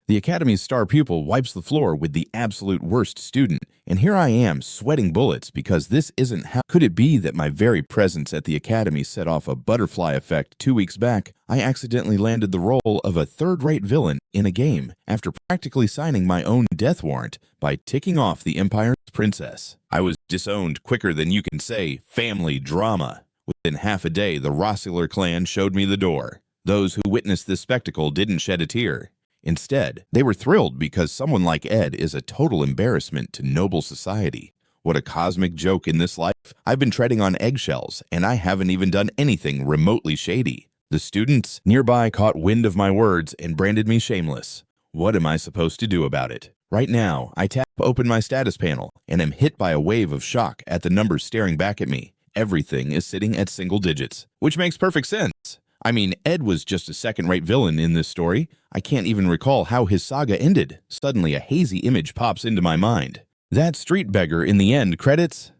The Academy's star pupil wipes the floor with the absolute worst student, and here I am sweating bullets because this isn't how. Could it be that my very presence at the Academy set off a butterfly effect 2 weeks back? I accidentally landed the role of a third-rate villain in a game after practically signing my own death warrant by ticking off the Empire's princess. I was disowned quicker than you can say family drama. Within half a day, the Rossler clan showed me the door. Those who witnessed this spectacle didn't shed a tear. Instead, they were thrilled because someone like Ed is a total embarrassment to noble society. What a cosmic joke in this life. I've been treading on eggshells, and I haven't even done anything remotely shady. The students nearby caught wind of my words and branded me shameless. What am I supposed to do about it? Right now, I tap open my status panel and am hit by a wave of shock at the numbers staring back at me. Everything is sitting at single digits, which makes perfect sense. I mean, Ed was just a second-rate villain in this story. I can't even recall how his saga ended. Suddenly, a hazy image pops into my mind. That street beggar in the end credits?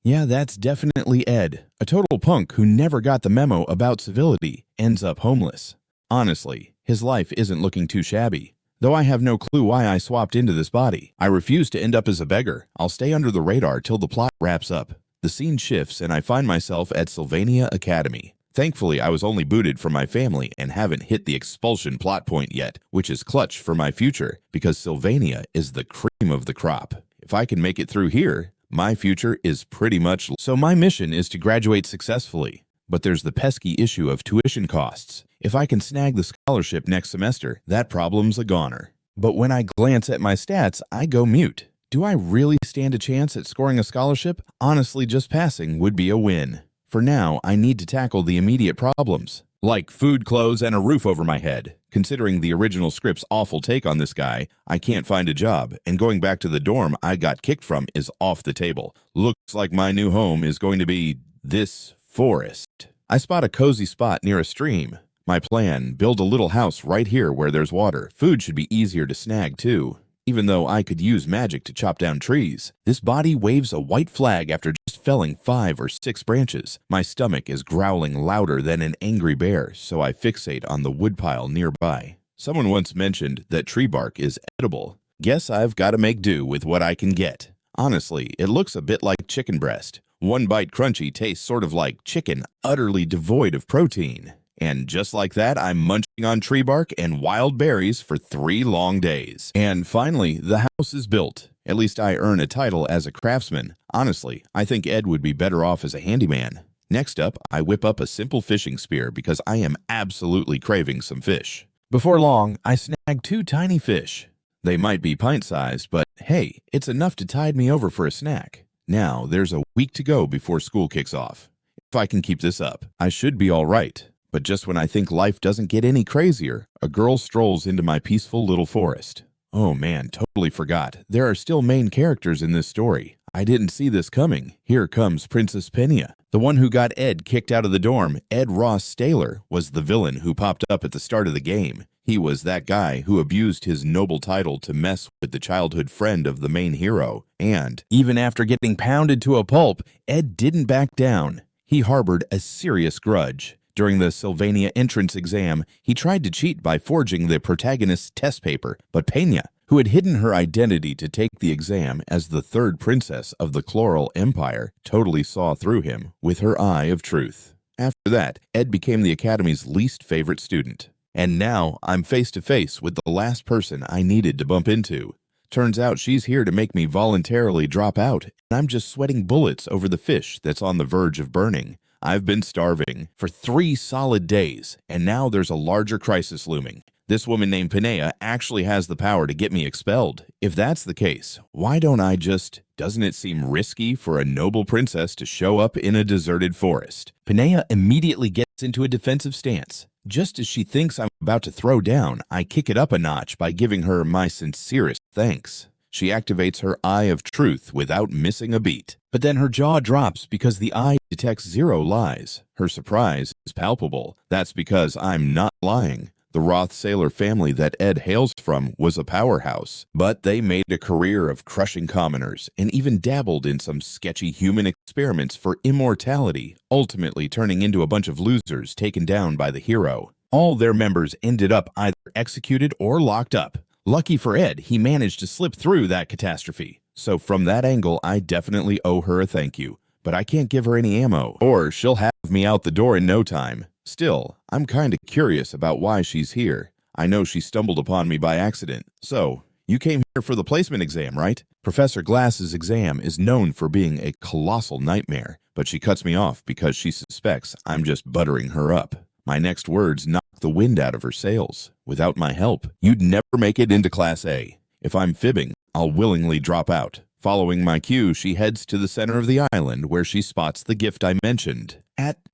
Yeah, that's definitely Ed. A total punk who never got the memo about civility, ends up homeless. Honestly, his life isn't looking too shabby. Though I have no clue why I swapped into this body. I refuse to end up as a beggar. I'll stay under the radar till the plot wraps up. The scene shifts and I find myself at Sylvania Academy. Thankfully, I was only booted from my family and haven't hit the expulsion plot point yet, which is clutch for my future because Sylvania is the cream of the crop. If I can make it through here, my future is pretty much. So my mission is to graduate successfully. But there's the pesky issue of tuition costs. If I can snag the scholarship next semester, that problem's a goner. But when I glance at my stats, I go mute. Do I really stand a chance at scoring a scholarship? Honestly, just passing would be a win. For now, I need to tackle the immediate problems, like food, clothes, and a roof over my head. Considering the original script's awful take on this guy, I can't find a job, and going back to the dorm I got kicked from is off the table. Looks like my new home is going to be this forest. I spot a cozy spot near a stream. My plan, build a little house right here where there's water. Food should be easier to snag too. Even though I could use magic to chop down trees, this body waves a white flag after just felling 5 or 6 branches. My stomach is growling louder than an angry bear, so I fixate on the woodpile nearby. Someone once mentioned that tree bark is edible. Guess I've got to make do with what I can get. Honestly, it looks a bit like chicken breast. One bite crunchy tastes sort of like chicken, utterly devoid of protein. And just like that, I'm munching on tree bark and wild berries for 3 long days. And finally, the house is built. At least I earn a title as a craftsman. Honestly, I think Ed would be better off as a handyman. Next up, I whip up a simple fishing spear because I am absolutely craving some fish. Before long, I snag 2 tiny fish. They might be pint-sized, but hey, it's enough to tide me over for a snack. Now, there's a week to go before school kicks off. If I can keep this up, I should be all right. But just when I think life doesn't get any crazier, a girl strolls into my peaceful little forest. Oh man, totally forgot. There are still main characters in this story. I didn't see this coming. Here comes Princess Pena. The one who got Ed kicked out of the dorm, Ed Roth Staylor, was the villain who popped up at the start of the game. He was that guy who abused his noble title to mess with the childhood friend of the main hero. And even after getting pounded to a pulp, Ed didn't back down. He harbored a serious grudge. During the Sylvania entrance exam, he tried to cheat by forging the protagonist's test paper, but Pena, who had hidden her identity to take the exam as the 3rd princess of the Chloral Empire, totally saw through him with her eye of truth. After that, Ed became the Academy's least favorite student. And now, I'm face to face with the last person I needed to bump into. Turns out she's here to make me voluntarily drop out, and I'm just sweating bullets over the fish that's on the verge of burning. I've been starving for 3 solid days, and now there's a larger crisis looming. This woman named Pena actually has the power to get me expelled. If that's the case, why don't I just... Doesn't it seem risky for a noble princess to show up in a deserted forest? Pena immediately gets into a defensive stance. Just as she thinks I'm about to throw down, I kick it up a notch by giving her my sincerest thanks. She activates her eye of truth without missing a beat. But then her jaw drops because the eye detects 0 lies. Her surprise is palpable. That's because I'm not lying. The Roth Staylor family that Ed hails from was a powerhouse, but they made a career of crushing commoners and even dabbled in some sketchy human experiments for immortality, ultimately turning into a bunch of losers taken down by the hero. All their members ended up either executed or locked up, Lucky for Ed, he managed to slip through that catastrophe. So from that angle, I definitely owe her a thank you. But I can't give her any ammo, or she'll have me out the door in no time. Still, I'm kinda curious about why she's here. I know she stumbled upon me by accident. So, you came here for the placement exam, right? Professor Glass's exam is known for being a colossal nightmare, but she cuts me off because she suspects I'm just buttering her up. My next words knock the wind out of her sails. Without my help, you'd never make it into Class A. If I'm fibbing, I'll willingly drop out. Following my cue, she heads to the center of the island where she spots the gift I mentioned.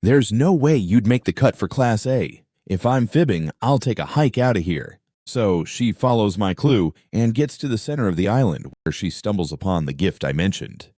There's no way you'd make the cut for Class A. If I'm fibbing, I'll take a hike out of here. So she follows my clue and gets to the center of the island where she stumbles upon the gift I mentioned.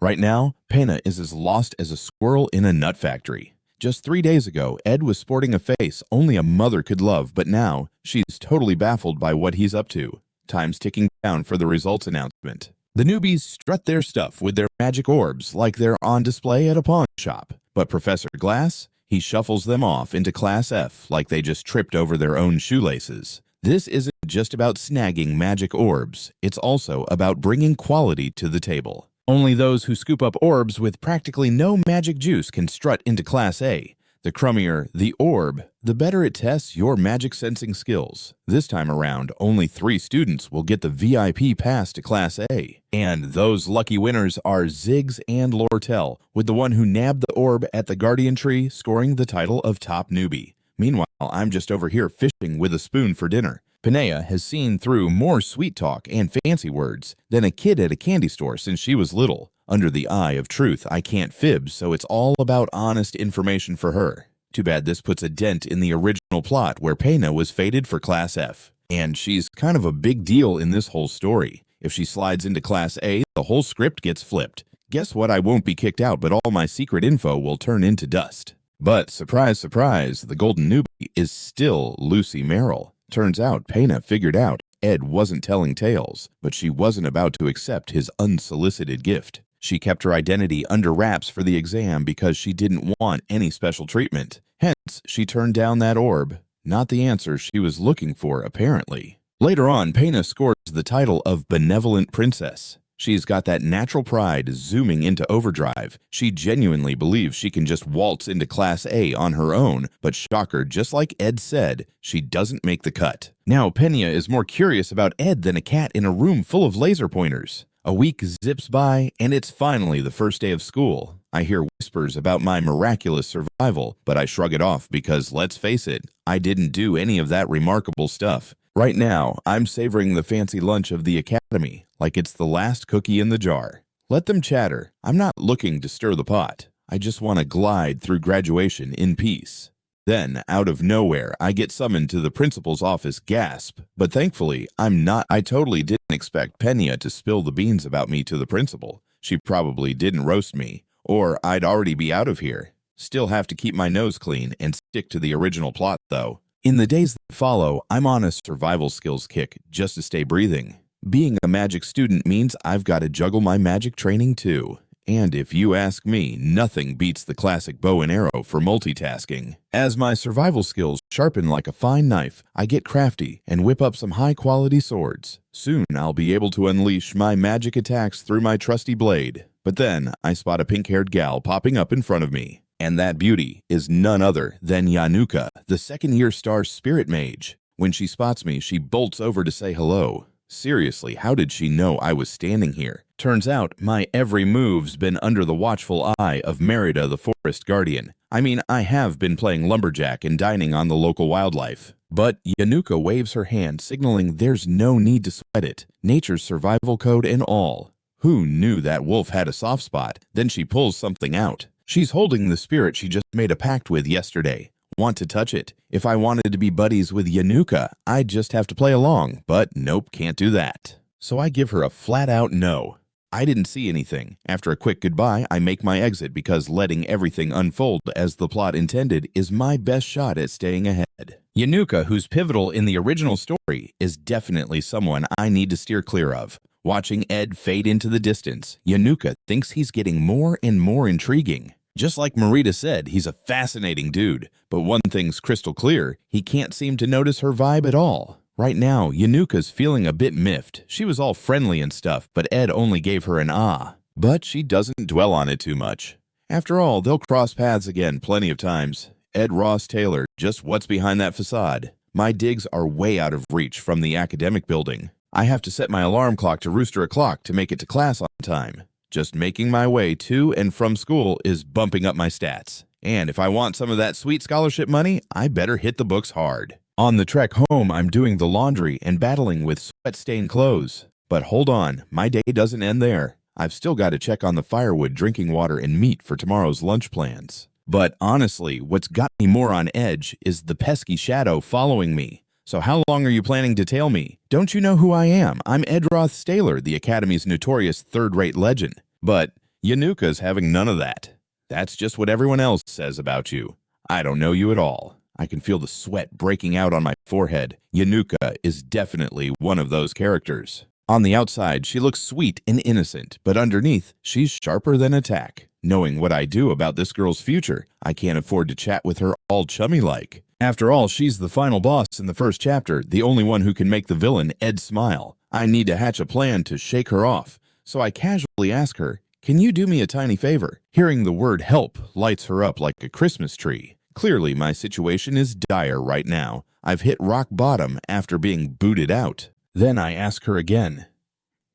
Right now, Pena is as lost as a squirrel in a nut factory. Just 3 days ago, Ed was sporting a face only a mother could love, but now she's totally baffled by what he's up to. Time's ticking down for the results announcement. The newbies strut their stuff with their magic orbs like they're on display at a pawn shop. But Professor Glass, he shuffles them off into Class F like they just tripped over their own shoelaces. This isn't just about snagging magic orbs, it's also about bringing quality to the table. Only those who scoop up orbs with practically no magic juice can strut into Class A. The crummier the orb, the better it tests your magic sensing skills. This time around, only 3 students will get the VIP pass to Class A. And those lucky winners are Ziggs and Lortel, with the one who nabbed the orb at the Guardian Tree scoring the title of Top Newbie. Meanwhile, I'm just over here fishing with a spoon for dinner. Pena has seen through more sweet talk and fancy words than a kid at a candy store since she was little. Under the eye of truth, I can't fib, so it's all about honest information for her. Too bad this puts a dent in the original plot where Pena was fated for Class F. And she's kind of a big deal in this whole story. If she slides into Class A, the whole script gets flipped. Guess what? I won't be kicked out, but all my secret info will turn into dust. But surprise, surprise, the golden newbie is still Lucy Merrill. Turns out Pena figured out Ed wasn't telling tales, but she wasn't about to accept his unsolicited gift. She kept her identity under wraps for the exam because she didn't want any special treatment. Hence, she turned down that orb. Not the answer she was looking for, apparently. Later on, Pena scores the title of Benevolent Princess. She's got that natural pride zooming into overdrive. She genuinely believes she can just waltz into Class A on her own, but shocker, just like Ed said, she doesn't make the cut. Now, Pena is more curious about Ed than a cat in a room full of laser pointers. A week zips by, and it's finally the first day of school. I hear whispers about my miraculous survival, but I shrug it off because, let's face it, I didn't do any of that remarkable stuff. Right now, I'm savoring the fancy lunch of the academy, like it's the last cookie in the jar. Let them chatter. I'm not looking to stir the pot. I just want to glide through graduation in peace. Then, out of nowhere, I get summoned to the principal's office. Gasp. But thankfully, I totally didn't expect Pena to spill the beans about me to the principal. She probably didn't roast me, or I'd already be out of here. Still have to keep my nose clean and stick to the original plot, though. In the days that follow, I'm on a survival skills kick just to stay breathing. Being a magic student means I've got to juggle my magic training too. And if you ask me, nothing beats the classic bow and arrow for multitasking. As my survival skills sharpen like a fine knife, I get crafty and whip up some high-quality swords. Soon I'll be able to unleash my magic attacks through my trusty blade. But then I spot a pink-haired gal popping up in front of me. And that beauty is none other than Yanuka, the second-year star spirit mage. When she spots me, she bolts over to say hello. Seriously, how did she know I was standing here? Turns out, my every move's been under the watchful eye of Merida the Forest Guardian. I mean, I have been playing lumberjack and dining on the local wildlife. But Yanuka waves her hand, signaling there's no need to sweat it. Nature's survival code and all. Who knew that wolf had a soft spot? Then she pulls something out. She's holding the spirit she just made a pact with yesterday. Want to touch it? If I wanted to be buddies with Yanuka, I'd just have to play along, but nope, can't do that. So I give her a flat-out no. I didn't see anything. After a quick goodbye, I make my exit because letting everything unfold as the plot intended is my best shot at staying ahead. Yanuka, who's pivotal in the original story, is definitely someone I need to steer clear of. Watching Ed fade into the distance, Yanuka thinks he's getting more and more intriguing. Just like Marita said, he's a fascinating dude, but one thing's crystal clear, he can't seem to notice her vibe at all. Right now, Yanuka's feeling a bit miffed. She was all friendly and stuff, but Ed only gave her an ah. But she doesn't dwell on it too much. After all, they'll cross paths again plenty of times. Ed Roth Staylor, just what's behind that facade? My digs are way out of reach from the academic building. I have to set my alarm clock to rooster o'clock to make it to class on time. Just making my way to and from school is bumping up my stats. And if I want some of that sweet scholarship money, I better hit the books hard. On the trek home, I'm doing the laundry and battling with sweat-stained clothes. But hold on, my day doesn't end there. I've still got to check on the firewood, drinking water, and meat for tomorrow's lunch plans. But honestly, what's got me more on edge is the pesky shadow following me. So how long are you planning to tail me? Don't you know who I am? I'm Ed Roth Staylor, the Academy's notorious third-rate legend. But Yanuka's having none of that. That's just what everyone else says about you. I don't know you at all. I can feel the sweat breaking out on my forehead. Yanuka is definitely one of those characters. On the outside, she looks sweet and innocent, but underneath, she's sharper than a tack. Knowing what I do about this girl's future, I can't afford to chat with her all chummy-like. After all, she's the final boss in the first chapter, the only one who can make the villain Ed smile. I need to hatch a plan to shake her off, so I casually ask her, "Can you do me a tiny favor?" Hearing the word help lights her up like a Christmas tree. Clearly, my situation is dire right now. I've hit rock bottom after being booted out. Then I ask her again,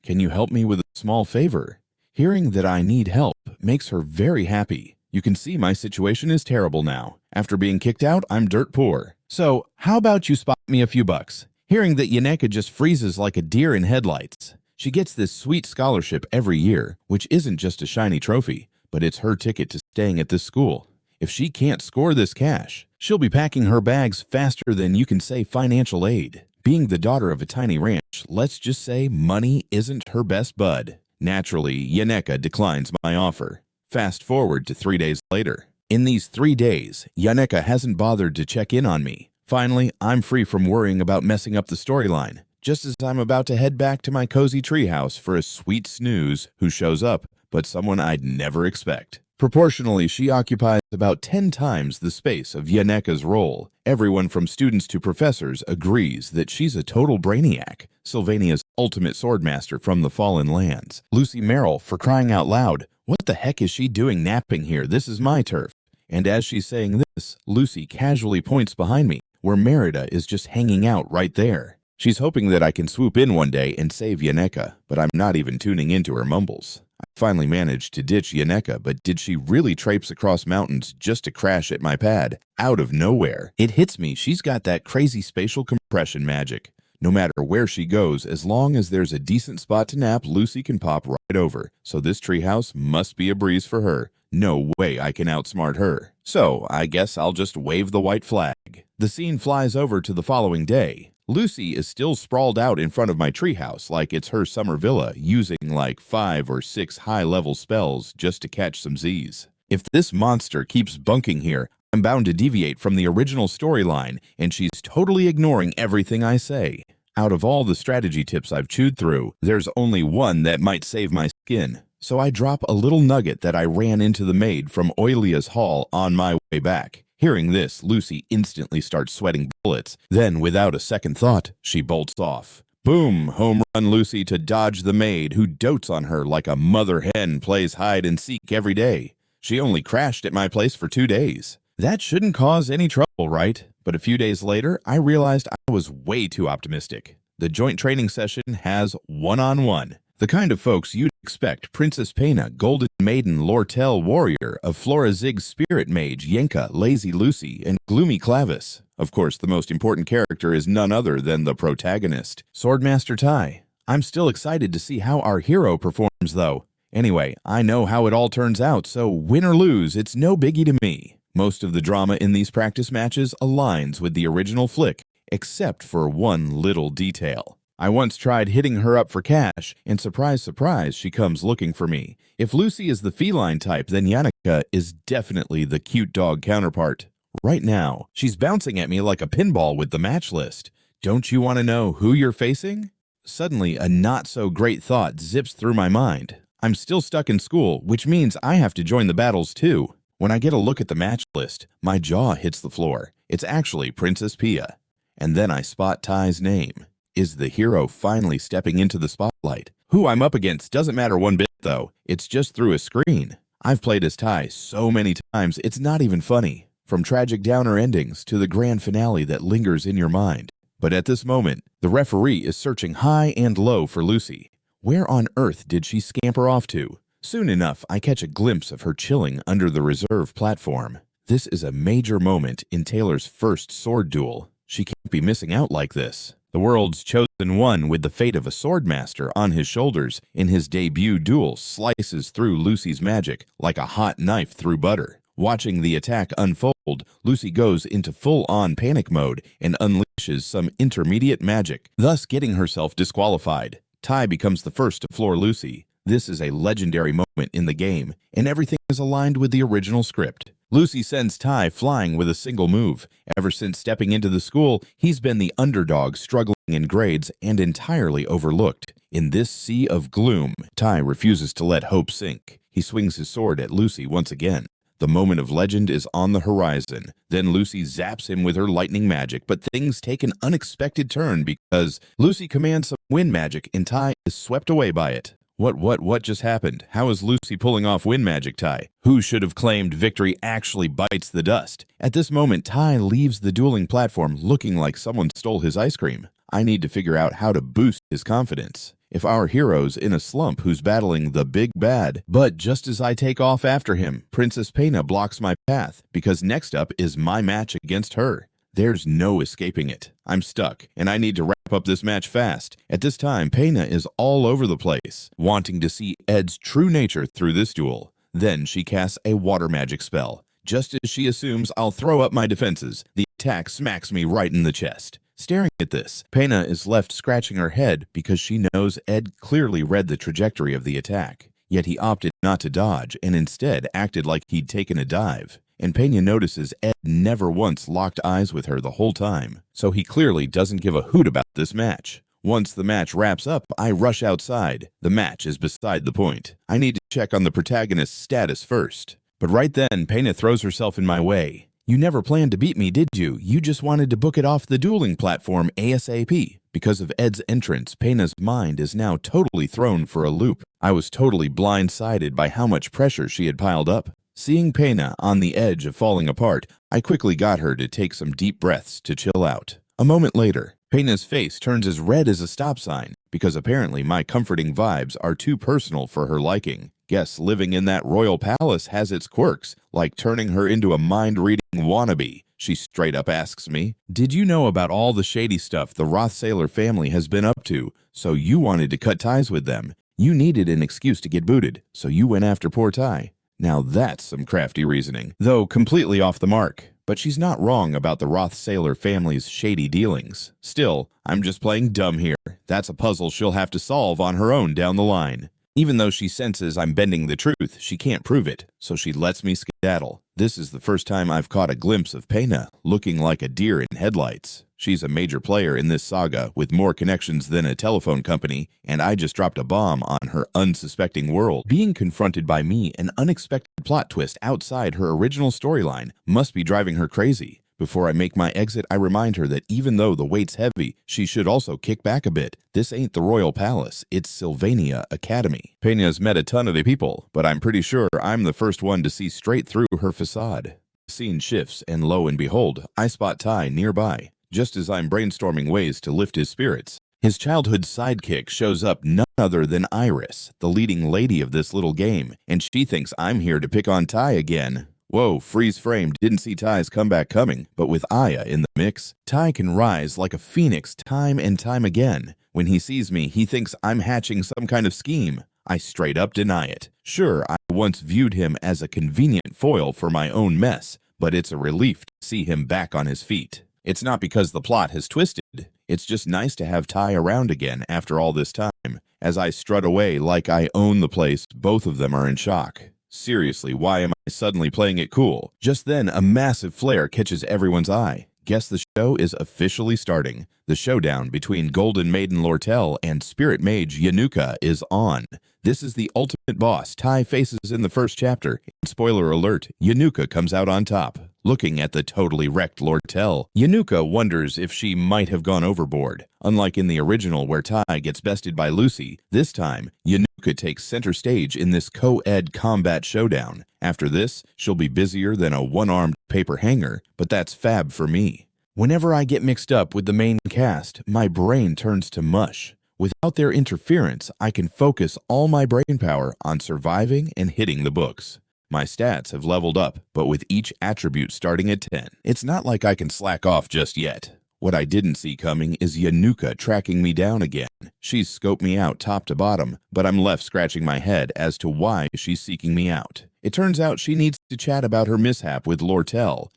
"Can you help me with a small favor?" Hearing that I need help makes her very happy. You can see my situation is terrible now. After being kicked out, I'm dirt poor. So, how about you spot me a few bucks? Hearing that Yaneka just freezes like a deer in headlights. She gets this sweet scholarship every year, which isn't just a shiny trophy, but it's her ticket to staying at this school. If she can't score this cash, she'll be packing her bags faster than you can say financial aid. Being the daughter of a tiny ranch, let's just say money isn't her best bud. Naturally, Yaneka declines my offer. Fast forward to 3 days later. In these 3 days, Yaneka hasn't bothered to check in on me. Finally, I'm free from worrying about messing up the storyline. Just as I'm about to head back to my cozy treehouse for a sweet snooze, who shows up, but someone I'd never expect. Proportionally, she occupies about 10 times the space of Yaneka's role. Everyone from students to professors agrees that she's a total brainiac, Sylvania's ultimate swordmaster from the Fallen Lands. Lucy Merrill, for crying out loud, what the heck is she doing napping here? This is my turf. And as she's saying this, Lucy casually points behind me, where Merida is just hanging out right there. She's hoping that I can swoop in one day and save Yaneka, but I'm not even tuning into her mumbles. I finally managed to ditch Yaneka, but did she really traipse across mountains just to crash at my pad? Out of nowhere. It hits me she's got that crazy spatial compression magic. No matter where she goes, as long as there's a decent spot to nap, Lucy can pop right over. So this treehouse must be a breeze for her. No way I can outsmart her. So I guess I'll just wave the white flag. The scene flies over to the following day. Lucy is still sprawled out in front of my treehouse like it's her summer villa, using like 5 or 6 high-level spells just to catch some Z's. If this monster keeps bunking here, I'm bound to deviate from the original storyline, and she's totally ignoring everything I say. Out of all the strategy tips I've chewed through, there's only one that might save my skin. So I drop a little nugget that I ran into the maid from Oilia's hall on my way back. Hearing this, Lucy instantly starts sweating bullets. Then, without a second thought, she bolts off. Boom! Home run Lucy to dodge the maid, who dotes on her like a mother hen plays hide and seek every day. She only crashed at my place for 2 days. That shouldn't cause any trouble, right? But a few days later, I realized I was way too optimistic. The joint training session has one-on-one. The kind of folks you'd expect: Princess Pena, Golden Maiden, Lortel Warrior, of Flora Zig's Spirit Mage, Yenka, Lazy Lucy, and Gloomy Clavis. Of course, the most important character is none other than the protagonist, Swordmaster Tai. I'm still excited to see how our hero performs, though. Anyway, I know how it all turns out, so win or lose, it's no biggie to me. Most of the drama in these practice matches aligns with the original flick, except for one little detail. I once tried hitting her up for cash, and surprise, surprise, she comes looking for me. If Lucy is the feline type, then Yaneka is definitely the cute dog counterpart. Right now, she's bouncing at me like a pinball with the match list. Don't you want to know who you're facing? Suddenly, a not-so-great thought zips through my mind. I'm still stuck in school, which means I have to join the battles too. When I get a look at the match list, my jaw hits the floor. It's actually Princess Pena. and then I spot Ty's name. Is the hero finally stepping into the spotlight? Who I'm up against doesn't matter one bit, though. It's just through a screen. I've played as Ty so many times, it's not even funny. From tragic downer endings to the grand finale that lingers in your mind. But at this moment, the referee is searching high and low for Lucy. Where on earth did she scamper off to? Soon enough, I catch a glimpse of her chilling under the reserve platform. This is a major moment in Taylor's first sword duel. She can't be missing out like this. The world's chosen one with the fate of a swordmaster on his shoulders in his debut duel slices through Lucy's magic like a hot knife through butter. Watching the attack unfold, Lucy goes into full-on panic mode and unleashes some intermediate magic, thus getting herself disqualified. Ty becomes the first to floor Lucy. This is a legendary moment in the game, and everything is aligned with the original script. Lucy sends Ty flying with a single move. Ever since stepping into the school, he's been the underdog struggling in grades and entirely overlooked. In this sea of gloom, Ty refuses to let hope sink. He swings his sword at Lucy once again. The moment of legend is on the horizon. Then Lucy zaps him with her lightning magic, but things take an unexpected turn because Lucy commands some wind magic and Ty is swept away by it. What just happened? How is Lucy pulling off wind magic, Ty? Who should have claimed victory actually bites the dust? At this moment, Ty leaves the dueling platform looking like someone stole his ice cream. I need to figure out how to boost his confidence. If our hero's in a slump who's battling the big bad, but just as I take off after him, Princess Pena blocks my path because next up is my match against her. There's no escaping it. I'm stuck, and I need to wrap up this match fast. At this time, Pena is all over the place, wanting to see Ed's true nature through this duel. Then she casts a water magic spell. Just as she assumes I'll throw up my defenses, the attack smacks me right in the chest. Staring at this, Pena is left scratching her head because she knows Ed clearly read the trajectory of the attack. Yet he opted not to dodge and instead acted like he'd taken a dive. And Pena notices Ed never once locked eyes with her the whole time, so he clearly doesn't give a hoot about this match. Once the match wraps up, I rush outside. The match is beside the point. I need to check on the protagonist's status first. But right then, Pena throws herself in my way. You never planned to beat me, did you? You just wanted to book it off the dueling platform ASAP. Because of Ed's entrance, Pena's mind is now totally thrown for a loop. I was totally blindsided by how much pressure she had piled up. Seeing Pena on the edge of falling apart, I quickly got her to take some deep breaths to chill out. A moment later, Pena's face turns as red as a stop sign because apparently my comforting vibes are too personal for her liking. Guess living in that royal palace has its quirks, like turning her into a mind-reading wannabe. She straight up asks me, "Did you know about all the shady stuff the Roth Staylor family has been up to, so you wanted to cut ties with them? You needed an excuse to get booted, so you went after poor Ty." Now that's some crafty reasoning, though completely off the mark. But she's not wrong about the Roth Staylor family's shady dealings. Still, I'm just playing dumb here. That's a puzzle she'll have to solve on her own down the line. Even though she senses I'm bending the truth, she can't prove it, so she lets me skedaddle. This is the first time I've caught a glimpse of Pena, looking like a deer in headlights. She's a major player in this saga, with more connections than a telephone company, and I just dropped a bomb on her unsuspecting world. Being confronted by me, an unexpected plot twist outside her original storyline, must be driving her crazy. Before I make my exit, I remind her that even though the weight's heavy, she should also kick back a bit. This ain't the Royal Palace, it's Sylvania Academy. Pena's met a ton of the people, but I'm pretty sure I'm the first one to see straight through her facade. The scene shifts, and lo and behold, I spot Ty nearby. Just as I'm brainstorming ways to lift his spirits, his childhood sidekick shows up, none other than Iris, the leading lady of this little game, and she thinks I'm here to pick on Ty again. Whoa, freeze frame, didn't see Ty's comeback coming, but with Aya in the mix, Ty can rise like a phoenix time and time again. When he sees me, he thinks I'm hatching some kind of scheme. I straight up deny it. Sure, I once viewed him as a convenient foil for my own mess, but it's a relief to see him back on his feet. It's not because the plot has twisted. It's just nice to have Ty around again after all this time. As I strut away like I own the place, both of them are in shock. Seriously, why am I suddenly playing it cool? Just then, a massive flare catches everyone's eye. Guess the show is officially starting. The showdown between Golden Maiden Lortel and Spirit Mage Yanuka is on. This is the ultimate boss Ty faces in the first chapter. And spoiler alert, Yanuka comes out on top. Looking at the totally wrecked Lortel, Yanuka wonders if she might have gone overboard. Unlike in the original where Tai gets bested by Lucy, this time, Yanuka takes center stage in this co-ed combat showdown. After this, she'll be busier than a one-armed paper hanger, but that's fab for me. Whenever I get mixed up with the main cast, my brain turns to mush. Without their interference, I can focus all my brain power on surviving and hitting the books. My stats have leveled up, but with each attribute starting at 10. It's not like I can slack off just yet. What I didn't see coming is Yanuka tracking me down again. She's scoped me out top to bottom, but I'm left scratching my head as to why she's seeking me out. It turns out she needs to chat about her mishap with Lortel.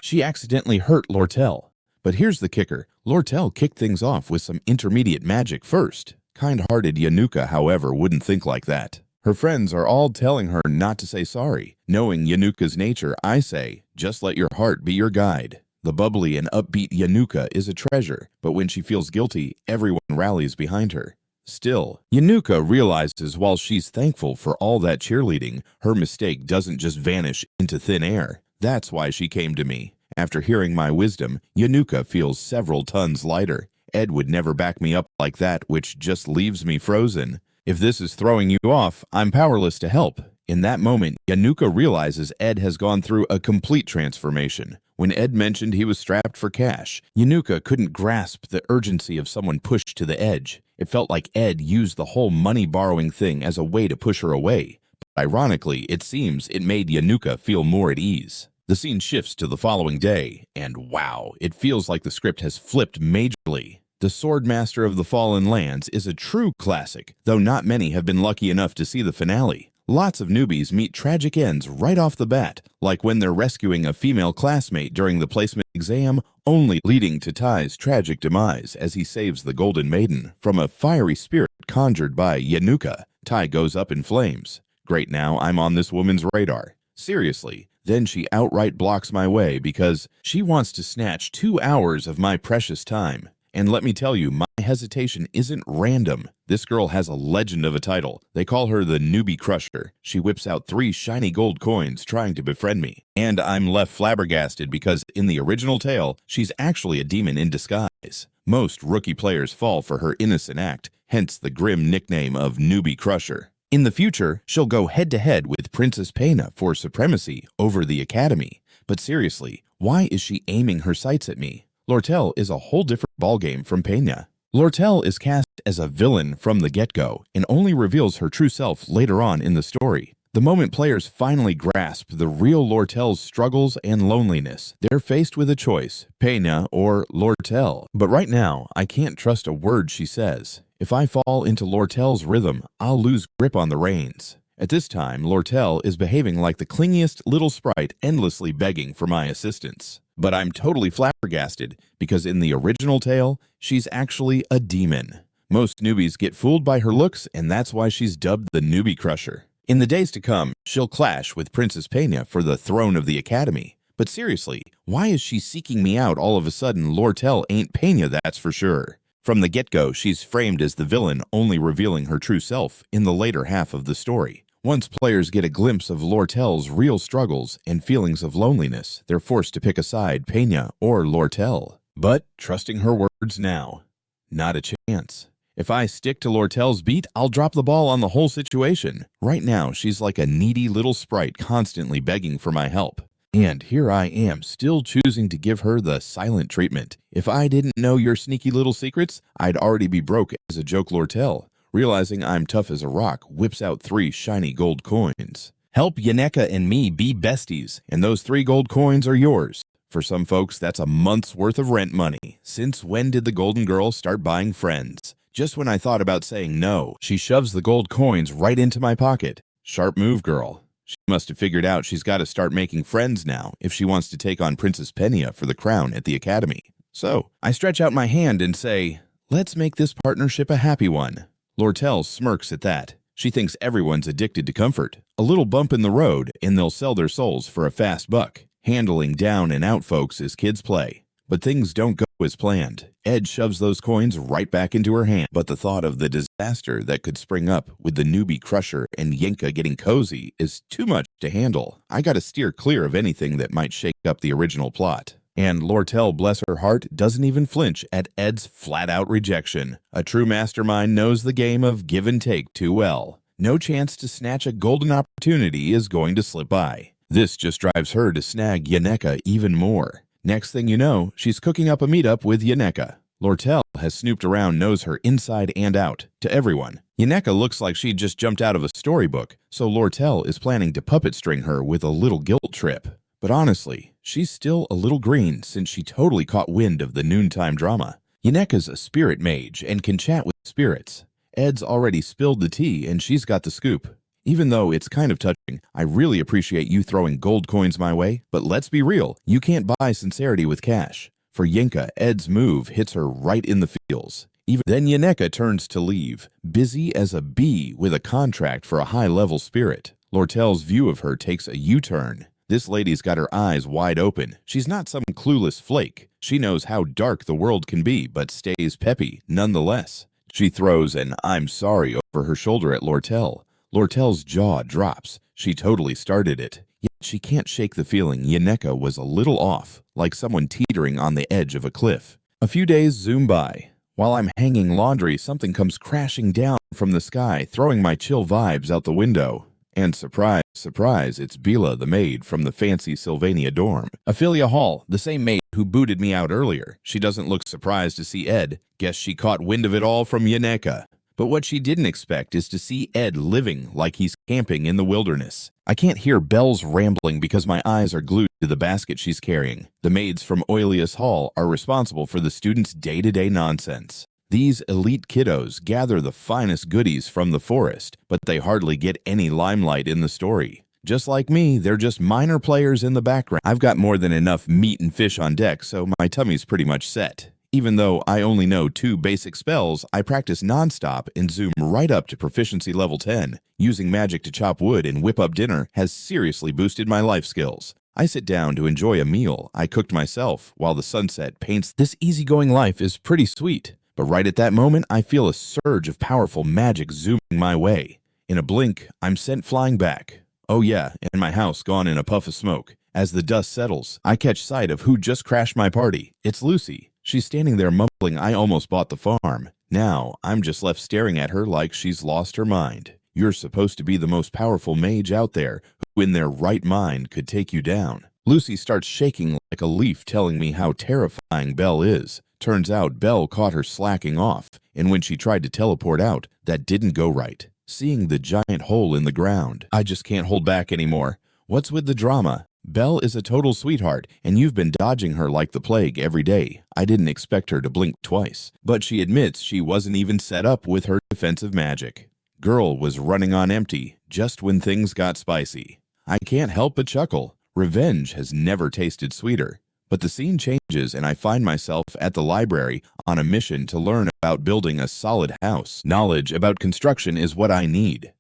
She accidentally hurt Lortel. But here's the kicker. Lortel kicked things off with some intermediate magic first. Kind-hearted Yanuka, however, wouldn't think like that. Her friends are all telling her not to say sorry. Knowing Yanuka's nature, I say, just let your heart be your guide. The bubbly and upbeat Yanuka is a treasure, but when she feels guilty, everyone rallies behind her. Still, Yanuka realizes while she's thankful for all that cheerleading, her mistake doesn't just vanish into thin air. That's why she came to me. After hearing my wisdom, Yanuka feels several tons lighter. Ed would never back me up like that, which just leaves me frozen. If this is throwing you off, I'm powerless to help. In that moment, Yanuka realizes Ed has gone through a complete transformation. When Ed mentioned he was strapped for cash, Yanuka couldn't grasp the urgency of someone pushed to the edge. It felt like Ed used the whole money-borrowing thing as a way to push her away. But ironically, it seems it made Yanuka feel more at ease. The scene shifts to the following day, and wow, it feels like the script has flipped majorly. The Swordmaster of the Fallen Lands is a true classic, though not many have been lucky enough to see the finale. Lots of newbies meet tragic ends right off the bat, like when they're rescuing a female classmate during the placement exam, only leading to Tai's tragic demise as he saves the Golden Maiden from a fiery spirit conjured by Yanuka. Tai goes up in flames. Great, now I'm on this woman's radar. Seriously. Then she outright blocks my way because she wants to snatch 2 hours of my precious time. And let me tell you, my hesitation isn't random. This girl has a legend of a title. They call her the Newbie Crusher. She whips out 3 shiny gold coins trying to befriend me. And I'm left flabbergasted because in the original tale, she's actually a demon in disguise. Most rookie players fall for her innocent act, hence the grim nickname of Newbie Crusher. In the future, she'll go head-to-head with Princess Pena for supremacy over the Academy. But seriously, why is she aiming her sights at me? Lortel is a whole different ballgame from Pena. Lortel is cast as a villain from the get-go and only reveals her true self later on in the story. The moment players finally grasp the real Lortel's struggles and loneliness, they're faced with a choice, Pena or Lortel. But right now, I can't trust a word she says. If I fall into Lortel's rhythm, I'll lose grip on the reins. At this time, Lortel is behaving like the clingiest little sprite, endlessly begging for my assistance. But I'm totally flabbergasted because in the original tale, she's actually a demon. Most newbies get fooled by her looks, and that's why she's dubbed the Newbie Crusher. In the days to come, she'll clash with Princess Pena for the throne of the Academy. But seriously, why is she seeking me out all of a sudden? Lortel ain't Pena, that's for sure. From the get-go, she's framed as the villain, only revealing her true self in the later half of the story. Once players get a glimpse of Lortel's real struggles and feelings of loneliness, they're forced to pick a side, Pena or Lortel. But trusting her words now, not a chance. If I stick to Lortel's beat, I'll drop the ball on the whole situation. Right now, she's like a needy little sprite constantly begging for my help. And here I am, still choosing to give her the silent treatment. If I didn't know your sneaky little secrets, I'd already be broke as a joke. Lortel, realizing I'm tough as a rock, whips out 3 shiny gold coins. Help Yanuka and me be besties, and those 3 gold coins are yours. For some folks, that's a month's worth of rent money. Since when did the Golden Girl start buying friends? Just when I thought about saying no, she shoves the gold coins right into my pocket. Sharp move, girl. She must have figured out she's got to start making friends now if she wants to take on Princess Pena for the crown at the Academy. So, I stretch out my hand and say, let's make this partnership a happy one. Lortel smirks at that. She thinks everyone's addicted to comfort. A little bump in the road and they'll sell their souls for a fast buck. Handling down and out folks is kids' play. But things don't go as planned. Ed shoves those coins right back into her hand, but the thought of the disaster that could spring up with the newbie crusher and Yenka getting cozy is too much to handle. I gotta steer clear of anything that might shake up the original plot. And Lortel, bless her heart, doesn't even flinch at Ed's flat-out rejection. A true mastermind knows the game of give and take too well. No chance to snatch a golden opportunity is going to slip by. This just drives her to snag Yeneka even more. Next thing you know, she's cooking up a meetup with Yeneka. Lortel has snooped around, knows her inside and out, to everyone. Yeneka looks like she just jumped out of a storybook, so Lortel is planning to puppet string her with a little guilt trip. But honestly, she's still a little green since she totally caught wind of the noontime drama. Yeneka's a spirit mage and can chat with spirits. Ed's already spilled the tea and she's got the scoop. Even though it's kind of touching, I really appreciate you throwing gold coins my way, but let's be real, you can't buy sincerity with cash. For Yenka, Ed's move hits her right in the feels. Even then Yeneka turns to leave, busy as a bee with a contract for a high-level spirit. Lortel's view of her takes a U-turn. This lady's got her eyes wide open. She's not some clueless flake. She knows how dark the world can be, but stays peppy nonetheless. She throws an "I'm sorry" over her shoulder at Lortel. Lortel's jaw drops. She totally started it. Yet she can't shake the feeling Yeneka was a little off, like someone teetering on the edge of a cliff. A few days zoom by. While I'm hanging laundry, something comes crashing down from the sky, throwing my chill vibes out the window. And surprise, surprise, it's Bila, the maid from the fancy Sylvania dorm. Ophelia Hall, the same maid who booted me out earlier. She doesn't look surprised to see Ed. Guess she caught wind of it all from Yeneka. But what she didn't expect is to see Ed living like he's camping in the wilderness. I can't hear Belle's rambling because my eyes are glued to the basket she's carrying. The maids from Oilius Hall are responsible for the students' day-to-day nonsense. These elite kiddos gather the finest goodies from the forest, but they hardly get any limelight in the story. Just like me, they're just minor players in the background. I've got more than enough meat and fish on deck, so my tummy's pretty much set. Even though I only know 2 basic spells, I practice nonstop and zoom right up to proficiency level 10. Using magic to chop wood and whip up dinner has seriously boosted my life skills. I sit down to enjoy a meal I cooked myself while the sunset paints. This easygoing life is pretty sweet. But right at that moment, I feel a surge of powerful magic zooming my way. In a blink, I'm sent flying back. Oh yeah, and my house gone in a puff of smoke. As the dust settles, I catch sight of who just crashed my party. It's Lucy. She's standing there mumbling, "I almost bought the farm." Now, I'm just left staring at her like she's lost her mind. You're supposed to be the most powerful mage out there, who in their right mind could take you down. Lucy starts shaking like a leaf, telling me how terrifying Belle is. Turns out Belle caught her slacking off, and when she tried to teleport out, that didn't go right. Seeing the giant hole in the ground, I just can't hold back anymore. What's with the drama? Belle is a total sweetheart, and you've been dodging her like the plague every day. I didn't expect her to blink twice, but she admits she wasn't even set up with her defensive magic. Girl was running on empty just when things got spicy. I can't help but chuckle. Revenge has never tasted sweeter. But the scene changes and I find myself at the library on a mission to learn about building a solid house. Knowledge about construction is what I need.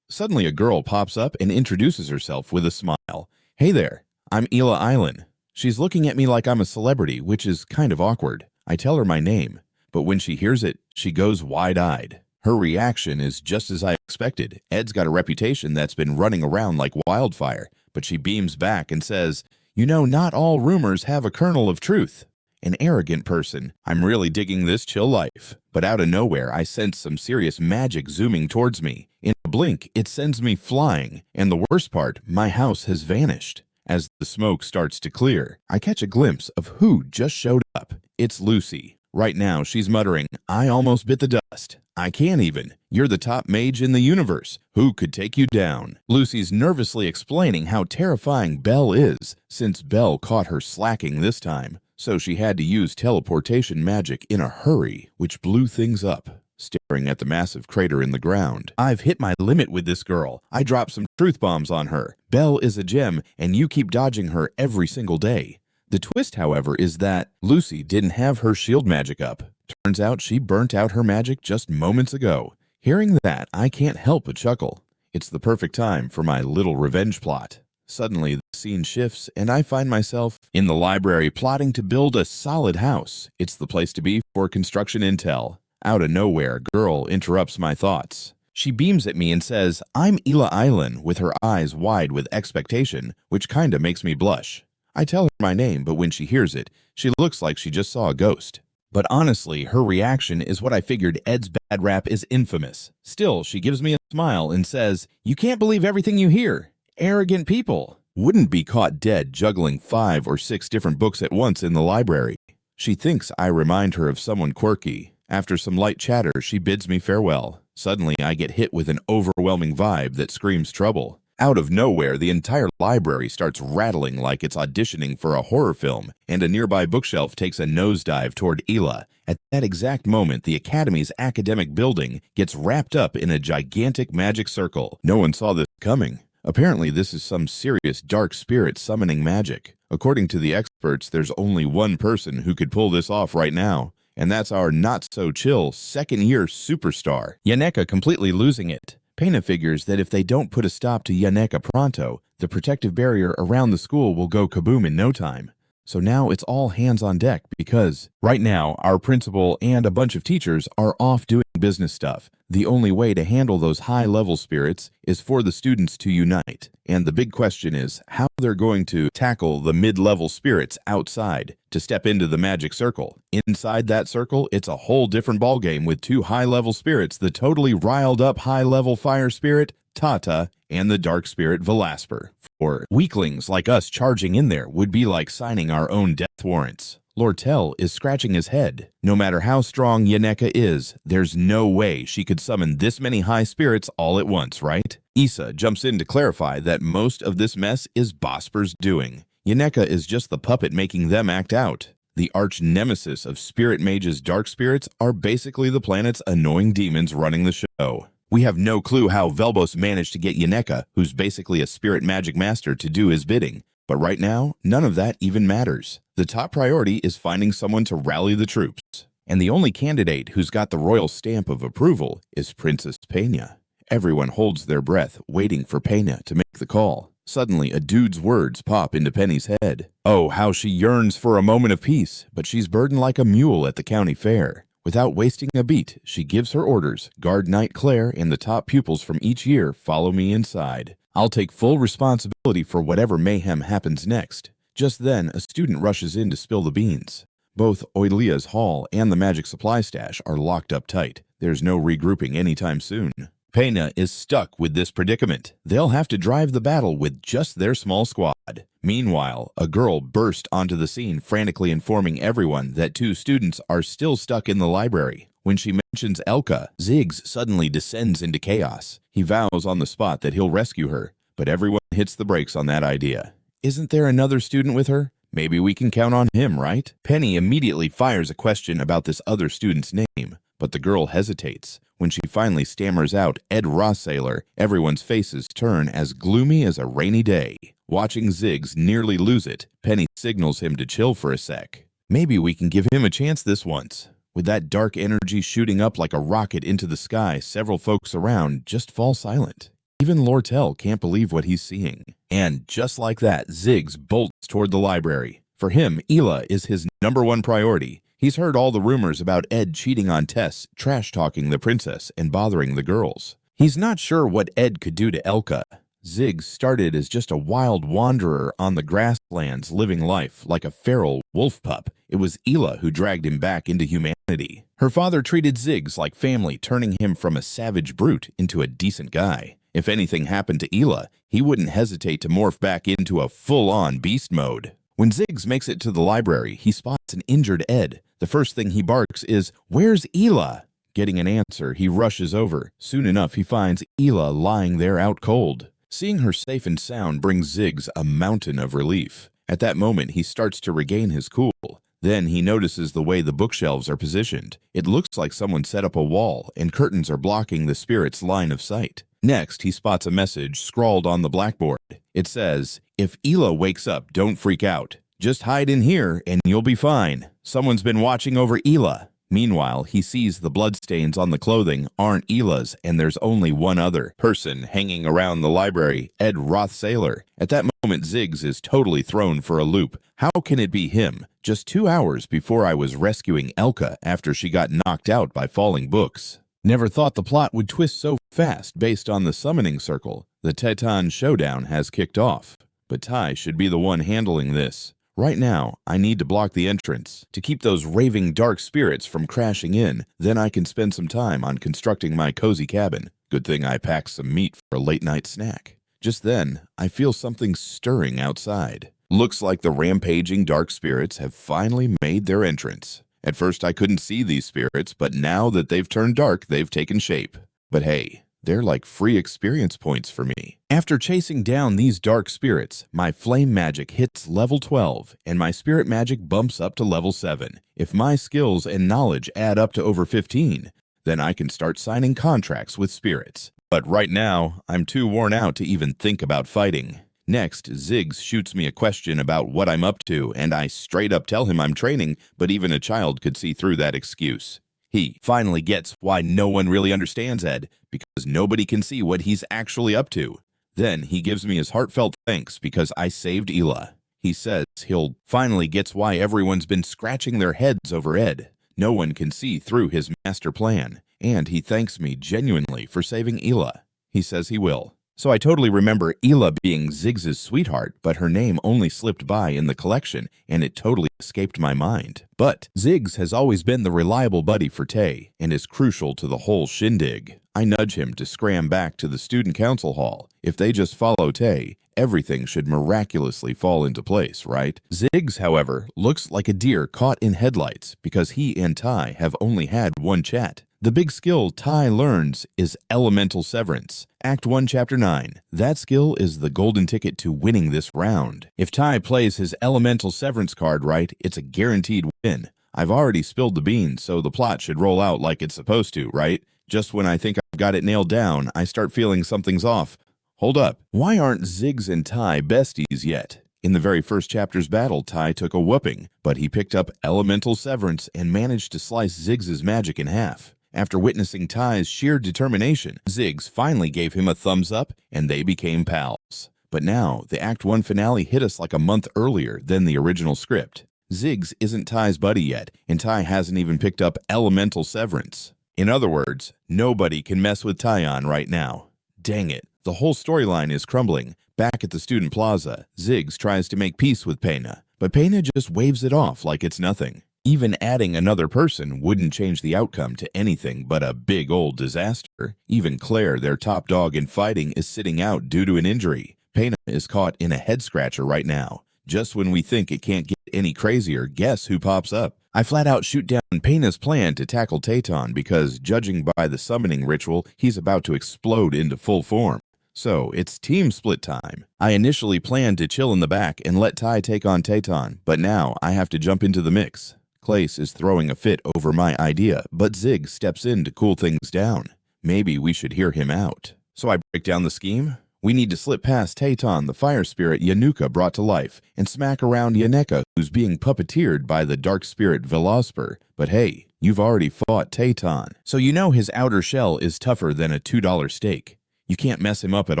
Suddenly a girl pops up and introduces herself with a smile. "Hey there, I'm Ela Island." She's looking at me like I'm a celebrity, which is kind of awkward. I tell her my name, but when she hears it, she goes wide-eyed. Her reaction is just as I expected. Ed's got a reputation that's been running around like wildfire, but she beams back and says, "You know, not all rumors have a kernel of truth." An arrogant person. I'm really digging this chill life. But out of nowhere, I sense some serious magic zooming towards me. In a blink, it sends me flying. And the worst part, my house has vanished. As the smoke starts to clear, I catch a glimpse of who just showed up. It's Lucy. Right now, she's muttering, "I almost bit the dust. I can't even. You're the top mage in the universe. Who could take you down?" Lucy's nervously explaining how terrifying Belle is, since Belle caught her slacking this time. So she had to use teleportation magic in a hurry, which blew things up. Staring at the massive crater in the ground. I've hit my limit with this girl. I dropped some truth bombs on her. Belle is a gem, and you keep dodging her every single day. The twist, however, is that Lucy didn't have her shield magic up. Turns out she burnt out her magic just moments ago. Hearing that, I can't help but chuckle. It's the perfect time for my little revenge plot. Suddenly, the scene shifts, and I find myself in the library plotting to build a solid house. It's the place to be for construction intel. Out of nowhere, a girl interrupts my thoughts. She beams at me and says, "I'm Ela Island," with her eyes wide with expectation, which kinda makes me blush. I tell her my name, but when she hears it, she looks like she just saw a ghost. But honestly, her reaction is what I figured. Ed's bad rap is infamous. Still, she gives me a smile and says, "You can't believe everything you hear. Arrogant people wouldn't be caught dead juggling 5 or 6 different books at once in the library." She thinks I remind her of someone quirky. After some light chatter, she bids me farewell. Suddenly, I get hit with an overwhelming vibe that screams trouble. Out of nowhere, the entire library starts rattling like it's auditioning for a horror film, and a nearby bookshelf takes a nosedive toward Ela. At that exact moment, the Academy's academic building gets wrapped up in a gigantic magic circle. No one saw this coming. Apparently, this is some serious dark spirit summoning magic. According to the experts, there's only one person who could pull this off right now, and that's our not-so-chill second-year superstar, Yaneka, completely losing it. Pena figures that if they don't put a stop to Yaneka pronto, the protective barrier around the school will go kaboom in no time. So now it's all hands on deck because right now our principal and a bunch of teachers are off doing business stuff. The only way to handle those high-level spirits is for the students to unite. And the big question is how they're going to tackle the mid-level spirits outside to step into the magic circle. Inside that circle, it's a whole different ballgame with 2 high-level spirits, the totally riled-up high-level fire spirit, Tata, and the dark spirit, Velasper. For weaklings like us, charging in there would be like signing our own death warrants. Lortel is scratching his head. No matter how strong Yaneka is, there's no way she could summon this many high spirits all at once, right? Issa jumps in to clarify that most of this mess is Bosper's doing. Yaneka is just the puppet making them act out. The arch nemesis of spirit mages' dark spirits are basically the planet's annoying demons running the show. We have no clue how Velbos managed to get Yaneka, who's basically a spirit magic master, to do his bidding. But right now, none of that even matters. The top priority is finding someone to rally the troops. And the only candidate who's got the royal stamp of approval is Princess Pena. Everyone holds their breath, waiting for Pena to make the call. Suddenly, a dude's words pop into Penny's head. Oh, how she yearns for a moment of peace, but she's burdened like a mule at the county fair. Without wasting a beat, she gives her orders. Guard Knight Claire and the top pupils from each year follow me inside. I'll take full responsibility for whatever mayhem happens next. Just then, a student rushes in to spill the beans. Both Oilia's hall and the magic supply stash are locked up tight. There's no regrouping anytime soon. Pena is stuck with this predicament. They'll have to drive the battle with just their small squad. Meanwhile, a girl burst onto the scene, frantically informing everyone that 2 students are still stuck in the library. When she mentions Elka, Ziggs suddenly descends into chaos. He vows on the spot that he'll rescue her, but everyone hits the brakes on that idea. Isn't there another student with her? Maybe we can count on him, right? Penny immediately fires a question about this other student's name, but the girl hesitates. When she finally stammers out Ed Roth Staylor, everyone's faces turn as gloomy as a rainy day. Watching Ziggs nearly lose it, Penny signals him to chill for a sec. Maybe we can give him a chance this once. With that dark energy shooting up like a rocket into the sky, several folks around just fall silent. Even Lortel can't believe what he's seeing. And just like that, Ziggs bolts toward the library. For him, Ela is his #1 priority. He's heard all the rumors about Ed cheating on tests, trash-talking the princess, and bothering the girls. He's not sure what Ed could do to Elka. Ziggs started as just a wild wanderer on the grasslands, living life like a feral wolf pup. It was Ela who dragged him back into humanity. Her father treated Ziggs like family, turning him from a savage brute into a decent guy. If anything happened to Ela, he wouldn't hesitate to morph back into a full-on beast mode. When Ziggs makes it to the library, he spots an injured Ed. The first thing he barks is, "Where's Ela?" Getting an answer, he rushes over. Soon enough, he finds Ela lying there out cold. Seeing her safe and sound brings Ziggs a mountain of relief. At that moment, he starts to regain his cool. Then he notices the way the bookshelves are positioned. It looks like someone set up a wall, and curtains are blocking the spirit's line of sight. Next, he spots a message scrawled on the blackboard. It says, "If Ela wakes up, don't freak out. Just hide in here and you'll be fine. Someone's been watching over Ela." Meanwhile, he sees the bloodstains on the clothing aren't Hila's, and there's only one other person hanging around the library, Ed Roth Staylor. At that moment, Ziggs is totally thrown for a loop. How can it be him? Just 2 hours before I was rescuing Elka after she got knocked out by falling books. Never thought the plot would twist so fast based on the summoning circle. The Titan showdown has kicked off, but Tai should be the one handling this. Right now, I need to block the entrance to keep those raving dark spirits from crashing in. Then I can spend some time on constructing my cozy cabin. Good thing I packed some meat for a late-night snack. Just then, I feel something stirring outside. Looks like the rampaging dark spirits have finally made their entrance. At first, I couldn't see these spirits, but now that they've turned dark, they've taken shape. But hey, they're like free experience points for me. After chasing down these dark spirits, my flame magic hits level 12, and my spirit magic bumps up to level 7. If my skills and knowledge add up to over 15, then I can start signing contracts with spirits. But right now, I'm too worn out to even think about fighting. Next, Ziggs shoots me a question about what I'm up to, and I straight up tell him I'm training, but even a child could see through that excuse. He finally gets why no one really understands Ed, because nobody can see what he's actually up to. Then he gives me his heartfelt thanks because I saved Hila. He says he'll finally gets why everyone's been scratching their heads over Ed. No one can see through his master plan, and he thanks me genuinely for saving Hila. He says he will. So I totally remember Hila being Ziggs's sweetheart, but her name only slipped by in the collection, and it totally escaped my mind. But Ziggs has always been the reliable buddy for Tay, and is crucial to the whole shindig. I nudge him to scram back to the student council hall. If they just follow Tay, everything should miraculously fall into place, right? Ziggs, however, looks like a deer caught in headlights because he and Ty have only had one chat. The big skill Ty learns is Elemental Severance. Act 1, Chapter 9. That skill is the golden ticket to winning this round. If Ty plays his Elemental Severance card right, it's a guaranteed win. I've already spilled the beans, so the plot should roll out like it's supposed to, right? Just when I think I've got it nailed down, I start feeling something's off. Hold up. Why aren't Ziggs and Ty besties yet? In the very first chapter's battle, Ty took a whooping, but he picked up Elemental Severance and managed to slice Ziggs's magic in half. After witnessing Ty's sheer determination, Ziggs finally gave him a thumbs up, and they became pals. But now, the Act 1 finale hit us like a month earlier than the original script. Ziggs isn't Ty's buddy yet, and Ty hasn't even picked up Elemental Severance. In other words, nobody can mess with Tyon right now. Dang it, the whole storyline is crumbling. Back at the student plaza, Ziggs tries to make peace with Pena, but Pena just waves it off like it's nothing. Even adding another person wouldn't change the outcome to anything but a big old disaster. Even Claire, their top dog in fighting, is sitting out due to an injury. Pena is caught in a head-scratcher right now. Just when we think it can't get any crazier, guess who pops up? I flat out shoot down Pena's plan to tackle Taton because, judging by the summoning ritual, he's about to explode into full form. So, it's team split time. I initially planned to chill in the back and let Ty take on Taton, but now I have to jump into the mix. Clace is throwing a fit over my idea, but Ziggs steps in to cool things down. Maybe we should hear him out. So I break down the scheme. We need to slip past Taton, the fire spirit Yanuka brought to life, and smack around Yaneka, who's being puppeteered by the dark spirit Velosper. But hey, you've already fought Taton, so you know his outer shell is tougher than a $2 steak. You can't mess him up at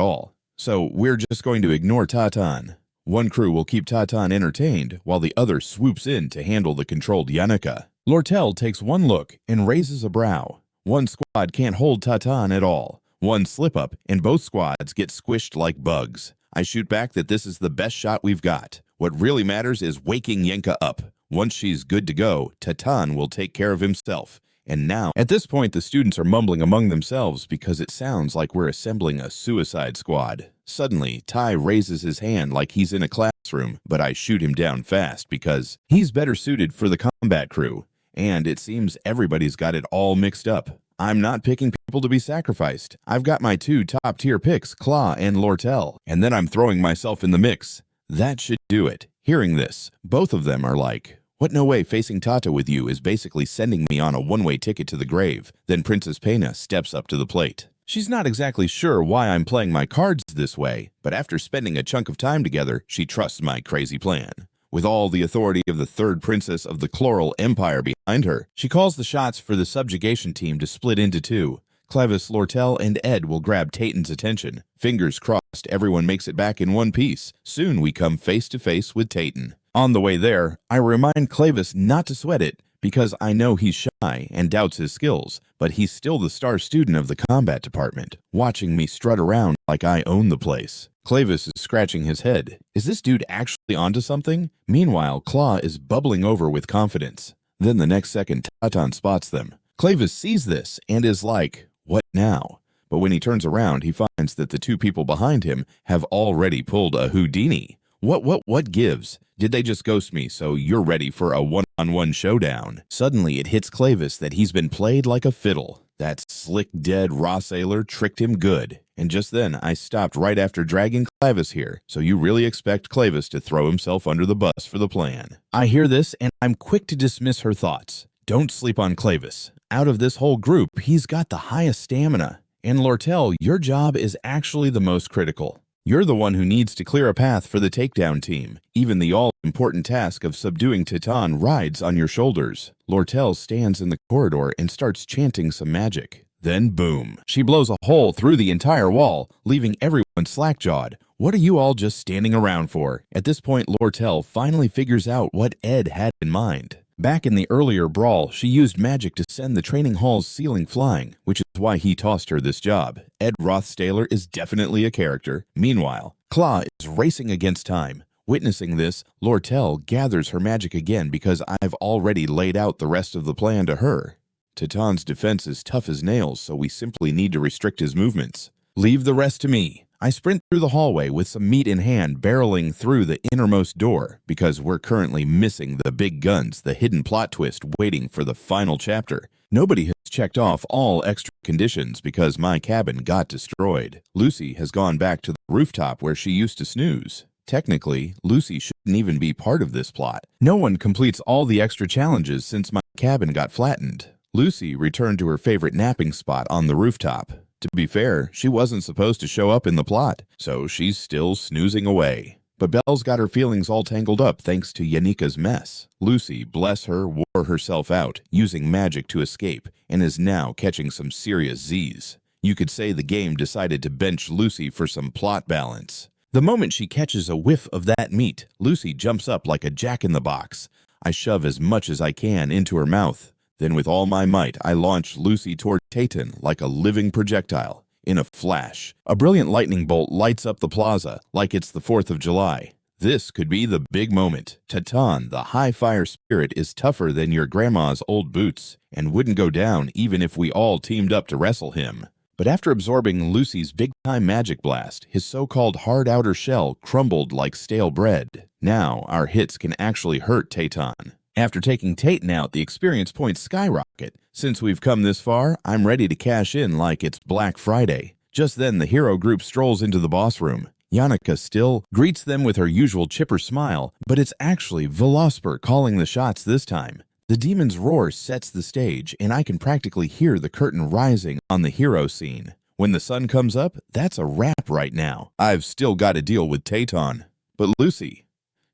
all. So we're just going to ignore Taton. One crew will keep Taton entertained, while the other swoops in to handle the controlled Yaneka. Lortel takes one look and raises a brow. One squad can't hold Taton at all. One slip-up, and both squads get squished like bugs. I shoot back that this is the best shot we've got. What really matters is waking Yenka up. Once she's good to go, Taton will take care of himself. And now, at this point, the students are mumbling among themselves because it sounds like we're assembling a suicide squad. Suddenly, Ty raises his hand like he's in a classroom, but I shoot him down fast because he's better suited for the combat crew. And it seems everybody's got it all mixed up. I'm not picking people to be sacrificed. I've got my two top-tier picks, Claw and Lortel, and then I'm throwing myself in the mix. That should do it. Hearing this, both of them are like, "What no way facing Tata with you is basically sending me on a one-way ticket to the grave." Then Princess Pena steps up to the plate. She's not exactly sure why I'm playing my cards this way, but after spending a chunk of time together, she trusts my crazy plan. with all the authority of the third princess of the Chloral Empire behind her. She calls the shots for the subjugation team to split into two. Clevis, Lortel, and Ed will grab Tayton's attention. Fingers crossed everyone makes it back in one piece. Soon we come face to face with Tayton. On the way there, I remind Clevis not to sweat it, because I know he's shy and doubts his skills, but he's still the star student of the combat department, watching me strut around like I own the place. Clevis is scratching his head. Is this dude actually onto something? Meanwhile, Claw is bubbling over with confidence. Then the next second, Tatan spots them. Clevis sees this and is like, what now? But when he turns around, he finds that the two people behind him have already pulled a Houdini. What gives? Did they just ghost me so you're ready for a one-on-one showdown? Suddenly it hits Clevis that he's been played like a fiddle. That slick dead Roth Staylor tricked him good. And just then I stopped right after dragging Clevis here, so you really expect Clevis to throw himself under the bus for the plan. I hear this and I'm quick to dismiss her thoughts. Don't sleep on Clevis. Out of this whole group, he's got the highest stamina. And Lortel, your job is actually the most critical. You're the one who needs to clear a path for the takedown team. Even the all-important task of subduing Titan rides on your shoulders. Lortel stands in the corridor and starts chanting some magic. Then boom, she blows a hole through the entire wall, leaving everyone slack-jawed. What are you all just standing around for? At this point, Lortel finally figures out what Ed had in mind. Back in the earlier brawl, she used magic to send the training hall's ceiling flying, which is why he tossed her this job. Ed Roth Staylor is definitely a character. Meanwhile, Claw is racing against time. Witnessing this, Lortel gathers her magic again because I've already laid out the rest of the plan to her. Titan's defense is tough as nails, so we simply need to restrict his movements. Leave the rest to me. I sprint through the hallway with some meat in hand, barreling through the innermost door, because we're currently missing the big guns, the hidden plot twist waiting for the final chapter. Nobody has checked off all extra conditions because my cabin got destroyed. Lucy has gone back to the rooftop where she used to snooze. Technically, Lucy shouldn't even be part of this plot. No one completes all the extra challenges since my cabin got flattened. Lucy returned to her favorite napping spot on the rooftop. To be fair, she wasn't supposed to show up in the plot, so she's still snoozing away. But Belle's got her feelings all tangled up thanks to Yannicka's mess. Lucy, bless her, wore herself out, using magic to escape, and is now catching some serious Z's. You could say the game decided to bench Lucy for some plot balance. The moment she catches a whiff of that meat, Lucy jumps up like a jack-in-the-box. I shove as much as I can into her mouth. Then with all my might, I launch Lucy toward Tayton like a living projectile. In a flash, a brilliant lightning bolt lights up the plaza like it's the 4th of July. This could be the big moment. Titan, the high-fire spirit, is tougher than your grandma's old boots and wouldn't go down even if we all teamed up to wrestle him. But after absorbing Lucy's big-time magic blast, his so-called hard outer shell crumbled like stale bread. Now our hits can actually hurt Tayton. After taking Tayton out, the experience points skyrocket. Since we've come this far, I'm ready to cash in like it's Black Friday. Just then, the hero group strolls into the boss room. Yannicka still greets them with her usual chipper smile, but it's actually Velosper calling the shots this time. The demon's roar sets the stage, and I can practically hear the curtain rising on the hero scene. When the sun comes up, that's a wrap right now. I've still got to deal with Tayton. But Lucy,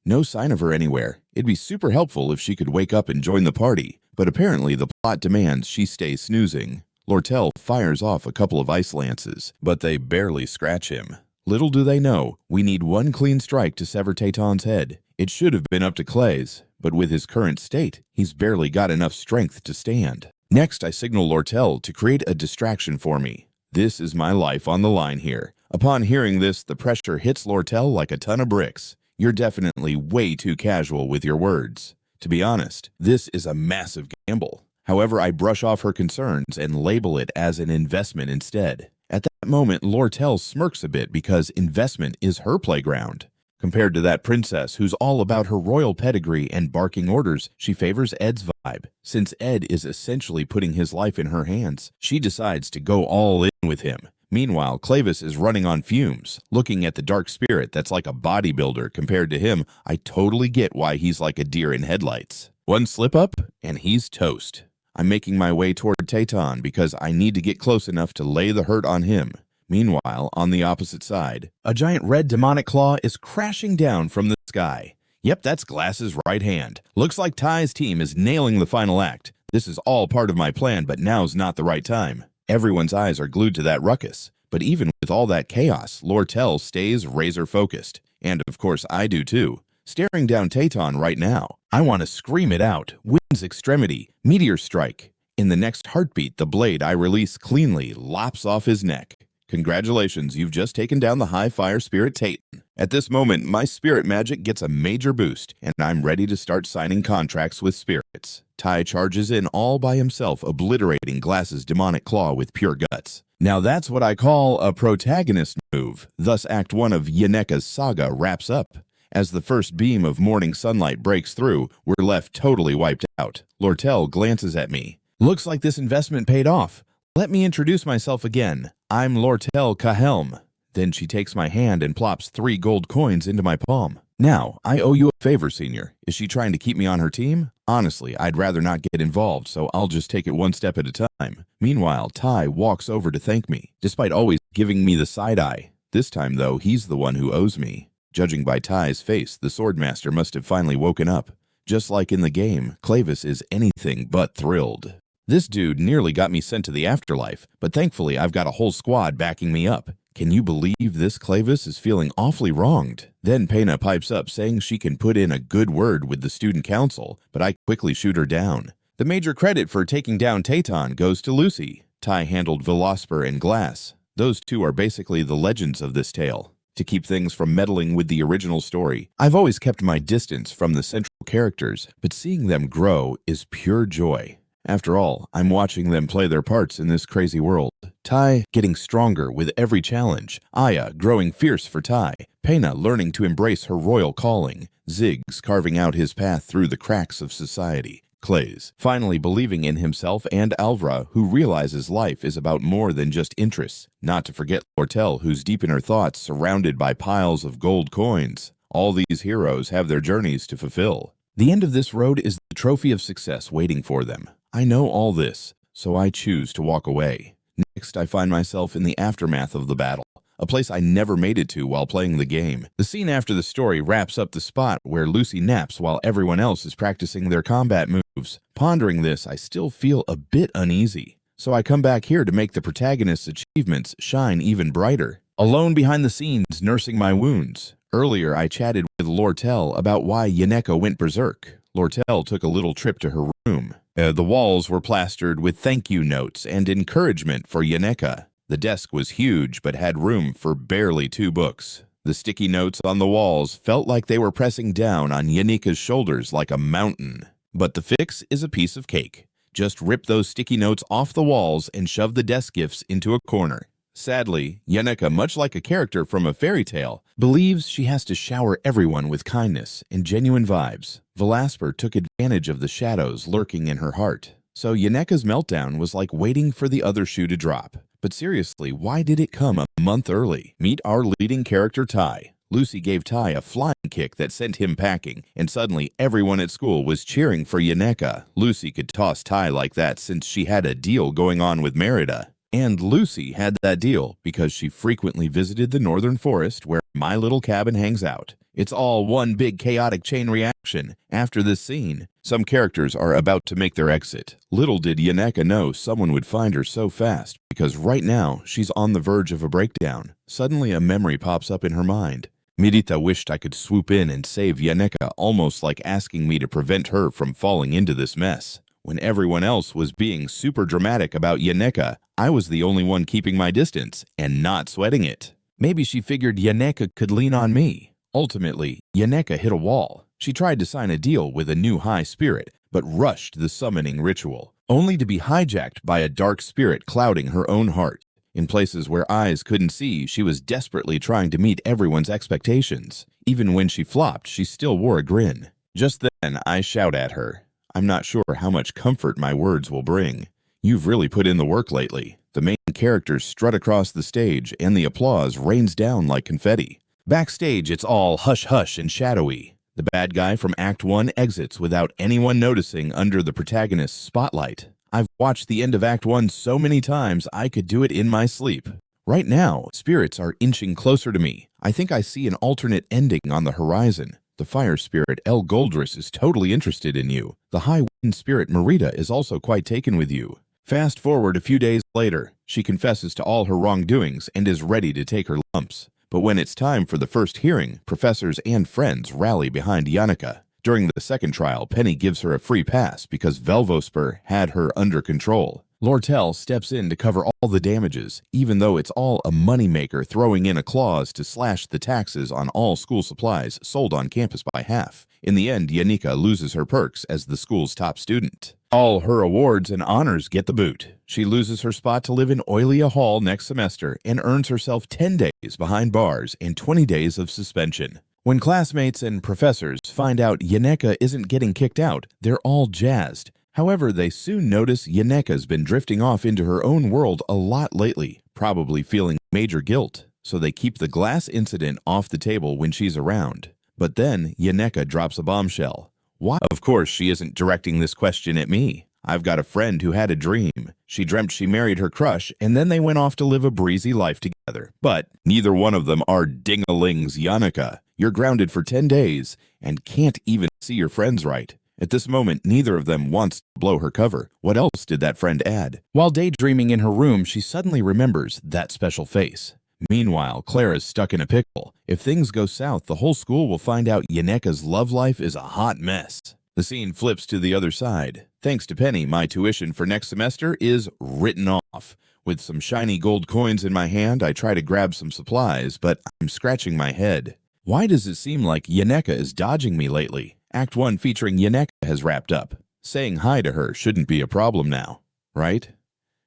no sign of her anywhere. It'd be super helpful if she could wake up and join the party, but apparently the plot demands she stay snoozing. Lortel fires off a couple of ice lances, but they barely scratch him. Little do they know, we need one clean strike to sever Tayton's head. It should have been up to Clay's, but with his current state, he's barely got enough strength to stand. Next, I signal Lortel to create a distraction for me. This is my life on the line here. Upon hearing this, the pressure hits Lortel like a ton of bricks. You're definitely way too casual with your words. To be honest, this is a massive gamble. However, I brush off her concerns and label it as an investment instead. At that moment, Lortel smirks a bit because investment is her playground. Compared to that princess who's all about her royal pedigree and barking orders, she favors Ed's vibe. Since Ed is essentially putting his life in her hands, she decides to go all in with him. Meanwhile, Clevis is running on fumes. Looking at the dark spirit that's like a bodybuilder compared to him, I totally get why he's like a deer in headlights. One slip up, and he's toast. I'm making my way toward Tayton because I need to get close enough to lay the hurt on him. Meanwhile, on the opposite side, a giant red demonic claw is crashing down from the sky. Yep, that's Glass's right hand. Looks like Ty's team is nailing the final act. This is all part of my plan, but now's not the right time. Everyone's eyes are glued to that ruckus. But even with all that chaos, Lortel stays razor-focused. And of course I do too. Staring down Tayton right now. I want to scream it out. Wind's extremity. Meteor strike. In the next heartbeat, the blade I release cleanly lops off his neck. Congratulations, you've just taken down the high fire spirit Tayton. At this moment, my spirit magic gets a major boost, and I'm ready to start signing contracts with spirits. Ty charges in all by himself, obliterating Glass's demonic claw with pure guts. Now that's what I call a protagonist move. Thus Act 1 of Yaneka's saga wraps up. As the first beam of morning sunlight breaks through, we're left totally wiped out. Lortel glances at me. Looks like this investment paid off. Let me introduce myself again. I'm Lortel Cahelm. Then she takes my hand and plops 3 gold coins into my palm. Now, I owe you a favor, Senior. Is she trying to keep me on her team? Honestly, I'd rather not get involved, so I'll just take it one step at a time. Meanwhile, Ty walks over to thank me, despite always giving me the side eye. This time, though, he's the one who owes me. Judging by Ty's face, the Swordmaster must have finally woken up. Just like in the game, Clavis is anything but thrilled. This dude nearly got me sent to the afterlife, but thankfully I've got a whole squad backing me up. Can you believe this Clavis is feeling awfully wronged? Then Pena pipes up saying she can put in a good word with the student council, but I quickly shoot her down. The major credit for taking down Tayton goes to Lucy. Ty handled Velosper and Glass. Those two are basically the legends of this tale. To keep things from meddling with the original story, I've always kept my distance from the central characters, but seeing them grow is pure joy. After all, I'm watching them play their parts in this crazy world. Ty getting stronger with every challenge, Aya growing fierce for Ty, Pena learning to embrace her royal calling, Ziggs carving out his path through the cracks of society, Clays finally believing in himself, and Alvra, who realizes life is about more than just interests, not to forget Lortel, who's deep in her thoughts surrounded by piles of gold coins. All these heroes have their journeys to fulfill. The end of this road is the trophy of success waiting for them. I know all this, so I choose to walk away. Next, I find myself in the aftermath of the battle, a place I never made it to while playing the game. The scene after the story wraps up the spot where Lucy naps while everyone else is practicing their combat moves. Pondering this, I still feel a bit uneasy, so I come back here to make the protagonist's achievements shine even brighter. Alone behind the scenes, nursing my wounds. Earlier, I chatted with Lortel about why Yaneka went berserk. Lortel took a little trip to her room. The walls were plastered with thank you notes and encouragement for Yaneka. The desk was huge but had room for barely 2 books. The sticky notes on the walls felt like they were pressing down on Yaneka's shoulders like a mountain. But the fix is a piece of cake. Just rip those sticky notes off the walls and shove the desk gifts into a corner. Sadly, Yaneka, much like a character from a fairy tale, believes she has to shower everyone with kindness and genuine vibes. Velasper took advantage of the shadows lurking in her heart. So Yaneka's meltdown was like waiting for the other shoe to drop. But seriously, why did it come a month early? Meet our leading character, Ty. Lucy gave Ty a flying kick that sent him packing, and suddenly everyone at school was cheering for Yaneka. Lucy could toss Ty like that since she had a deal going on with Merida. And Lucy had that deal because she frequently visited the northern forest where my little cabin hangs out. It's all one big chaotic chain reaction. After this scene, some characters are about to make their exit. Little did Yaneka know someone would find her so fast, because right now she's on the verge of a breakdown. Suddenly a memory pops up in her mind. Mirita wished I could swoop in and save Yaneka, almost like asking me to prevent her from falling into this mess. When everyone else was being super dramatic about Yaneka, I was the only one keeping my distance and not sweating it. Maybe she figured Yaneka could lean on me. Ultimately, Yaneka hit a wall. She tried to sign a deal with a new high spirit, but rushed the summoning ritual, only to be hijacked by a dark spirit clouding her own heart. In places where eyes couldn't see, she was desperately trying to meet everyone's expectations. Even when she flopped, she still wore a grin. Just then, I shout at her. I'm not sure how much comfort my words will bring. You've really put in the work lately. The main characters strut across the stage, and the applause rains down like confetti. Backstage, it's all hush-hush and shadowy. The bad guy from Act 1 exits without anyone noticing under the protagonist's spotlight. I've watched the end of Act 1 so many times I could do it in my sleep. Right now, spirits are inching closer to me. I think I see an alternate ending on the horizon. The fire spirit El Goldris is totally interested in you. The high wind spirit Marita is also quite taken with you. Fast forward a few days later, she confesses to all her wrongdoings and is ready to take her lumps. But when it's time for the first hearing, professors and friends rally behind Yannicka. During the second trial, Penny gives her a free pass because Velvospur had her under control. Lortel steps in to cover all the damages, even though it's all a moneymaker throwing in a clause to slash the taxes on all school supplies sold on campus by half. In the end, Yannicka loses her perks as the school's top student. All her awards and honors get the boot. She loses her spot to live in Oilia Hall next semester and earns herself 10 days behind bars and 20 days of suspension. When classmates and professors find out Yannicka isn't getting kicked out, they're all jazzed. However, they soon notice Yannicka's been drifting off into her own world a lot lately, probably feeling major guilt, so they keep the glass incident off the table when she's around. But then Yannicka drops a bombshell. Why? Of course, she isn't directing this question at me. I've got a friend who had a dream. She dreamt she married her crush, and then they went off to live a breezy life together. But neither one of them are ding-a-lings Yannicka. You're grounded for 10 days and can't even see your friends right. At this moment, neither of them wants to blow her cover. What else did that friend add? While daydreaming in her room, she suddenly remembers that special face. Meanwhile, Clara's stuck in a pickle. If things go south, the whole school will find out Yannicka's love life is a hot mess. The scene flips to the other side. Thanks to Penny, my tuition for next semester is written off. With some shiny gold coins in my hand, I try to grab some supplies, but I'm scratching my head. Why does it seem like Yannicka is dodging me lately? Act 1 featuring Yannicka has wrapped up. Saying hi to her shouldn't be a problem now, right?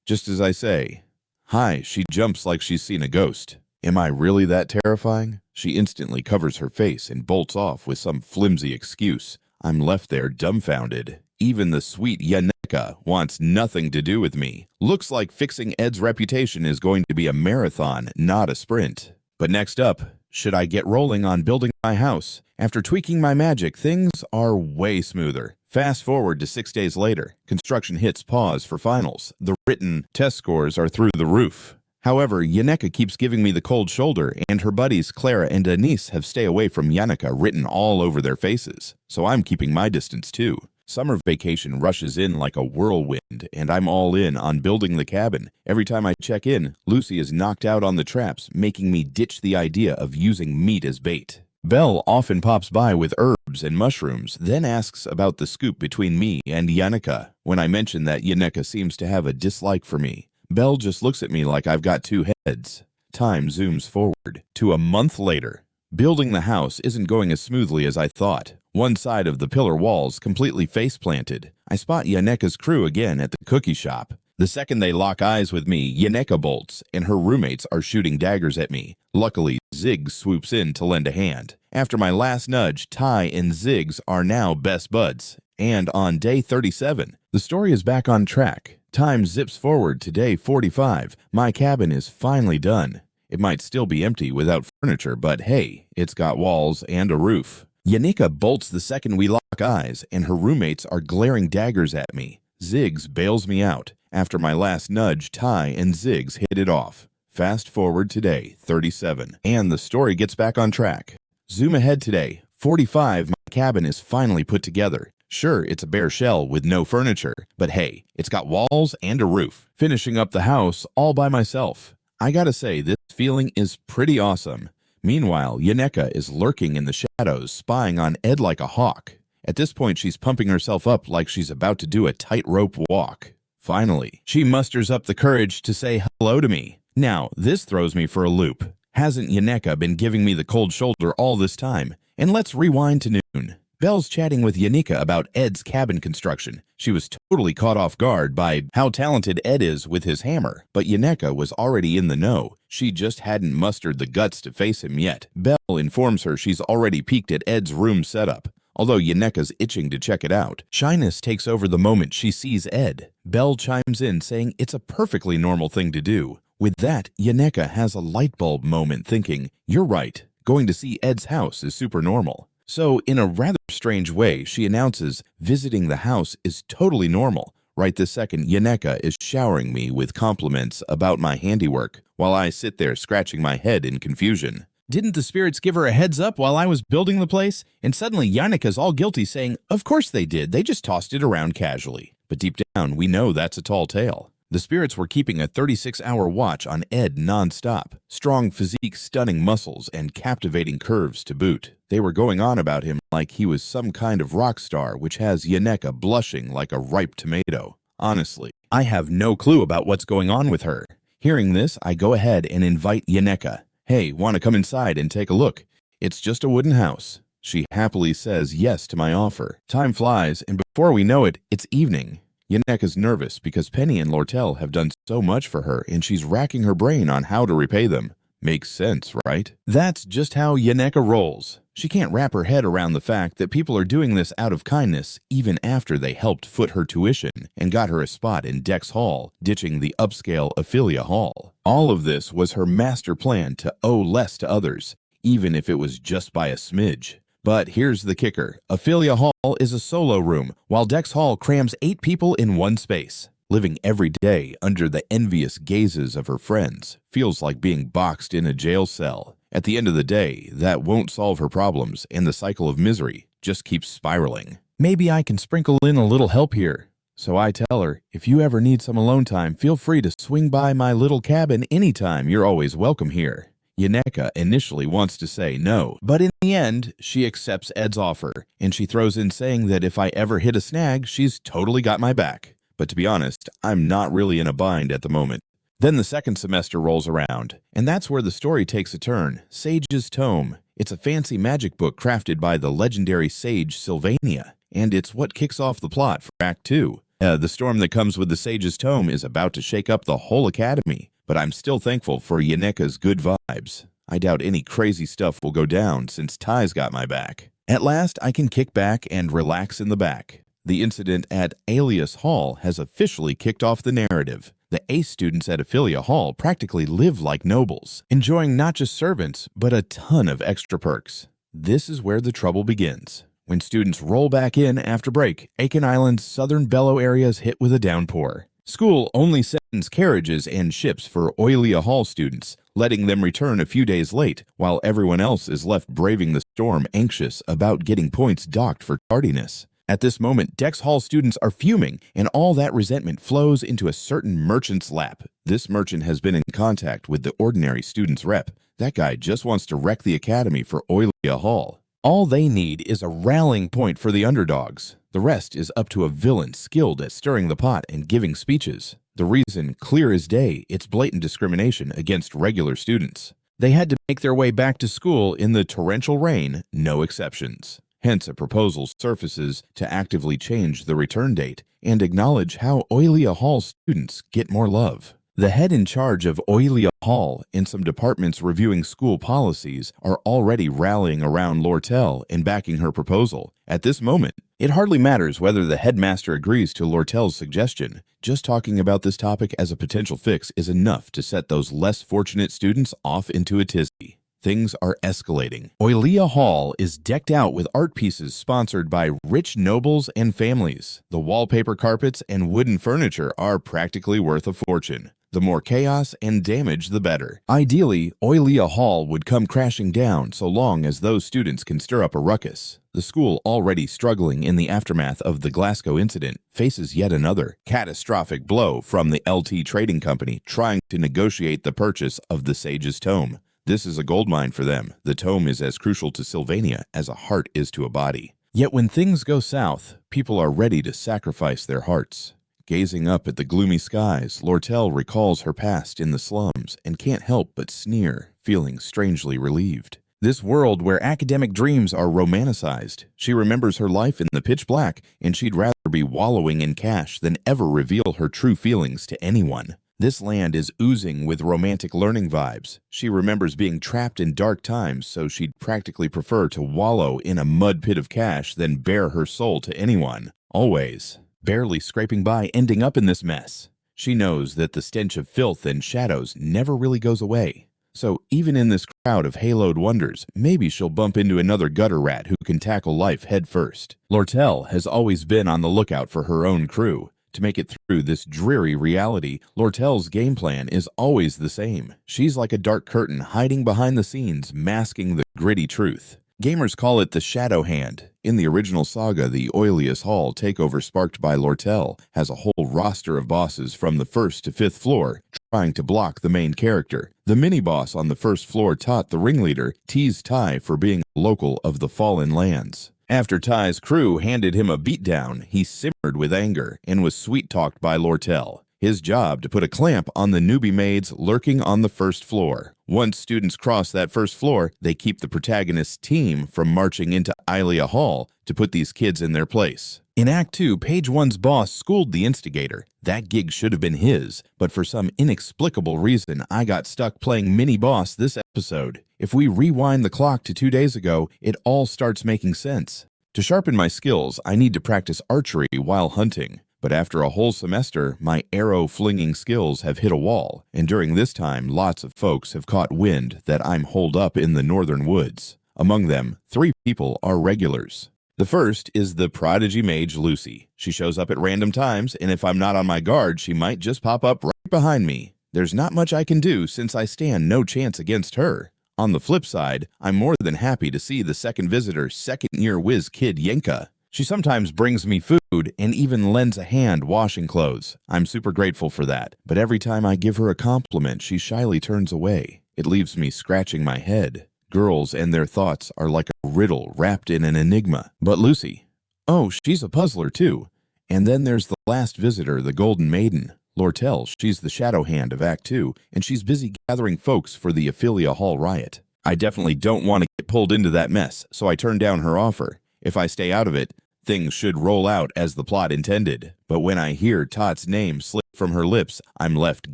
Just as I say, hi, she jumps like she's seen a ghost. Am I really that terrifying? She instantly covers her face and bolts off with some flimsy excuse. I'm left there dumbfounded. Even the sweet Yannicka wants nothing to do with me. Looks like fixing Ed's reputation is going to be a marathon, not a sprint. But next up, should I get rolling on building my house? After tweaking my magic, things are way smoother. Fast forward to 6 days later. Construction hits pause for finals. The written test scores are through the roof. However, Yannicka keeps giving me the cold shoulder, and her buddies Clara and Denise have stay away from Yannicka written all over their faces. So I'm keeping my distance too. Summer vacation rushes in like a whirlwind, and I'm all in on building the cabin. Every time I check in, Lucy is knocked out on the traps, making me ditch the idea of using meat as bait. Belle often pops by with herbs and mushrooms, then asks about the scoop between me and Yannicka. When I mention that Yannicka seems to have a dislike for me, Belle just looks at me like I've got two heads. Time zooms forward to a month later. Building the house isn't going as smoothly as I thought. One side of the pillar wall's completely face-planted. I spot Yannicka's crew again at the cookie shop. The second they lock eyes with me, Yannicka bolts, and her roommates are shooting daggers at me. Luckily, Ziggs swoops in to lend a hand. After my last nudge, Ty and Ziggs are now best buds. And on day 37, the story is back on track. Time zips forward to day 45. My cabin is finally done. It might still be empty without furniture, but hey, it's got walls and a roof. Yannicka bolts the second we lock eyes, and her roommates are glaring daggers at me. Ziggs bails me out. After my last nudge, Ty and Ziggs hit it off. Fast forward to day 37, and the story gets back on track. Zoom ahead today, 45, my cabin is finally put together. Sure, it's a bare shell with no furniture, but hey, it's got walls and a roof. Finishing up the house all by myself. I gotta say, this feeling is pretty awesome. Meanwhile, Yannicka is lurking in the shadows, spying on Ed like a hawk. At this point, she's pumping herself up like she's about to do a tightrope walk. Finally, she musters up the courage to say hello to me. Now, this throws me for a loop. Hasn't Yannicka been giving me the cold shoulder all this time? And let's rewind to noon. Belle's chatting with Yannicka about Ed's cabin construction. She was totally caught off guard by how talented Ed is with his hammer, but Yannicka was already in the know. She just hadn't mustered the guts to face him yet. Belle informs her she's already peeked at Ed's room setup, although Yannicka's itching to check it out. Shyness takes over the moment she sees Ed. Belle chimes in saying it's a perfectly normal thing to do. With that, Yannicka has a light bulb moment thinking, you're right, going to see Ed's house is super normal. So, in a rather strange way, she announces visiting the house is totally normal. Right this second, Yannicka is showering me with compliments about my handiwork, while I sit there scratching my head in confusion. Didn't the spirits give her a heads up while I was building the place? And suddenly Yannika's all guilty saying, of course they did, they just tossed it around casually. But deep down, we know that's a tall tale. The spirits were keeping a 36-hour watch on Ed non-stop. Strong physique, stunning muscles, and captivating curves to boot. They were going on about him like he was some kind of rock star, which has Yannika blushing like a ripe tomato. Honestly, I have no clue about what's going on with her. Hearing this, I go ahead and invite Yannika. Hey, want to come inside and take a look? It's just a wooden house. She happily says yes to my offer. Time flies, and before we know it, it's evening. Yannika's nervous because Penny and Lortel have done so much for her, and she's racking her brain on how to repay them. Makes sense, right? That's just how Yannika rolls. She can't wrap her head around the fact that people are doing this out of kindness even after they helped foot her tuition and got her a spot in Dex Hall, ditching the upscale Ophelia Hall. All of this was her master plan to owe less to others, even if it was just by a smidge. But here's the kicker. Ophelia Hall is a solo room, while Dex Hall crams 8 people in one space. Living every day under the envious gazes of her friends feels like being boxed in a jail cell. At the end of the day, that won't solve her problems, and the cycle of misery just keeps spiraling. Maybe I can sprinkle in a little help here. So I tell her, if you ever need some alone time, feel free to swing by my little cabin anytime. You're always welcome here. Yannika initially wants to say no, but in the end, she accepts Ed's offer, and she throws in saying that if I ever hit a snag, she's totally got my back. But to be honest, I'm not really in a bind at the moment. Then the second semester rolls around, and that's where the story takes a turn. Sage's Tome. It's a fancy magic book crafted by the legendary sage Sylvania, and it's what kicks off the plot for Act 2. The storm that comes with the Sage's Tome is about to shake up the whole academy, but I'm still thankful for Yannika's good vibes. I doubt any crazy stuff will go down since Ty's got my back. At last, I can kick back and relax in the back. The incident at Alias Hall has officially kicked off the narrative. The ace students at Ophelia Hall practically live like nobles, enjoying not just servants, but a ton of extra perks. This is where the trouble begins. When students roll back in after break, Aiken Island's southern Bellow area is hit with a downpour. School only sends carriages and ships for Oilia Hall students, letting them return a few days late, while everyone else is left braving the storm, anxious about getting points docked for tardiness. At this moment, Dex Hall students are fuming, and all that resentment flows into a certain merchant's lap. This merchant has been in contact with the ordinary student's rep. That guy just wants to wreck the academy for Oilia Hall. All they need is a rallying point for the underdogs. The rest is up to a villain skilled at stirring the pot and giving speeches. The reason, clear as day, it's blatant discrimination against regular students. They had to make their way back to school in the torrential rain, no exceptions. Hence, a proposal surfaces to actively change the return date and acknowledge how Oilia Hall students get more love. The head in charge of Oilia Hall and some departments reviewing school policies are already rallying around Lortel and backing her proposal. At this moment, it hardly matters whether the headmaster agrees to Lortel's suggestion. Just talking about this topic as a potential fix is enough to set those less fortunate students off into a tizzy. Things are escalating. Oilia Hall is decked out with art pieces sponsored by rich nobles and families. The wallpaper carpets and wooden furniture are practically worth a fortune. The more chaos and damage, the better. Ideally, Oilia Hall would come crashing down so long as those students can stir up a ruckus. The school, already struggling in the aftermath of the Glasgow incident, faces yet another catastrophic blow from the LT Trading Company trying to negotiate the purchase of the Sage's Tome. This is a goldmine for them. The tome is as crucial to Sylvania as a heart is to a body. Yet when things go south, people are ready to sacrifice their hearts. Gazing up at the gloomy skies, Lortel recalls her past in the slums and can't help but sneer, feeling strangely relieved. This world where academic dreams are romanticized. She remembers her life in the pitch black, and she'd rather be wallowing in cash than ever reveal her true feelings to anyone. This land is oozing with romantic learning vibes. She remembers being trapped in dark times, so she'd practically prefer to wallow in a mud pit of cash than bare her soul to anyone. Always. Barely scraping by, ending up in this mess. She knows that the stench of filth and shadows never really goes away. So even in this crowd of haloed wonders, maybe she'll bump into another gutter rat who can tackle life head first. Lortel has always been on the lookout for her own crew. to make it through this dreary reality. Lortel's game plan is always the same. She's like a dark curtain hiding behind the scenes, masking the gritty truth. Gamers call it the Shadow Hand. In the original saga, the Oilius Hall takeover sparked by Lortel has a whole roster of bosses from the 1st to 5th floor trying to block the main character. The mini-boss on the 1st floor taught the ringleader, teased Tai for being a local of the Fallen Lands. After Tai's crew handed him a beatdown, he simmered with anger and was sweet-talked by Lortel. His job to put a clamp on the newbie maids lurking on the 1st floor. Once students cross that 1st floor, they keep the protagonist's team from marching into Ilia Hall to put these kids in their place. In Act 2, Page 1's boss schooled the instigator. That gig should have been his, but for some inexplicable reason, I got stuck playing mini-boss this episode. If we rewind the clock to 2 days ago, it all starts making sense. To sharpen my skills, I need to practice archery while hunting. But after a whole semester, my arrow-flinging skills have hit a wall, and during this time, lots of folks have caught wind that I'm holed up in the northern woods. Among them, 3 people are regulars. The first is the prodigy mage Lucy. She shows up at random times, and if I'm not on my guard, she might just pop up right behind me. There's not much I can do since I stand no chance against her. On the flip side, I'm more than happy to see the second visitor, second-year whiz kid Yenka. She sometimes brings me food and even lends a hand washing clothes. I'm super grateful for that, but every time I give her a compliment, she shyly turns away. It leaves me scratching my head. Girls and their thoughts are like a riddle wrapped in an enigma. But Lucy, oh, she's a puzzler too. And then there's the last visitor, the Golden Maiden. Lortel, she's the shadow hand of Act 2, and she's busy gathering folks for the Ophelia Hall riot. I definitely don't want to get pulled into that mess, so I turn down her offer. If I stay out of it, things should roll out as the plot intended. But when I hear Tot's name slip from her lips, I'm left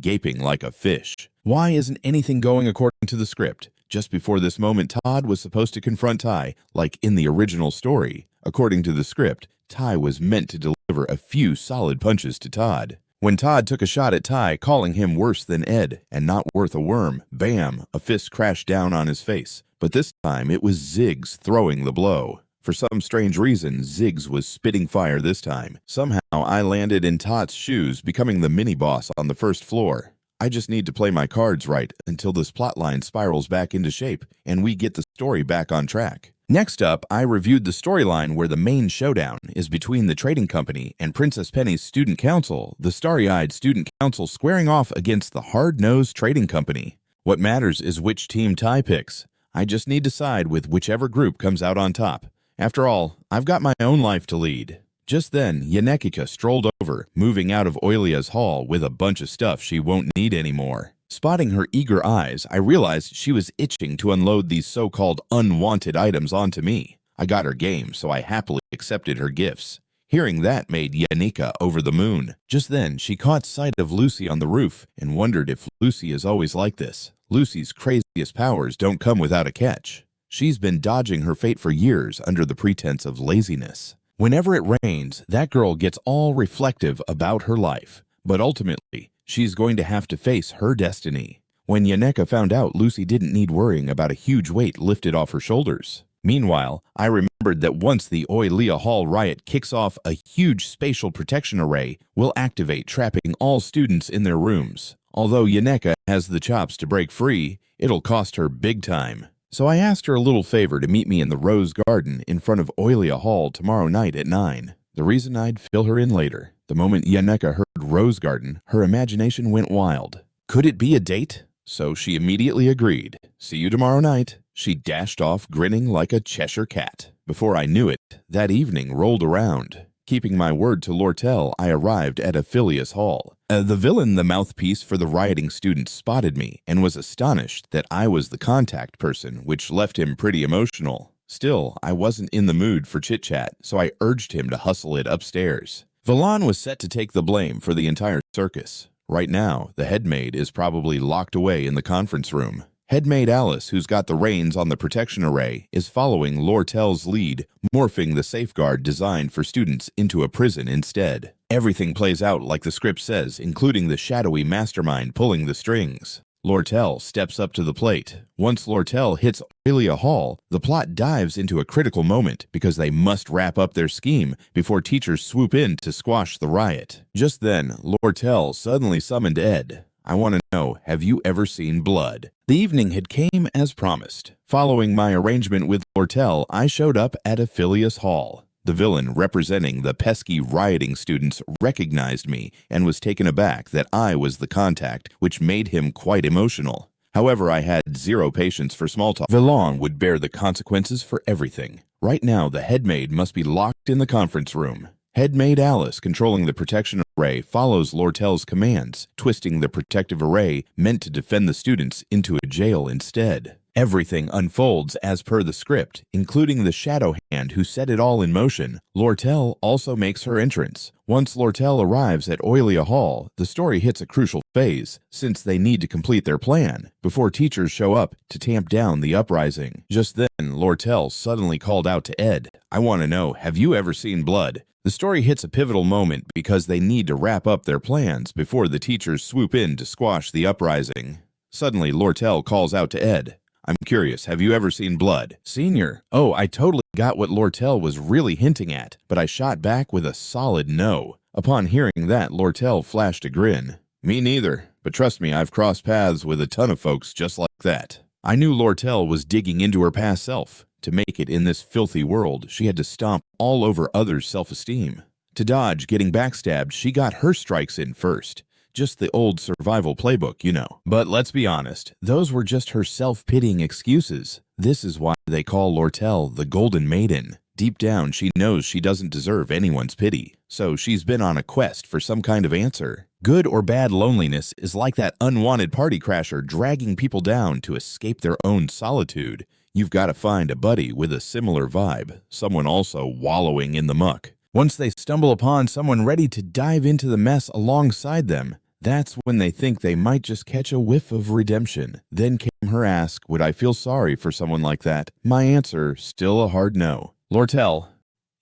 gaping like a fish. Why isn't anything going according to the script? Just before this moment, Todd was supposed to confront Tai, like in the original story. According to the script, Tai was meant to deliver a few solid punches to Todd. When Todd took a shot at Tai, calling him worse than Ed and not worth a worm, bam, a fist crashed down on his face. But this time, it was Ziggs throwing the blow. For some strange reason, Ziggs was spitting fire this time. Somehow, I landed in Tot's shoes, becoming the mini-boss on the 1st floor. I just need to play my cards right until this plotline spirals back into shape and we get the story back on track. Next up, I reviewed the storyline where the main showdown is between the trading company and Princess Penny's student council, the starry-eyed student council squaring off against the hard-nosed trading company. What matters is which team Tai picks. I just need to side with whichever group comes out on top. After all, I've got my own life to lead. Just then, Yanekika strolled over, moving out of Oilia's hall with a bunch of stuff she won't need anymore. Spotting her eager eyes, I realized she was itching to unload these so-called unwanted items onto me. I got her game, so I happily accepted her gifts. Hearing that made Yanika over the moon. Just then, she caught sight of Lucy on the roof and wondered if Lucy is always like this. Lucy's craziest powers don't come without a catch. She's been dodging her fate for years under the pretense of laziness. Whenever it rains, that girl gets all reflective about her life. But ultimately, she's going to have to face her destiny. When Yaneka found out, Lucy didn't need worrying about a huge weight lifted off her shoulders. Meanwhile, I remembered that once the Oilia Hall riot kicks off, a huge spatial protection array will activate, trapping all students in their rooms. Although Yaneka has the chops to break free, it'll cost her big time. So I asked her a little favor to meet me in the Rose Garden in front of Oilia Hall tomorrow night at 9. The reason I'd fill her in later. The moment Yaneka heard Rose Garden, her imagination went wild. Could it be a date? So she immediately agreed. See you tomorrow night. She dashed off, grinning like a Cheshire cat. Before I knew it, that evening rolled around. Keeping my word to Lortel, I arrived at Ophelia's Hall. The villain, the mouthpiece for the rioting students, spotted me and was astonished that I was the contact person, which left him pretty emotional. Still, I wasn't in the mood for chit-chat, so I urged him to hustle it upstairs. Valan was set to take the blame for the entire circus. Right now, the headmaid is probably locked away in the conference room. Headmaid Alice, who's got the reins on the protection array, is following Lortel's lead, morphing the safeguard designed for students into a prison instead. Everything plays out like the script says, including the shadowy mastermind pulling the strings. Lortel steps up to the plate. Once Lortel hits Aurelia Hall, the plot dives into a critical moment because they must wrap up their scheme before teachers swoop in to squash the riot. Just then, Lortel suddenly summoned Ed. I want to know, have you ever seen blood? The evening had came as promised. Following my arrangement with Lortel, I showed up at Aphelios Hall. The villain representing the pesky rioting students recognized me and was taken aback that I was the contact, which made him quite emotional. However, I had zero patience for small talk. Villain would bear the consequences for everything. Right now, the headmaid must be locked in the conference room. Headmaid Alice, controlling the protection array, follows Lortel's commands, twisting the protective array meant to defend the students into a jail instead. Everything unfolds as per the script, including the shadow hand who set it all in motion. Lortel also makes her entrance. Once Lortel arrives at Aurelia Hall, the story hits a crucial phase, since they need to complete their plan before teachers show up to tamp down the uprising. Just then, Lortel suddenly called out to Ed. I want to know, have you ever seen blood? The story hits a pivotal moment because they need to wrap up their plans before the teachers swoop in to squash the uprising. Suddenly, Lortel calls out to Ed. I'm curious, have you ever seen blood? Senior. Oh, I totally got what Lortel was really hinting at, but I shot back with a solid no. Upon hearing that, Lortel flashed a grin. Me neither, but trust me, I've crossed paths with a ton of folks just like that. I knew Lortel was digging into her past self. To make it in this filthy world, she had to stomp all over others' self-esteem. To dodge getting backstabbed, she got her strikes in first. Just the old survival playbook, you know. But let's be honest, those were just her self-pitying excuses. This is why they call Lortel the Golden Maiden. Deep down, she knows she doesn't deserve anyone's pity. So she's been on a quest for some kind of answer. Good or bad loneliness is like that unwanted party crasher dragging people down to escape their own solitude. You've got to find a buddy with a similar vibe, someone also wallowing in the muck. Once they stumble upon someone ready to dive into the mess alongside them, that's when they think they might just catch a whiff of redemption. Then came her ask, would I feel sorry for someone like that? My answer, still a hard no. Lortel,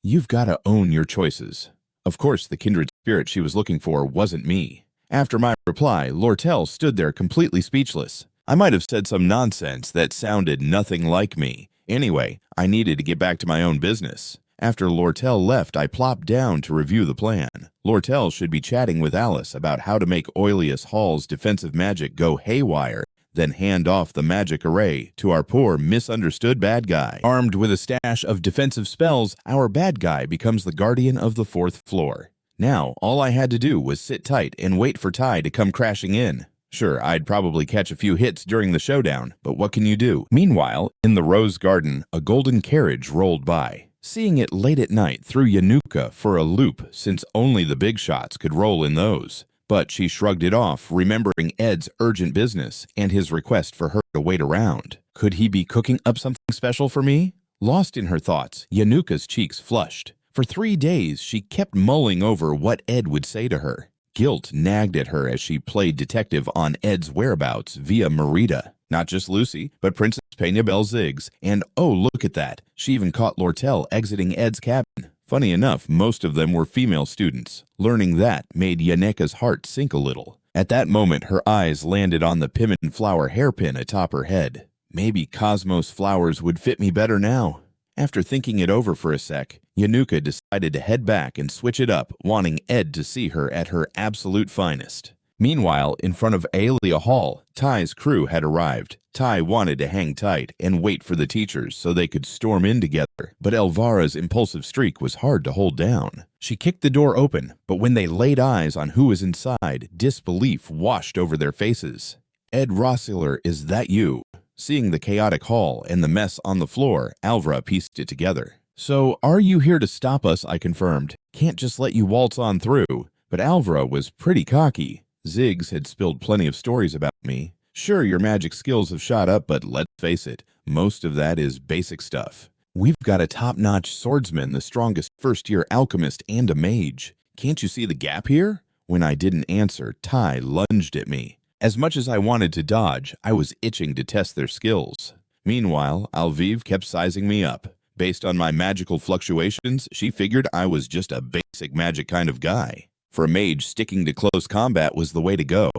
you've got to own your choices. Of course, the kindred spirit she was looking for wasn't me. After my reply, Lortel stood there completely speechless. I might have said some nonsense that sounded nothing like me. Anyway, I needed to get back to my own business. After Lortel left, I plopped down to review the plan. Lortel should be chatting with Alice about how to make Aurelia Hall's defensive magic go haywire, then hand off the magic array to our poor, misunderstood bad guy. Armed with a stash of defensive spells, our bad guy becomes the guardian of the 4th floor. Now, all I had to do was sit tight and wait for Ty to come crashing in. Sure, I'd probably catch a few hits during the showdown, but what can you do? Meanwhile, in the Rose Garden, a golden carriage rolled by. Seeing it late at night threw Yanuka for a loop, since only the big shots could roll in those. But she shrugged it off, remembering Ed's urgent business and his request for her to wait around. Could he be cooking up something special for me? Lost in her thoughts, Yanuka's cheeks flushed. For 3 days, she kept mulling over what Ed would say to her. Guilt nagged at her as she played detective on Ed's whereabouts via Merida. Not just Lucy, but Princess Pena Belzig's, and oh, look at that, she even caught Lortel exiting Ed's cabin. Funny enough, most of them were female students. Learning that made Yaneka's heart sink a little. At that moment, her eyes landed on the pimmin flower hairpin atop her head. Maybe Cosmos flowers would fit me better now. After thinking it over for a sec, Yanuka decided to head back and switch it up, wanting Ed to see her at her absolute finest. Meanwhile, in front of Aurelia Hall, Ty's crew had arrived. Ty wanted to hang tight and wait for the teachers so they could storm in together, but Elvira's impulsive streak was hard to hold down. She kicked the door open, but when they laid eyes on who was inside, disbelief washed over their faces. Ed Roth Staylor, is that you? Seeing the chaotic hall and the mess on the floor, Alvira pieced it together. So, are you here to stop us? I confirmed. Can't just let you waltz on through. But Alvira was pretty cocky. Ziggs had spilled plenty of stories about me. Sure, your magic skills have shot up, but let's face it, most of that is basic stuff. We've got a top-notch swordsman, the strongest first-year alchemist, and a mage. Can't you see the gap here? When I didn't answer, Ty lunged at me. As much as I wanted to dodge, I was itching to test their skills. Meanwhile, Alviv kept sizing me up. Based on my magical fluctuations, she figured I was just a basic magic kind of guy. For a mage, sticking to close combat was the way to go,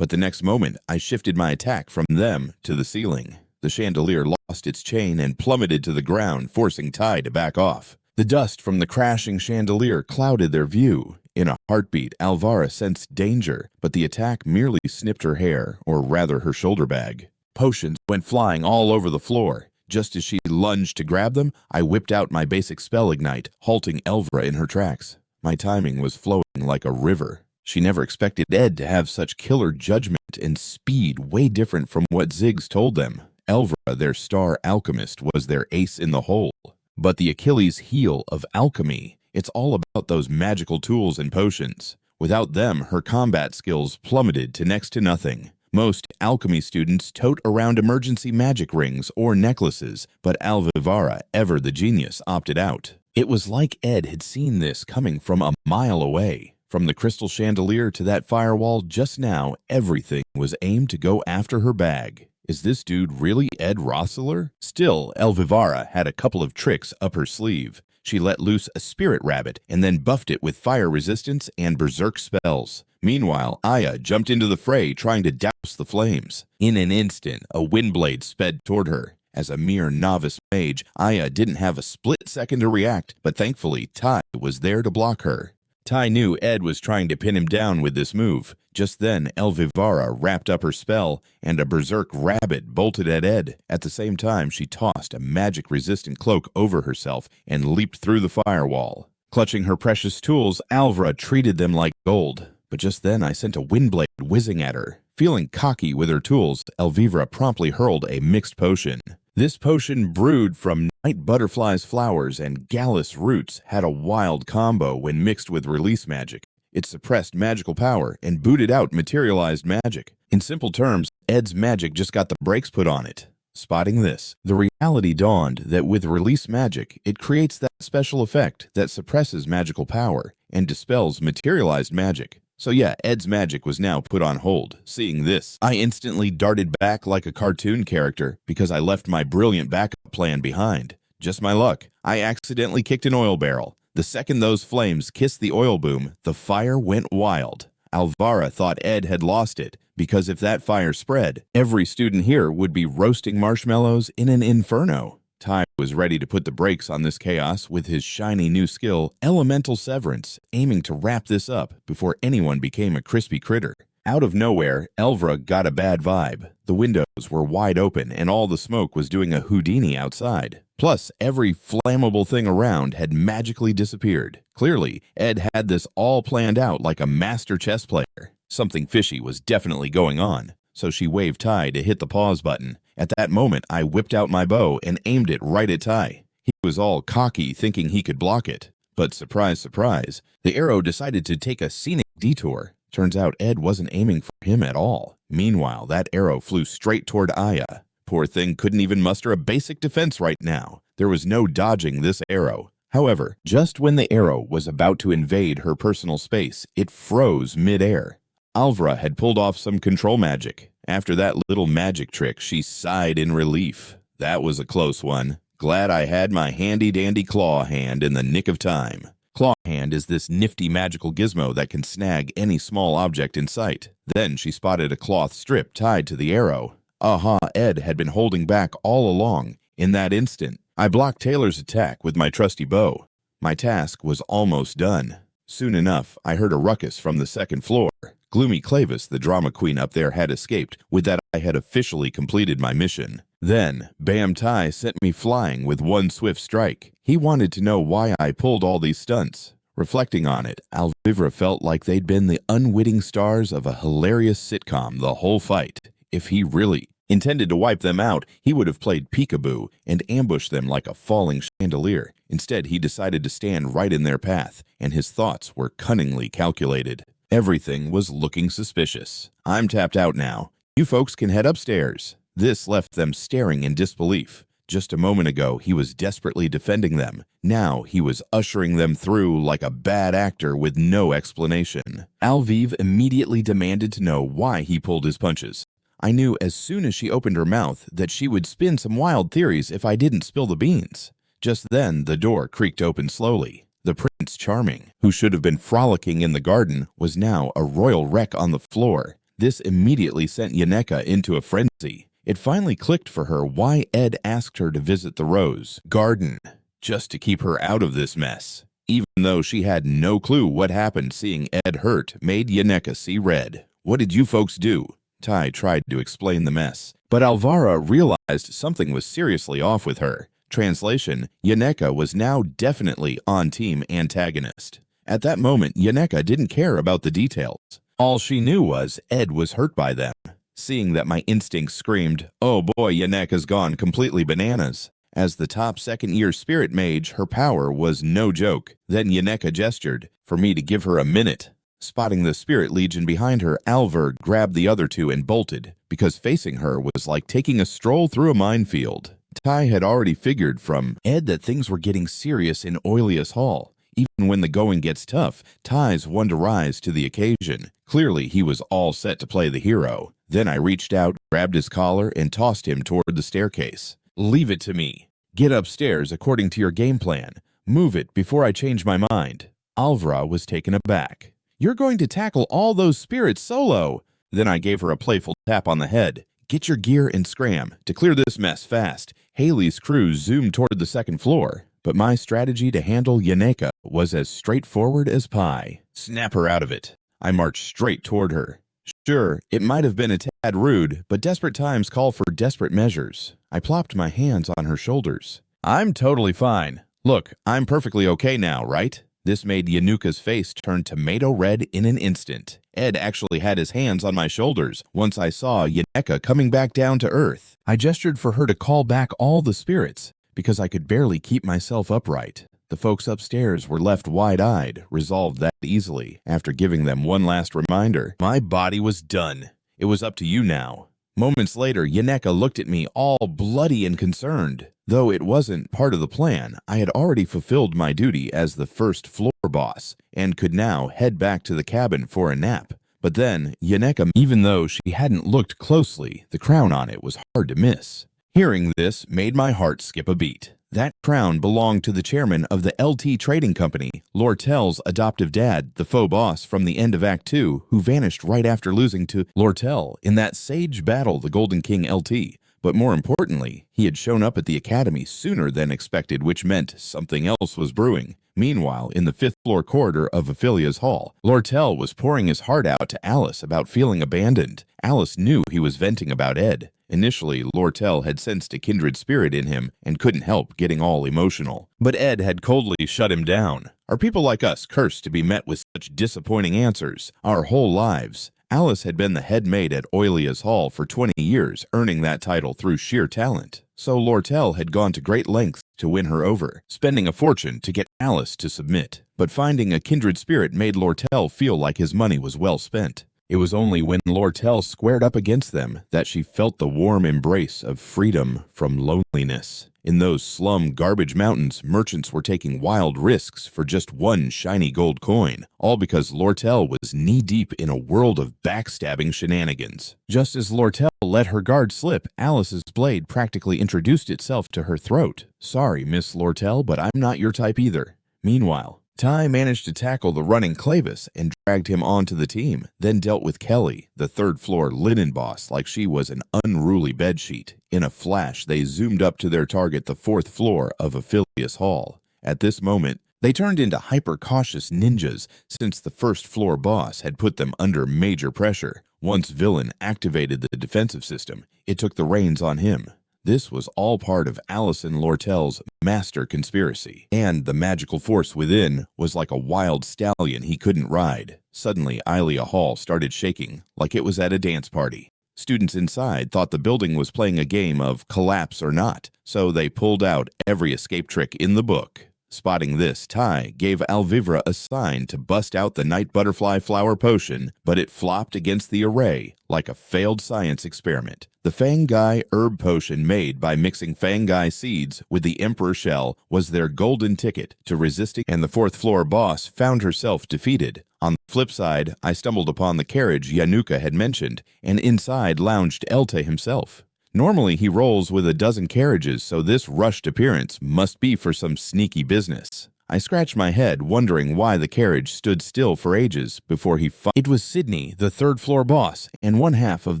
but the next moment I shifted my attack from them to the ceiling. The chandelier lost its chain and plummeted to the ground, forcing Tai to back off. The dust from the crashing chandelier clouded their view. In a heartbeat, Alvara sensed danger, but the attack merely snipped her hair, or rather her shoulder bag. Potions went flying all over the floor. Just as she lunged to grab them, I whipped out my basic spell Ignite, halting Elvira in her tracks. My timing was flowing like a river. She never expected Ed to have such killer judgment and speed way different from what Ziggs told them. Elvira, their star alchemist, was their ace in the hole. But the Achilles heel of alchemy, it's all about those magical tools and potions. Without them, her combat skills plummeted to next to nothing. Most alchemy students tote around emergency magic rings or necklaces, but Alvivara, ever the genius, opted out. It was like Ed had seen this coming from a mile away. From the crystal chandelier to that firewall just now, everything was aimed to go after her bag. Is this dude really Ed Roth Staylor? Still, Elvivara had a couple of tricks up her sleeve. She let loose a spirit rabbit and then buffed it with fire resistance and berserk spells. Meanwhile, Aya jumped into the fray trying to douse the flames. In an instant, a windblade sped toward her. As a mere novice mage, Aya didn't have a split second to react, but thankfully Tai was there to block her. Tai knew Ed was trying to pin him down with this move. Just then, Elvivara wrapped up her spell, and a berserk rabbit bolted at Ed. At the same time, she tossed a magic-resistant cloak over herself and leaped through the firewall. Clutching her precious tools, Alvira treated them like gold. But just then, I sent a windblade whizzing at her. Feeling cocky with her tools, Elvira promptly hurled a mixed potion. This potion, brewed from night butterfly's flowers and gallus roots, had a wild combo when mixed with release magic. It suppressed magical power and booted out materialized magic. In simple terms, Ed's magic just got the brakes put on it. Spotting this, the reality dawned that with release magic, it creates that special effect that suppresses magical power and dispels materialized magic. So yeah, Ed's magic was now put on hold. Seeing this, I instantly darted back like a cartoon character because I left my brilliant backup plan behind. Just my luck, I accidentally kicked an oil barrel. The second those flames kissed the oil boom, the fire went wild. Alvara thought Ed had lost it, because if that fire spread, every student here would be roasting marshmallows in an inferno. Tai was ready to put the brakes on this chaos with his shiny new skill, Elemental Severance, aiming to wrap this up before anyone became a crispy critter. Out of nowhere, Elvira got a bad vibe. The windows were wide open and all the smoke was doing a Houdini outside. Plus, every flammable thing around had magically disappeared. Clearly, Ed had this all planned out like a master chess player. Something fishy was definitely going on, so she waved Tai to hit the pause button. At that moment, I whipped out my bow and aimed it right at Tai. He was all cocky, thinking he could block it. But surprise, surprise, the arrow decided to take a scenic detour. Turns out Ed wasn't aiming for him at all. Meanwhile, that arrow flew straight toward Aya. Poor thing couldn't even muster a basic defense right now. There was no dodging this arrow. However, just when the arrow was about to invade her personal space, it froze mid-air. Alvira had pulled off some control magic. After that little magic trick, she sighed in relief. That was a close one. Glad I had my handy-dandy claw hand in the nick of time. Claw hand is this nifty magical gizmo that can snag any small object in sight. Then she spotted a cloth strip tied to the arrow. Aha, Ed had been holding back all along. In that instant, I blocked Taylor's attack with my trusty bow. My task was almost done. Soon enough, I heard a ruckus from the second floor. Gloomy Clavis, the drama queen up there, had escaped. With that, I had officially completed my mission. Then, Bam Tai sent me flying with one swift strike. He wanted to know why I pulled all these stunts. Reflecting on it, Alvivra felt like they'd been the unwitting stars of a hilarious sitcom the whole fight. If he really intended to wipe them out, he would have played peekaboo and ambushed them like a falling chandelier. Instead, he decided to stand right in their path, and his thoughts were cunningly calculated. Everything was looking suspicious. I'm tapped out now. You folks can head upstairs. This left them staring in disbelief. Just a moment ago, he was desperately defending them. Now he was ushering them through like a bad actor with no explanation. Alviv immediately demanded to know why he pulled his punches. I knew as soon as she opened her mouth that she would spin some wild theories if I didn't spill the beans. Just then, the door creaked open slowly. The Prince Charming, who should have been frolicking in the garden, was now a royal wreck on the floor. This immediately sent Yaneka into a frenzy. It finally clicked for her why Ed asked her to visit the rose garden, just to keep her out of this mess. Even though she had no clue what happened, seeing Ed hurt made Yaneka see red. "What did you folks do?" Ty tried to explain the mess, but Alvara realized something was seriously off with her. Translation: Yaneka was now definitely on team antagonist. At that moment, Yaneka didn't care about the details. All she knew was Ed was hurt by them. Seeing that my instincts screamed, "Oh boy, Yaneka's gone completely bananas." As the top second-year spirit mage, her power was no joke. Then Yaneka gestured for me to give her a minute. Spotting the spirit legion behind her, Alver grabbed the other two and bolted, because facing her was like taking a stroll through a minefield. Ty had already figured from Ed that things were getting serious in Oilius Hall. Even when the going gets tough, Ty's one to rise to the occasion. Clearly, he was all set to play the hero. Then I reached out, grabbed his collar, and tossed him toward the staircase. "Leave it to me. Get upstairs according to your game plan. Move it before I change my mind." Alvra was taken aback. "You're going to tackle all those spirits solo?" Then I gave her a playful tap on the head. "Get your gear and scram to clear this mess fast." Haley's crew zoomed toward the second floor, but my strategy to handle Yaneka was as straightforward as pie. "Snap her out of it." I marched straight toward her. Sure, it might have been a tad rude, but desperate times call for desperate measures. I plopped my hands on her shoulders. "I'm totally fine. Look, I'm perfectly okay now, right?" This made Yanuka's face turn tomato red in an instant. Ed actually had his hands on my shoulders once I saw Yaneka coming back down to earth. I gestured for her to call back all the spirits, because I could barely keep myself upright. The folks upstairs were left wide-eyed, resolved that easily, after giving them one last reminder. My body was done. It was up to you now. Moments later, Yaneka looked at me all bloody and concerned. Though it wasn't part of the plan, I had already fulfilled my duty as the first floor boss, and could now head back to the cabin for a nap. But then, Yaneka, even though she hadn't looked closely, the crown on it was hard to miss. Hearing this made my heart skip a beat. That crown belonged to the chairman of the LT Trading Company, Lortel's adoptive dad, the faux boss from the end of Act 2, who vanished right after losing to Lortel in that sage battle the Golden King LT. But more importantly, he had shown up at the academy sooner than expected, which meant something else was brewing. Meanwhile, in the fifth-floor corridor of Ophelia's hall, Lortel was pouring his heart out to Alice about feeling abandoned. Alice knew he was venting about Ed. Initially, Lortel had sensed a kindred spirit in him and couldn't help getting all emotional. But Ed had coldly shut him down. Are people like us cursed to be met with such disappointing answers our whole lives? Alice had been the head maid at Oilia's Hall for 20 years, earning that title through sheer talent. So Lortel had gone to great lengths to win her over, spending a fortune to get Alice to submit. But finding a kindred spirit made Lortel feel like his money was well spent. It was only when Lortel squared up against them that she felt the warm embrace of freedom from loneliness. In those slum garbage mountains, merchants were taking wild risks for just one shiny gold coin, all because Lortel was knee-deep in a world of backstabbing shenanigans. Just as Lortel let her guard slip, Alice's blade practically introduced itself to her throat. "Sorry, Miss Lortel, but I'm not your type either." Meanwhile, Ty managed to tackle the running Clavis and dragged him onto the team, then dealt with Kelly, the third-floor linen boss, like she was an unruly bedsheet. In a flash, they zoomed up to their target, the fourth floor of Ophelia's Hall. At this moment, they turned into hyper-cautious ninjas, since the first-floor boss had put them under major pressure. Once Villain activated the defensive system, it took the reins on him. This was all part of Allison Lortel's master conspiracy, and the magical force within was like a wild stallion he couldn't ride. Suddenly, Ilea Hall started shaking like it was at a dance party. Students inside thought the building was playing a game of collapse or not, so they pulled out every escape trick in the book. Spotting this, Ty gave Alvivra a sign to bust out the night butterfly flower potion, but it flopped against the array like a failed science experiment. The Fangai herb potion made by mixing Fangai seeds with the Emperor shell was their golden ticket to resisting, and the fourth floor boss found herself defeated. On the flip side, I stumbled upon the carriage Yanuka had mentioned, and inside lounged Elte himself. Normally, he rolls with a dozen carriages, so this rushed appearance must be for some sneaky business. I scratched my head, wondering why the carriage stood still for ages before It was Sydney, the third-floor boss, and one half of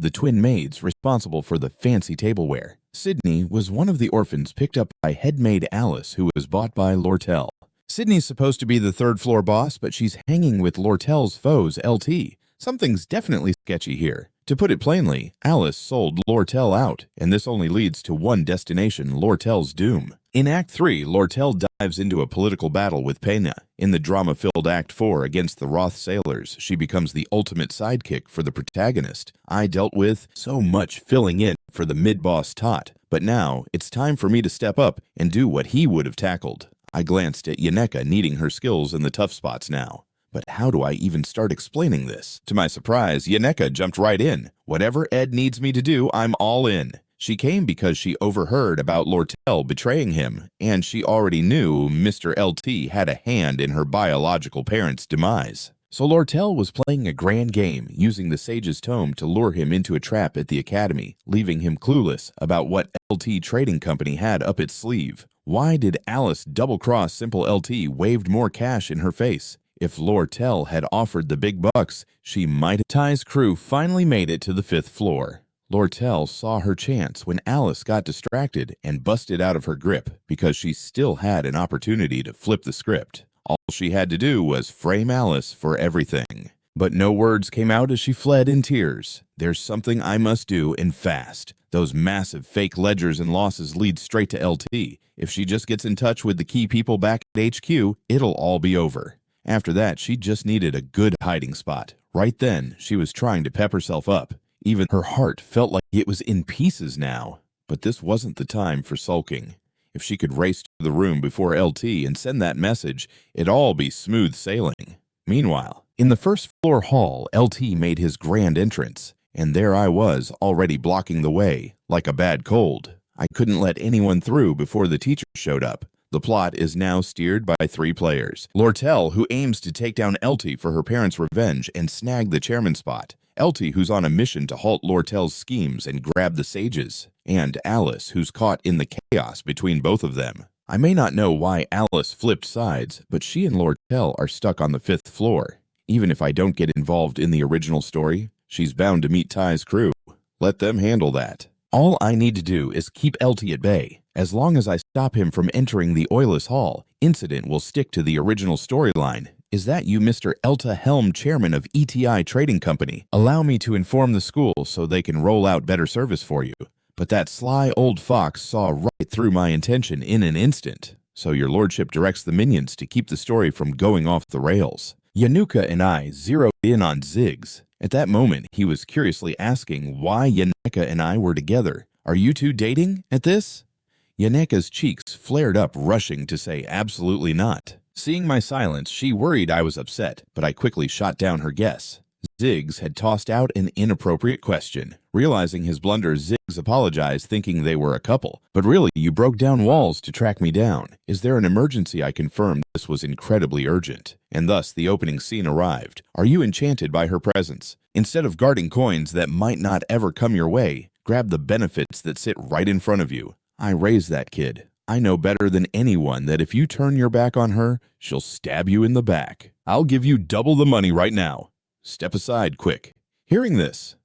the twin maids responsible for the fancy tableware. Sydney was one of the orphans picked up by head maid Alice, who was bought by Lortel. Sydney's supposed to be the third-floor boss, but she's hanging with Lortel's foes, LT. Something's definitely sketchy here. To put it plainly, Alice sold Lortel out, and this only leads to one destination, Lortel's doom. In Act 3, Lortel dives into a political battle with Pena. In the drama-filled Act 4 against the Roth Sailors, she becomes the ultimate sidekick for the protagonist. I dealt with so much filling in for the mid-boss Tot, but now it's time for me to step up and do what he would have tackled. I glanced at Yaneka needing her skills in the tough spots now. But how do I even start explaining this? To my surprise, Yaneka jumped right in. Whatever Ed needs me to do, I'm all in. She came because she overheard about Lortel betraying him, and she already knew Mr. LT had a hand in her biological parents' demise. So Lortel was playing a grand game, using the Sage's Tome to lure him into a trap at the Academy, leaving him clueless about what LT Trading Company had up its sleeve. Why did Alice double-cross Simple LT waved more cash in her face? If Lortel had offered the big bucks, she might have. Ty's crew finally made it to the 5th floor. Lortel saw her chance when Alice got distracted and busted out of her grip because she still had an opportunity to flip the script. All she had to do was frame Alice for everything. But no words came out as she fled in tears. There's something I must do, and fast. Those massive fake ledgers and losses lead straight to LT. If she just gets in touch with the key people back at HQ, it'll all be over. After that, she just needed a good hiding spot. Right then, she was trying to pep herself up. Even her heart felt like it was in pieces now. But this wasn't the time for sulking. If she could race to the room before LT and send that message, it'd all be smooth sailing. Meanwhile, in the 1st floor hall, LT made his grand entrance, and there I was, already blocking the way, like a bad cold. I couldn't let anyone through before the teacher showed up. The plot is now steered by 3 players. Lortel, who aims to take down LT for her parents' revenge and snag the chairman spot. LT, who's on a mission to halt Lortel's schemes and grab the sages. And Alice, who's caught in the chaos between both of them. I may not know why Alice flipped sides, but she and Lortel are stuck on the 5th floor. Even if I don't get involved in the original story, she's bound to meet Ty's crew. Let them handle that. All I need to do is keep LT at bay. As long as I stop him from entering the Oilless Hall, incident will stick to the original storyline. Is that you, Mr. Elta Helm, chairman of ETI Trading Company? Allow me to inform the school so they can roll out better service for you. But that sly old fox saw right through my intention in an instant. So your lordship directs the minions to keep the story from going off the rails. Yanuka and I zeroed in on Ziggs. At that moment, he was curiously asking why Yaneka and I were together. Are you two dating at this? Yaneka's cheeks flared up, rushing to say absolutely not. Seeing my silence, she worried I was upset, but I quickly shot down her guess. Ziggs had tossed out an inappropriate question. Realizing his blunder, Ziggs apologized, thinking they were a couple. But really, you broke down walls to track me down. Is there an emergency? I confirmed this was incredibly urgent. And thus, the opening scene arrived. Are you enchanted by her presence? Instead of guarding coins that might not ever come your way, grab the benefits that sit right in front of you. I raised that kid. I know better than anyone that if you turn your back on her, she'll stab you in the back. I'll give you double the money right now. Step aside, quick. Hearing this,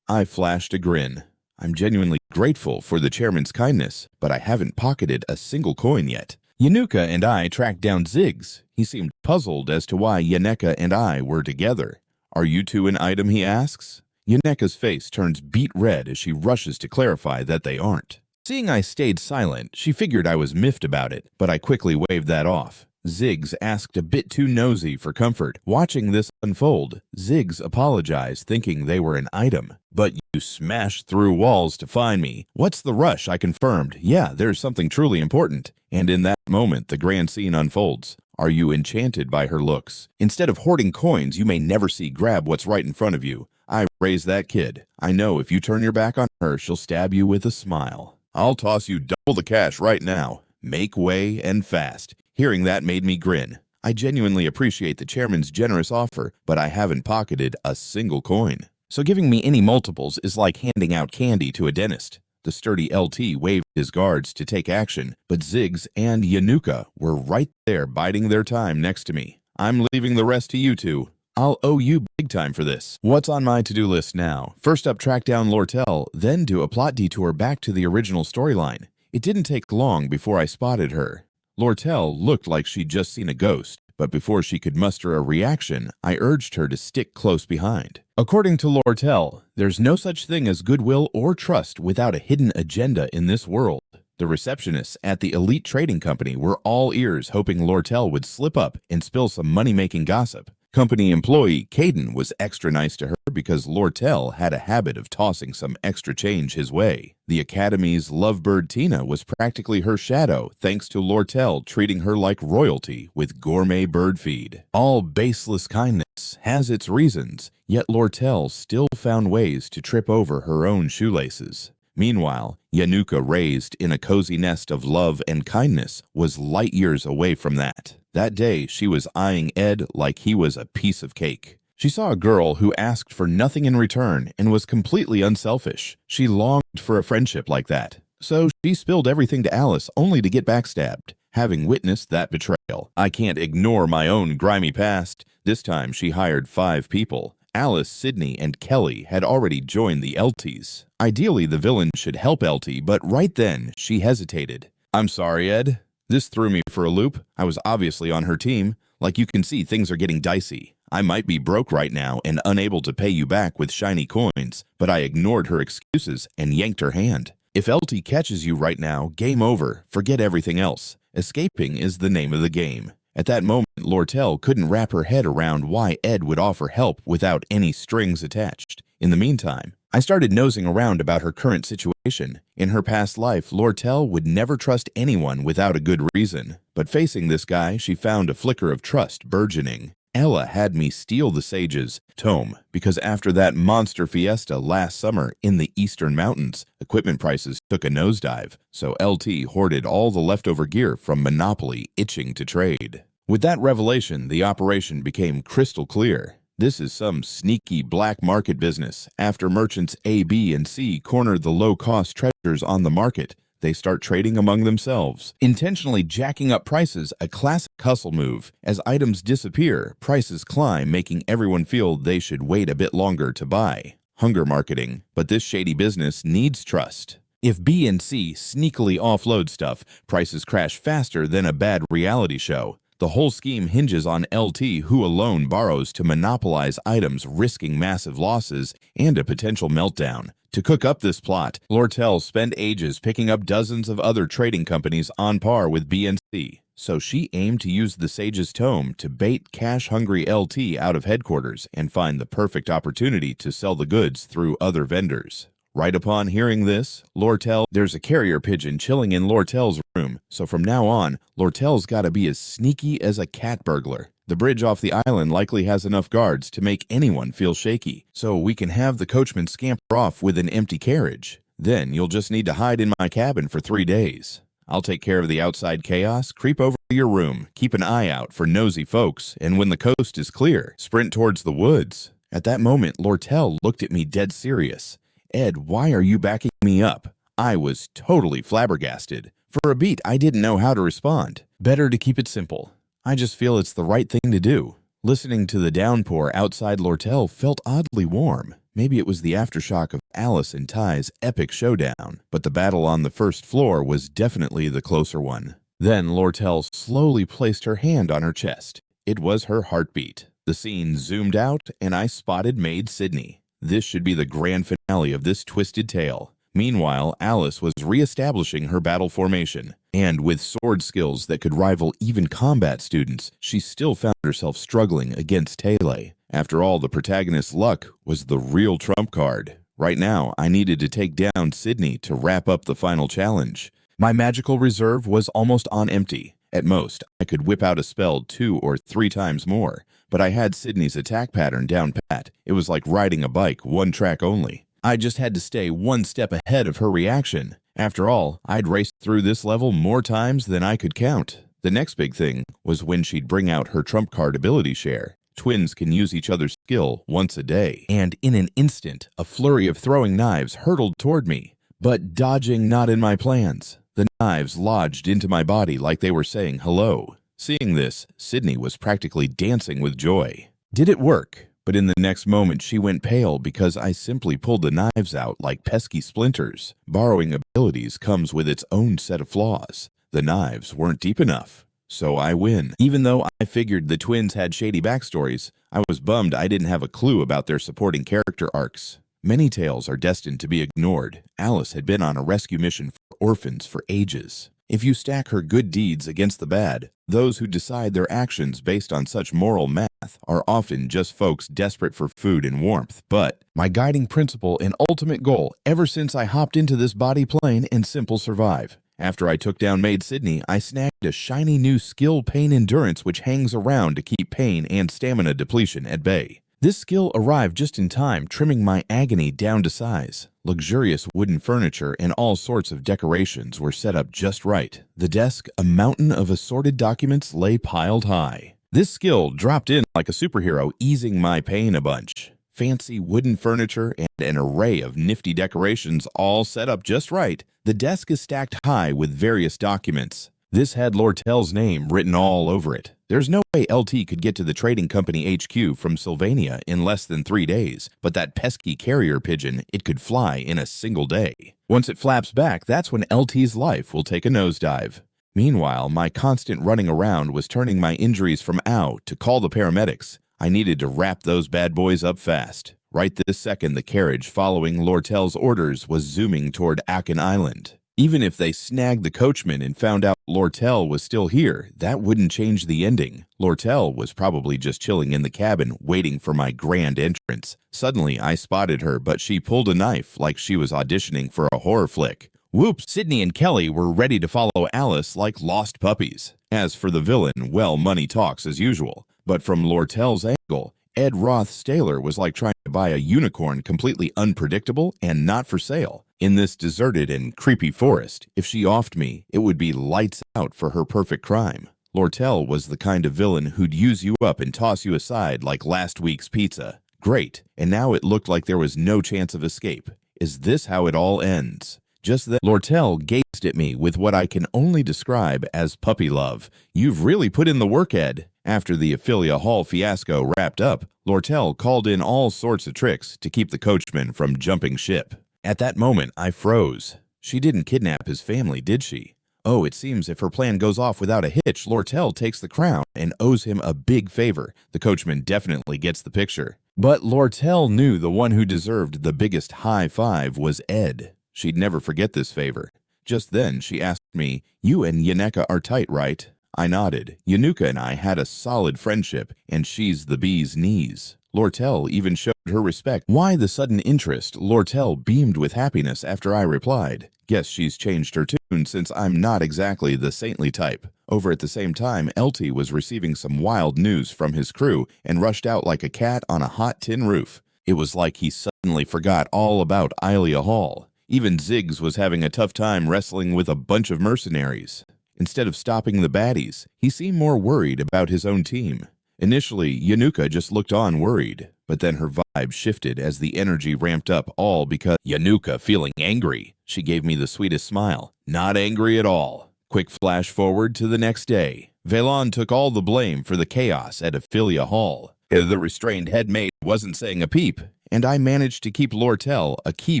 I flashed a grin. I'm genuinely grateful for the chairman's kindness, but I haven't pocketed a single coin yet. Yanuka and I tracked down Ziggs. He seemed puzzled as to why Yaneka and I were together. Are you two an item, he asks. Yaneka's face turns beet red as she rushes to clarify that they aren't. Seeing I stayed silent, she figured I was miffed about it, but I quickly waved that off. Ziggs asked a bit too nosy for comfort. Watching this unfold, Ziggs apologized, thinking they were an item. But you smashed through walls to find me. What's the rush? I confirmed. Yeah, there's something truly important. And in that moment, the grand scene unfolds. Are you enchanted by her looks? Instead of hoarding coins you may never see, grab what's right in front of you. I raised that kid. I know if you turn your back on her, she'll stab you with a smile. I'll toss you double the cash right now. Make way and fast. Hearing that made me grin. I genuinely appreciate the chairman's generous offer, but I haven't pocketed a single coin. So giving me any multiples is like handing out candy to a dentist. The sturdy LT waved his guards to take action, but Ziggs and Yanuka were right there biding their time next to me. I'm leaving the rest to you two. I'll owe you big time for this. What's on my to-do list now? First up, track down Lortel, then do a plot detour back to the original storyline. It didn't take long before I spotted her. Lortel looked like she'd just seen a ghost, but before she could muster a reaction, I urged her to stick close behind. According to Lortel, there's no such thing as goodwill or trust without a hidden agenda in this world. The receptionists at the elite trading company were all ears, hoping Lortel would slip up and spill some money-making gossip. Company employee Caden was extra nice to her because Lortel had a habit of tossing some extra change his way. The Academy's lovebird Tina was practically her shadow thanks to Lortel treating her like royalty with gourmet bird feed. All baseless kindness has its reasons, yet Lortel still found ways to trip over her own shoelaces. Meanwhile, Yanuka, raised in a cozy nest of love and kindness, was light years away from that. That day, she was eyeing Ed like he was a piece of cake. She saw a girl who asked for nothing in return and was completely unselfish. She longed for a friendship like that. So she spilled everything to Alice only to get backstabbed. Having witnessed that betrayal, I can't ignore my own grimy past. This time, she hired 5 people. Alice, Sydney, and Kelly had already joined the LTs. Ideally, the villain should help LT, but right then, she hesitated. I'm sorry, Ed. This threw me for a loop. I was obviously on her team. Like you can see, things are getting dicey. I might be broke right now and unable to pay you back with shiny coins, but I ignored her excuses and yanked her hand. If LT catches you right now, game over. Forget everything else. Escaping is the name of the game. At that moment, Lortel couldn't wrap her head around why Ed would offer help without any strings attached. In the meantime, I started nosing around about her current situation. In her past life, Lortel would never trust anyone without a good reason. But facing this guy, she found a flicker of trust burgeoning. Ella had me steal the Sage's tome because after that monster fiesta last summer in the Eastern Mountains, equipment prices took a nosedive, so LT hoarded all the leftover gear from Monopoly itching to trade. With that revelation, the operation became crystal clear. This is some sneaky black market business. After merchants A, B, and C corner the low-cost treasures on the market, they start trading among themselves, intentionally jacking up prices, a classic hustle move. As items disappear, prices climb, making everyone feel they should wait a bit longer to buy. Hunger marketing. But this shady business needs trust. If B and C sneakily offload stuff, prices crash faster than a bad reality show. The whole scheme hinges on LT, who alone borrows to monopolize items, risking massive losses and a potential meltdown. To cook up this plot, Lortel spent ages picking up dozens of other trading companies on par with B and C. So she aimed to use the Sage's tome to bait cash-hungry LT out of headquarters and find the perfect opportunity to sell the goods through other vendors. Right upon hearing this, there's a carrier pigeon chilling in Lortel's room, so from now on, Lortel's gotta be as sneaky as a cat burglar. The bridge off the island likely has enough guards to make anyone feel shaky, so we can have the coachman scamper off with an empty carriage. Then you'll just need to hide in my cabin for 3 days. I'll take care of the outside chaos, creep over to your room, keep an eye out for nosy folks, and when the coast is clear, sprint towards the woods. At that moment, Lortel looked at me dead serious. Ed, why are you backing me up? I was totally flabbergasted. For a beat, I didn't know how to respond. Better to keep it simple. I just feel it's the right thing to do. Listening to the downpour outside Lortel felt oddly warm. Maybe it was the aftershock of Alice and Ty's epic showdown, but the battle on the first floor was definitely the closer one. Then Lortel slowly placed her hand on her chest. It was her heartbeat. The scene zoomed out, and I spotted Maid Sydney. This should be the grand finale of this twisted tale. Meanwhile, Alice was re-establishing her battle formation, and with sword skills that could rival even combat students, she still found herself struggling against Taylor. After all, the protagonist's luck was the real trump card. Right now, I needed to take down Sydney to wrap up the final challenge. My magical reserve was almost on empty. At most, I could whip out a spell 2 or 3 times more, but I had Sydney's attack pattern down pat. It was like riding a bike, 1 track only. I just had to stay 1 step ahead of her reaction. After all, I'd raced through this level more times than I could count. The next big thing was when she'd bring out her trump card ability share. Twins can use each other's skill once a day. And in an instant, a flurry of throwing knives hurtled toward me. But dodging not in my plans. The knives lodged into my body like they were saying hello. Seeing this, Sydney was practically dancing with joy. Did it work? But in the next moment she went pale because I simply pulled the knives out like pesky splinters. Borrowing abilities comes with its own set of flaws. The knives weren't deep enough. So I win. Even though I figured the twins had shady backstories, I was bummed I didn't have a clue about their supporting character arcs. Many tales are destined to be ignored. Alice had been on a rescue mission for orphans for ages. If you stack her good deeds against the bad, those who decide their actions based on such moral math are often just folks desperate for food and warmth. But my guiding principle and ultimate goal ever since I hopped into this body plane and simple survive. After I took down Maid Sydney, I snagged a shiny new skill pain endurance which hangs around to keep pain and stamina depletion at bay. This skill arrived just in time, trimming my agony down to size. Luxurious wooden furniture and all sorts of decorations were set up just right. The desk, a mountain of assorted documents, lay piled high. This skill dropped in like a superhero, easing my pain a bunch. Fancy wooden furniture and an array of nifty decorations all set up just right. The desk is stacked high with various documents. This had Lortel's name written all over it. There's no way LT could get to the trading company HQ from Sylvania in less than 3 days, but that pesky carrier pigeon, it could fly in a single day. Once it flaps back, that's when LT's life will take a nosedive. Meanwhile, my constant running around was turning my injuries from ow to call the paramedics. I needed to wrap those bad boys up fast. Right this second, the carriage following Lortel's orders was zooming toward Akin Island. Even if they snagged the coachman and found out Lortel was still here, that wouldn't change the ending. Lortel was probably just chilling in the cabin, waiting for my grand entrance. Suddenly, I spotted her, but she pulled a knife like she was auditioning for a horror flick. Whoops! Sydney and Kelly were ready to follow Alice like lost puppies. As for the villain, well, money talks as usual. But from Lortel's angle, Ed Roth Staylor was like trying to buy a unicorn, completely unpredictable and not for sale. In this deserted and creepy forest, if she offed me, it would be lights out for her perfect crime. Lortel was the kind of villain who'd use you up and toss you aside like last week's pizza. Great, and now it looked like there was no chance of escape. Is this how it all ends? Just then, Lortel gazed at me with what I can only describe as puppy love. You've really put in the work, Ed. After the Ophelia Hall fiasco wrapped up, Lortel called in all sorts of tricks to keep the coachman from jumping ship. At that moment, I froze. She didn't kidnap his family, did she? Oh, it seems if her plan goes off without a hitch, Lortel takes the crown and owes him a big favor. The coachman definitely gets the picture. But Lortel knew the one who deserved the biggest high five was Ed. She'd never forget this favor. Just then, she asked me, "You and Yaneka are tight, right?" I nodded. Yanuka and I had a solid friendship, and she's the bee's knees. Lortel even showed her respect. Why the sudden interest? Lortel beamed with happiness after I replied. Guess she's changed her tune since I'm not exactly the saintly type. Over at the same time, LT was receiving some wild news from his crew and rushed out like a cat on a hot tin roof. It was like he suddenly forgot all about Ilea Hall. Even Ziggs was having a tough time wrestling with a bunch of mercenaries. Instead of stopping the baddies, he seemed more worried about his own team. Initially, Yanuka just looked on worried, but then her vibe shifted as the energy ramped up, all because Yanuka feeling angry. She gave me the sweetest smile. Not angry at all. Quick flash forward to the next day. Velon took all the blame for the chaos at Ophelia Hall. The restrained headmaid wasn't saying a peep, and I managed to keep Lortel, a key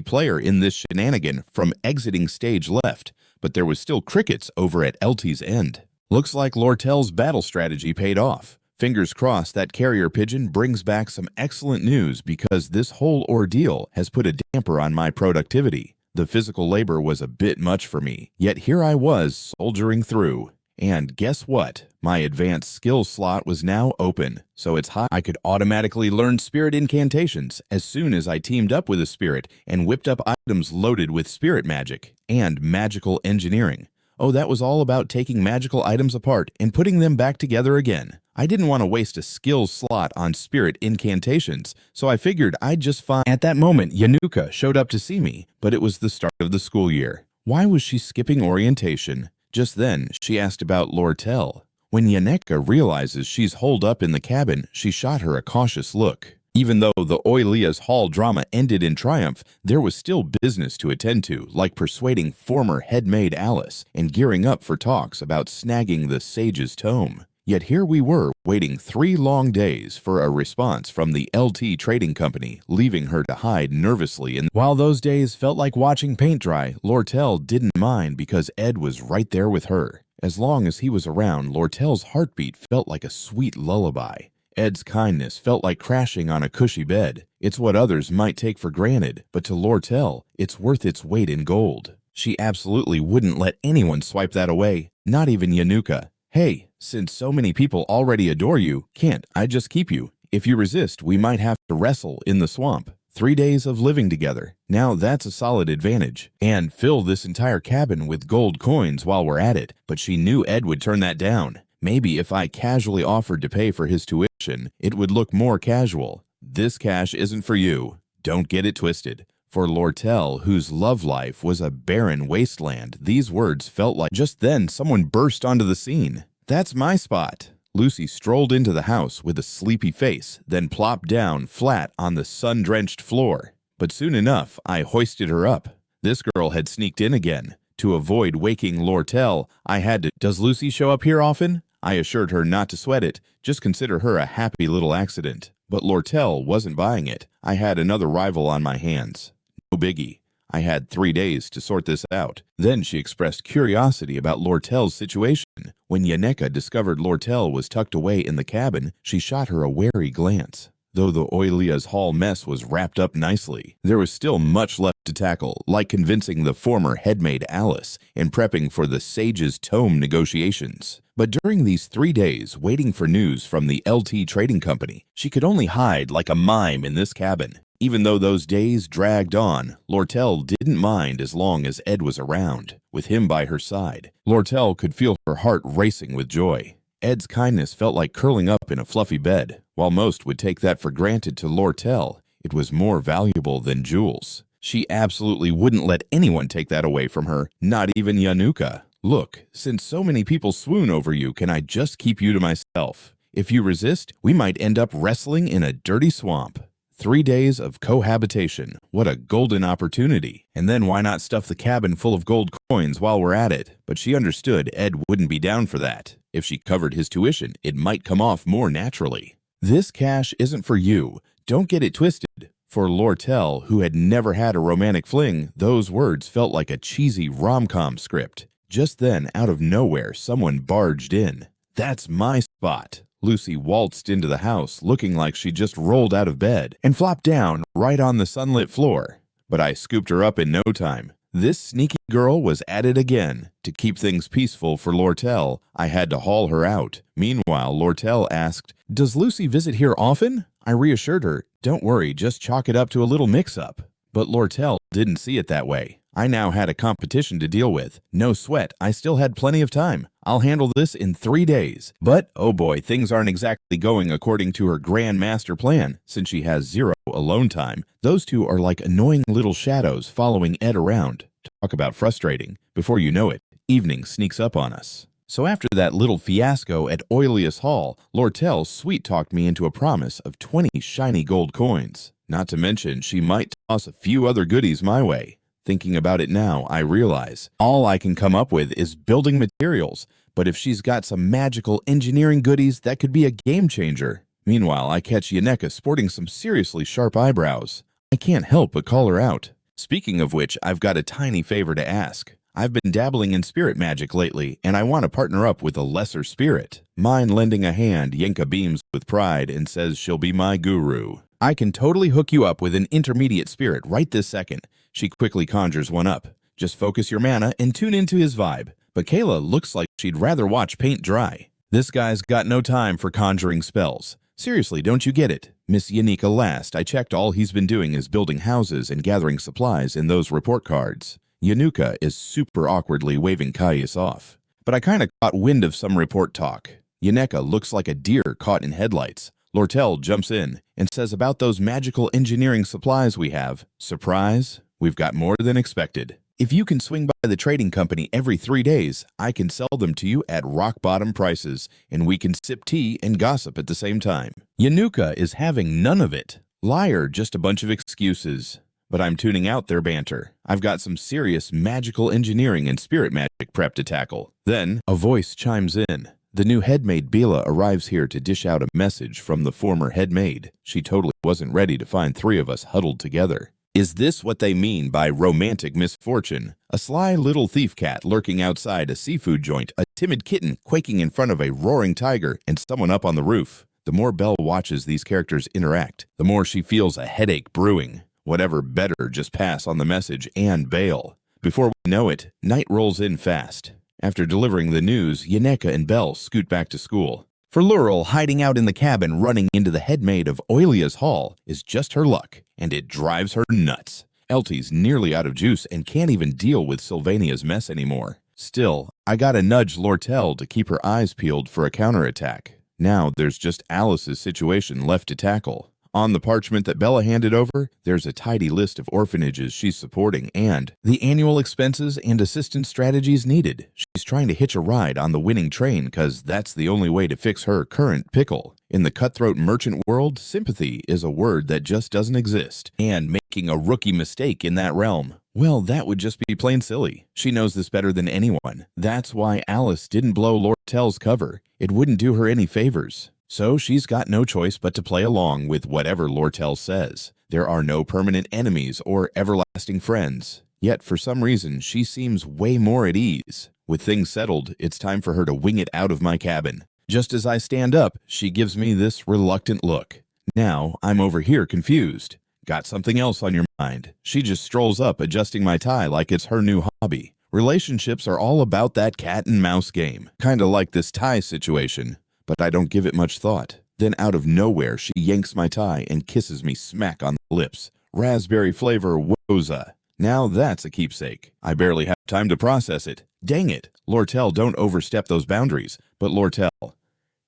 player in this shenanigan, from exiting stage left, but there was still crickets over at LT's end. Looks like Lortel's battle strategy paid off. Fingers crossed that carrier pigeon brings back some excellent news, because this whole ordeal has put a damper on my productivity. The physical labor was a bit much for me, yet here I was soldiering through. And guess what? My advanced skills slot was now open, so it's high. I could automatically learn spirit incantations as soon as I teamed up with a spirit and whipped up items loaded with spirit magic and magical engineering. Oh, that was all about taking magical items apart and putting them back together again. I didn't want to waste a skills slot on spirit incantations, so I figured I'd just find. At that moment, Yanuka showed up to see me, but it was the start of the school year. Why was she skipping orientation? Just then, she asked about Lortel. When Yaneka realizes she's holed up in the cabin, she shot her a cautious look. Even though the Oilia's Hall drama ended in triumph, there was still business to attend to, like persuading former headmaid Alice and gearing up for talks about snagging the sage's tome. Yet here we were, waiting 3 long days for a response from the LT Trading Company, leaving her to hide nervously. And while those days felt like watching paint dry, Lortel didn't mind because Ed was right there with her. As long as he was around, Lortel's heartbeat felt like a sweet lullaby. Ed's kindness felt like crashing on a cushy bed. It's what others might take for granted, but to Lortel, it's worth its weight in gold. She absolutely wouldn't let anyone swipe that away, not even Yanuka. Hey, since so many people already adore you, can't I just keep you? If you resist, we might have to wrestle in the swamp. 3 days of living together. Now that's a solid advantage. And fill this entire cabin with gold coins while we're at it. But she knew Ed would turn that down. Maybe if I casually offered to pay for his tuition, it would look more casual. This cash isn't for you. Don't get it twisted. For Lortel, whose love life was a barren wasteland, these words felt like just then someone burst onto the scene. That's my spot. Lucy strolled into the house with a sleepy face, then plopped down flat on the sun-drenched floor. But soon enough, I hoisted her up. This girl had sneaked in again. To avoid waking Lortel, I had to, "Does Lucy show up here often?" I assured her not to sweat it, just consider her a happy little accident. But Lortel wasn't buying it. I had another rival on my hands. No biggie. I had 3 days to sort this out. Then she expressed curiosity about Lortel's situation. When Yaneka discovered Lortel was tucked away in the cabin, she shot her a wary glance. Though the Oilia's Hall mess was wrapped up nicely, there was still much left to tackle, like convincing the former headmaid Alice and prepping for the Sage's Tome negotiations. But during these 3 days, waiting for news from the LT Trading Company, she could only hide like a mime in this cabin. Even though those days dragged on, Lortel didn't mind as long as Ed was around. With him by her side, Lortel could feel her heart racing with joy. Ed's kindness felt like curling up in a fluffy bed. While most would take that for granted, to Lortel, it was more valuable than jewels. She absolutely wouldn't let anyone take that away from her, not even Yanuka. "Look, since so many people swoon over you, can I just keep you to myself? If you resist, we might end up wrestling in a dirty swamp." 3 days of cohabitation. What a golden opportunity. And then why not stuff the cabin full of gold coins while we're at it? But she understood Ed wouldn't be down for that. If she covered his tuition, it might come off more naturally. This cash isn't for you. Don't get it twisted. For Lortel, who had never had a romantic fling, those words felt like a cheesy rom-com script. Just then, out of nowhere, someone barged in. "That's my spot." Lucy waltzed into the house, looking like she just rolled out of bed, and flopped down right on the sunlit floor. But I scooped her up in no time. This sneaky girl was at it again. To keep things peaceful for Lortel, I had to haul her out. Meanwhile, Lortel asked, "Does Lucy visit here often?" I reassured her, "Don't worry, just chalk it up to a little mix-up." But Lortel didn't see it that way. I now had a competition to deal with. No sweat, I still had plenty of time. I'll handle this in 3 days. But, oh boy, things aren't exactly going according to her grand master plan. Since she has 0 alone time, those two are like annoying little shadows following Ed around. Talk about frustrating. Before you know it, evening sneaks up on us. So after that little fiasco at Oilia's Hall, Lortel sweet-talked me into a promise of 20 shiny gold coins. Not to mention, she might toss a few other goodies my way. Thinking about it now, I realize all I can come up with is building materials, but if she's got some magical engineering goodies, that could be a game changer. Meanwhile, I catch Yaneka sporting some seriously sharp eyebrows. I can't help but call her out. Speaking of which, I've got a tiny favor to ask. I've been dabbling in spirit magic lately, and I want to partner up with a lesser spirit. Mind lending a hand, Yenka beams with pride and says she'll be my guru. I can totally hook you up with an intermediate spirit right this second. She quickly conjures one up. Just focus your mana and tune into his vibe. But Kayla looks like she'd rather watch paint dry. This guy's got no time for conjuring spells. Seriously, don't you get it? Miss Yanika last, I checked all he's been doing is building houses and gathering supplies in those report cards. Yanuka is super awkwardly waving Caius off. But I kinda caught wind of some report talk. Yaneka looks like a deer caught in headlights. Lortel jumps in and says about those magical engineering supplies we have. Surprise? We've got more than expected. If you can swing by the trading company every 3 days, I can sell them to you at rock-bottom prices, and we can sip tea and gossip at the same time. Yanuka is having none of it. Liar, just a bunch of excuses. But I'm tuning out their banter. I've got some serious magical engineering and spirit magic prep to tackle. Then, a voice chimes in. The new headmaid Bila arrives here to dish out a message from the former headmaid. She totally wasn't ready to find 3 of us huddled together. Is this what they mean by romantic misfortune? A sly little thief cat lurking outside a seafood joint, a timid kitten quaking in front of a roaring tiger, and someone up on the roof. The more Belle watches these characters interact, the more she feels a headache brewing. Whatever better, just pass on the message and bail. Before we know it, night rolls in fast. After delivering the news, Yaneka and Belle scoot back to school. For Laurel, hiding out in the cabin running into the headmaid of Oilia's hall is just her luck, and it drives her nuts. Eltie's nearly out of juice and can't even deal with Sylvania's mess anymore. Still, I gotta nudge Lortel to keep her eyes peeled for a counterattack. Now there's just Alice's situation left to tackle. On the parchment that Bella handed over, there's a tidy list of orphanages she's supporting and the annual expenses and assistance strategies needed. She's trying to hitch a ride on the winning train because that's the only way to fix her current pickle. In the cutthroat merchant world, sympathy is a word that just doesn't exist, and making a rookie mistake in that realm, well, that would just be plain silly. She knows this better than anyone. That's why Alice didn't blow Lortel's cover. It wouldn't do her any favors. So she's got no choice but to play along with whatever Lortel says. There are no permanent enemies or everlasting friends. Yet for some reason, she seems way more at ease. With things settled, it's time for her to wing it out of my cabin. Just as I stand up, she gives me this reluctant look. Now I'm over here confused. Got something else on your mind? She just strolls up, adjusting my tie like it's her new hobby. Relationships are all about that cat and mouse game. Kinda like this tie situation. But I don't give it much thought. Then out of nowhere, she yanks my tie and kisses me smack on the lips. Raspberry flavor woza. Now that's a keepsake. I barely have time to process it. Dang it. Lortel, don't overstep those boundaries. But Lortel,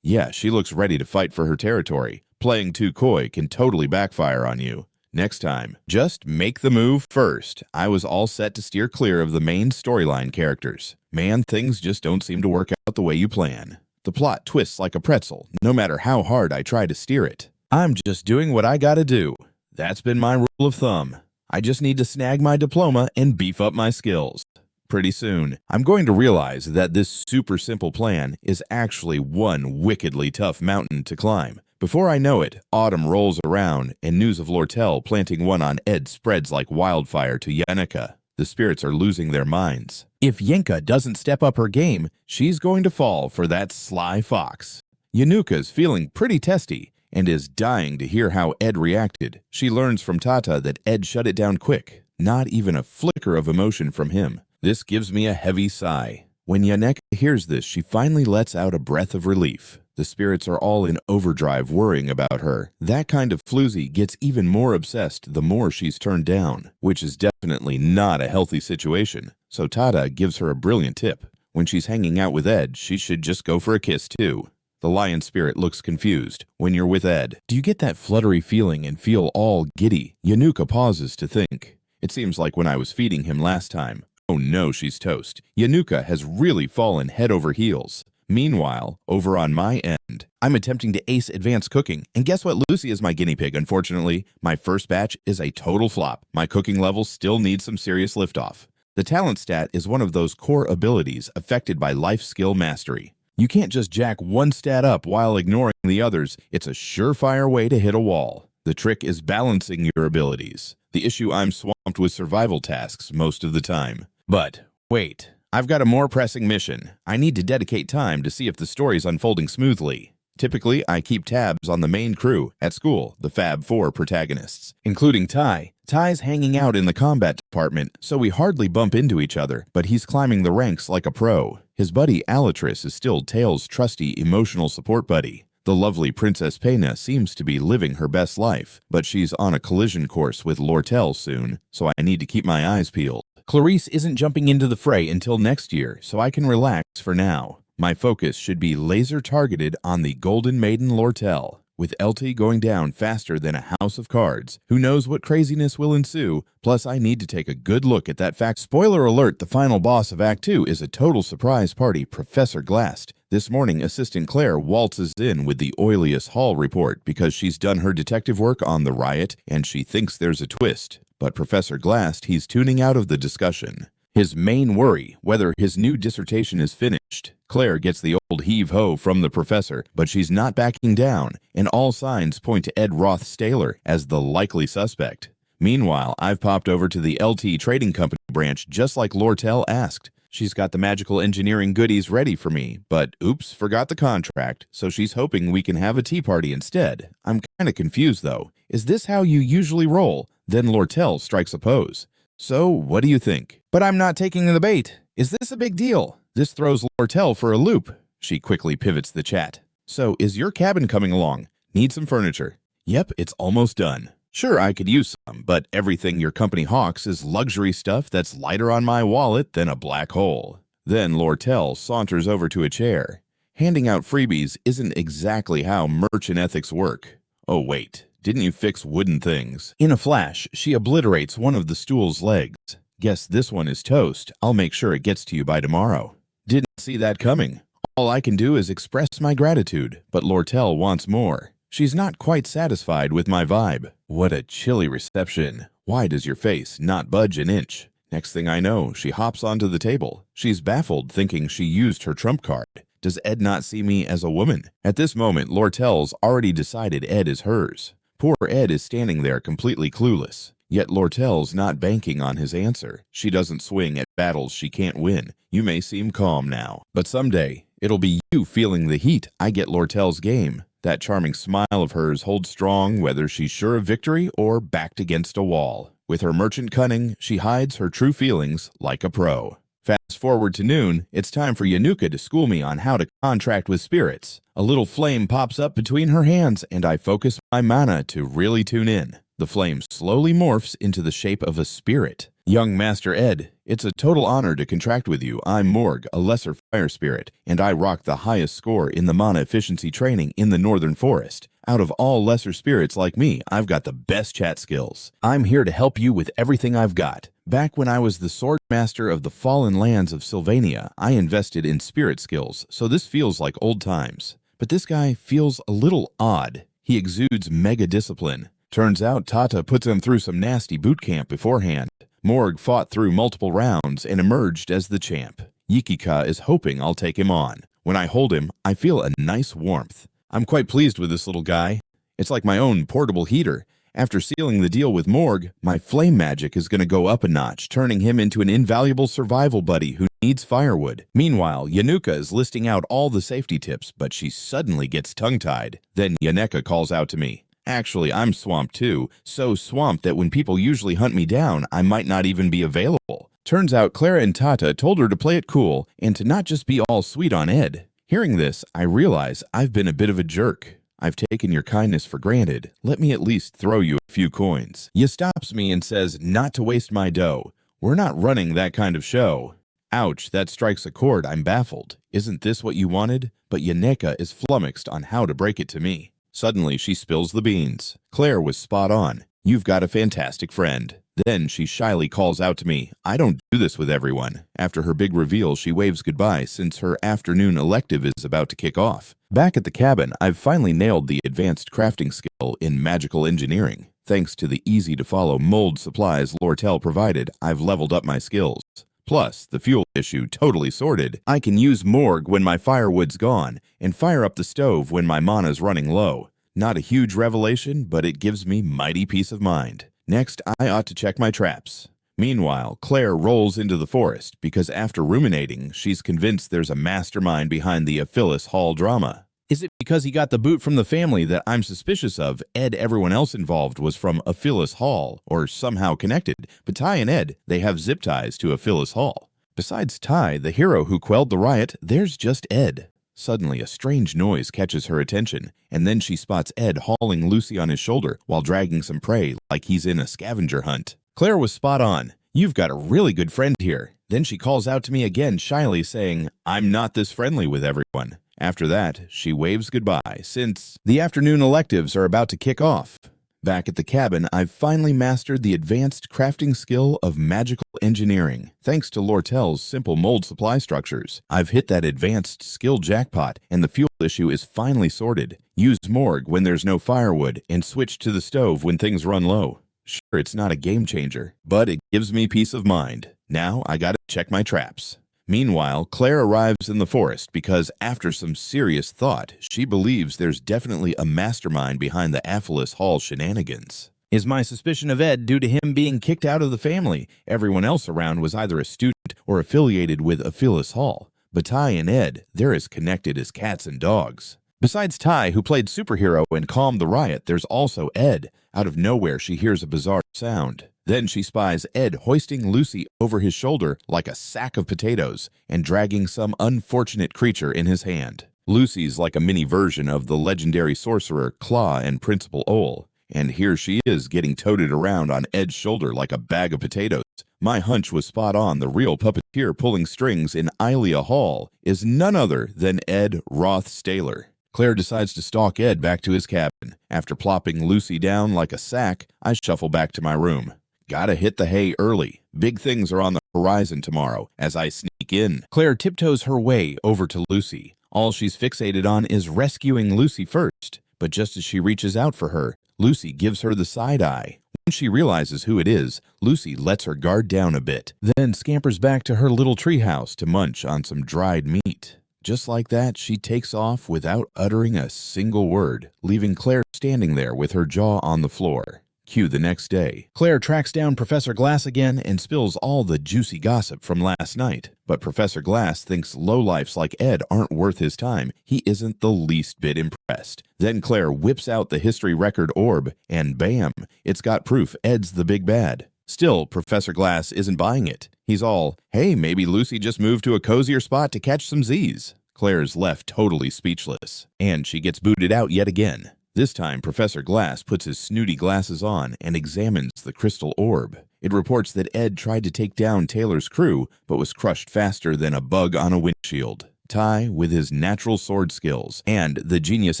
yeah, she looks ready to fight for her territory. Playing too coy can totally backfire on you. Next time, just make the move first. I was all set to steer clear of the main storyline characters. Man, things just don't seem to work out the way you plan. The plot twists like a pretzel, no matter how hard I try to steer it. I'm just doing what I gotta do. That's been my rule of thumb. I just need to snag my diploma and beef up my skills. Pretty soon, I'm going to realize that this super simple plan is actually one wickedly tough mountain to climb. Before I know it, autumn rolls around and news of Lortel planting one on Ed spreads like wildfire to Yaneka. The spirits are losing their minds. If Yenka doesn't step up her game, she's going to fall for that sly fox. Yanuka's feeling pretty testy and is dying to hear how Ed reacted. She learns from Tata that Ed shut it down quick, not even a flicker of emotion from him. This gives me a heavy sigh. When Yaneka hears this, she finally lets out a breath of relief. The spirits are all in overdrive worrying about her. That kind of floozy gets even more obsessed the more she's turned down, which is definitely not a healthy situation. So Tata gives her a brilliant tip. When she's hanging out with Ed, she should just go for a kiss too. The lion spirit looks confused. When you're with Ed, do you get that fluttery feeling and feel all giddy? Yanuka pauses to think. It seems like when I was feeding him last time. Oh no, she's toast. Yanuka has really fallen head over heels. Meanwhile, over on my end, I'm attempting to ace advanced cooking, and guess what? Lucy is my guinea pig. Unfortunately, my first batch is a total flop. My cooking levels still need some serious liftoff. The talent stat is one of those core abilities affected by life skill mastery. You can't just jack one stat up while ignoring the others. It's a surefire way to hit a wall. The trick is balancing your abilities. The issue, I'm swamped with survival tasks most of the time. But wait. I've got a more pressing mission. I need to dedicate time to see if the story's unfolding smoothly. Typically, I keep tabs on the main crew at school, the Fab Four protagonists, including Ty. Ty's hanging out in the combat department, so we hardly bump into each other, but he's climbing the ranks like a pro. His buddy Alatris is still Tails' trusty emotional support buddy. The lovely Princess Pena seems to be living her best life, but she's on a collision course with Lortel soon, so I need to keep my eyes peeled. Clarice isn't jumping into the fray until next year, so I can relax for now. My focus should be laser-targeted on the Golden Maiden Lortel. With LT going down faster than a house of cards, who knows what craziness will ensue? Plus, I need to take a good look at that fact. Spoiler alert, the final boss of Act 2 is a total surprise party, Professor Glast. This morning, Assistant Claire waltzes in with the oiliest hall report because she's done her detective work on the riot and she thinks there's a twist. But Professor Glast, he's tuning out of the discussion. His main worry, whether his new dissertation is finished. Claire gets the old heave-ho from the professor, but she's not backing down, and all signs point to Ed Roth Staylor as the likely suspect. Meanwhile, I've popped over to the LT Trading Company branch just like Lortel asked. She's got the magical engineering goodies ready for me, but oops, forgot the contract, so she's hoping we can have a tea party instead. I'm kinda confused though. Is this how you usually roll? Then Lortel strikes a pose. So, what do you think? But I'm not taking the bait. Is this a big deal? This throws Lortel for a loop. She quickly pivots the chat. So, is your cabin coming along? Need some furniture? Yep, it's almost done. Sure, I could use some, but everything your company hawks is luxury stuff that's lighter on my wallet than a black hole. Then Lortel saunters over to a chair. Handing out freebies isn't exactly how merchant ethics work. Oh wait, didn't you fix wooden things? In a flash, she obliterates one of the stool's legs. Guess this one is toast. I'll make sure it gets to you by tomorrow. Didn't see that coming. All I can do is express my gratitude, but Lortel wants more. She's not quite satisfied with my vibe. What a chilly reception. Why does your face not budge an inch? Next thing I know, she hops onto the table. She's baffled, thinking she used her trump card. Does Ed not see me as a woman? At this moment, Lortel's already decided Ed is hers. Poor Ed is standing there completely clueless. Yet Lortel's not banking on his answer. She doesn't swing at battles she can't win. You may seem calm now, but someday, it'll be you feeling the heat. I get Lortel's game. That charming smile of hers holds strong whether she's sure of victory or backed against a wall. With her merchant cunning, she hides her true feelings like a pro. Fast forward to noon, it's time for Yanuka to school me on how to contract with spirits. A little flame pops up between her hands and I focus my mana to really tune in. The flame slowly morphs into the shape of a spirit. Young Master Ed, it's a total honor to contract with you. I'm Morg, a lesser fire spirit, and I rock the highest score in the mana efficiency training in the Northern Forest. Out of all lesser spirits like me, I've got the best chat skills. I'm here to help you with everything I've got. Back when I was the sword master of the fallen lands of Sylvania, I invested in spirit skills, so this feels like old times. But this guy feels a little odd. He exudes mega discipline. Turns out Tata puts him through some nasty boot camp beforehand. Morg fought through multiple rounds and emerged as the champ. Yikika is hoping I'll take him on. When I hold him, I feel a nice warmth. I'm quite pleased with this little guy. It's like my own portable heater. After sealing the deal with Morg, my flame magic is going to go up a notch, turning him into an invaluable survival buddy who needs firewood. Meanwhile, Yanuka is listing out all the safety tips, but she suddenly gets tongue-tied. Then Yaneka calls out to me. Actually, I'm swamped too, so swamped that when people usually hunt me down, I might not even be available. Turns out Clara and Tata told her to play it cool and to not just be all sweet on Ed. Hearing this, I realize I've been a bit of a jerk. I've taken your kindness for granted. Let me at least throw you a few coins. He stops me and says not to waste my dough. We're not running that kind of show. Ouch, that strikes a chord. I'm baffled. Isn't this what you wanted? But Yaneka is flummoxed on how to break it to me. Suddenly, she spills the beans. Claire was spot on. You've got a fantastic friend. Then she shyly calls out to me. I don't do this with everyone. After her big reveal, she waves goodbye since her afternoon elective is about to kick off. Back at the cabin, I've finally nailed the advanced crafting skill in magical engineering. Thanks to the easy-to-follow mold supplies Lortel provided, I've leveled up my skills. Plus, the fuel issue totally sorted. I can use Morg when my firewood's gone, and fire up the stove when my mana's running low. Not a huge revelation, but it gives me mighty peace of mind. Next, I ought to check my traps. Meanwhile, Claire rolls into the forest because after ruminating, she's convinced there's a mastermind behind the Aphilis Hall drama. Is it because he got the boot from the family that I'm suspicious of? Everyone else involved was from Aphilis Hall, or somehow connected, but Ty and Ed, they have zip ties to Aphilis Hall. Besides Ty, the hero who quelled the riot, there's just Ed. Suddenly, a strange noise catches her attention, and then she spots Ed hauling Lucy on his shoulder while dragging some prey like he's in a scavenger hunt. Claire was spot on. You've got a really good friend here. Then she calls out to me again shyly saying, I'm not this friendly with everyone. After that, she waves goodbye since the afternoon electives are about to kick off. Back at the cabin, I've finally mastered the advanced crafting skill of magical engineering. Thanks to Lortel's simple mold supply structures, I've hit that advanced skill jackpot, and the fuel issue is finally sorted. Use morgue when there's no firewood, and switch to the stove when things run low. Sure, it's not a game changer, but it gives me peace of mind. Now I gotta check my traps. Meanwhile, Claire arrives in the forest because after some serious thought, she believes there's definitely a mastermind behind the Aphelis Hall shenanigans. Is my suspicion of Ed due to him being kicked out of the family? Everyone else around was either a student or affiliated with Aphelis Hall. But Ty and Ed, they're as connected as cats and dogs. Besides Ty, who played superhero and calmed the riot, there's also Ed. Out of nowhere, she hears a bizarre sound. Then she spies Ed hoisting Lucy over his shoulder like a sack of potatoes and dragging some unfortunate creature in his hand. Lucy's like a mini version of the legendary sorcerer Claw and Principal Ole, and here she is getting toted around on Ed's shoulder like a bag of potatoes. My hunch was spot on. The real puppeteer pulling strings in Ilea Hall is none other than Ed Roth Staylor. Claire decides to stalk Ed back to his cabin. After plopping Lucy down like a sack, I shuffle back to my room. Gotta hit the hay early. Big things are on the horizon tomorrow. As I sneak in, Claire tiptoes her way over to Lucy. All she's fixated on is rescuing Lucy first. But just as she reaches out for her, Lucy gives her the side eye. When she realizes who it is, Lucy lets her guard down a bit, then scampers back to her little treehouse to munch on some dried meat. Just like that, she takes off without uttering a single word, leaving Claire standing there with her jaw on the floor. Cue the next day. Claire tracks down Professor Glass again and spills all the juicy gossip from last night. But Professor Glass thinks lowlifes like Ed aren't worth his time. He isn't the least bit impressed. Then Claire whips out the history record orb, and bam, it's got proof Ed's the big bad. Still, Professor Glass isn't buying it. He's all, hey, maybe Lucy just moved to a cozier spot to catch some Z's. Claire's left totally speechless, and she gets booted out yet again. This time, Professor Glass puts his snooty glasses on and examines the crystal orb. It reports that Ed tried to take down Taylor's crew, but was crushed faster than a bug on a windshield. Ty, with his natural sword skills, and the genius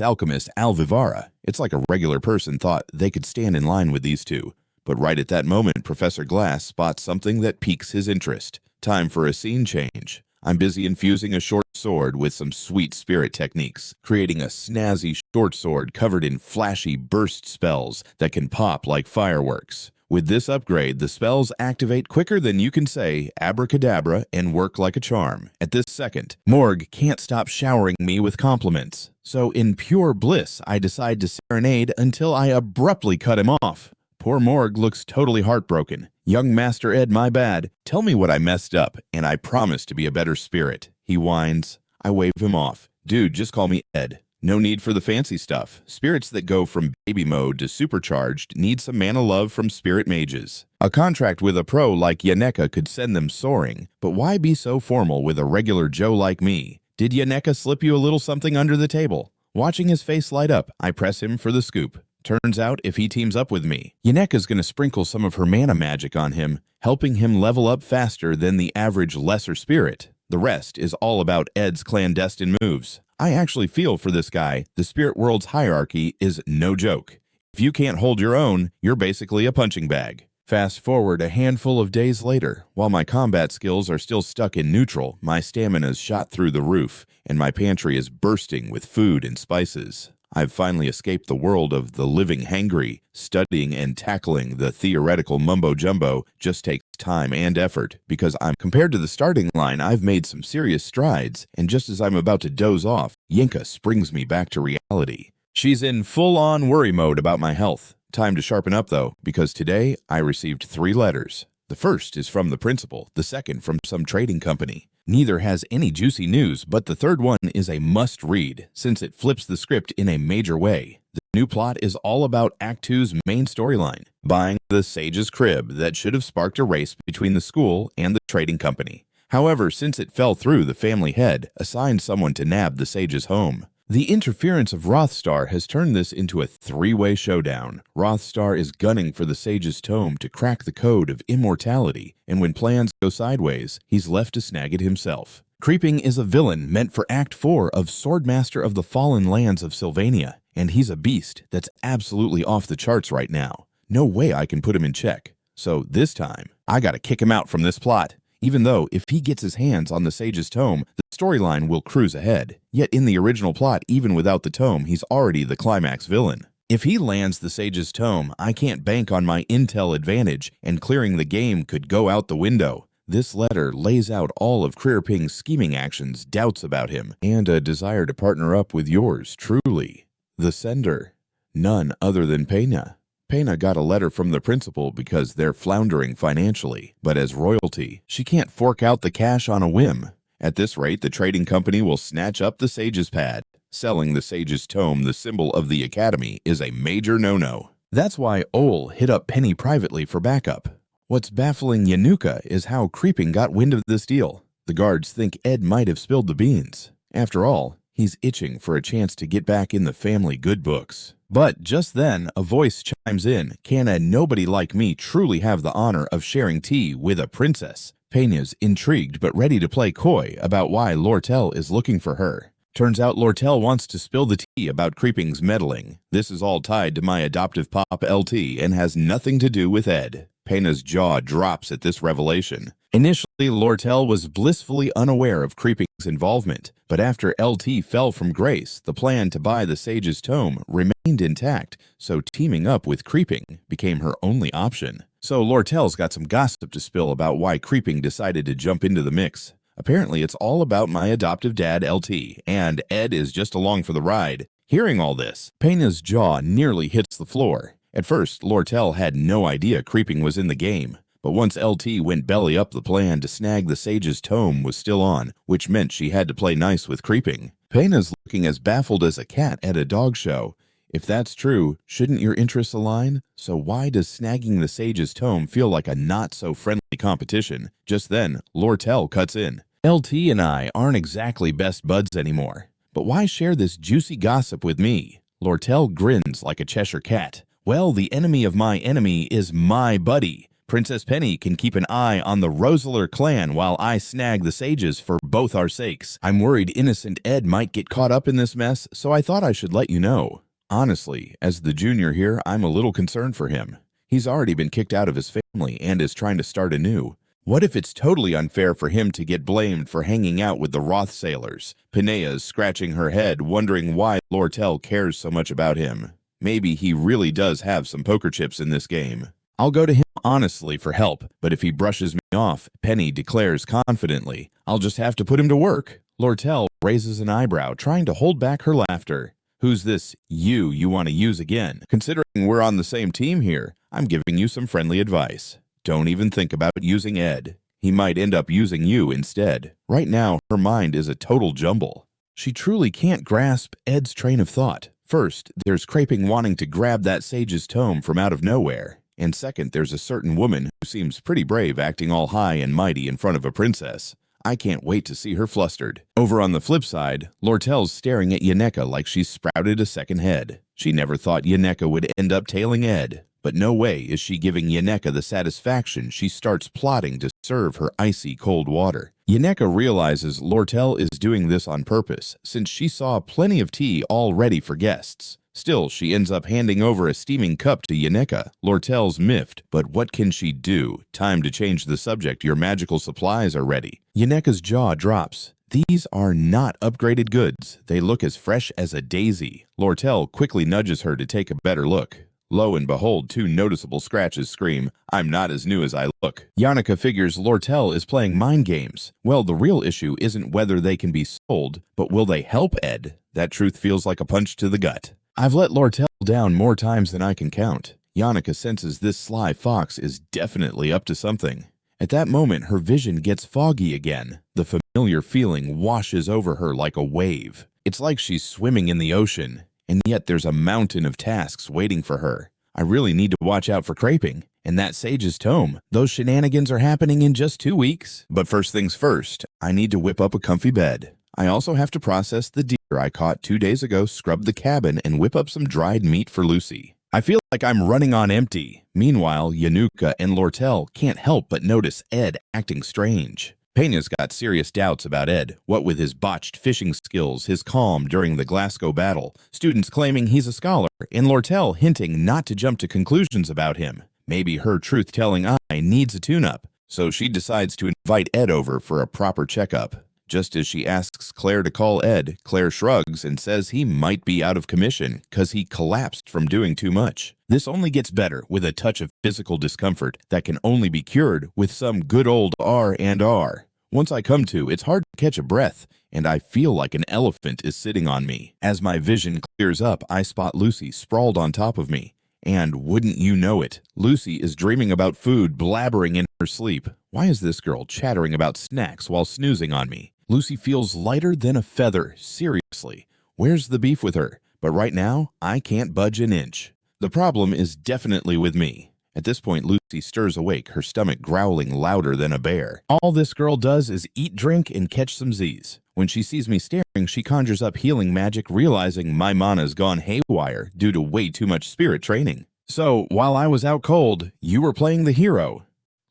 alchemist Al Vivara. It's like a regular person thought they could stand in line with these two. But right at that moment, Professor Glass spots something that piques his interest. Time for a scene change. I'm busy infusing a short sword with some sweet spirit techniques, creating a snazzy short sword covered in flashy burst spells that can pop like fireworks. With this upgrade, the spells activate quicker than you can say abracadabra and work like a charm. At this second, Morgue can't stop showering me with compliments. So in pure bliss, I decide to serenade until I abruptly cut him off. Poor Morgue looks totally heartbroken. Young Master Ed, my bad. Tell me what I messed up, and I promise to be a better spirit. He whines. I wave him off. Dude, just call me Ed. No need for the fancy stuff. Spirits that go from baby mode to supercharged need some mana love from spirit mages. A contract with a pro like Yaneka could send them soaring, but why be so formal with a regular Joe like me? Did Yaneka slip you a little something under the table? Watching his face light up, I press him for the scoop. Turns out, if he teams up with me, Yaneka's gonna sprinkle some of her mana magic on him, helping him level up faster than the average lesser spirit. The rest is all about Ed's clandestine moves. I actually feel for this guy. The spirit world's hierarchy is no joke. If you can't hold your own, you're basically a punching bag. Fast forward a handful of days later. While my combat skills are still stuck in neutral, my stamina's shot through the roof, and my pantry is bursting with food and spices. I've finally escaped the world of the living hangry. Studying and tackling the theoretical mumbo-jumbo just takes time and effort, because compared to the starting line, I've made some serious strides, and just as I'm about to doze off, Yinka springs me back to reality. She's in full-on worry mode about my health. Time to sharpen up, though, because today I received 3 letters. The first is from the principal, the second from some trading company. Neither has any juicy news, but the third one is a must-read, since it flips the script in a major way. The new plot is all about Act 2's main storyline, buying the Sage's crib that should have sparked a race between the school and the trading company. However, since it fell through, the family head assigned someone to nab the Sage's home. The interference of Rothstar has turned this into a 3-way showdown. Rothstar is gunning for the Sage's tome to crack the code of immortality, and when plans go sideways, he's left to snag it himself. Creeping is a villain meant for Act 4 of Swordmaster of the Fallen Lands of Sylvania, and he's a beast that's absolutely off the charts right now. No way I can put him in check. So this time, I gotta kick him out from this plot. Even though if he gets his hands on the Sage's Tome, the storyline will cruise ahead. Yet in the original plot, even without the tome, he's already the climax villain. If he lands the Sage's Tome, I can't bank on my intel advantage, and clearing the game could go out the window. This letter lays out all of Ping's scheming actions, doubts about him, and a desire to partner up with yours truly. The sender, none other than Pena. Pena got a letter from the principal because they're floundering financially, but as royalty, she can't fork out the cash on a whim. At this rate, the trading company will snatch up the Sage's pad. Selling the Sage's Tome, the symbol of the Academy, is a major no-no. That's why Ole hit up Penny privately for backup. What's baffling Yanuka is how Creeping got wind of this deal. The guards think Ed might have spilled the beans. After all, he's itching for a chance to get back in the family good books. But just then, a voice chimes in. Can a nobody like me truly have the honor of sharing tea with a princess? Pena's intrigued but ready to play coy about why Lortel is looking for her. Turns out Lortel wants to spill the tea about Creeping's meddling. This is all tied to my adoptive pop LT and has nothing to do with Ed. Pena's jaw drops at this revelation. Initially, Lortel was blissfully unaware of Creeping's involvement, but after LT fell from grace, the plan to buy the Sage's Tome remained intact, so teaming up with Creeping became her only option. So Lortel's got some gossip to spill about why Creeping decided to jump into the mix. Apparently, it's all about my adoptive dad, LT, and Ed is just along for the ride. Hearing all this, Pena's jaw nearly hits the floor. At first, Lortel had no idea Creeping was in the game, but once LT went belly up, the plan to snag the Sage's Tome was still on, which meant she had to play nice with Creeping. Pena's looking as baffled as a cat at a dog show. If that's true, shouldn't your interests align? So why does snagging the Sage's Tome feel like a not-so-friendly competition? Just then, Lortel cuts in. LT and I aren't exactly best buds anymore, but why share this juicy gossip with me? Lortel grins like a Cheshire cat. Well, the enemy of my enemy is my buddy. Princess Penny can keep an eye on the Roseler clan while I snag the Sages for both our sakes. I'm worried innocent Ed might get caught up in this mess, so I thought I should let you know. Honestly, as the junior here, I'm a little concerned for him. He's already been kicked out of his family and is trying to start anew. What if it's totally unfair for him to get blamed for hanging out with the Roth Sailors? Penea's scratching her head, wondering why Lortel cares so much about him. Maybe he really does have some poker chips in this game. I'll go to him honestly for help, but if he brushes me off, Penny declares confidently, I'll just have to put him to work. Lortel raises an eyebrow, trying to hold back her laughter. Who's this you want to use again? Considering we're on the same team here, I'm giving you some friendly advice. Don't even think about using Ed. He might end up using you instead. Right now, her mind is a total jumble. She truly can't grasp Ed's train of thought. First, there's Creeping wanting to grab that Sage's Tome from out of nowhere. And second, there's a certain woman who seems pretty brave acting all high and mighty in front of a princess. I can't wait to see her flustered. Over on the flip side, Lortel's staring at Yaneka like she's sprouted a second head. She never thought Yaneka would end up tailing Ed. But no way is she giving Yaneka the satisfaction she starts plotting to serve her icy cold water. Yaneka realizes Lortel is doing this on purpose, since she saw plenty of tea all ready for guests. Still, she ends up handing over a steaming cup to Yaneka. Lortel's miffed, but what can she do? Time to change the subject, your magical supplies are ready. Yaneka's jaw drops. These are not upgraded goods. They look as fresh as a daisy. Lortel quickly nudges her to take a better look. Lo and behold, two noticeable scratches scream, I'm not as new as I look. Yaneka figures Lortel is playing mind games. Well, the real issue isn't whether they can be sold, but will they help Ed? That truth feels like a punch to the gut. I've let Lortel down more times than I can count. Yaneka senses this sly fox is definitely up to something. At that moment, her vision gets foggy again. The familiar feeling washes over her like a wave. It's like she's swimming in the ocean. And yet there's a mountain of tasks waiting for her. I really need to watch out for Creeping. And that Sage's Tome. Those shenanigans are happening in just 2 weeks. But first things first, I need to whip up a comfy bed. I also have to process the deer I caught 2 days ago, scrub the cabin, and whip up some dried meat for Lucy. I feel like I'm running on empty. Meanwhile, Yanuka and Lortel can't help but notice Ed acting strange. Pena's got serious doubts about Ed, what with his botched fishing skills, his calm during the Glasgow battle, students claiming he's a scholar, and Lortel hinting not to jump to conclusions about him. Maybe her truth-telling eye needs a tune-up, so she decides to invite Ed over for a proper checkup. Just as she asks Claire to call Ed, Claire shrugs and says he might be out of commission because he collapsed from doing too much. This only gets better with a touch of physical discomfort that can only be cured with some good old R&R. Once I come to, it's hard to catch a breath, and I feel like an elephant is sitting on me. As my vision clears up, I spot Lucy sprawled on top of me. And wouldn't you know it, Lucy is dreaming about food, blabbering in her sleep. Why is this girl chattering about snacks while snoozing on me? Lucy feels lighter than a feather, seriously. Where's the beef with her? But right now, I can't budge an inch. The problem is definitely with me. At this point, Lucy stirs awake, her stomach growling louder than a bear. All this girl does is eat, drink, and catch some Z's. When she sees me staring, she conjures up healing magic, realizing my mana's gone haywire due to way too much spirit training. So, while I was out cold, you were playing the hero.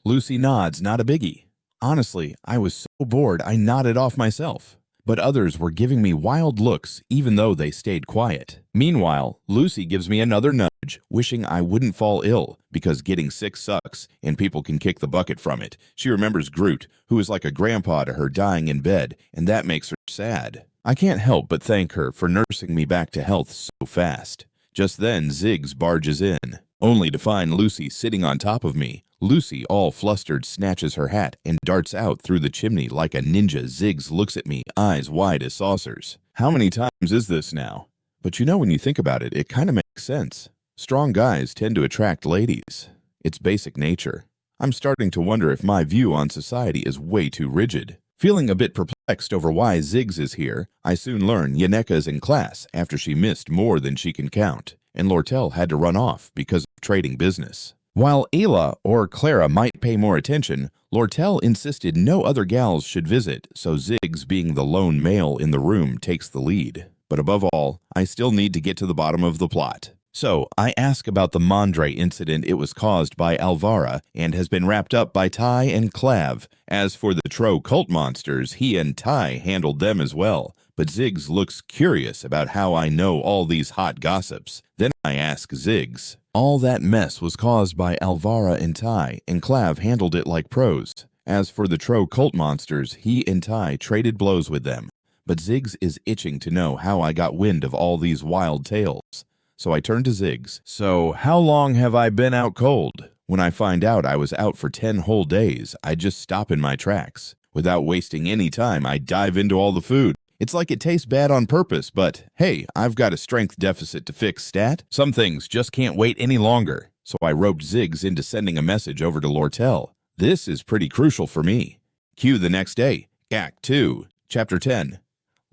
Lucy nods, not a biggie. Honestly, I was so bored I nodded off myself. But others were giving me wild looks, even though they stayed quiet. Meanwhile, Lucy gives me another nudge, wishing I wouldn't fall ill, because getting sick sucks, and people can kick the bucket from it. She remembers Groot, who is like a grandpa to her dying in bed, and that makes her sad. I can't help but thank her for nursing me back to health so fast. Just then, Ziggs barges in, only to find Lucy sitting on top of me. Lucy, all flustered, snatches her hat and darts out through the chimney like a ninja. Ziggs looks at me, eyes wide as saucers. How many times is this now? But you know, when you think about it, it kind of makes sense. Strong guys tend to attract ladies. It's basic nature. I'm starting to wonder if my view on society is way too rigid. Feeling a bit perplexed over why Ziggs is here, I soon learn Yaneka's in class after she missed more than she can count, and Lortel had to run off because of trading business. While Ayla or Clara might pay more attention, Lortel insisted no other gals should visit, so Ziggs, being the lone male in the room, takes the lead. But above all, I still need to get to the bottom of the plot. So, I ask about the Mondre incident. It was caused by Alvara and has been wrapped up by Ty and Clav. As for the Tro cult monsters, he and Ty handled them as well. But Ziggs looks curious about how I know all these hot gossips. Then I ask Ziggs. All that mess was caused by Alvara and Ty, and Clav handled it like pros. As for the Tro cult monsters, he and Ty traded blows with them. But Ziggs is itching to know how I got wind of all these wild tales. So I turn to Ziggs. So, how long have I been out cold? When I find out I was out for 10 whole days, I just stop in my tracks. Without wasting any time, I dive into all the food. It's like it tastes bad on purpose, but hey, I've got a strength deficit to fix stat. Some things just can't wait any longer. So I roped Ziggs into sending a message over to Lortel. This is pretty crucial for me. Cue the next day. Act 2, Chapter 10.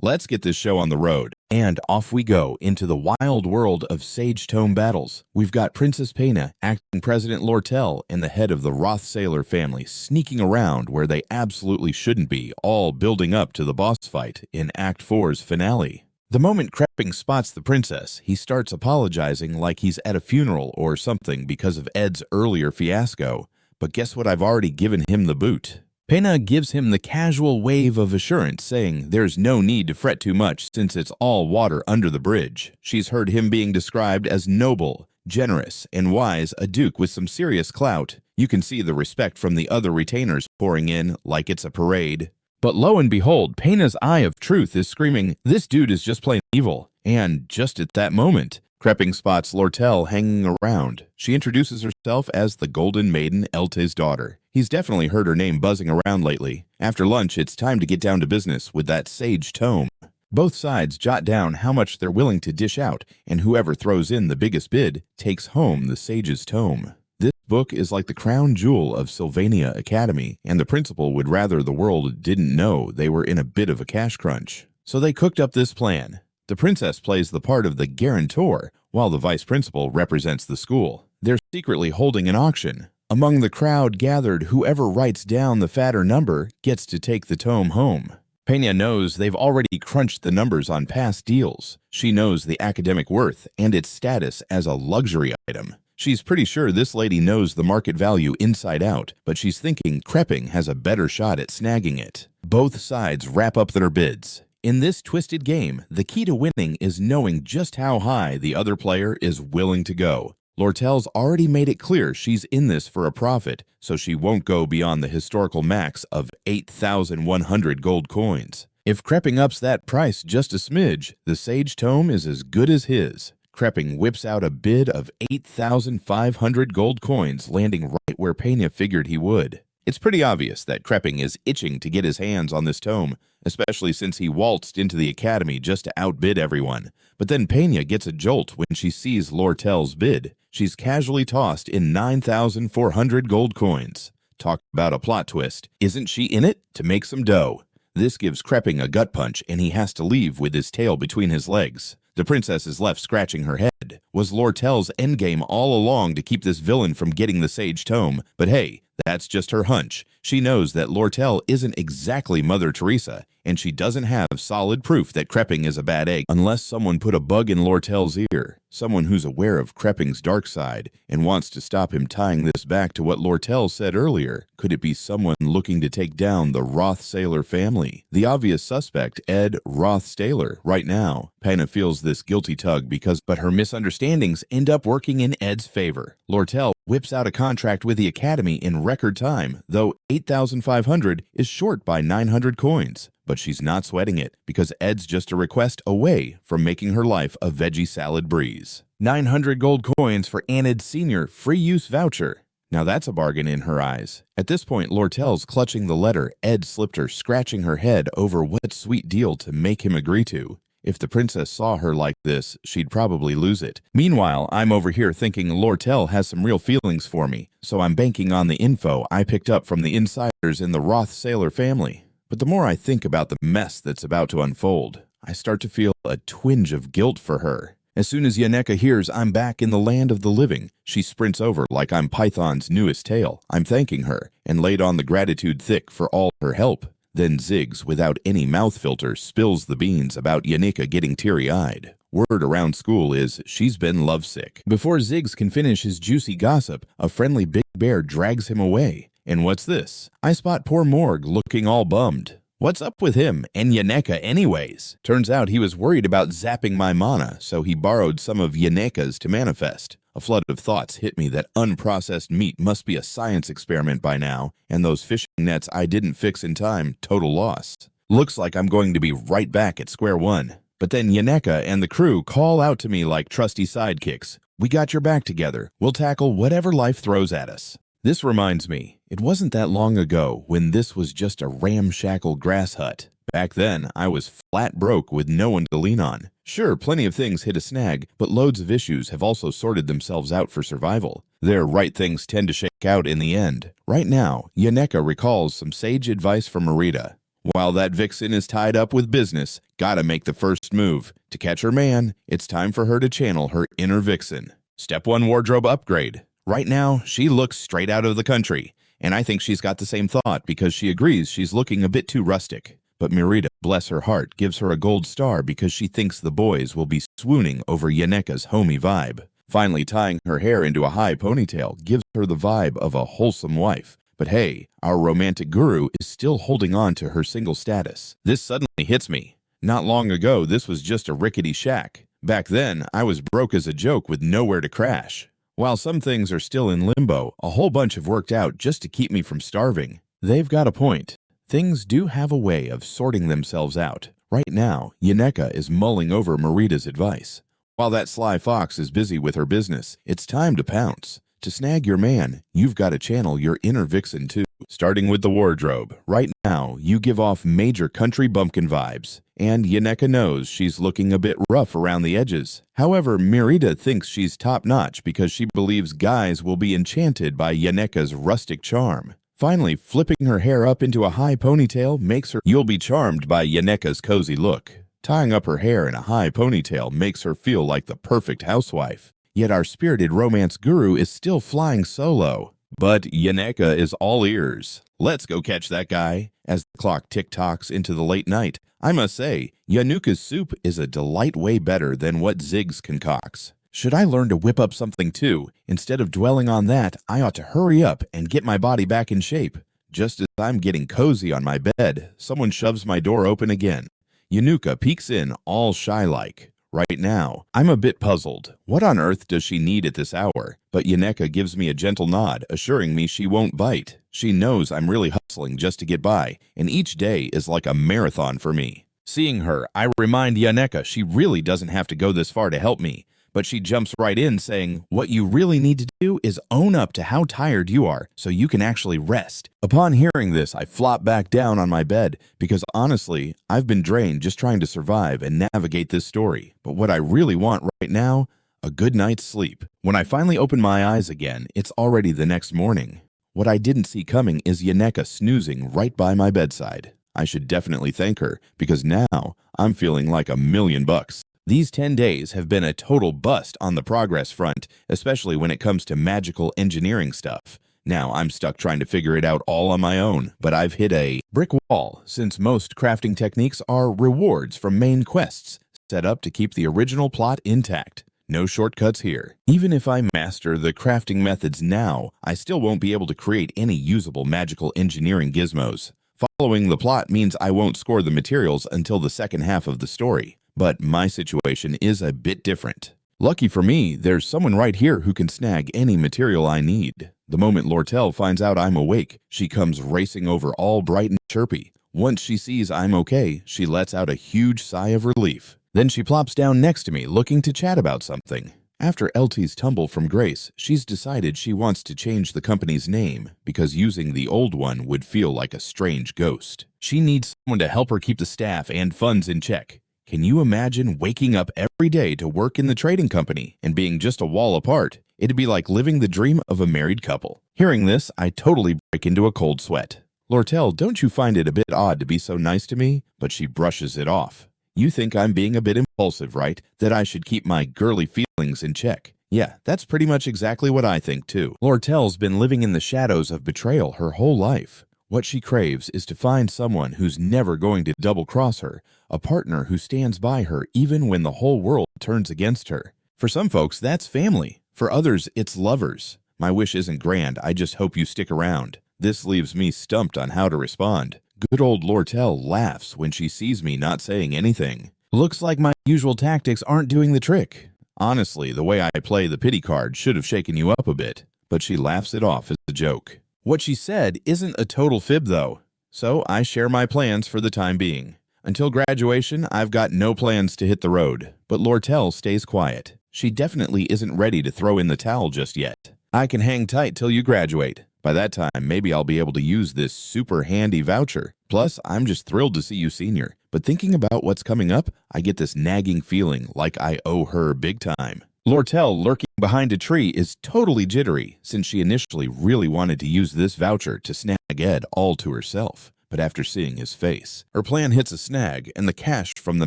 Let's get this show on the road. And off we go into the wild world of Sage Tome battles. We've got Princess Pena, acting President Lortel, and the head of the Roth Staylor family sneaking around where they absolutely shouldn't be, all building up to the boss fight in Act 4's finale. The moment Krepping spots the princess, he starts apologizing like he's at a funeral or something because of Ed's earlier fiasco. But guess what? I've already given him the boot. Pena gives him the casual wave of assurance, saying there's no need to fret too much since it's all water under the bridge. She's heard him being described as noble, generous, and wise, a duke with some serious clout. You can see the respect from the other retainers pouring in like it's a parade. But lo and behold, Pena's eye of truth is screaming, this dude is just plain evil. And just at that moment, Krepping spots Lortel hanging around. She introduces herself as the Golden Maiden, Elte's daughter. He's definitely heard her name buzzing around lately. After lunch, it's time to get down to business with that Sage Tome. Both sides jot down how much they're willing to dish out, and whoever throws in the biggest bid takes home the Sage's Tome. This book is like the crown jewel of Sylvania Academy, and the principal would rather the world didn't know they were in a bit of a cash crunch. So they cooked up this plan. The princess plays the part of the guarantor, while the vice principal represents the school. They're secretly holding an auction. Among the crowd gathered, whoever writes down the fatter number gets to take the tome home. Pena knows they've already crunched the numbers on past deals. She knows the academic worth and its status as a luxury item. She's pretty sure this lady knows the market value inside out, but she's thinking Krepping has a better shot at snagging it. Both sides wrap up their bids. In this twisted game, the key to winning is knowing just how high the other player is willing to go. Lortel's already made it clear she's in this for a profit, so she won't go beyond the historical max of 8,100 gold coins. If Krepping ups that price just a smidge, the Sage Tome is as good as his. Krepping whips out a bid of 8,500 gold coins, landing right where Pena figured he would. It's pretty obvious that Krepping is itching to get his hands on this tome, especially since he waltzed into the academy just to outbid everyone. But then Pena gets a jolt when she sees Lortel's bid. She's casually tossed in 9,400 gold coins. Talk about a plot twist. Isn't she in it to make some dough? This gives Krepping a gut punch, and he has to leave with his tail between his legs. The princess is left scratching her head. Was Lortel's endgame all along to keep this villain from getting the Sage Tome? But hey, that's just her hunch. She knows that Lortel isn't exactly Mother Teresa, and she doesn't have solid proof that Krepping is a bad egg unless someone put a bug in Lortel's ear, someone who's aware of Krepping's dark side and wants to stop him tying this back to what Lortel said earlier. Could it be someone looking to take down the Roth Staylor family? The obvious suspect, Ed Roth Staylor, right now. Pena feels this guilty tug but her misunderstandings end up working in Ed's favor. Lortel whips out a contract with the Academy in record time, though 8,500 is short by 900 coins. But she's not sweating it, because Ed's just a request away from making her life a veggie salad breeze. 900 gold coins for Anid Sr. free use voucher. Now that's a bargain in her eyes. At this point, Lortel's clutching the letter Ed slipped her, scratching her head over what sweet deal to make him agree to. If the princess saw her like this, she'd probably lose it. Meanwhile, I'm over here thinking Lortel has some real feelings for me, so I'm banking on the info I picked up from the insiders in the Roth Staylor family. But the more I think about the mess that's about to unfold, I start to feel a twinge of guilt for her. As soon as Yenneca hears I'm back in the land of the living, she sprints over like I'm Python's newest tail. I'm thanking her, and laid on the gratitude thick for all her help. Then Ziggs, without any mouth filter, spills the beans about Yenneca getting teary-eyed. Word around school is she's been lovesick. Before Ziggs can finish his juicy gossip, a friendly big bear drags him away. And what's this? I spot poor Morg looking all bummed. What's up with him and Yenneca anyways? Turns out he was worried about zapping my mana, so he borrowed some of Yenneca's to manifest. A flood of thoughts hit me that unprocessed meat must be a science experiment by now, and those fishing nets I didn't fix in time, total loss. Looks like I'm going to be right back at square one. But then Yenneca and the crew call out to me like trusty sidekicks. We got your back together. We'll tackle whatever life throws at us. This reminds me, it wasn't that long ago when this was just a ramshackle grass hut. Back then, I was flat broke with no one to lean on. Sure, plenty of things hit a snag, but loads of issues have also sorted themselves out for survival. Their right things tend to shake out in the end. Right now, Yenneca recalls some sage advice from Merida. While that vixen is tied up with business, gotta make the first move. To catch her man, it's time for her to channel her inner vixen. Step 1 wardrobe upgrade. Right now, she looks straight out of the country, and I think she's got the same thought because she agrees she's looking a bit too rustic. But Merida, bless her heart, gives her a gold star because she thinks the boys will be swooning over Yenneca's homey vibe. Finally, tying her hair into a high ponytail gives her the vibe of a wholesome wife. But hey, our romantic guru is still holding on to her single status. This suddenly hits me. Not long ago, this was just a rickety shack. Back then, I was broke as a joke with nowhere to crash. While some things are still in limbo, a whole bunch have worked out just to keep me from starving. They've got a point. Things do have a way of sorting themselves out. Right now, Yenneca is mulling over Merida's advice. While that sly fox is busy with her business, it's time to pounce. To snag your man, you've got to channel your inner vixen too. Starting with the wardrobe, right now, you give off major country bumpkin vibes. And Yenneca knows she's looking a bit rough around the edges. However, Merida thinks she's top-notch because she believes guys will be enchanted by Yenneca's rustic charm. Finally, flipping her hair up into a high ponytail makes her you'll be charmed by Yenneca's cozy look. Tying up her hair in a high ponytail makes her feel like the perfect housewife. Yet our spirited romance guru is still flying solo. But Yenneca is all ears. Let's go catch that guy. As the clock tick-tocks into the late night, I must say, Yenneca's soup is a delight way better than what Ziggs concocts. Should I learn to whip up something too? Instead of dwelling on that, I ought to hurry up and get my body back in shape. Just as I'm getting cozy on my bed, someone shoves my door open again. Yunuka peeks in, all shy-like. Right now, I'm a bit puzzled. What on earth does she need at this hour? But Yunuka gives me a gentle nod, assuring me she won't bite. She knows I'm really hustling just to get by, and each day is like a marathon for me. Seeing her, I remind Yunuka she really doesn't have to go this far to help me. But she jumps right in saying, what you really need to do is own up to how tired you are so you can actually rest. Upon hearing this, I flop back down on my bed because honestly, I've been drained just trying to survive and navigate this story. But what I really want right now, a good night's sleep. When I finally open my eyes again, it's already the next morning. What I didn't see coming is Yunuka snoozing right by my bedside. I should definitely thank her because now I'm feeling like $1,000,000. These 10 days have been a total bust on the progress front, especially when it comes to magical engineering stuff. Now I'm stuck trying to figure it out all on my own, but I've hit a brick wall since most crafting techniques are rewards from main quests set up to keep the original plot intact. No shortcuts here. Even if I master the crafting methods now, I still won't be able to create any usable magical engineering gizmos. Following the plot means I won't score the materials until the second half of the story. But my situation is a bit different. Lucky for me, there's someone right here who can snag any material I need. The moment Lortel finds out I'm awake, she comes racing over all bright and chirpy. Once she sees I'm okay, she lets out a huge sigh of relief. Then she plops down next to me, looking to chat about something. After LT's tumble from grace, she's decided she wants to change the company's name because using the old one would feel like a strange ghost. She needs someone to help her keep the staff and funds in check. Can you imagine waking up every day to work in the trading company and being just a wall apart? It'd be like living the dream of a married couple. Hearing this, I totally break into a cold sweat. Lortel, don't you find it a bit odd to be so nice to me? But she brushes it off. You think I'm being a bit impulsive, right? That I should keep my girly feelings in check. Yeah, that's pretty much exactly what I think too. Lortel's been living in the shadows of betrayal her whole life. What she craves is to find someone who's never going to double-cross her, a partner who stands by her even when the whole world turns against her. For some folks, that's family. For others, it's lovers. My wish isn't grand, I just hope you stick around. This leaves me stumped on how to respond. Good old Lortel laughs when she sees me not saying anything. Looks like my usual tactics aren't doing the trick. Honestly, the way I play the pity card should have shaken you up a bit, but she laughs it off as a joke. What she said isn't a total fib though, so I share my plans for the time being. Until graduation, I've got no plans to hit the road, but Lortel stays quiet. She definitely isn't ready to throw in the towel just yet. I can hang tight till you graduate. By that time, maybe I'll be able to use this super handy voucher. Plus, I'm just thrilled to see you senior. But thinking about what's coming up, I get this nagging feeling like I owe her big time. Lortel, lurking behind a tree, is totally jittery since she initially really wanted to use this voucher to snag Ed all to herself. But after seeing his face, her plan hits a snag, and the cash from the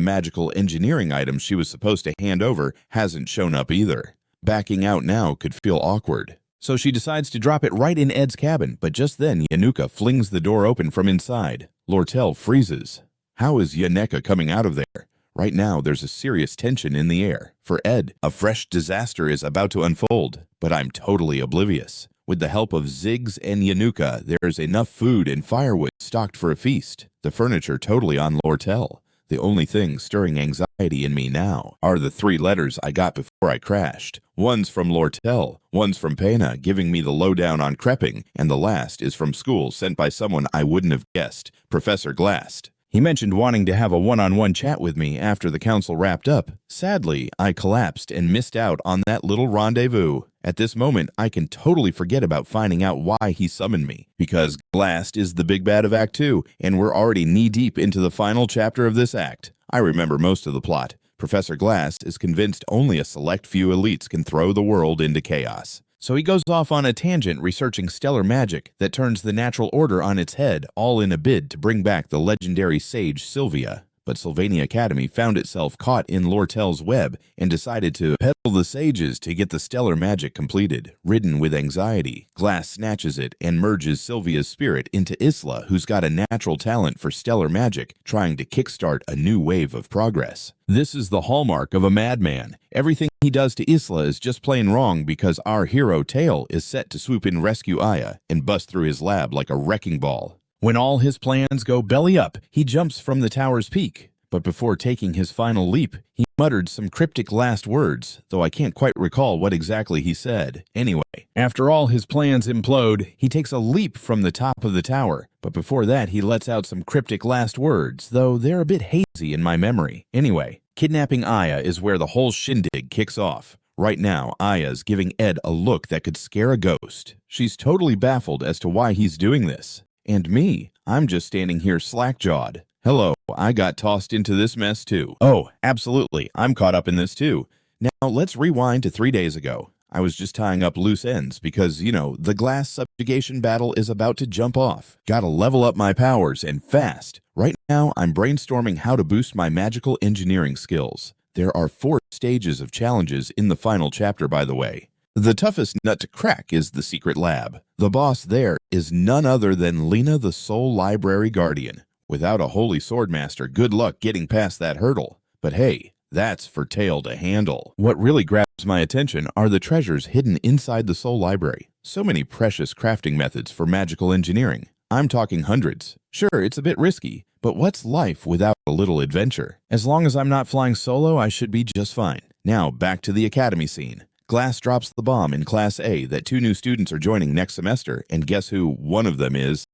magical engineering items she was supposed to hand over hasn't shown up either. Backing out now could feel awkward. So she decides to drop it right in Ed's cabin, but just then Yunuka flings the door open from inside. Lortel freezes. How is Yunuka coming out of there? Right now, there's a serious tension in the air. For Ed, a fresh disaster is about to unfold, but I'm totally oblivious. With the help of Ziggs and Yunuka, there's enough food and firewood stocked for a feast. The furniture totally on Lortel. The only thing stirring anxiety in me now are the 3 letters I got before I crashed. One's from Lortel, one's from Pena giving me the lowdown on crepping, and the last is from school sent by someone I wouldn't have guessed, Professor Glast. He mentioned wanting to have a one-on-one chat with me after the council wrapped up. Sadly, I collapsed and missed out on that little rendezvous. At this moment, I can totally forget about finding out why he summoned me, because Glast is the big bad of Act 2, and we're already knee-deep into the final chapter of this act. I remember most of the plot. Professor Glast is convinced only a select few elites can throw the world into chaos. So he goes off on a tangent researching stellar magic that turns the natural order on its head, all in a bid to bring back the legendary sage Sylvia. but Sylvania Academy found itself caught in Lortel's web and decided to peddle the sages to get the stellar magic completed. Ridden with anxiety, Glass snatches it and merges Sylvia's spirit into Isla, who's got a natural talent for stellar magic, trying to kickstart a new wave of progress. This is the hallmark of a madman. Everything he does to Isla is just plain wrong because our hero Tail is set to swoop in, rescue Aya, and bust through his lab like a wrecking ball. When all his plans go belly up, he jumps from the tower's peak. But before taking his final leap, he muttered some cryptic last words, though I can't quite recall what exactly he said. Anyway, after all his plans implode, he takes a leap from the top of the tower. But before that, he lets out some cryptic last words, though they're a bit hazy in my memory. Anyway, kidnapping Aya is where the whole shindig kicks off. Right now, Aya's giving Ed a look that could scare a ghost. She's totally baffled as to why he's doing this. And me, I'm just standing here slack-jawed. Hello, I got tossed into this mess too. Oh, absolutely, I'm caught up in this too. Now, let's rewind to 3 days ago. I was just tying up loose ends because, the glass subjugation battle is about to jump off. Gotta level up my powers and fast. Right now, I'm brainstorming how to boost my magical engineering skills. There are 4 stages of challenges in the final chapter, by the way. The toughest nut to crack is the secret lab. The boss there is none other than Lena, the Soul Library Guardian. Without a holy swordmaster, good luck getting past that hurdle. But hey, that's for Tail to handle. What really grabs my attention are the treasures hidden inside the Soul Library. So many precious crafting methods for magical engineering. I'm talking hundreds. Sure, it's a bit risky, but what's life without a little adventure? As long as I'm not flying solo, I should be just fine. Now, back to the academy scene. Glass drops the bomb in Class A that 2 new students are joining next semester, and guess who one of them is?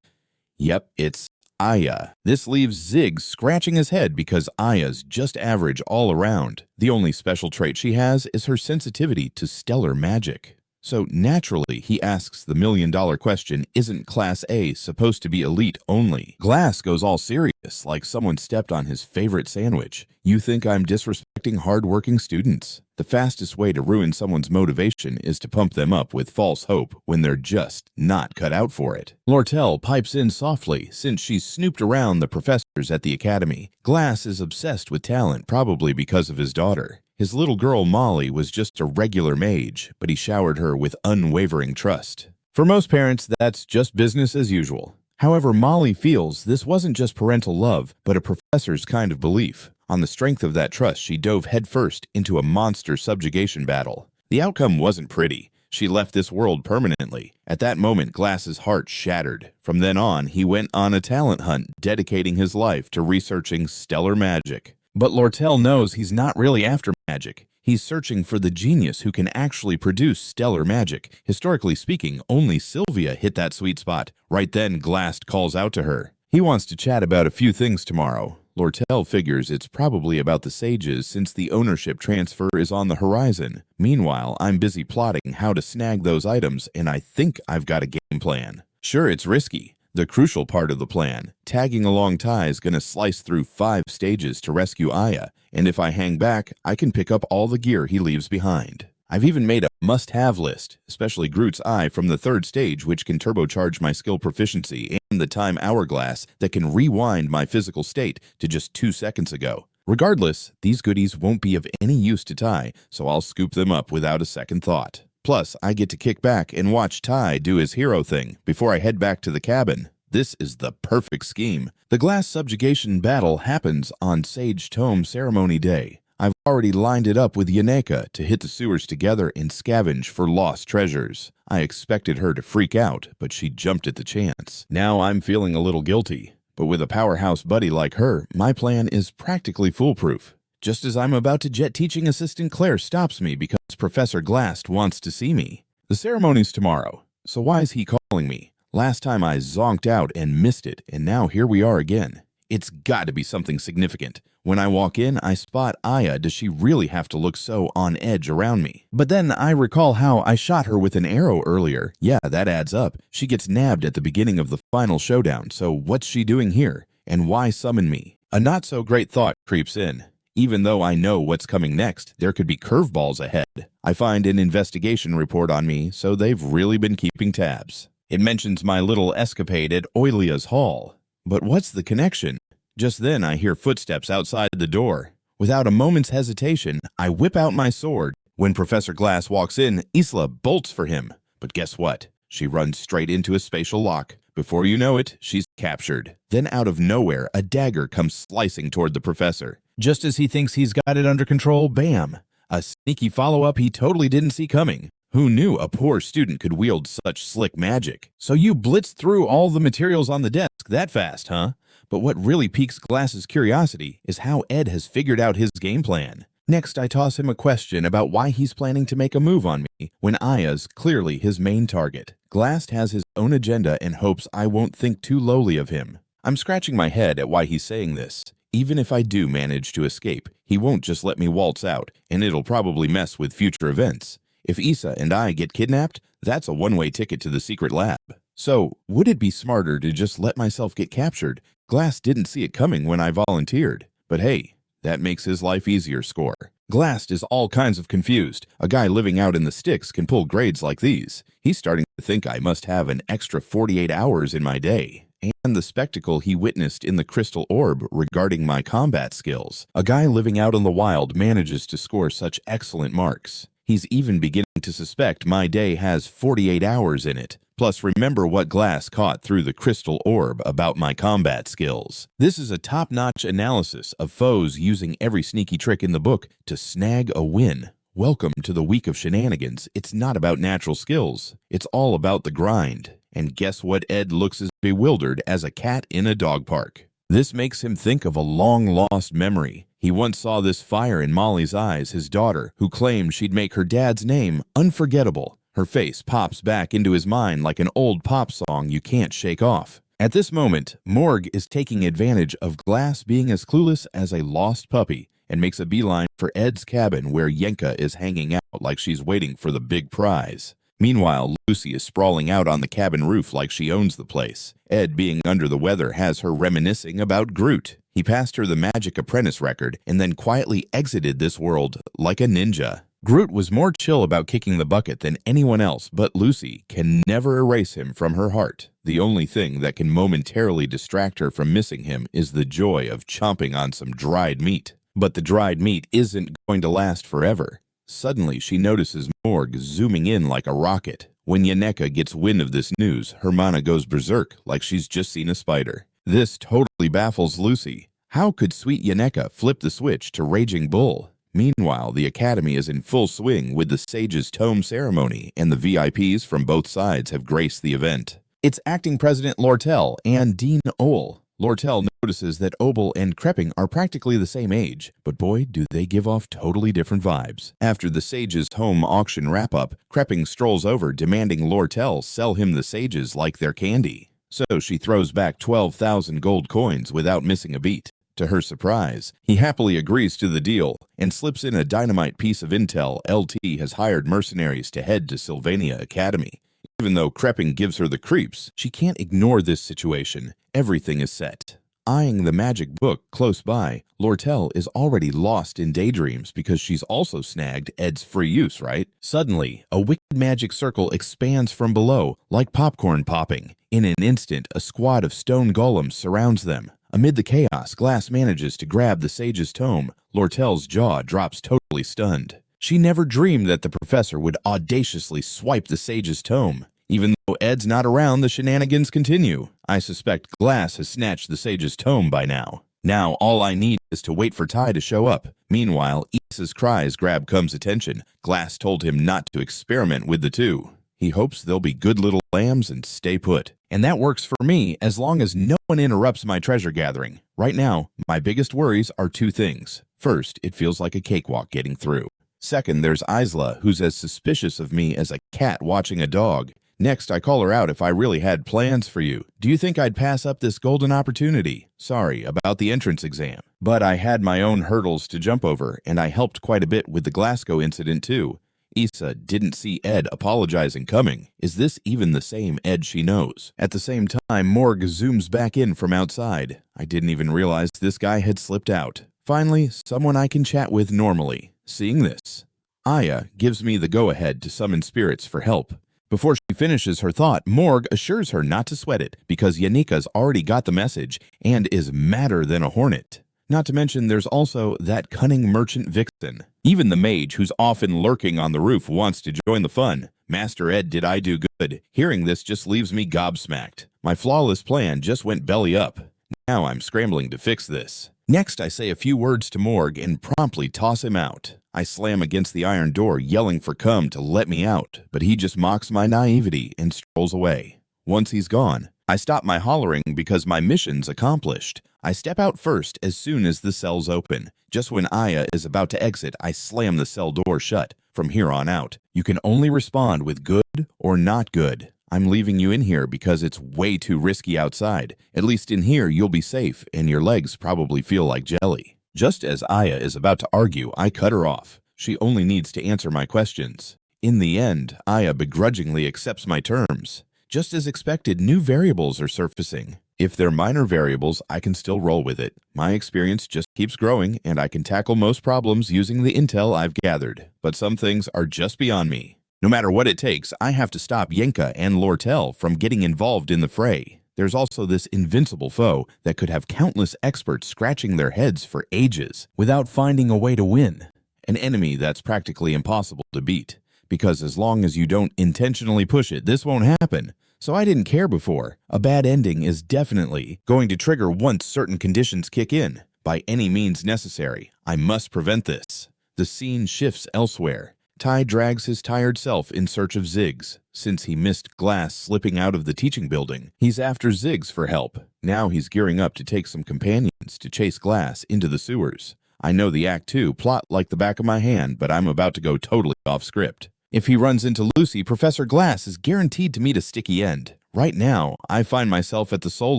Yep, it's Aya. This leaves Zig scratching his head because Aya's just average all around. The only special trait she has is her sensitivity to stellar magic. So naturally, he asks the million-dollar question, isn't Class A supposed to be elite only? Glass goes all serious, like someone stepped on his favorite sandwich. You think I'm disrespecting hard-working students? The fastest way to ruin someone's motivation is to pump them up with false hope when they're just not cut out for it. Lortel pipes in softly since she's snooped around the professors at the academy. Glass is obsessed with talent, probably because of his daughter. His little girl Molly was just a regular mage, but he showered her with unwavering trust. For most parents, that's just business as usual. However, Molly feels this wasn't just parental love, but a professor's kind of belief. On the strength of that trust, she dove headfirst into a monster subjugation battle. The outcome wasn't pretty. She left this world permanently. At that moment, Glass's heart shattered. From then on, he went on a talent hunt, dedicating his life to researching stellar magic. But Lortel knows he's not really after magic. He's searching for the genius who can actually produce stellar magic. Historically speaking, only Sylvia hit that sweet spot. Right then, Glass calls out to her. He wants to chat about a few things tomorrow. Lortel figures it's probably about the sages since the ownership transfer is on the horizon. Meanwhile, I'm busy plotting how to snag those items, and I think I've got a game plan. Sure, it's risky. The crucial part of the plan, tagging along Ty, is going to slice through 5 stages to rescue Aya, and if I hang back, I can pick up all the gear he leaves behind. I've even made a must-have list, especially Groot's Eye from the 3rd stage, which can turbocharge my skill proficiency, and the time hourglass that can rewind my physical state to just 2 seconds ago. Regardless, these goodies won't be of any use to Ty, so I'll scoop them up without a second thought. Plus, I get to kick back and watch Ty do his hero thing before I head back to the cabin. This is the perfect scheme. The glass subjugation battle happens on Sage Tome Ceremony Day. I've already lined it up with Yaneka to hit the sewers together and scavenge for lost treasures. I expected her to freak out, but she jumped at the chance. Now I'm feeling a little guilty, but with a powerhouse buddy like her, my plan is practically foolproof. Just as I'm about to jet, teaching assistant Claire stops me because Professor Glass wants to see me. The ceremony's tomorrow, so why is he calling me? Last time I zonked out and missed it, and now here we are again. It's got to be something significant. When I walk in, I spot Aya. Does she really have to look so on edge around me? But then I recall how I shot her with an arrow earlier. Yeah, that adds up. She gets nabbed at the beginning of the final showdown, so what's she doing here? And why summon me? A not-so-great thought creeps in. Even though I know what's coming next, there could be curveballs ahead. I find an investigation report on me, so they've really been keeping tabs. It mentions my little escapade at Oilia's Hall. But what's the connection? Just then I hear footsteps outside the door. Without a moment's hesitation, I whip out my sword. When Professor Glass walks in, Isla bolts for him. But guess what? She runs straight into a spatial lock. Before you know it, she's captured. Then out of nowhere, a dagger comes slicing toward the professor. Just as he thinks he's got it under control, bam! A sneaky follow-up he totally didn't see coming. Who knew a poor student could wield such slick magic? So you blitzed through all the materials on the desk that fast, huh? But what really piques Glass's curiosity is how Ed has figured out his game plan. Next, I toss him a question about why he's planning to make a move on me when Aya's clearly his main target. Glass has his own agenda and hopes I won't think too lowly of him. I'm scratching my head at why he's saying this. Even if I do manage to escape, he won't just let me waltz out, and it'll probably mess with future events. If Issa and I get kidnapped, that's a one-way ticket to the secret lab. So, would it be smarter to just let myself get captured? Glass didn't see it coming when I volunteered. But hey, that makes his life easier score. Glass is all kinds of confused. A guy living out in the sticks can pull grades like these. He's starting to think I must have an extra 48 hours in my day. And the spectacle he witnessed in the crystal orb regarding my combat skills. A guy living out in the wild manages to score such excellent marks. He's even beginning to suspect my day has 48 hours in it. Plus, remember what Glass caught through the crystal orb about my combat skills. This is a top-notch analysis of foes using every sneaky trick in the book to snag a win. Welcome to the week of shenanigans. It's not about natural skills. It's all about the grind. And guess what? Ed looks as bewildered as a cat in a dog park. This makes him think of a long-lost memory. He once saw this fire in Molly's eyes, his daughter, who claimed she'd make her dad's name unforgettable. Her face pops back into his mind like an old pop song you can't shake off. At this moment, Morg is taking advantage of Glass being as clueless as a lost puppy and makes a beeline for Ed's cabin where Yenka is hanging out like she's waiting for the big prize. Meanwhile, Lucy is sprawling out on the cabin roof like she owns the place. Ed, being under the weather, has her reminiscing about Groot. He passed her the Magic Apprentice record and then quietly exited this world like a ninja. Groot was more chill about kicking the bucket than anyone else, but Lucy can never erase him from her heart. The only thing that can momentarily distract her from missing him is the joy of chomping on some dried meat. But the dried meat isn't going to last forever. Suddenly, she notices Morg zooming in like a rocket. When Yeneka gets wind of this news, Hermana goes berserk like she's just seen a spider. This totally baffles Lucy. How could sweet Yeneka flip the switch to Raging Bull? Meanwhile, the Academy is in full swing with the Sage's Tome ceremony, and the VIPs from both sides have graced the event. It's Acting President Lortel and Dean Owl. Lortel notices that Obel and Krepping are practically the same age, but boy, do they give off totally different vibes. After the Sage's Home auction wrap-up, Krepping strolls over demanding Lortel sell him the Sages like they're candy. So she throws back 12,000 gold coins without missing a beat. To her surprise, he happily agrees to the deal and slips in a dynamite piece of intel. LT has hired mercenaries to head to Sylvania Academy. Even though Krepping gives her the creeps, she can't ignore this situation. Everything is set. Eyeing the magic book close by, Lortel is already lost in daydreams because she's also snagged Ed's free use, right? Suddenly, a wicked magic circle expands from below, like popcorn popping. In an instant, a squad of stone golems surrounds them. Amid the chaos, Glass manages to grab the Sage's Tome. Lortel's jaw drops totally stunned. She never dreamed that the professor would audaciously swipe the Sage's Tome. Even though Ed's not around, the shenanigans continue. I suspect Glass has snatched the Sage's Tome by now. Now all I need is to wait for Ty to show up. Meanwhile, Issa's cries grab Cum's attention. Glass told him not to experiment with the two. He hopes they'll be good little lambs and stay put. And that works for me as long as no one interrupts my treasure gathering. Right now, my biggest worries are two things. First, it feels like a cakewalk getting through. Second, there's Isla, who's as suspicious of me as a cat watching a dog. Next, I call her out if I really had plans for you. Do you think I'd pass up this golden opportunity? Sorry about the entrance exam. But I had my own hurdles to jump over, and I helped quite a bit with the Glasgow incident too. Issa didn't see Ed apologizing coming. Is this even the same Ed she knows? At the same time, Morg zooms back in from outside. I didn't even realize this guy had slipped out. Finally, someone I can chat with normally. Seeing this, Aya gives me the go-ahead to summon spirits for help. Before she finishes her thought, Morg assures her not to sweat it because Yannicka's already got the message and is madder than a hornet. Not to mention there's also that cunning merchant vixen. Even the mage who's often lurking on the roof wants to join the fun. Master Ed, did I do good? Hearing this just leaves me gobsmacked. My flawless plan just went belly up. Now I'm scrambling to fix this. Next, I say a few words to Morg and promptly toss him out. I slam against the iron door, yelling for Cum to let me out, but he just mocks my naivety and strolls away. Once he's gone, I stop my hollering because my mission's accomplished. I step out first as soon as the cells open. Just when Aya is about to exit, I slam the cell door shut. From here on out, you can only respond with good or not good. I'm leaving you in here because it's way too risky outside. At least in here, you'll be safe, and your legs probably feel like jelly. Just as Aya is about to argue, I cut her off. She only needs to answer my questions. In the end, Aya begrudgingly accepts my terms. Just as expected, new variables are surfacing. If they're minor variables, I can still roll with it. My experience just keeps growing, and I can tackle most problems using the intel I've gathered. But some things are just beyond me. No matter what it takes, I have to stop Yenka and Lortel from getting involved in the fray. There's also this invincible foe that could have countless experts scratching their heads for ages without finding a way to win. An enemy that's practically impossible to beat. Because as long as you don't intentionally push it, this won't happen. So I didn't care before. A bad ending is definitely going to trigger once certain conditions kick in. By any means necessary, I must prevent this. The scene shifts elsewhere. Ty drags his tired self in search of Ziggs. Since he missed Glass slipping out of the teaching building, he's after Ziggs for help. Now he's gearing up to take some companions to chase Glass into the sewers. I know the Act 2 plot like the back of my hand, but I'm about to go totally off script. If he runs into Lucy, Professor Glass is guaranteed to meet a sticky end. Right now, I find myself at the Soul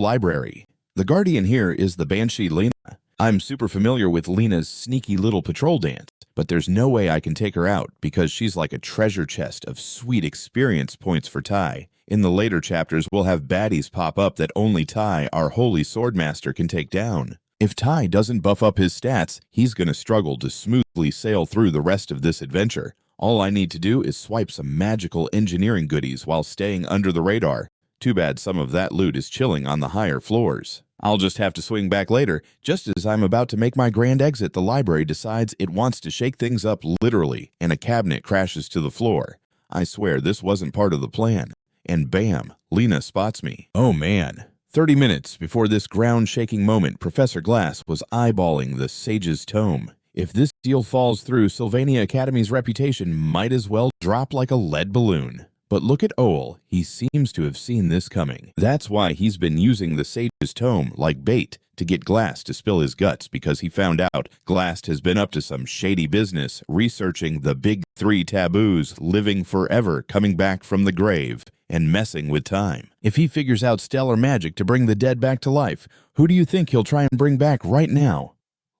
Library. The guardian here is the Banshee Lena. I'm super familiar with Lena's sneaky little patrol dance, but there's no way I can take her out because she's like a treasure chest of sweet experience points for Ty. In the later chapters, we'll have baddies pop up that only Ty, our holy swordmaster, can take down. If Ty doesn't buff up his stats, he's going to struggle to smoothly sail through the rest of this adventure. All I need to do is swipe some magical engineering goodies while staying under the radar. Too bad some of that loot is chilling on the higher floors. I'll just have to swing back later. Just as I'm about to make my grand exit, the library decides it wants to shake things up literally, and a cabinet crashes to the floor. I swear this wasn't part of the plan. And bam, Lena spots me. Oh man. 30 minutes before this ground-shaking moment, Professor Glass was eyeballing the Sage's Tome. If this deal falls through, Sylvania Academy's reputation might as well drop like a lead balloon. But look at Owl, he seems to have seen this coming. That's why he's been using the Sage's Tome like bait to get Glass to spill his guts, because he found out Glass has been up to some shady business, researching the big 3 taboos, living forever, coming back from the grave, and messing with time. If he figures out stellar magic to bring the dead back to life, who do you think he'll try and bring back right now?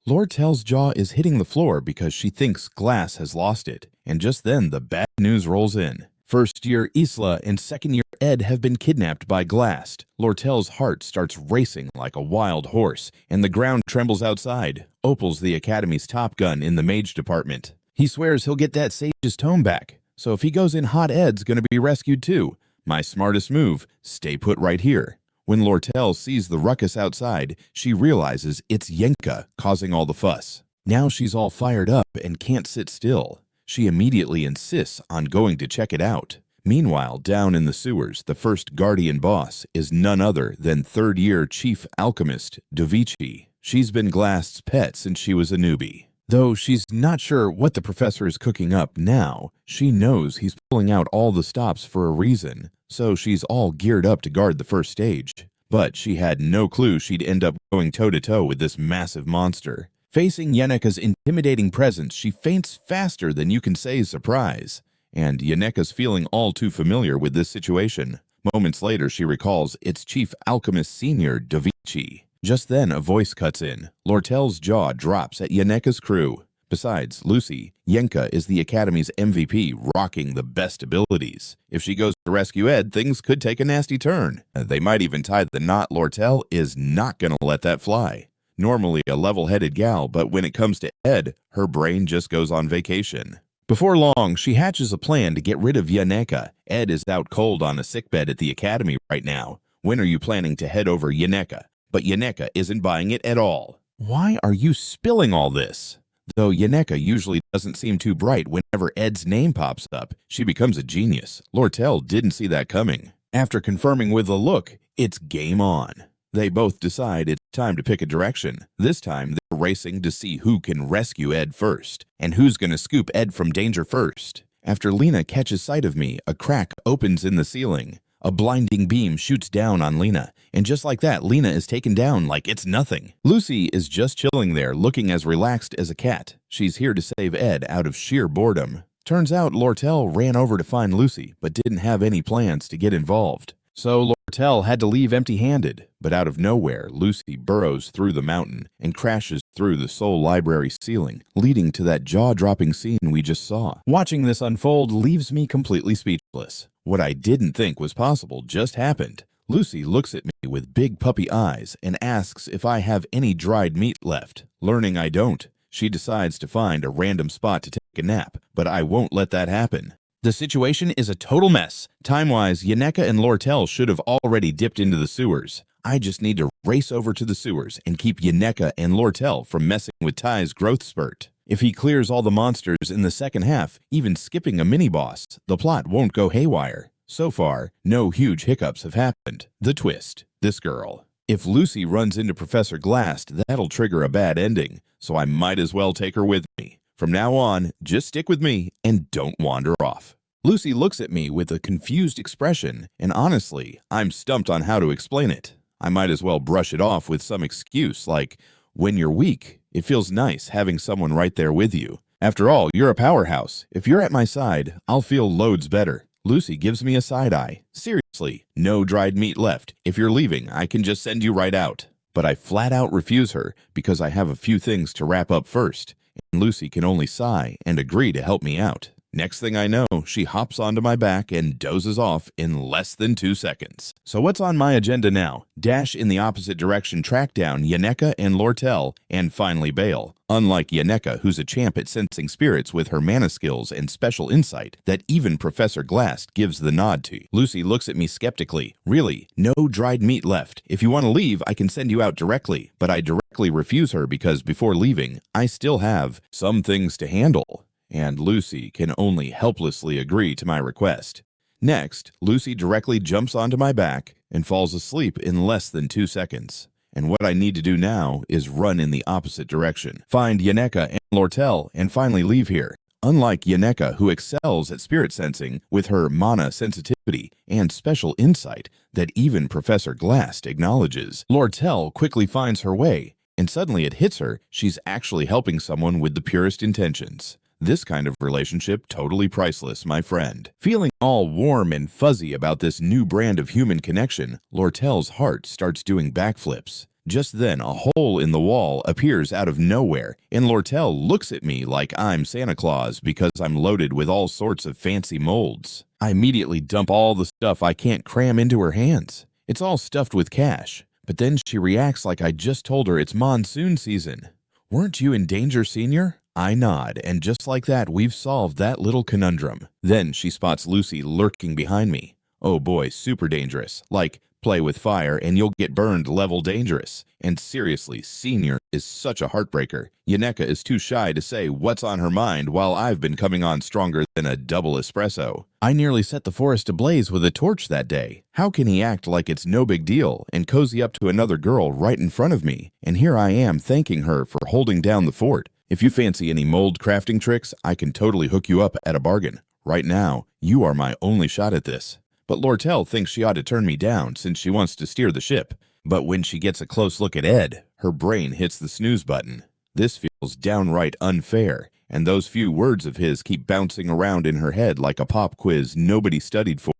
Lortel's jaw is hitting the floor because she thinks Glass has lost it, and just then the bad news rolls in. First year Isla and second year Ed have been kidnapped by Glass. Lortel's heart starts racing like a wild horse, and the ground trembles outside. Opal's the Academy's top gun in the mage department. He swears he'll get that Sage's Tome back, so if he goes in hot, Ed's gonna be rescued too. My smartest move, stay put right here. When Lortel sees the ruckus outside, she realizes it's Yenka causing all the fuss. Now she's all fired up and can't sit still. She immediately insists on going to check it out. Meanwhile, down in the sewers, the first Guardian boss is none other than third-year Chief Alchemist Dovici. She's been Glass's pet since she was a newbie. Though she's not sure what the professor is cooking up now, she knows he's pulling out all the stops for a reason, so she's all geared up to guard the first stage. But she had no clue she'd end up going toe-to-toe with this massive monster. Facing Yenneka's intimidating presence, she faints faster than you can say surprise. And Yenneka's feeling all too familiar with this situation. Moments later, she recalls it's Chief Alchemist Senior Dovici. Just then, a voice cuts in. Lortel's jaw drops at Yenneka's crew. Besides Lucy, Yenka is the Academy's MVP, rocking the best abilities. If she goes to rescue Ed, things could take a nasty turn. They might even tie the knot. Lortel is not gonna let that fly. Normally a level-headed gal, but when it comes to Ed, her brain just goes on vacation. Before long, she hatches a plan to get rid of Yaneka. Ed is out cold on a sickbed at the academy right now. When are you planning to head over Yaneka? But Yaneka isn't buying it at all. Why are you spilling all this? Though Yaneka usually doesn't seem too bright whenever Ed's name pops up, she becomes a genius. Lortel didn't see that coming. After confirming with a look, it's game on. They both decide it's time to pick a direction. This time, they're racing to see who can rescue Ed first, and who's going to scoop Ed from danger first. After Lena catches sight of me, a crack opens in the ceiling. A blinding beam shoots down on Lena, and just like that, Lena is taken down like it's nothing. Lucy is just chilling there, looking as relaxed as a cat. She's here to save Ed out of sheer boredom. Turns out Lortel ran over to find Lucy, but didn't have any plans to get involved. So Lortel had to leave empty-handed, but out of nowhere, Lucy burrows through the mountain and crashes through the Soul Library ceiling, leading to that jaw-dropping scene we just saw. Watching this unfold leaves me completely speechless. What I didn't think was possible just happened. Lucy looks at me with big puppy eyes and asks if I have any dried meat left. Learning I don't, she decides to find a random spot to take a nap, but I won't let that happen. The situation is a total mess. Time-wise, Yaneka and Lortel should have already dipped into the sewers. I just need to race over to the sewers and keep Yaneka and Lortel from messing with Ty's growth spurt. If he clears all the monsters in the second half, even skipping a mini-boss, the plot won't go haywire. So far, no huge hiccups have happened. The twist: this girl. If Lucy runs into Professor Glast, that'll trigger a bad ending, so I might as well take her with me. From now on, just stick with me and don't wander off. Lucy looks at me with a confused expression, and honestly, I'm stumped on how to explain it. I might as well brush it off with some excuse like, when you're weak, it feels nice having someone right there with you. After all, you're a powerhouse. If you're at my side, I'll feel loads better. Lucy gives me a side eye. Seriously, no dried meat left. If you're leaving, I can just send you right out. But I flat out refuse her because I have a few things to wrap up first, and Lucy can only sigh and agree to help me out. Next thing I know, she hops onto my back and dozes off in less than 2 seconds. So what's on my agenda now? Dash in the opposite direction, track down Yaneka and Lortel, and finally bail. Unlike Yaneka, who's a champ at sensing spirits with her mana skills and special insight that even Professor Glast gives the nod to. Lucy looks at me skeptically. Really, no dried meat left. If you want to leave, I can send you out directly. But I directly refuse her because before leaving, I still have some things to handle. And Lucy can only helplessly agree to my request. Next, Lucy directly jumps onto my back and falls asleep in less than 2 seconds. And what I need to do now is run in the opposite direction, find Yaneka and Lortel, and finally leave here. Unlike Yaneka, who excels at spirit sensing with her mana sensitivity and special insight that even Professor Glast acknowledges, Lortel quickly finds her way, and suddenly it hits her she's actually helping someone with the purest intentions. This kind of relationship totally priceless, my friend. Feeling all warm and fuzzy about this new brand of human connection, Lortel's heart starts doing backflips. Just then, a hole in the wall appears out of nowhere, and Lortel looks at me like I'm Santa Claus because I'm loaded with all sorts of fancy molds. I immediately dump all the stuff I can't cram into her hands. It's all stuffed with cash. But then she reacts like I just told her it's monsoon season. Weren't you in danger, Senior? I nod, and just like that, we've solved that little conundrum. Then she spots Lucy lurking behind me. Oh boy, super dangerous. Like, play with fire and you'll get burned level dangerous. And seriously, Senior is such a heartbreaker. Yaneka is too shy to say what's on her mind while I've been coming on stronger than a double espresso. I nearly set the forest ablaze with a torch that day. How can he act like it's no big deal and cozy up to another girl right in front of me? And here I am thanking her for holding down the fort. If you fancy any mold crafting tricks, I can totally hook you up at a bargain. Right now, you are my only shot at this. But Lortel thinks she ought to turn me down since she wants to steer the ship. But when she gets a close look at Ed, her brain hits the snooze button. This feels downright unfair, and those few words of his keep bouncing around in her head like a pop quiz nobody studied for.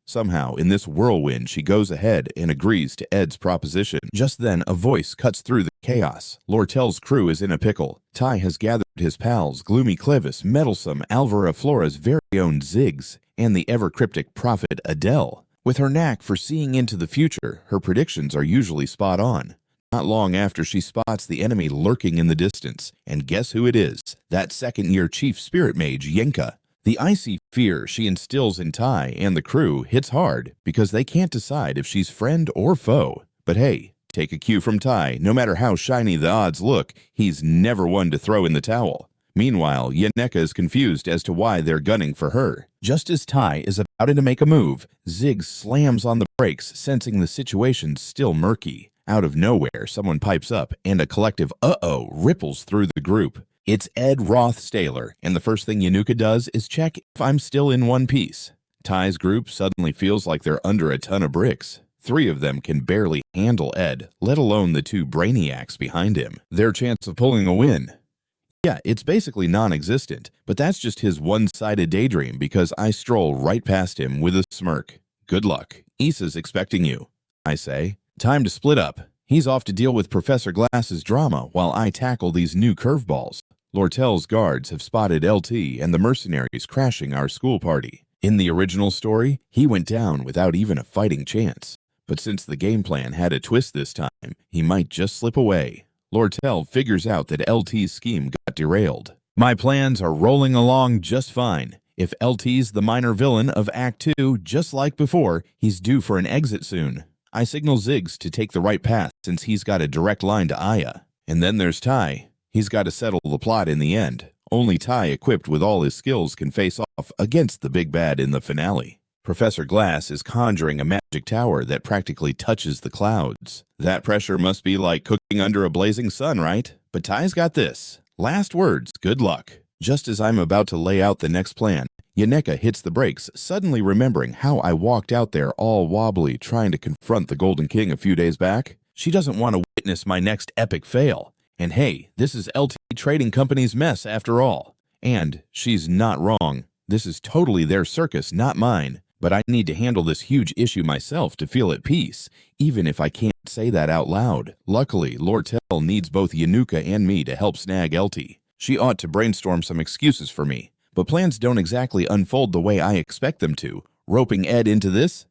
Somehow, in this whirlwind, she goes ahead and agrees to Ed's proposition. Just then, a voice cuts through the chaos. Lortel's crew is in a pickle. Ty has gathered his pals, Gloomy Clevis, Meddlesome, Alvara Flora's very own Ziggs, and the ever-cryptic prophet Adele. With her knack for seeing into the future, her predictions are usually spot on. not long after she spots the enemy lurking in the distance. And guess who it is? That second-year chief spirit mage, Yenka. The icy fear she instills in Tai and the crew hits hard because they can't decide if she's friend or foe. But hey, take a cue from Tai. No matter how shiny the odds look, he's never one to throw in the towel. Meanwhile, Yeneka is confused as to why they're gunning for her. Just as Tai is about to make a move, Zig slams on the brakes, sensing the situation's still murky. Out of nowhere, someone pipes up, and a collective uh-oh ripples through the group. It's Ed Roth Staylor, and the first thing Yanuka does is check if I'm still in one piece. Tai's group suddenly feels like they're under a ton of bricks. 3 of them can barely handle Ed, let alone the 2 brainiacs behind him. Their chance of pulling a win. Yeah, it's basically non-existent, but that's just his one-sided daydream because I stroll right past him with a smirk. Good luck. Issa's expecting you, I say. Time to split up. He's off to deal with Professor Glass's drama while I tackle these new curveballs. Lortel's guards have spotted LT and the mercenaries crashing our school party. In the original story, he went down without even a fighting chance. But since the game plan had a twist this time, he might just slip away. Lortel figures out that LT's scheme got derailed. My plans are rolling along just fine. If LT's the minor villain of Act 2, just like before, he's due for an exit soon. I signal Ziggs to take the right path since he's got a direct line to Aya. And then there's Tai. He's got to settle the plot in the end. Only Tai, equipped with all his skills, can face off against the big bad in the finale. Professor Glass is conjuring a magic tower that practically touches the clouds. That pressure must be like cooking under a blazing sun, right? But Tai's got this. Last words, good luck. Just as I'm about to lay out the next plan, Yaneka hits the brakes, suddenly remembering how I walked out there all wobbly trying to confront the Golden King a few days back. She doesn't want to witness my next epic fail. And hey, this is LT Trading Company's mess after all. And she's not wrong. This is totally their circus, not mine. But I need to handle this huge issue myself to feel at peace, even if I can't say that out loud. Luckily, Lortel needs both Yanuka and me to help snag LT. She ought to brainstorm some excuses for me, but plans don't exactly unfold the way I expect them to. Roping Ed into this?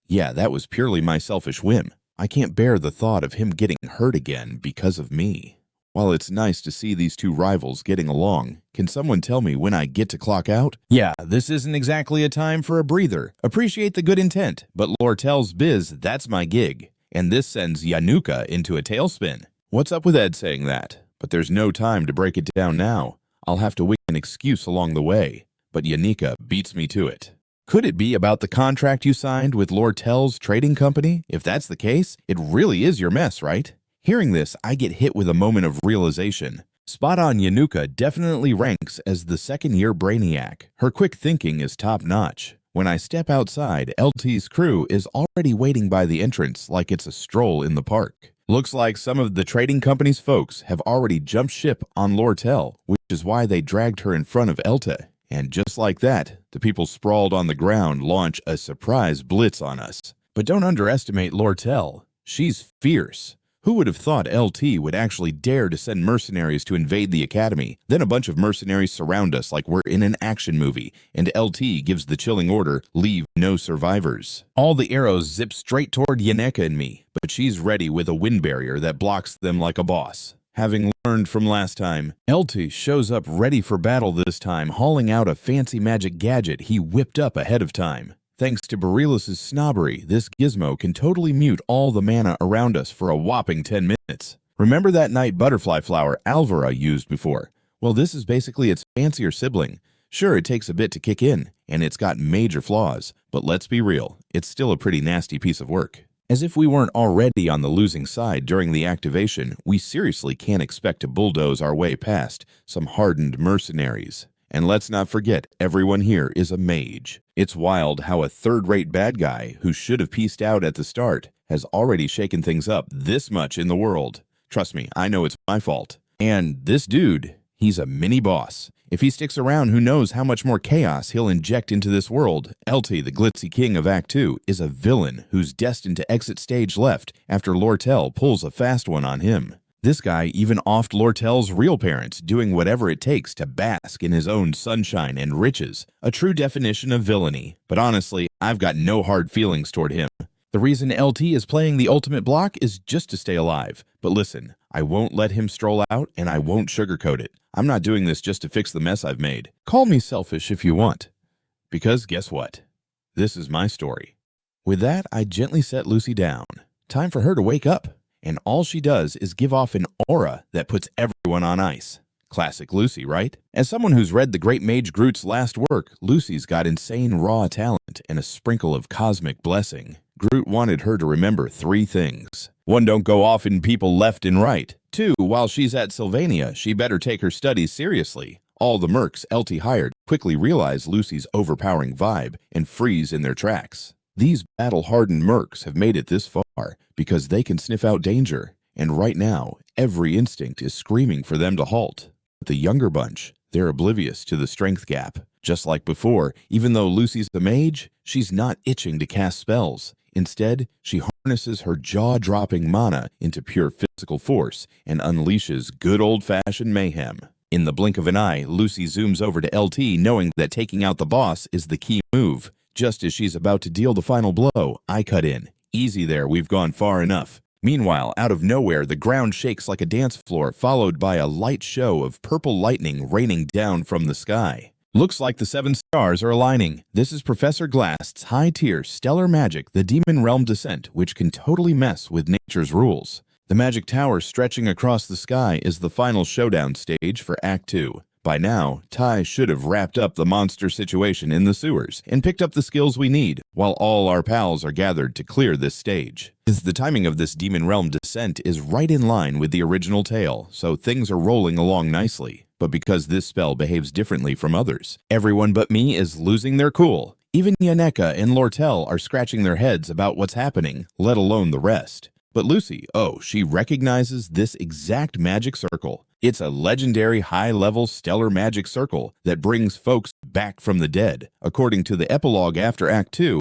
Yeah, that was purely my selfish whim. I can't bear the thought of him getting hurt again because of me. While it's nice to see these 2 rivals getting along, can someone tell me when I get to clock out? Yeah, this isn't exactly a time for a breather. Appreciate the good intent, but Lortel's biz, that's my gig. And this sends Yanuka into a tailspin. What's up with Ed saying that? But there's no time to break it down now. I'll have to wing an excuse along the way. But Yanika beats me to it. Could it be about the contract you signed with Lortel's trading company? If that's the case, it really is your mess, right? Hearing this, I get hit with a moment of realization. Spot-on Yanuka definitely ranks as the second-year brainiac. Her quick thinking is top-notch. When I step outside, LT's crew is already waiting by the entrance like it's a stroll in the park. Looks like some of the trading company's folks have already jumped ship on Lortel, which is why they dragged her in front of Elta. And just like that, the people sprawled on the ground launch a surprise blitz on us. But don't underestimate Lortel. She's fierce. Who would have thought LT would actually dare to send mercenaries to invade the academy? Then a bunch of mercenaries surround us like we're in an action movie, and LT gives the chilling order, leave no survivors. All the arrows zip straight toward Yaneka and me, but she's ready with a wind barrier that blocks them like a boss. Having learned from last time, LT shows up ready for battle this time, hauling out a fancy magic gadget he whipped up ahead of time. Thanks to Bareilles' snobbery, this gizmo can totally mute all the mana around us for a whopping 10 minutes. Remember that night butterfly flower Alvara used before? Well, this is basically its fancier sibling. Sure, it takes a bit to kick in, and it's got major flaws, but let's be real, it's still a pretty nasty piece of work. As if we weren't already on the losing side during the activation, we seriously can't expect to bulldoze our way past some hardened mercenaries. And let's not forget, everyone here is a mage. It's wild how a third-rate bad guy who should have pieced out at the start has already shaken things up this much in the world. Trust me, I know it's my fault. And this dude, he's a mini-boss. If he sticks around, who knows how much more chaos he'll inject into this world. LT, the glitzy king of Act 2, is a villain who's destined to exit stage left after Lortel pulls a fast one on him. This guy even offed Lortel's real parents, doing whatever it takes to bask in his own sunshine and riches. A true definition of villainy. But honestly, I've got no hard feelings toward him. The reason LT is playing the ultimate block is just to stay alive. But listen, I won't let him stroll out and I won't sugarcoat it. I'm not doing this just to fix the mess I've made. Call me selfish if you want. Because guess what? This is my story. With that, I gently set Lucy down. Time for her to wake up. And all she does is give off an aura that puts everyone on ice. Classic Lucy, right? As someone who's read the great mage Groot's last work, Lucy's got insane raw talent and a sprinkle of cosmic blessing. Groot wanted her to remember 3 things. 1, don't go off in people left and right. 2, while she's at Sylvania, she better take her studies seriously. All the mercs LT hired quickly realize Lucy's overpowering vibe and freeze in their tracks. These battle-hardened mercs have made it this far because they can sniff out danger, and right now, every instinct is screaming for them to halt. But the younger bunch, they're oblivious to the strength gap. Just like before, even though Lucy's a mage, she's not itching to cast spells. Instead, she harnesses her jaw-dropping mana into pure physical force and unleashes good old-fashioned mayhem. In the blink of an eye, Lucy zooms over to LT knowing that taking out the boss is the key move. Just as she's about to deal the final blow, I cut in. Easy there, we've gone far enough. Meanwhile, out of nowhere, the ground shakes like a dance floor, followed by a light show of purple lightning raining down from the sky. Looks like the 7 stars are aligning. This is Professor Glass's high-tier stellar magic, the Demon Realm Descent, which can totally mess with nature's rules. The magic tower stretching across the sky is the final showdown stage for Act 2. By now, Ty should have wrapped up the monster situation in the sewers and picked up the skills we need, while all our pals are gathered to clear this stage. The timing of this Demon Realm Descent is right in line with the original tale, so things are rolling along nicely. But because this spell behaves differently from others, everyone but me is losing their cool. Even Yaneka and Lortel are scratching their heads about what's happening, let alone the rest. But Lucy, she recognizes this exact magic circle. It's a legendary high-level stellar magic circle that brings folks back from the dead. According to the epilogue after Act 2,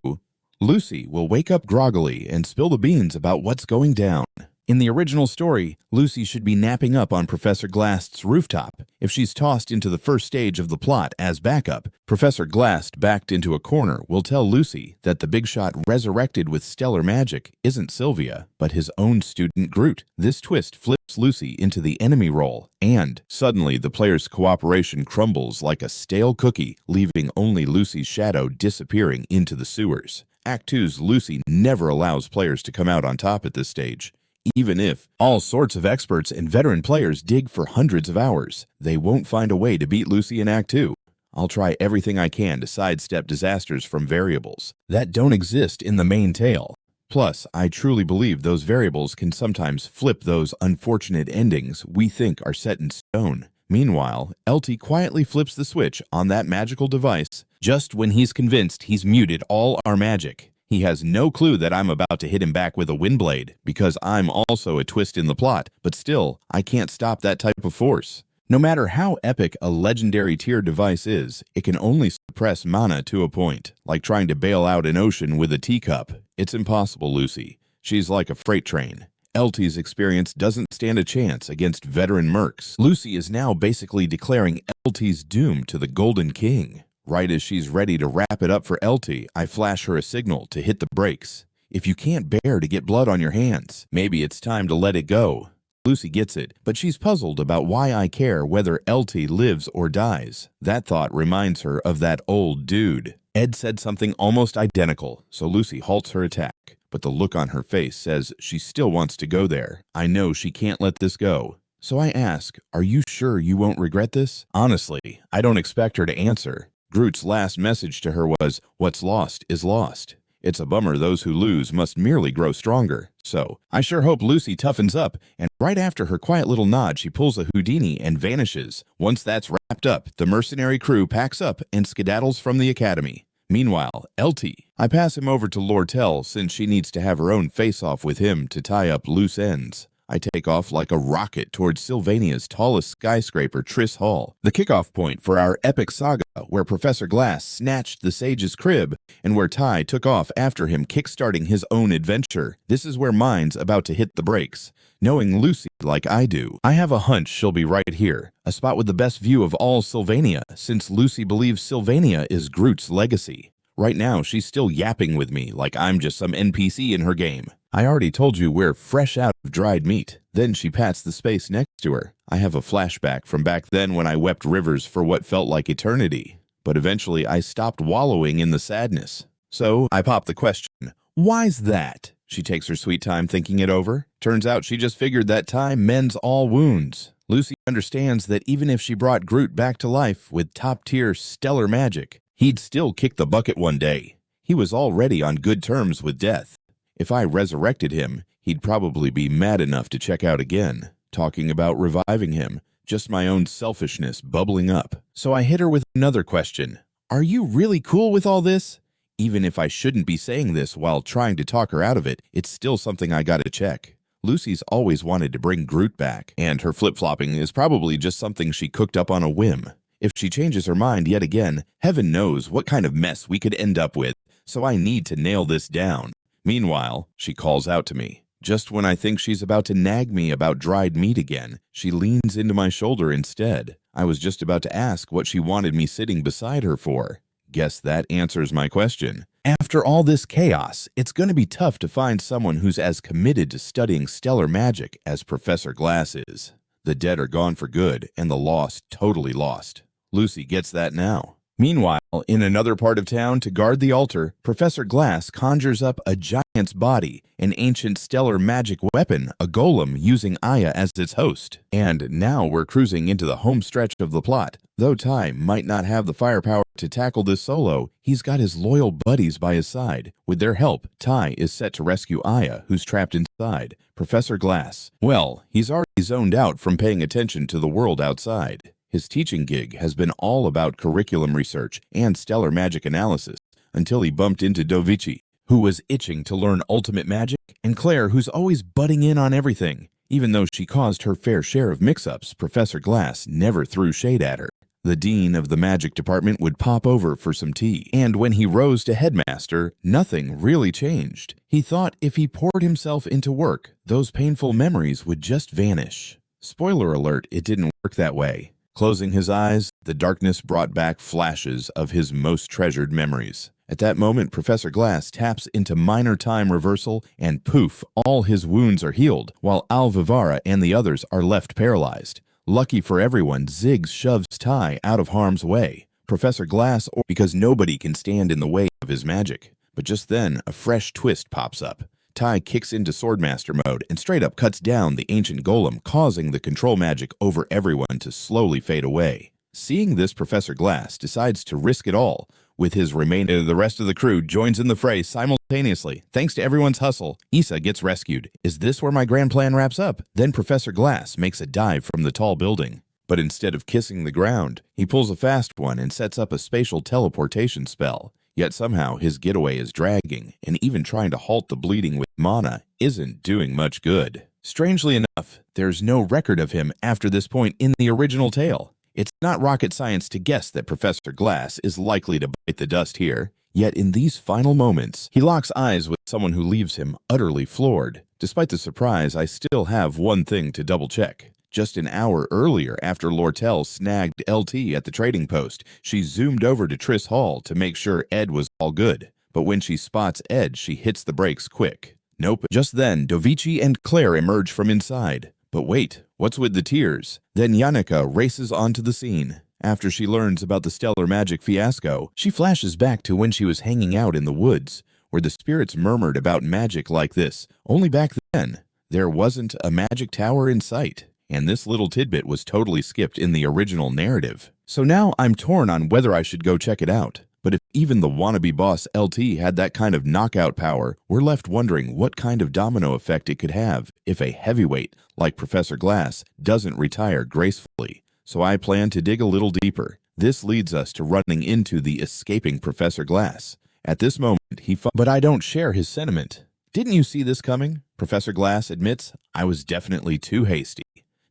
Lucy will wake up groggily and spill the beans about what's going down. In the original story, Lucy should be napping up on Professor Glass's rooftop. If she's tossed into the first stage of the plot as backup, Professor Glass, backed into a corner, will tell Lucy that the big shot resurrected with stellar magic isn't Sylvia, but his own student Groot. This twist flips Lucy into the enemy role, and suddenly the player's cooperation crumbles like a stale cookie, leaving only Lucy's shadow disappearing into the sewers. Act 2's Lucy never allows players to come out on top at this stage. Even if all sorts of experts and veteran players dig for hundreds of hours, they won't find a way to beat Lucy in Act 2. I'll try everything I can to sidestep disasters from variables that don't exist in the main tale. Plus, I truly believe those variables can sometimes flip those unfortunate endings we think are set in stone. Meanwhile, LT quietly flips the switch on that magical device just when he's convinced he's muted all our magic. He has no clue that I'm about to hit him back with a windblade, because I'm also a twist in the plot, but still, I can't stop that type of force. No matter how epic a legendary tier device is, it can only suppress mana to a point, like trying to bail out an ocean with a teacup. It's impossible, Lucy. She's like a freight train. LT's experience doesn't stand a chance against veteran mercs. Lucy is now basically declaring LT's doom to the Golden King. Right as she's ready to wrap it up for LT, I flash her a signal to hit the brakes. If you can't bear to get blood on your hands, maybe it's time to let it go. Lucy gets it, but she's puzzled about why I care whether LT lives or dies. That thought reminds her of that old dude. Ed said something almost identical, so Lucy halts her attack, but the look on her face says she still wants to go there. I know she can't let this go. So I ask, are you sure you won't regret this? Honestly, I don't expect her to answer. Groot's last message to her was, "What's lost is lost." It's a bummer those who lose must merely grow stronger. So, I sure hope Lucy toughens up, and right after her quiet little nod, she pulls a Houdini and vanishes. Once that's wrapped up, the mercenary crew packs up and skedaddles from the academy. Meanwhile, LT. I pass him over to Lortel since she needs to have her own face-off with him to tie up loose ends. I take off like a rocket towards Sylvania's tallest skyscraper, Triss Hall, the kickoff point for our epic saga where Professor Glass snatched the sage's crib and where Ty took off after him, kickstarting his own adventure. This is where mine's about to hit the brakes. Knowing Lucy like I do, I have a hunch she'll be right here, a spot with the best view of all Sylvania, since Lucy believes Sylvania is Groot's legacy. Right now, she's still yapping with me like I'm just some NPC in her game. I already told you we're fresh out of dried meat. Then she pats the space next to her. I have a flashback from back then when I wept rivers for what felt like eternity. But eventually I stopped wallowing in the sadness. So I pop the question, why's that? She takes her sweet time thinking it over. Turns out she just figured that time mends all wounds. Lucy understands that even if she brought Groot back to life with top-tier stellar magic, he'd still kick the bucket one day. He was already on good terms with death. If I resurrected him, he'd probably be mad enough to check out again. Talking about reviving him, just my own selfishness bubbling up. So I hit her with another question. Are you really cool with all this? Even if I shouldn't be saying this while trying to talk her out of it, it's still something I gotta check. Lucy's always wanted to bring Groot back, and her flip-flopping is probably just something she cooked up on a whim. If she changes her mind yet again, heaven knows what kind of mess we could end up with, so I need to nail this down. Meanwhile, she calls out to me. Just when I think she's about to nag me about dried meat again, she leans into my shoulder instead. I was just about to ask what she wanted me sitting beside her for. Guess that answers my question. After all this chaos, it's going to be tough to find someone who's as committed to studying stellar magic as Professor Glass is. The dead are gone for good, and the lost totally lost. Lucy gets that now. Meanwhile, in another part of town to guard the altar, Professor Glass conjures up a giant's body, an ancient stellar magic weapon, a golem using Aya as its host. And now we're cruising into the home stretch of the plot. Though Ty might not have the firepower to tackle this solo, he's got his loyal buddies by his side. With their help, Ty is set to rescue Aya, who's trapped inside. Professor Glass, well, he's already zoned out from paying attention to the world outside. His teaching gig has been all about curriculum research and stellar magic analysis until he bumped into Dovici, who was itching to learn ultimate magic, and Claire, who's always butting in on everything. Even though she caused her fair share of mix-ups, Professor Glass never threw shade at her. The dean of the magic department would pop over for some tea, and when he rose to headmaster, nothing really changed. He thought if he poured himself into work, those painful memories would just vanish. Spoiler alert, it didn't work that way. Closing his eyes, the darkness brought back flashes of his most treasured memories. At that moment, Professor Glass taps into minor time reversal, and poof, all his wounds are healed, while Alvivara and the others are left paralyzed. Lucky for everyone, Ziggs shoves Ty out of harm's way. Professor Glass, because nobody can stand in the way of his magic. But just then, a fresh twist pops up. Ty kicks into Swordmaster mode and straight up cuts down the ancient golem, causing the control magic over everyone to slowly fade away. Seeing this, Professor Glass decides to risk it all. With his the rest of the crew joins in the fray simultaneously. Thanks to everyone's hustle, Issa gets rescued. Is this where my grand plan wraps up? Then Professor Glass makes a dive from the tall building. But instead of kissing the ground, he pulls a fast one and sets up a spatial teleportation spell. Yet somehow his getaway is dragging, and even trying to halt the bleeding with mana isn't doing much good. Strangely enough, there's no record of him after this point in the original tale. It's not rocket science to guess that Professor Glass is likely to bite the dust here. Yet in these final moments, he locks eyes with someone who leaves him utterly floored. Despite the surprise, I still have one thing to double-check. Just an hour earlier, after Lortel snagged LT at the trading post, she zoomed over to Triss Hall to make sure Ed was all good. But when she spots Ed, she hits the brakes quick. Nope. Just then, Dovici and Claire emerge from inside. But wait, what's with the tears? Then Yannicka races onto the scene. After she learns about the stellar magic fiasco, she flashes back to when she was hanging out in the woods, where the spirits murmured about magic like this. Only back then, there wasn't a magic tower in sight. And this little tidbit was totally skipped in the original narrative. So now I'm torn on whether I should go check it out. But if even the wannabe boss LT had that kind of knockout power, we're left wondering what kind of domino effect it could have if a heavyweight like Professor Glass doesn't retire gracefully. So I plan to dig a little deeper. This leads us to running into the escaping Professor Glass. At this moment, but I don't share his sentiment. Didn't you see this coming? Professor Glass admits, I was definitely too hasty.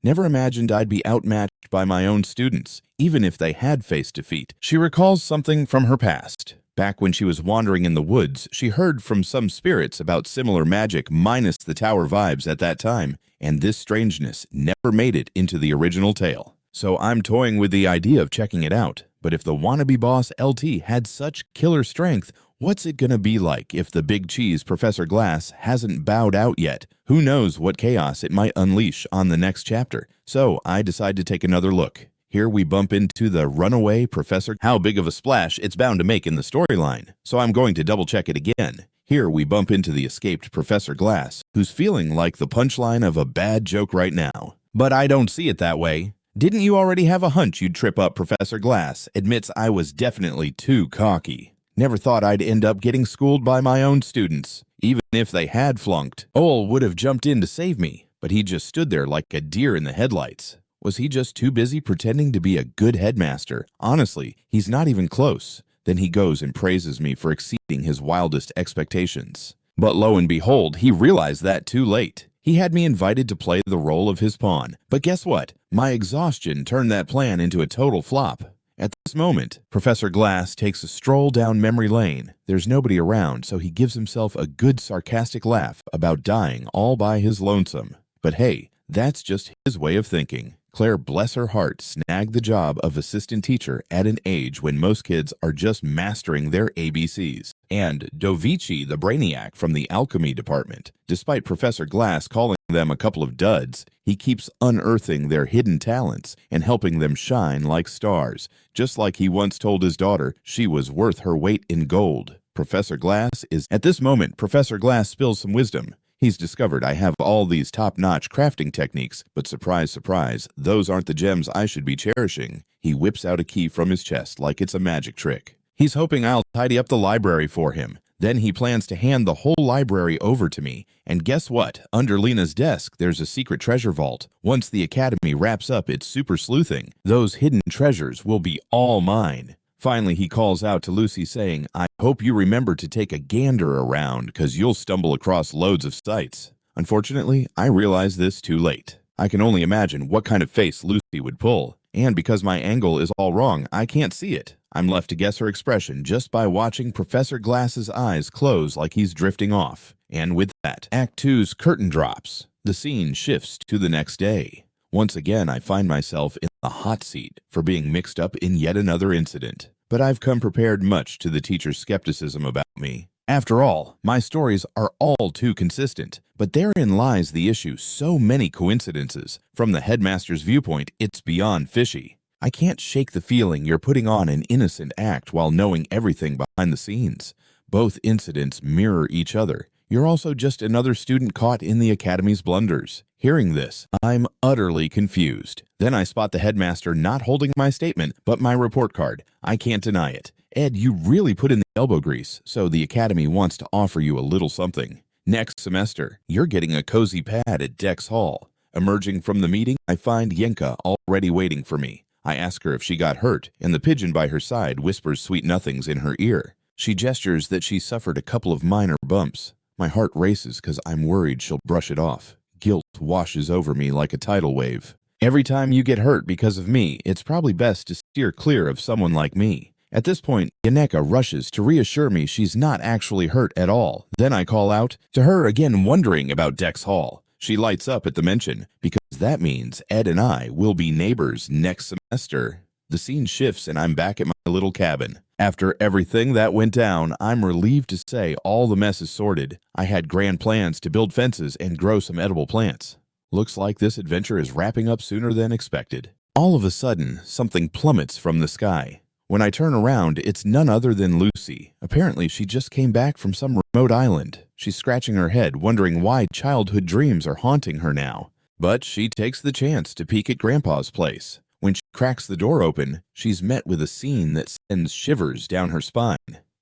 Never imagined I'd be outmatched by my own students, even if they had faced defeat. She recalls something from her past. Back when she was wandering in the woods, she heard from some spirits about similar magic minus the tower vibes at that time, and this strangeness never made it into the original tale. So I'm toying with the idea of checking it out. But if the wannabe boss LT had such killer strength, what's it gonna be like if the big cheese Professor Glass hasn't bowed out yet? Who knows what chaos it might unleash on the next chapter? So I decide to take another look. Here we bump into the runaway Professor. How big of a splash it's bound to make in the storyline, so I'm going to double check it again. Here we bump into the escaped Professor Glass, who's feeling like the punchline of a bad joke right now. But I don't see it that way. Didn't you already have a hunch you'd trip up Professor Glass? Admits I was definitely too cocky. Never thought I'd end up getting schooled by my own students. Even if they had flunked, Ol would have jumped in to save me, but he just stood there like a deer in the headlights. Was he just too busy pretending to be a good headmaster? Honestly, he's not even close. Then he goes and praises me for exceeding his wildest expectations. But lo and behold, he realized that too late. He had me invited to play the role of his pawn. But guess what? My exhaustion turned that plan into a total flop. At this moment, Professor Glass takes a stroll down memory lane. There's nobody around, so he gives himself a good sarcastic laugh about dying all by his lonesome. But hey, that's just his way of thinking. Claire, bless her heart, snagged the job of assistant teacher at an age when most kids are just mastering their ABCs. And Dovici, the brainiac from the alchemy department, despite Professor Glass calling them a couple of duds, he keeps unearthing their hidden talents and helping them shine like stars, just like he once told his daughter she was worth her weight in gold. Professor Glass is... At this moment, Professor Glass spills some wisdom. He's discovered I have all these top-notch crafting techniques, but surprise, surprise, those aren't the gems I should be cherishing. He whips out a key from his chest like it's a magic trick. He's hoping I'll tidy up the library for him. Then he plans to hand the whole library over to me. And guess what? Under Lena's desk, there's a secret treasure vault. Once the Academy wraps up its super sleuthing, those hidden treasures will be all mine. Finally, he calls out to Lucy saying, I hope you remember to take a gander around, because you'll stumble across loads of sights. Unfortunately, I realize this too late. I can only imagine what kind of face Lucy would pull. And because my angle is all wrong, I can't see it. I'm left to guess her expression just by watching Professor Glass's eyes close like he's drifting off. And with that, Act 2's curtain drops. The scene shifts to the next day. Once again, I find myself in the hot seat for being mixed up in yet another incident. But I've come prepared much to the teacher's skepticism about me. After all, my stories are all too consistent, but therein lies the issue. So many coincidences. From the headmaster's viewpoint, it's beyond fishy. I can't shake the feeling you're putting on an innocent act while knowing everything behind the scenes. Both incidents mirror each other. You're also just another student caught in the Academy's blunders. Hearing this, I'm utterly confused. Then I spot the headmaster not holding my statement, but my report card. I can't deny it. Ed, you really put in the elbow grease, so the Academy wants to offer you a little something. Next semester, you're getting a cozy pad at Dex Hall. Emerging from the meeting, I find Yenka already waiting for me. I ask her if she got hurt, and the pigeon by her side whispers sweet nothings in her ear. She gestures that she suffered a couple of minor bumps. My heart races because I'm worried she'll brush it off. Guilt washes over me like a tidal wave. Every time you get hurt because of me, it's probably best to steer clear of someone like me. At this point, Yaneka rushes to reassure me she's not actually hurt at all. Then I call out to her again, wondering about Dex Hall. She lights up at the mention, because that means Ed and I will be neighbors next semester. The scene shifts and I'm back at my little cabin. After everything that went down, I'm relieved to say all the mess is sorted. I had grand plans to build fences and grow some edible plants. Looks like this adventure is wrapping up sooner than expected. All of a sudden, something plummets from the sky. When I turn around, it's none other than Lucy. Apparently, she just came back from some remote island. She's scratching her head, wondering why childhood dreams are haunting her now. But she takes the chance to peek at Grandpa's place. When she cracks the door open, she's met with a scene that sends shivers down her spine.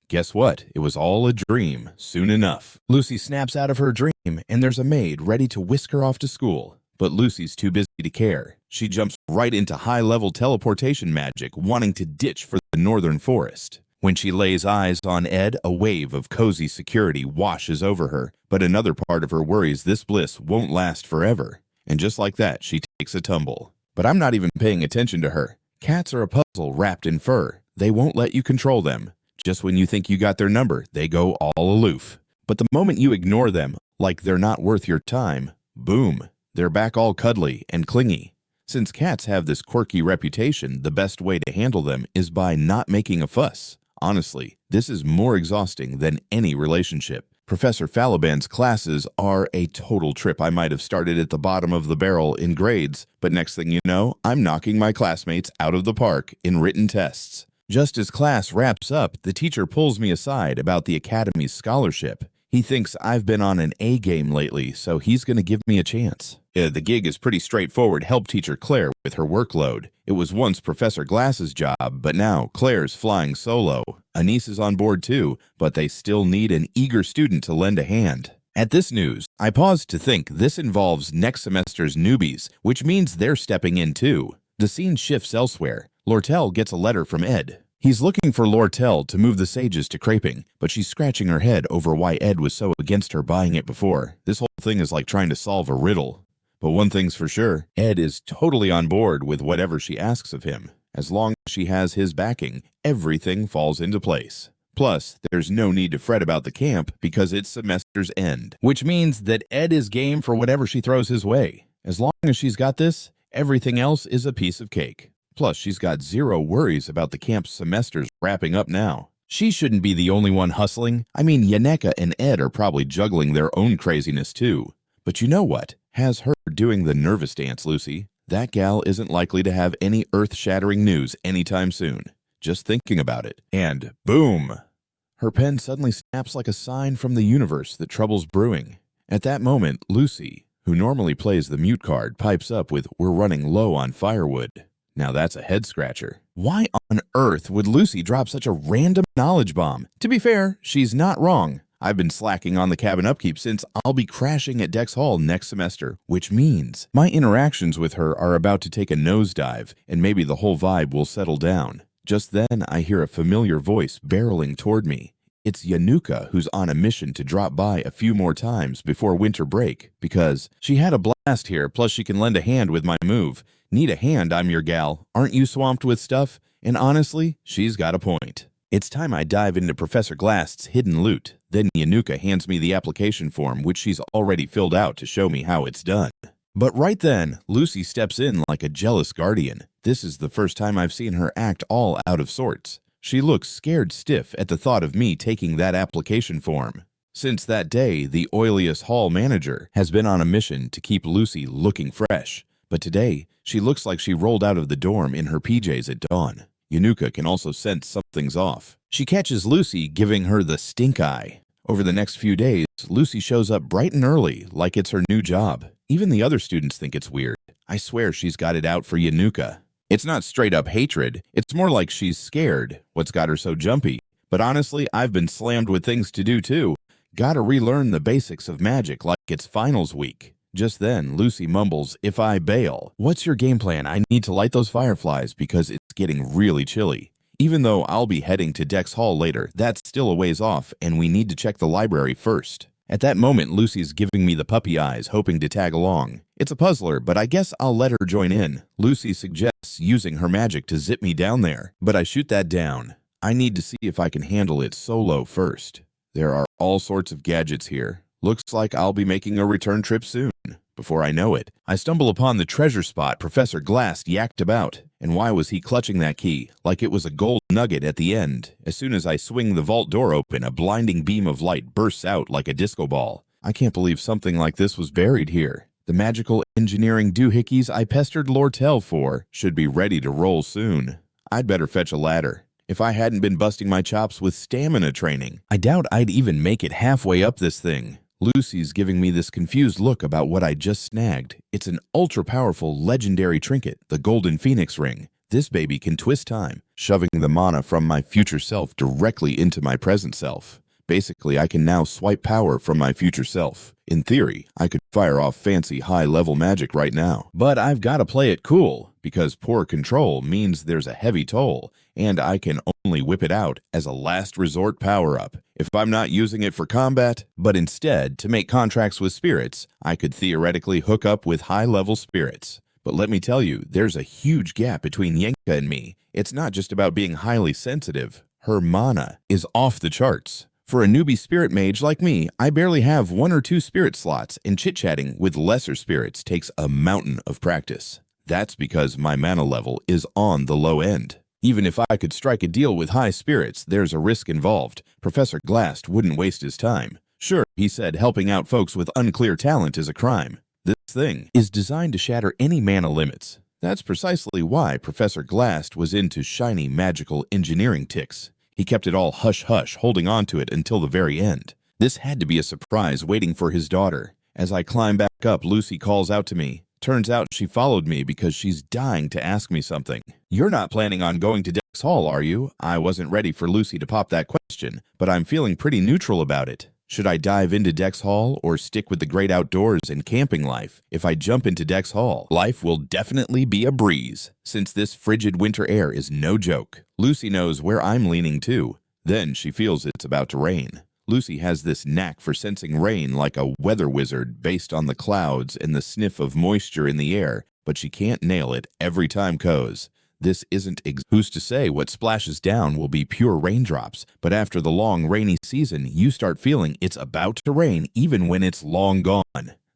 Guess what? It was all a dream, soon enough. Lucy snaps out of her dream, and there's a maid ready to whisk her off to school. But Lucy's too busy to care. She jumps right into high-level teleportation magic, wanting to ditch for the northern forest. When she lays eyes on Ed, a wave of cozy security washes over her. But another part of her worries this bliss won't last forever. And just like that, she takes a tumble. But I'm not even paying attention to her. Cats are a puzzle wrapped in fur. They won't let you control them. Just when you think you got their number, they go all aloof. But the moment you ignore them, like they're not worth your time, boom, they're back all cuddly and clingy. Since cats have this quirky reputation, the best way to handle them is by not making a fuss. Honestly, this is more exhausting than any relationship. Professor Falaban's classes are a total trip. I might have started at the bottom of the barrel in grades, but next thing you know, I'm knocking my classmates out of the park in written tests. Just as class wraps up, the teacher pulls me aside about the Academy's scholarship. He thinks I've been on an A game lately, so he's going to give me a chance. The gig is pretty straightforward. Help teacher Claire with her workload. It was once Professor Glass's job, but now Claire's flying solo. Anise is on board too, but they still need an eager student to lend a hand. At this news, I paused to think this involves next semester's newbies, which means they're stepping in too. The scene shifts elsewhere. Lortel gets a letter from Ed. He's looking for Lortel to move the sages to creping, but she's scratching her head over why Ed was so against her buying it before. This whole thing is like trying to solve a riddle. But one thing's for sure, Ed is totally on board with whatever she asks of him. As long as she has his backing, everything falls into place. Plus, there's no need to fret about the camp because it's semester's end, which means that Ed is game for whatever she throws his way. As long as she's got this, everything else is a piece of cake. Plus, she's got zero worries about the camp's semesters wrapping up now. She shouldn't be the only one hustling. I mean, Yaneka and Ed are probably juggling their own craziness too. But you know what? Has her doing the nervous dance, Lucy. That gal isn't likely to have any earth-shattering news anytime soon. Just thinking about it. And boom! Her pen suddenly snaps like a sign from the universe that trouble's brewing. At that moment, Lucy, who normally plays the mute card, pipes up with, "We're running low on firewood." Now that's a head-scratcher. Why on earth would Lucy drop such a random knowledge bomb? To be fair, she's not wrong. I've been slacking on the cabin upkeep since I'll be crashing at Dex Hall next semester, which means my interactions with her are about to take a nosedive, and maybe the whole vibe will settle down. Just then, I hear a familiar voice barreling toward me. It's Yanuka, who's on a mission to drop by a few more times before winter break, because she had a blast here, plus she can lend a hand with my move. Need a hand, I'm your gal. Aren't you swamped with stuff? And honestly, she's got a point. It's time I dive into Professor Glass's hidden loot. Then Yanuka hands me the application form, which she's already filled out to show me how it's done. But right then, Lucy steps in like a jealous guardian. This is the first time I've seen her act all out of sorts. She looks scared stiff at the thought of me taking that application form. Since that day, the oiliest hall manager has been on a mission to keep Lucy looking fresh. But today, she looks like she rolled out of the dorm in her PJs at dawn. Yanuka can also sense something's off. She catches Lucy giving her the stink eye. Over the next few days, Lucy shows up bright and early like it's her new job. Even the other students think it's weird. I swear she's got it out for Yanuka. It's not straight up hatred. It's more like she's scared. What's got her so jumpy? But honestly, I've been slammed with things to do too. Gotta relearn the basics of magic like it's finals week. Just then, Lucy mumbles, "If I bail." What's your game plan? I need to light those fireflies because it's getting really chilly. Even though I'll be heading to Dex Hall later, that's still a ways off, and we need to check the library first. At that moment, Lucy's giving me the puppy eyes, hoping to tag along. It's a puzzler, but I guess I'll let her join in. Lucy suggests using her magic to zip me down there, but I shoot that down. I need to see if I can handle it solo first. There are all sorts of gadgets here. Looks like I'll be making a return trip soon. Before I know it, I stumble upon the treasure spot Professor Glass yacked about. And why was he clutching that key, like it was a gold nugget at the end? As soon as I swing the vault door open, a blinding beam of light bursts out like a disco ball. I can't believe something like this was buried here. The magical engineering doohickeys I pestered Lortel for should be ready to roll soon. I'd better fetch a ladder. If I hadn't been busting my chops with stamina training, I doubt I'd even make it halfway up this thing. Lucy's giving me this confused look about what I just snagged. It's an ultra-powerful, legendary trinket, the Golden Phoenix Ring. This baby can twist time, shoving the mana from my future self directly into my present self. Basically, I can now swipe power from my future self. In theory, I could fire off fancy high-level magic right now. But I've got to play it cool, because poor control means there's a heavy toll, and I can only whip it out as a last resort power-up. If I'm not using it for combat, but instead to make contracts with spirits, I could theoretically hook up with high-level spirits. But let me tell you, there's a huge gap between Yenka and me. It's not just about being highly sensitive. Her mana is off the charts. For a newbie spirit mage like me, I barely have 1 or 2 spirit slots, and chit-chatting with lesser spirits takes a mountain of practice. That's because my mana level is on the low end. Even if I could strike a deal with high spirits, there's a risk involved. Professor Glast wouldn't waste his time. Sure, he said helping out folks with unclear talent is a crime. This thing is designed to shatter any mana limits. That's precisely why Professor Glast was into shiny magical engineering ticks. He kept it all hush-hush, holding on to it until the very end. This had to be a surprise waiting for his daughter. As I climb back up, Lucy calls out to me. Turns out she followed me because she's dying to ask me something. You're not planning on going to Dex Hall, are you? I wasn't ready for Lucy to pop that question, but I'm feeling pretty neutral about it. Should I dive into Dex Hall or stick with the great outdoors and camping life? If I jump into Dex Hall, life will definitely be a breeze, since this frigid winter air is no joke. Lucy knows where I'm leaning too. Then she feels it's about to rain. Lucy has this knack for sensing rain like a weather wizard based on the clouds and the sniff of moisture in the air, but she can't nail it every time goes. This isn't who's to say what splashes down will be pure raindrops, but after the long rainy season, you start feeling it's about to rain even when it's long gone.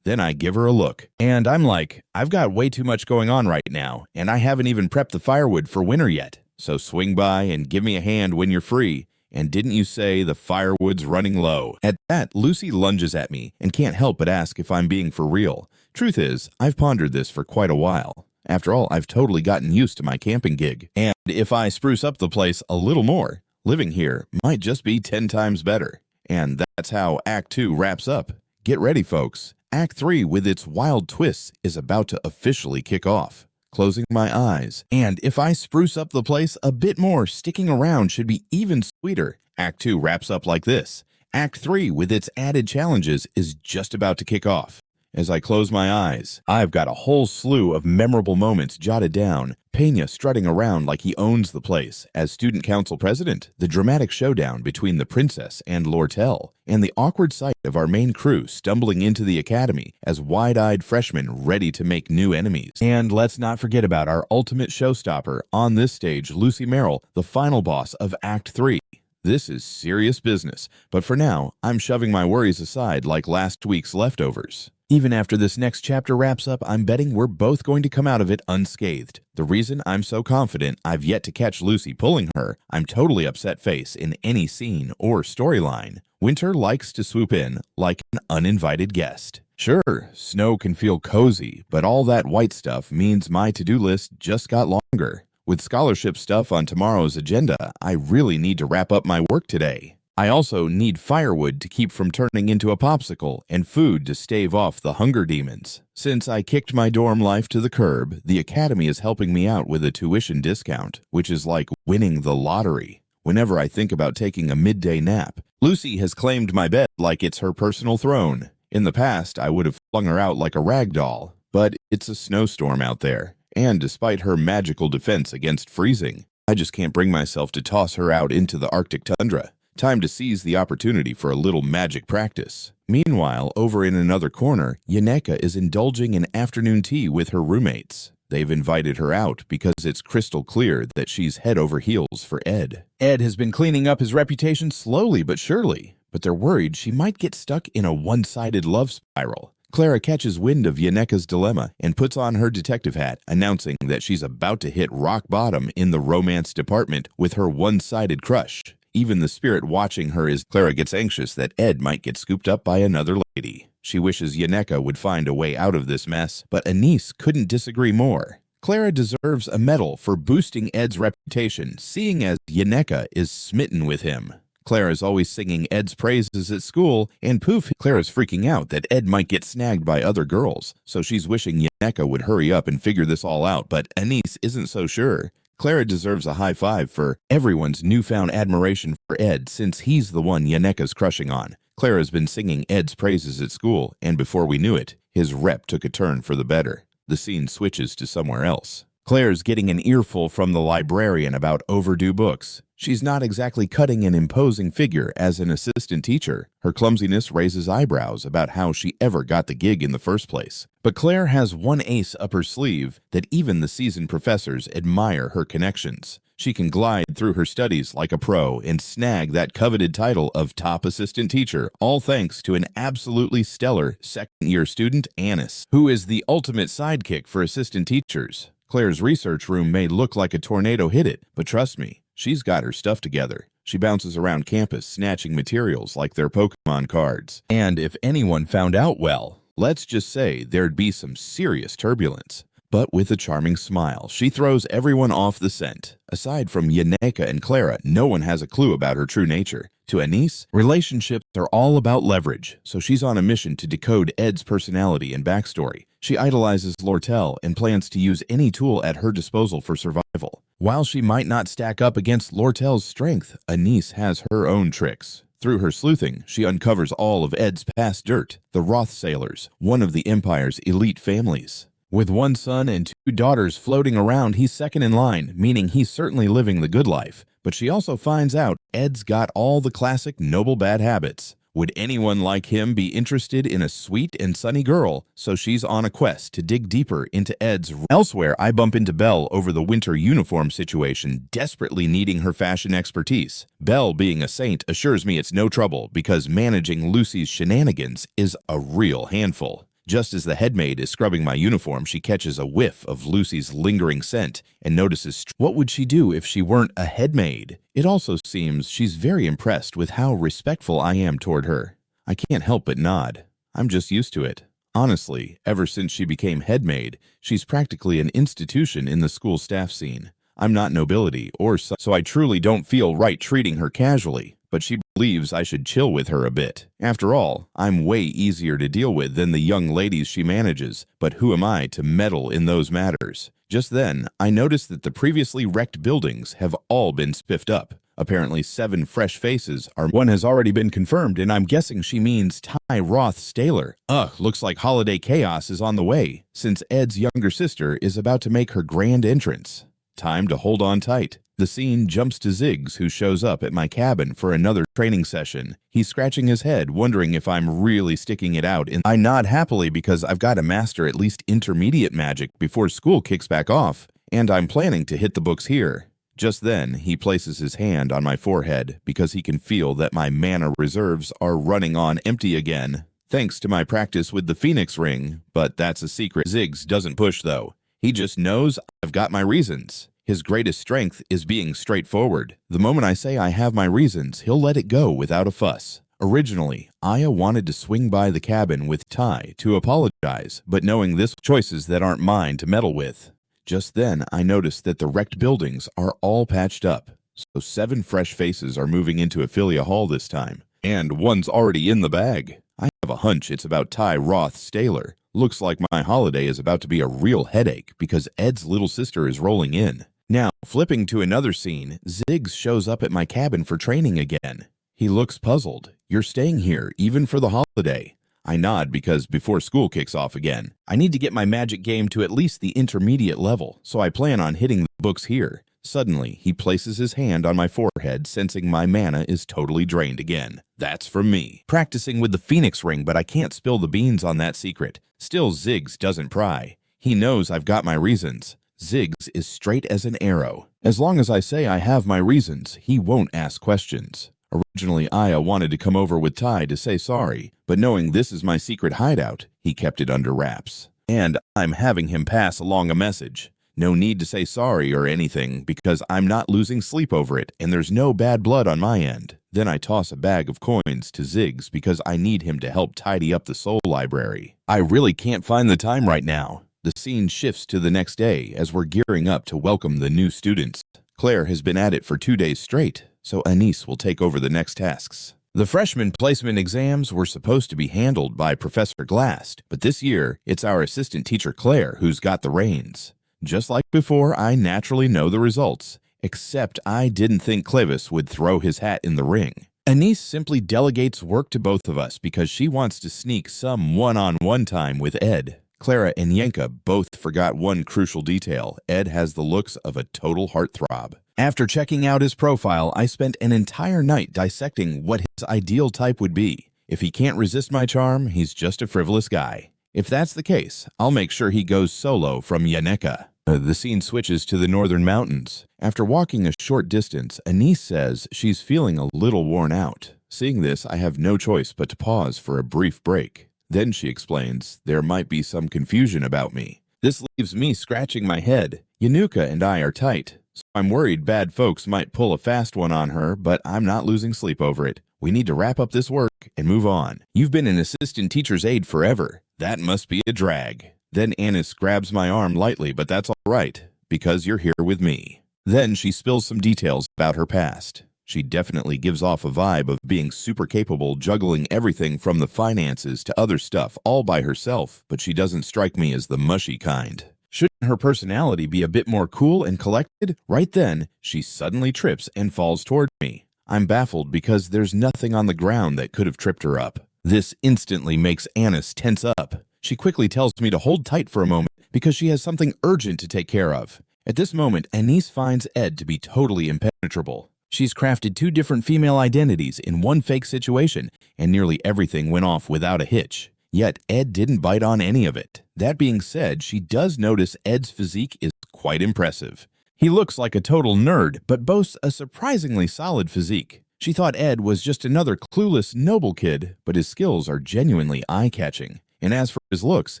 Then I give her a look, and I'm like, I've got way too much going on right now, and I haven't even prepped the firewood for winter yet, so swing by and give me a hand when you're free. And didn't you say the firewood's running low? At that, Lucy lunges at me and can't help but ask if I'm being for real. Truth is, I've pondered this for quite a while. After all, I've totally gotten used to my camping gig. And if I spruce up the place a little more, living here might just be 10 times better. And that's how Act 2 wraps up. Get ready, folks. Act 3, with its wild twists, is about to officially kick off. Closing my eyes. And if I spruce up the place a bit more, sticking around should be even sweeter. Act 2 wraps up like this. Act 3, with its added challenges, is just about to kick off. As I close my eyes, I've got a whole slew of memorable moments jotted down. Pena strutting around like he owns the place as student council president, the dramatic showdown between the princess and Lortel, and the awkward sight of our main crew stumbling into the academy as wide-eyed freshmen ready to make new enemies. And let's not forget about our ultimate showstopper on this stage, Lucy Merrill, the final boss of Act 3. This is serious business, but for now, I'm shoving my worries aside like last week's leftovers. Even after this next chapter wraps up, I'm betting we're both going to come out of it unscathed. The reason I'm so confident I've yet to catch Lucy pulling her, I'm totally upset face in any scene or storyline. Winter likes to swoop in like an uninvited guest. Sure, snow can feel cozy, but all that white stuff means my to-do list just got longer. With scholarship stuff on tomorrow's agenda, I really need to wrap up my work today. I also need firewood to keep from turning into a popsicle and food to stave off the hunger demons. Since I kicked my dorm life to the curb, the academy is helping me out with a tuition discount, which is like winning the lottery. Whenever I think about taking a midday nap, Lucy has claimed my bed like it's her personal throne. In the past, I would have flung her out like a rag doll, but it's a snowstorm out there. And despite her magical defense against freezing, I just can't bring myself to toss her out into the Arctic tundra. Time to seize the opportunity for a little magic practice. Meanwhile, over in another corner, Yaneka is indulging in afternoon tea with her roommates. They've invited her out because it's crystal clear that she's head over heels for Ed. Ed has been cleaning up his reputation slowly but surely, but they're worried she might get stuck in a one-sided love spiral. Clara catches wind of Yaneka's dilemma and puts on her detective hat, announcing that she's about to hit rock bottom in the romance department with her one-sided crush. Even the spirit watching her as Clara gets anxious that Ed might get scooped up by another lady. She wishes Yaneka would find a way out of this mess, but Anise couldn't disagree more. Clara deserves a medal for boosting Ed's reputation, seeing as Yaneka is smitten with him. Clara's always singing Ed's praises at school, and poof, Clara's freaking out that Ed might get snagged by other girls, so she's wishing Yaneka would hurry up and figure this all out, but Anise isn't so sure. Clara deserves a high five for everyone's newfound admiration for Ed since he's the one Yaneka's crushing on. Clara's been singing Ed's praises at school, and before we knew it, his rep took a turn for the better. The scene switches to somewhere else. Claire's getting an earful from the librarian about overdue books. She's not exactly cutting an imposing figure as an assistant teacher. Her clumsiness raises eyebrows about how she ever got the gig in the first place. But Claire has one ace up her sleeve that even the seasoned professors admire her connections. She can glide through her studies like a pro and snag that coveted title of top assistant teacher, all thanks to an absolutely stellar second-year student, Anis, who is the ultimate sidekick for assistant teachers. Claire's research room may look like a tornado hit it, but trust me, she's got her stuff together. She bounces around campus snatching materials like they're Pokemon cards. And if anyone found out, well, let's just say there'd be some serious turbulence. But with a charming smile, she throws everyone off the scent. Aside from Yaneka and Clara, no one has a clue about her true nature. To Anis, relationships are all about leverage, so she's on a mission to decode Ed's personality and backstory. She idolizes Lortel and plans to use any tool at her disposal for survival. While she might not stack up against Lortel's strength, Anis has her own tricks. Through her sleuthing, she uncovers all of Ed's past dirt, the Roth Staylors, one of the Empire's elite families. With one son and two daughters floating around, he's second in line, meaning he's certainly living the good life. But she also finds out Ed's got all the classic noble bad habits. Would anyone like him be interested in a sweet and sunny girl? So she's on a quest to dig deeper into Ed's. Elsewhere, I bump into Belle over the winter uniform situation, desperately needing her fashion expertise. Belle, being a saint, assures me it's no trouble because managing Lucy's shenanigans is a real handful. Just as the headmaid is scrubbing my uniform, she catches a whiff of Lucy's lingering scent and notices what would she do if she weren't a headmaid. It also seems she's very impressed with how respectful I am toward her. I can't help but nod. I'm just used to it. Honestly, ever since she became headmaid, she's practically an institution in the school staff scene. I'm not nobility or so I truly don't feel right treating her casually. But she believes I should chill with her a bit. After all, I'm way easier to deal with than the young ladies she manages, but who am I to meddle in those matters? Just then, I noticed that the previously wrecked buildings have all been spiffed up. Apparently 7 fresh faces are. One has already been confirmed, and I'm guessing she means Ed Roth Staylor. Looks like holiday chaos is on the way, since Ed's younger sister is about to make her grand entrance. Time to hold on tight. The scene jumps to Ziggs, who shows up at my cabin for another training session. He's scratching his head, wondering if I'm really sticking it out. I nod happily because I've got to master at least intermediate magic before school kicks back off, and I'm planning to hit the books here. Just then, he places his hand on my forehead because he can feel that my mana reserves are running on empty again, thanks to my practice with the Phoenix Ring, but that's a secret Ziggs doesn't push though. He just knows I've got my reasons. His greatest strength is being straightforward. The moment I say I have my reasons, he'll let it go without a fuss. Originally, Aya wanted to swing by the cabin with Ty to apologize, but knowing this choices that aren't mine to meddle with. Just then, I noticed that the wrecked buildings are all patched up, so 7 fresh faces are moving into Ophelia Hall this time, and one's already in the bag. I have a hunch it's about Ed Roth Staylor. Looks like my holiday is about to be a real headache because Ed's little sister is rolling in. Now, flipping to another scene, Ziggs shows up at my cabin for training again. He looks puzzled. You're staying here, even for the holiday. I nod because before school kicks off again, I need to get my magic game to at least the intermediate level, so I plan on hitting the books here. Suddenly, he places his hand on my forehead, sensing my mana is totally drained again. That's from me. Practicing with the Phoenix Ring, but I can't spill the beans on that secret. Still, Ziggs doesn't pry. He knows I've got my reasons. Ziggs is straight as an arrow. As long as I say I have my reasons, he won't ask questions. Originally, Aya wanted to come over with Ty to say sorry, but knowing this is my secret hideout, he kept it under wraps. And I'm having him pass along a message. No need to say sorry or anything because I'm not losing sleep over it and there's no bad blood on my end. Then I toss a bag of coins to Ziggs because I need him to help tidy up the soul library. I really can't find the time right now. The scene shifts to the next day as we're gearing up to welcome the new students. Claire has been at it for 2 days straight, so Anis will take over the next tasks. The freshman placement exams were supposed to be handled by Professor Glast, but this year it's our assistant teacher Claire who's got the reins. Just like before, I naturally know the results, except I didn't think Clevis would throw his hat in the ring. Anis simply delegates work to both of us because she wants to sneak some one-on-one time with Ed. Clara and Yenka both forgot one crucial detail. Ed has the looks of a total heartthrob. After checking out his profile, I spent an entire night dissecting what his ideal type would be. If he can't resist my charm, he's just a frivolous guy. If that's the case, I'll make sure he goes solo from Yaneka. The scene switches to the northern mountains. After walking a short distance, Anise says she's feeling a little worn out. Seeing this, I have no choice but to pause for a brief break. Then she explains there might be some confusion about me. This leaves me scratching my head. Yanuka and I are tight, so I'm worried bad folks might pull a fast one on her, but I'm not losing sleep over it. We need to wrap up this work and move on. You've been an assistant teacher's aide forever. That must be a drag. Then Anise grabs my arm lightly, but that's all right, because you're here with me. Then she spills some details about her past. She definitely gives off a vibe of being super capable, juggling everything from the finances to other stuff all by herself, but she doesn't strike me as the mushy kind. Shouldn't her personality be a bit more cool and collected? Right then, she suddenly trips and falls toward me. I'm baffled because there's nothing on the ground that could have tripped her up. This instantly makes Anise tense up. She quickly tells me to hold tight for a moment because she has something urgent to take care of. At this moment, Anise finds Ed to be totally impenetrable. She's crafted 2 different female identities in one fake situation, and nearly everything went off without a hitch. Yet Ed didn't bite on any of it. That being said, she does notice Ed's physique is quite impressive. He looks like a total nerd, but boasts a surprisingly solid physique. She thought Ed was just another clueless, noble kid, but his skills are genuinely eye-catching. And as for his looks,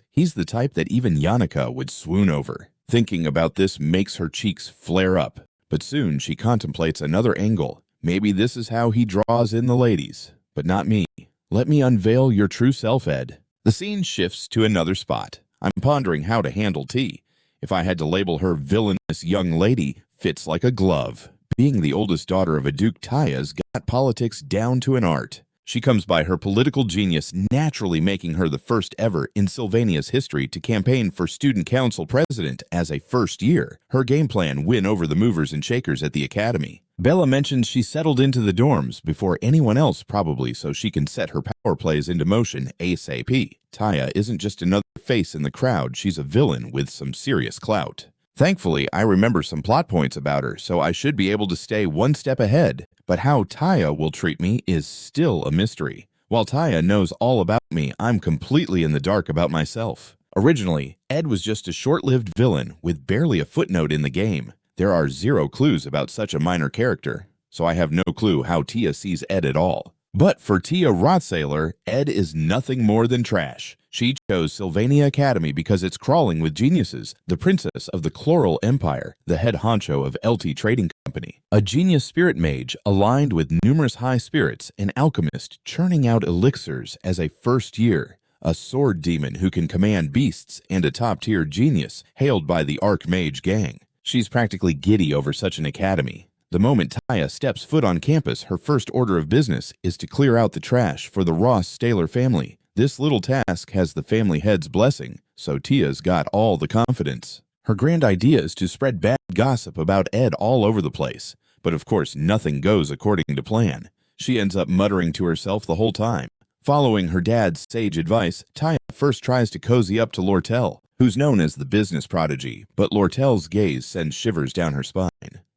he's the type that even Yannicka would swoon over. Thinking about this makes her cheeks flare up, but soon she contemplates another angle. Maybe this is how he draws in the ladies, but not me. Let me unveil your true self, Ed. The scene shifts to another spot. I'm pondering how to handle T. If I had to label her villainous young lady, fits like a glove. Being the oldest daughter of a Duke, Taya's got politics down to an art. She comes by her political genius, naturally making her the first ever in Sylvania's history to campaign for student council president as a first year. Her game plan: win over the movers and shakers at the academy. Bella mentions she settled into the dorms before anyone else, probably so she can set her power plays into motion ASAP. Taya isn't just another face in the crowd, she's a villain with some serious clout. Thankfully, I remember some plot points about her, so I should be able to stay one step ahead. But how Taya will treat me is still a mystery. While Taya knows all about me, I'm completely in the dark about myself. Originally, Ed was just a short-lived villain with barely a footnote in the game. There are 0 clues about such a minor character, so I have no clue how Tia sees Ed at all. But for Ed Roth Staylor, Ed is nothing more than trash. She chose Sylvania Academy because it's crawling with geniuses, the princess of the Chloral Empire, the head honcho of LT Trading Company, a genius spirit mage aligned with numerous high spirits, an alchemist churning out elixirs as a first year, a sword demon who can command beasts, and a top-tier genius hailed by the Archmage gang. She's practically giddy over such an academy. The moment Taya steps foot on campus, her first order of business is to clear out the trash for the Roth Staylor family. This little task has the family head's blessing, so Tia's got all the confidence. Her grand idea is to spread bad gossip about Ed all over the place, but of course nothing goes according to plan. She ends up muttering to herself the whole time. Following her dad's sage advice, Taya first tries to cozy up to Lortel, who's known as the business prodigy, but Lortel's gaze sends shivers down her spine.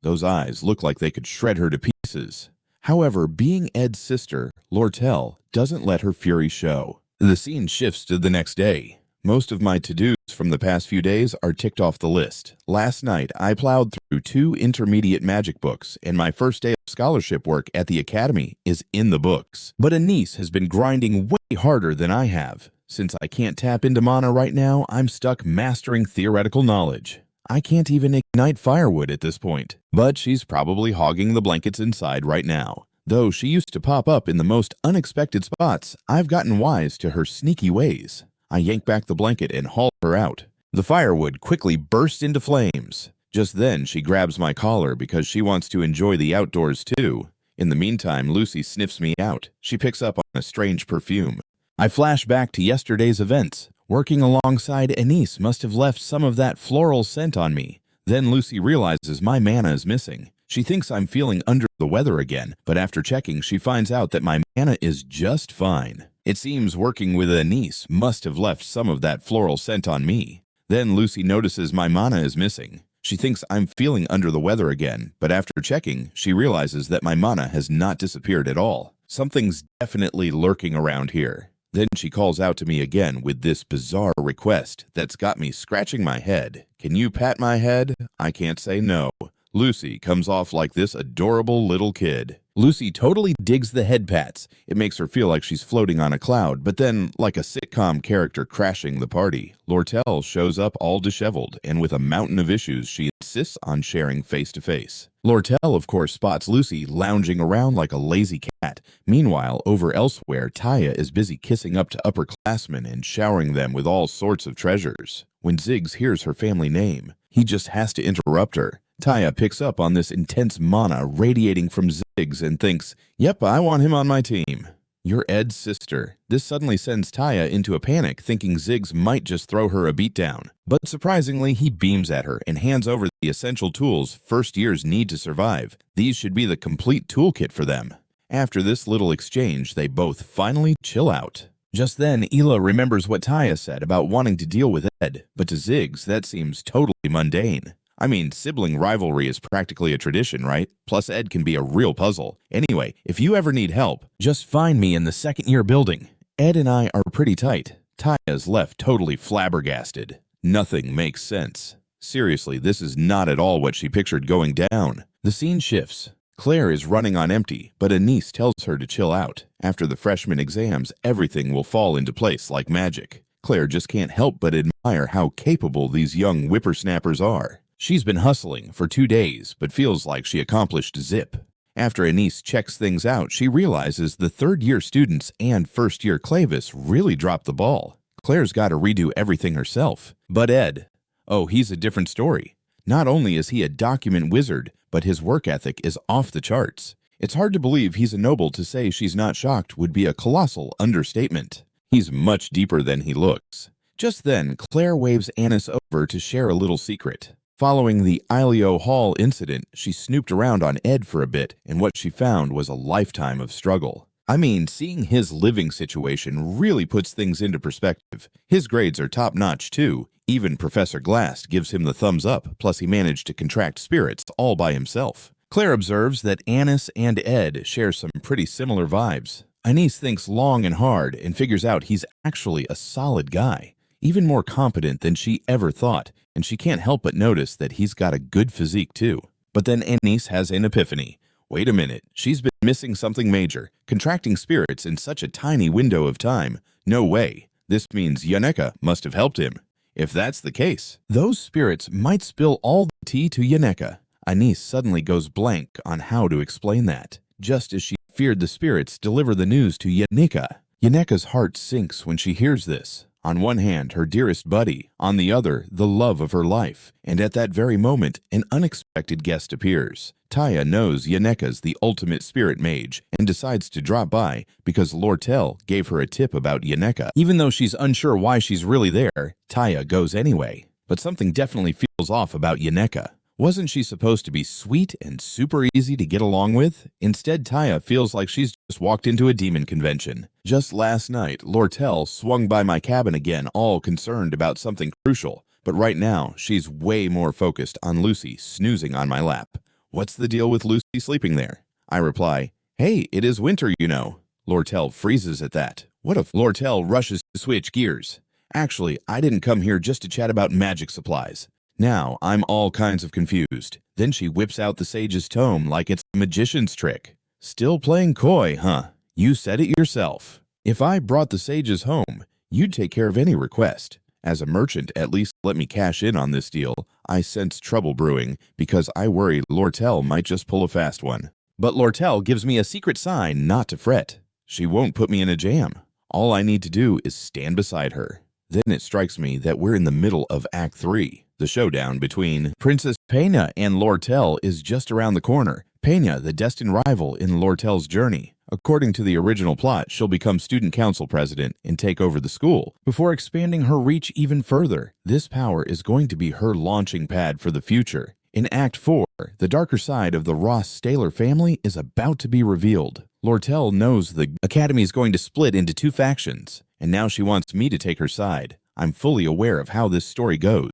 Those eyes look like they could shred her to pieces. However, being Ed's sister, Lortel doesn't let her fury show. The scene shifts to the next day. Most of my to-dos from the past few days are ticked off the list. Last night, I plowed through 2 intermediate magic books, and my first day of scholarship work at the academy is in the books. But Anise has been grinding way harder than I have. Since I can't tap into mana right now, I'm stuck mastering theoretical knowledge. I can't even ignite firewood at this point, but she's probably hogging the blankets inside right now. Though she used to pop up in the most unexpected spots, I've gotten wise to her sneaky ways. I yank back the blanket and haul her out. The firewood quickly bursts into flames. Just then, she grabs my collar because she wants to enjoy the outdoors too. In the meantime, Lucy sniffs me out. She picks up on a strange perfume. I flash back to yesterday's events. Working alongside Anise must have left some of that floral scent on me. Then Lucy realizes my mana is missing. She thinks I'm feeling under the weather again, but after checking, she finds out that my mana is just fine. It seems working with Anise must have left some of that floral scent on me. Then Lucy notices my mana is missing. She thinks I'm feeling under the weather again, but after checking, she realizes that my mana has not disappeared at all. Something's definitely lurking around here. Then she calls out to me again with this bizarre request that's got me scratching my head. Can you pat my head? I can't say no. Lucy comes off like this adorable little kid. Lucy totally digs the head pats. It makes her feel like she's floating on a cloud, but then, like a sitcom character crashing the party, Lortel shows up all disheveled, and with a mountain of issues she insists on sharing face to face. Lortel, of course, spots Lucy lounging around like a lazy cat. Meanwhile, over elsewhere, Taya is busy kissing up to upperclassmen and showering them with all sorts of treasures. When Ziggs hears her family name, he just has to interrupt her. Taya picks up on this intense mana radiating from Ziggs and thinks, yep, I want him on my team. You're Ed's sister. This suddenly sends Taya into a panic, thinking Ziggs might just throw her a beatdown. But surprisingly, he beams at her and hands over the essential tools first years need to survive. These should be the complete toolkit for them. After this little exchange, they both finally chill out. Just then, Hila remembers what Taya said about wanting to deal with Ed, but to Ziggs, that seems totally mundane. I mean, sibling rivalry is practically a tradition, right? Plus, Ed can be a real puzzle. Anyway, if you ever need help, just find me in the second-year building. Ed and I are pretty tight. Taya's left totally flabbergasted. Nothing makes sense. Seriously, this is not at all what she pictured going down. The scene shifts. Claire is running on empty, but a niece tells her to chill out. After the freshman exams, everything will fall into place like magic. Claire just can't help but admire how capable these young whippersnappers are. She's been hustling for 2 days, but feels like she accomplished zip. After Anise checks things out, she realizes the third-year students and first-year Clavis really dropped the ball. Claire's got to redo everything herself. But Ed, oh, he's a different story. Not only is he a document wizard, but his work ethic is off the charts. It's hard to believe he's a noble. To say she's not shocked would be a colossal understatement. He's much deeper than he looks. Just then, Claire waves Anise over to share a little secret. Following the Ileo Hall incident, she snooped around on Ed for a bit, and what she found was a lifetime of struggle. I mean, seeing his living situation really puts things into perspective. His grades are top-notch, too. Even Professor Glass gives him the thumbs up, plus he managed to contract spirits all by himself. Claire observes that Anise and Ed share some pretty similar vibes. Anise thinks long and hard and figures out he's actually a solid guy, even more competent than she ever thought, and she can't help but notice that he's got a good physique too. But then Anise has an epiphany. Wait a minute, she's been missing something major, contracting spirits in such a tiny window of time. No way. This means Yaneka must have helped him. If that's the case, those spirits might spill all the tea to Yaneka. Anise suddenly goes blank on how to explain that, just as she feared the spirits deliver the news to Yaneka. Yaneka's heart sinks when she hears this. On one hand, her dearest buddy, on the other, the love of her life. And at that very moment, an unexpected guest appears. Taya knows Yaneka's the ultimate spirit mage and decides to drop by because Lortel gave her a tip about Yaneka. Even though she's unsure why she's really there, Taya goes anyway. But something definitely feels off about Yaneka. Wasn't she supposed to be sweet and super easy to get along with? Instead, Taya feels like she's just walked into a demon convention. Just last night, Lortel swung by my cabin again, all concerned about something crucial. But right now, she's way more focused on Lucy snoozing on my lap. What's the deal with Lucy sleeping there? I reply, hey, it is winter, you know. Lortel freezes at that. What if Lortel rushes to switch gears? Actually, I didn't come here just to chat about magic supplies. Now, I'm all kinds of confused. Then she whips out the sage's tome like it's a magician's trick. Still playing coy, huh? You said it yourself. If I brought the sages home, you'd take care of any request. As a merchant, at least let me cash in on this deal. I sense trouble brewing because I worry Lortel might just pull a fast one. But Lortel gives me a secret sign not to fret. She won't put me in a jam. All I need to do is stand beside her. Then it strikes me that we're in the middle of Act 3. The showdown between Princess Pena and Lortel is just around the corner. Pena, the destined rival in Lortel's journey. According to the original plot, she'll become student council president and take over the school before expanding her reach even further. This power is going to be her launching pad for the future. In Act 4, the darker side of the Roth Staylor family is about to be revealed. Lortel knows the Academy is going to split into 2 factions, and now she wants me to take her side. I'm fully aware of how this story goes.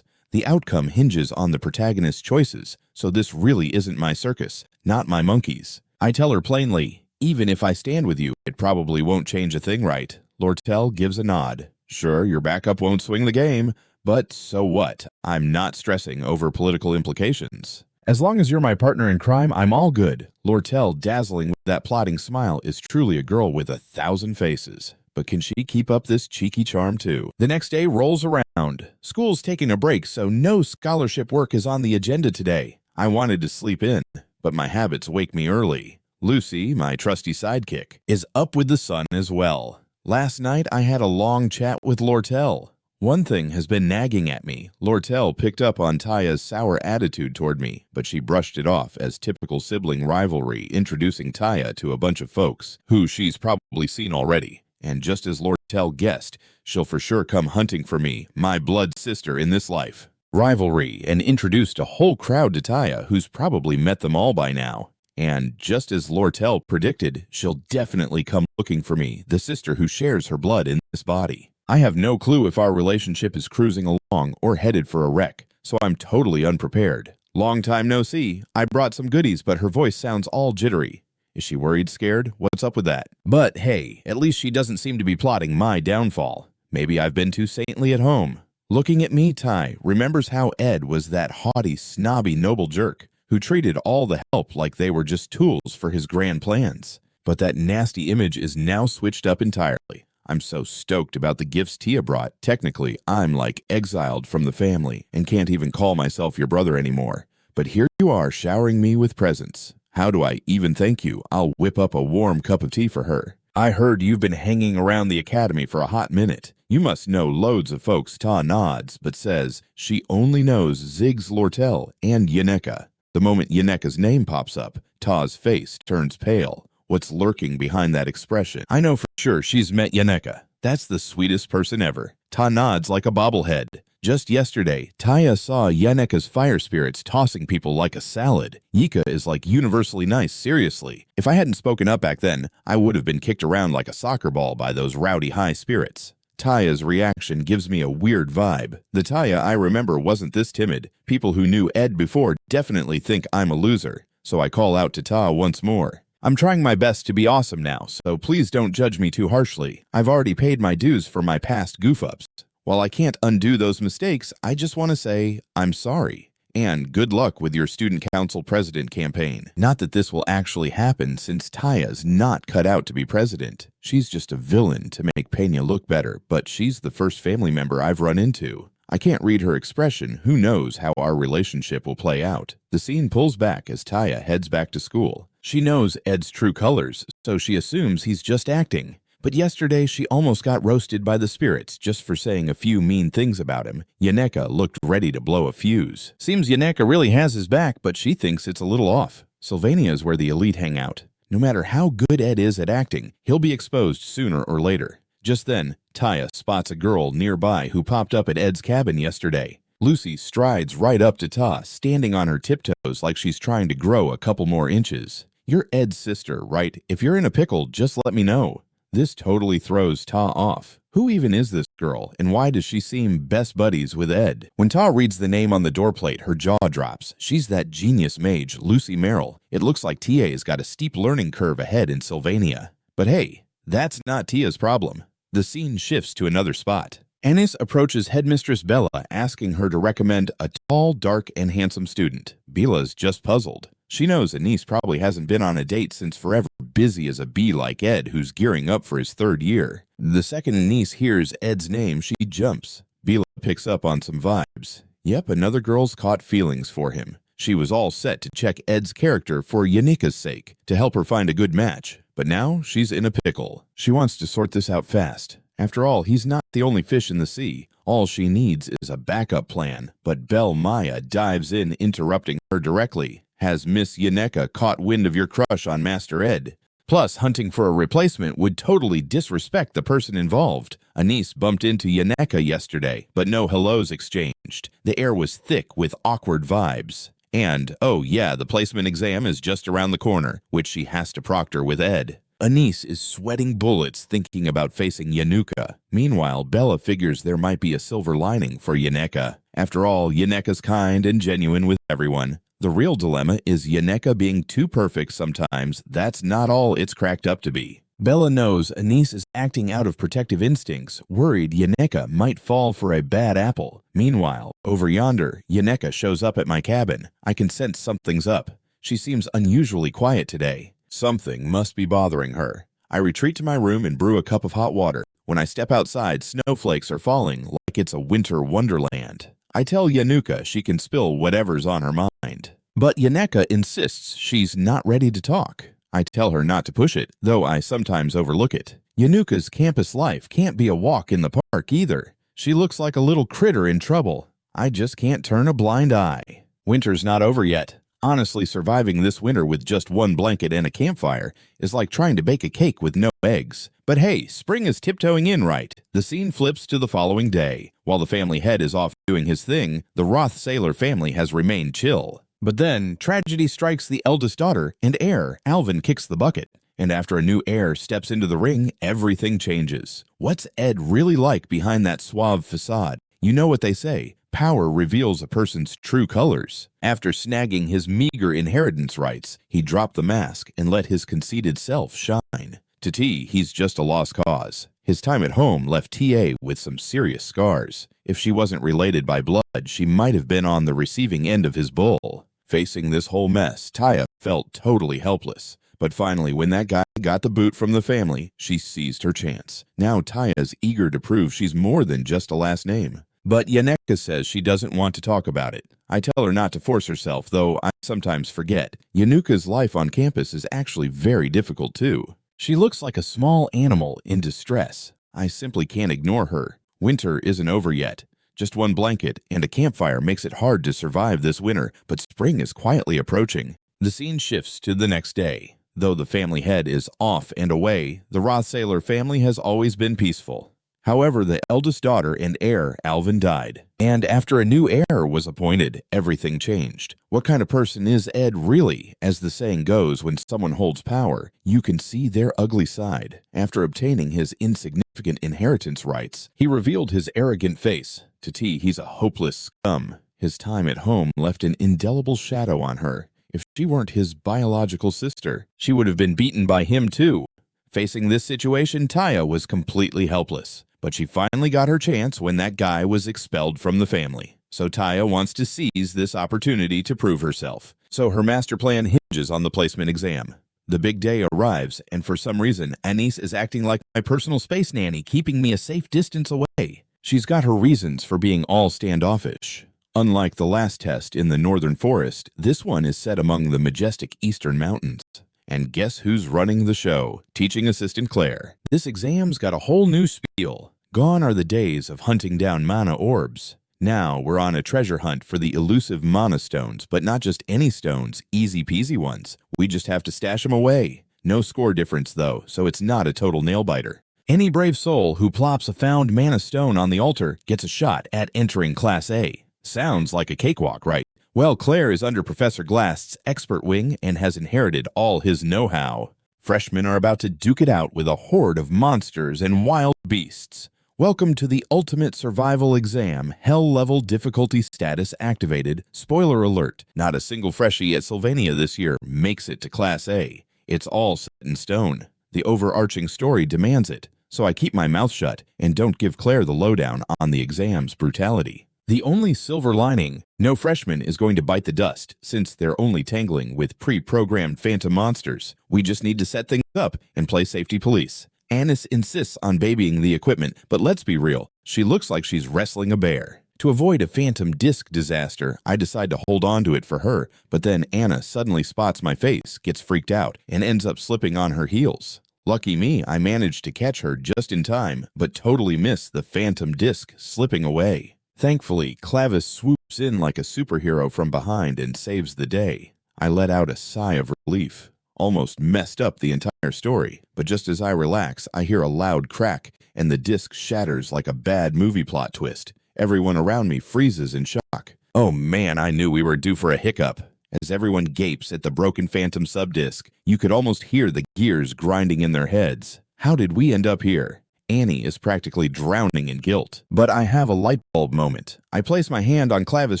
The outcome hinges on the protagonist's choices, so this really isn't my circus, not my monkeys. I tell her plainly, even if I stand with you, it probably won't change a thing, right? Lortel gives a nod. Sure, your backup won't swing the game, but so what? I'm not stressing over political implications. As long as you're my partner in crime, I'm all good. Lortel, dazzling with that plotting smile, is truly a girl with 1,000 faces. But can she keep up this cheeky charm too? The next day rolls around. School's taking a break, so no scholarship work is on the agenda today. I wanted to sleep in, but my habits wake me early. Lucy, my trusty sidekick, is up with the sun as well. Last night I had a long chat with Lortel. One thing has been nagging at me. Lortel picked up on Taya's sour attitude toward me, but she brushed it off as typical sibling rivalry, introducing Taya to a bunch of folks who she's probably seen already. And just as Lortel guessed, she'll for sure come hunting for me, my blood sister in this life. Rivalry, and introduced a whole crowd to Taya who's probably met them all by now. And just as Lortel predicted, she'll definitely come looking for me, the sister who shares her blood in this body. I have no clue if our relationship is cruising along or headed for a wreck, so I'm totally unprepared. Long time no see. I brought some goodies, but her voice sounds all jittery. Is she worried, scared? What's up with that? But hey, at least she doesn't seem to be plotting my downfall. Maybe I've been too saintly at home. Looking at me, Ty remembers how Ed was that haughty, snobby, noble jerk who treated all the help like they were just tools for his grand plans. But that nasty image is now switched up entirely. I'm so stoked about the gifts Tia brought. Technically, I'm like exiled from the family and can't even call myself your brother anymore. But here you are showering me with presents. How do I even thank you? I'll whip up a warm cup of tea for her. I heard you've been hanging around the academy for a hot minute. You must know loads of folks. Ta nods, but says she only knows Ziggs Lortel and Yaneka. The moment Yaneka's name pops up, Ta's face turns pale. What's lurking behind that expression? I know for sure she's met Yaneka. That's the sweetest person ever. Ta nods like a bobblehead. Just yesterday, Taya saw Yaneka's fire spirits tossing people like a salad. Yika is like universally nice, seriously. If I hadn't spoken up back then, I would have been kicked around like a soccer ball by those rowdy high spirits. Taya's reaction gives me a weird vibe. The Taya I remember wasn't this timid. People who knew Ed before definitely think I'm a loser. So I call out to Ta once more. I'm trying my best to be awesome now, so please don't judge me too harshly. I've already paid my dues for my past goof-ups. While I can't undo those mistakes, I just want to say I'm sorry. And good luck with your student council president campaign. Not that this will actually happen since Taya's not cut out to be president. She's just a villain to make Pena look better, but she's the first family member I've run into. I can't read her expression. Who knows how our relationship will play out? The scene pulls back as Taya heads back to school. She knows Ed's true colors, so she assumes he's just acting. But yesterday she almost got roasted by the spirits just for saying a few mean things about him. Yaneka looked ready to blow a fuse. Seems Yaneka really has his back, but she thinks it's a little off. Sylvania is where the elite hang out. No matter how good Ed is at acting, he'll be exposed sooner or later. Just then, Taya spots a girl nearby who popped up at Ed's cabin yesterday. Lucy strides right up to Ta, standing on her tiptoes like she's trying to grow a couple more inches. You're Ed's sister, right? If you're in a pickle, just let me know. This totally throws Ta off. Who even is this girl, and why does she seem best buddies with Ed? When Ta reads the name on the doorplate, her jaw drops. She's that genius mage, Lucy Merrill. It looks like TA's got a steep learning curve ahead in Sylvania. But hey, that's not Tia's problem. The scene shifts to another spot. Anis approaches Headmistress Bella, asking her to recommend a tall, dark, and handsome student. Bella's just puzzled. She knows Anis probably hasn't been on a date since forever, busy as a bee like Ed, who's gearing up for his 3rd year. The second Anis hears Ed's name, she jumps. Bella picks up on some vibes. Yep, another girl's caught feelings for him. She was all set to check Ed's character for Yanika's sake, to help her find a good match. But now she's in a pickle. She wants to sort this out fast. After all, he's not the only fish in the sea. All she needs is a backup plan. But Belle Maya dives in, interrupting her directly. Has Miss Yaneka caught wind of your crush on Master Ed? Plus, hunting for a replacement would totally disrespect the person involved. Anis bumped into Yaneka yesterday, but no hellos exchanged. The air was thick with awkward vibes. And, oh yeah, the placement exam is just around the corner, which she has to proctor with Ed. Anis is sweating bullets thinking about facing Yanuka. Meanwhile, Bella figures there might be a silver lining for Yaneka. After all, Yaneka's kind and genuine with everyone. The real dilemma is Yaneka being too perfect sometimes. That's not all it's cracked up to be. Bella knows Anise is acting out of protective instincts, worried Yaneka might fall for a bad apple. Meanwhile, over yonder, Yaneka shows up at my cabin. I can sense something's up. She seems unusually quiet today. Something must be bothering her. I retreat to my room and brew a cup of hot water. When I step outside, snowflakes are falling like it's a winter wonderland. I tell Yanuka she can spill whatever's on her mind. But Yaneka insists she's not ready to talk. I tell her not to push it, though I sometimes overlook it. Yanuka's campus life can't be a walk in the park either. She looks like a little critter in trouble. I just can't turn a blind eye. Winter's not over yet. Honestly, surviving this winter with just one blanket and a campfire is like trying to bake a cake with no eggs. But hey, spring is tiptoeing in right. The scene flips to the following day. While the family head is off doing his thing, the Roth Staylor family has remained chill. But then, tragedy strikes the eldest daughter and heir. Alvin kicks the bucket. And after a new heir steps into the ring, everything changes. What's Ed really like behind that suave facade? You know what they say. Power reveals a person's true colors. After snagging his meager inheritance rights, he dropped the mask and let his conceited self shine. To T, he's just a lost cause. His time at home left TA with some serious scars. If she wasn't related by blood, she might have been on the receiving end of his bull. Facing this whole mess, Taya felt totally helpless. But finally, when that guy got the boot from the family, she seized her chance. Now Taya's eager to prove she's more than just a last name. But Yaneka says she doesn't want to talk about it. I tell her not to force herself, though I sometimes forget. Yanuka's life on campus is actually very difficult too. She looks like a small animal in distress. I simply can't ignore her. Winter isn't over yet. Just one blanket and a campfire makes it hard to survive this winter, but spring is quietly approaching. The scene shifts to the next day. Though the family head is off and away, the Roth Staylor family has always been peaceful. However, the eldest daughter and heir, Alvin, died. And after a new heir was appointed, everything changed. What kind of person is Ed really? As the saying goes, when someone holds power, you can see their ugly side. After obtaining his insignificant inheritance rights, he revealed his arrogant face. To T, he's a hopeless scum. His time at home left an indelible shadow on her. If she weren't his biological sister, she would have been beaten by him too. Facing this situation, Taya was completely helpless. But she finally got her chance when that guy was expelled from the family. So Taya wants to seize this opportunity to prove herself. So her master plan hinges on the placement exam. The big day arrives, and for some reason, Anise is acting like my personal space nanny, keeping me a safe distance away. She's got her reasons for being all standoffish. Unlike the last test in the northern forest, this one is set among the majestic eastern mountains. And guess who's running the show? Teaching assistant Claire. This exam's got a whole new spiel. Gone are the days of hunting down mana orbs. Now we're on a treasure hunt for the elusive mana stones, but not just any stones, easy peasy ones. We just have to stash them away. No score difference though, so it's not a total nail-biter. Any brave soul who plops a found mana stone on the altar gets a shot at entering Class A. Sounds like a cakewalk, right? Well, Claire is under Professor Glast's expert wing and has inherited all his know-how. Freshmen are about to duke it out with a horde of monsters and wild beasts. Welcome to the ultimate survival exam, hell level difficulty status activated. Spoiler alert, not a single freshie at Sylvania this year makes it to Class A. It's all set in stone. The overarching story demands it, so I keep my mouth shut and don't give Claire the lowdown on the exam's brutality. The only silver lining, no freshman is going to bite the dust since they're only tangling with pre-programmed phantom monsters. We just need to set things up and play safety police. Anise insists on babying the equipment, but let's be real, she looks like she's wrestling a bear. To avoid a phantom disc disaster, I decide to hold on to it for her, but then Anna suddenly spots my face, gets freaked out, and ends up slipping on her heels. Lucky me, I managed to catch her just in time, but totally miss the phantom disc slipping away. Thankfully, Clavis swoops in like a superhero from behind and saves the day. I let out a sigh of relief. Almost messed up the entire story, but just as I relax, I hear a loud crack, and the disc shatters like a bad movie plot twist. Everyone around me freezes in shock. Oh man, I knew we were due for a hiccup. As everyone gapes at the broken phantom subdisc, you could almost hear the gears grinding in their heads. How did we end up here? Annie is practically drowning in guilt. But I have a light bulb moment. I place my hand on Clavis'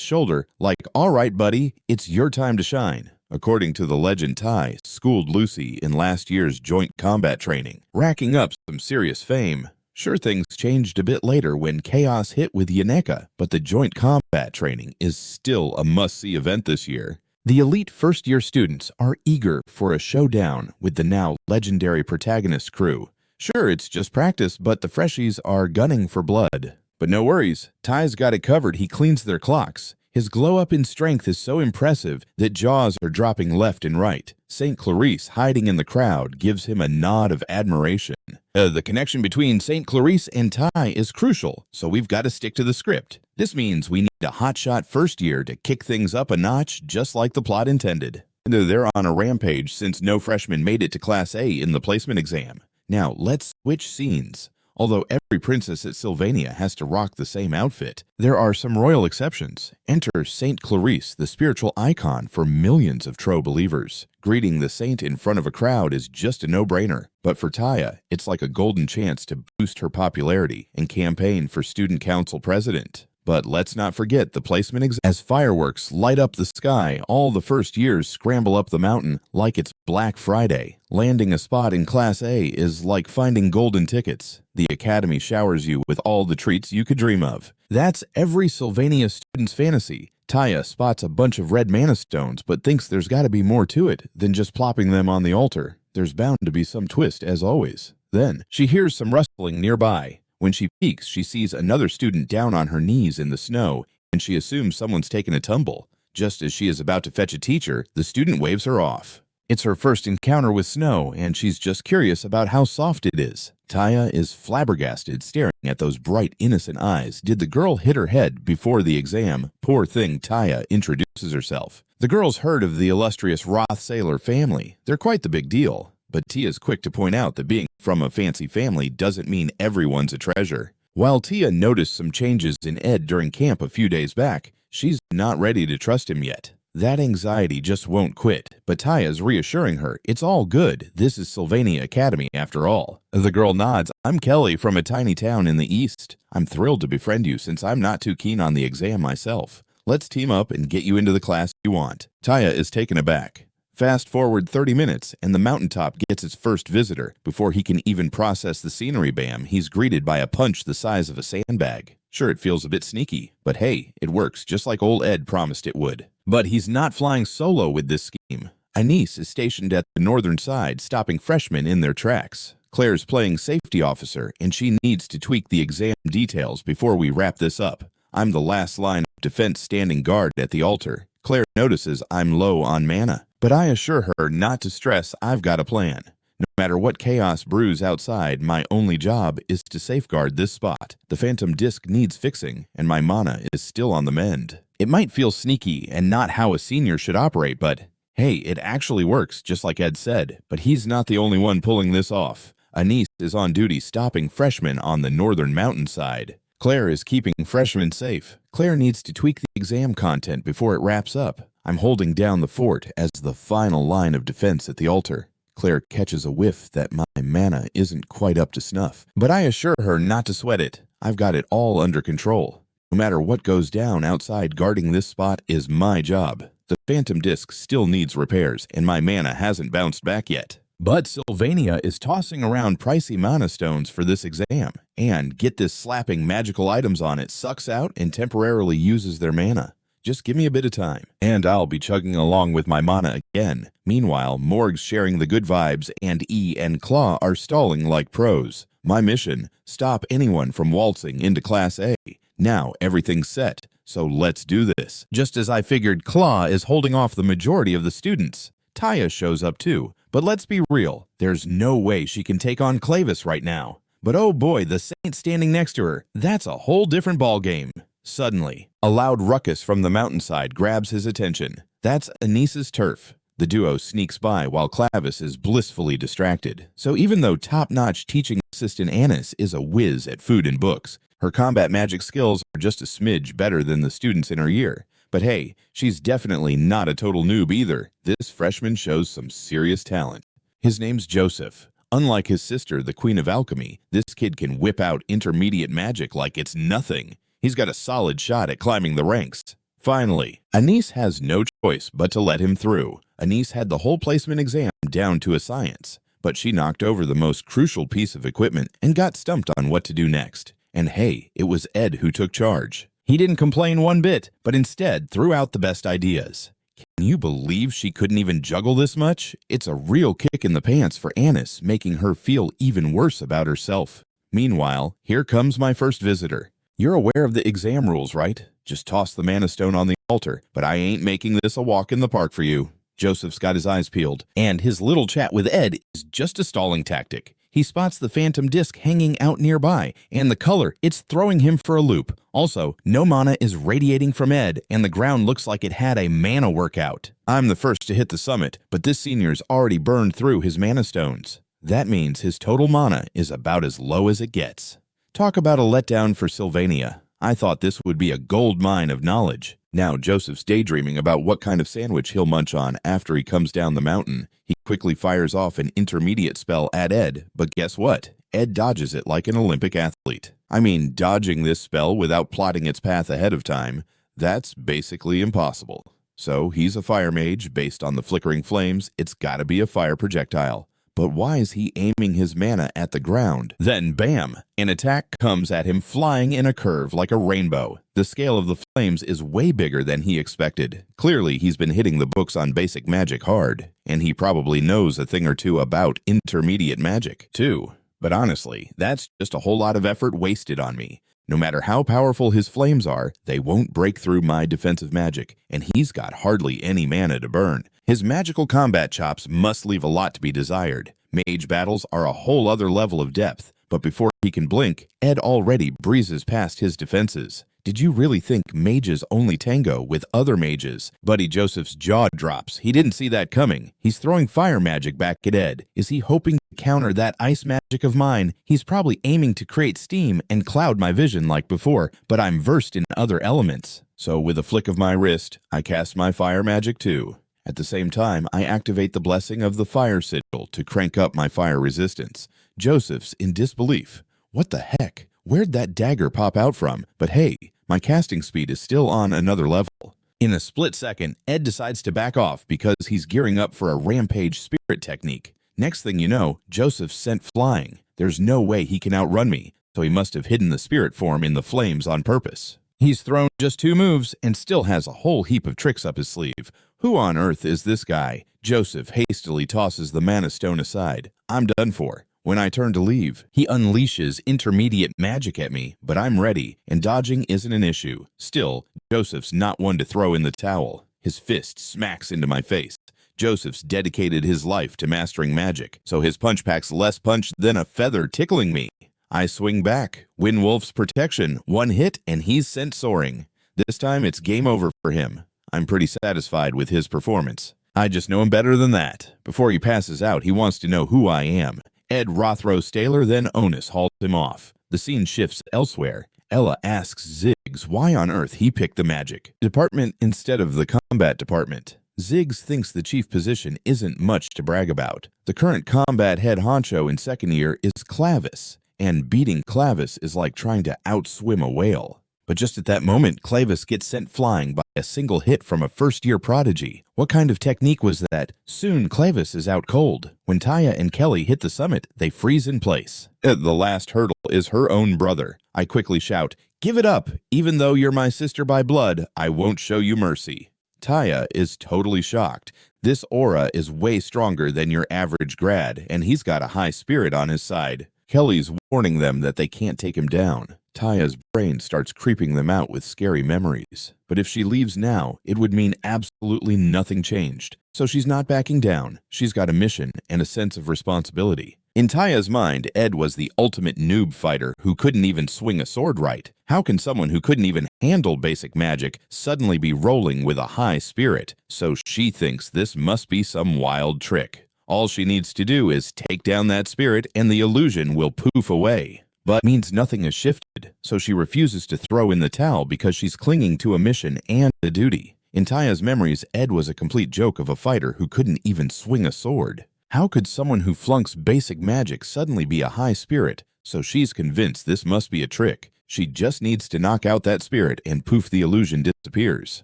shoulder like, all right, buddy, it's your time to shine. According to the legend, Tai schooled Lucy in last year's joint combat training, racking up some serious fame. Sure, things changed a bit later when chaos hit with Yaneka, but the joint combat training is still a must-see event this year. The elite first-year students are eager for a showdown with the now legendary protagonist crew. Sure, it's just practice, but the freshies are gunning for blood. But no worries, Ty's got it covered. He cleans their clocks. His glow-up in strength is so impressive that jaws are dropping left and right. St. Clarice, hiding in the crowd, gives him a nod of admiration. The connection between St. Clarice and Ty is crucial, so we've got to stick to the script. This means we need a hotshot first year to kick things up a notch, just like the plot intended. They're on a rampage since no freshman made it to Class A in the placement exam. Now, let's switch scenes. Although every princess at Sylvania has to rock the same outfit, there are some royal exceptions. Enter St. Clarice, the spiritual icon for millions of Tro believers. Greeting the saint in front of a crowd is just a no-brainer. But for Taya, it's like a golden chance to boost her popularity and campaign for student council president. But let's not forget the placement exam. As fireworks light up the sky, all the first years scramble up the mountain like it's Black Friday. Landing a spot in Class A is like finding golden tickets. The Academy showers you with all the treats you could dream of. That's every Sylvania student's fantasy. Taya spots a bunch of red mana stones, but thinks there's got to be more to it than just plopping them on the altar. There's bound to be some twist, as always. Then, she hears some rustling nearby. When she peeks, she sees another student down on her knees in the snow, and she assumes someone's taken a tumble. Just as she is about to fetch a teacher, the student waves her off. It's her first encounter with snow, and she's just curious about how soft it is. Taya is flabbergasted, staring at those bright, innocent eyes. Did the girl hit her head before the exam? Poor thing, Taya introduces herself. The girl's heard of the illustrious Roth Staylor family. They're quite the big deal. But Tia's quick to point out that being from a fancy family doesn't mean everyone's a treasure. While Tia noticed some changes in Ed during camp a few days back, she's not ready to trust him yet. That anxiety just won't quit, but Taya's reassuring her, it's all good, this is Sylvania Academy after all. The girl nods, I'm Kelly from a tiny town in the east. I'm thrilled to befriend you since I'm not too keen on the exam myself. Let's team up and get you into the class you want. Taya is taken aback. Fast forward 30 minutes, and the mountaintop gets its first visitor. Before he can even process the scenery, he's greeted by a punch the size of a sandbag. Sure, it feels a bit sneaky, but hey, it works just like old Ed promised it would. But he's not flying solo with this scheme. Anise is stationed at the northern side, stopping freshmen in their tracks. Claire's playing safety officer, and she needs to tweak the exam details before we wrap this up. I'm the last line of defense standing guard at the altar. Claire notices I'm low on mana, but I assure her not to stress, I've got a plan. No matter what chaos brews outside, my only job is to safeguard this spot. The phantom disc needs fixing, and my mana is still on the mend. It might feel sneaky and not how a senior should operate, but hey, it actually works, just like Ed said. But he's not the only one pulling this off. Anise is on duty stopping freshmen on the northern mountainside. Claire is keeping freshmen safe. Claire needs to tweak the exam content before it wraps up. I'm holding down the fort as the final line of defense at the altar. Claire catches a whiff that my mana isn't quite up to snuff, but I assure her not to sweat it. I've got it all under control. No matter what goes down outside, guarding this spot is my job. The phantom disc still needs repairs, and my mana hasn't bounced back yet. But Sylvania is tossing around pricey mana stones for this exam, and get this, slapping magical items on it sucks out and temporarily uses their mana. Just give me a bit of time, and I'll be chugging along with my mana again. Meanwhile, Morg's sharing the good vibes, and E and Claw are stalling like pros. My mission, stop anyone from waltzing into Class A. Now everything's set, so let's do this. Just as I figured, Claw is holding off the majority of the students. Taya shows up too, but let's be real, there's no way she can take on Clavis right now. But oh boy, the saint standing next to her, that's a whole different ballgame. Suddenly, a loud ruckus from the mountainside grabs his attention. That's Anise's turf. The duo sneaks by while Clavis is blissfully distracted. So even though top-notch teaching assistant Anis is a whiz at food and books, her combat magic skills are just a smidge better than the students in her year. But hey, she's definitely not a total noob either. This freshman shows some serious talent. His name's Joseph. Unlike his sister, the Queen of Alchemy, this kid can whip out intermediate magic like it's nothing. He's got a solid shot at climbing the ranks. Finally, Anise has no choice but to let him through. Anise had the whole placement exam down to a science, but she knocked over the most crucial piece of equipment and got stumped on what to do next. And hey, it was Ed who took charge. He didn't complain one bit, but instead threw out the best ideas. Can you believe she couldn't even juggle this much? It's a real kick in the pants for Anise, making her feel even worse about herself. Meanwhile, here comes my first visitor. You're aware of the exam rules, right? Just toss the mana stone on the altar, but I ain't making this a walk in the park for you. Joseph's got his eyes peeled, and his little chat with Ed is just a stalling tactic. He spots the phantom disc hanging out nearby, and the color, it's throwing him for a loop. Also, no mana is radiating from Ed, and the ground looks like it had a mana workout. I'm the first to hit the summit, but this senior's already burned through his mana stones. That means his total mana is about as low as it gets. Talk about a letdown for Sylvania. I thought this would be a gold mine of knowledge. Now Joseph's daydreaming about what kind of sandwich he'll munch on after he comes down the mountain. He quickly fires off an intermediate spell at Ed, but guess what? Ed dodges it like an Olympic athlete. I mean, dodging this spell without plotting its path ahead of time, that's basically impossible. So he's a fire mage based on the flickering flames. It's gotta be a fire projectile. But why is he aiming his mana at the ground? Then bam! An attack comes at him flying in a curve like a rainbow. The scale of the flames is way bigger than he expected. Clearly, he's been hitting the books on basic magic hard, and he probably knows a thing or two about intermediate magic, too. But honestly, that's just a whole lot of effort wasted on me. No matter how powerful his flames are, they won't break through my defensive magic, and he's got hardly any mana to burn. His magical combat chops must leave a lot to be desired. Mage battles are a whole other level of depth, but before he can blink, Ed already breezes past his defenses. Did you really think mages only tango with other mages? Buddy Joseph's jaw drops. He didn't see that coming. He's throwing fire magic back at Ed. Is he hoping to counter that ice magic of mine? He's probably aiming to create steam and cloud my vision like before, but I'm versed in other elements. So with a flick of my wrist, I cast my fire magic too. At the same time, I activate the blessing of the fire sigil to crank up my fire resistance. Joseph's in disbelief. What the heck? Where'd that dagger pop out from? But hey, my casting speed is still on another level. In a split second, Ed decides to back off because he's gearing up for a rampage spirit technique. Next thing you know, Joseph's sent flying. There's no way he can outrun me, so he must have hidden the spirit form in the flames on purpose. He's thrown just 2 moves and still has a whole heap of tricks up his sleeve. Who on earth is this guy? Joseph hastily tosses the mana stone aside. I'm done for. When I turn to leave, he unleashes intermediate magic at me, but I'm ready, and dodging isn't an issue. Still, Joseph's not one to throw in the towel. His fist smacks into my face. Joseph's dedicated his life to mastering magic, so his punch packs less punch than a feather tickling me. I swing back, win Wolf's protection, 1 hit, and he's sent soaring. This time it's game over for him. I'm pretty satisfied with his performance. I just know him better than that. Before he passes out, he wants to know who I am. Ed Roth Staylor, then Onus hauls him off. The scene shifts elsewhere. Ella asks Ziggs why on earth he picked the magic department instead of the combat department. Ziggs thinks the chief position isn't much to brag about. The current combat head honcho in second year is Clavis, and beating Clavis is like trying to outswim a whale. But just at that moment, Clavis gets sent flying by a single hit from a first-year prodigy. What kind of technique was that? Soon, Clavis is out cold. When Taya and Kelly hit the summit, they freeze in place. The last hurdle is her own brother. I quickly shout, "Give it up! Even though you're my sister by blood, I won't show you mercy." Taya is totally shocked. This aura is way stronger than your average grad, and he's got a high spirit on his side. Kelly's warning them that they can't take him down. Taya's brain starts creeping them out with scary memories. But if she leaves now, it would mean absolutely nothing changed. So she's not backing down. She's got a mission and a sense of responsibility. In Taya's mind, Ed was the ultimate noob fighter who couldn't even swing a sword right. How can someone who couldn't even handle basic magic suddenly be rolling with a high spirit? So she thinks this must be some wild trick. All she needs to do is take down that spirit and the illusion will poof away. But means nothing has shifted, so she refuses to throw in the towel because she's clinging to a mission and a duty. In Taya's memories, Ed was a complete joke of a fighter who couldn't even swing a sword. How could someone who flunks basic magic suddenly be a high spirit? So she's convinced this must be a trick. She just needs to knock out that spirit and poof, the illusion disappears.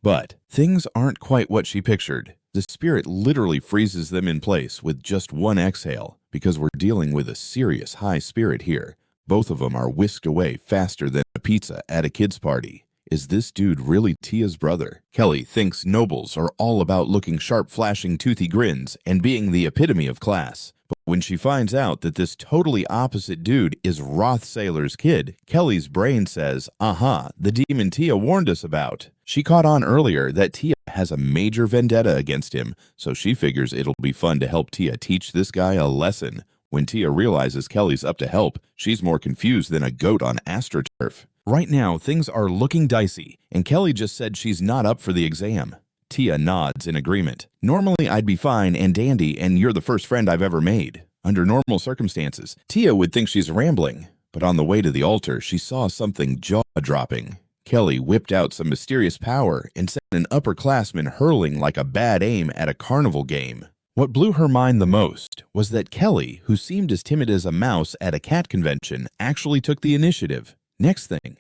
But things aren't quite what she pictured. The spirit literally freezes them in place with just one exhale, because we're dealing with a serious high spirit here. Both of them are whisked away faster than a pizza at a kid's party. Is this dude really Tia's brother? Kelly thinks nobles are all about looking sharp, flashing, toothy grins and being the epitome of class. But when she finds out that this totally opposite dude is Roth Staylor's kid, Kelly's brain says, the demon Tia warned us about. She caught on earlier that Tia has a major vendetta against him, so she figures it'll be fun to help Tia teach this guy a lesson. When Tia realizes Kelly's up to help, she's more confused than a goat on AstroTurf. Right now, things are looking dicey, and Kelly just said she's not up for the exam. Tia nods in agreement. Normally, I'd be fine and dandy, and you're the first friend I've ever made. Under normal circumstances, Tia would think she's rambling, but on the way to the altar, she saw something jaw-dropping. Kelly whipped out some mysterious power and sent an upperclassman hurling like a bad aim at a carnival game. What blew her mind the most was that Kelly, who seemed as timid as a mouse at a cat convention, actually took the initiative. Next thing,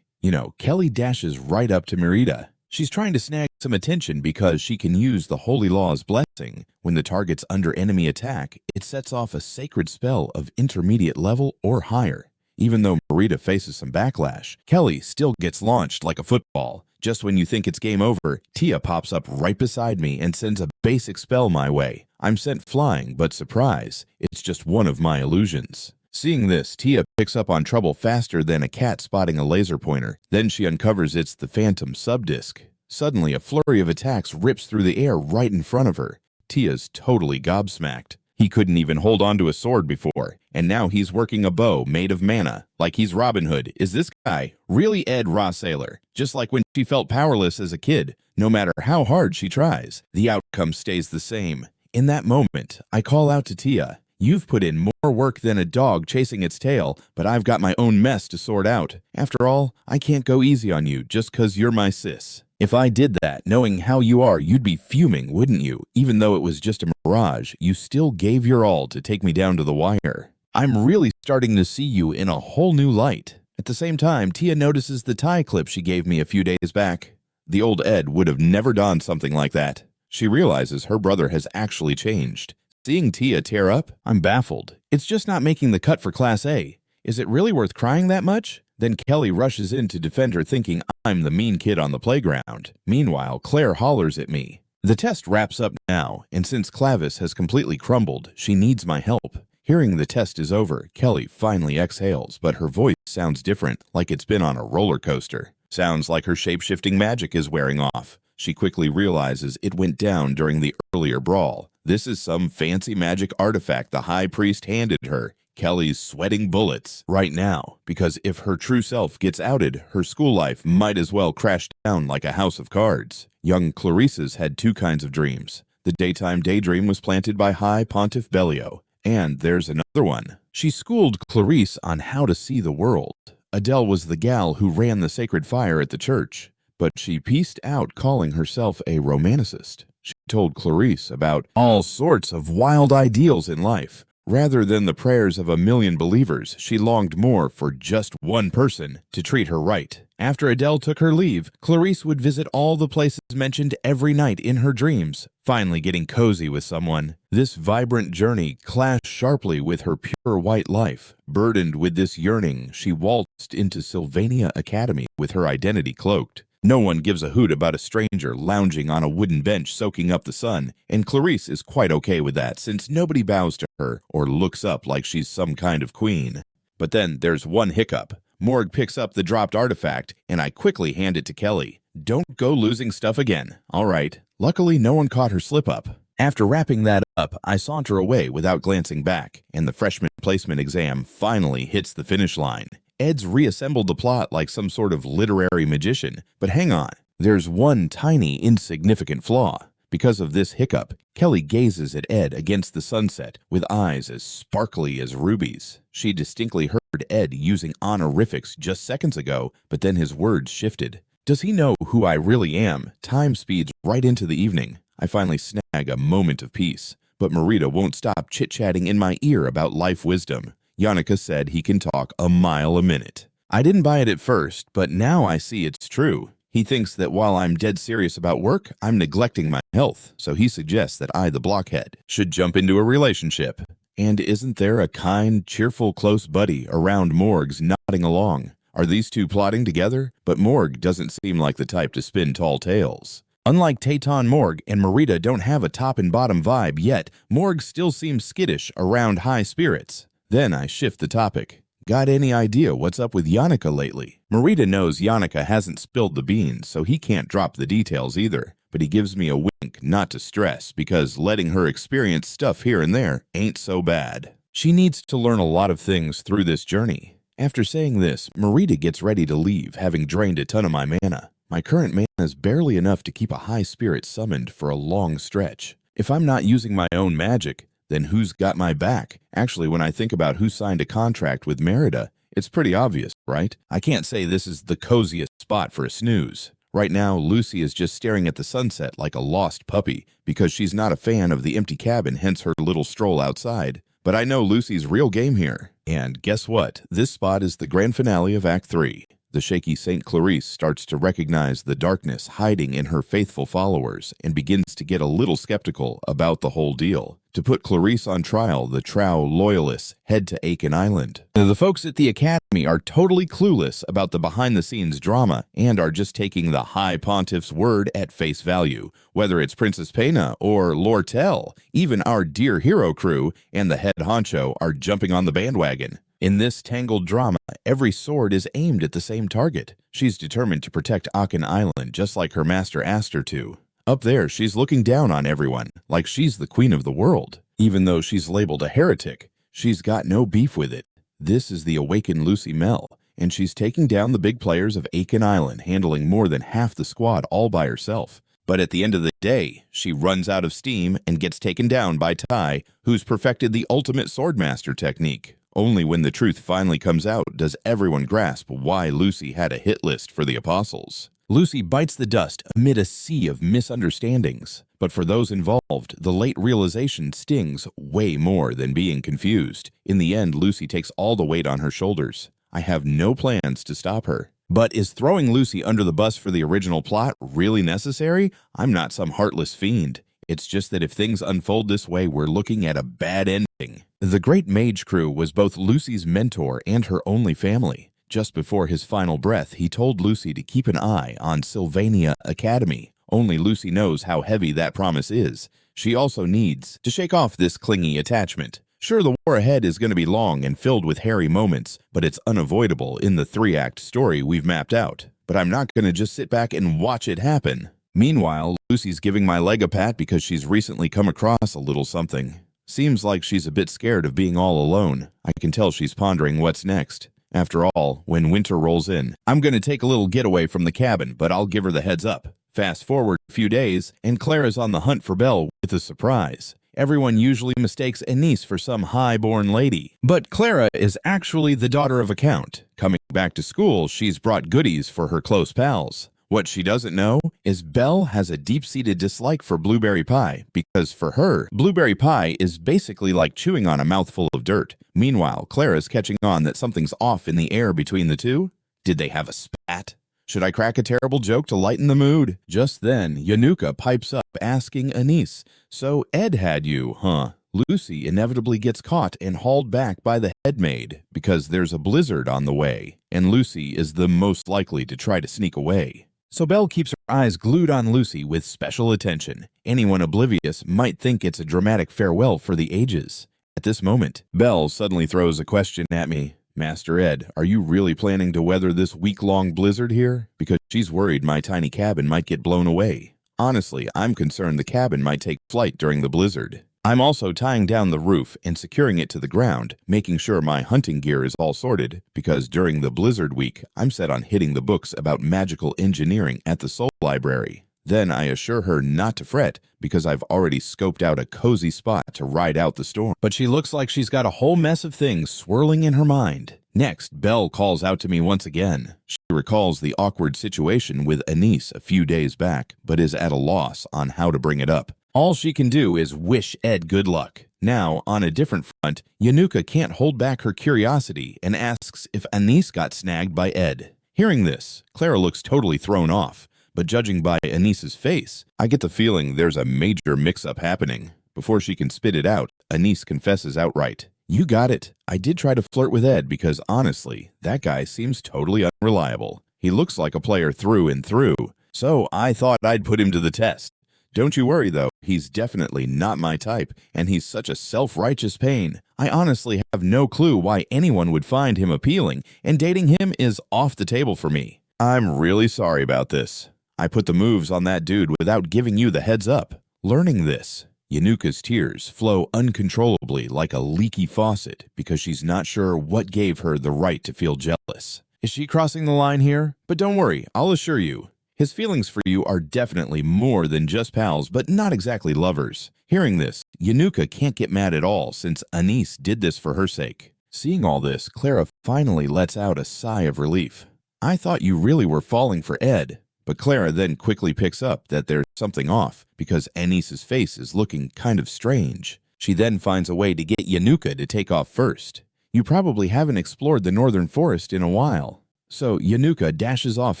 Kelly dashes right up to Merida. She's trying to snag some attention because she can use the Holy Law's blessing. When the target's under enemy attack, it sets off a sacred spell of intermediate level or higher. Even though Merida faces some backlash, Kelly still gets launched like a football. Just when you think it's game over, Tia pops up right beside me and sends a basic spell my way. I'm sent flying, but surprise, it's just one of my illusions. Seeing this, Tia picks up on trouble faster than a cat spotting a laser pointer. Then she uncovers it's the Phantom subdisc. Suddenly, a flurry of attacks rips through the air right in front of her. Tia's totally gobsmacked. He couldn't even hold onto a sword before, and now he's working a bow made of mana, like he's Robin Hood. Is this guy really Ed Roth Staylor? Just like when she felt powerless as a kid, no matter how hard she tries, the outcome stays the same. In that moment, I call out to Tia, "You've put in more work than a dog chasing its tail, but I've got my own mess to sort out. After all, I can't go easy on you just 'cause you're my sis. If I did that, knowing how you are, you'd be fuming, wouldn't you? Even though it was just a mirage, you still gave your all to take me down to the wire. I'm really starting to see you in a whole new light." At the same time, Tia notices the tie clip she gave me a few days back. The old Ed would have never donned something like that. She realizes her brother has actually changed. Seeing Tia tear up, I'm baffled. It's just not making the cut for Class A. Is it really worth crying that much? Then Kelly rushes in to defend her, thinking I'm the mean kid on the playground. Meanwhile, Claire hollers at me. The test wraps up now, and since Clavis has completely crumbled, she needs my help. Hearing the test is over, Kelly finally exhales, but her voice sounds different, like it's been on a roller coaster. Sounds like her shape-shifting magic is wearing off. She quickly realizes it went down during the earlier brawl. This is some fancy magic artifact the high priest handed her. Kelly's sweating bullets right now, because if her true self gets outed, her school life might as well crash down like a house of cards. Young Clarissa's had two kinds of dreams. The daytime daydream was planted by High Pontiff Bellio, and there's another one. She schooled Clarisse on how to see the world. Adele was the gal who ran the sacred fire at the church, but she pieced out calling herself a romanticist. She told Clarisse about all sorts of wild ideals in life. Rather than the prayers of a million believers, she longed more for just one person to treat her right. After Adele took her leave, Clarisse would visit all the places mentioned every night in her dreams, finally getting cozy with someone. This vibrant journey clashed sharply with her pure white life. Burdened with this yearning, she waltzed into Sylvania Academy with her identity cloaked. No one gives a hoot about a stranger lounging on a wooden bench soaking up the sun, and Clarisse is quite okay with that since nobody bows to her or looks up like she's some kind of queen. But then there's one hiccup. Morg picks up the dropped artifact, and I quickly hand it to Kelly. Don't go losing stuff again. All right. Luckily, no one caught her slip-up. After wrapping that up, I saunter away without glancing back, and the freshman placement exam finally hits the finish line. Ed's reassembled the plot like some sort of literary magician, but hang on, there's one tiny insignificant flaw. Because of this hiccup, Kelly gazes at Ed against the sunset with eyes as sparkly as rubies. She distinctly heard Ed using honorifics just seconds ago, but then his words shifted. Does he know who I really am? Time speeds right into the evening. I finally snag a moment of peace, but Merida won't stop chit-chatting in my ear about life wisdom. Yannicka said he can talk a mile a minute. I didn't buy it at first, but now I see it's true. He thinks that while I'm dead serious about work, I'm neglecting my health, so he suggests that I, the blockhead, should jump into a relationship. And isn't there a kind, cheerful, close buddy around Morg's nodding along? Are these two plotting together? But Morg doesn't seem like the type to spin tall tales. Unlike Tayton, Morg and Marita don't have a top and bottom vibe yet, Morg still seems skittish around high spirits. Then I shift the topic. Got any idea what's up with Yannicka lately? Marita knows Yannicka hasn't spilled the beans, so he can't drop the details either. But he gives me a wink not to stress, because letting her experience stuff here and there ain't so bad. She needs to learn a lot of things through this journey. After saying this, Marita gets ready to leave, having drained a ton of my mana. My current mana is barely enough to keep a high spirit summoned for a long stretch. If I'm not using my own magic, then who's got my back? Actually, when I think about who signed a contract with Merida, it's pretty obvious, right? I can't say this is the coziest spot for a snooze. Right now, Lucy is just staring at the sunset like a lost puppy because she's not a fan of the empty cabin, hence her little stroll outside. But I know Lucy's real game here. And guess what? This spot is the grand finale of Act 3. The shaky St. Clarice starts to recognize the darkness hiding in her faithful followers and begins to get a little skeptical about the whole deal. To put Clarice on trial, the Trow loyalists head to Aiken Island. The folks at the Academy are totally clueless about the behind-the-scenes drama and are just taking the High Pontiff's word at face value. Whether it's Princess Pena or Lortel, even our dear hero crew and the head honcho are jumping on the bandwagon. In this tangled drama, every sword is aimed at the same target. She's determined to protect Aiken Island just like her master asked her to. Up there, she's looking down on everyone, like she's the queen of the world. Even though she's labeled a heretic, she's got no beef with it. This is the awakened Lucy Mel, and she's taking down the big players of Aiken Island, handling more than half the squad all by herself. But at the end of the day, she runs out of steam and gets taken down by Ty, who's perfected the ultimate swordmaster technique. Only when the truth finally comes out does everyone grasp why Lucy had a hit list for the apostles. Lucy bites the dust amid a sea of misunderstandings. But for those involved, the late realization stings way more than being confused. In the end, Lucy takes all the weight on her shoulders. I have no plans to stop her. But is throwing Lucy under the bus for the original plot really necessary? I'm not some heartless fiend. It's just that if things unfold this way, we're looking at a bad ending. The Great Mage Crew was both Lucy's mentor and her only family. Just before his final breath, he told Lucy to keep an eye on Sylvania Academy. Only Lucy knows how heavy that promise is. She also needs to shake off this clingy attachment. Sure, the war ahead is going to be long and filled with hairy moments, but it's unavoidable in the 3-act story we've mapped out. But I'm not going to just sit back and watch it happen. Meanwhile, Lucy's giving my leg a pat because she's recently come across a little something. Seems like she's a bit scared of being all alone. I can tell she's pondering what's next. After all, when winter rolls in, I'm going to take a little getaway from the cabin, but I'll give her the heads up. Fast forward a few days, and Clara's on the hunt for Belle with a surprise. Everyone usually mistakes Anise for some high-born lady, but Clara is actually the daughter of a count. Coming back to school, she's brought goodies for her close pals. What she doesn't know is Belle has a deep-seated dislike for blueberry pie because for her, blueberry pie is basically like chewing on a mouthful of dirt. Meanwhile, Clara's catching on that something's off in the air between the two. Did they have a spat? Should I crack a terrible joke to lighten the mood? Just then, Yannicka pipes up asking Anise, "So Ed had you, huh?" Lucy inevitably gets caught and hauled back by the head maid because there's a blizzard on the way, and Lucy is the most likely to try to sneak away. So Belle keeps her eyes glued on Lucy with special attention. Anyone oblivious might think it's a dramatic farewell for the ages. At this moment, Belle suddenly throws a question at me. "Master Ed, are you really planning to weather this week-long blizzard here?" Because she's worried my tiny cabin might get blown away. Honestly, I'm concerned the cabin might take flight during the blizzard. I'm also tying down the roof and securing it to the ground, making sure my hunting gear is all sorted, because during the blizzard week, I'm set on hitting the books about magical engineering at the Soul Library. Then I assure her not to fret, because I've already scoped out a cozy spot to ride out the storm. But she looks like she's got a whole mess of things swirling in her mind. Next, Belle calls out to me once again. She recalls the awkward situation with Anise a few days back, but is at a loss on how to bring it up. All she can do is wish Ed good luck. Now, on a different front, Yannicka can't hold back her curiosity and asks if Anise got snagged by Ed. Hearing this, Clara looks totally thrown off, but judging by Anice's face, I get the feeling there's a major mix-up happening. Before she can spit it out, Anice confesses outright. You got it. I did try to flirt with Ed because honestly, that guy seems totally unreliable. He looks like a player through and through, so I thought I'd put him to the test. Don't you worry though, he's definitely not my type, and he's such a self-righteous pain. I honestly have no clue why anyone would find him appealing, and dating him is off the table for me. I'm really sorry about this. I put the moves on that dude without giving you the heads up. Learning this, Yanuka's tears flow uncontrollably like a leaky faucet because she's not sure what gave her the right to feel jealous. Is she crossing the line here? But don't worry, I'll assure you, his feelings for you are definitely more than just pals, but not exactly lovers. Hearing this, Yanuka can't get mad at all since Anice did this for her sake. Seeing all this, Clara finally lets out a sigh of relief. I thought you really were falling for Ed. But Clara then quickly picks up that there's something off because Anice's face is looking kind of strange. She then finds a way to get Yanuka to take off first. You probably haven't explored the northern forest in a while. So Yanuka dashes off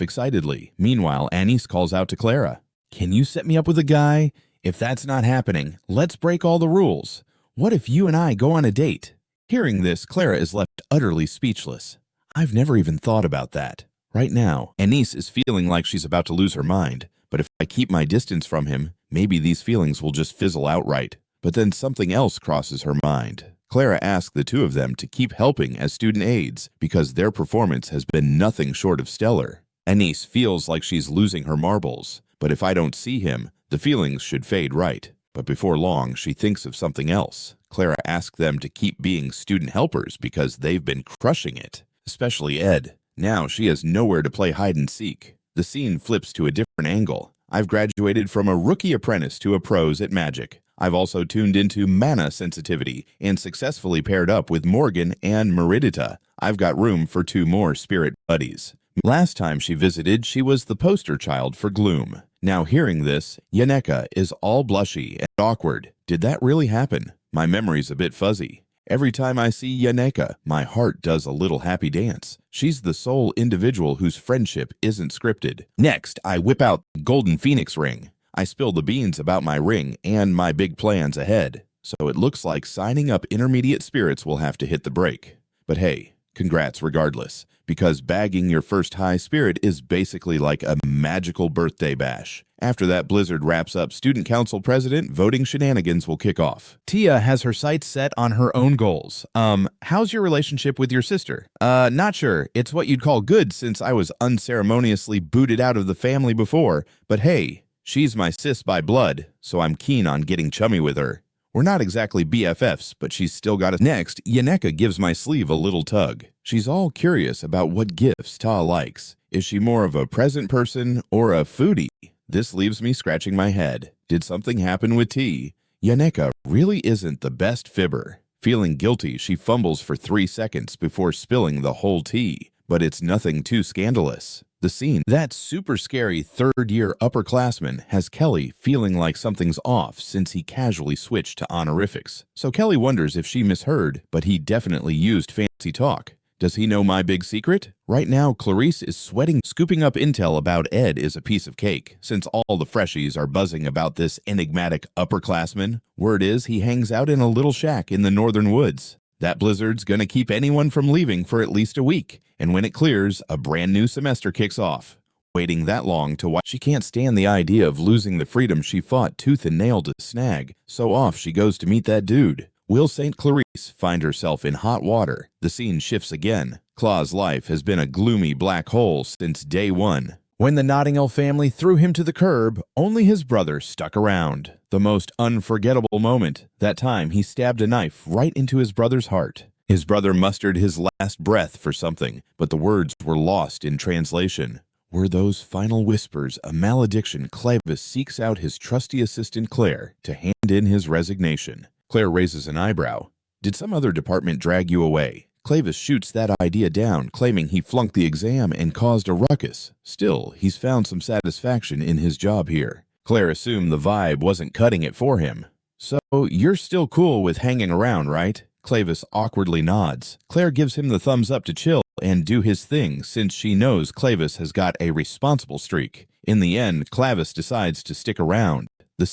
excitedly. Meanwhile, Anice calls out to Clara. Can you set me up with a guy? If that's not happening, let's break all the rules. What if you and I go on a date? Hearing this, Clara is left utterly speechless. I've never even thought about that. Right now, Anice is feeling like she's about to lose her mind, but if I keep my distance from him, maybe these feelings will just fizzle outright. But then something else crosses her mind. Clara asks the two of them to keep helping as student aides because their performance has been nothing short of stellar. Anice feels like she's losing her marbles, but if I don't see him, the feelings should fade right. But before long, she thinks of something else. Clara asks them to keep being student helpers because they've been crushing it, especially Ed. Now she has nowhere to play hide-and-seek. The scene flips to a different angle. I've graduated from a rookie apprentice to a pros at magic. I've also tuned into mana sensitivity and successfully paired up with Morgan and Meridita. I've got room for 2 more spirit buddies. Last time she visited, she was the poster child for gloom. Now hearing this, Yaneka is all blushy and awkward. Did that really happen? My memory's a bit fuzzy. Every time I see Yaneka, my heart does a little happy dance. She's the sole individual whose friendship isn't scripted. Next, I whip out the Golden Phoenix ring. I spill the beans about my ring and my big plans ahead. So it looks like signing up intermediate spirits will have to hit the brake. But hey, congrats regardless, because bagging your first high spirit is basically like a magical birthday bash. After that blizzard wraps up, student council president voting shenanigans will kick off. Tia has her sights set on her own goals. How's your relationship with your sister? Not sure. It's what you'd call good since I was unceremoniously booted out of the family before. But hey, she's my sis by blood, so I'm keen on getting chummy with her. We're not exactly BFFs, but she's still got us. Next, Yaneka gives my sleeve a little tug. She's all curious about what gifts Ta likes. Is she more of a present person or a foodie? This leaves me scratching my head. Did something happen with tea? Yaneka really isn't the best fibber. Feeling guilty, she fumbles for 3 seconds before spilling the whole tea. But it's nothing too scandalous. The scene, that super scary third-year upperclassman has Kelly feeling like something's off since he casually switched to honorifics. So Kelly wonders if she misheard, but he definitely used fancy talk. Does he know my big secret? Right now, Clarice is sweating. Scooping up intel about Ed is a piece of cake, since all the freshies are buzzing about this enigmatic upperclassman. Word is he hangs out in a little shack in the northern woods. That blizzard's gonna keep anyone from leaving for at least a week, and when it clears, a brand new semester kicks off. Waiting that long to watch, she can't stand the idea of losing the freedom she fought tooth and nail to snag, so off she goes to meet that dude. Will St. Clarice find herself in hot water? The scene shifts again. Claw's life has been a gloomy black hole since day one. When the Nottingham family threw him to the curb, only his brother stuck around. The most unforgettable moment. That time he stabbed a knife right into his brother's heart. His brother mustered his last breath for something, but the words were lost in translation. Were those final whispers a malediction? Clevis seeks out his trusty assistant Claire to hand in his resignation. Claire raises an eyebrow. Did some other department drag you away? Clevis shoots that idea down, claiming he flunked the exam and caused a ruckus. Still, he's found some satisfaction in his job here. Claire assumed the vibe wasn't cutting it for him. So, you're still cool with hanging around, right? Clavis awkwardly nods. Claire gives him the thumbs up to chill and do his thing since she knows Clavis has got a responsible streak. In the end, Clavis decides to stick around.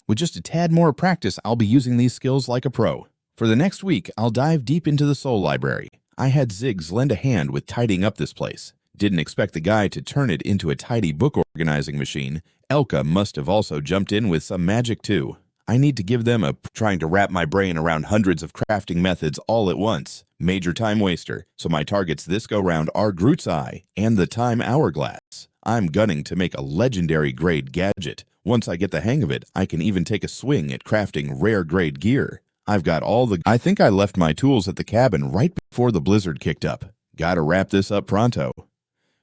With just a tad more practice, I'll be using these skills like a pro. For the next week, I'll dive deep into the Soul Library. I had Ziggs lend a hand with tidying up this place. Didn't expect the guy to turn it into a tidy book organizing machine. Elka must have also jumped in with some magic too. I need to give them a trying to wrap my brain around hundreds of crafting methods all at once. Major time waster, so my targets this go-round are Groot's Eye and the Time Hourglass. I'm gunning to make a legendary grade gadget. Once I get the hang of it, I can even take a swing at crafting rare grade gear. I've got I think I left my tools at the cabin right before the blizzard kicked up. Gotta wrap this up pronto.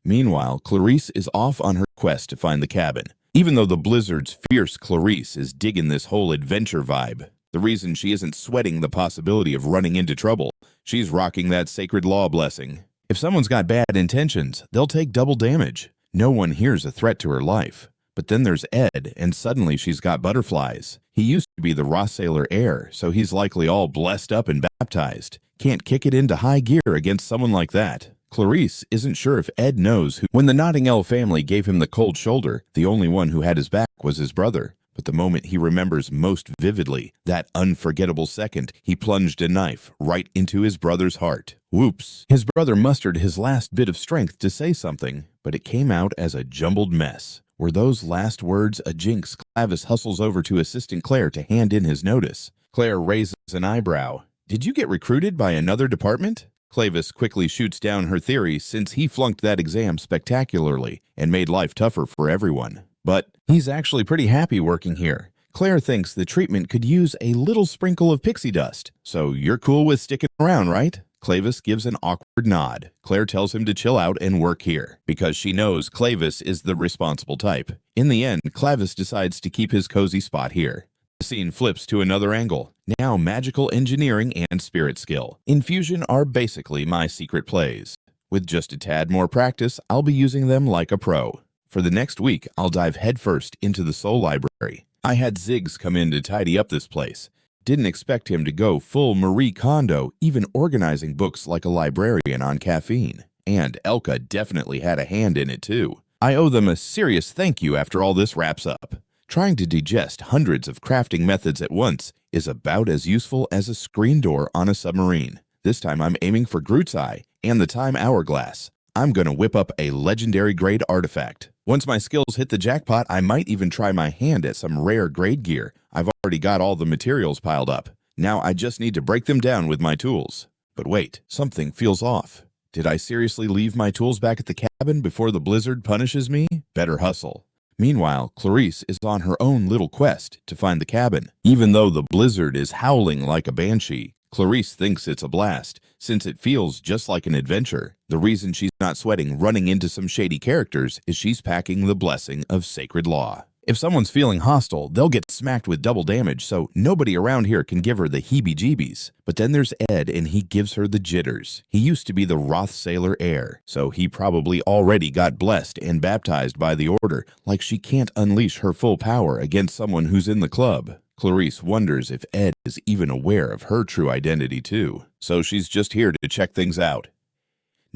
Meanwhile, Clarice is off on her quest to find the cabin. Even though the blizzard's fierce, Clarice is digging this whole adventure vibe. The reason she isn't sweating the possibility of running into trouble, she's rocking that sacred law blessing. If someone's got bad intentions, they'll take double damage. No one here's a threat to her life. But then there's Ed, and suddenly she's got butterflies. He used to be the Roth Staylor heir, so he's likely all blessed up and baptized. Can't kick it into high gear against someone like that. Clarice isn't sure if Ed knows who. When the Notting Hill family gave him the cold shoulder, the only one who had his back was his brother. But the moment he remembers most vividly, that unforgettable second, he plunged a knife right into his brother's heart. Whoops. His brother mustered his last bit of strength to say something, but it came out as a jumbled mess. Were those last words a jinx? Clavis hustles over to Assistant Claire to hand in his notice. Claire raises an eyebrow. Did you get recruited by another department? Clavis quickly shoots down her theory since he flunked that exam spectacularly and made life tougher for everyone. But he's actually pretty happy working here. Claire thinks the treatment could use a little sprinkle of pixie dust. So you're cool with sticking around, right? Clavis gives an awkward nod. Claire tells him to chill out and work here, because she knows Clavis is the responsible type. In the end, Clavis decides to keep his cozy spot here. The scene flips to another angle. Now magical engineering and spirit skill. Infusion are basically my secret plays. With just a tad more practice, I'll be using them like a pro. For the next week, I'll dive headfirst into the Soul Library. I had Ziggs come in to tidy up this place. Didn't expect him to go full Marie Kondo, even organizing books like a librarian on caffeine. And Elka definitely had a hand in it too. I owe them a serious thank you after all this wraps up. Trying to digest hundreds of crafting methods at once is about as useful as a screen door on a submarine. This time I'm aiming for Groot's Eye and the Time Hourglass. I'm gonna whip up a legendary grade artifact. Once my skills hit the jackpot, I might even try my hand at some rare grade gear. I've already got all the materials piled up. Now I just need to break them down with my tools. But wait, something feels off. Did I seriously leave my tools back at the cabin before the blizzard punishes me? Better hustle. Meanwhile, Clarice is on her own little quest to find the cabin. Even though the blizzard is howling like a banshee, Clarice thinks it's a blast, since it feels just like an adventure. The reason she's not sweating running into some shady characters is she's packing the blessing of sacred law. If someone's feeling hostile, they'll get smacked with double damage, so nobody around here can give her the heebie-jeebies. But then there's Ed, and he gives her the jitters. He used to be the Roth Staylor heir, so he probably already got blessed and baptized by the order, like she can't unleash her full power against someone who's in the club. Clarice wonders if Ed is even aware of her true identity too, so she's just here to check things out.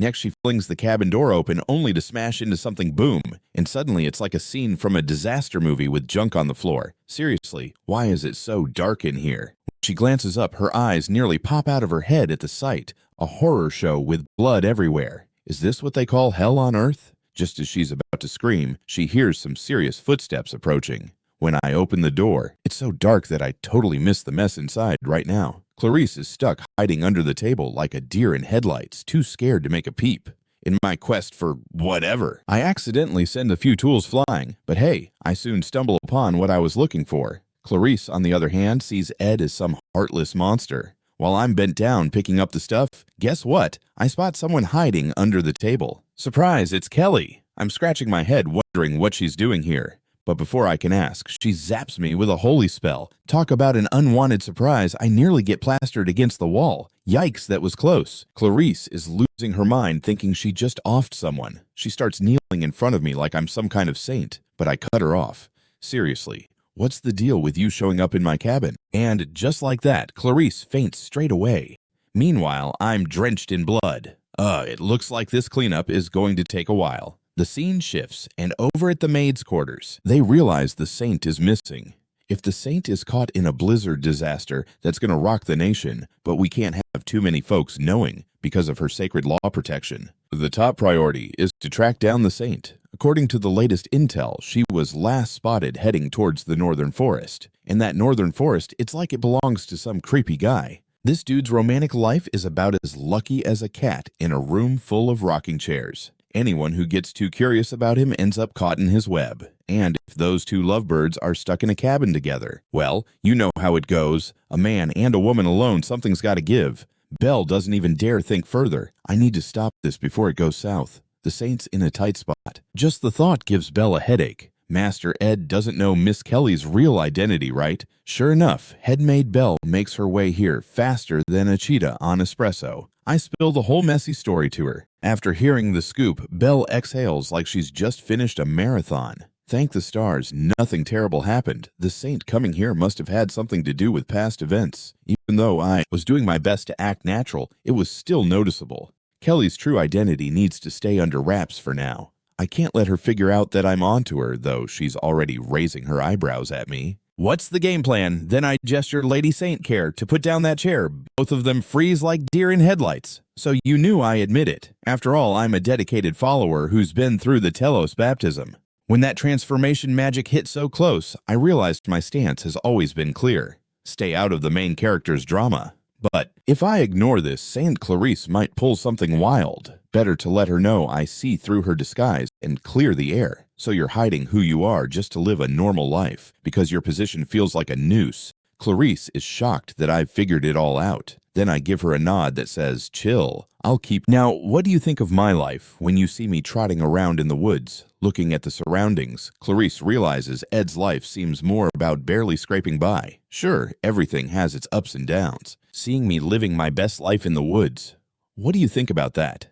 Next, she flings the cabin door open only to smash into something boom, and suddenly it's like a scene from a disaster movie with junk on the floor. Seriously, why is it so dark in here? When she glances up, her eyes nearly pop out of her head at the sight. A horror show with blood everywhere. Is this what they call hell on earth? Just as she's about to scream, she hears some serious footsteps approaching. When I open the door, it's so dark that I totally miss the mess inside right now. Clarice is stuck hiding under the table like a deer in headlights, too scared to make a peep. In my quest for whatever, I accidentally send a few tools flying, but hey, I soon stumble upon what I was looking for. Clarice, on the other hand, sees Ed as some heartless monster. While I'm bent down picking up the stuff, guess what? I spot someone hiding under the table. Surprise, it's Kelly! I'm scratching my head wondering what she's doing here. But before I can ask, she zaps me with a holy spell. Talk about an unwanted surprise, I nearly get plastered against the wall. Yikes, that was close. Clarice is losing her mind thinking she just offed someone. She starts kneeling in front of me like I'm some kind of saint, but I cut her off. Seriously, what's the deal with you showing up in my cabin? And just like that, Clarice faints straight away. Meanwhile, I'm drenched in blood. It looks like this cleanup is going to take a while. The scene shifts, and over at the maids' quarters, they realize the saint is missing. If the saint is caught in a blizzard disaster, that's going to rock the nation, but we can't have too many folks knowing because of her sacred law protection. The top priority is to track down the saint. According to the latest intel, she was last spotted heading towards the northern forest. And that northern forest, it's like it belongs to some creepy guy. This dude's romantic life is about as lucky as a cat in a room full of rocking chairs. Anyone who gets too curious about him ends up caught in his web. And if those two lovebirds are stuck in a cabin together, well, you know how it goes. A man and a woman alone, something's got to give. Belle doesn't even dare think further. I need to stop this before it goes south. The saint's in a tight spot. Just the thought gives Belle a headache. Master Ed doesn't know Miss Kelly's real identity, right? Sure enough, headmaid Belle makes her way here faster than a cheetah on espresso. I spill the whole messy story to her. After hearing the scoop, Belle exhales like she's just finished a marathon. Thank the stars, nothing terrible happened. The saint coming here must have had something to do with past events. Even though I was doing my best to act natural, it was still noticeable. Kelly's true identity needs to stay under wraps for now. I can't let her figure out that I'm onto her, though she's already raising her eyebrows at me. What's the game plan? Then I gesture Lady Saint Care to put down that chair. Both of them freeze like deer in headlights. So you knew I admit it. After all, I'm a dedicated follower who's been through the Telos baptism. When that transformation magic hit so close, I realized my stance has always been clear. Stay out of the main character's drama. But if I ignore this, Saint Clarice might pull something wild. Better to let her know I see through her disguise and clear the air. So you're hiding who you are just to live a normal life because your position feels like a noose. Clarice is shocked that I've figured it all out. Then I give her a nod that says, chill, I'll keep. Now, what do you think of my life when you see me trotting around in the woods? Looking at the surroundings, Clarice realizes Ed's life seems more about barely scraping by. Sure, everything has its ups and downs. Seeing me living my best life in the woods. What do you think about that?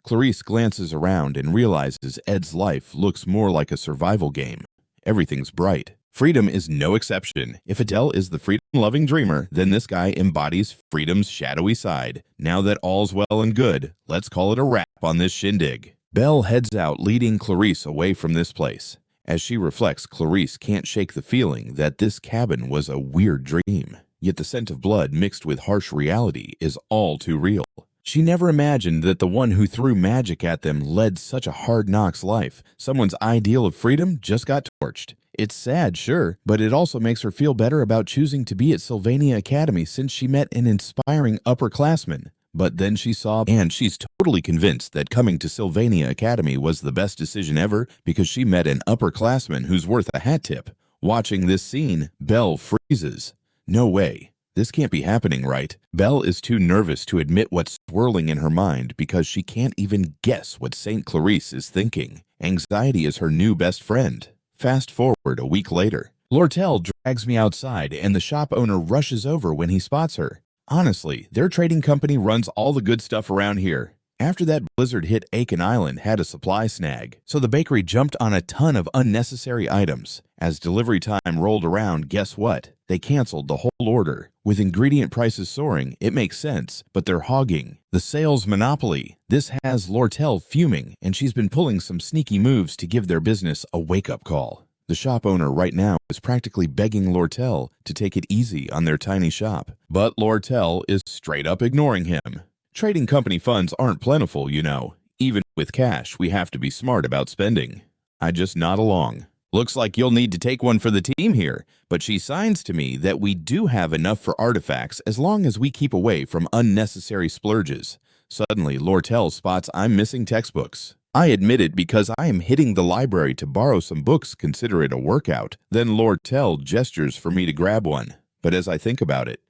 Clarice glances around and realizes Ed's life looks more like a survival game. Everything's bright. Freedom is no exception. If Adele is the freedom-loving dreamer, then this guy embodies freedom's shadowy side. Now that all's well and good, let's call it a wrap on this shindig. Belle heads out, leading Clarice away from this place. As she reflects, Clarice can't shake the feeling that this cabin was a weird dream. Yet the scent of blood mixed with harsh reality is all too real. She never imagined that the one who threw magic at them led such a hard-knocks life. Someone's ideal of freedom just got torched. It's sad, sure, but it also makes her feel better about choosing to be at Sylvania Academy since she met an inspiring upperclassman. But then she saw, and she's totally convinced that coming to Sylvania Academy was the best decision ever because she met an upperclassman who's worth a hat tip. Watching this scene, Belle freezes. No way. This can't be happening, right? Belle is too nervous to admit what's swirling in her mind because she can't even guess what St. Clarice is thinking. Anxiety is her new best friend. Fast forward a week later. Lortel drags me outside and the shop owner rushes over when he spots her. Honestly, their trading company runs all the good stuff around here. After that blizzard hit, Aiken Island had a supply snag, so the bakery jumped on a ton of unnecessary items. As delivery time rolled around, guess what? They canceled the whole order. With ingredient prices soaring, it makes sense, but they're hogging the sales monopoly. This has Lortel fuming, and she's been pulling some sneaky moves to give their business a wake-up call. The shop owner right now is practically begging Lortel to take it easy on their tiny shop. But Lortel is straight up ignoring him. Trading company funds aren't plentiful, you know. Even with cash, we have to be smart about spending. I just nod along. Looks like you'll need to take one for the team here, but she signs to me that we do have enough for artifacts as long as we keep away from unnecessary splurges. Suddenly, Lortel spots I'm missing textbooks. I admit it because I am hitting the library to borrow some books, consider it a workout. Then Lortel gestures for me to grab one. But as I think about it,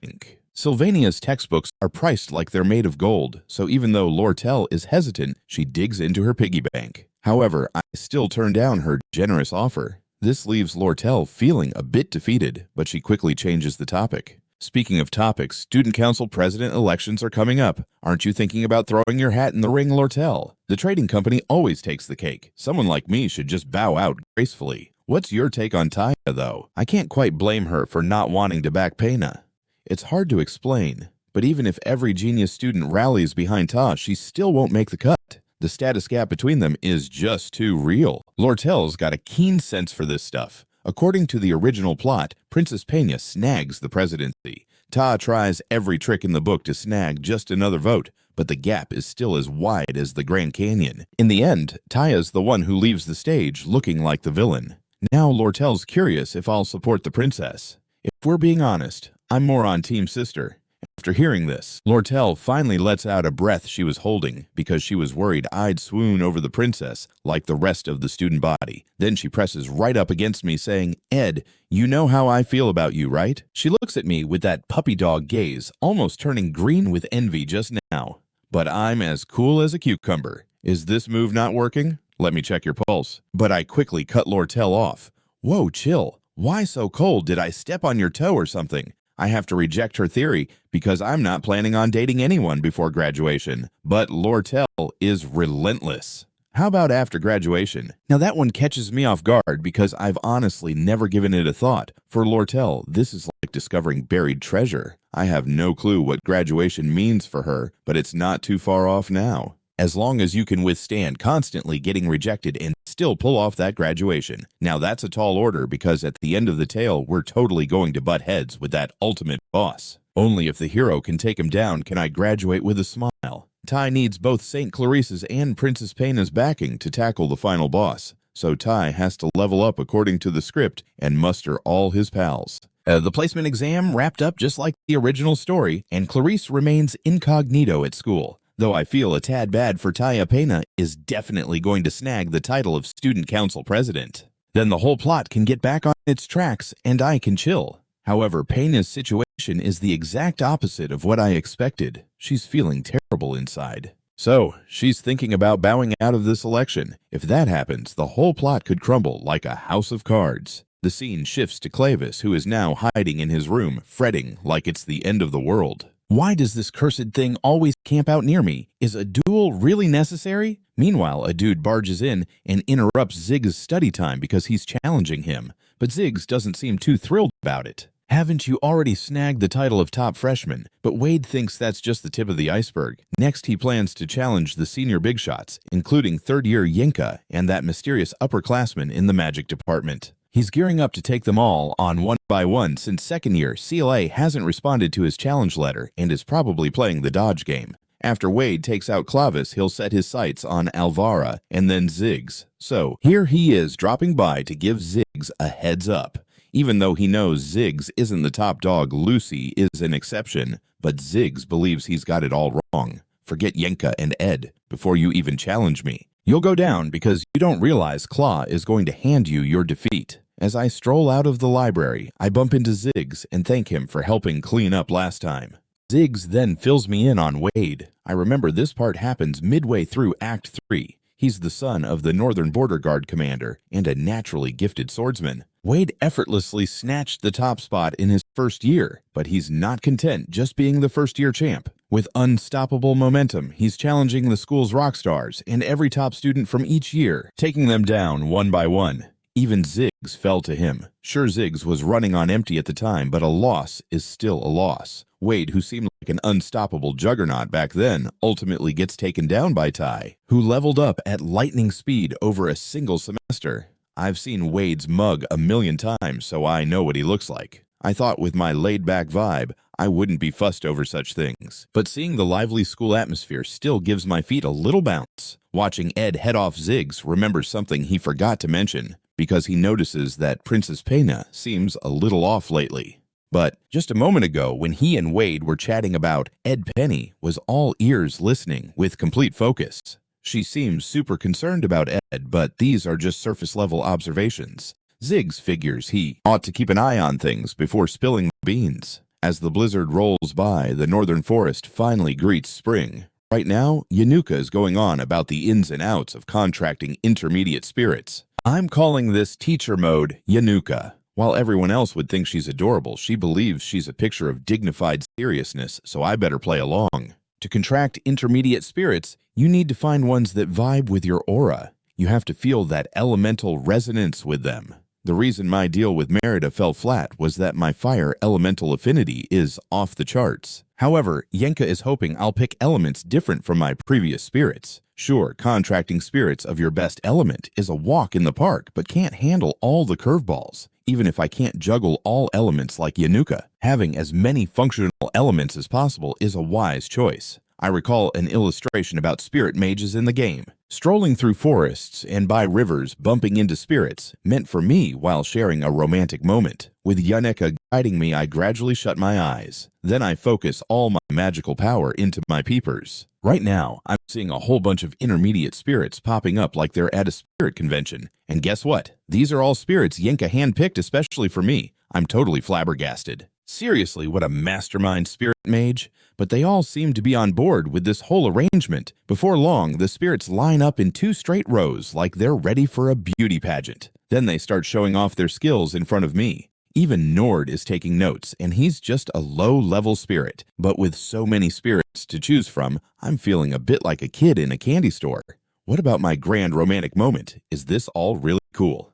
Sylvania's textbooks are priced like they're made of gold, so even though Lortel is hesitant, she digs into her piggy bank. However, I still turn down her generous offer. This leaves Lortel feeling a bit defeated, but she quickly changes the topic. Speaking of topics, student council president elections are coming up. Aren't you thinking about throwing your hat in the ring, Lortel? The trading company always takes the cake. Someone like me should just bow out gracefully. What's your take on Taya, though? I can't quite blame her for not wanting to back Pena. It's hard to explain, But even if every genius student rallies behind Ta, she still won't make the cut. The status gap between them is just too real. Lortel's got a keen sense for this stuff. According to the original plot, Princess Pena snags the presidency. Ta tries every trick in the book to snag just another vote, but the gap is still as wide as the Grand Canyon. In the end, Taya's the one who leaves the stage looking like the villain. Now Lortel's curious if I'll support the princess. If we're being honest, I'm more on Team Sister. After hearing this, Lortel finally lets out a breath she was holding because she was worried I'd swoon over the princess like the rest of the student body. Then she presses right up against me saying, "Ed, you know how I feel about you, right?" She looks at me with that puppy dog gaze, almost turning green with envy just now. But I'm as cool as a cucumber. Is this move not working? Let me check your pulse. But I quickly cut Lortel off. Whoa, chill. Why so cold? Did I step on your toe or something? I have to reject her theory because I'm not planning on dating anyone before graduation. But Lortel is relentless. How about after graduation? Now that one catches me off guard because I've honestly never given it a thought. For Lortel, this is like discovering buried treasure. I have no clue what graduation means for her, but it's not too far off now. As long as you can withstand constantly getting rejected and still pull off that graduation. Now that's a tall order because at the end of the tale, we're totally going to butt heads with that ultimate boss. Only if the hero can take him down can I graduate with a smile. Tai needs both St. Clarissa's and Princess Pena's backing to tackle the final boss, so Tai has to level up according to the script and muster all his pals. The placement exam wrapped up just like the original story, and Clarice remains incognito at school. Though I feel a tad bad for Taya Pena is definitely going to snag the title of student council president. Then the whole plot can get back on its tracks and I can chill. However, Pena's situation is the exact opposite of what I expected. She's feeling terrible inside. So, she's thinking about bowing out of this election. If that happens, the whole plot could crumble like a house of cards. The scene shifts to Clavis, who is now hiding in his room, fretting like it's the end of the world. Why does this cursed thing always camp out near me? Is a duel really necessary? Meanwhile, a dude barges in and interrupts Zig's study time because he's challenging him. But Ziggs doesn't seem too thrilled about it. Haven't you already snagged the title of top freshman? But Wade thinks that's just the tip of the iceberg. Next, he plans to challenge the senior big shots, including third-year Yinka and that mysterious upperclassman in the magic department. He's gearing up to take them all on one by one since second year CLA hasn't responded to his challenge letter and is probably playing the dodge game. After Wade takes out Clavis, he'll set his sights on Alvara and then Ziggs. So here he is dropping by to give Ziggs a heads up. Even though he knows Ziggs isn't the top dog, Lucy is an exception, but Ziggs believes he's got it all wrong. Forget Yenka and Ed before you even challenge me. You'll go down because you don't realize Claw is going to hand you your defeat. As I stroll out of the library, I bump into Ziggs and thank him for helping clean up last time. Ziggs then fills me in on Wade. I remember this part happens midway through Act 3. He's the son of the Northern Border Guard commander and a naturally gifted swordsman. Wade effortlessly snatched the top spot in his first year, but he's not content just being the first-year champ. With unstoppable momentum, he's challenging the school's rock stars and every top student from each year, taking them down one by one. Even Ziggs fell to him. Sure, Ziggs was running on empty at the time, but a loss is still a loss. Wade, who seemed like an unstoppable juggernaut back then, ultimately gets taken down by Ty, who leveled up at lightning speed over a single semester. I've seen Wade's mug a million times, so I know what he looks like. I thought with my laid-back vibe, I wouldn't be fussed over such things. But seeing the lively school atmosphere still gives my feet a little bounce. Watching Ed head off Ziggs remembers something he forgot to mention, because he notices that Princess Pena seems a little off lately. But just a moment ago, when he and Wade were chatting about Ed, Penny was all ears listening with complete focus. She seems super concerned about Ed, but these are just surface-level observations. Ziggs figures he ought to keep an eye on things before spilling the beans. As the blizzard rolls by, the northern forest finally greets spring. Right now, Yanuka is going on about the ins and outs of contracting intermediate spirits. I'm calling this teacher mode Yanuka. While everyone else would think she's adorable, she believes she's a picture of dignified seriousness, so I better play along. To contract intermediate spirits, you need to find ones that vibe with your aura. You have to feel that elemental resonance with them. The reason my deal with Merida fell flat was that my fire elemental affinity is off the charts. However, Yenka is hoping I'll pick elements different from my previous spirits. Sure, contracting spirits of your best element is a walk in the park, but can't handle all the curveballs. Even if I can't juggle all elements like Yanuka, having as many functional elements as possible is a wise choice. I recall an illustration about spirit mages in the game. Strolling through forests and by rivers bumping into spirits meant for me while sharing a romantic moment. With Yaneka guiding me, I gradually shut my eyes. Then I focus all my magical power into my peepers. Right now, I'm seeing a whole bunch of intermediate spirits popping up like they're at a spirit convention. And guess what? These are all spirits Yenka handpicked especially for me. I'm totally flabbergasted. Seriously, what a mastermind spirit mage. But they all seem to be on board with this whole arrangement. Before long, the spirits line up in 2 straight rows like they're ready for a beauty pageant. Then they start showing off their skills in front of me. Even Nord is taking notes, and he's just a low-level spirit. But with so many spirits to choose from, I'm feeling a bit like a kid in a candy store. What about my grand romantic moment? Is this all really cool?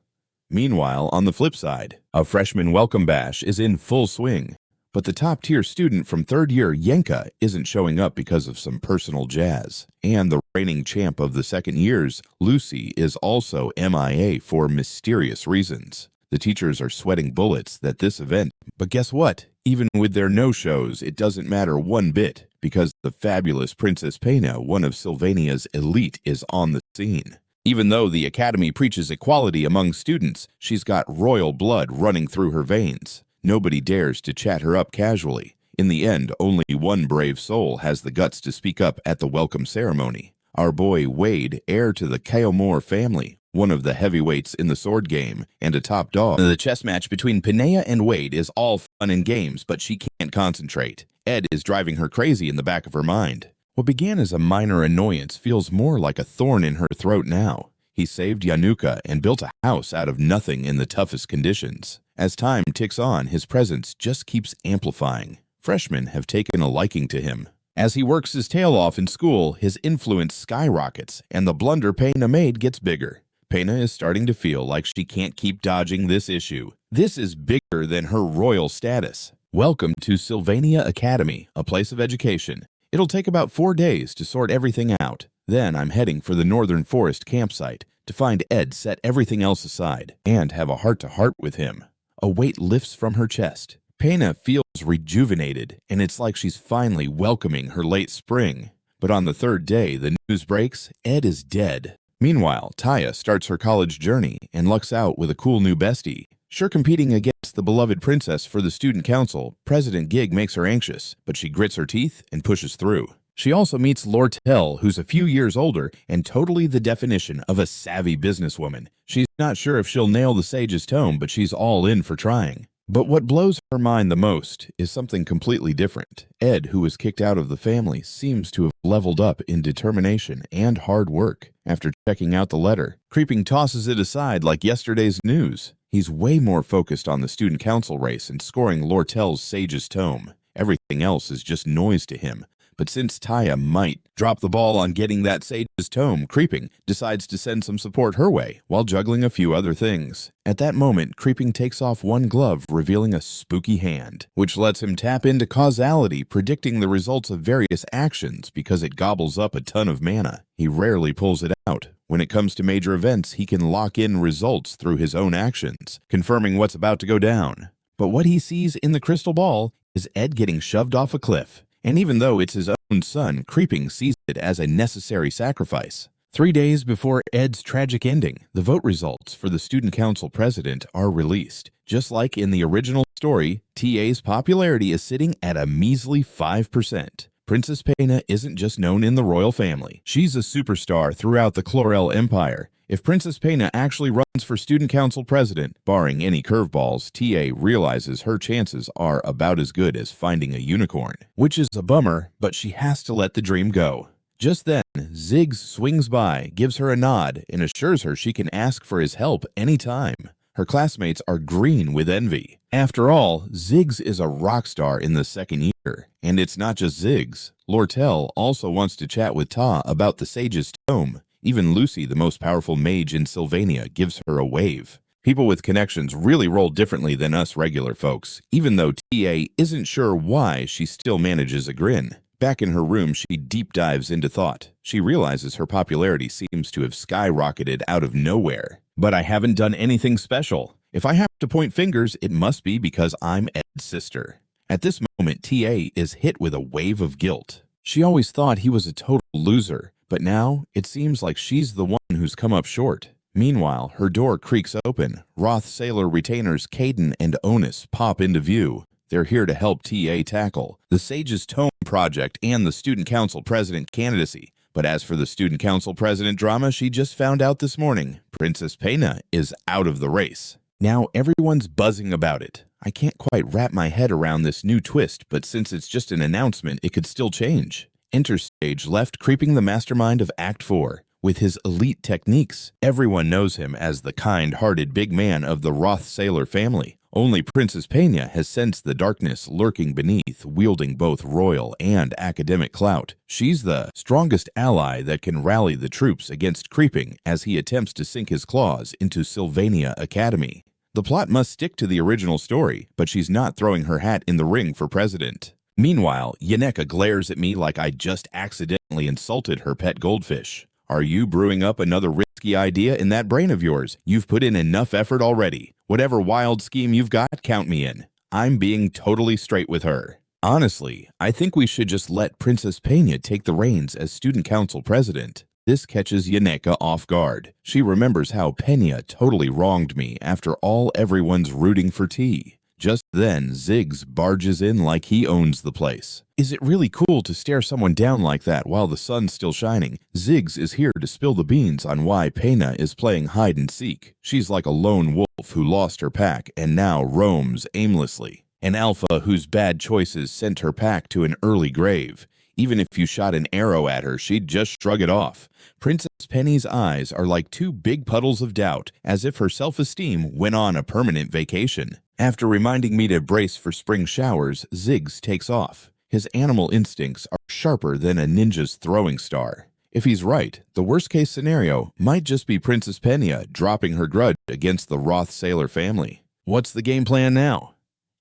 Meanwhile, on the flip side, a freshman welcome bash is in full swing. But the top-tier student from third year, Yenka, isn't showing up because of some personal jazz. And the reigning champ of the second years, Lucy, is also MIA for mysterious reasons. The teachers are sweating bullets at this event. But guess what? Even with their no-shows, it doesn't matter one bit, because the fabulous Princess Pena, one of Sylvania's elite, is on the scene. Even though the Academy preaches equality among students, she's got royal blood running through her veins. Nobody dares to chat her up casually. In the end, only one brave soul has the guts to speak up at the welcome ceremony. Our boy Wade, heir to the Kaomor family, one of the heavyweights in the sword game, and a top dog. The chess match between Pinea and Wade is all fun and games, but she can't concentrate. Ed is driving her crazy in the back of her mind. What began as a minor annoyance feels more like a thorn in her throat now. He saved Yanuka and built a house out of nothing in the toughest conditions. As time ticks on, his presence just keeps amplifying. Freshmen have taken a liking to him. As he works his tail off in school, his influence skyrockets, and the blunder Pena made gets bigger. Pena is starting to feel like she can't keep dodging this issue. This is bigger than her royal status. Welcome to Sylvania Academy, a place of education. It'll take about 4 days to sort everything out. Then I'm heading for the Northern Forest campsite to find Ed set everything else aside and have a heart-to-heart with him. A weight lifts from her chest. Pena feels rejuvenated, and it's like she's finally welcoming her late spring. But on the 3rd day, the news breaks, Ed is dead. Meanwhile, Taya starts her college journey and lucks out with a cool new bestie. Sure, competing against the beloved princess for the student council, President Gig makes her anxious, but she grits her teeth and pushes through. She also meets Lortel, who's a few years older and totally the definition of a savvy businesswoman. She's not sure if she'll nail the sage's tome, but she's all in for trying. But what blows her mind the most is something completely different. Ed, who was kicked out of the family, seems to have leveled up in determination and hard work. After checking out the letter, Creeping tosses it aside like yesterday's news. He's way more focused on the student council race and scoring Lortel's sage's tome. Everything else is just noise to him. But since Taya might drop the ball on getting that sage's tome, Creeping decides to send some support her way while juggling a few other things. At that moment, Creeping takes off one glove, revealing a spooky hand, which lets him tap into causality, predicting the results of various actions because it gobbles up a ton of mana. He rarely pulls it out. When it comes to major events, he can lock in results through his own actions, confirming what's about to go down. But what he sees in the crystal ball is Ed getting shoved off a cliff. And even though it's his own son, Creeping sees it as a necessary sacrifice. 3 days before Ed's tragic ending, the vote results for the student council president are released. Just like in the original story, TA's popularity is sitting at a measly 5%. Princess Pena isn't just known in the royal family. She's a superstar throughout the Chlorel Empire. If Princess Pena actually runs for student council president, barring any curveballs, TA realizes her chances are about as good as finding a unicorn. Which is a bummer, but she has to let the dream go. Just then, Ziggs swings by, gives her a nod, and assures her she can ask for his help anytime. Her classmates are green with envy. After all, Ziggs is a rock star in the second year. And it's not just Ziggs. Lortel also wants to chat with Ta about the sage's tome. Even Lucy, the most powerful mage in Sylvania, gives her a wave. People with connections really roll differently than us regular folks, even though TA isn't sure why she still manages a grin. Back in her room, she deep dives into thought. She realizes her popularity seems to have skyrocketed out of nowhere. But I haven't done anything special. If I have to point fingers, it must be because I'm Ed's sister. At this moment, TA is hit with a wave of guilt. She always thought he was a total loser, but now it seems like she's the one who's come up short. Meanwhile, her door creaks open. Roth Staylor retainers Caden and Onus pop into view. They're here to help TA tackle the Sage's Tone project and the Student Council President candidacy. But as for the Student Council President drama, she just found out this morning. Princess Pena is out of the race. Now everyone's buzzing about it. I can't quite wrap my head around this new twist, but since it's just an announcement, it could still change. Enter Sage left creeping the mastermind of Act 4. With his elite techniques, everyone knows him as the kind-hearted big man of the Roth Staylor family. Only Princess Pena has sensed the darkness lurking beneath, wielding both royal and academic clout. She's the strongest ally that can rally the troops against creeping as he attempts to sink his claws into Sylvania Academy. The plot must stick to the original story, but she's not throwing her hat in the ring for president. Meanwhile, Yaneka glares at me like I just accidentally insulted her pet goldfish. Are you brewing up another risky idea in that brain of yours? You've put in enough effort already. Whatever wild scheme you've got, count me in. I'm being totally straight with her. Honestly, I think we should just let Princess Pena take the reins as Student Council President. This catches Yaneka off guard. She remembers how Pena totally wronged me after all everyone's rooting for tea. Just then, Ziggs barges in like he owns the place. Is it really cool to stare someone down like that while the sun's still shining? Ziggs is here to spill the beans on why Pena is playing hide and seek. She's like a lone wolf who lost her pack and now roams aimlessly. An alpha whose bad choices sent her pack to an early grave. Even if you shot an arrow at her, she'd just shrug it off. Princess Penny's eyes are like two big puddles of doubt, as if her self-esteem went on a permanent vacation. After reminding me to brace for spring showers, Ziggs takes off. His animal instincts are sharper than a ninja's throwing star. If he's right, the worst-case scenario might just be Princess Pena dropping her grudge against the Roth Staylor family. What's the game plan now?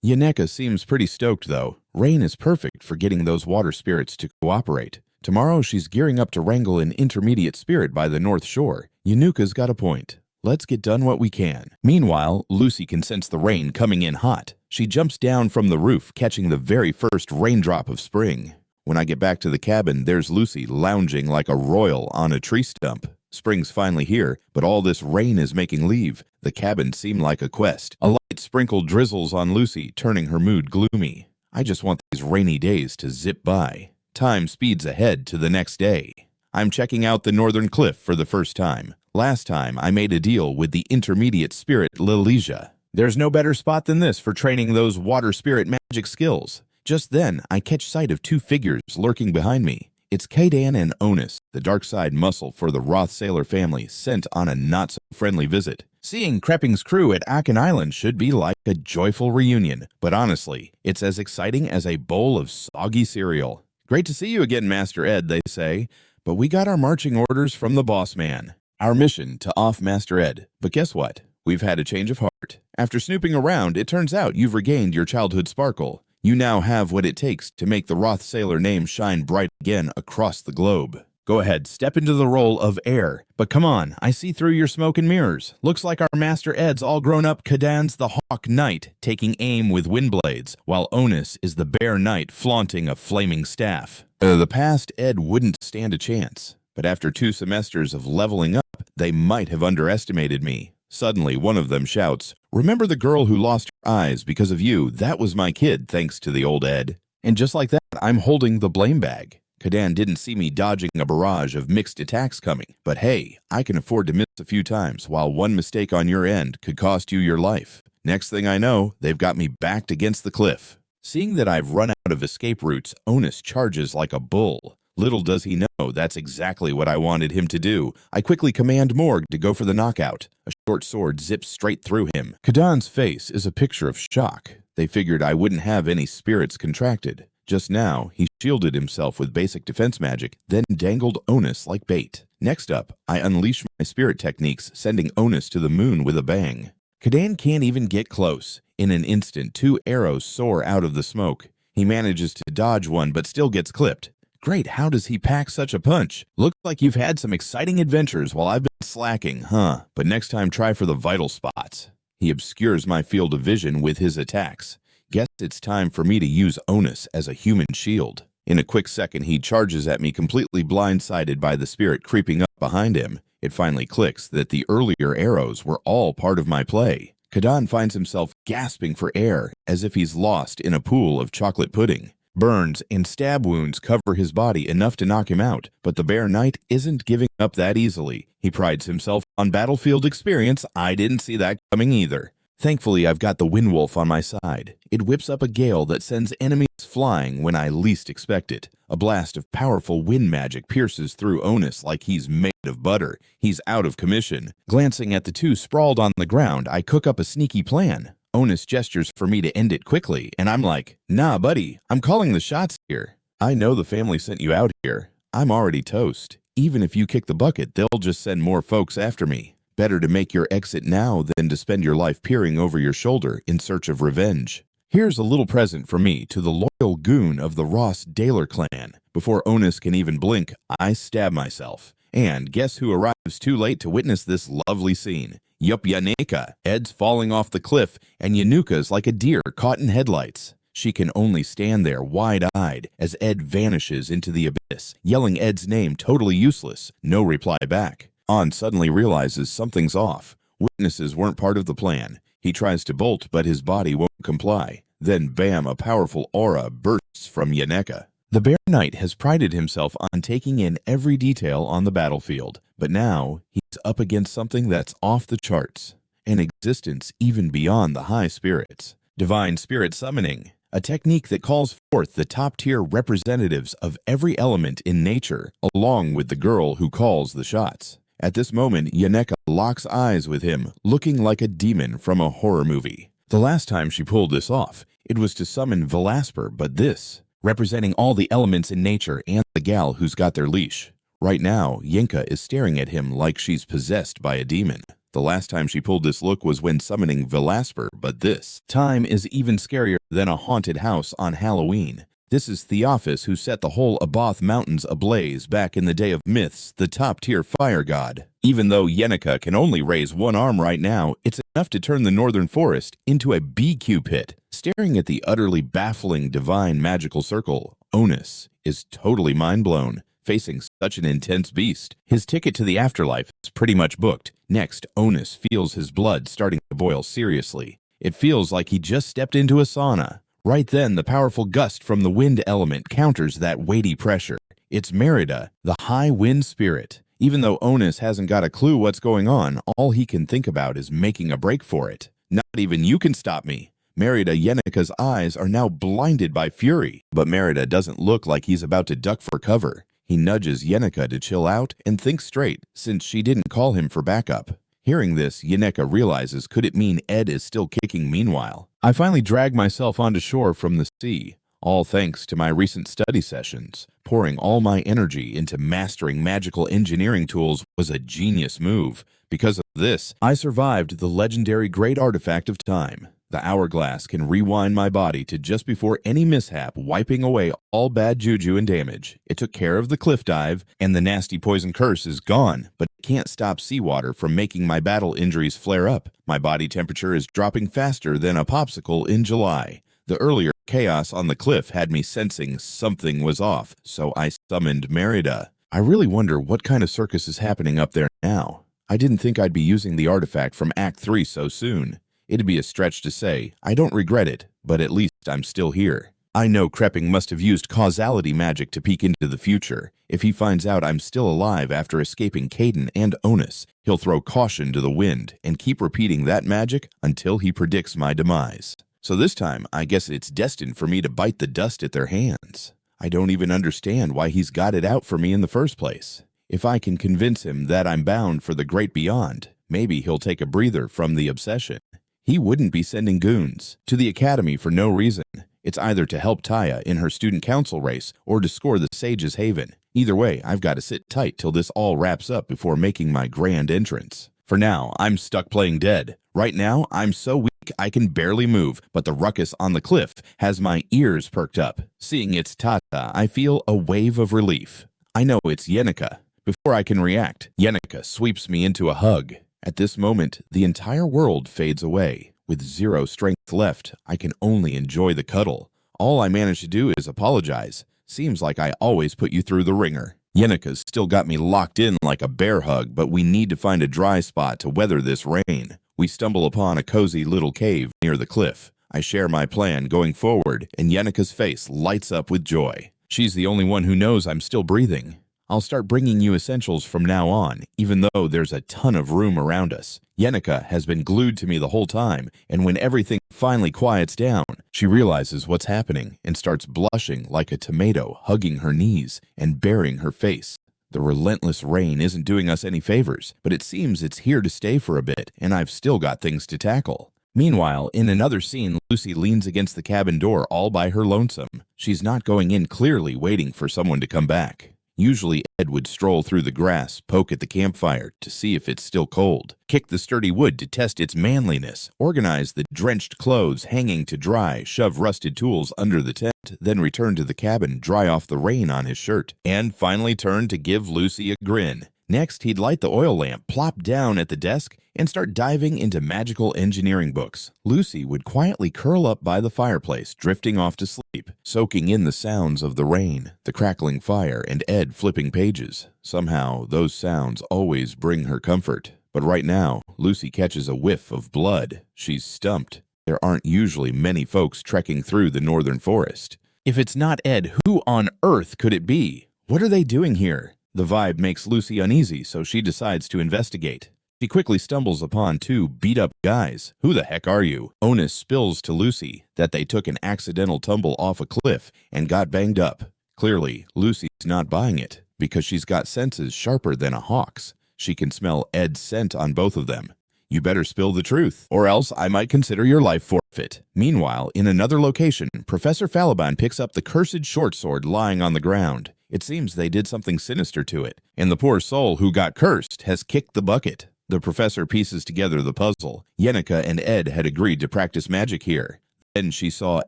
Yaneka seems pretty stoked, though. Rain is perfect for getting those water spirits to cooperate. Tomorrow she's gearing up to wrangle an intermediate spirit by the North Shore. Yanuka's got a point. Let's get done what we can. Meanwhile, Lucy can sense the rain coming in hot. She jumps down from the roof, catching the very first raindrop of spring. When I get back to the cabin, there's Lucy lounging like a royal on a tree stump. Spring's finally here, but all this rain is making leave. The cabin seemed like a quest. A light sprinkle drizzles on Lucy, turning her mood gloomy. I just want these rainy days to zip by. Time speeds ahead to the next day. I'm checking out the northern cliff for the first time. Last time, I made a deal with the intermediate spirit Lilesia. There's no better spot than this for training those water spirit magic skills. Just then, I catch sight of two figures lurking behind me. It's Caden and Onus, the dark side muscle for the Roth Staylor family, sent on a not-so-friendly visit. Seeing Krepping's crew at Aken Island should be like a joyful reunion, but honestly, it's as exciting as a bowl of soggy cereal. Great to see you again, Master Ed, they say, but we got our marching orders from the boss man. Our mission to off Master Ed. But guess what? We've had a change of heart. After snooping around, it turns out you've regained your childhood sparkle. You now have what it takes to make the Roth Staylor name shine bright again across the globe. Go ahead, step into the role of heir. But come on, I see through your smoke and mirrors. Looks like our Master Ed's all grown up Cadan's the Hawk Knight, taking aim with windblades, while Onus is the Bear Knight flaunting a flaming staff. The past Ed wouldn't stand a chance, but after 2 semesters of leveling up, they might have underestimated me. Suddenly, one of them shouts, "Remember the girl who lost her eyes because of you? That was my kid, thanks to the old Ed." And just like that, I'm holding the blame bag. Cadan didn't see me dodging a barrage of mixed attacks coming, but hey, I can afford to miss a few times while one mistake on your end could cost you your life. Next thing I know, they've got me backed against the cliff. Seeing that I've run out of escape routes, Onus charges like a bull. Little does he know that's exactly what I wanted him to do. I quickly command Morg to go for the knockout. A short sword zips straight through him. Cadan's face is a picture of shock. They figured I wouldn't have any spirits contracted. Just now, he shielded himself with basic defense magic, then dangled Onus like bait. Next up, I unleash my spirit techniques, sending Onus to the moon with a bang. Kadan can't even get close. In an instant, 2 arrows soar out of the smoke. He manages to dodge one but still gets clipped. Great, how does he pack such a punch? Looks like you've had some exciting adventures while I've been slacking, huh? But next time try for the vital spots. He obscures my field of vision with his attacks. Guess it's time for me to use Onus as a human shield. In a quick second, he charges at me completely blindsided by the spirit creeping up behind him. It finally clicks that the earlier arrows were all part of my play. Kadan finds himself gasping for air as if he's lost in a pool of chocolate pudding. Burns and stab wounds cover his body enough to knock him out, but the Bear Knight isn't giving up that easily. He prides himself on battlefield experience. I didn't see that coming either. Thankfully, I've got the Windwolf on my side. It whips up a gale that sends enemies flying when I least expect it. A blast of powerful wind magic pierces through Onus like he's made of butter. He's out of commission. Glancing at the 2 sprawled on the ground, I cook up a sneaky plan. Onus gestures for me to end it quickly, and I'm like, nah, buddy, I'm calling the shots here. I know the family sent you out here. I'm already toast. Even if you kick the bucket, they'll just send more folks after me. Better to make your exit now than to spend your life peering over your shoulder in search of revenge. Here's a little present from me to the loyal goon of the Roth Staylor clan. Before Onus can even blink, I stab myself. And guess who arrives too late to witness this lovely scene? Yup, Yaneka. Ed's falling off the cliff, and Yanuka's like a deer caught in headlights. She can only stand there wide-eyed as Ed vanishes into the abyss, yelling Ed's name totally useless. No reply back. On suddenly realizes something's off. Witnesses weren't part of the plan. He tries to bolt, but his body won't comply. Then bam, a powerful aura bursts from Yaneka. The Bear Knight has prided himself on taking in every detail on the battlefield, but now he's up against something that's off the charts. An existence even beyond the high spirits. Divine Spirit Summoning, a technique that calls forth the top-tier representatives of every element in nature, along with the girl who calls the shots. At this moment, Yaneka locks eyes with him, looking like a demon from a horror movie. The last time she pulled this off, it was to summon Velasper, but this, representing all the elements in nature and the gal who's got their leash. Right now, Yenka is staring at him like she's possessed by a demon. The last time she pulled this look was when summoning Velasper, but this time is even scarier than a haunted house on Halloween. This is Theophis, who set the whole Abath Mountains ablaze back in the day of myths, the top-tier fire god. Even though Yeneka can only raise one arm right now, it's enough to turn the northern forest into a BQ pit. Staring at the utterly baffling divine magical circle, Onus is totally mind-blown. Facing such an intense beast, his ticket to the afterlife is pretty much booked. Next, Onus feels his blood starting to boil seriously. It feels like he just stepped into a sauna. Right then, the powerful gust from the wind element counters that weighty pressure. It's Merida, the high wind spirit. Even though Onus hasn't got a clue what's going on, all he can think about is making a break for it. Not even you can stop me. Merida Yeneka's eyes are now blinded by fury, but Merida doesn't look like he's about to duck for cover. He nudges Yeneka to chill out and think straight, since she didn't call him for backup. Hearing this, Yeneka realizes could it mean Ed is still kicking meanwhile. I finally drag myself onto shore from the sea, all thanks to my recent study sessions. Pouring all my energy into mastering magical engineering tools was a genius move. Because of this, I survived the legendary Great Artifact of Time. The hourglass can rewind my body to just before any mishap, wiping away all bad juju and damage. It took care of the cliff dive, and the nasty poison curse is gone, but it can't stop seawater from making my battle injuries flare up. My body temperature is dropping faster than a popsicle in July. The earlier chaos on the cliff had me sensing something was off, so I summoned Merida. I really wonder what kind of circus is happening up there now. I didn't think I'd be using the artifact from Act 3 so soon. It'd be a stretch to say. I don't regret it, but at least I'm still here. I know Krepping must have used causality magic to peek into the future. If he finds out I'm still alive after escaping Caden and Onus, he'll throw caution to the wind and keep repeating that magic until he predicts my demise. So this time, I guess it's destined for me to bite the dust at their hands. I don't even understand why he's got it out for me in the first place. If I can convince him that I'm bound for the great beyond, maybe he'll take a breather from the obsession. He wouldn't be sending goons to the academy for no reason. It's either to help Taya in her student council race or to score the Sage's Haven. Either way, I've got to sit tight till this all wraps up before making my grand entrance. For now, I'm stuck playing dead. Right now, I'm so weak I can barely move, but the ruckus on the cliff has my ears perked up. Seeing it's Tata, I feel a wave of relief. I know it's Yenica. Before I can react, Yenica sweeps me into a hug. At this moment, the entire world fades away. With zero strength left, I can only enjoy the cuddle. All I manage to do is apologize. Seems like I always put you through the ringer. Yenica's still got me locked in like a bear hug, but we need to find a dry spot to weather this rain. We stumble upon a cozy little cave near the cliff. I share my plan going forward, and Yenica's face lights up with joy. She's the only one who knows I'm still breathing. I'll start bringing you essentials from now on, even though there's a ton of room around us. Yenica has been glued to me the whole time, and when everything finally quiets down, she realizes what's happening and starts blushing like a tomato, hugging her knees and burying her face. The relentless rain isn't doing us any favors, but it seems it's here to stay for a bit, and I've still got things to tackle. Meanwhile, in another scene, Lucy leans against the cabin door all by her lonesome. She's not going in clearly waiting for someone to come back. Usually Ed would stroll through the grass, poke at the campfire to see if it's still cold, kick the sturdy wood to test its manliness, organize the drenched clothes hanging to dry, shove rusted tools under the tent, then return to the cabin, dry off the rain on his shirt, and finally turn to give Lucy a grin. Next, he'd light the oil lamp, plop down at the desk, and start diving into magical engineering books. Lucy would quietly curl up by the fireplace, drifting off to sleep, soaking in the sounds of the rain, the crackling fire, and Ed flipping pages. Somehow, those sounds always bring her comfort. But right now, Lucy catches a whiff of blood. She's stumped. There aren't usually many folks trekking through the northern forest. If it's not Ed, who on earth could it be? What are they doing here? The vibe makes Lucy uneasy, so she decides to investigate. She quickly stumbles upon two beat-up guys. Who the heck are you? Onus spills to Lucy that they took an accidental tumble off a cliff and got banged up. Clearly, Lucy's not buying it, because she's got senses sharper than a hawk's. She can smell Ed's scent on both of them. You better spill the truth, or else I might consider your life forfeit. Meanwhile, in another location, Professor Falaban picks up the cursed short sword lying on the ground. It seems they did something sinister to it, and the poor soul who got cursed has kicked the bucket. The professor pieces together the puzzle. Yenica and Ed had agreed to practice magic here. Then she saw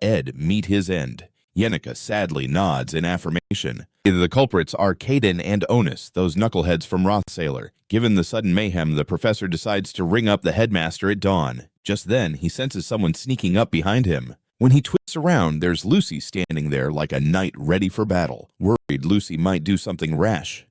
Ed meet his end. Yenica sadly nods in affirmation. The culprits are Caden and Onus, those knuckleheads from Roth Staylor. Given the sudden mayhem, the professor decides to ring up the headmaster at dawn. Just then, he senses someone sneaking up behind him. When he twists around, there's Lucy standing there like a knight ready for battle, worried Lucy might do something rash.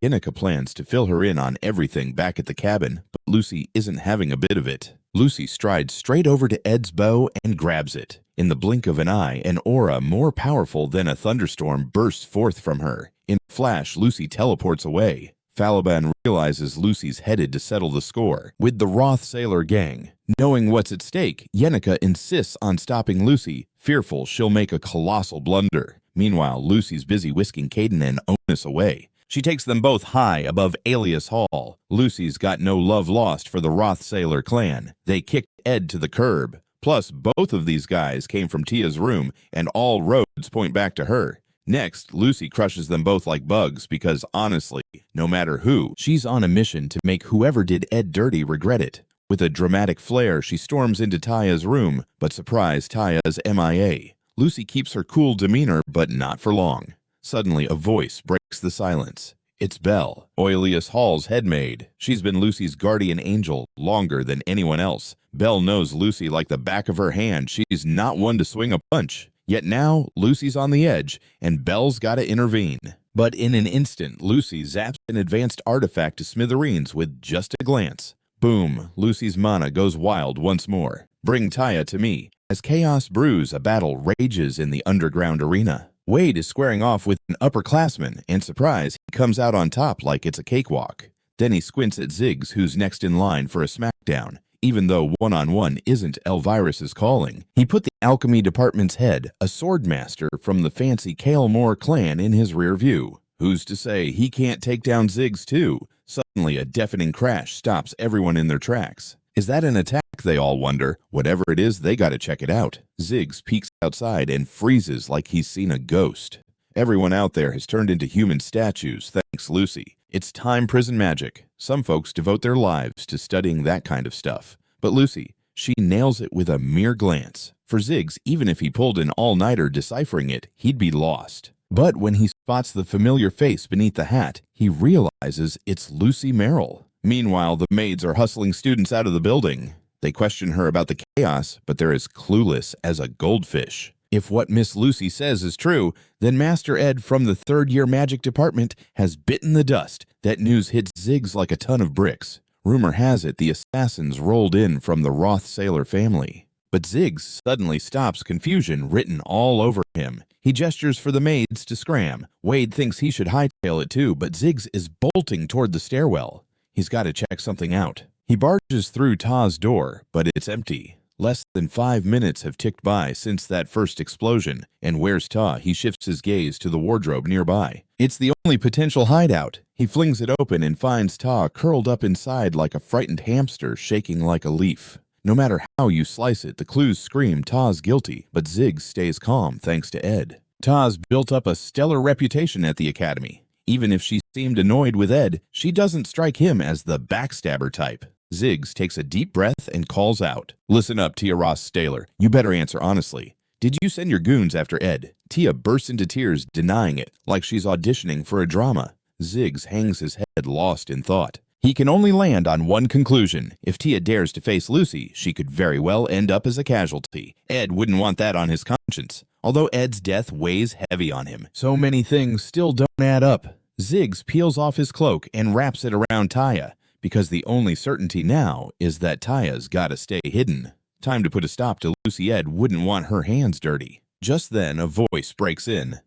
Yenica plans to fill her in on everything back at the cabin, but Lucy isn't having a bit of it. Lucy strides straight over to Ed's bow and grabs it. In the blink of an eye, an aura more powerful than a thunderstorm bursts forth from her. In a flash, Lucy teleports away. Falaban realizes Lucy's headed to settle the score with the Roth Staylor gang. Knowing what's at stake, Yenica insists on stopping Lucy, fearful she'll make a colossal blunder. Meanwhile, Lucy's busy whisking Caden and Onus away. She takes them both high above Alias Hall. Lucy's got no love lost for the Roth Staylor clan. They kicked Ed to the curb. Plus, both of these guys came from Tia's room, and all roads point back to her. Next, Lucy crushes them both like bugs because, honestly, no matter who, she's on a mission to make whoever did Ed dirty regret it. With a dramatic flair, she storms into Taya's room, but surprise, Taya's MIA. Lucy keeps her cool demeanor, but not for long. Suddenly, a voice breaks the silence. It's Belle, Oilius Hall's headmaid. She's been Lucy's guardian angel longer than anyone else. Belle knows Lucy like the back of her hand. She's not one to swing a punch. Yet now, Lucy's on the edge, and Belle's got to intervene. But in an instant, Lucy zaps an advanced artifact to smithereens with just a glance. Boom, Lucy's mana goes wild once more. Bring Taya to me. As chaos brews, a battle rages in the underground arena. Wade is squaring off with an upperclassman, and surprise, he comes out on top like it's a cakewalk. Then he squints at Ziggs, who's next in line for a smackdown. Even though one-on-one isn't Elvirus's calling, he put the alchemy department's head, a swordmaster from the fancy Kael'mor clan, in his rear view. Who's to say he can't take down Ziggs too? Suddenly, a deafening crash stops everyone in their tracks. Is that an attack, they all wonder? Whatever it is, they gotta check it out. Ziggs peeks outside and freezes like he's seen a ghost. Everyone out there has turned into human statues thanks thanks Lucy. It's time prison magic. Some folks devote their lives to studying that kind of stuff. But Lucy, she nails it with a mere glance. For Ziggs, even if he pulled an all-nighter deciphering it, he'd be lost. But when he spots the familiar face beneath the hat, he realizes it's Lucy Merrill. Meanwhile, the maids are hustling students out of the building. They question her about the chaos, but they're as clueless as a goldfish. If what Miss Lucy says is true, then Master Ed from the third-year magic department has bitten the dust. That news hits Ziggs like a ton of bricks. Rumor has it the assassins rolled in from the Roth Staylor family. But Ziggs suddenly stops, confusion written all over him. He gestures for the maids to scram. Wade thinks he should hightail it too, but Ziggs is bolting toward the stairwell. He's got to check something out. He barges through Ta's door, but it's empty. Less than 5 minutes have ticked by since that first explosion, and where's Ta? He shifts his gaze to the wardrobe nearby. It's the only potential hideout. He flings it open and finds Ta curled up inside like a frightened hamster shaking like a leaf. No matter how you slice it, the clues scream Ta's guilty, but Ziggs stays calm thanks to Ed. Ta's built up a stellar reputation at the academy. Even if she seemed annoyed with Ed, she doesn't strike him as the backstabber type. Ziggs takes a deep breath and calls out, "Listen up, Tia Ross Staylor. You better answer honestly. Did you send your goons after Ed?" Tia bursts into tears, denying it, like she's auditioning for a drama. Ziggs hangs his head, lost in thought. He can only land on one conclusion. If Tia dares to face Lucy, she could very well end up as a casualty. Ed wouldn't want that on his conscience. Although Ed's death weighs heavy on him, so many things still don't add up. Ziggs peels off his cloak and wraps it around Taya, because the only certainty now is that Taya's gotta stay hidden. Time to put a stop to Lucy. Ed wouldn't want her hands dirty. Just then, a voice breaks in.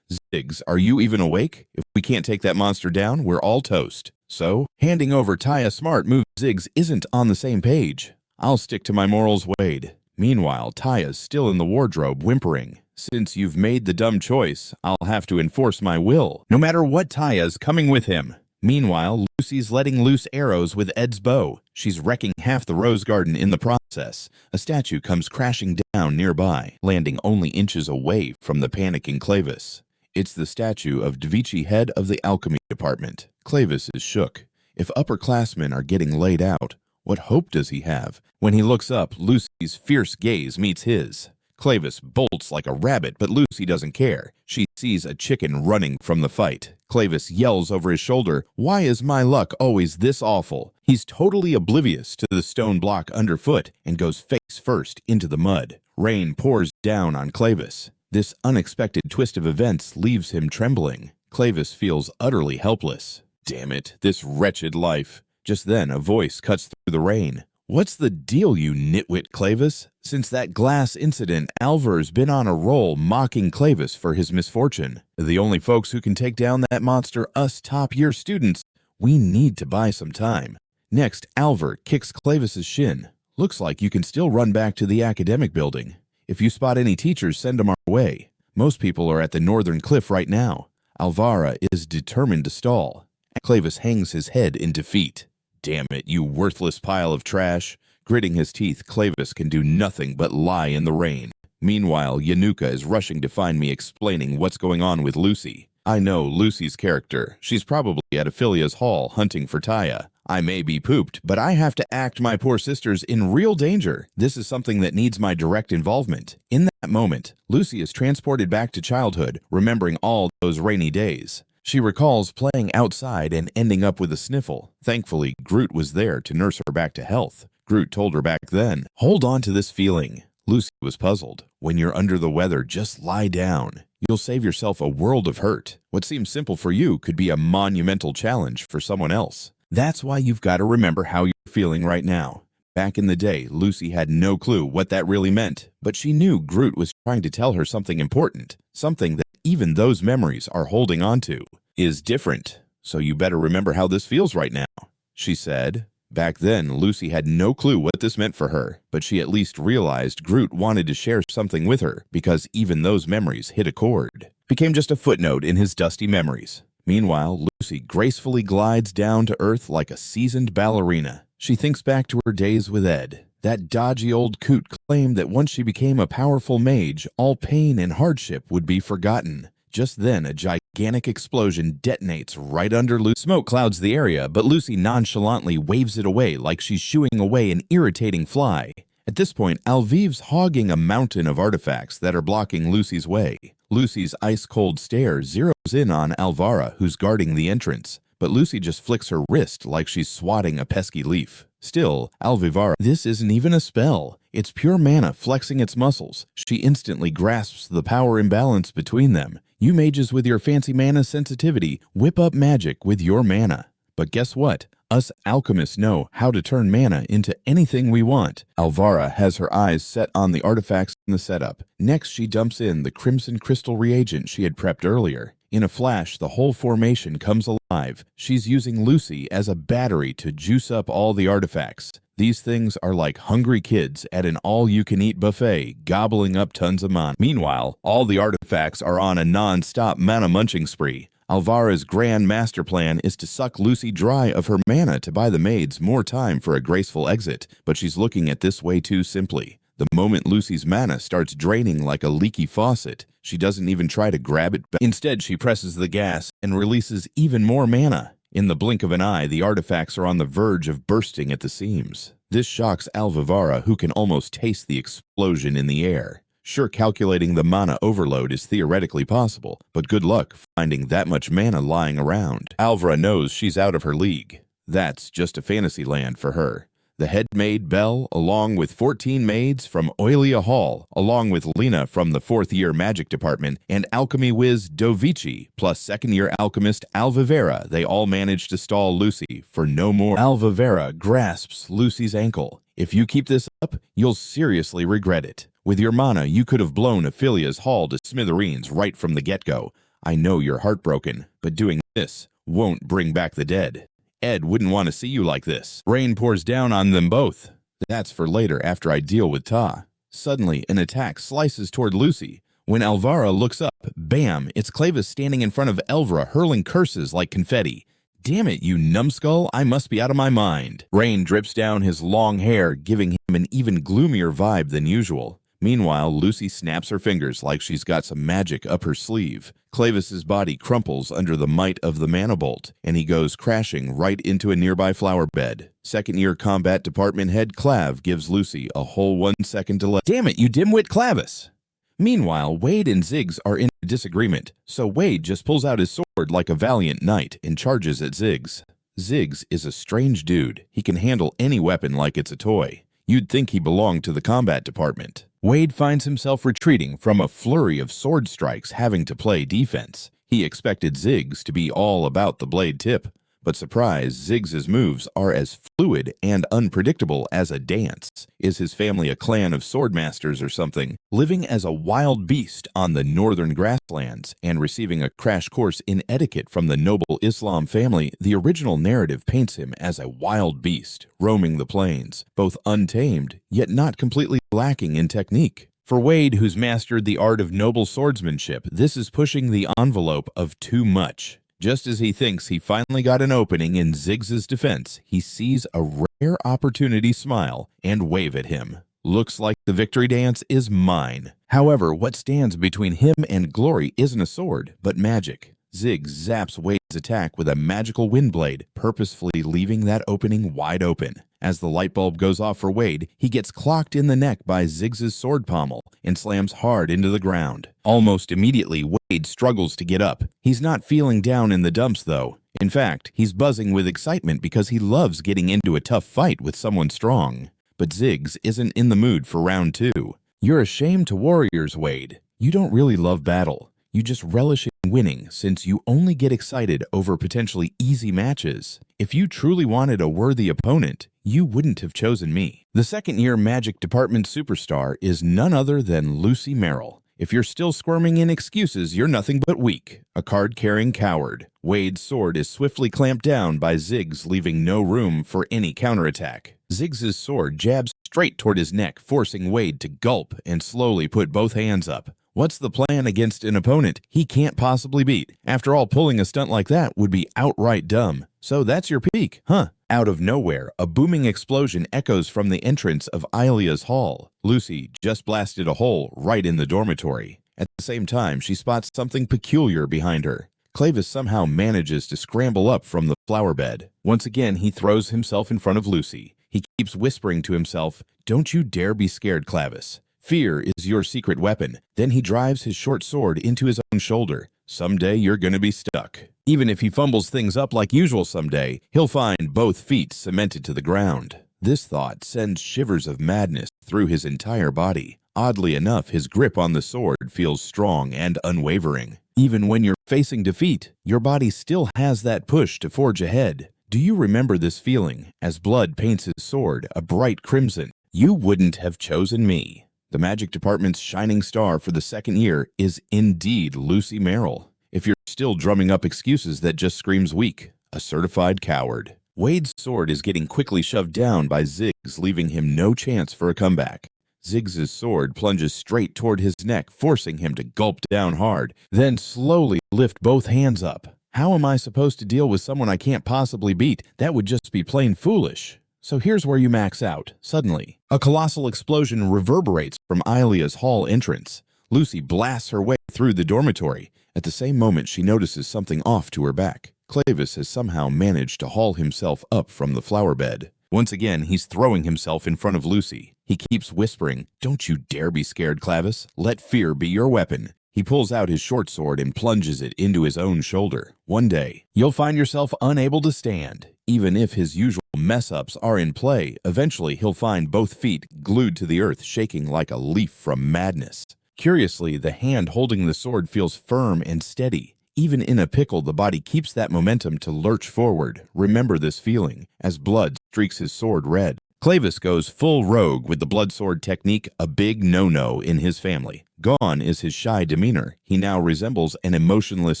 "Ziggs, are you even awake? If we can't take that monster down, we're all toast." So, handing over Taya Smart move, Ziggs isn't on the same page. "I'll stick to my morals, Wade." Meanwhile, Taya's still in the wardrobe, whimpering. "Since you've made the dumb choice, I'll have to enforce my will, no matter what. Taya's coming with him." Meanwhile, Lucy's letting loose arrows with Ed's bow. She's wrecking half the rose garden in the process. A statue comes crashing down nearby, landing only inches away from the panicking Clavis. It's the statue of Dvichi, head of the alchemy department. Clavis is shook. If upperclassmen are getting laid out, what hope does he have? When he looks up, Lucy's fierce gaze meets his. Clavis bolts like a rabbit, but Lucy doesn't care. She sees a chicken running from the fight. Clavis yells over his shoulder, "Why is my luck always this awful?" He's totally oblivious to the stone block underfoot and goes face first into the mud. Rain pours down on Clavis. This unexpected twist of events leaves him trembling. Clavis feels utterly helpless. Damn it, this wretched life. Just then, a voice cuts through the rain. "What's the deal, you nitwit Clavis?" Since that glass incident, Alvar's been on a roll mocking Clavis for his misfortune. "The only folks who can take down that monster, us top-year students. We need to buy some time." Next, Alvar kicks Clavis's shin. "Looks like you can still run back to the academic building. If you spot any teachers, send them our way. Most people are at the northern cliff right now." Alvara is determined to stall. Clavis hangs his head in defeat. "Damn it, you worthless pile of trash." Gritting his teeth, Clavis can do nothing but lie in the rain. Meanwhile, Yanuka is rushing to find me, explaining what's going on with Lucy. I know Lucy's character. She's probably at Aphilia's hall hunting for Taya. I may be pooped, but I have to act my poor sisters in real danger. This is something that needs my direct involvement. In that moment, Lucy is transported back to childhood, remembering all those rainy days. She recalls playing outside and ending up with a sniffle. Thankfully, Groot was there to nurse her back to health. Groot told her back then, "Hold on to this feeling." Lucy was puzzled. When you're under the weather, just lie down. You'll save yourself a world of hurt. What seems simple for you could be a monumental challenge for someone else. That's why you've got to remember how you're feeling right now. Back in the day, Lucy had no clue what that really meant, but she knew Groot was trying to tell her something important, something that even those memories are holding on to. Is different, so you better remember how this feels right now, she said. Back then, Lucy had no clue what this meant for her, but she at least realized Groot wanted to share something with her because even those memories hit a chord. Became just a footnote in his dusty memories. Meanwhile, Lucy gracefully glides down to earth like a seasoned ballerina. She thinks back to her days with Ed. That dodgy old coot claimed that once she became a powerful mage, all pain and hardship would be forgotten. Just then, a gigantic explosion detonates right under Lucy. Smoke clouds the area, but Lucy nonchalantly waves it away like she's shooing away an irritating fly. At this point, Alviv's hogging a mountain of artifacts that are blocking Lucy's way. Lucy's ice-cold stare zeroes in on Alvara, who's guarding the entrance, but Lucy just flicks her wrist like she's swatting a pesky leaf. Still, Alvivara, this isn't even a spell. It's pure mana flexing its muscles. She instantly grasps the power imbalance between them. You mages with your fancy mana sensitivity whip up magic with your mana. But guess what? Us alchemists know how to turn mana into anything we want. Alvara has her eyes set on the artifacts in the setup. Next, she dumps in the crimson crystal reagent she had prepped earlier. In a flash, the whole formation comes alive. She's using Lucy as a battery to juice up all the artifacts. These things are like hungry kids at an all-you-can-eat buffet, gobbling up tons of mana. Meanwhile, all the artifacts are on a non-stop mana-munching spree. Alvara's grand master plan is to suck Lucy dry of her mana to buy the maids more time for a graceful exit, but she's looking at this way too simply. The moment Lucy's mana starts draining like a leaky faucet, she doesn't even try to grab it back. Instead, she presses the gas and releases even more mana. In the blink of an eye, the artifacts are on the verge of bursting at the seams. This shocks Alvivara, who can almost taste the explosion in the air. Sure, calculating the mana overload is theoretically possible, but good luck finding that much mana lying around. Alvara knows she's out of her league. That's just a fantasy land for her. The head maid Belle, along with 14 maids from Oilia Hall, along with Lena from the 4th-year magic department, and alchemy whiz Dovici, plus 2nd-year alchemist Alvivara, they all manage to stall Lucy for no more. Alvivara grasps Lucy's ankle. If you keep this up, you'll seriously regret it. With your mana, you could have blown Ophelia's hall to smithereens right from the get-go. I know you're heartbroken, but doing this won't bring back the dead. Ed wouldn't want to see you like this. Rain pours down on them both. That's for later after I deal with Ta. Suddenly, an attack slices toward Lucy. When Alvara looks up, bam, it's Clavis standing in front of Elvra hurling curses like confetti. Damn it, you numbskull, I must be out of my mind. Rain drips down his long hair, giving him an even gloomier vibe than usual. Meanwhile, Lucy snaps her fingers like she's got some magic up her sleeve. Clavis's body crumples under the might of the mana bolt, and he goes crashing right into a nearby flower bed. 2nd-year combat department head Clav gives Lucy a whole 1 second delay. Damn it, you dimwit Clavis! Meanwhile, Wade and Ziggs are in disagreement, so Wade just pulls out his sword like a valiant knight and charges at Ziggs. Ziggs is a strange dude. He can handle any weapon like it's a toy. You'd think he belonged to the combat department. Wade finds himself retreating from a flurry of sword strikes, having to play defense. He expected Ziggs to be all about the blade tip, but surprise, Ziggs's moves are as fluid and unpredictable as a dance. Is his family a clan of swordmasters or something? Living as a wild beast on the northern grasslands and receiving a crash course in etiquette from the noble Islam family, the original narrative paints him as a wild beast, roaming the plains, both untamed, yet not completely lacking in technique. For Wade, who's mastered the art of noble swordsmanship, this is pushing the envelope of too much. Just as he thinks he finally got an opening in Ziggs's defense, he sees a rare opportunity smile and wave at him. Looks like the victory dance is mine. However, what stands between him and glory isn't a sword, but magic. Ziggs zaps Wade's attack with a magical wind blade, purposefully leaving that opening wide open. As the light bulb goes off for Wade, he gets clocked in the neck by Ziggs's sword pommel and slams hard into the ground. Almost immediately, Wade struggles to get up. He's not feeling down in the dumps, though. In fact, he's buzzing with excitement because he loves getting into a tough fight with someone strong. But Ziggs isn't in the mood for round 2. You're a shame to warriors, Wade. You don't really love battle. You just relish in winning since you only get excited over potentially easy matches. If you truly wanted a worthy opponent, you wouldn't have chosen me. The 2nd-year Magic Department superstar is none other than Lucy Merrill. If you're still squirming in excuses, you're nothing but weak, a card-carrying coward. Wade's sword is swiftly clamped down by Ziggs, leaving no room for any counterattack. Ziggs's sword jabs straight toward his neck, forcing Wade to gulp and slowly put both hands up. What's the plan against an opponent he can't possibly beat? After all, pulling a stunt like that would be outright dumb. So that's your peak, huh? Out of nowhere, a booming explosion echoes from the entrance of Ilia's hall. Lucy just blasted a hole right in the dormitory. At the same time, she spots something peculiar behind her. Clavis somehow manages to scramble up from the flower bed. Once again, he throws himself in front of Lucy. He keeps whispering to himself, "Don't you dare be scared, Clavis. Fear is your secret weapon." Then he drives his short sword into his own shoulder. Someday you're gonna be stuck. Even if he fumbles things up like usual someday, he'll find both feet cemented to the ground. This thought sends shivers of madness through his entire body. Oddly enough, his grip on the sword feels strong and unwavering. Even when you're facing defeat, your body still has that push to forge ahead. Do you remember this feeling as Blood paints his sword a bright crimson? You wouldn't have chosen me. The magic department's shining star for the second year is indeed Lucy Merrill. If you're still drumming up excuses, that just screams weak. A certified coward. Wade's sword is getting quickly shoved down by Ziggs, leaving him no chance for a comeback. Ziggs' sword plunges straight toward his neck, forcing him to gulp down hard, then slowly lift both hands up. How am I supposed to deal with someone I can't possibly beat? That would just be plain foolish. So here's where you max out. Suddenly, a colossal explosion reverberates from Ilia's hall entrance. Lucy blasts her way through the dormitory. At the same moment, she notices something off to her back. Clavis has somehow managed to haul himself up from the flower bed. Once again, he's throwing himself in front of Lucy. He keeps whispering, "Don't you dare be scared, Clavis. Let fear be your weapon." He pulls out his short sword and plunges it into his own shoulder. One day, you'll find yourself unable to stand. Even if his usual mess-ups are in play, eventually he'll find both feet glued to the earth, shaking like a leaf from madness. Curiously, the hand holding the sword feels firm and steady. Even in a pickle, the body keeps that momentum to lurch forward. Remember this feeling as Blood streaks his sword red. Clavis goes full rogue with the blood sword technique, a big no-no in his family. Gone is his shy demeanor. He now resembles an emotionless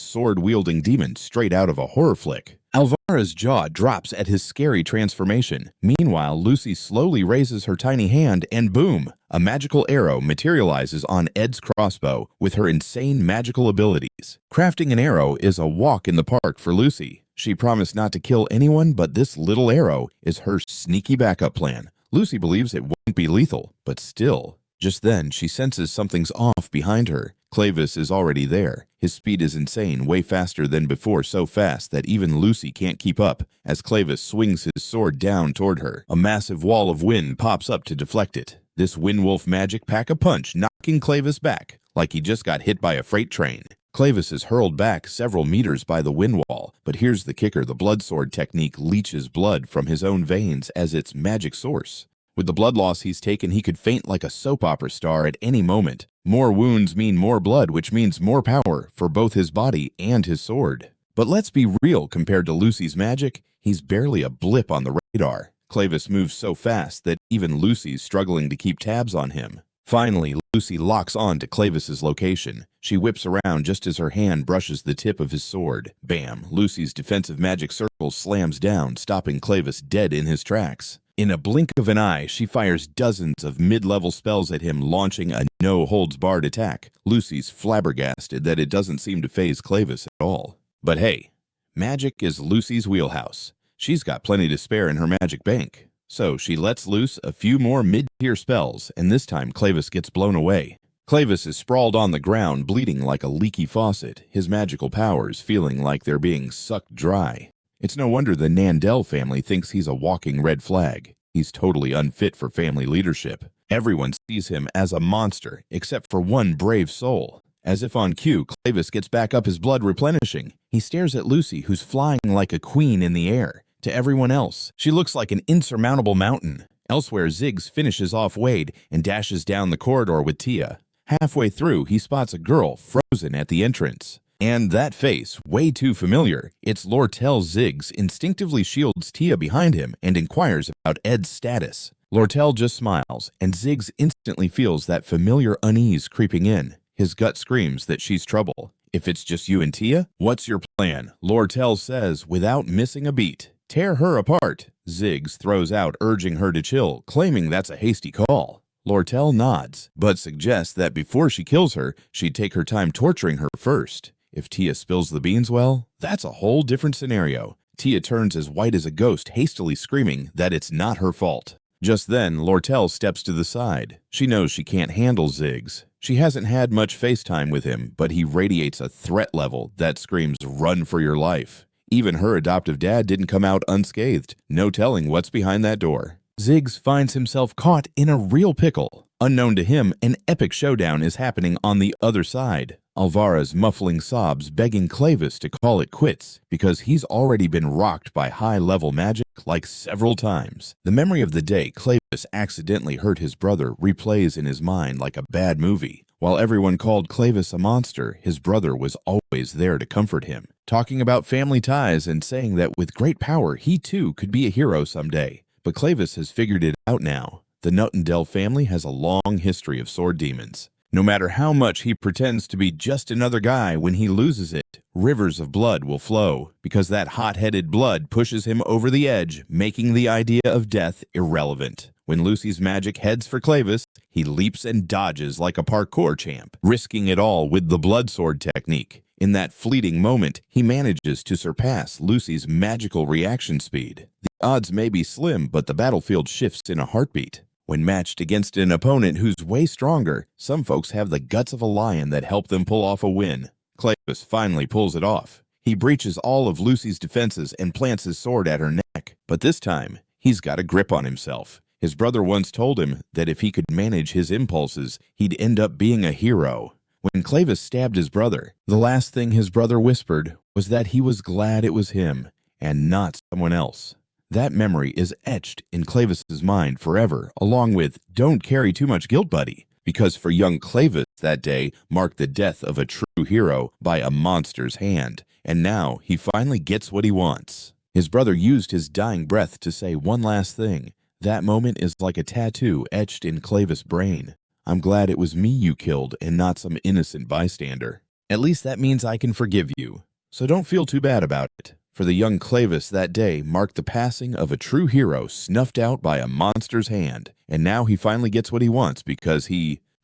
sword-wielding demon straight out of a horror flick. Alvara's jaw drops at his scary transformation. Meanwhile, Lucy slowly raises her tiny hand and boom! A magical arrow materializes on Ed's crossbow with her insane magical abilities. Crafting an arrow is a walk in the park for Lucy. She promised not to kill anyone, but this little arrow is her sneaky backup plan. Lucy believes it won't be lethal, but still. Just then, she senses something's off behind her. Clavis is already there. His speed is insane, way faster than before, so fast that even Lucy can't keep up. As Clavis swings his sword down toward her, a massive wall of wind pops up to deflect it. This Windwolf magic pack a punch, knocking Clavis back, like he just got hit by a freight train. Clavis is hurled back several meters by the wind wall, but here's the kicker: the blood sword technique leeches blood from his own veins as its magic source. With the blood loss he's taken, he could faint like a soap opera star at any moment. More wounds mean more blood, which means more power for both his body and his sword. But let's be real, compared to Lucy's magic, he's barely a blip on the radar. Clavis moves so fast that even Lucy's struggling to keep tabs on him. Finally, Lucy locks on to Clavis's location. She whips around just as her hand brushes the tip of his sword. Bam! Lucy's defensive magic circle slams down, stopping Clavis dead in his tracks. In a blink of an eye, she fires dozens of mid-level spells at him, launching a no-holds-barred attack. Lucy's flabbergasted that it doesn't seem to faze Clavis at all. But hey, magic is Lucy's wheelhouse. She's got plenty to spare in her magic bank. So she lets loose a few more mid-tier spells, and this time Clavis gets blown away. Clavis is sprawled on the ground, bleeding like a leaky faucet, his magical powers feeling like they're being sucked dry. It's no wonder the Nandel family thinks he's a walking red flag. He's totally unfit for family leadership. Everyone sees him as a monster, except for one brave soul. As if on cue, Clavis gets back up, his blood replenishing. He stares at Lucy, who's flying like a queen in the air. To everyone else, she looks like an insurmountable mountain. Elsewhere, Ziggs finishes off Wade and dashes down the corridor with Tia. Halfway through, he spots a girl frozen at the entrance. And that face, way too familiar. It's Lortel. Ziggs instinctively shields Tia behind him and inquires about Ed's status. Lortel just smiles, and Ziggs instantly feels that familiar unease creeping in. His gut screams that she's trouble. "If it's just you and Tia, what's your plan?" Lortel says without missing a beat. "Tear her apart," Ziggs throws out, urging her to chill, claiming that's a hasty call. Lortel nods, but suggests that before she kills her, she'd take her time torturing her first. If Tia spills the beans, well, that's a whole different scenario. Tia turns as white as a ghost, hastily screaming that it's not her fault. Just then, Lortel steps to the side. She knows she can't handle Ziggs. She hasn't had much face time with him, but he radiates a threat level that screams, "Run for your life." Even her adoptive dad didn't come out unscathed. No telling what's behind that door. Ziggs finds himself caught in a real pickle. Unknown to him, an epic showdown is happening on the other side. Alvara's muffling sobs begging Clavis to call it quits because he's already been rocked by high-level magic like several times. The memory of the day Clavis accidentally hurt his brother replays in his mind like a bad movie. While everyone called Clavis a monster, his brother was always there to comfort him, talking about family ties and saying that with great power he too could be a hero someday. But Clavis has figured it out now. The Nuttendale family has a long history of sword demons. No matter how much he pretends to be just another guy, when he loses it, rivers of blood will flow, because that hot-headed blood pushes him over the edge, making the idea of death irrelevant. When Lucy's magic heads for Clavis, he leaps and dodges like a parkour champ, risking it all with the blood sword technique. In that fleeting moment, he manages to surpass Lucy's magical reaction speed. The odds may be slim, but the battlefield shifts in a heartbeat. When matched against an opponent who's way stronger, some folks have the guts of a lion that help them pull off a win. Clavis finally pulls it off. He breaches all of Lucy's defenses and plants his sword at her neck. But this time, he's got a grip on himself. His brother once told him that if he could manage his impulses, he'd end up being a hero. When Clavis stabbed his brother, the last thing his brother whispered was that he was glad it was him and not someone else. That memory is etched in Clavis's mind forever, along with "Don't carry too much guilt, buddy," because for young Clavis that day marked the death of a true hero by a monster's hand, and now he finally gets what he wants. His brother used his dying breath to say one last thing. That moment is like a tattoo etched in Clavis' brain. "I'm glad it was me you killed and not some innocent bystander. At least that means I can forgive you, so don't feel too bad about it." For the young Clavis, that day marked the passing of a true hero snuffed out by a monster's hand, and now he finally gets what he wants because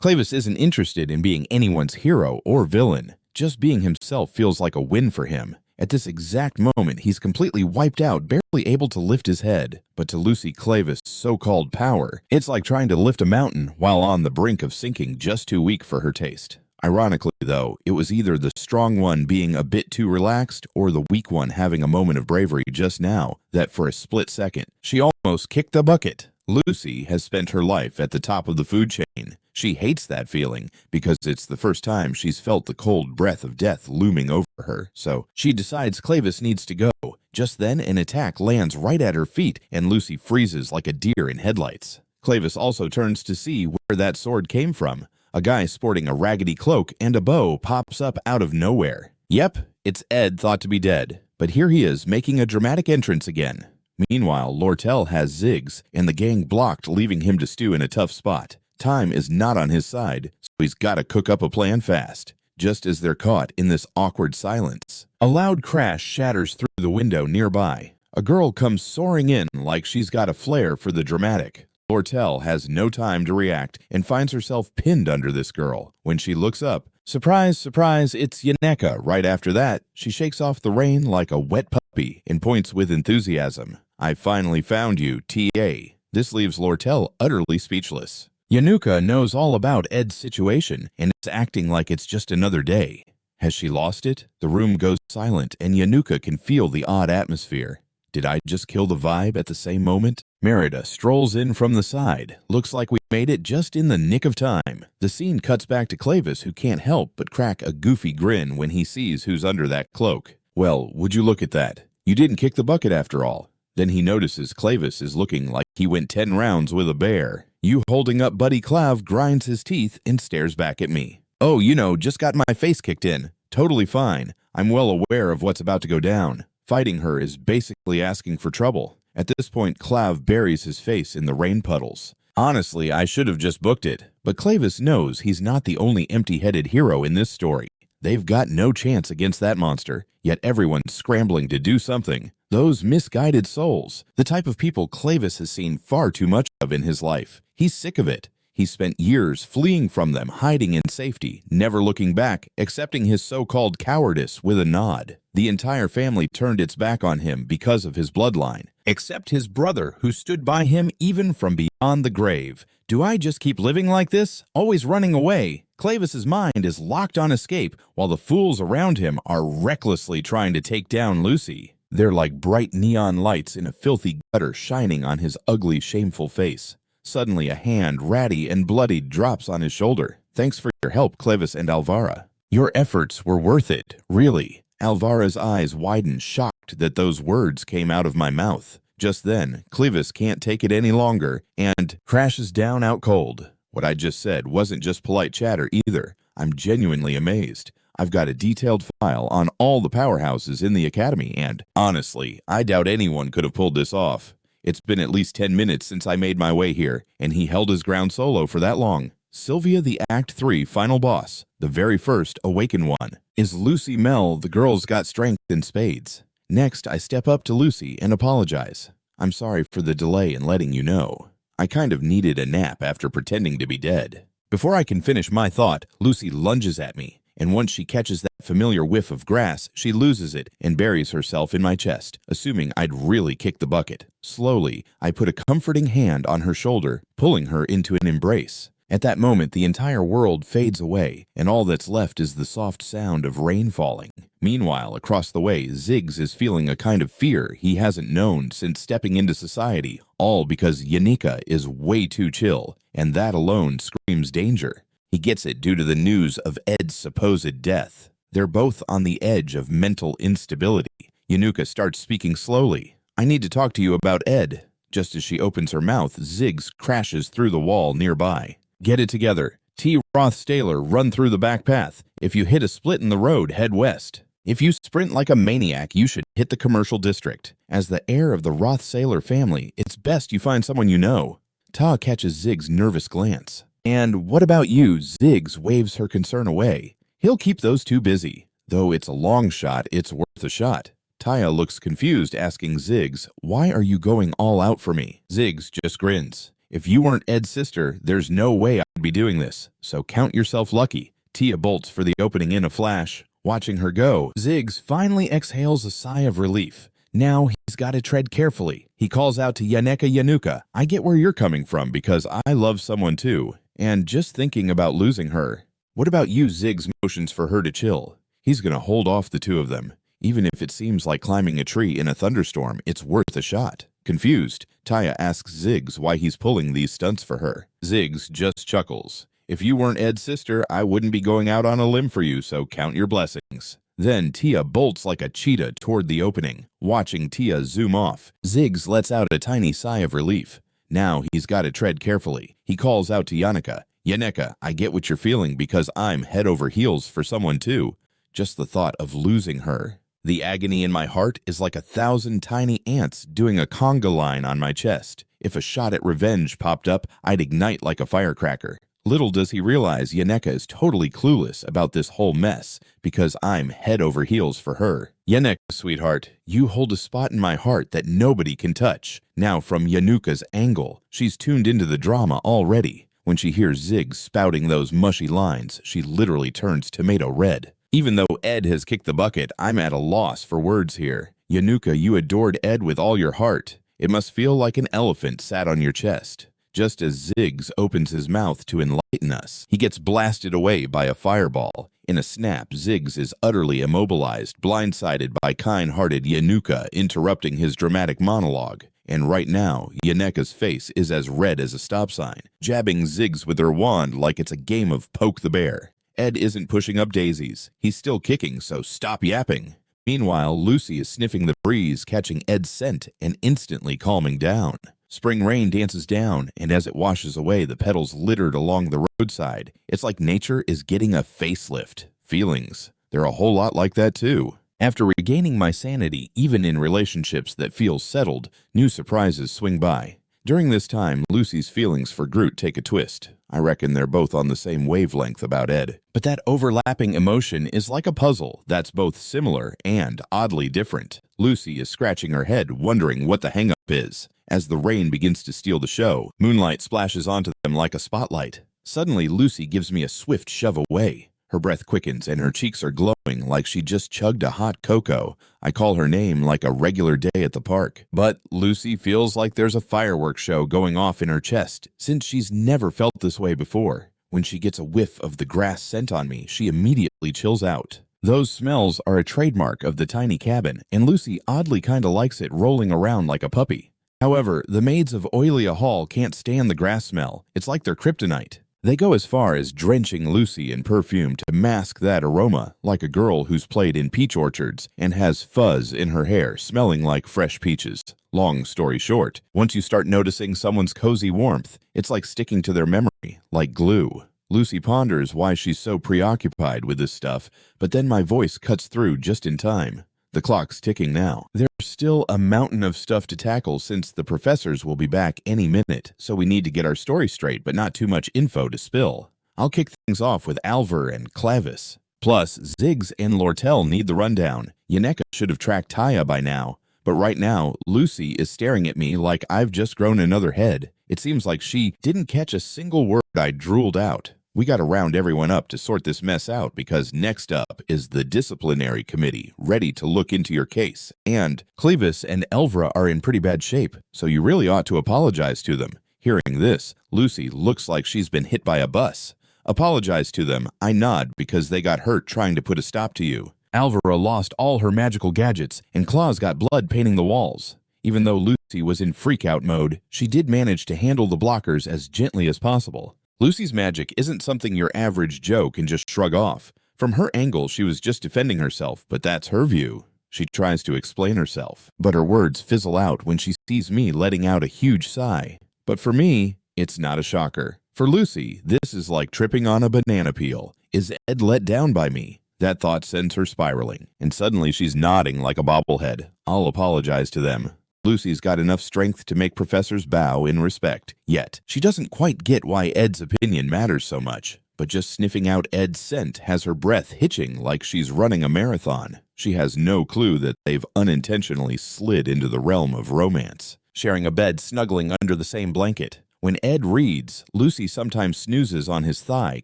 Clavis isn't interested in being anyone's hero or villain. Just being himself feels like a win for him. At this exact moment, he's completely wiped out, barely able to lift his head. But to Lucy Clavis' so-called power, it's like trying to lift a mountain while on the brink of sinking, just too weak for her taste. Ironically, though, it was either the strong one being a bit too relaxed or the weak one having a moment of bravery just now that for a split second, she almost kicked the bucket. Lucy has spent her life at the top of the food chain. She hates that feeling because it's the first time she's felt the cold breath of death looming over her. So she decides Clavis needs to go. Just then, an attack lands right at her feet and Lucy freezes like a deer in headlights. Clavis also turns to see where that sword came from. A guy sporting a raggedy cloak and a bow pops up out of nowhere. Yep, it's Ed, thought to be dead. But here he is, making a dramatic entrance again. Meanwhile, Lortel has Ziggs, and the gang blocked, leaving him to stew in a tough spot. Time is not on his side, so he's got to cook up a plan fast. Just as they're caught in this awkward silence, a loud crash shatters through the window nearby. A girl comes soaring in like she's got a flair for the dramatic. Lortel has no time to react and finds herself pinned under this girl. When she looks up, surprise, surprise, it's Yaneka. Right after that, she shakes off the rain like a wet puppy and points with enthusiasm. "I finally found you, TA." This leaves Lortel utterly speechless. Yanuka knows all about Ed's situation and is acting like it's just another day. Has she lost it? The room goes silent and Yanuka can feel the odd atmosphere. Did I just kill the vibe at the same moment? Merida strolls in from the side. Looks like we made it just in the nick of time. The scene cuts back to Clavis, who can't help but crack a goofy grin when he sees who's under that cloak. "Well, would you look at that? You didn't kick the bucket after all." Then he notices Clavis is looking like he went 10 rounds with a bear. You holding up Buddy Clav grinds his teeth and stares back at me. "Oh, just got my face kicked in. Totally fine. I'm well aware of what's about to go down." Fighting her is basically asking for trouble. At this point, Clav buries his face in the rain puddles. Honestly, I should have just booked it. But Clavis knows he's not the only empty-headed hero in this story. They've got no chance against that monster, yet everyone's scrambling to do something. Those misguided souls, the type of people Clavis has seen far too much of in his life. He's sick of it. He spent years fleeing from them, hiding in safety, never looking back, accepting his so-called cowardice with a nod. The entire family turned its back on him because of his bloodline, except his brother, who stood by him even from beyond the grave. Do I just keep living like this, always running away? Clavis's mind is locked on escape, while the fools around him are recklessly trying to take down Lucy. They're like bright neon lights in a filthy gutter shining on his ugly, shameful face. Suddenly, a hand, ratty and bloodied, drops on his shoulder. Thanks for your help, Clavis and Alvara. Your efforts were worth it, really. Alvara's eyes widen, shocked that those words came out of my mouth. Just then, Clavis can't take it any longer and crashes down out cold. What I just said wasn't just polite chatter either. I'm genuinely amazed. I've got a detailed file on all the powerhouses in the academy, and honestly, I doubt anyone could have pulled this off. It's been at least 10 minutes since I made my way here, and he held his ground solo for that long. Sylvia, the Act 3 final boss, the very first awakened one, is Lucy Mel. The girl's got strength in spades. Next, I step up to Lucy and apologize. I'm sorry for the delay in letting you know. I kind of needed a nap after pretending to be dead. Before I can finish my thought, Lucy lunges at me, and once she catches that familiar whiff of grass, she loses it and buries herself in my chest, assuming I'd really kicked the bucket. Slowly, I put a comforting hand on her shoulder, pulling her into an embrace. At that moment, the entire world fades away, and all that's left is the soft sound of rain falling. Meanwhile, across the way, Ziggs is feeling a kind of fear he hasn't known since stepping into society, all because Yannicka is way too chill, and that alone screams danger. He gets it due to the news of Ed's supposed death. They're both on the edge of mental instability. Yannicka starts speaking slowly. I need to talk to you about Ed. Just as she opens her mouth, Ziggs crashes through the wall nearby. Get it together. Ed Roth Staylor, run through the back path. If you hit a split in the road, head west. If you sprint like a maniac, you should hit the commercial district. As the heir of the Roth Staylor family, it's best you find someone you know. Ta catches Ziggs' nervous glance. And what about you? Ziggs waves her concern away. He'll keep those two busy. Though it's a long shot, it's worth a shot. Taya looks confused, asking Ziggs, why are you going all out for me? Ziggs just grins. If you weren't Ed's sister, there's no way I'd be doing this, so count yourself lucky. Tia bolts for the opening in a flash. Watching her go, Ziggs finally exhales a sigh of relief. Now he's got to tread carefully. He calls out to Yannicka, I get where you're coming from because I love someone too, and just thinking about losing her. What about you? Ziggs motions for her to chill. He's gonna hold off the two of them. Even if it seems like climbing a tree in a thunderstorm, it's worth a shot. Confused, Taya asks Ziggs why he's pulling these stunts for her. Ziggs just chuckles. If you weren't Ed's sister, I wouldn't be going out on a limb for you, so count your blessings. Then Tia bolts like a cheetah toward the opening. Watching Tia zoom off, Ziggs lets out a tiny sigh of relief. Now he's got to tread carefully. He calls out to Yannicka, I get what you're feeling because I'm head over heels for someone too. Just the thought of losing her. The agony in my heart is like 1,000 tiny ants doing a conga line on my chest. If a shot at revenge popped up, I'd ignite like a firecracker. Little does he realize Yannicka is totally clueless about this whole mess because I'm head over heels for her. Yannicka, sweetheart, you hold a spot in my heart that nobody can touch. Now from Yannicka's angle, she's tuned into the drama already. When she hears Ziggs spouting those mushy lines, she literally turns tomato red. Even though Ed has kicked the bucket, I'm at a loss for words here. Yannicka, you adored Ed with all your heart. It must feel like an elephant sat on your chest. Just as Ziggs opens his mouth to enlighten us, he gets blasted away by a fireball. In a snap, Ziggs is utterly immobilized, blindsided by kind-hearted Yannicka interrupting his dramatic monologue. And right now, Yannicka's face is as red as a stop sign, jabbing Ziggs with her wand like it's a game of poke the bear. Ed isn't pushing up daisies. He's still kicking, so stop yapping. Meanwhile, Lucy is sniffing the breeze, catching Ed's scent and instantly calming down. Spring rain dances down, and as it washes away the petals littered along the roadside, it's like nature is getting a facelift. Feelings, they're a whole lot like that too. After regaining my sanity, even in relationships that feel settled, new surprises swing by. During this time, Lucy's feelings for Groot take a twist. I reckon they're both on the same wavelength about Ed. But that overlapping emotion is like a puzzle that's both similar and oddly different. Lucy is scratching her head, wondering what the hang-up is. As the rain begins to steal the show, moonlight splashes onto them like a spotlight. Suddenly, Lucy gives me a swift shove away. Her breath quickens and her cheeks are glowing like she just chugged a hot cocoa. I call her name like a regular day at the park. But Lucy feels like there's a fireworks show going off in her chest, since she's never felt this way before. When she gets a whiff of the grass scent on me, she immediately chills out. Those smells are a trademark of the tiny cabin, and Lucy oddly kinda likes it rolling around like a puppy. However, the maids of Oilia Hall can't stand the grass smell. It's like their kryptonite. They go as far as drenching Lucy in perfume to mask that aroma, like a girl who's played in peach orchards and has fuzz in her hair smelling like fresh peaches. Long story short, once you start noticing someone's cozy warmth, it's like sticking to their memory, like glue. Lucy ponders why she's so preoccupied with this stuff, but then my voice cuts through just in time. The clock's ticking now. There's still a mountain of stuff to tackle since the professors will be back any minute, so we need to get our story straight but not too much info to spill. I'll kick things off with Alvar and Clavis. Plus, Ziggs and Lortel need the rundown. Yaneka should have tracked Taya by now, but right now, Lucy is staring at me like I've just grown another head. It seems like she didn't catch a single word I drooled out. We gotta round everyone up to sort this mess out because next up is the disciplinary committee ready to look into your case. And Clevis and Elvra are in pretty bad shape, so you really ought to apologize to them. Hearing this, Lucy looks like she's been hit by a bus. Apologize to them. I nod because they got hurt trying to put a stop to you. Alvara lost all her magical gadgets and Claus got blood painting the walls. Even though Lucy was in freak-out mode, she did manage to handle the blockers as gently as possible. Lucy's magic isn't something your average Joe can just shrug off. From her angle, she was just defending herself, but that's her view. She tries to explain herself, but her words fizzle out when she sees me letting out a huge sigh. But for me, it's not a shocker. For Lucy, this is like tripping on a banana peel. Is Ed let down by me? That thought sends her spiraling, and suddenly she's nodding like a bobblehead. I'll apologize to them. Lucy's got enough strength to make professors bow in respect, yet she doesn't quite get why Ed's opinion matters so much. But just sniffing out Ed's scent has her breath hitching like she's running a marathon. She has no clue that they've unintentionally slid into the realm of romance, sharing a bed snuggling under the same blanket. When Ed reads, Lucy sometimes snoozes on his thigh,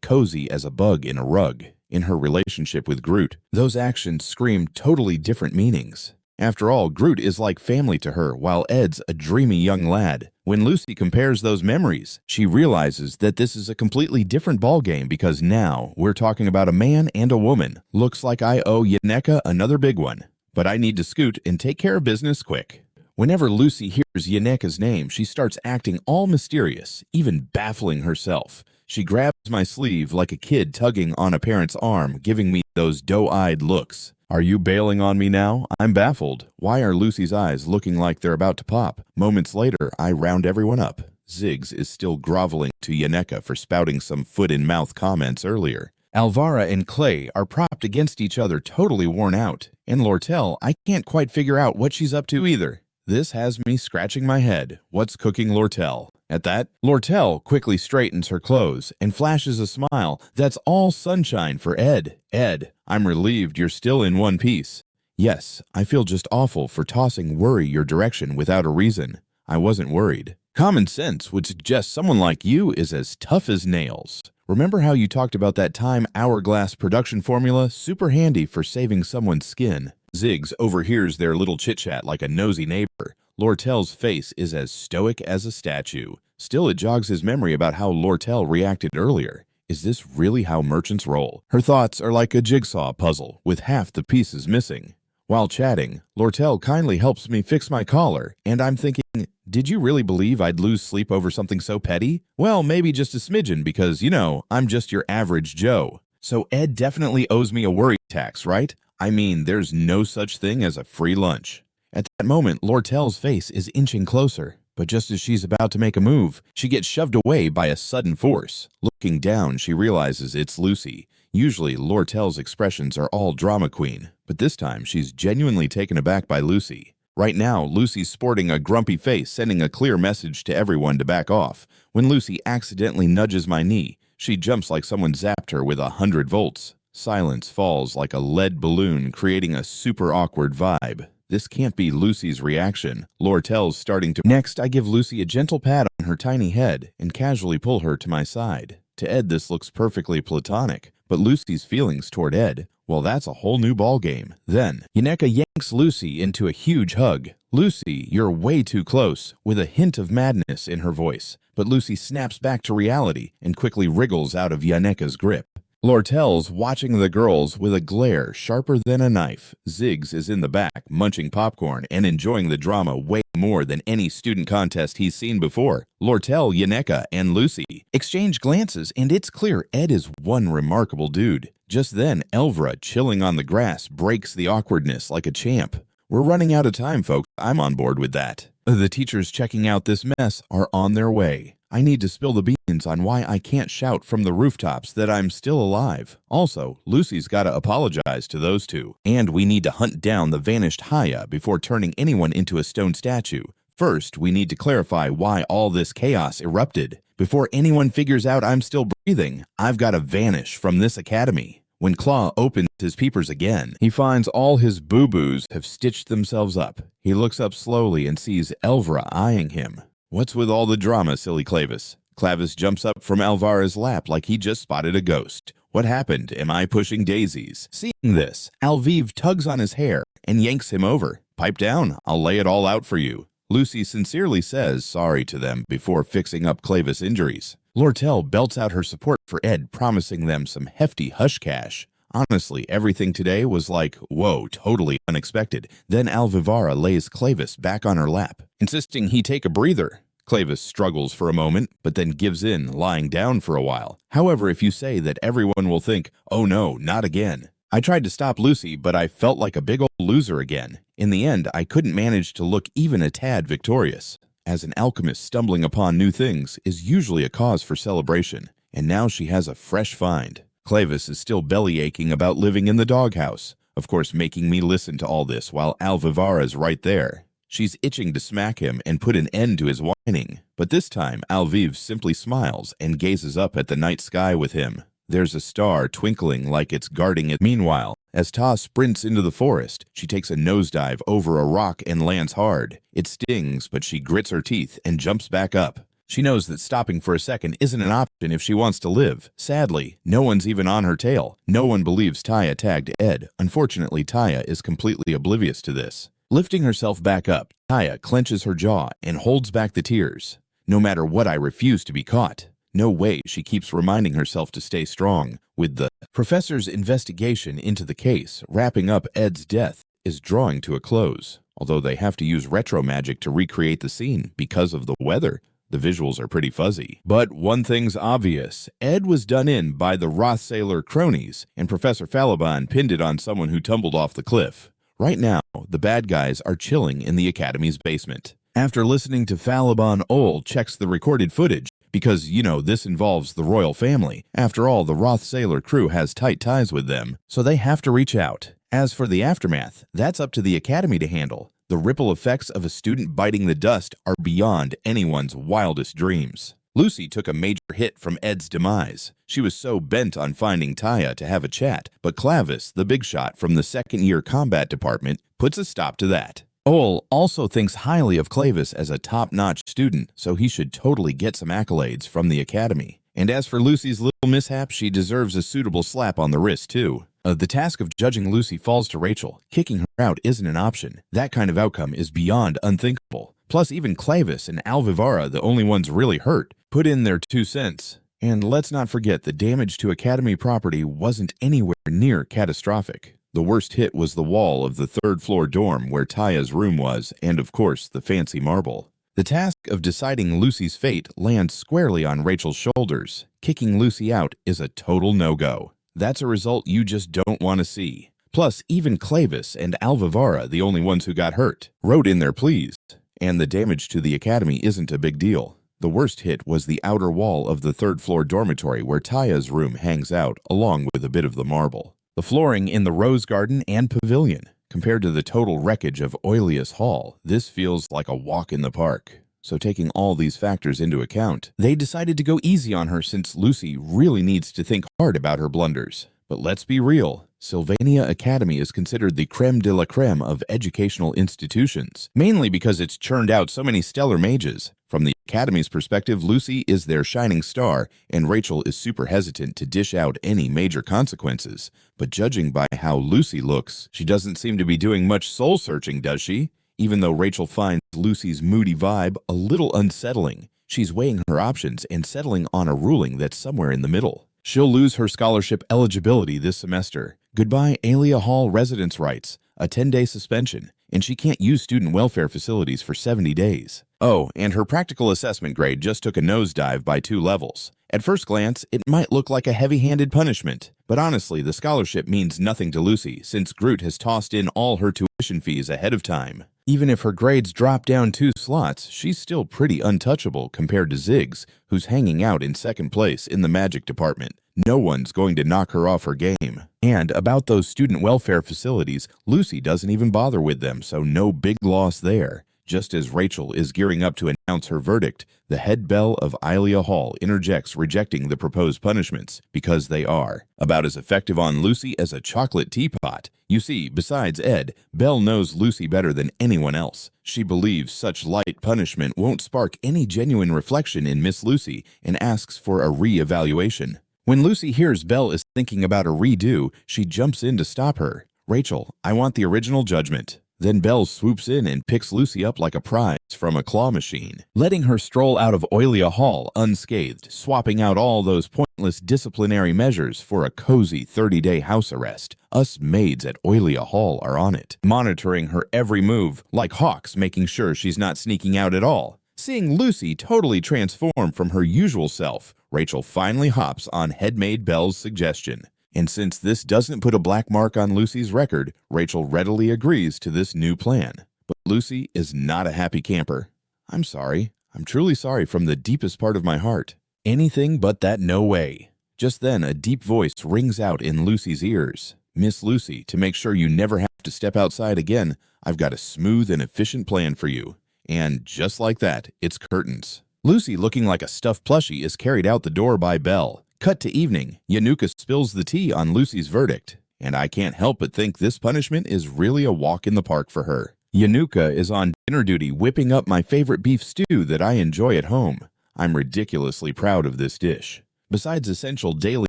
cozy as a bug in a rug. In her relationship with Groot, those actions scream totally different meanings. After all, Groot is like family to her, while Ed's a dreamy young lad. When Lucy compares those memories, she realizes that this is a completely different ballgame because now we're talking about a man and a woman. Looks like I owe Yaneka another big one, but I need to scoot and take care of business quick. Whenever Lucy hears Yaneka's name, she starts acting all mysterious, even baffling herself. She grabs my sleeve like a kid tugging on a parent's arm, giving me those doe-eyed looks. Are you bailing on me now? I'm baffled. Why are Lucy's eyes looking like they're about to pop? Moments later, I round everyone up. Ziggs is still groveling to Yaneka for spouting some foot-in-mouth comments earlier. Alvara and Clay are propped against each other, totally worn out. And Lortel, I can't quite figure out what she's up to either. This has me scratching my head. What's cooking Lortel? At that, Lortel quickly straightens her clothes and flashes a smile that's all sunshine for Ed. Ed, I'm relieved you're still in one piece. Yes, I feel just awful for tossing worry your direction without a reason. I wasn't worried. Common sense would suggest someone like you is as tough as nails. Remember how you talked about that time hourglass production formula? Super handy for saving someone's skin. Ziggs overhears their little chit-chat like a nosy neighbor. Lortel's face is as stoic as a statue. Still, it jogs his memory about how Lortel reacted earlier. Is this really how merchants roll? Her thoughts are like a jigsaw puzzle, with half the pieces missing. While chatting, Lortel kindly helps me fix my collar, and I'm thinking, did you really believe I'd lose sleep over something so petty? Well, maybe just a smidgen because, I'm just your average Joe. So Ed definitely owes me a worry tax, right? I mean, there's no such thing as a free lunch. At that moment, Lortel's face is inching closer, but just as she's about to make a move, she gets shoved away by a sudden force. Looking down, she realizes it's Lucy. Usually, Lortel's expressions are all drama queen, but this time she's genuinely taken aback by Lucy. Right now, Lucy's sporting a grumpy face, sending a clear message to everyone to back off. When Lucy accidentally nudges my knee, she jumps like someone zapped her with 100 volts. Silence falls like a lead balloon, creating a super awkward vibe. This can't be Lucy's reaction. Lortel's starting to... Next, I give Lucy a gentle pat on her tiny head and casually pull her to my side. To Ed, this looks perfectly platonic, But Lucy's feelings toward Ed, well, that's a whole new ballgame. Then, Yaneka yanks Lucy into a huge hug. "Lucy, you're way too close," with a hint of madness in her voice. But Lucy snaps back to reality and quickly wriggles out of Yaneka's grip. Lortel's watching the girls with a glare sharper than a knife. Ziggs is in the back, munching popcorn and enjoying the drama way more than any student contest he's seen before. Lortel, Yaneka, and Lucy exchange glances, and it's clear Ed is one remarkable dude. Just then, Elvra, chilling on the grass, breaks the awkwardness like a champ. "We're running out of time, folks. I'm on board with that. The teachers checking out this mess are on their way. I need to spill the beans on why I can't shout from the rooftops that I'm still alive. Also, Lucy's gotta apologize to those two. And we need to hunt down the vanished Haya before turning anyone into a stone statue. First, we need to clarify why all this chaos erupted. Before anyone figures out I'm still breathing, I've gotta vanish from this academy." When Claw opens his peepers again, he finds all his boo-boos have stitched themselves up. He looks up slowly and sees Elvra eyeing him. "What's with all the drama, silly Clavis?" Clavis jumps up from Alvara's lap like he just spotted a ghost. "What happened? Am I pushing daisies?" Seeing this, Alviv tugs on his hair and yanks him over. "Pipe down, I'll lay it all out for you." Lucy sincerely says sorry to them before fixing up Clavis' injuries. Lortel belts out her support for Ed, promising them some hefty hush cash. Honestly, everything today was like, whoa, totally unexpected. Then Alvivara lays Clavis back on her lap, insisting he take a breather. Clavis struggles for a moment, but then gives in, lying down for a while. However, if you say that, everyone will think, "Oh no, not again." I tried to stop Lucy, but I felt like a big old loser again. In the end, I couldn't manage to look even a tad victorious. As an alchemist stumbling upon new things is usually a cause for celebration, and now she has a fresh find. Clavis is still belly-aching about living in the doghouse, of course making me listen to all this while Alvivara's right there. She's itching to smack him and put an end to his whining, but this time Alviv simply smiles and gazes up at the night sky with him. There's a star twinkling like it's guarding it. Meanwhile, as Ta sprints into the forest, she takes a nosedive over a rock and lands hard. It stings, but she grits her teeth and jumps back up. She knows that stopping for a second isn't an option if she wants to live. Sadly, no one's even on her tail. No one believes Taya tagged Ed. Unfortunately, Taya is completely oblivious to this. Lifting herself back up, Taya clenches her jaw and holds back the tears. "No matter what, I refuse to be caught." No way, she keeps reminding herself to stay strong. With the professor's investigation into the case wrapping up, Ed's death is drawing to a close. Although they have to use retro magic to recreate the scene because of the weather, the visuals are pretty fuzzy. But one thing's obvious. Ed was done in by the Roth Staylor cronies, and Professor Falaban pinned it on someone who tumbled off the cliff. Right now, the bad guys are chilling in the Academy's basement. After listening to Falaban, Ol checks the recorded footage, because, you know, this involves the royal family. After all, the Roth Staylor crew has tight ties with them, so they have to reach out. As for the aftermath, that's up to the Academy to handle. The ripple effects of a student biting the dust are beyond anyone's wildest dreams. Lucy took a major hit from Ed's demise. She was so bent on finding Taya to have a chat, but Clavis, the big shot from the second-year combat department, puts a stop to that. Ol also thinks highly of Clavis as a top-notch student, so he should totally get some accolades from the Academy. And as for Lucy's little mishap, she deserves a suitable slap on the wrist, too. The task of judging Lucy falls to Rachel. Kicking her out isn't an option. That kind of outcome is beyond unthinkable. Plus, even Clavis and Alvivara, the only ones really hurt, put in their 2 cents. And let's not forget the damage to Academy property wasn't anywhere near catastrophic. The worst hit was the wall of the third-floor dorm where Taya's room was, and of course, the fancy marble. The task of deciding Lucy's fate lands squarely on Rachel's shoulders. Kicking Lucy out is a total no-go. That's a result you just don't want to see. Plus, even Clavis and Alvivara, the only ones who got hurt, wrote in their pleas. And the damage to the Academy isn't a big deal. The worst hit was the outer wall of the third-floor dormitory where Taya's room hangs out, along with a bit of the marble. The flooring in the Rose Garden and Pavilion. Compared to the total wreckage of Oilius Hall, this feels like a walk in the park. So taking all these factors into account, they decided to go easy on her since Lucy really needs to think hard about her blunders. But let's be real, Sylvania Academy is considered the creme de la creme of educational institutions, mainly because it's churned out so many stellar mages. From the Academy's perspective, Lucy is their shining star, and Rachel is super hesitant to dish out any major consequences. But judging by how Lucy looks, she doesn't seem to be doing much soul-searching, does she? Even though Rachel finds Lucy's moody vibe a little unsettling, she's weighing her options and settling on a ruling that's somewhere in the middle. She'll lose her scholarship eligibility this semester. Goodbye Alia Hall residence rights, a 10-day suspension, and she can't use student welfare facilities for 70 days. Oh, and her practical assessment grade just took a nosedive by 2 levels. At first glance, it might look like a heavy-handed punishment, but honestly, the scholarship means nothing to Lucy since Groot has tossed in all her tuition fees ahead of time. Even if her grades drop down 2 slots, she's still pretty untouchable compared to Ziggs, who's hanging out in second place in the magic department. No one's going to knock her off her game. And about those student welfare facilities, Lucy doesn't even bother with them, so no big loss there. Just as Rachel is gearing up to announce her verdict, the head belle of Alia Hall interjects, rejecting the proposed punishments because they are about as effective on Lucy as a chocolate teapot. You see, besides Ed, Belle knows Lucy better than anyone else. She believes such light punishment won't spark any genuine reflection in Miss Lucy and asks for a re-evaluation. When Lucy hears Belle is thinking about a redo, she jumps in to stop her. "Rachel, I want the original judgment." Then Belle swoops in and picks Lucy up like a prize from a claw machine, letting her stroll out of Oilia Hall unscathed, swapping out all those pointless disciplinary measures for a cozy 30-day house arrest. Us maids at Oilia Hall are on it, monitoring her every move, like hawks making sure she's not sneaking out at all. Seeing Lucy totally transform from her usual self, Rachel finally hops on headmaid Belle's suggestion. And since this doesn't put a black mark on Lucy's record, Rachel readily agrees to this new plan. But Lucy is not a happy camper. "I'm sorry. I'm truly sorry from the deepest part of my heart." Anything but that no way. Just then, a deep voice rings out in Lucy's ears. "Miss Lucy, to make sure you never have to step outside again, I've got a smooth and efficient plan for you." And just like that, it's curtains. Lucy, looking like a stuffed plushie, is carried out the door by Belle. Cut to evening. Yanuka spills the tea on Lucy's verdict, and I can't help but think this punishment is really a walk in the park for her. Yanuka is on dinner duty whipping up my favorite beef stew that I enjoy at home. I'm ridiculously proud of this dish. Besides essential daily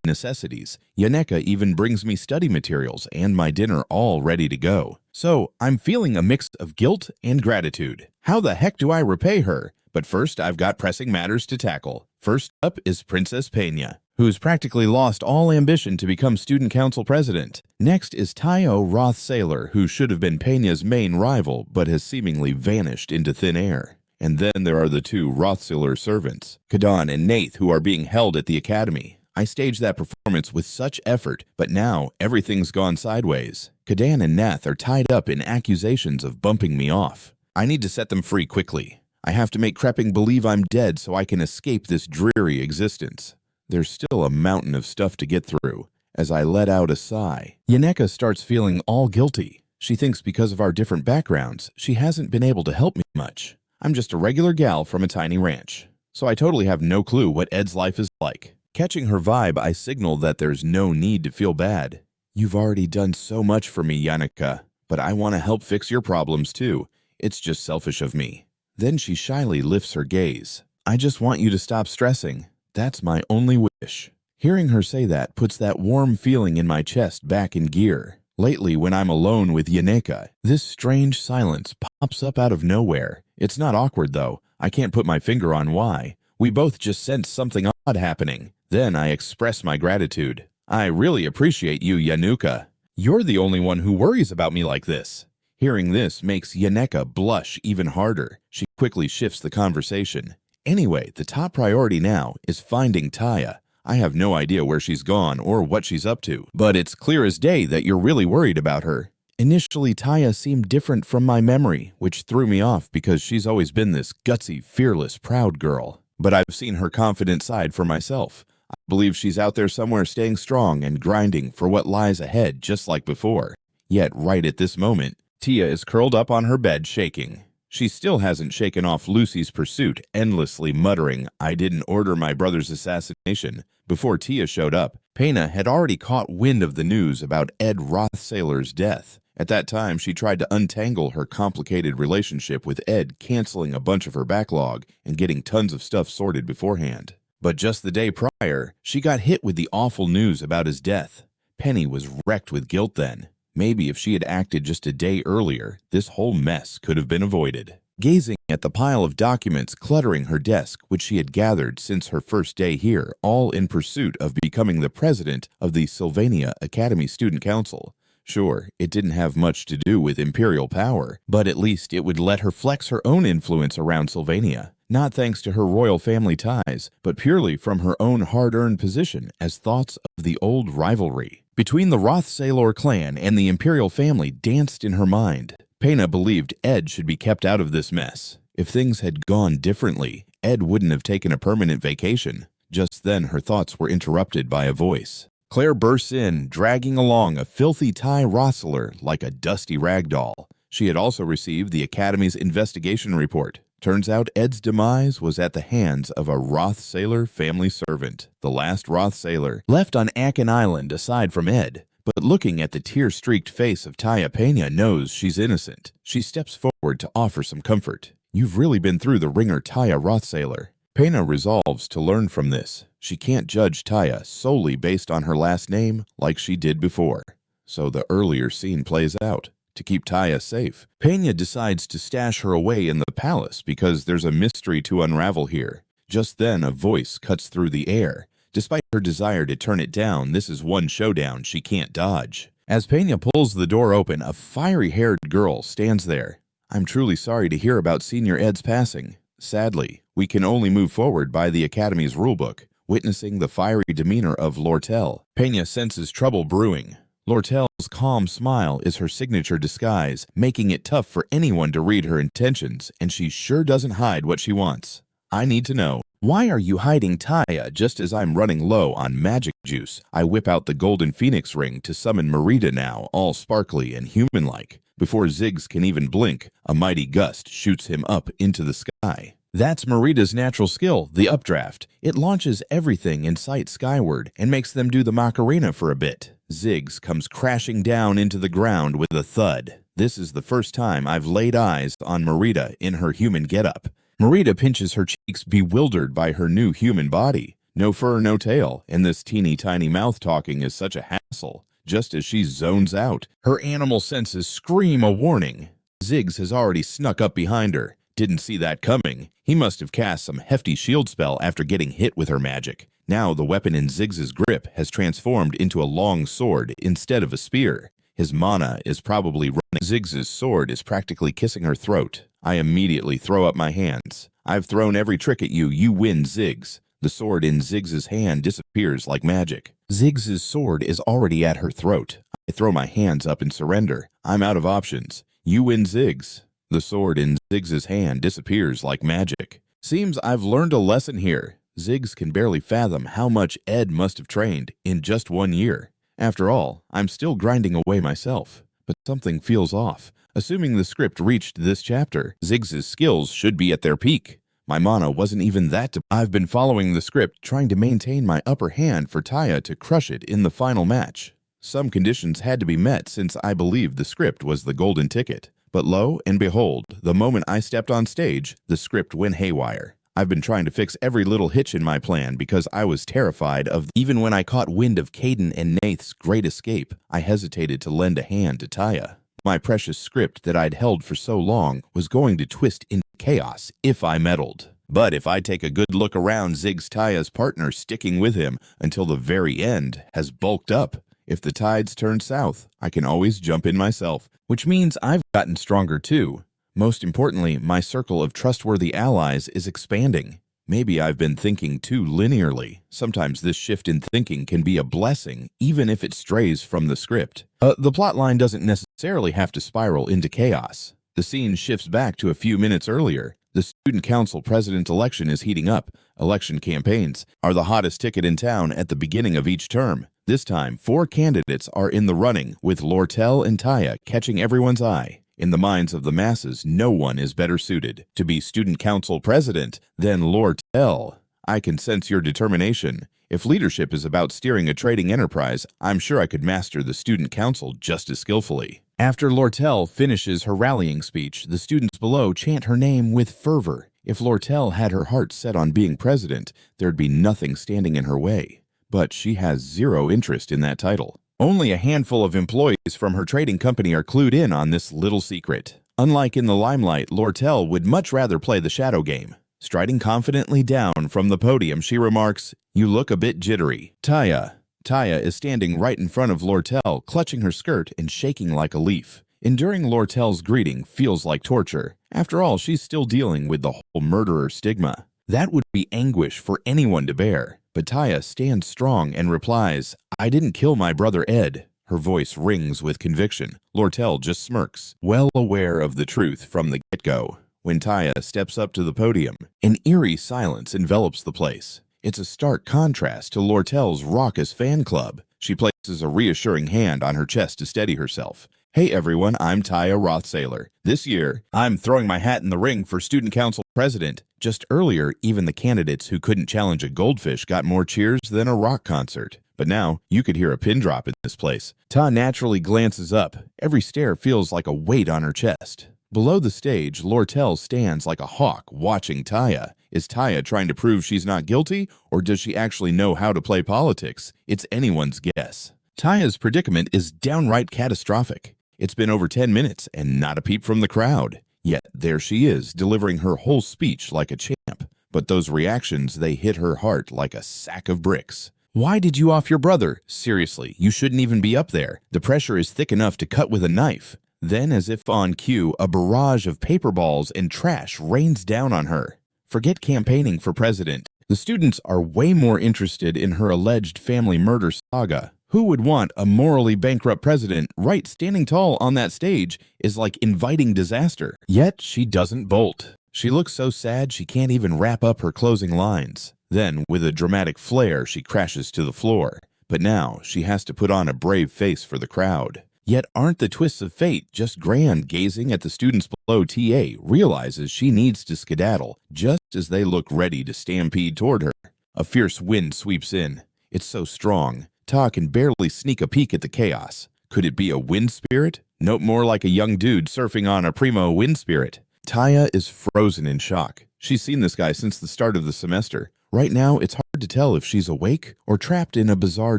necessities, Yaneka even brings me study materials and my dinner all ready to go. So I'm feeling a mix of guilt and gratitude. How the heck do I repay her? But first, I've got pressing matters to tackle. First up is Princess Pena, who's practically lost all ambition to become student council president. Next is Ed Roth Staylor, who should have been Pena's main rival, but has seemingly vanished into thin air. And then there are the 2 Rothstiller servants, Kadan and Nath, who are being held at the academy. I staged that performance with such effort, but now everything's gone sideways. Kadan and Nath are tied up in accusations of bumping me off. I need to set them free quickly. I have to make Krepping believe I'm dead so I can escape this dreary existence. There's still a mountain of stuff to get through. As I let out a sigh, Yaneka starts feeling all guilty. She thinks because of our different backgrounds, she hasn't been able to help me much. I'm just a regular gal from a tiny ranch, so I totally have no clue what Ed's life is like. Catching her vibe, I signal that there's no need to feel bad. "You've already done so much for me, Yaneka, but I want to help fix your problems too. It's just selfish of me." Then she shyly lifts her gaze. "I just want you to stop stressing. That's my only wish." Hearing her say that puts that warm feeling in my chest back in gear. Lately, when I'm alone with Yaneka, this strange silence pops up out of nowhere. It's not awkward, though. I can't put my finger on why. We both just sense something odd happening. Then I express my gratitude. "I really appreciate you, Yanuka. You're the only one who worries about me like this." Hearing this makes Yaneka blush even harder. She quickly shifts the conversation. Anyway, the top priority now is finding Taya. I have no idea where she's gone or what she's up to, but it's clear as day that you're really worried about her. Initially, Taya seemed different from my memory, which threw me off because she's always been this gutsy, fearless, proud girl. But I've seen her confident side for myself. I believe she's out there somewhere staying strong and grinding for what lies ahead just like before. Yet, right at this moment, Tia is curled up on her bed shaking. She still hasn't shaken off Lucy's pursuit, endlessly muttering, "I didn't order my brother's assassination." Before Tia showed up, Pena had already caught wind of the news about Ed Roth Staylor's death. At that time, she tried to untangle her complicated relationship with Ed, canceling a bunch of her backlog and getting tons of stuff sorted beforehand. But just the day prior, she got hit with the awful news about his death. Penny was wrecked with guilt then. Maybe if she had acted just a day earlier, this whole mess could have been avoided. Gazing at the pile of documents cluttering her desk, which she had gathered since her first day here, all in pursuit of becoming the president of the Sylvania Academy Student Council. Sure, it didn't have much to do with imperial power, but at least it would let her flex her own influence around Sylvania, not thanks to her royal family ties, but purely from her own hard-earned position as thoughts of the old rivalry between the Roth Staylor clan and the imperial family danced in her mind. Pena believed Ed should be kept out of this mess. If things had gone differently, Ed wouldn't have taken a permanent vacation. Just then her thoughts were interrupted by a voice. Claire bursts in, dragging along a filthy Thai rustler like a dusty rag doll. She had also received the Academy's investigation report. Turns out Ed's demise was at the hands of a Roth Staylor family servant, the last Roth Staylor, left on Akin Island aside from Ed. But looking at the tear-streaked face of Taya Pena knows she's innocent. She steps forward to offer some comfort. "You've really been through the ringer, Taya Roth Staylor." Pena resolves to learn from this. She can't judge Taya solely based on her last name like she did before. So the earlier scene plays out. To keep Taya safe, Pena decides to stash her away in the palace because there's a mystery to unravel here. Just then, a voice cuts through the air. Despite her desire to turn it down, this is one showdown she can't dodge. As Pena pulls the door open, a fiery-haired girl stands there. "I'm truly sorry to hear about Senior Ed's passing. Sadly, we can only move forward by the Academy's rulebook." Witnessing the fiery demeanor of Lortel, Pena senses trouble brewing. Lortel's calm smile is her signature disguise, making it tough for anyone to read her intentions, and she sure doesn't hide what she wants. "I need to know, why are you hiding Taya just as I'm running low on magic juice?" I whip out the golden phoenix ring to summon Merida now, all sparkly and human-like. Before Ziggs can even blink, a mighty gust shoots him up into the sky. That's Merida's natural skill, the updraft. It launches everything in sight skyward and makes them do the Macarena for a bit. Ziggs comes crashing down into the ground with a thud. This is the first time I've laid eyes on Merida in her human getup. Merida pinches her cheeks, bewildered by her new human body. No fur, no tail, and this teeny tiny mouth talking is such a hassle. Just as she zones out, her animal senses scream a warning. Ziggs has already snuck up behind her. Didn't see that coming. He must have cast some hefty shield spell after getting hit with her magic. Now the weapon in Ziggs's grip has transformed into a long sword instead of a spear. His mana is probably running. Ziggs's sword is practically kissing her throat. I immediately throw up my hands. "I've thrown every trick at you. You win, Ziggs." The sword in Ziggs's hand disappears like magic. Ziggs's sword is already at her throat. I throw my hands up in surrender. I'm out of options. "You win, Ziggs." The sword in Ziggs's hand disappears like magic. Seems I've learned a lesson here. Ziggs can barely fathom how much Ed must have trained in just 1 year. After all, I'm still grinding away myself. But something feels off. Assuming the script reached this chapter, Ziggs's skills should be at their peak. My mana wasn't even that. I've been following the script, trying to maintain my upper hand for Taya to crush it in the final match. Some conditions had to be met since I believed the script was the golden ticket. But lo and behold, the moment I stepped on stage, the script went haywire. I've been trying to fix every little hitch in my plan because I was terrified of. Even when I caught wind of Caden and Nath's great escape, I hesitated to lend a hand to Taya. My precious script that I'd held for so long was going to twist into chaos if I meddled. But if I take a good look around, Ziggs Taya's partner sticking with him until the very end has bulked up. If the tides turn south, I can always jump in myself, which means I've gotten stronger too. Most importantly, my circle of trustworthy allies is expanding. Maybe I've been thinking too linearly. Sometimes this shift in thinking can be a blessing, even if it strays from the script. The plotline doesn't necessarily have to spiral into chaos. The scene shifts back to a few minutes earlier. The student council president election is heating up. Election campaigns are the hottest ticket in town at the beginning of each term. This time, 4 candidates are in the running, with Lortel and Taya catching everyone's eye. In the minds of the masses, no one is better suited to be student council president than Lortel. I can sense your determination. If leadership is about steering a trading enterprise, I'm sure I could master the student council just as skillfully. After Lortel finishes her rallying speech, the students below chant her name with fervor. If Lortel had her heart set on being president, there'd be nothing standing in her way. But she has zero interest in that title. Only a handful of employees from her trading company are clued in on this little secret. Unlike in the limelight, Lortel would much rather play the shadow game. Striding confidently down from the podium, she remarks, "You look a bit jittery." Taya is standing right in front of Lortel, clutching her skirt and shaking like a leaf. Enduring Lortel's greeting feels like torture. After all, she's still dealing with the whole murderer stigma. That would be anguish for anyone to bear. But Taya stands strong and replies, "I didn't kill my brother Ed." Her voice rings with conviction. Lortel just smirks, well aware of the truth from the get-go. When Taya steps up to the podium, an eerie silence envelops the place. It's a stark contrast to Lortel's raucous fan club. She places a reassuring hand on her chest to steady herself. "Hey everyone, I'm Ed Roth Staylor. This year, I'm throwing my hat in the ring for Student Council President." Just earlier, even the candidates who couldn't challenge a goldfish got more cheers than a rock concert. But now, you could hear a pin drop in this place. Ta naturally glances up. Every stare feels like a weight on her chest. Below the stage, Lortel stands like a hawk watching Taya. Is Taya trying to prove she's not guilty, or does she actually know how to play politics? It's anyone's guess. Taya's predicament is downright catastrophic. It's been over 10 minutes and not a peep from the crowd. Yet there she is, delivering her whole speech like a champ. But those reactions, they hit her heart like a sack of bricks. "Why did you off your brother? Seriously, you shouldn't even be up there. The pressure is thick enough to cut with a knife." Then, as if on cue, a barrage of paper balls and trash rains down on her. Forget campaigning for president. The students are way more interested in her alleged family murder saga. Who would want a morally bankrupt president? Right, standing tall on that stage is like inviting disaster. Yet she doesn't bolt. She looks so sad she can't even wrap up her closing lines. Then, with a dramatic flair, she crashes to the floor. But now, she has to put on a brave face for the crowd. Yet aren't the twists of fate just grand? Gazing at the students below, TA realizes she needs to skedaddle just as they look ready to stampede toward her. A fierce wind sweeps in. It's so strong, Ta can barely sneak a peek at the chaos. Could it be a wind spirit? Nope, more like a young dude surfing on a primo wind spirit. Taya is frozen in shock. She's seen this guy since the start of the semester. Right now, it's hard to tell if she's awake or trapped in a bizarre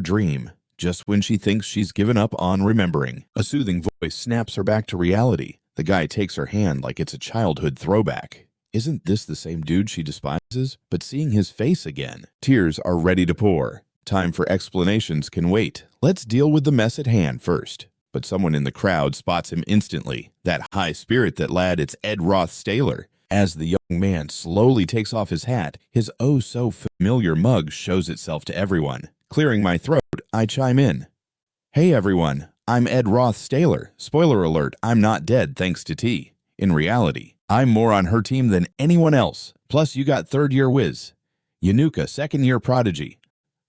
dream. Just when she thinks she's given up on remembering, a soothing voice snaps her back to reality. The guy takes her hand like it's a childhood throwback. Isn't this the same dude she despises? But seeing his face again, tears are ready to pour. Time for explanations can wait. Let's deal with the mess at hand first. But someone in the crowd spots him instantly. That high spirit that lad, it's Ed Roth Staylor. As the young man slowly takes off his hat, his oh-so-familiar mug shows itself to everyone. Clearing my throat, I chime in. "Hey everyone, I'm Ed Roth Staylor. Spoiler alert, I'm not dead thanks to T. In reality, I'm more on her team than anyone else. Plus you got third-year whiz. Yanuka, second-year prodigy.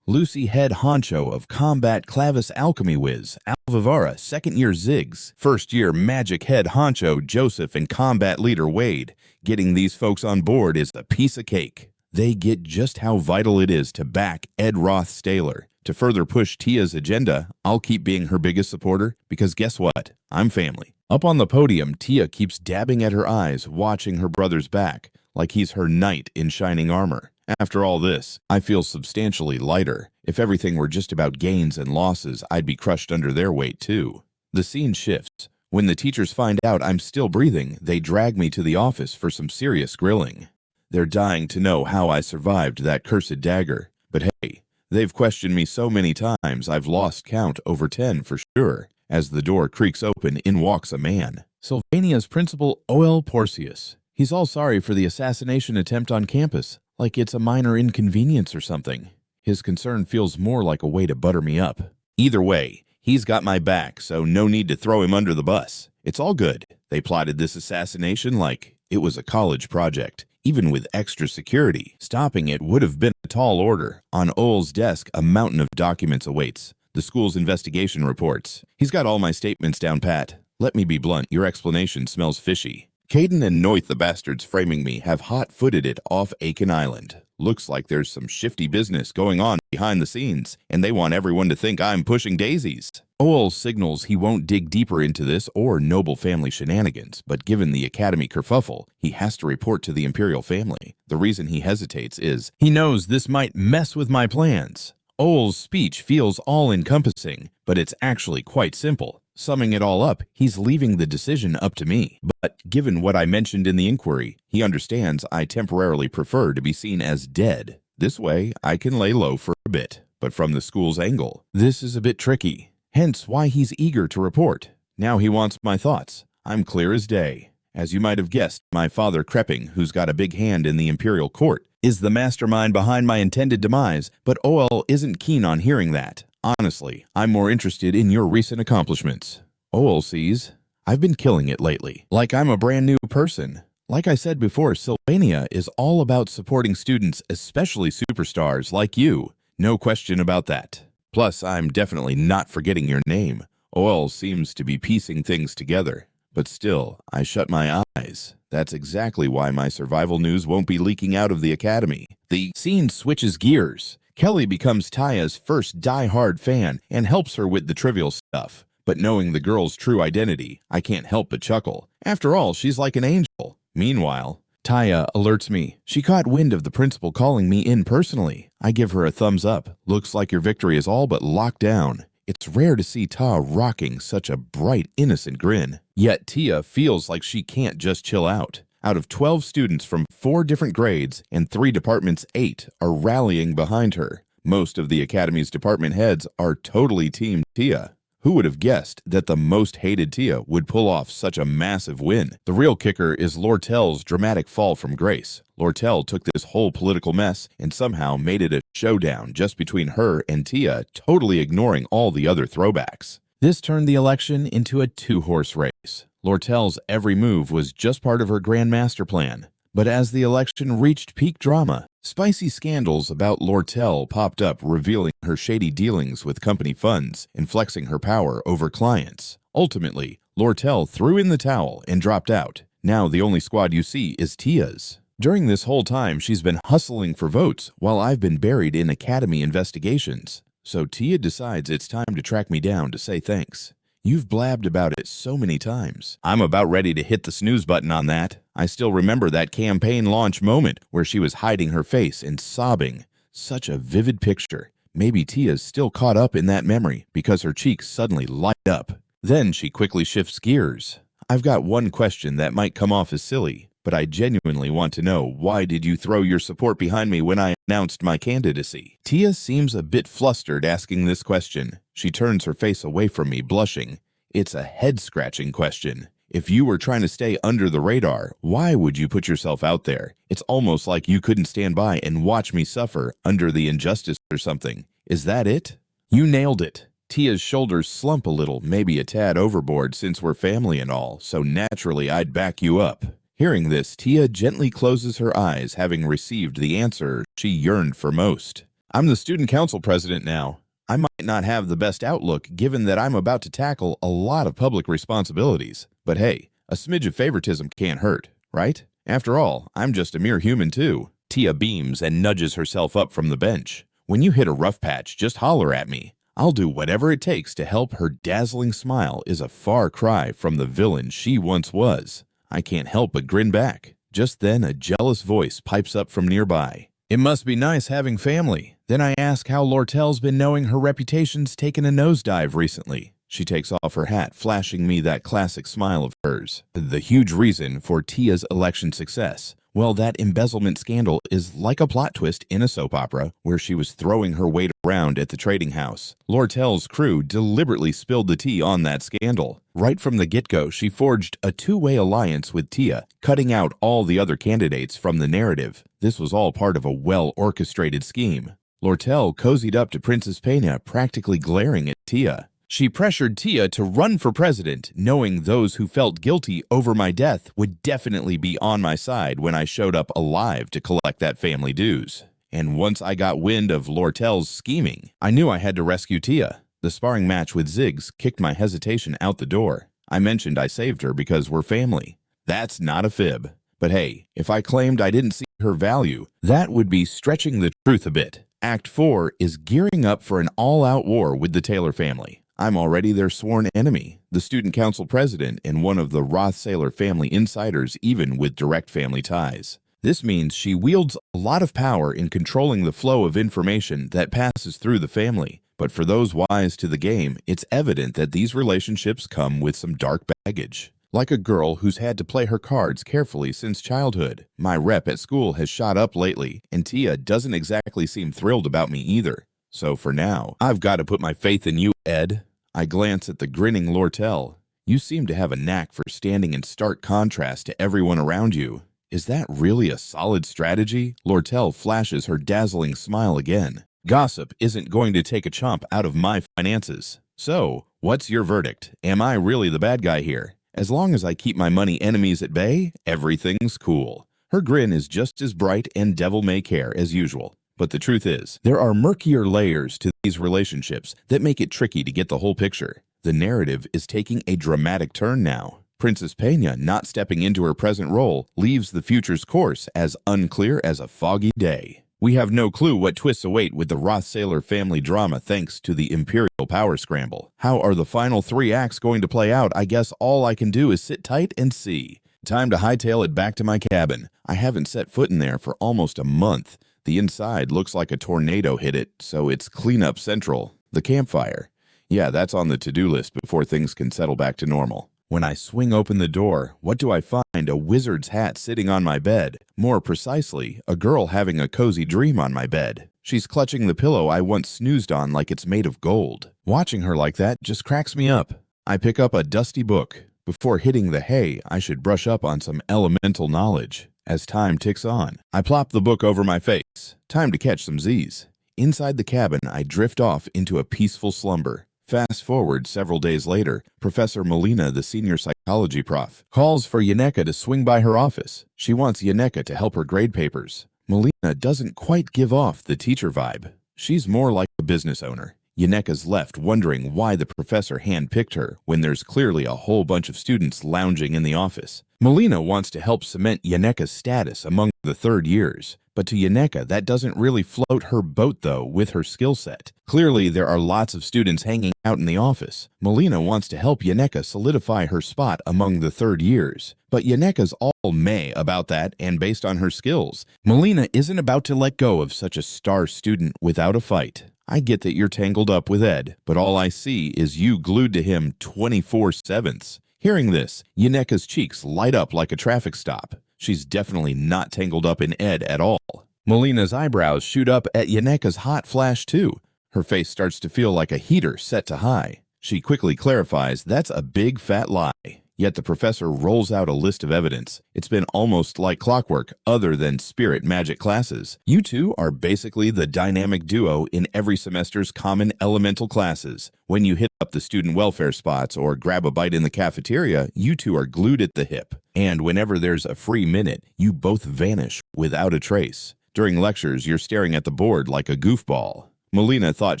Lucy, head honcho of combat clavis alchemy whiz. Alvivara, second-year zigs. First-year magic head honcho Joseph and combat leader Wade. Getting these folks on board is a piece of cake. They get just how vital it is to back Ed Roth Staylor. To further push Tia's agenda, I'll keep being her biggest supporter, because guess what? I'm family." Up on the podium, Tia keeps dabbing at her eyes, watching her brother's back, like he's her knight in shining armor. After all this, I feel substantially lighter. If everything were just about gains and losses, I'd be crushed under their weight too. The scene shifts. When the teachers find out I'm still breathing, they drag me to the office for some serious grilling. They're dying to know how I survived that cursed dagger. But hey, they've questioned me so many times I've lost count, over 10 for sure. As the door creaks open, in walks a man. Sylvania's principal, O.L. Porcius. He's all sorry for the assassination attempt on campus, like it's a minor inconvenience or something. His concern feels more like a way to butter me up. Either way, he's got my back, so no need to throw him under the bus. It's all good. They plotted this assassination like it was a college project. Even with extra security, stopping it would have been a tall order. On Oel's desk, a mountain of documents awaits. The school's investigation reports. He's got all my statements down pat. Let me be blunt, your explanation smells fishy. Caden and Noith, the bastards framing me, have hot-footed it off Aiken Island. Looks like there's some shifty business going on behind the scenes, and they want everyone to think I'm pushing daisies. Owl signals he won't dig deeper into this or noble family shenanigans, but given the Academy kerfuffle, he has to report to the Imperial family. The reason he hesitates is he knows this might mess with my plans. Owl's speech feels all-encompassing, but it's actually quite simple. Summing it all up, he's leaving the decision up to me. But given what I mentioned in the inquiry, he understands I temporarily prefer to be seen as dead. This way, I can lay low for a bit. But from the school's angle, this is a bit tricky. Hence why he's eager to report. Now he wants my thoughts. I'm clear as day. As you might have guessed, my father Krepping, who's got a big hand in the Imperial Court, is the mastermind behind my intended demise, but OL isn't keen on hearing that. Honestly, I'm more interested in your recent accomplishments. OL sees, I've been killing it lately, like I'm a brand new person. Like I said before, Sylvania is all about supporting students, especially superstars like you. No question about that. Plus, I'm definitely not forgetting your name. OL seems to be piecing things together. But still, I shut my eyes. That's exactly why my survival news won't be leaking out of the Academy. The scene switches gears. Kelly becomes Taya's first die-hard fan and helps her with the trivial stuff. But knowing the girl's true identity, I can't help but chuckle. After all, she's like an angel. Meanwhile, Taya alerts me. She caught wind of the principal calling me in personally. I give her a thumbs up. Looks like your victory is all but locked down. It's rare to see Ta rocking such a bright, innocent grin. Yet Tia feels like she can't just chill out. Out of 12 students from 4 different grades and 3 departments, 8 are rallying behind her. Most of the Academy's department heads are totally Team Tia. Who would have guessed that the most hated Tia would pull off such a massive win? The real kicker is Lortel's dramatic fall from grace. Lortel took this whole political mess and somehow made it a showdown just between her and Tia, totally ignoring all the other throwbacks. This turned the election into a 2-horse race. Lortel's every move was just part of her grand master plan. But as the election reached peak drama, spicy scandals about Lortel popped up, revealing her shady dealings with company funds and flexing her power over clients. Ultimately, Lortel threw in the towel and dropped out. Now the only squad you see is Tia's. During this whole time, she's been hustling for votes while I've been buried in Academy investigations. So Tia decides it's time to track me down to say thanks. You've blabbed about it so many times. I'm about ready to hit the snooze button on that. I still remember that campaign launch moment where she was hiding her face and sobbing. Such a vivid picture. Maybe Tia's still caught up in that memory because her cheeks suddenly light up. Then she quickly shifts gears. I've got one question that might come off as silly, but I genuinely want to know, why did you throw your support behind me when I announced my candidacy? Tia seems a bit flustered asking this question. She turns her face away from me, blushing. It's a head-scratching question. If you were trying to stay under the radar, why would you put yourself out there? It's almost like you couldn't stand by and watch me suffer under the injustice or something. Is that it? You nailed it. Tia's shoulders slump a little, maybe a tad overboard since we're family and all, so naturally I'd back you up. Hearing this, Tia gently closes her eyes, having received the answer she yearned for most. I'm the student council president now. I might not have the best outlook given that I'm about to tackle a lot of public responsibilities. But hey, a smidge of favoritism can't hurt, right? After all, I'm just a mere human too. Tia beams and nudges herself up from the bench. When you hit a rough patch, just holler at me. I'll do whatever it takes to help. Her dazzling smile is a far cry from the villain she once was. I can't help but grin back. Just then, a jealous voice pipes up from nearby. It must be nice having family. Then I ask how Lortel's been, knowing her reputation's taken a nosedive recently. She takes off her hat, flashing me that classic smile of hers. The huge reason for Tia's election success. Well, that embezzlement scandal is like a plot twist in a soap opera where she was throwing her weight around at the trading house. Lortel's crew deliberately spilled the tea on that scandal. Right from the get-go, she forged a 2-way alliance with Tia, cutting out all the other candidates from the narrative. This was all part of a well-orchestrated scheme. Lortel cozied up to Princess Pena, practically glaring at Tia. She pressured Tia to run for president, knowing those who felt guilty over my death would definitely be on my side when I showed up alive to collect that family dues. And once I got wind of Lortel's scheming, I knew I had to rescue Tia. The sparring match with Ziggs kicked my hesitation out the door. I mentioned I saved her because we're family. That's not a fib. But hey, if I claimed I didn't see her value, that would be stretching the truth a bit. Act 4 is gearing up for an all-out war with the Taylor family. I'm already their sworn enemy, the student council president and one of the Roth Staylor family insiders, even with direct family ties. This means she wields a lot of power in controlling the flow of information that passes through the family. But for those wise to the game, it's evident that these relationships come with some dark baggage. Like a girl who's had to play her cards carefully since childhood. My rep at school has shot up lately, and Tia doesn't exactly seem thrilled about me either. So for now, I've got to put my faith in you, Ed. I glance at the grinning Lortel. You seem to have a knack for standing in stark contrast to everyone around you. Is that really a solid strategy? Lortel flashes her dazzling smile again. Gossip isn't going to take a chomp out of my finances. So, what's your verdict? Am I really the bad guy here? As long as I keep my money enemies at bay, everything's cool. Her grin is just as bright and devil-may-care as usual. But the truth is, there are murkier layers to these relationships that make it tricky to get the whole picture. The narrative is taking a dramatic turn now. Princess Pena, not stepping into her present role, leaves the future's course as unclear as a foggy day. We have no clue what twists await with the Roth Staylor family drama thanks to the Imperial power scramble. How are the final 3 acts going to play out? I guess all I can do is sit tight and see. Time to hightail it back to my cabin. I haven't set foot in there for almost a month. The inside looks like a tornado hit it, so it's cleanup central. The campfire. Yeah, that's on the to-do list before things can settle back to normal. When I swing open the door, what do I find? A wizard's hat sitting on my bed. More precisely, a girl having a cozy dream on my bed. She's clutching the pillow I once snoozed on like it's made of gold. Watching her like that just cracks me up. I pick up a dusty book. Before hitting the hay, I should brush up on some elemental knowledge. As time ticks on, I plop the book over my face. Time to catch some Z's. Inside the cabin, I drift off into a peaceful slumber. Fast forward several days later, Professor Melina, the senior psychology prof, calls for Yaneka to swing by her office. She wants Yaneka to help her grade papers. Melina doesn't quite give off the teacher vibe. She's more like a business owner. Yaneka's left wondering why the professor handpicked her when there's clearly a whole bunch of students lounging in the office. Melina wants to help cement Yaneka's status among the third years. But to Yaneka, that doesn't really float her boat, though, with her skill set. Clearly, there are lots of students hanging out in the office. Melina wants to help Yaneka solidify her spot among the third years. But Yaneka's all meh about that, and based on her skills, Melina isn't about to let go of such a star student without a fight. I get that you're tangled up with Ed, but all I see is you glued to him 24/7. Hearing this, Yaneka's cheeks light up like a traffic stop. She's definitely not tangled up in Ed at all. Melina's eyebrows shoot up at Yaneka's hot flash too. Her face starts to feel like a heater set to high. She quickly clarifies that's a big fat lie. Yet the professor rolls out a list of evidence. It's been almost like clockwork, other than spirit magic classes. You two are basically the dynamic duo in every semester's common elemental classes. When you hit up the student welfare spots or grab a bite in the cafeteria, you two are glued at the hip. And whenever there's a free minute, you both vanish without a trace. During lectures, you're staring at the board like a goofball. Melina thought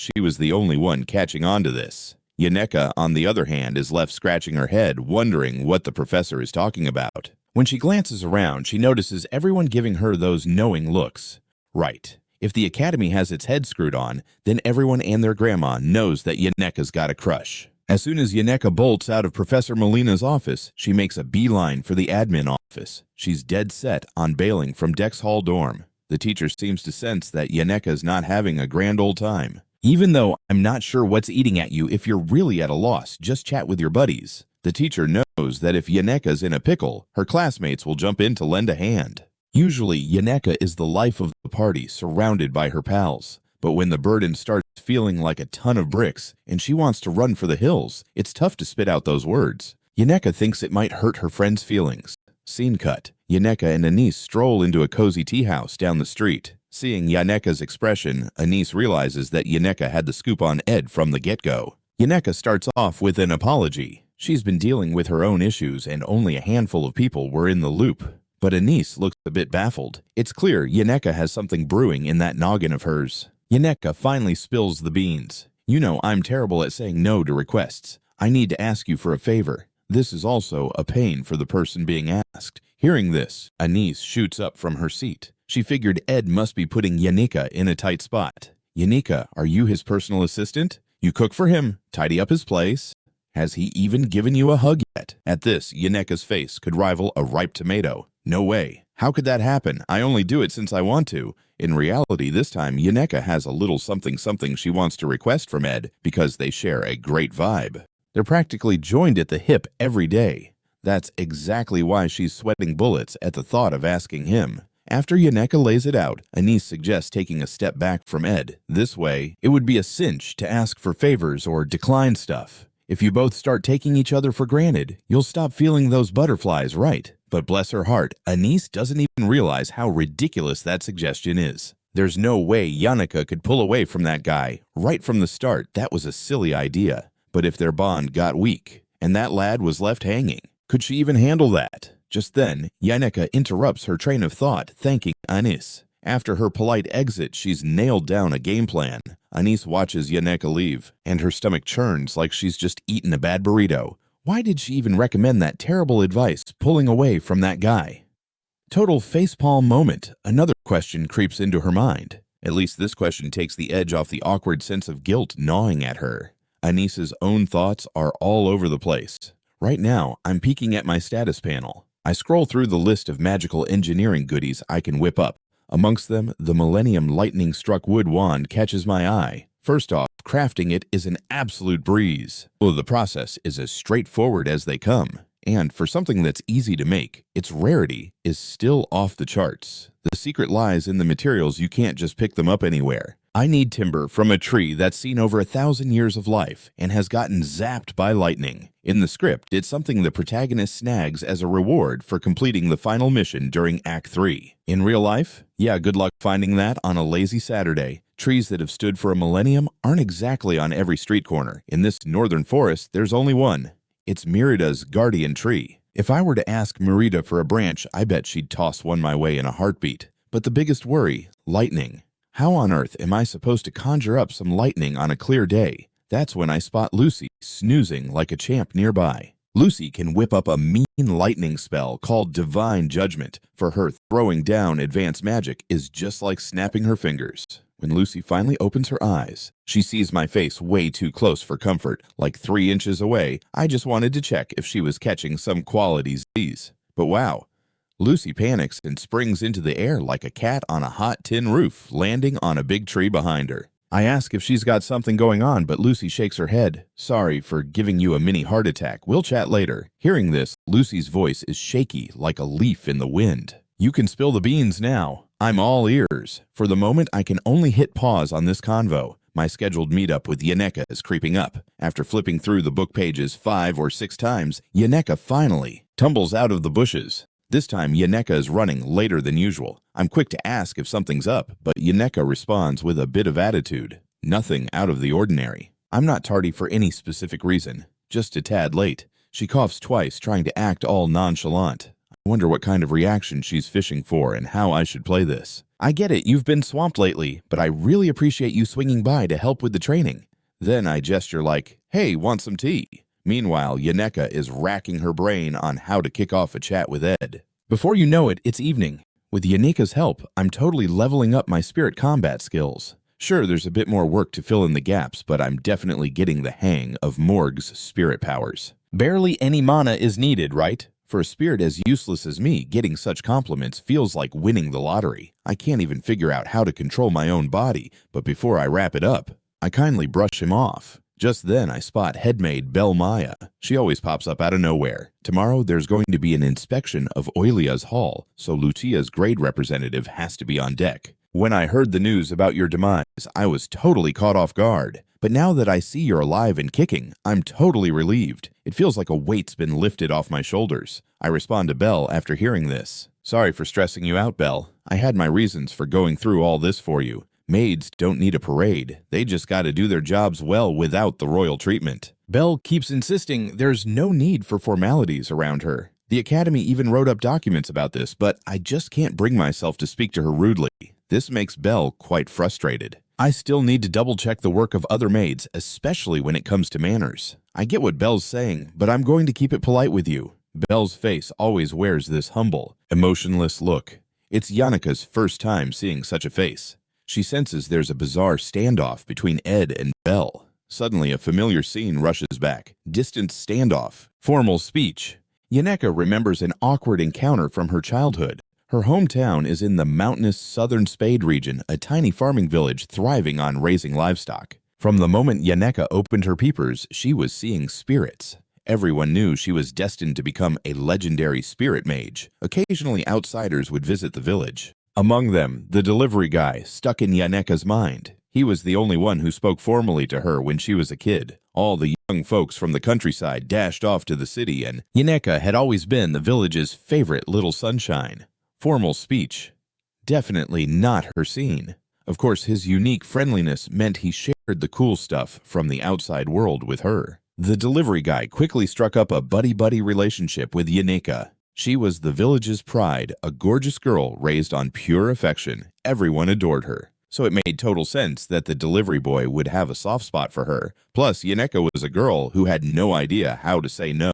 she was the only one catching on to this. Yaneka, on the other hand, is left scratching her head, wondering what the professor is talking about. When she glances around, she notices everyone giving her those knowing looks. Right. If the academy has its head screwed on, then everyone and their grandma knows that Yaneka's got a crush. As soon as Yaneka bolts out of Professor Melina's office, she makes a beeline for the admin office. She's dead set on bailing from Dex Hall dorm. The teacher seems to sense that Yaneka's not having a grand old time. Even though I'm not sure what's eating at you, if you're really at a loss, just chat with your buddies. The teacher knows that if Yaneka's in a pickle, her classmates will jump in to lend a hand. Usually, Yaneka is the life of the party, surrounded by her pals. But when the burden starts feeling like a ton of bricks, and she wants to run for the hills, it's tough to spit out those words. Yaneka thinks it might hurt her friend's feelings. Scene cut. Yaneka and Anise stroll into a cozy tea house down the street. Seeing Yaneka's expression, Anise realizes that Yaneka had the scoop on Ed from the get-go. Yaneka starts off with an apology. She's been dealing with her own issues and only a handful of people were in the loop. But Anise looks a bit baffled. It's clear Yaneka has something brewing in that noggin of hers. Yaneka finally spills the beans. You know I'm terrible at saying no to requests. I need to ask you for a favor. This is also a pain for the person being asked. Hearing this, Anise shoots up from her seat. She figured Ed must be putting Yannicka in a tight spot. Yannicka, are you his personal assistant? You cook for him, tidy up his place. Has he even given you a hug yet? At this, Yannicka's face could rival a ripe tomato. No way. How could that happen? I only do it since I want to. In reality, this time, Yannicka has a little something she wants to request from Ed because they share a great vibe. They're practically joined at the hip every day. That's exactly why she's sweating bullets at the thought of asking him. After Yannicka lays it out, Anise suggests taking a step back from Ed. This way, it would be a cinch to ask for favors or decline stuff. If you both start taking each other for granted, you'll stop feeling those butterflies, right? But bless her heart, Anise doesn't even realize how ridiculous that suggestion is. There's no way Yannicka could pull away from that guy. Right from the start, that was a silly idea. But if their bond got weak, and that lad was left hanging, could she even handle that? Just then, Yannicka interrupts her train of thought, thanking Anise. After her polite exit, she's nailed down a game plan. Anise watches Yannicka leave, and her stomach churns like she's just eaten a bad burrito. Why did she even recommend that terrible advice, pulling away from that guy? Total facepalm moment. Another question creeps into her mind. At least this question takes the edge off the awkward sense of guilt gnawing at her. Anise's own thoughts are all over the place. Right now, I'm peeking at my status panel. I scroll through the list of magical engineering goodies I can whip up. Amongst them, the Millennium Lightning-Struck Wood Wand catches my eye. First off, crafting it is an absolute breeze. Well, the process is as straightforward as they come. And for something that's easy to make, its rarity is still off the charts. The secret lies in the materials. You can't just pick them up anywhere. I need timber from a tree that's seen over 1,000 years of life and has gotten zapped by lightning. In the script, it's something the protagonist snags as a reward for completing the final mission during Act 3. In real life? Yeah, good luck finding that on a lazy Saturday. Trees that have stood for a millennium aren't exactly on every street corner. In this northern forest, there's only one. It's Merida's guardian tree. If I were to ask Merida for a branch, I bet she'd toss one my way in a heartbeat. But the biggest worry, lightning. How on earth am I supposed to conjure up some lightning on a clear day? That's when I spot Lucy snoozing like a champ nearby. Lucy can whip up a mean lightning spell called Divine Judgment. For her, throwing down advanced magic is just like snapping her fingers. When Lucy finally opens her eyes, she sees my face way too close for comfort, like 3 inches away. I just wanted to check if she was catching some quality disease. But wow. Lucy panics and springs into the air like a cat on a hot tin roof, landing on a big tree behind her. I ask if she's got something going on, but Lucy shakes her head. Sorry for giving you a mini heart attack. We'll chat later. Hearing this, Lucy's voice is shaky like a leaf in the wind. You can spill the beans now. I'm all ears. For the moment, I can only hit pause on this convo. My scheduled meetup with Yannicka is creeping up. After flipping through the book pages 5 or 6 times, Yannicka finally tumbles out of the bushes. This time, Yannicka is running later than usual. I'm quick to ask if something's up, but Yannicka responds with a bit of attitude. Nothing out of the ordinary. I'm not tardy for any specific reason, just a tad late. She coughs twice, trying to act all nonchalant. I wonder what kind of reaction she's fishing for and how I should play this. I get it, you've been swamped lately, but I really appreciate you swinging by to help with the training. Then I gesture like, hey, want some tea? Meanwhile, Yannicka is racking her brain on how to kick off a chat with Ed. Before you know it, it's evening. With Yannicka's help, I'm totally leveling up my spirit combat skills. Sure, there's a bit more work to fill in the gaps, but I'm definitely getting the hang of Morg's spirit powers. Barely any mana is needed, right? For a spirit as useless as me, getting such compliments feels like winning the lottery. I can't even figure out how to control my own body, but before I wrap it up, I kindly brush him off. Just then, I spot headmaid Belle Maya. She always pops up out of nowhere. Tomorrow, there's going to be an inspection of Oilia's hall, so Lucia's grade representative has to be on deck. When I heard the news about your demise, I was totally caught off guard. But now that I see you're alive and kicking, I'm totally relieved. It feels like a weight's been lifted off my shoulders. I respond to Belle after hearing this. Sorry for stressing you out, Belle. I had my reasons for going through all this for you. Maids don't need a parade. They just gotta do their jobs well without the royal treatment. Belle keeps insisting there's no need for formalities around her. The Academy even wrote up documents about this, but I just can't bring myself to speak to her rudely. This makes Belle quite frustrated. I still need to double-check the work of other maids, especially when it comes to manners. I get what Belle's saying, but I'm going to keep it polite with you. Belle's face always wears this humble, emotionless look. It's Yannika's first time seeing such a face. She senses there's a bizarre standoff between Ed and Belle. Suddenly, a familiar scene rushes back. Distant standoff. Formal speech. Yannika remembers an awkward encounter from her childhood. Her hometown is in the mountainous southern Spade region, a tiny farming village thriving on raising livestock. From the moment Yannika opened her peepers, she was seeing spirits. Everyone knew she was destined to become a legendary spirit mage. Occasionally, outsiders would visit the village. Among them, the delivery guy stuck in Yannika's mind. He was the only one who spoke formally to her when she was a kid. All the young folks from the countryside dashed off to the city, and Yannika had always been the village's favorite little sunshine. Formal speech. Definitely not her scene. Of course, his unique friendliness meant he shared the cool stuff from the outside world with her. The delivery guy quickly struck up a buddy-buddy relationship with Yannika. She was the village's pride, a gorgeous girl raised on pure affection. Everyone adored her. So it made total sense that the delivery boy would have a soft spot for her. Plus, Yannika was a girl who had no idea how to say no.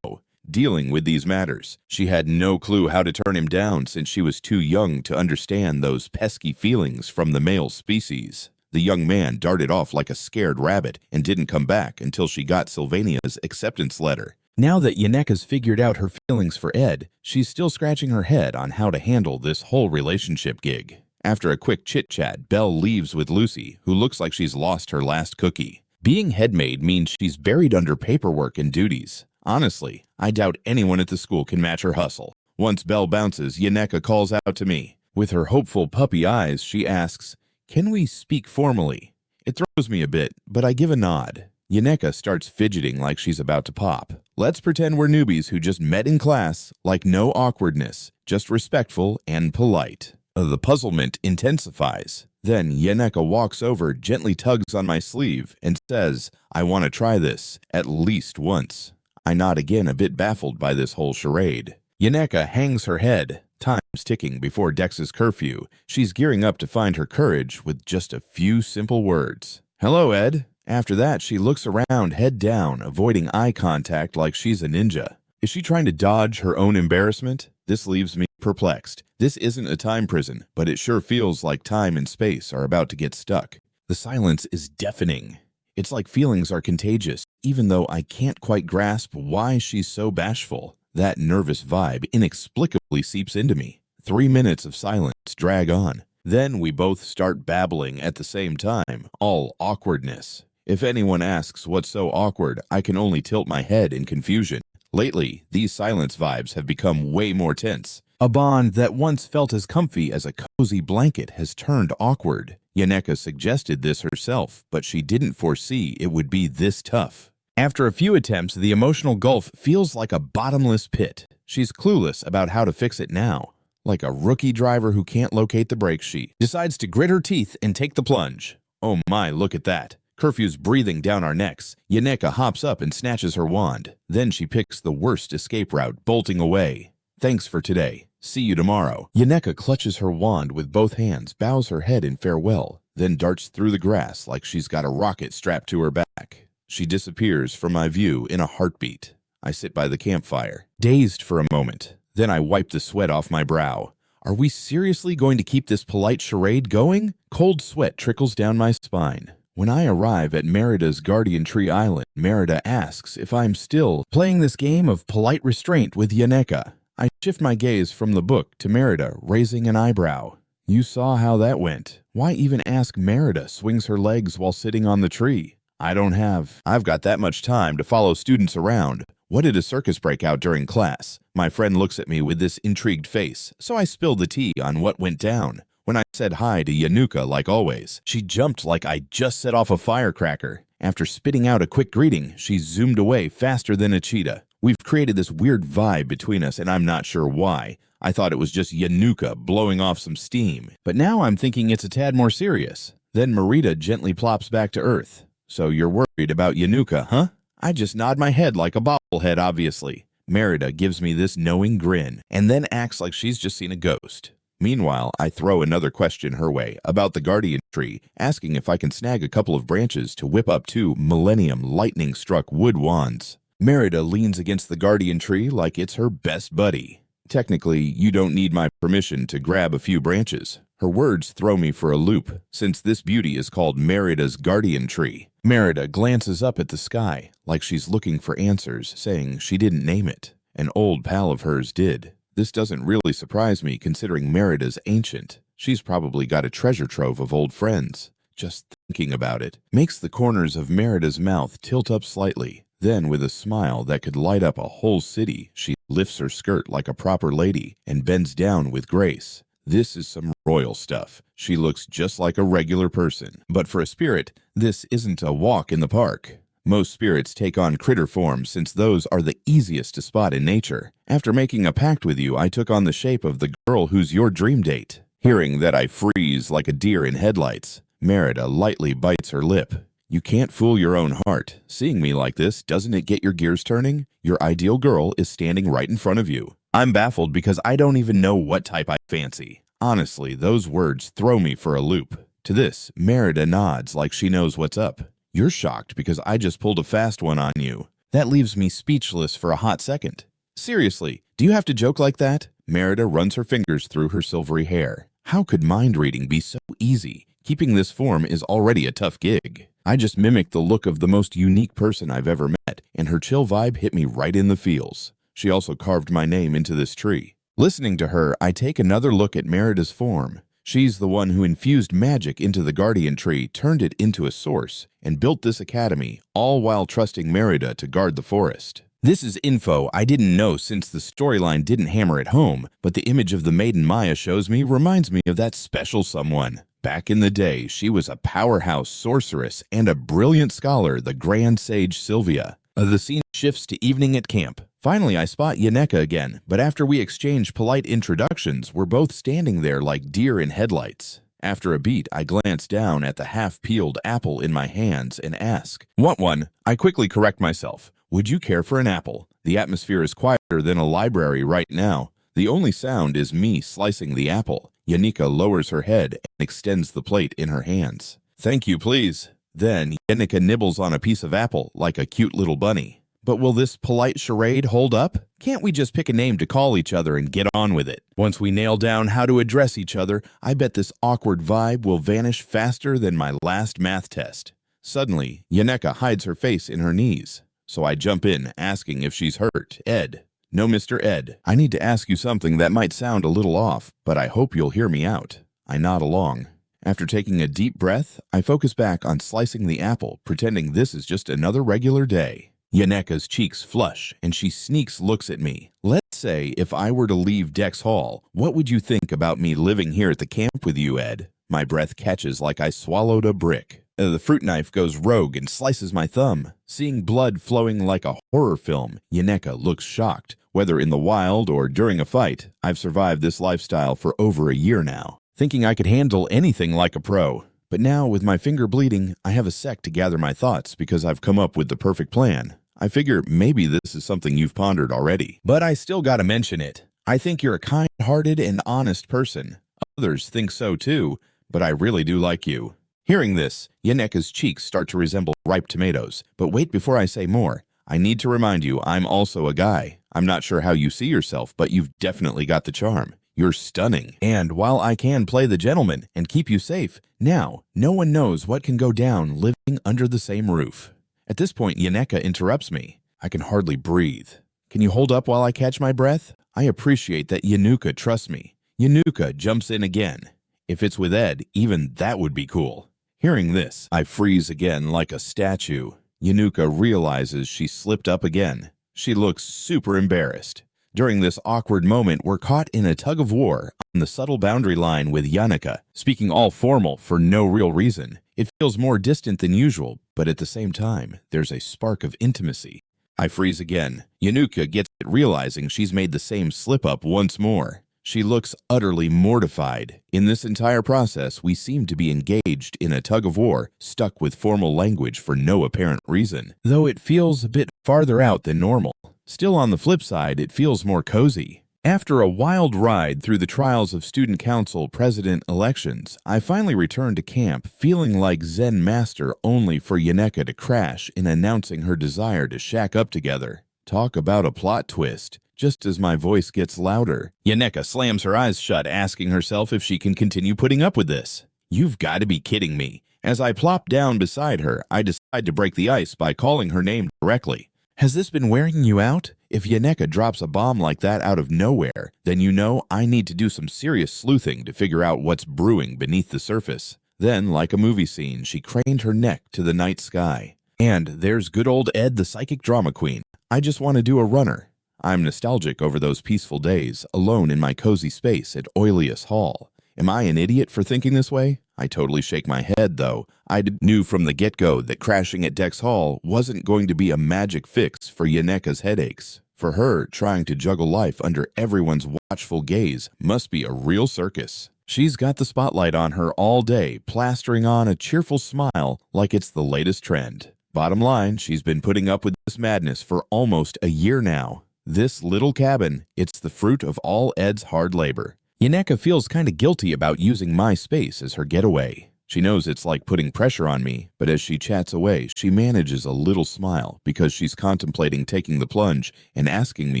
Dealing with these matters, she had no clue how to turn him down since she was too young to understand those pesky feelings from the male species. The young man darted off like a scared rabbit and didn't come back until she got Sylvania's acceptance letter. Now that Yannika's figured out her feelings for Ed, she's still scratching her head on how to handle this whole relationship gig. After a quick chit-chat, Belle leaves with Lucy, who looks like she's lost her last cookie. Being headmaid means she's buried under paperwork and duties. Honestly, I doubt anyone at the school can match her hustle. Once Belle bounces, Yannika calls out to me. With her hopeful puppy eyes, she asks, "Can we speak formally?" It throws me a bit, but I give a nod. Yannika starts fidgeting like she's about to pop. Let's pretend we're newbies who just met in class, like no awkwardness, just respectful and polite. The puzzlement intensifies. Then Yannika walks over, gently tugs on my sleeve, and says, "I want to try this, at least once." I nod again, a bit baffled by this whole charade. Yannika hangs her head. Time's ticking before Dex's curfew. She's gearing up to find her courage with just a few simple words. "Hello, Ed." After that, she looks around, head down, avoiding eye contact like she's a ninja. Is she trying to dodge her own embarrassment? This leaves me perplexed. This isn't a time prison, but it sure feels like time and space are about to get stuck. The silence is deafening. It's like feelings are contagious, even though I can't quite grasp why she's so bashful. That nervous vibe inexplicably seeps into me. 3 minutes of silence drag on. Then we both start babbling at the same time, all awkwardness. If anyone asks what's so awkward, I can only tilt my head in confusion. Lately, these silence vibes have become way more tense. A bond that once felt as comfy as a cozy blanket has turned awkward. Yannika suggested this herself, but she didn't foresee it would be this tough. After a few attempts, the emotional gulf feels like a bottomless pit. She's clueless about how to fix it now. Like a rookie driver who can't locate the brake, she decides to grit her teeth and take the plunge. Oh my, look at that. Curfew's breathing down our necks. Yannika hops up and snatches her wand. Then she picks the worst escape route, bolting away. Thanks for today. See you tomorrow. Yannika clutches her wand with both hands, bows her head in farewell, then darts through the grass like she's got a rocket strapped to her back. She disappears from my view in a heartbeat. I sit by the campfire, dazed for a moment. Then I wipe the sweat off my brow. Are we seriously going to keep this polite charade going? Cold sweat trickles down my spine. When I arrive at Merida's Guardian Tree Island, Merida asks if I'm still playing this game of polite restraint with Yannika. I shift my gaze from the book to Merida, raising an eyebrow. You saw how that went. Why even ask Merida swings her legs while sitting on the tree? I've got that much time to follow students around. What did a circus break out during class? My friend looks at me with this intrigued face, so I spilled the tea on what went down. When I said hi to Yannika like always, she jumped like I just set off a firecracker. After spitting out a quick greeting, she zoomed away faster than a cheetah. We've created this weird vibe between us, and I'm not sure why. I thought it was just Yannika blowing off some steam, but now I'm thinking it's a tad more serious. Then Merida gently plops back to earth. So you're worried about Yannika, huh? I just nod my head like a bobblehead, obviously. Merida gives me this knowing grin, and then acts like she's just seen a ghost. Meanwhile, I throw another question her way about the guardian tree, asking if I can snag a couple of branches to whip up 2 Millennium lightning-struck wood wands. Merida leans against the guardian tree like it's her best buddy. Technically, you don't need my permission to grab a few branches. Her words throw me for a loop, since this beauty is called Merida's guardian tree. Merida glances up at the sky, like she's looking for answers, saying she didn't name it. An old pal of hers did. This doesn't really surprise me considering Merida's ancient. She's probably got a treasure trove of old friends. Just thinking about it makes the corners of Merida's mouth tilt up slightly. Then, with a smile that could light up a whole city, she lifts her skirt like a proper lady and bends down with grace. This is some royal stuff. She looks just like a regular person. But for a spirit, this isn't a walk in the park. Most spirits take on critter form since those are the easiest to spot in nature. After making a pact with you, I took on the shape of the girl who's your dream date. Hearing that I freeze like a deer in headlights, Merida lightly bites her lip. You can't fool your own heart. Seeing me like this, doesn't it get your gears turning? Your ideal girl is standing right in front of you. I'm baffled because I don't even know what type I fancy. Honestly, those words throw me for a loop. To this, Merida nods like she knows what's up. You're shocked because I just pulled a fast one on you. That leaves me speechless for a hot second. Seriously, do you have to joke like that? Merida runs her fingers through her silvery hair. How could mind reading be so easy? Keeping this form is already a tough gig. I just mimicked the look of the most unique person I've ever met, and her chill vibe hit me right in the feels. She also carved my name into this tree. Listening to her, I take another look at Merida's form. She's the one who infused magic into the guardian tree, turned it into a source, and built this academy, all while trusting Merida to guard the forest. This is info I didn't know since the storyline didn't hammer it home, but the image of the maiden Maya shows me reminds me of that special someone. Back in the day, she was a powerhouse sorceress and a brilliant scholar, the Grand Sage Sylvia. The scene shifts to evening at camp. Finally, I spot Yaneka again, but after we exchange polite introductions, we're both standing there like deer in headlights. After a beat, I glance down at the half-peeled apple in my hands and ask, "Want one?" I quickly correct myself. Would you care for an apple? The atmosphere is quieter than a library right now. The only sound is me slicing the apple. Yaneka lowers her head and extends the plate in her hands. "Thank you, please." Then Yaneka nibbles on a piece of apple like a cute little bunny. But will this polite charade hold up? Can't we just pick a name to call each other and get on with it? Once we nail down how to address each other, I bet this awkward vibe will vanish faster than my last math test. Suddenly, Yaneka hides her face in her knees. So I jump in, asking if she's hurt. "Ed." "No, Mr. Ed. I need to ask you something that might sound a little off, but I hope you'll hear me out." I nod along. After taking a deep breath, I focus back on slicing the apple, pretending this is just another regular day. Yaneka's cheeks flush, and she sneaks looks at me. "Let's say if I were to leave Dex Hall, what would you think about me living here at the camp with you, Ed?" My breath catches like I swallowed a brick. The fruit knife goes rogue and slices my thumb. Seeing blood flowing like a horror film, Yaneka looks shocked. Whether in the wild or during a fight, I've survived this lifestyle for over a year now, thinking I could handle anything like a pro. But now, with my finger bleeding, I have a sec to gather my thoughts because I've come up with the perfect plan. I figure maybe this is something you've pondered already, but I still gotta mention it. I think you're a kind-hearted and honest person. Others think so too, but I really do like you. Hearing this, Yaneka's cheeks start to resemble ripe tomatoes. But wait before I say more. I need to remind you I'm also a guy. I'm not sure how you see yourself, but you've definitely got the charm. You're stunning. And while I can play the gentleman and keep you safe, now no one knows what can go down living under the same roof. At this point, Yaneka interrupts me. I can hardly breathe. "Can you hold up while I catch my breath?" I appreciate that Yanuka trusts me. Yanuka jumps in again. If it's with Ed, even that would be cool. Hearing this, I freeze again like a statue. Yanuka realizes she slipped up again. She looks super embarrassed. During this awkward moment, we're caught in a tug of war on the subtle boundary line with Yaneka, speaking all formal for no real reason. It feels more distant than usual, but at the same time, there's a spark of intimacy. I freeze again. Yanuka gets it, realizing she's made the same slip-up once more. She looks utterly mortified. In this entire process, we seem to be engaged in a tug of war, stuck with formal language for no apparent reason, though it feels a bit farther out than normal. Still, on the flip side, it feels more cozy. After a wild ride through the trials of student council president elections, I finally returned to camp feeling like Zen master only for Yaneka to crash in announcing her desire to shack up together. Talk about a plot twist. Just as my voice gets louder, Yaneka slams her eyes shut, asking herself if she can continue putting up with this. You've got to be kidding me. As I plop down beside her, I decide to break the ice by calling her name directly. Has this been wearing you out? If Yaneka drops a bomb like that out of nowhere, then you know I need to do some serious sleuthing to figure out what's brewing beneath the surface. Then, like a movie scene, she craned her neck to the night sky. And there's good old Ed, the psychic drama queen. I just want to do a runner. I'm nostalgic over those peaceful days, alone in my cozy space at Oilius Hall. Am I an idiot for thinking this way? I totally shake my head, though. I knew from the get-go that crashing at Dex Hall wasn't going to be a magic fix for Yaneka's headaches. For her, trying to juggle life under everyone's watchful gaze must be a real circus. She's got the spotlight on her all day, plastering on a cheerful smile like it's the latest trend. Bottom line, she's been putting up with this madness for almost a year now. This little cabin, it's the fruit of all Ed's hard labor. Yaneka feels kind of guilty about using my space as her getaway. She knows it's like putting pressure on me, but as she chats away, she manages a little smile because she's contemplating taking the plunge and asking me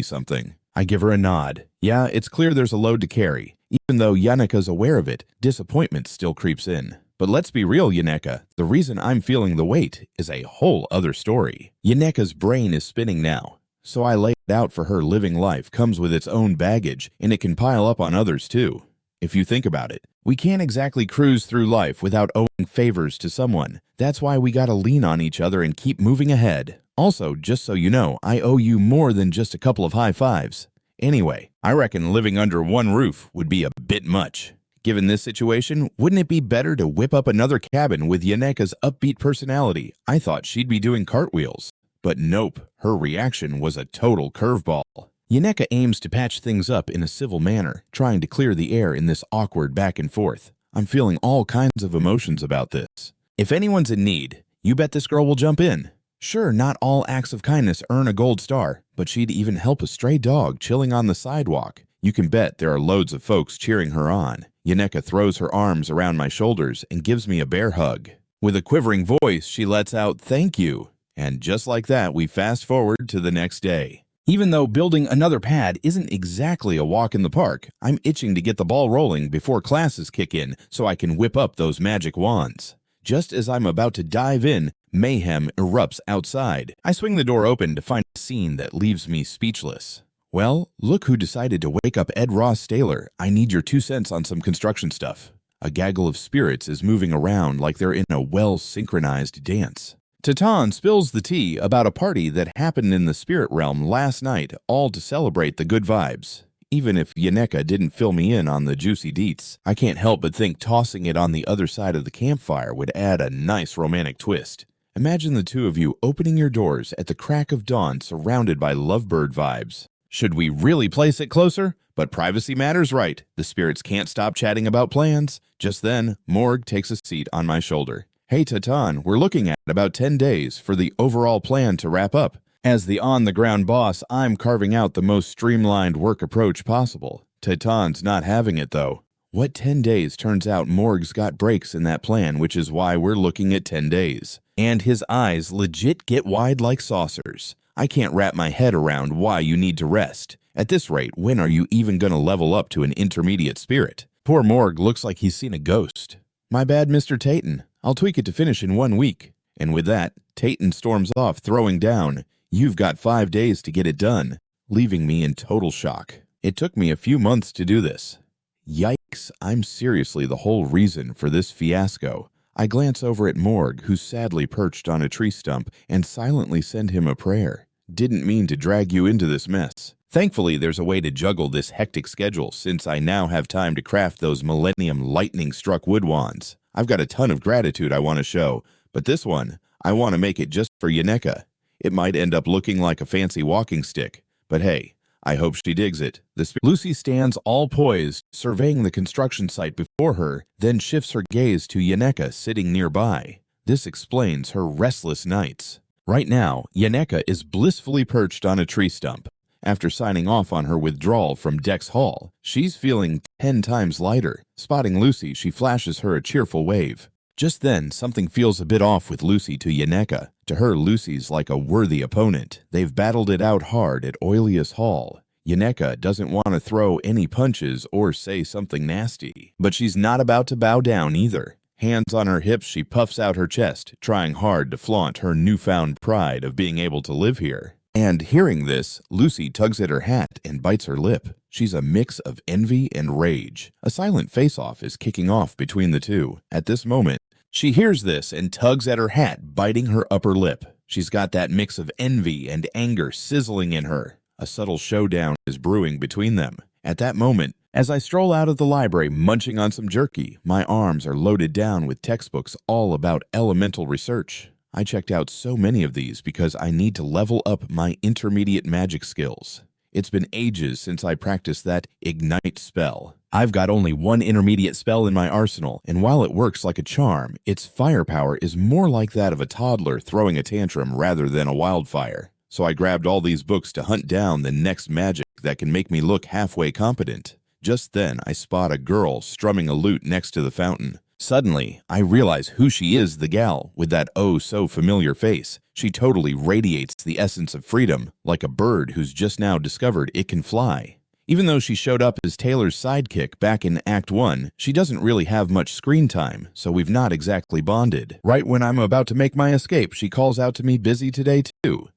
something. I give her a nod. Yeah, it's clear there's a load to carry. Even though Yaneka's aware of it, disappointment still creeps in. But let's be real, Yaneka. The reason I'm feeling the weight is a whole other story. Yaneka's brain is spinning now. So I lay it out for her. Living life comes with its own baggage, and it can pile up on others too. If you think about it, we can't exactly cruise through life without owing favors to someone. That's why we gotta lean on each other and keep moving ahead. Also, just so you know, I owe you more than just a couple of high fives. Anyway, I reckon living under one roof would be a bit much. Given this situation, wouldn't it be better to whip up another cabin with Yaneka's upbeat personality? I thought she'd be doing cartwheels. But nope, her reaction was a total curveball. Yaneka aims to patch things up in a civil manner, trying to clear the air in this awkward back and forth. I'm feeling all kinds of emotions about this. If anyone's in need, you bet this girl will jump in. Sure, not all acts of kindness earn a gold star, but she'd even help a stray dog chilling on the sidewalk. You can bet there are loads of folks cheering her on. Yaneka throws her arms around my shoulders and gives me a bear hug. With a quivering voice, she lets out, "Thank you." And just like that, we fast forward to the next day. Even though building another pad isn't exactly a walk in the park, I'm itching to get the ball rolling before classes kick in so I can whip up those magic wands. Just as I'm about to dive in, mayhem erupts outside. I swing the door open to find a scene that leaves me speechless. Well, look who decided to wake up Ed Roth Staylor. I need your 2 cents on some construction stuff. A gaggle of spirits is moving around like they're in a well-synchronized dance. Tatan spills the tea about a party that happened in the spirit realm last night, all to celebrate the good vibes. Even if Yaneka didn't fill me in on the juicy deets, I can't help but think tossing it on the other side of the campfire would add a nice romantic twist. Imagine the two of you opening your doors at the crack of dawn surrounded by lovebird vibes. Should we really place it closer? But privacy matters, right? The spirits can't stop chatting about plans. Just then, Morg takes a seat on my shoulder. Hey Tatan, we're looking at about 10 days for the overall plan to wrap up. As the on-the-ground boss, I'm carving out the most streamlined work approach possible. Tatan's not having it, though. What 10 days? Turns out Morg's got breaks in that plan, which is why we're looking at 10 days. And his eyes legit get wide like saucers. I can't wrap my head around why you need to rest. At this rate, when are you even gonna level up to an intermediate spirit? Poor Morg looks like he's seen a ghost. My bad, Mr. Tayton. I'll tweak it to finish in 1 week. And with that, Tayton storms off, throwing down, "You've got 5 days to get it done," leaving me in total shock. It took me a few months to do this. Yikes, I'm seriously the whole reason for this fiasco. I glance over at Morg, who's sadly perched on a tree stump, and silently send him a prayer. Didn't mean to drag you into this mess. Thankfully, there's a way to juggle this hectic schedule since I now have time to craft those Millennium lightning-struck wood wands. I've got a ton of gratitude I want to show, but this one, I want to make it just for Yaneka. It might end up looking like a fancy walking stick, but hey, I hope she digs it. Lucy stands all poised, surveying the construction site before her, then shifts her gaze to Yaneka sitting nearby. This explains her restless nights. Right now, Yaneka is blissfully perched on a tree stump. After signing off on her withdrawal from Dex Hall, she's feeling 10 times lighter. Spotting Lucy, she flashes her a cheerful wave. Just then, something feels a bit off with Lucy to Yaneka. To her, Lucy's like a worthy opponent. They've battled it out hard at Oilius Hall. Yaneka doesn't want to throw any punches or say something nasty, but she's not about to bow down either. Hands on her hips, she puffs out her chest, trying hard to flaunt her newfound pride of being able to live here. And hearing this, Lucy tugs at her hat and bites her lip. She's a mix of envy and rage. A silent face-off is kicking off between the two. At this moment, she hears this and tugs at her hat, biting her upper lip. She's got that mix of envy and anger sizzling in her. A subtle showdown is brewing between them. At that moment, as I stroll out of the library munching on some jerky, my arms are loaded down with textbooks all about elemental research. I checked out so many of these because I need to level up my intermediate magic skills. It's been ages since I practiced that Ignite spell. I've got only one intermediate spell in my arsenal, and while it works like a charm, its firepower is more like that of a toddler throwing a tantrum rather than a wildfire. So I grabbed all these books to hunt down the next magic that can make me look halfway competent. Just then, I spot a girl strumming a lute next to the fountain. Suddenly, I realize who she is, the gal, with that oh-so-familiar face. She totally radiates the essence of freedom, like a bird who's just now discovered it can fly. Even though she showed up as Taylor's sidekick back in Act 1, she doesn't really have much screen time, so we've not exactly bonded. Right when I'm about to make my escape, she calls out to me, "Busy today, too?"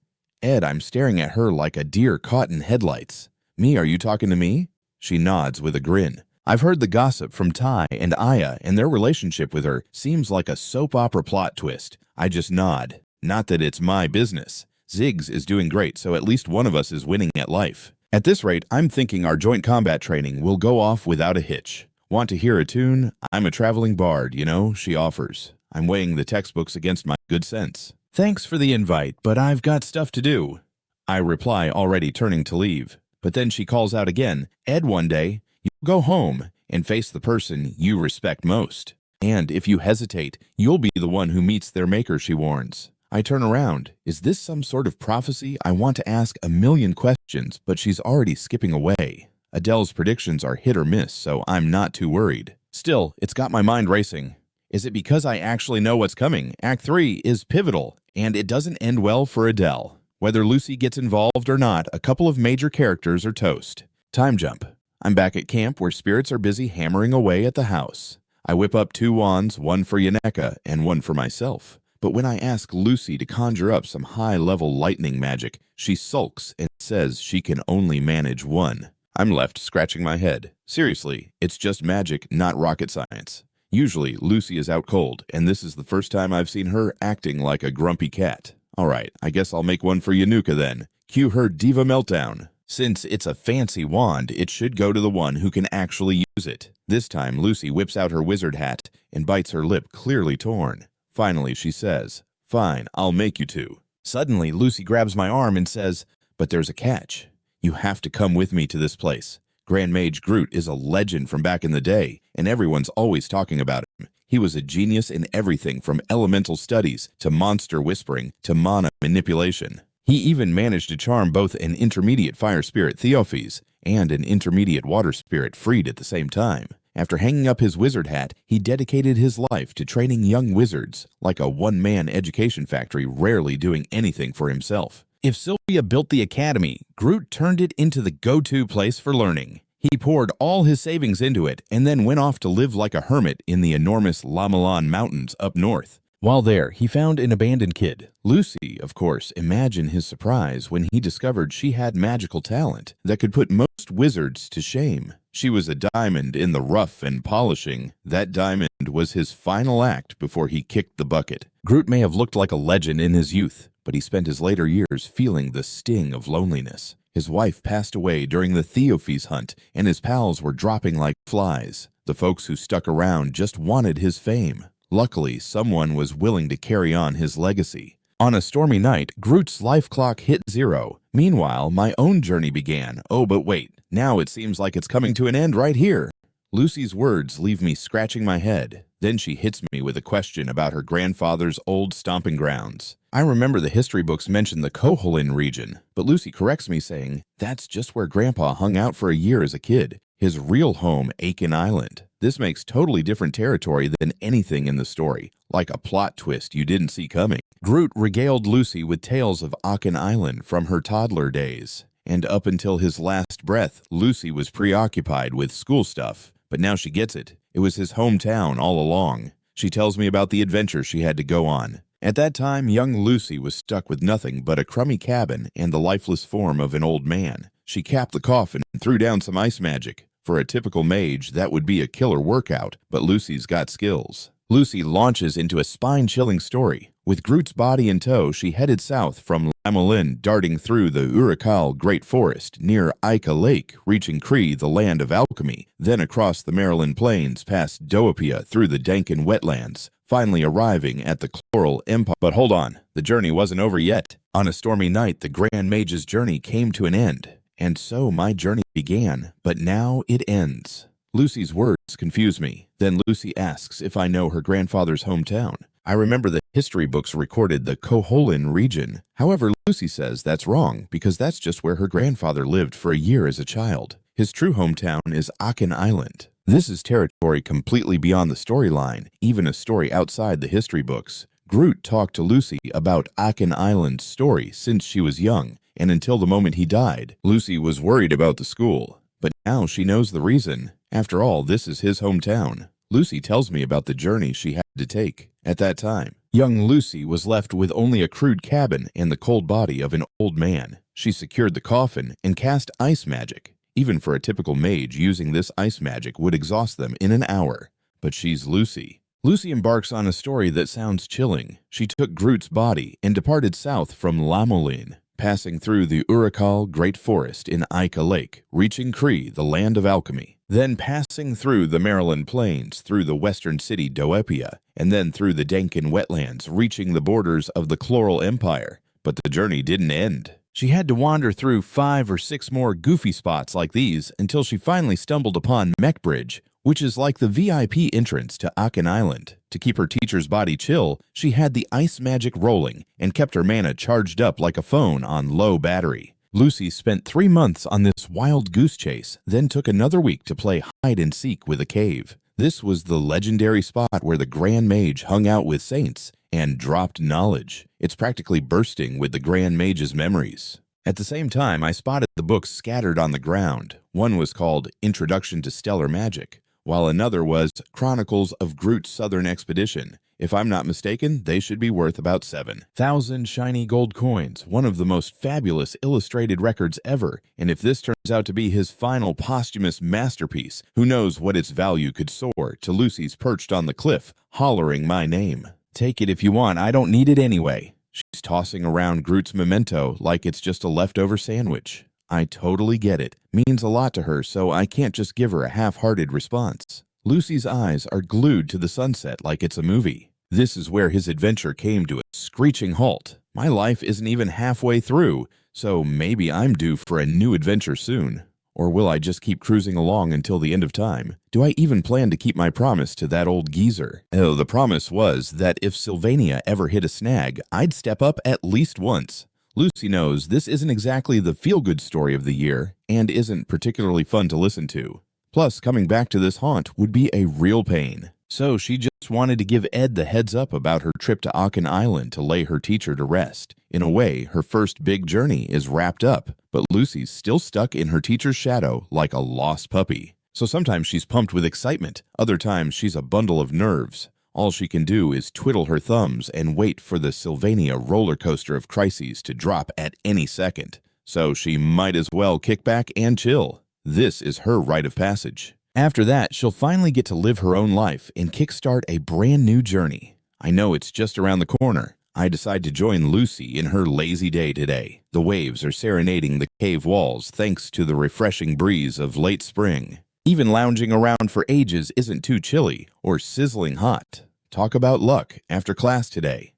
Ed, I'm staring at her like a deer caught in headlights. "Me, are you talking to me?" She nods with a grin. I've heard the gossip from Ty and Aya, and their relationship with her seems like a soap opera plot twist. I just nod. Not that it's my business. Ziggs is doing great, so at least one of us is winning at life. At this rate, I'm thinking our joint combat training will go off without a hitch. Want to hear a tune? I'm a traveling bard, you know, she offers. I'm weighing the textbooks against my good sense. Thanks for the invite, but I've got stuff to do. I reply, already turning to leave. But then she calls out again, "Ed, one day, you'll go home and face the person you respect most. And if you hesitate, you'll be the one who meets their maker," she warns. I turn around. Is this some sort of prophecy? I want to ask a million questions, but she's already skipping away. Adele's predictions are hit or miss, so I'm not too worried. Still, it's got my mind racing. Is it because I actually know what's coming? Act 3 is pivotal, and it doesn't end well for Adele. Whether Lucy gets involved or not, a couple of major characters are toast. Time jump. I'm back at camp where spirits are busy hammering away at the house. I whip up 2 wands, one for Yaneka and one for myself. But when I ask Lucy to conjure up some high-level lightning magic, she sulks and says she can only manage one. I'm left scratching my head. Seriously, it's just magic, not rocket science. Usually, Lucy is out cold, and this is the first time I've seen her acting like a grumpy cat. Alright, I guess I'll make one for Yanuka then. Cue her diva meltdown. Since it's a fancy wand, it should go to the one who can actually use it. This time, Lucy whips out her wizard hat and bites her lip, clearly torn. Finally, she says, "Fine, I'll make you two." Suddenly, Lucy grabs my arm and says, "But there's a catch. You have to come with me to this place. Grand Mage Groot is a legend from back in the day, and everyone's always talking about him. He was a genius in everything from elemental studies to monster whispering to mana manipulation. He even managed to charm both an intermediate fire spirit Theophes and an intermediate water spirit Freed at the same time. After hanging up his wizard hat, he dedicated his life to training young wizards, like a one-man education factory rarely doing anything for himself. If Sylvia built the academy, Groot turned it into the go-to place for learning. He poured all his savings into it and then went off to live like a hermit in the enormous Lamalan Mountains up north. While there, he found an abandoned kid. Lucy, of course, imagine his surprise when he discovered she had magical talent that could put most wizards to shame. She was a diamond in the rough and polishing. That diamond was his final act before he kicked the bucket. Groot may have looked like a legend in his youth, but he spent his later years feeling the sting of loneliness. His wife passed away during the Theophes hunt, and his pals were dropping like flies. The folks who stuck around just wanted his fame. Luckily, someone was willing to carry on his legacy. On a stormy night, Groot's life clock hit 0. Meanwhile, my own journey began. Oh, but wait, now it seems like it's coming to an end right here. Lucy's words leave me scratching my head. Then she hits me with a question about her grandfather's old stomping grounds. I remember the history books mention the Koholin region, but Lucy corrects me saying, that's just where Grandpa hung out for a year as a kid. His real home, Aiken Island. This makes totally different territory than anything in the story, like a plot twist you didn't see coming. Groot regaled Lucy with tales of Aiken Island from her toddler days. And up until his last breath, Lucy was preoccupied with school stuff. But now she gets it. It was his hometown all along. She tells me about the adventure she had to go on. At that time, young Lucy was stuck with nothing but a crummy cabin and the lifeless form of an old man. She capped the coffin and threw down some ice magic. For a typical mage, that would be a killer workout, but Lucy's got skills. Lucy launches into a spine-chilling story. With Groot's body in tow, she headed south from Lamolin, darting through the Urakal Great Forest near Ica Lake, reaching Kree, the land of alchemy, then across the Maryland Plains past Doapia through the Dankin wetlands, finally arriving at the Chloral Empire. But hold on, the journey wasn't over yet. On a stormy night, the Grand Mage's journey came to an end. And so my journey began, but now it ends. Lucy's words confuse me. Then Lucy asks if I know her grandfather's hometown. I remember the history books recorded the Koholin region. However, Lucy says that's wrong because that's just where her grandfather lived for a year as a child. His true hometown is Aiken Island. This is territory completely beyond the storyline, even a story outside the history books. Groot talked to Lucy about Aiken Island's story since she was young, and until the moment he died. Lucy was worried about the school, but now she knows the reason. After all, this is his hometown. Lucy tells me about the journey she had to take. At that time, young Lucy was left with only a crude cabin and the cold body of an old man. She secured the coffin and cast ice magic. Even for a typical mage, using this ice magic would exhaust them in an hour. But she's Lucy. Lucy embarks on a story that sounds chilling. She took Groot's body and departed south from Lamolin, passing through the Urakal Great Forest in Ica Lake, reaching Kree, the land of alchemy, then passing through the Maryland Plains, through the western city Doapia, and then through the Dankin wetlands, reaching the borders of the Chloral Empire. But the journey didn't end. She had to wander through 5 or 6 more goofy spots like these until she finally stumbled upon Mech Bridge, which is like the VIP entrance to Aiken Island. To keep her teacher's body chill, she had the ice magic rolling and kept her mana charged up like a phone on low battery. Lucy spent 3 months on this wild goose chase, then took another week to play hide and seek with a cave. This was the legendary spot where the Grand Mage hung out with saints and dropped knowledge. It's practically bursting with the Grand Mage's memories. At the same time, I spotted the books scattered on the ground. One was called Introduction to Stellar Magic, while another was Chronicles of Groot's Southern Expedition. If I'm not mistaken, they should be worth about 7,000 shiny gold coins, one of the most fabulous illustrated records ever, and if this turns out to be his final posthumous masterpiece, who knows what its value could soar to Lucy's perched on the cliff, hollering my name. Take it if you want, I don't need it anyway. She's tossing around Groot's memento like it's just a leftover sandwich. I totally get it. Means a lot to her, so I can't just give her a half-hearted response. Lucy's eyes are glued to the sunset like it's a movie. This is where his adventure came to a screeching halt. My life isn't even halfway through, so maybe I'm due for a new adventure soon. Or will I just keep cruising along until the end of time? Do I even plan to keep my promise to that old geezer? Oh, the promise was that if Sylvania ever hit a snag, I'd step up at least once. Lucy knows this isn't exactly the feel-good story of the year, and isn't particularly fun to listen to. Plus, coming back to this haunt would be a real pain. So she just wanted to give Ed the heads up about her trip to Aiken Island to lay her teacher to rest. In a way, her first big journey is wrapped up, but Lucy's still stuck in her teacher's shadow like a lost puppy. So sometimes she's pumped with excitement, other times she's a bundle of nerves. All she can do is twiddle her thumbs and wait for the Sylvania roller coaster of crises to drop at any second. So she might as well kick back and chill. This is her rite of passage. After that, she'll finally get to live her own life and kickstart a brand new journey. I know it's just around the corner. I decide to join Lucy in her lazy day today. The waves are serenading the cave walls thanks to the refreshing breeze of late spring. Even lounging around for ages isn't too chilly or sizzling hot. Talk about luck after class today.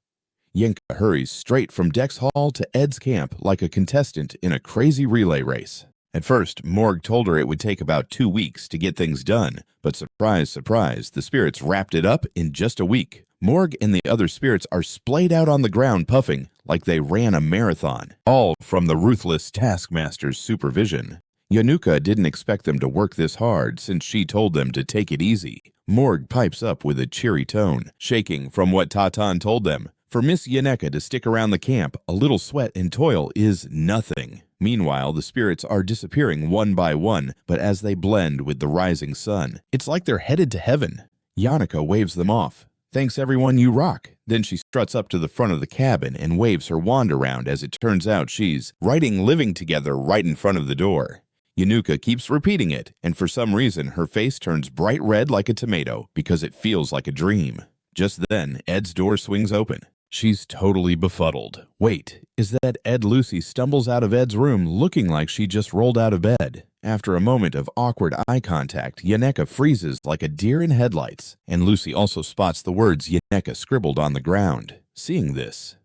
Yenka hurries straight from Dex Hall to Ed's camp like a contestant in a crazy relay race. At first, Morg told her it would take about 2 weeks to get things done, but surprise, surprise, the spirits wrapped it up in just a week. Morg and the other spirits are splayed out on the ground puffing like they ran a marathon, all from the ruthless taskmaster's supervision. Yanuka didn't expect them to work this hard since she told them to take it easy. Morg pipes up with a cheery tone, shaking from what Tatan told them. For Miss Yaneka to stick around the camp, a little sweat and toil is nothing. Meanwhile, the spirits are disappearing one by one, but as they blend with the rising sun, it's like they're headed to heaven. Yaneka waves them off. Thanks everyone, you rock. Then she struts up to the front of the cabin and waves her wand around as it turns out she's writing living together right in front of the door. Yanuka keeps repeating it, and for some reason her face turns bright red like a tomato because it feels like a dream. Just then, Ed's door swings open. She's totally befuddled. Wait, is that Ed? Lucy stumbles out of Ed's room looking like she just rolled out of bed. After a moment of awkward eye contact, Yaneka freezes like a deer in headlights, and Lucy also spots the words Yaneka scribbled on the ground. Seeing this,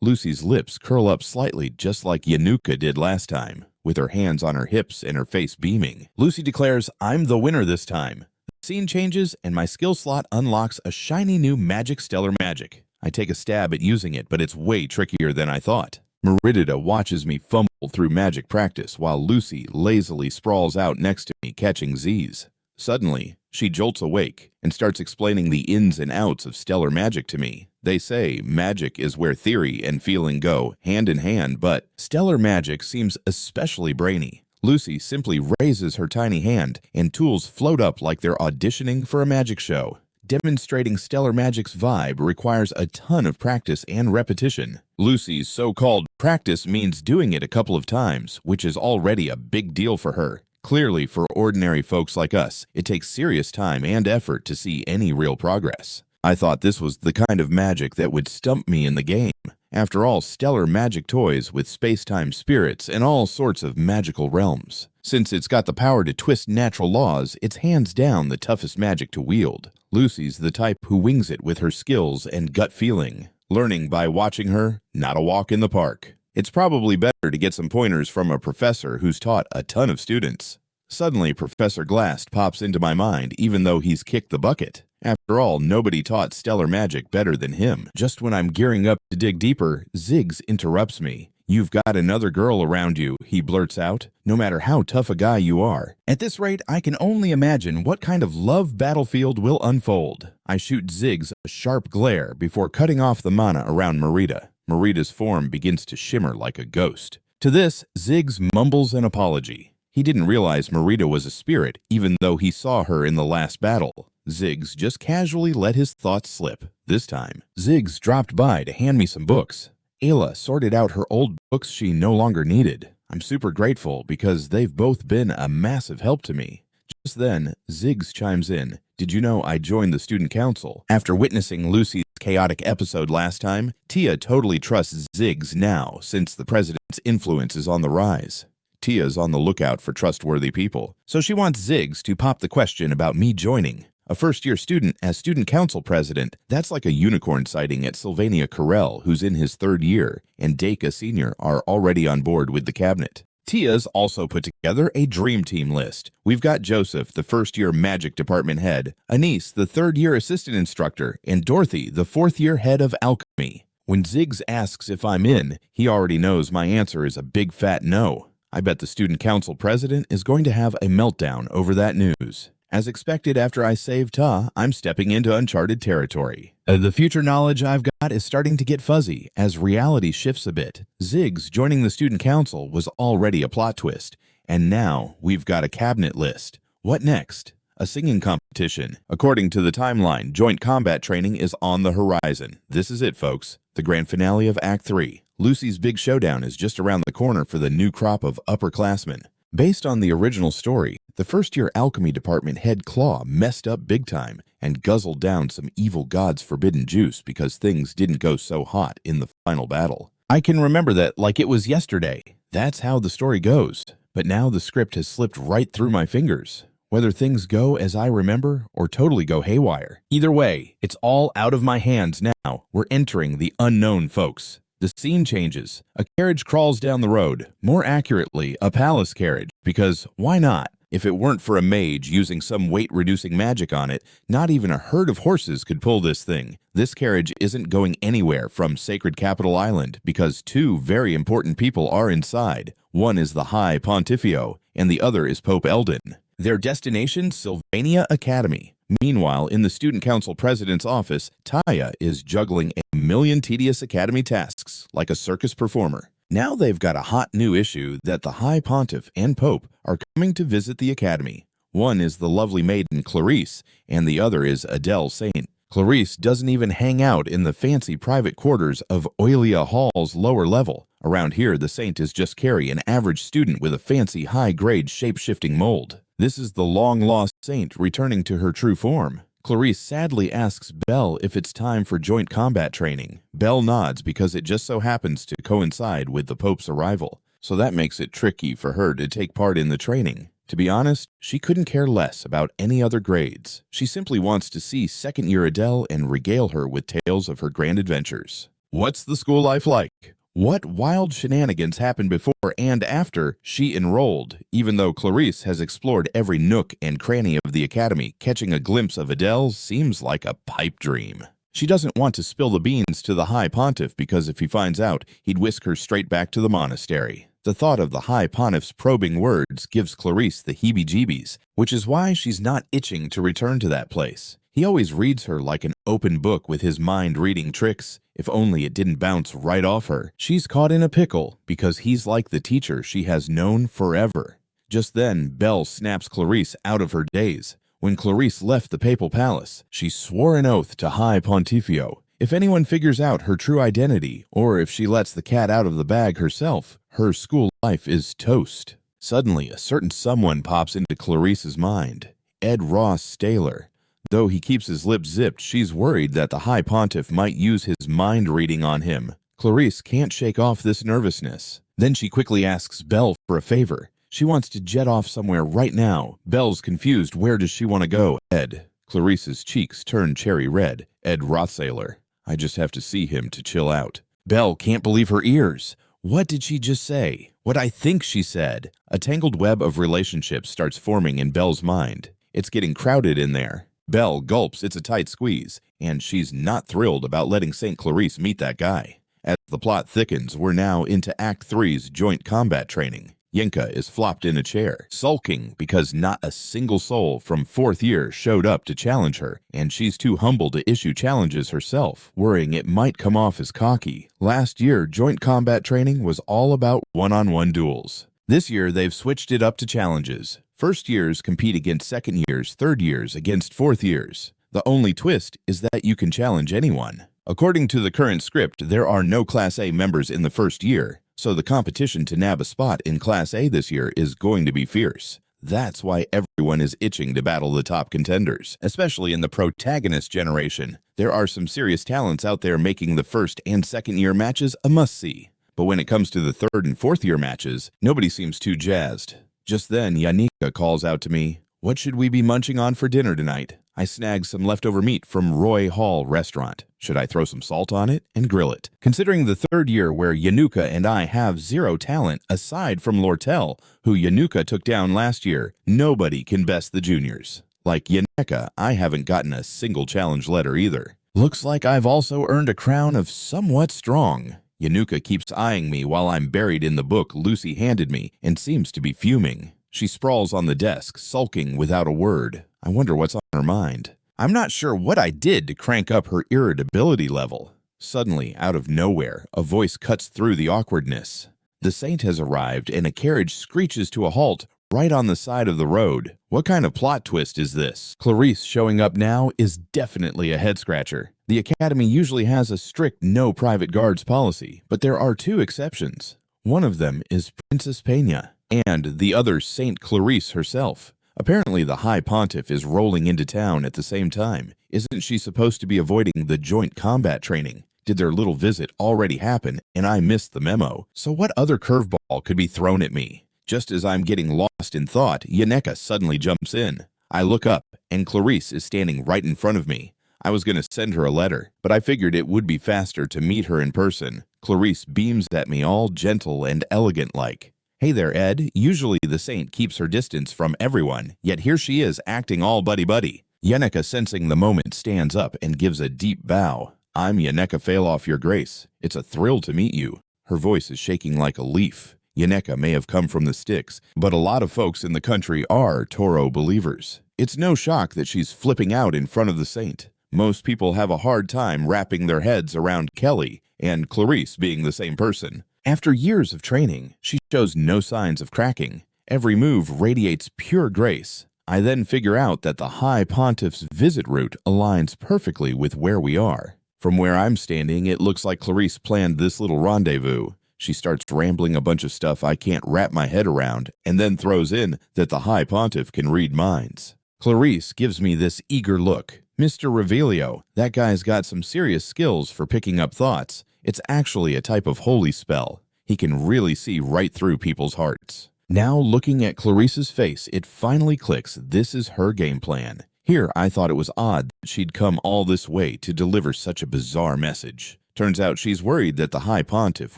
Lucy's lips curl up slightly just like Yanuka did last time, with her hands on her hips and her face beaming. Lucy declares, "I'm the winner this time." The scene changes, and my skill slot unlocks a shiny new magic stellar magic. I take a stab at using it, but it's way trickier than I thought. Meridita watches me fumble through magic practice while Lucy lazily sprawls out next to me catching Z's. Suddenly, she jolts awake and starts explaining the ins and outs of stellar magic to me. They say magic is where theory and feeling go hand in hand, but stellar magic seems especially brainy. Lucy simply raises her tiny hand, and tools float up like they're auditioning for a magic show. Demonstrating stellar magic's vibe requires a ton of practice and repetition. Lucy's so-called practice means doing it a couple of times, which is already a big deal for her. Clearly, for ordinary folks like us, it takes serious time and effort to see any real progress. I thought this was the kind of magic that would stump me in the game. After all, stellar magic toys with space-time spirits and all sorts of magical realms. Since it's got the power to twist natural laws, it's hands down the toughest magic to wield. Lucy's the type who wings it with her skills and gut feeling. Learning by watching her, not a walk in the park. It's probably better to get some pointers from a professor who's taught a ton of students. Suddenly, Professor Glast pops into my mind, even though he's kicked the bucket. After all, nobody taught stellar magic better than him. Just when I'm gearing up to dig deeper, Ziggs interrupts me. "You've got another girl around you," he blurts out, "no matter how tough a guy you are." At this rate, I can only imagine what kind of love battlefield will unfold. I shoot Ziggs a sharp glare before cutting off the mana around Merida. Merida's form begins to shimmer like a ghost. To this, Ziggs mumbles an apology. He didn't realize Merida was a spirit, even though he saw her in the last battle. Ziggs just casually let his thoughts slip. This time, Ziggs dropped by to hand me some books. Ayla sorted out her old books she no longer needed. I'm super grateful because they've both been a massive help to me. Just then, Ziggs chimes in. "Did you know I joined the student council?" After witnessing Lucy's chaotic episode last time, Tia totally trusts Ziggs now since the president's influence is on the rise. Tia's on the lookout for trustworthy people, so she wants Ziggs to pop the question about me joining. A first-year student as student council president, that's like a unicorn sighting at Sylvania Carell, who's in his 3rd year, and Deka Sr. are already on board with the cabinet. Tia's also put together a dream team list. We've got Joseph, the first-year magic department head, Anise, the 3rd-year assistant instructor, and Dorothy, the 4th-year head of alchemy. When Ziggs asks if I'm in, he already knows my answer is a big fat no. I bet the student council president is going to have a meltdown over that news. As expected after I saved Ta, I'm stepping into uncharted territory. The future knowledge I've got is starting to get fuzzy as reality shifts a bit. Ziggs joining the student council was already a plot twist, and now we've got a cabinet list. What next? A singing competition. According to the timeline, joint combat training is on the horizon. This is it, folks. The grand finale of Act 3. Lucy's big showdown is just around the corner for the new crop of upperclassmen. Based on the original story, the first-year alchemy department head Claw messed up big time and guzzled down some evil god's forbidden juice because things didn't go so hot in the final battle. I can remember that like it was yesterday. That's how the story goes. But now the script has slipped right through my fingers. Whether things go as I remember or totally go haywire. Either way, it's all out of my hands now. We're entering the unknown, folks. The scene changes. A carriage crawls down the road, more accurately, a palace carriage, because why not? If it weren't for a mage using some weight-reducing magic on it, not even a herd of horses could pull this thing. This carriage isn't going anywhere from Sacred Capital Island because two very important people are inside. One is the High Pontifio, and the other is Pope Eldon. Their destination, Sylvania Academy. Meanwhile, in the student council president's office, Taya is juggling a million tedious academy tasks like a circus performer. Now they've got a hot new issue that the High Pontiff and Pope are coming to visit the academy. One is the lovely maiden Clarice, and the other is Adele Saint. Clarice doesn't even hang out in the fancy private quarters of Oilia Hall's lower level. Around here, the Saint is just Carrie, an average student with a fancy high-grade shape-shifting mold. This is the long-lost Saint returning to her true form. Clarice sadly asks Belle if it's time for joint combat training. Belle nods because it just so happens to coincide with the Pope's arrival, so that makes it tricky for her to take part in the training. To be honest, she couldn't care less about any other grades. She simply wants to see second-year Adele and regale her with tales of her grand adventures. What's the school life like? What wild shenanigans happened before and after she enrolled? Even though Clarice has explored every nook and cranny of the academy, catching a glimpse of Adele seems like a pipe dream. She doesn't want to spill the beans to the High Pontiff because if he finds out, he'd whisk her straight back to the monastery. The thought of the High Pontiff's probing words gives Clarice the heebie-jeebies, which is why she's not itching to return to that place. He always reads her like an open book with his mind-reading tricks. If only it didn't bounce right off her. She's caught in a pickle because he's like the teacher she has known forever. Just then, Belle snaps Clarice out of her daze. When Clarice left the papal palace, she swore an oath to High Pontifio. If anyone figures out her true identity, or if she lets the cat out of the bag herself, her school life is toast. Suddenly, a certain someone pops into Clarice's mind. Ed Roth Staylor. Though he keeps his lips zipped, she's worried that the High Pontiff might use his mind reading on him. Clarice can't shake off this nervousness. Then she quickly asks Belle for a favor. She wants to jet off somewhere right now. Belle's confused. Where does she want to go? Ed. Clarice's cheeks turn cherry red. Ed Roth Staylor. I just have to see him to chill out. Belle can't believe her ears. What did she just say? What I think she said. A tangled web of relationships starts forming in Belle's mind. It's getting crowded in there. Belle gulps, it's a tight squeeze, and she's not thrilled about letting St. Clarice meet that guy. As the plot thickens, we're now into Act 3's joint combat training. Yenka is flopped in a chair, sulking because not a single soul from 4th year showed up to challenge her, and she's too humble to issue challenges herself, worrying it might come off as cocky. Last year, joint combat training was all about one-on-one duels. This year, they've switched it up to challenges. First years compete against second years, third years against fourth years. The only twist is that you can challenge anyone. According to the current script, there are no Class A members in the first year, so the competition to nab a spot in Class A this year is going to be fierce. That's why everyone is itching to battle the top contenders, especially in the protagonist generation. There are some serious talents out there making the first and second year matches a must-see. But when it comes to the third and fourth year matches, nobody seems too jazzed. Just then, Yanika calls out to me, "What should we be munching on for dinner tonight?" I snag some leftover meat from Roy Hall restaurant. Should I throw some salt on it and grill it? Considering the third year where Yanuka and I have zero talent aside from Lortel, who Yanuka took down last year, nobody can best the juniors. Like Yaneka, I haven't gotten a single challenge letter either. Looks like I've also earned a crown of somewhat strong. Yanuka keeps eyeing me while I'm buried in the book Lucy handed me and seems to be fuming. She sprawls on the desk, sulking without a word. I wonder what's on her mind. I'm not sure what I did to crank up her irritability level. Suddenly, out of nowhere, a voice cuts through the awkwardness. The saint has arrived and a carriage screeches to a halt right on the side of the road. What kind of plot twist is this? Clarice showing up now is definitely a head-scratcher. The academy usually has a strict no private guards policy, but there are two exceptions. One of them is Princess Pena, and the other Saint Clarice herself. Apparently the High Pontiff is rolling into town at the same time. Isn't she supposed to be avoiding the joint combat training? Did their little visit already happen and I missed the memo? So what other curveball could be thrown at me? Just as I'm getting lost in thought, Yaneka suddenly jumps in. I look up, and Clarice is standing right in front of me. I was going to send her a letter, but I figured it would be faster to meet her in person. Clarice beams at me all gentle and elegant like. Hey there, Ed. Usually the saint keeps her distance from everyone, yet here she is acting all buddy-buddy. Yenneca, sensing the moment, stands up and gives a deep bow. I'm Yenneca Fail Off Your Grace. It's a thrill to meet you. Her voice is shaking like a leaf. Yenneca may have come from the sticks, but a lot of folks in the country are Toro believers. It's no shock that she's flipping out in front of the saint. Most people have a hard time wrapping their heads around Kelly and Clarice being the same person. After years of training, she shows no signs of cracking. Every move radiates pure grace. I then figure out that the High Pontiff's visit route aligns perfectly with where we are. From where I'm standing, it looks like Clarice planned this little rendezvous. She starts rambling a bunch of stuff I can't wrap my head around, and then throws in that the High Pontiff can read minds. Clarice gives me this eager look. Mr. Revelio, that guy's got some serious skills for picking up thoughts. It's actually a type of holy spell. He can really see right through people's hearts. Now, looking at Clarice's face, it finally clicks. This is her game plan. Here, I thought it was odd that she'd come all this way to deliver such a bizarre message. Turns out she's worried that the High Pontiff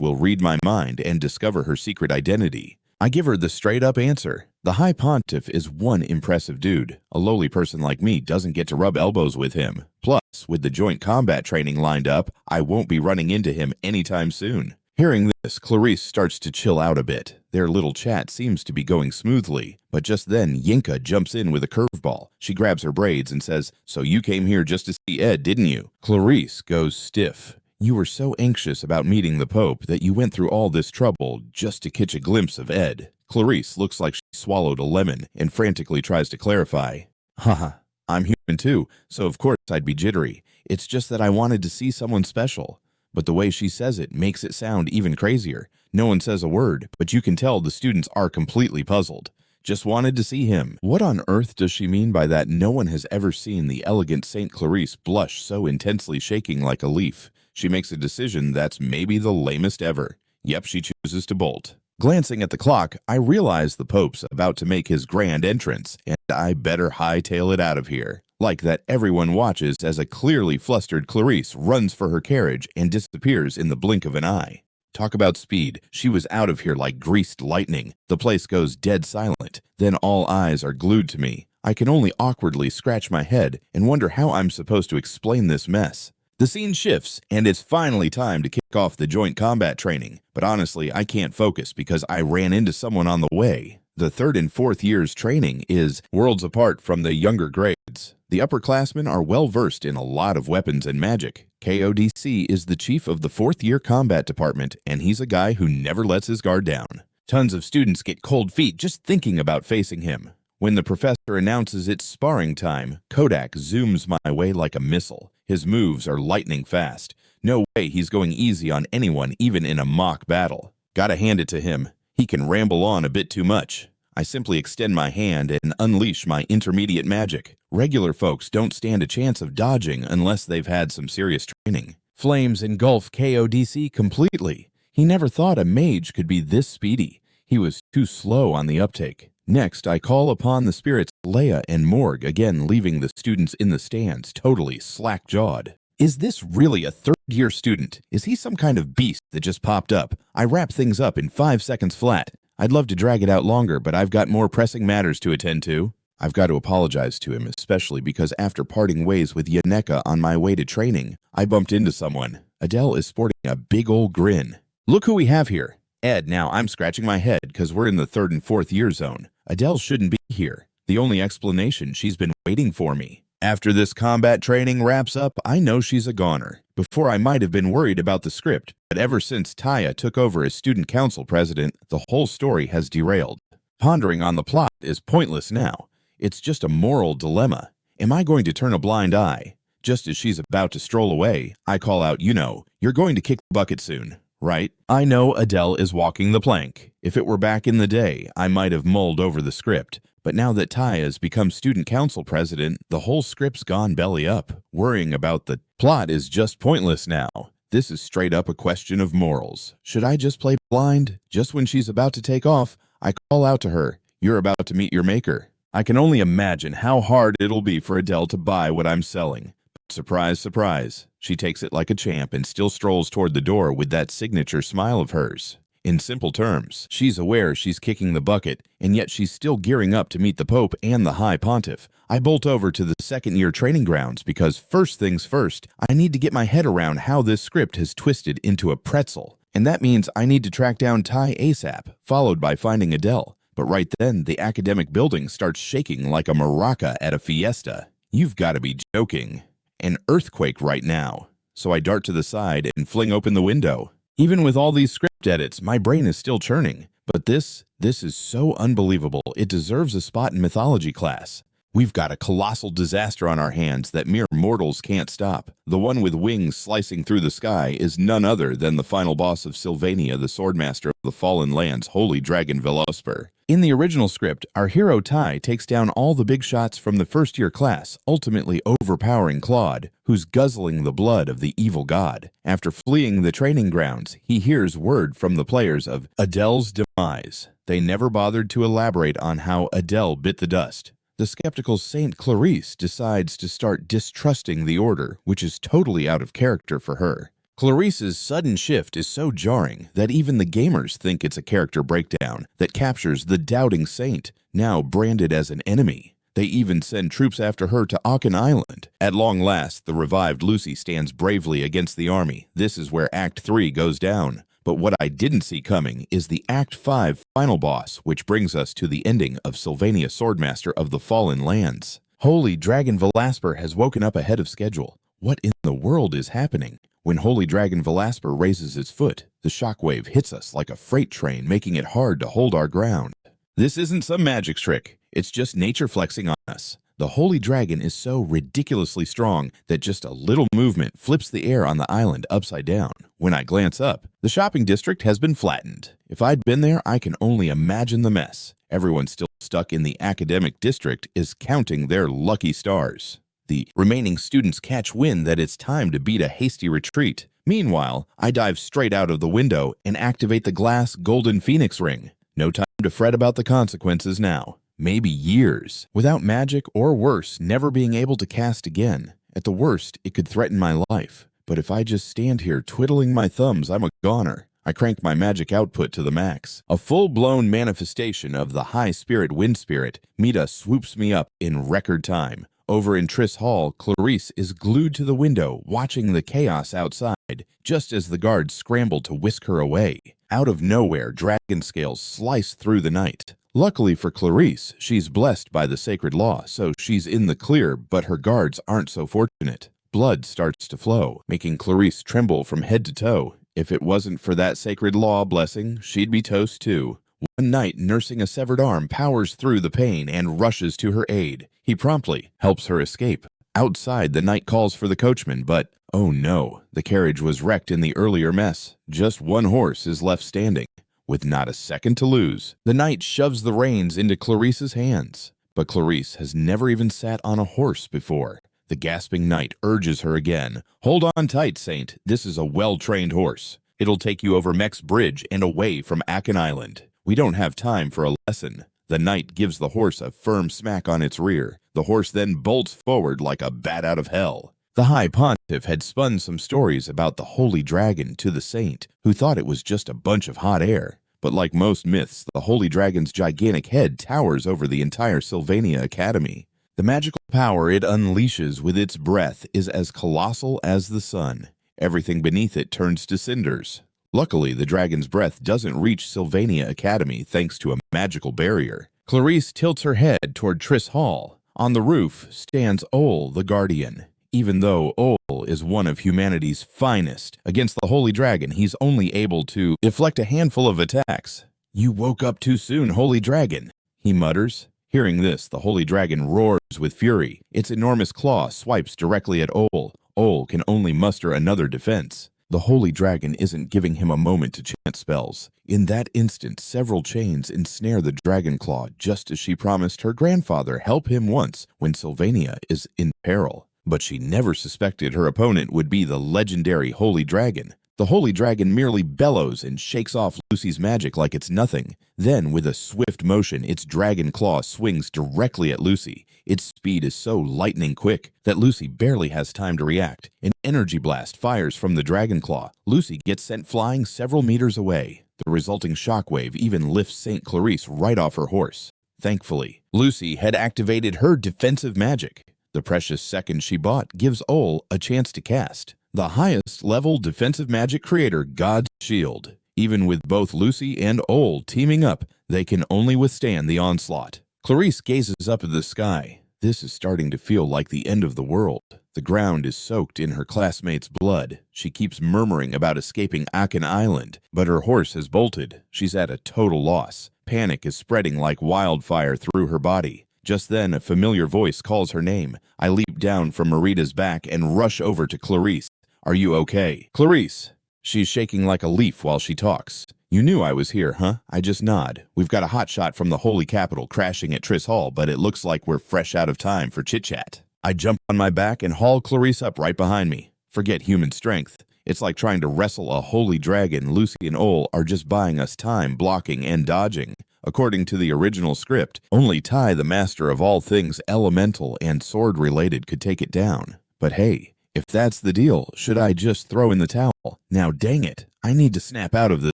will read my mind and discover her secret identity. I give her the straight-up answer. The High Pontiff is one impressive dude. A lowly person like me doesn't get to rub elbows with him. Plus, with the joint combat training lined up, I won't be running into him anytime soon. Hearing this, Clarice starts to chill out a bit. Their little chat seems to be going smoothly, but just then Yinka jumps in with a curveball. She grabs her braids and says, "So you came here just to see Ed, didn't you?" Clarice goes stiff. You were so anxious about meeting the Pope that you went through all this trouble just to catch a glimpse of Ed. Clarice looks like she swallowed a lemon and frantically tries to clarify. Haha, I'm human too, so of course I'd be jittery. It's just that I wanted to see someone special. But the way she says it makes it sound even crazier. No one says a word, but you can tell the students are completely puzzled. Just wanted to see him. What on earth does she mean by that? No one has ever seen the elegant Saint Clarice blush so intensely, shaking like a leaf. She makes a decision that's maybe the lamest ever. Yep, she chooses to bolt. Glancing at the clock, I realize the Pope's about to make his grand entrance, and I better hightail it out of here. Like that, everyone watches as a clearly flustered Clarice runs for her carriage and disappears in the blink of an eye. Talk about speed. She was out of here like greased lightning. The place goes dead silent. Then all eyes are glued to me. I can only awkwardly scratch my head and wonder how I'm supposed to explain this mess. The scene shifts, and it's finally time to kick off the joint combat training. But honestly, I can't focus because I ran into someone on the way. The 3rd and 4th years training is worlds apart from the younger grades. The upperclassmen are well versed in a lot of weapons and magic. KODC is the chief of the 4th year combat department, and he's a guy who never lets his guard down. Tons of students get cold feet just thinking about facing him. When the professor announces it's sparring time, Kodak zooms my way like a missile. His moves are lightning fast. No way he's going easy on anyone, even in a mock battle. Gotta hand it to him. He can ramble on a bit too much. I simply extend my hand and unleash my intermediate magic. Regular folks don't stand a chance of dodging unless they've had some serious training. Flames engulf KODC completely. He never thought a mage could be this speedy. He was too slow on the uptake. Next, I call upon the spirits Leia and Morg, again leaving the students in the stands totally slack-jawed. Is this really a 3rd year student? Is he some kind of beast that just popped up? I wrap things up in 5 seconds flat. I'd love to drag it out longer, but I've got more pressing matters to attend to. I've got to apologize to him, especially because after parting ways with Yenneca on my way to training, I bumped into someone. Adele is sporting a big old grin. Look who we have here. Ed, now I'm scratching my head because we're in the 3rd and 4th year zone. Adele shouldn't be here. The only explanation, she's been waiting for me. After this combat training wraps up, I know she's a goner. Before I might have been worried about the script, but ever since Taya took over as student council president, the whole story has derailed. Pondering on the plot is pointless now. It's just a moral dilemma. Am I going to turn a blind eye? Just as she's about to stroll away, I call out, you're going to kick the bucket soon, right? I know Adele is walking the plank. If it were back in the day, I might have mulled over the script. But now that Ty has become student council president, the whole script's gone belly up. Worrying about the plot is just pointless now. This is straight up a question of morals. Should I just play blind? Just when she's about to take off, I call out to her, "You're about to meet your maker." I can only imagine how hard it'll be for Adele to buy what I'm selling. Surprise, surprise. She takes it like a champ and still strolls toward the door with that signature smile of hers. In simple terms, she's aware she's kicking the bucket, and yet she's still gearing up to meet the Pope and the High Pontiff. I bolt over to the second-year training grounds because first things first, I need to get my head around how this script has twisted into a pretzel. And that means I need to track down Ty ASAP, followed by finding Adele. But right then, the academic building starts shaking like a maraca at a fiesta. You've got to be joking. An earthquake right now. So I dart to the side and fling open the window. Even with all these script edits, my brain is still churning. But this is so unbelievable, it deserves a spot in mythology class. We've got a colossal disaster on our hands that mere mortals can't stop. The one with wings slicing through the sky is none other than the final boss of Sylvania, the swordmaster of the Fallen Lands, Holy Dragon Velospar. In the original script, our hero Ty takes down all the big shots from the first-year class, ultimately overpowering Claude, who's guzzling the blood of the evil god. After fleeing the training grounds, he hears word from the players of Adele's demise. They never bothered to elaborate on how Adele bit the dust. The skeptical Saint Clarice decides to start distrusting the Order, which is totally out of character for her. Clarice's sudden shift is so jarring that even the gamers think it's a character breakdown that captures the doubting saint, now branded as an enemy. They even send troops after her to Aachen Island. At long last, the revived Lucy stands bravely against the army. This is where Act 3 goes down. But what I didn't see coming is the Act 5 final boss, which brings us to the ending of Sylvania Swordmaster of the Fallen Lands. Holy Dragon Velospar has woken up ahead of schedule. What in the world is happening? When Holy Dragon Velospar raises its foot, the shockwave hits us like a freight train, making it hard to hold our ground. This isn't some magic trick. It's just nature flexing on us. The Holy Dragon is so ridiculously strong that just a little movement flips the air on the island upside down. When I glance up, the shopping district has been flattened. If I'd been there, I can only imagine the mess. Everyone still stuck in the academic district is counting their lucky stars. The remaining students catch wind that it's time to beat a hasty retreat. Meanwhile, I dive straight out of the window and activate the glass golden phoenix ring. No time to fret about the consequences now. Maybe years, without magic or worse, never being able to cast again. At the worst, it could threaten my life. But if I just stand here twiddling my thumbs, I'm a goner. I crank my magic output to the max. A full-blown manifestation of the high spirit wind spirit, Mita swoops me up in record time. Over in Triss Hall, Clarice is glued to the window, watching the chaos outside, just as the guards scramble to whisk her away. Out of nowhere, dragon scales slice through the night. Luckily for Clarice, she's blessed by the sacred law, so she's in the clear, but her guards aren't so fortunate. Blood starts to flow, making Clarice tremble from head to toe. If it wasn't for that sacred law blessing, she'd be toast too. One knight nursing a severed arm powers through the pain and rushes to her aid. He promptly helps her escape. Outside, the knight calls for the coachman, but oh no, the carriage was wrecked in the earlier mess. Just one horse is left standing. With not a second to lose, the knight shoves the reins into Clarice's hands. But Clarice has never even sat on a horse before. The gasping knight urges her again. Hold on tight, Saint. This is a well-trained horse. It'll take you over Mex Bridge and away from Aachen Island. We don't have time for a lesson. The knight gives the horse a firm smack on its rear. The horse then bolts forward like a bat out of hell. The High Pontiff had spun some stories about the Holy Dragon to the Saint, who thought it was just a bunch of hot air. But like most myths, the Holy Dragon's gigantic head towers over the entire Sylvania Academy. The magical power it unleashes with its breath is as colossal as the sun. Everything beneath it turns to cinders. Luckily, the dragon's breath doesn't reach Sylvania Academy thanks to a magical barrier. Clarice tilts her head toward Triss Hall. On the roof stands Ol, the Guardian. Even though Ol is one of humanity's finest, against the Holy Dragon, he's only able to deflect a handful of attacks. "You woke up too soon, Holy Dragon," he mutters. Hearing this, the Holy Dragon roars with fury. Its enormous claw swipes directly at Ol. Ol can only muster another defense. The Holy Dragon isn't giving him a moment to chant spells. In that instant, several chains ensnare the dragon claw, just as she promised her grandfather help him once when Sylvania is in peril. But she never suspected her opponent would be the legendary Holy Dragon. The Holy Dragon merely bellows and shakes off Lucy's magic like it's nothing. Then, with a swift motion, its dragon claw swings directly at Lucy. Its speed is so lightning quick that Lucy barely has time to react. An energy blast fires from the dragon claw. Lucy gets sent flying several meters away. The resulting shockwave even lifts St. Clarice right off her horse. Thankfully, Lucy had activated her defensive magic. The precious second she bought gives Ole a chance to cast the highest level defensive magic creator, God's Shield. Even with both Lucy and Ole teaming up, they can only withstand the onslaught. Clarice gazes up at the sky. This is starting to feel like the end of the world. The ground is soaked in her classmates' blood. She keeps murmuring about escaping Akan Island, but her horse has bolted. She's at a total loss. Panic is spreading like wildfire through her body. Just then, a familiar voice calls her name. I leap down from Marita's back and rush over to Clarice. Are you okay? Clarice! She's shaking like a leaf while she talks. You knew I was here, huh? I just nod. We've got a hotshot from the Holy Capital crashing at Triss Hall, but it looks like we're fresh out of time for chit-chat. I jump on my back and haul Clarice up right behind me. Forget human strength. It's like trying to wrestle a holy dragon. Lucy and Ole are just buying us time, blocking and dodging. According to the original script, only Ty, the master of all things elemental and sword-related, could take it down. But hey, if that's the deal, should I just throw in the towel? Now dang it, I need to snap out of this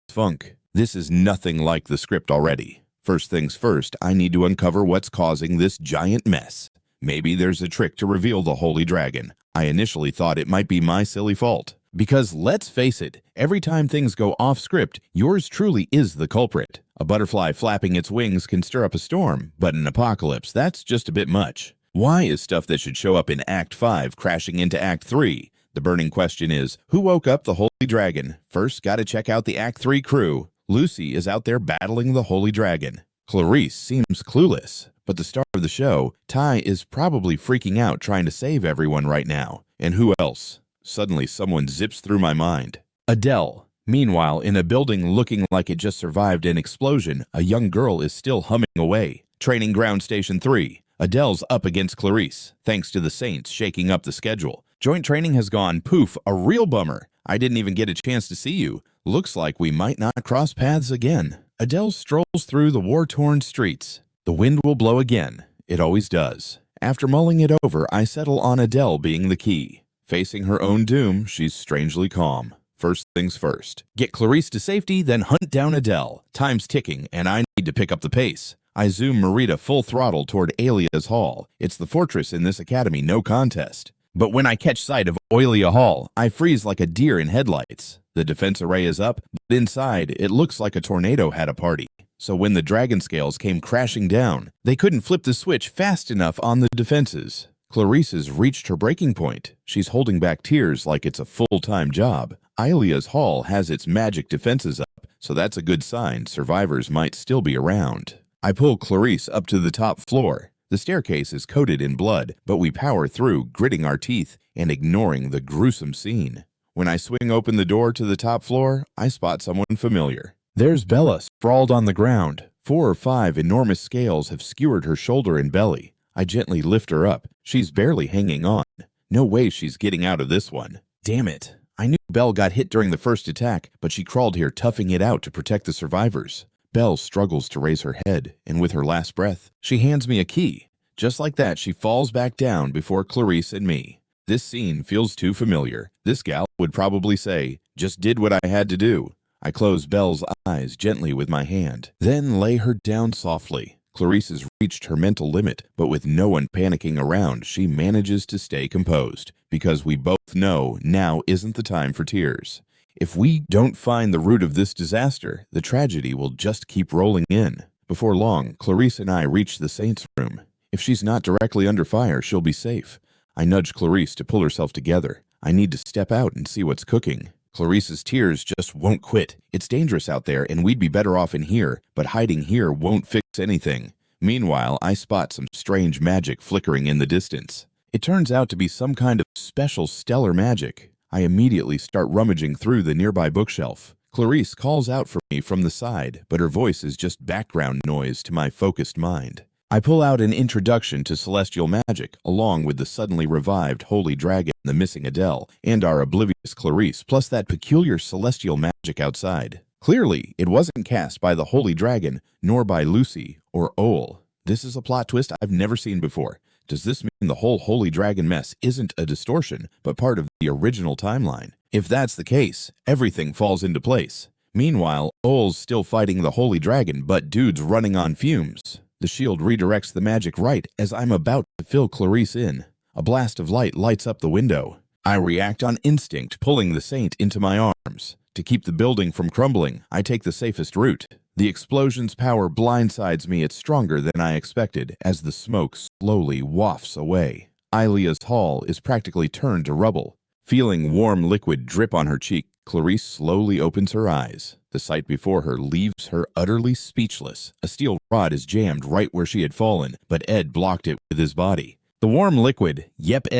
funk. This is nothing like the script already. First things first, I need to uncover what's causing this giant mess. Maybe there's a trick to reveal the holy dragon. I initially thought it might be my silly fault. Because let's face it, every time things go off script, yours truly is the culprit. A butterfly flapping its wings can stir up a storm, but an apocalypse, that's just a bit much. Why is stuff that should show up in Act 5 crashing into Act 3? The burning question is, who woke up the holy dragon? First, gotta check out the Act 3 crew. Lucy is out there battling the holy dragon. Clarice seems clueless, but the star of the show, Ty, is probably freaking out trying to save everyone right now. And who else? Suddenly, someone zips through my mind. Adele. Meanwhile, in a building looking like it just survived an explosion, a young girl is still humming away. Training Ground Station 3. Adele's up against Clarice, thanks to the Saints shaking up the schedule. Joint training has gone poof, a real bummer. I didn't even get a chance to see you. Looks like we might not cross paths again. Adele strolls through the war-torn streets. The wind will blow again. It always does. After mulling it over, I settle on Adele being the key. Facing her own doom, she's strangely calm. First things first. Get Clarice to safety, then hunt down Adele. Time's ticking, and I need to pick up the pace. I zoom Marita full throttle toward Alia's Hall. It's the fortress in this academy, no contest. But when I catch sight of Oilia Hall, I freeze like a deer in headlights. The defense array is up, but inside, it looks like a tornado had a party. So when the dragon scales came crashing down, they couldn't flip the switch fast enough on the defenses. Clarice has reached her breaking point. She's holding back tears like it's a full-time job. Ilia's Hall has its magic defenses up, so that's a good sign survivors might still be around. I pull Clarice up to the top floor. The staircase is coated in blood, but we power through, gritting our teeth and ignoring the gruesome scene. When I swing open the door to the top floor, I spot someone familiar. There's Bella sprawled on the ground. 4 or 5 enormous scales have skewered her shoulder and belly. I gently lift her up. She's barely hanging on. No way she's getting out of this one. Damn it. I knew Belle got hit during the first attack, but she crawled here toughing it out to protect the survivors. Belle struggles to raise her head, and with her last breath, she hands me a key. Just like that, she falls back down before Clarice and me. This scene feels too familiar. This gal would probably say, just did what I had to do. I close Belle's eyes gently with my hand, then lay her down softly. Clarice has reached her mental limit, but with no one panicking around, she manages to stay composed, because we both know now isn't the time for tears. If we don't find the root of this disaster, the tragedy will just keep rolling in. Before long, Clarice and I reach the Saint's room. If she's not directly under fire, she'll be safe. I nudge Clarice to pull herself together. I need to step out and see what's cooking. Clarice's tears just won't quit. It's dangerous out there, and we'd be better off in here, but hiding here won't fix anything. Meanwhile, I spot some strange magic flickering in the distance. It turns out to be some kind of special stellar magic. I immediately start rummaging through the nearby bookshelf. Clarice calls out for me from the side, but her voice is just background noise to my focused mind. I pull out an introduction to celestial magic, along with the suddenly revived holy dragon, the missing Adele, and our oblivious Clarice, plus that peculiar celestial magic outside. Clearly, it wasn't cast by the holy dragon, nor by Lucy or Ole. This is a plot twist I've never seen before. Does this mean the whole Holy Dragon mess isn't a distortion, but part of the original timeline? If that's the case, everything falls into place. Meanwhile, Ol's still fighting the Holy Dragon, but dude's running on fumes. The shield redirects the magic right as I'm about to fill Clarice in. A blast of light lights up the window. I react on instinct, pulling the saint into my arms. To keep the building from crumbling, I take the safest route. The explosion's power blindsides me. It's stronger than I expected as the smoke slowly wafts away. Ilia's hall is practically turned to rubble. Feeling warm liquid drip on her cheek, Clarice slowly opens her eyes. The sight before her leaves her utterly speechless. A steel rod is jammed right where she had fallen, but Ed blocked it with his body. The warm liquid,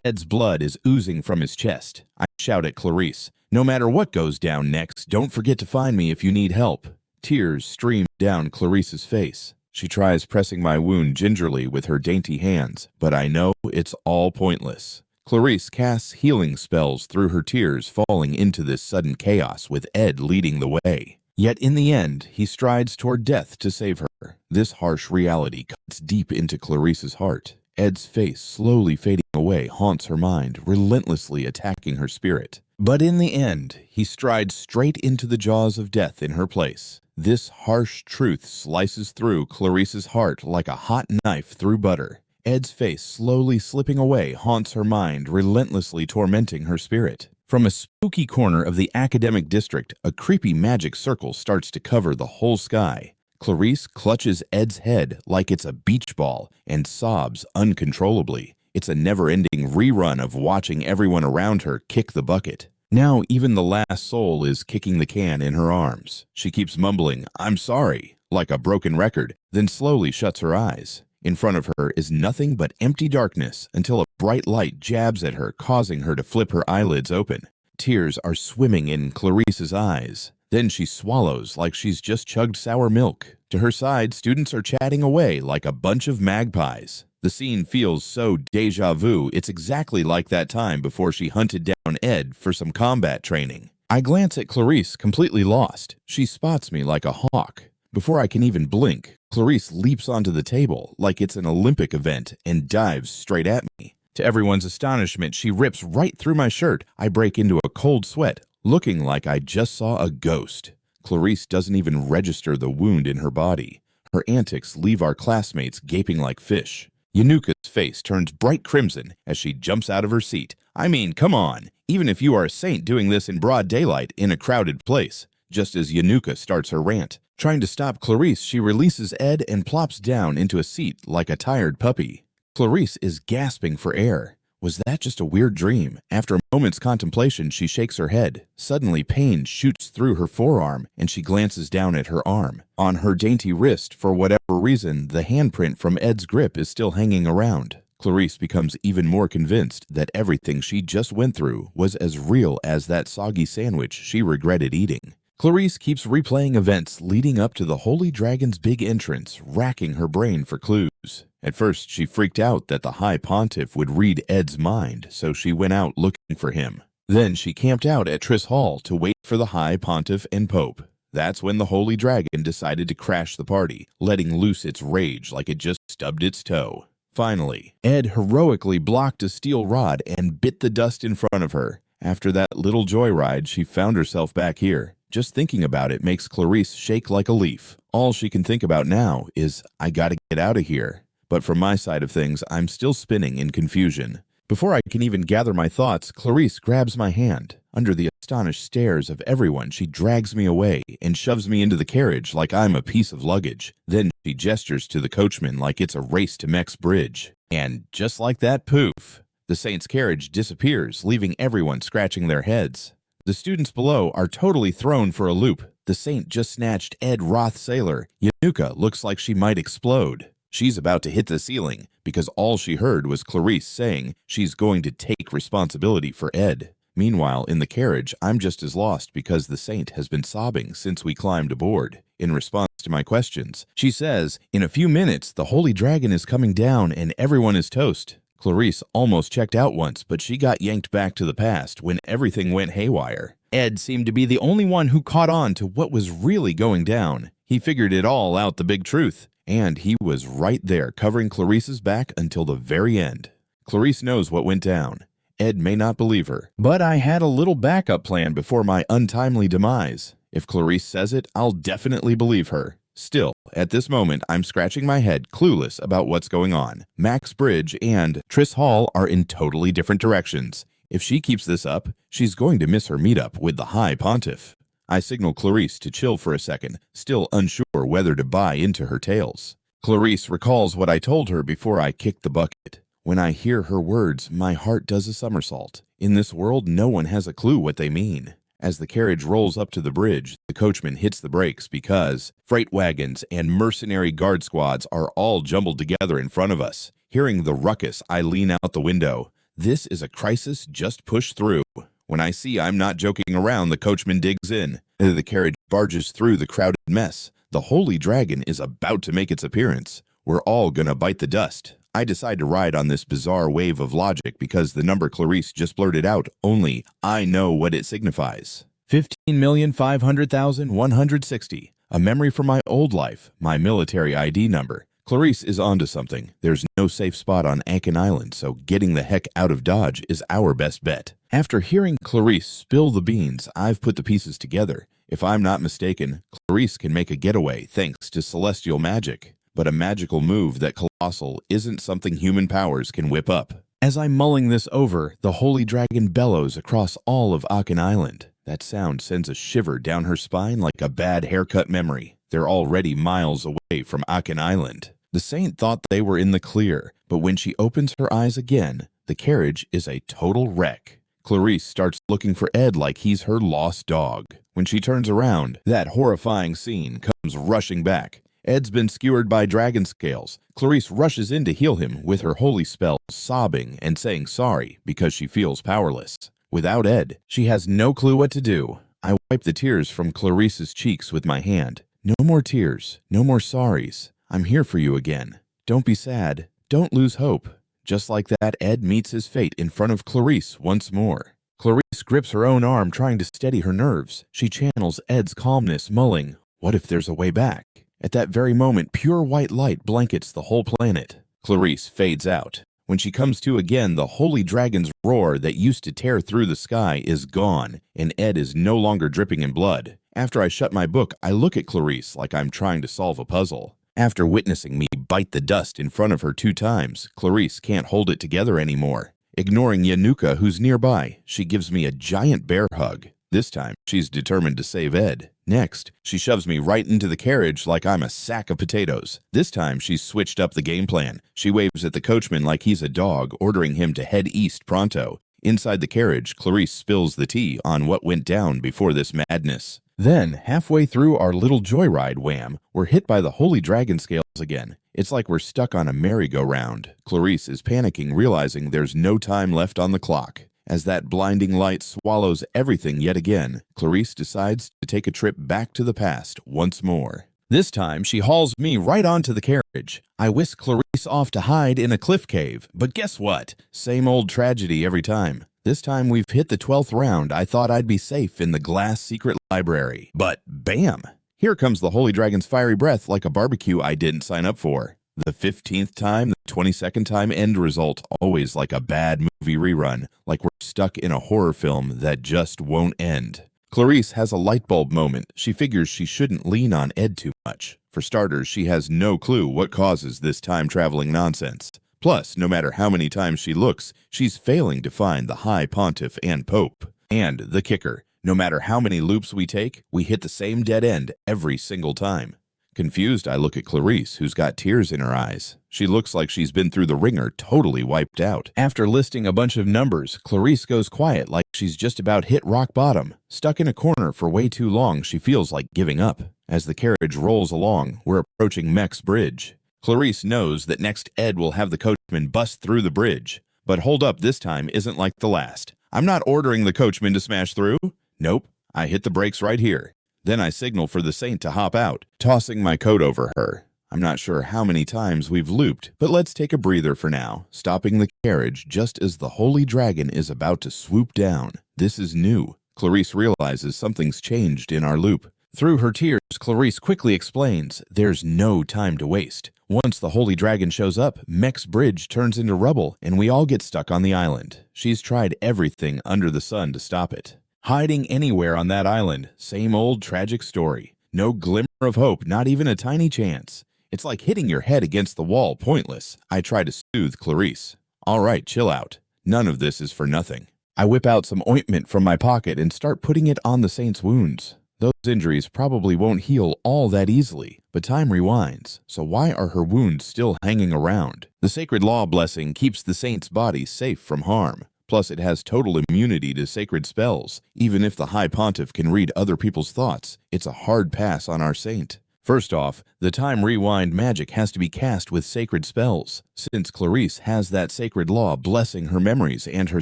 Ed's blood is oozing from his chest. I shout at Clarice, "No matter what goes down next, don't forget to find me if you need help." Tears stream down Clarice's face. She tries pressing my wound gingerly with her dainty hands, but I know it's all pointless. Clarice casts healing spells through her tears, falling into this sudden chaos with Ed leading the way. Yet in the end, he strides toward death to save her. This harsh reality cuts deep into Clarice's heart. Ed's face, slowly fading away, haunts her mind, relentlessly attacking her spirit. But in the end, he strides straight into the jaws of death in her place. This harsh truth slices through Clarice's heart like a hot knife through butter. Ed's face, slowly slipping away, haunts her mind, relentlessly tormenting her spirit. From a spooky corner of the academic district, a creepy magic circle starts to cover the whole sky. Clarice clutches Ed's head like it's a beach ball and sobs uncontrollably. It's a never-ending rerun of watching everyone around her kick the bucket. Now even the last soul is kicking the can in her arms. She keeps mumbling, "I'm sorry," like a broken record, then slowly shuts her eyes. In front of her is nothing but empty darkness until a bright light jabs at her, causing her to flip her eyelids open. Tears are swimming in Clarice's eyes. Then she swallows like she's just chugged sour milk. To her side, students are chatting away like a bunch of magpies. The scene feels so déjà vu. It's exactly like that time before she hunted down Ed for some combat training. I glance at Clarice, completely lost. She spots me like a hawk. Before I can even blink, Clarice leaps onto the table like it's an Olympic event and dives straight at me. To everyone's astonishment, she rips right through my shirt. I break into a cold sweat, looking like I just saw a ghost. Clarice doesn't even register the wound in her body. Her antics leave our classmates gaping like fish. Yanuka's face turns bright crimson as she jumps out of her seat. I mean, come on, even if you are a saint doing this in broad daylight in a crowded place. Just as Yanuka starts her rant. Trying to stop Clarice, she releases Ed and plops down into a seat like a tired puppy. Clarice is gasping for air. Was that just a weird dream? After a moment's contemplation, she shakes her head. Suddenly, pain shoots through her forearm, and she glances down at her arm. On her dainty wrist, for whatever reason, the handprint from Ed's grip is still hanging around. Clarice becomes even more convinced that everything she just went through was as real as that soggy sandwich she regretted eating. Clarice keeps replaying events leading up to the Holy Dragon's big entrance, racking her brain for clues. At first, she freaked out that the High Pontiff would read Ed's mind, so she went out looking for him. Then she camped out at Tris Hall to wait for the High Pontiff and Pope. That's when the Holy Dragon decided to crash the party, letting loose its rage like it just stubbed its toe. Finally, Ed heroically blocked a steel rod and bit the dust in front of her. After that little joyride, she found herself back here. Just thinking about it makes Clarice shake like a leaf. All she can think about now is, I gotta get out of here. But from my side of things, I'm still spinning in confusion. Before I can even gather my thoughts, Clarice grabs my hand. Under the astonished stares of everyone, she drags me away and shoves me into the carriage like I'm a piece of luggage. Then she gestures to the coachman like it's a race to Mex Bridge. And just like that, poof, the saint's carriage disappears, leaving everyone scratching their heads. The students below are totally thrown for a loop. The saint just snatched Ed Roth Staylor. Yanuka looks like she might explode. She's about to hit the ceiling because all she heard was Clarice saying she's going to take responsibility for Ed. Meanwhile, in the carriage, I'm just as lost because the saint has been sobbing since we climbed aboard. In response to my questions, she says, in a few minutes, the Holy Dragon is coming down and everyone is toast. Clarice almost checked out once, but she got yanked back to the past when everything went haywire. Ed seemed to be the only one who caught on to what was really going down. He figured it all out, the big truth. And he was right there covering Clarice's back until the very end. Clarice knows what went down. Ed may not believe her, but I had a little backup plan before my untimely demise. If Clarice says it, I'll definitely believe her. Still, at this moment, I'm scratching my head, clueless about what's going on. Max Bridge and Tris Hall are in totally different directions. If she keeps this up, she's going to miss her meetup with the High Pontiff. I signal Clarice to chill for a second, still unsure whether to buy into her tales. Clarice recalls what I told her before I kicked the bucket. When I hear her words, my heart does a somersault. In this world, no one has a clue what they mean. As the carriage rolls up to the bridge, the coachman hits the brakes because freight wagons and mercenary guard squads are all jumbled together in front of us. Hearing the ruckus, I lean out the window. This is a crisis just pushed through. When I see I'm not joking around, the coachman digs in. The carriage barges through the crowded mess. The Holy Dragon is about to make its appearance. We're all gonna bite the dust. I decide to ride on this bizarre wave of logic because the number Clarice just blurted out, only I know what it signifies. 15,500,160. A memory from my old life, my military ID number. Clarice is onto something. There's no safe spot on Akin Island, so getting the heck out of Dodge is our best bet. After hearing Clarice spill the beans, I've put the pieces together. If I'm not mistaken, Clarice can make a getaway thanks to celestial magic. But a magical move that colossal isn't something human powers can whip up. As I'm mulling this over, the Holy Dragon bellows across all of Akin Island. That sound sends a shiver down her spine like a bad haircut memory. They're already miles away from Akin Island. The saint thought they were in the clear, but when she opens her eyes again, the carriage is a total wreck. Clarice starts looking for Ed like he's her lost dog. When she turns around, that horrifying scene comes rushing back. Ed's been skewered by dragon scales. Clarice rushes in to heal him with her holy spell, sobbing and saying sorry because she feels powerless. Without Ed, she has no clue what to do. I wipe the tears from Clarice's cheeks with my hand. No more tears, no more sorries. I'm here for you again. Don't be sad. Don't lose hope. Just like that, Ed meets his fate in front of Clarice once more. Clarice grips her own arm, trying to steady her nerves. She channels Ed's calmness, mulling, "What if there's a way back?" At that very moment, pure white light blankets the whole planet. Clarice fades out. When she comes to again, the Holy Dragon's roar that used to tear through the sky is gone, and Ed is no longer dripping in blood. After I shut my book, I look at Clarice like I'm trying to solve a puzzle. After witnessing me bite the dust in front of her 2 times, Clarice can't hold it together anymore. Ignoring Yanuka, who's nearby, she gives me a giant bear hug. This time, she's determined to save Ed. Next, she shoves me right into the carriage like I'm a sack of potatoes. This time, she's switched up the game plan. She waves at the coachman like he's a dog, ordering him to head east pronto. Inside the carriage, Clarice spills the tea on what went down before this madness. Then, halfway through our little joyride, wham, we're hit by the Holy Dragon scales again. It's like we're stuck on a merry-go-round. Clarice is panicking, realizing there's no time left on the clock. As that blinding light swallows everything yet again, Clarice decides to take a trip back to the past once more. This time, she hauls me right onto the carriage. I whisk Clarice off to hide in a cliff cave, but guess what? Same old tragedy every time. This time we've hit the 12th round. I thought I'd be safe in the glass secret library. But bam! Here comes the Holy Dragon's fiery breath like a barbecue I didn't sign up for. The 15th time, the 22nd time, end result, always like a bad movie rerun, like we're stuck in a horror film that just won't end. Clarice has a light bulb moment. She figures she shouldn't lean on Ed too much. For starters, she has no clue what causes this time-traveling nonsense. Plus, no matter how many times she looks, she's failing to find the High Pontiff and Pope. And the kicker, no matter how many loops we take, we hit the same dead end every single time. Confused, I look at Clarice, who's got tears in her eyes. She looks like she's been through the ringer, totally wiped out. After listing a bunch of numbers, Clarice goes quiet like she's just about hit rock bottom. Stuck in a corner for way too long, she feels like giving up. As the carriage rolls along, we're approaching Max Bridge. Clarice knows that next Ed will have the coachman bust through the bridge. But hold up, this time isn't like the last. I'm not ordering the coachman to smash through. Nope, I hit the brakes right here. Then I signal for the saint to hop out, tossing my coat over her. I'm not sure how many times we've looped, but let's take a breather for now, stopping the carriage just as the Holy Dragon is about to swoop down. This is new. Clarice realizes something's changed in our loop. Through her tears, Clarice quickly explains there's no time to waste. Once the Holy Dragon shows up, Mech's bridge turns into rubble and we all get stuck on the island. She's tried everything under the sun to stop it. Hiding anywhere on that island, same old tragic story. No glimmer of hope, not even a tiny chance. It's like hitting your head against the wall, pointless. I try to soothe Clarice. All right, chill out. None of this is for nothing. I whip out some ointment from my pocket and start putting it on the saint's wounds. Those injuries probably won't heal all that easily, but time rewinds, so why are her wounds still hanging around? The sacred law blessing keeps the saint's body safe from harm. Plus, it has total immunity to sacred spells. Even if the High Pontiff can read other people's thoughts, it's a hard pass on our saint. First off, the time rewind magic has to be cast with sacred spells. Since Clarice has that sacred law blessing her memories and her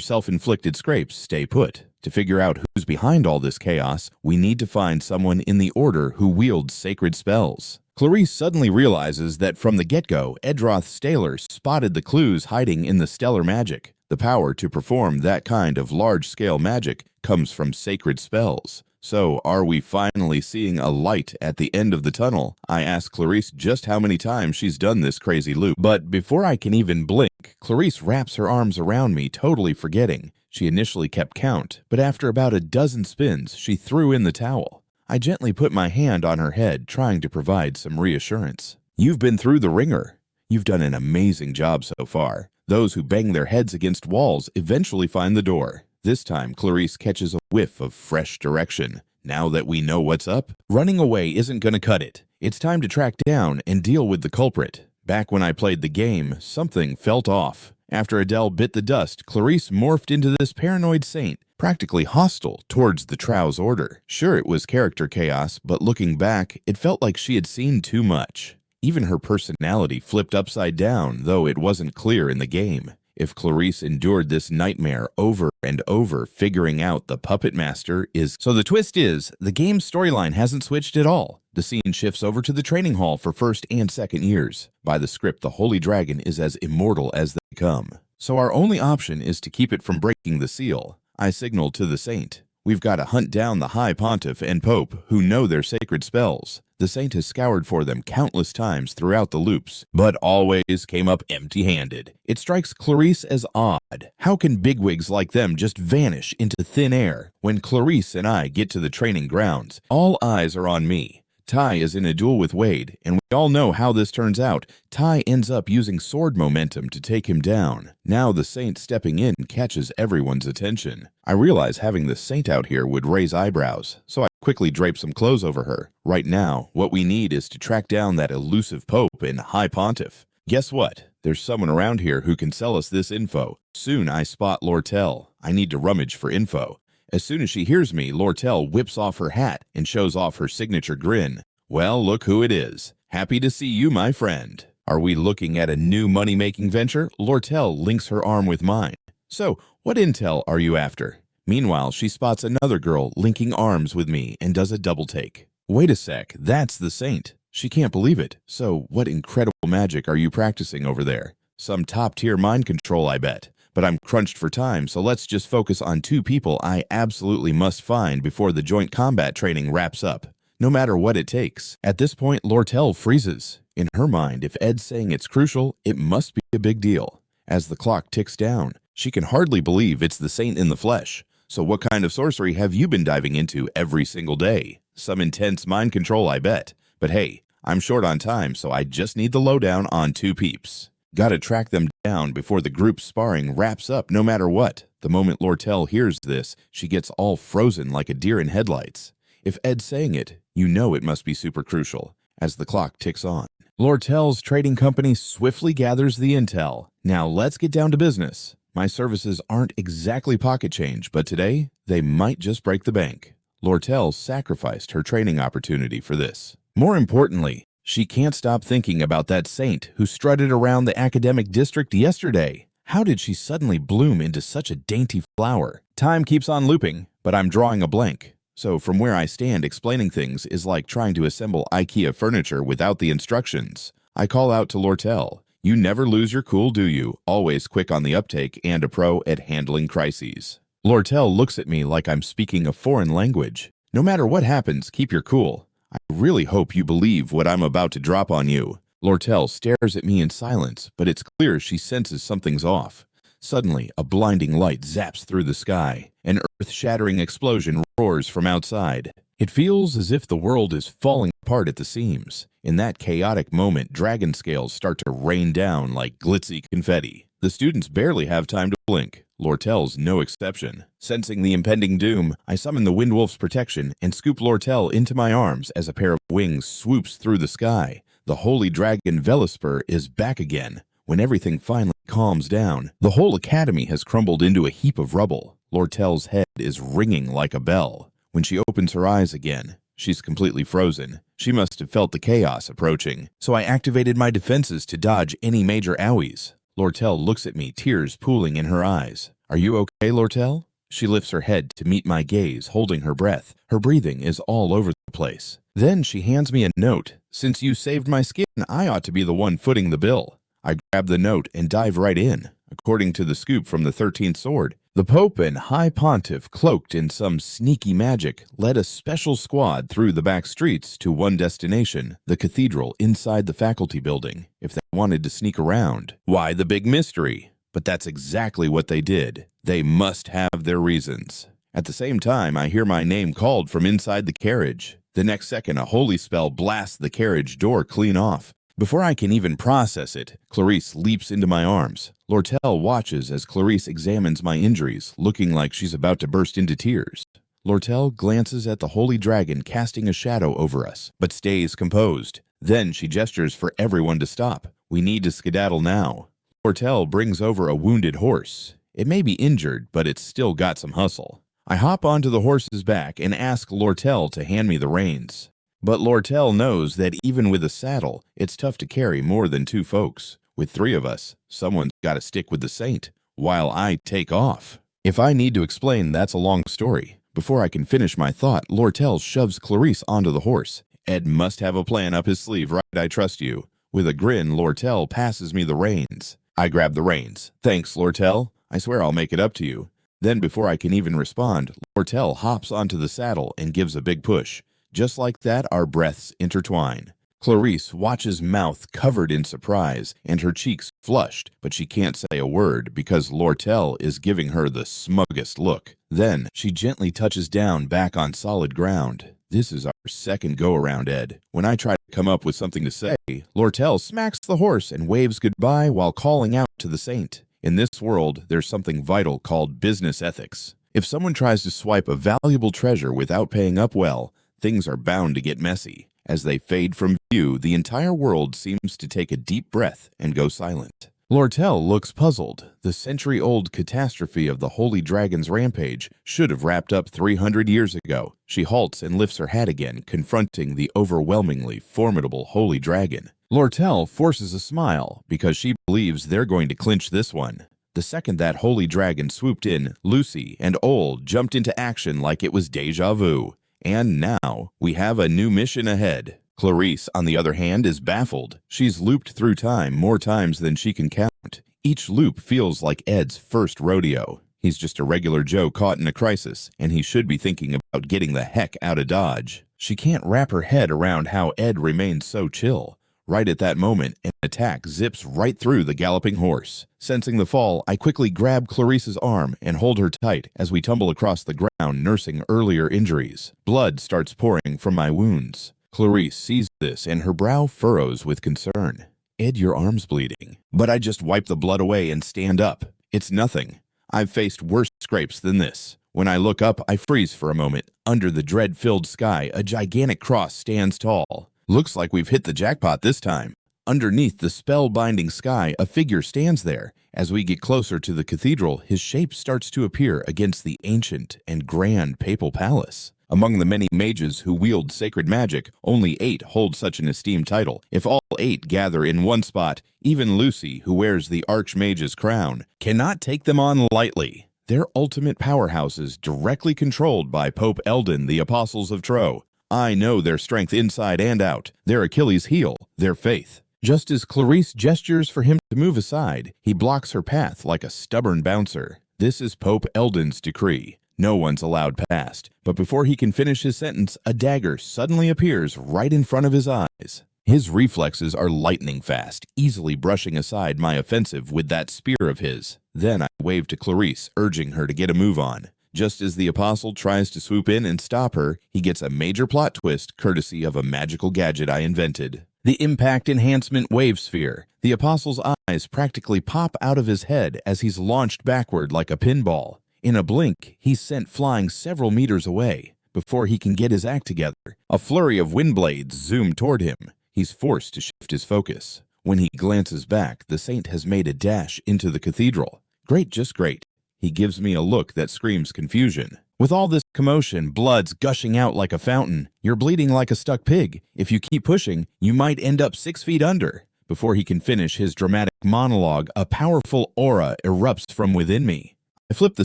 self-inflicted scrapes stay put. To figure out who's behind all this chaos, we need to find someone in the order who wields sacred spells. Clarice suddenly realizes that from the get-go, Ed Roth Staylor spotted the clues hiding in the stellar magic. The power to perform that kind of large-scale magic comes from sacred spells. So, are we finally seeing a light at the end of the tunnel? I ask Clarice just how many times she's done this crazy loop. But before I can even blink, Clarice wraps her arms around me, totally forgetting. She initially kept count, but after about a dozen spins, she threw in the towel. I gently put my hand on her head, trying to provide some reassurance. You've been through the ringer. You've done an amazing job so far. Those who bang their heads against walls eventually find the door. This time, Clarice catches a whiff of fresh direction. Now that we know what's up, running away isn't going to cut it. It's time to track down and deal with the culprit. Back when I played the game, something felt off. After Adele bit the dust, Clarice morphed into this paranoid saint, practically hostile towards the Trow's order. Sure, it was character chaos, but looking back, it felt like she had seen too much. Even her personality flipped upside down, though it wasn't clear in the game. If Clarice endured this nightmare over and over, figuring out the puppet master is... So the twist is, the game's storyline hasn't switched at all. The scene shifts over to the training hall for first and second years. By the script, the Holy Dragon is as immortal as they come. So our only option is to keep it from breaking the seal. I signal to the saint. We've got to hunt down the High Pontiff and Pope who know their sacred spells. The saint has scoured for them countless times throughout the loops, but always came up empty-handed. It strikes Clarice as odd. How can bigwigs like them just vanish into thin air? When Clarice and I get to the training grounds, all eyes are on me. Ty is in a duel with Wade, and we all know how this turns out. Ty ends up using sword momentum to take him down. Now the saint stepping in catches everyone's attention. I realize having the saint out here would raise eyebrows, so I quickly drape some clothes over her. Right now, what we need is to track down that elusive Pope and High Pontiff. Guess what? There's someone around here who can sell us this info. Soon I spot Lortel. I need to rummage for info. As soon as she hears me, Lortel whips off her hat and shows off her signature grin. Well, look who it is. Happy to see you, my friend. Are we looking at a new money-making venture? Lortel links her arm with mine. So, what intel are you after? Meanwhile, she spots another girl linking arms with me and does a double take. Wait a sec, that's the saint. She can't believe it. So, what incredible magic are you practicing over there? Some top-tier mind control, I bet. But I'm crunched for time, so let's just focus on two people I absolutely must find before the joint combat training wraps up, no matter what it takes. At this point, Lortel freezes. In her mind, if Ed's saying it's crucial, it must be a big deal. As the clock ticks down, she can hardly believe it's the saint in the flesh. So what kind of sorcery have you been diving into every single day? Some intense mind control, I bet. But hey, I'm short on time, so I just need the lowdown on two peeps. Gotta track them down before the group sparring wraps up no matter what. The moment Lortel hears this, she gets all frozen like a deer in headlights. If Ed's saying it, you know it must be super crucial. As the clock ticks on, Lortel's trading company swiftly gathers the intel. Now let's get down to business. My services aren't exactly pocket change, but today, they might just break the bank. Lortel sacrificed her training opportunity for this. More importantly, she can't stop thinking about that saint who strutted around the academic district yesterday. How did she suddenly bloom into such a dainty flower? Time keeps on looping, but I'm drawing a blank. So from where I stand, explaining things is like trying to assemble IKEA furniture without the instructions. I call out to Lortel. You never lose your cool, do you? Always quick on the uptake and a pro at handling crises. Lortel looks at me like I'm speaking a foreign language. No matter what happens, keep your cool. I really hope you believe what I'm about to drop on you. Lortel stares at me in silence, but it's clear she senses something's off. Suddenly, a blinding light zaps through the sky. An earth-shattering explosion roars from outside. It feels as if the world is falling apart at the seams. In that chaotic moment, dragon scales start to rain down like glitzy confetti. The students barely have time to blink. Lortel's no exception. Sensing the impending doom, I summon the Windwolf's protection and scoop Lortel into my arms as a pair of wings swoops through the sky. The holy dragon Velisper is back again. When everything finally calms down, the whole academy has crumbled into a heap of rubble. Lortel's head is ringing like a bell. When she opens her eyes again, she's completely frozen. She must have felt the chaos approaching, so I activated my defenses to dodge any major owies. Lortel looks at me, tears pooling in her eyes. Are you okay, Lortel? She lifts her head to meet my gaze, holding her breath. Her breathing is all over the place. Then she hands me a note. Since you saved my skin, I ought to be the one footing the bill. I grab the note and dive right in. According to the scoop from the 13th Sword, the Pope and High Pontiff, cloaked in some sneaky magic, led a special squad through the back streets to one destination, the cathedral inside the faculty building. If they wanted to sneak around, why the big mystery? But that's exactly what they did. They must have their reasons. At the same time, I hear my name called from inside the carriage. The next second, a holy spell blasts the carriage door clean off. Before I can even process it, Clarice leaps into my arms. Lortel watches as Clarice examines my injuries, looking like she's about to burst into tears. Lortel glances at the holy dragon casting a shadow over us, but stays composed. Then she gestures for everyone to stop. We need to skedaddle now. Lortel brings over a wounded horse. It may be injured, but it's still got some hustle. I hop onto the horse's back and ask Lortel to hand me the reins. But Lortel knows that even with a saddle, it's tough to carry more than 2 folks. With 3 of us, someone's got to stick with the saint, while I take off. If I need to explain, that's a long story. Before I can finish my thought, Lortel shoves Clarice onto the horse. Ed must have a plan up his sleeve, right? I trust you. With a grin, Lortel passes me the reins. I grab the reins. Thanks, Lortel. I swear I'll make it up to you. Then, before I can even respond, Lortel hops onto the saddle and gives a big push. Just like that, our breaths intertwine. Clarice watches, mouth covered in surprise and her cheeks flushed, but she can't say a word because Lortel is giving her the smuggest look. Then she gently touches down back on solid ground. This is our second go-around, Ed. When I try to come up with something to say, Lortel smacks the horse and waves goodbye while calling out to the saint. In this world, there's something vital called business ethics. If someone tries to swipe a valuable treasure without paying up well, things are bound to get messy. As they fade from view, the entire world seems to take a deep breath and go silent. Lortel looks puzzled. The century-old catastrophe of the Holy Dragon's rampage should have wrapped up 300 years ago. She halts and lifts her hat again, confronting the overwhelmingly formidable Holy Dragon. Lortel forces a smile because she believes they're going to clinch this one. The second that Holy Dragon swooped in, Lucy and Ole jumped into action like it was déjà vu. And now, we have a new mission ahead. Clarice, on the other hand, is baffled. She's looped through time more times than she can count. Each loop feels like Ed's first rodeo. He's just a regular Joe caught in a crisis, and he should be thinking about getting the heck out of Dodge. She can't wrap her head around how Ed remains so chill. Right at that moment, an attack zips right through the galloping horse. Sensing the fall, I quickly grab Clarice's arm and hold her tight as we tumble across the ground, nursing earlier injuries. Blood starts pouring from my wounds. Clarice sees this and her brow furrows with concern. Ed, your arm's bleeding. But I just wipe the blood away and stand up. It's nothing. I've faced worse scrapes than this. When I look up, I freeze for a moment. Under the dread-filled sky, a gigantic cross stands tall. Looks like we've hit the jackpot this time. Underneath the spell-binding sky, a figure stands there. As we get closer to the cathedral, his shape starts to appear against the ancient and grand papal palace. Among the many mages who wield sacred magic, only 8 hold such an esteemed title. If all 8 gather in one spot, even Lucy, who wears the Archmage's crown, cannot take them on lightly. They're ultimate powerhouses directly controlled by Pope Eldon, the Apostles of Tro. I know their strength inside and out, their Achilles' heel, their faith. Just as Clarice gestures for him to move aside, he blocks her path like a stubborn bouncer. This is Pope Eldon's decree. No one's allowed past. But before he can finish his sentence, a dagger suddenly appears right in front of his eyes. His reflexes are lightning fast, easily brushing aside my offensive with that spear of his. Then I wave to Clarice, urging her to get a move on. Just as the apostle tries to swoop in and stop her, he gets a major plot twist courtesy of a magical gadget I invented. The impact enhancement wave sphere. The apostle's eyes practically pop out of his head as he's launched backward like a pinball. In a blink, he's sent flying several meters away. Before he can get his act together, a flurry of wind blades zoom toward him. He's forced to shift his focus. When he glances back, the saint has made a dash into the cathedral. Great, just great. He gives me a look that screams confusion. With all this commotion, blood's gushing out like a fountain. You're bleeding like a stuck pig. If you keep pushing, you might end up 6 feet under. Before he can finish his dramatic monologue, a powerful aura erupts from within me. I flip the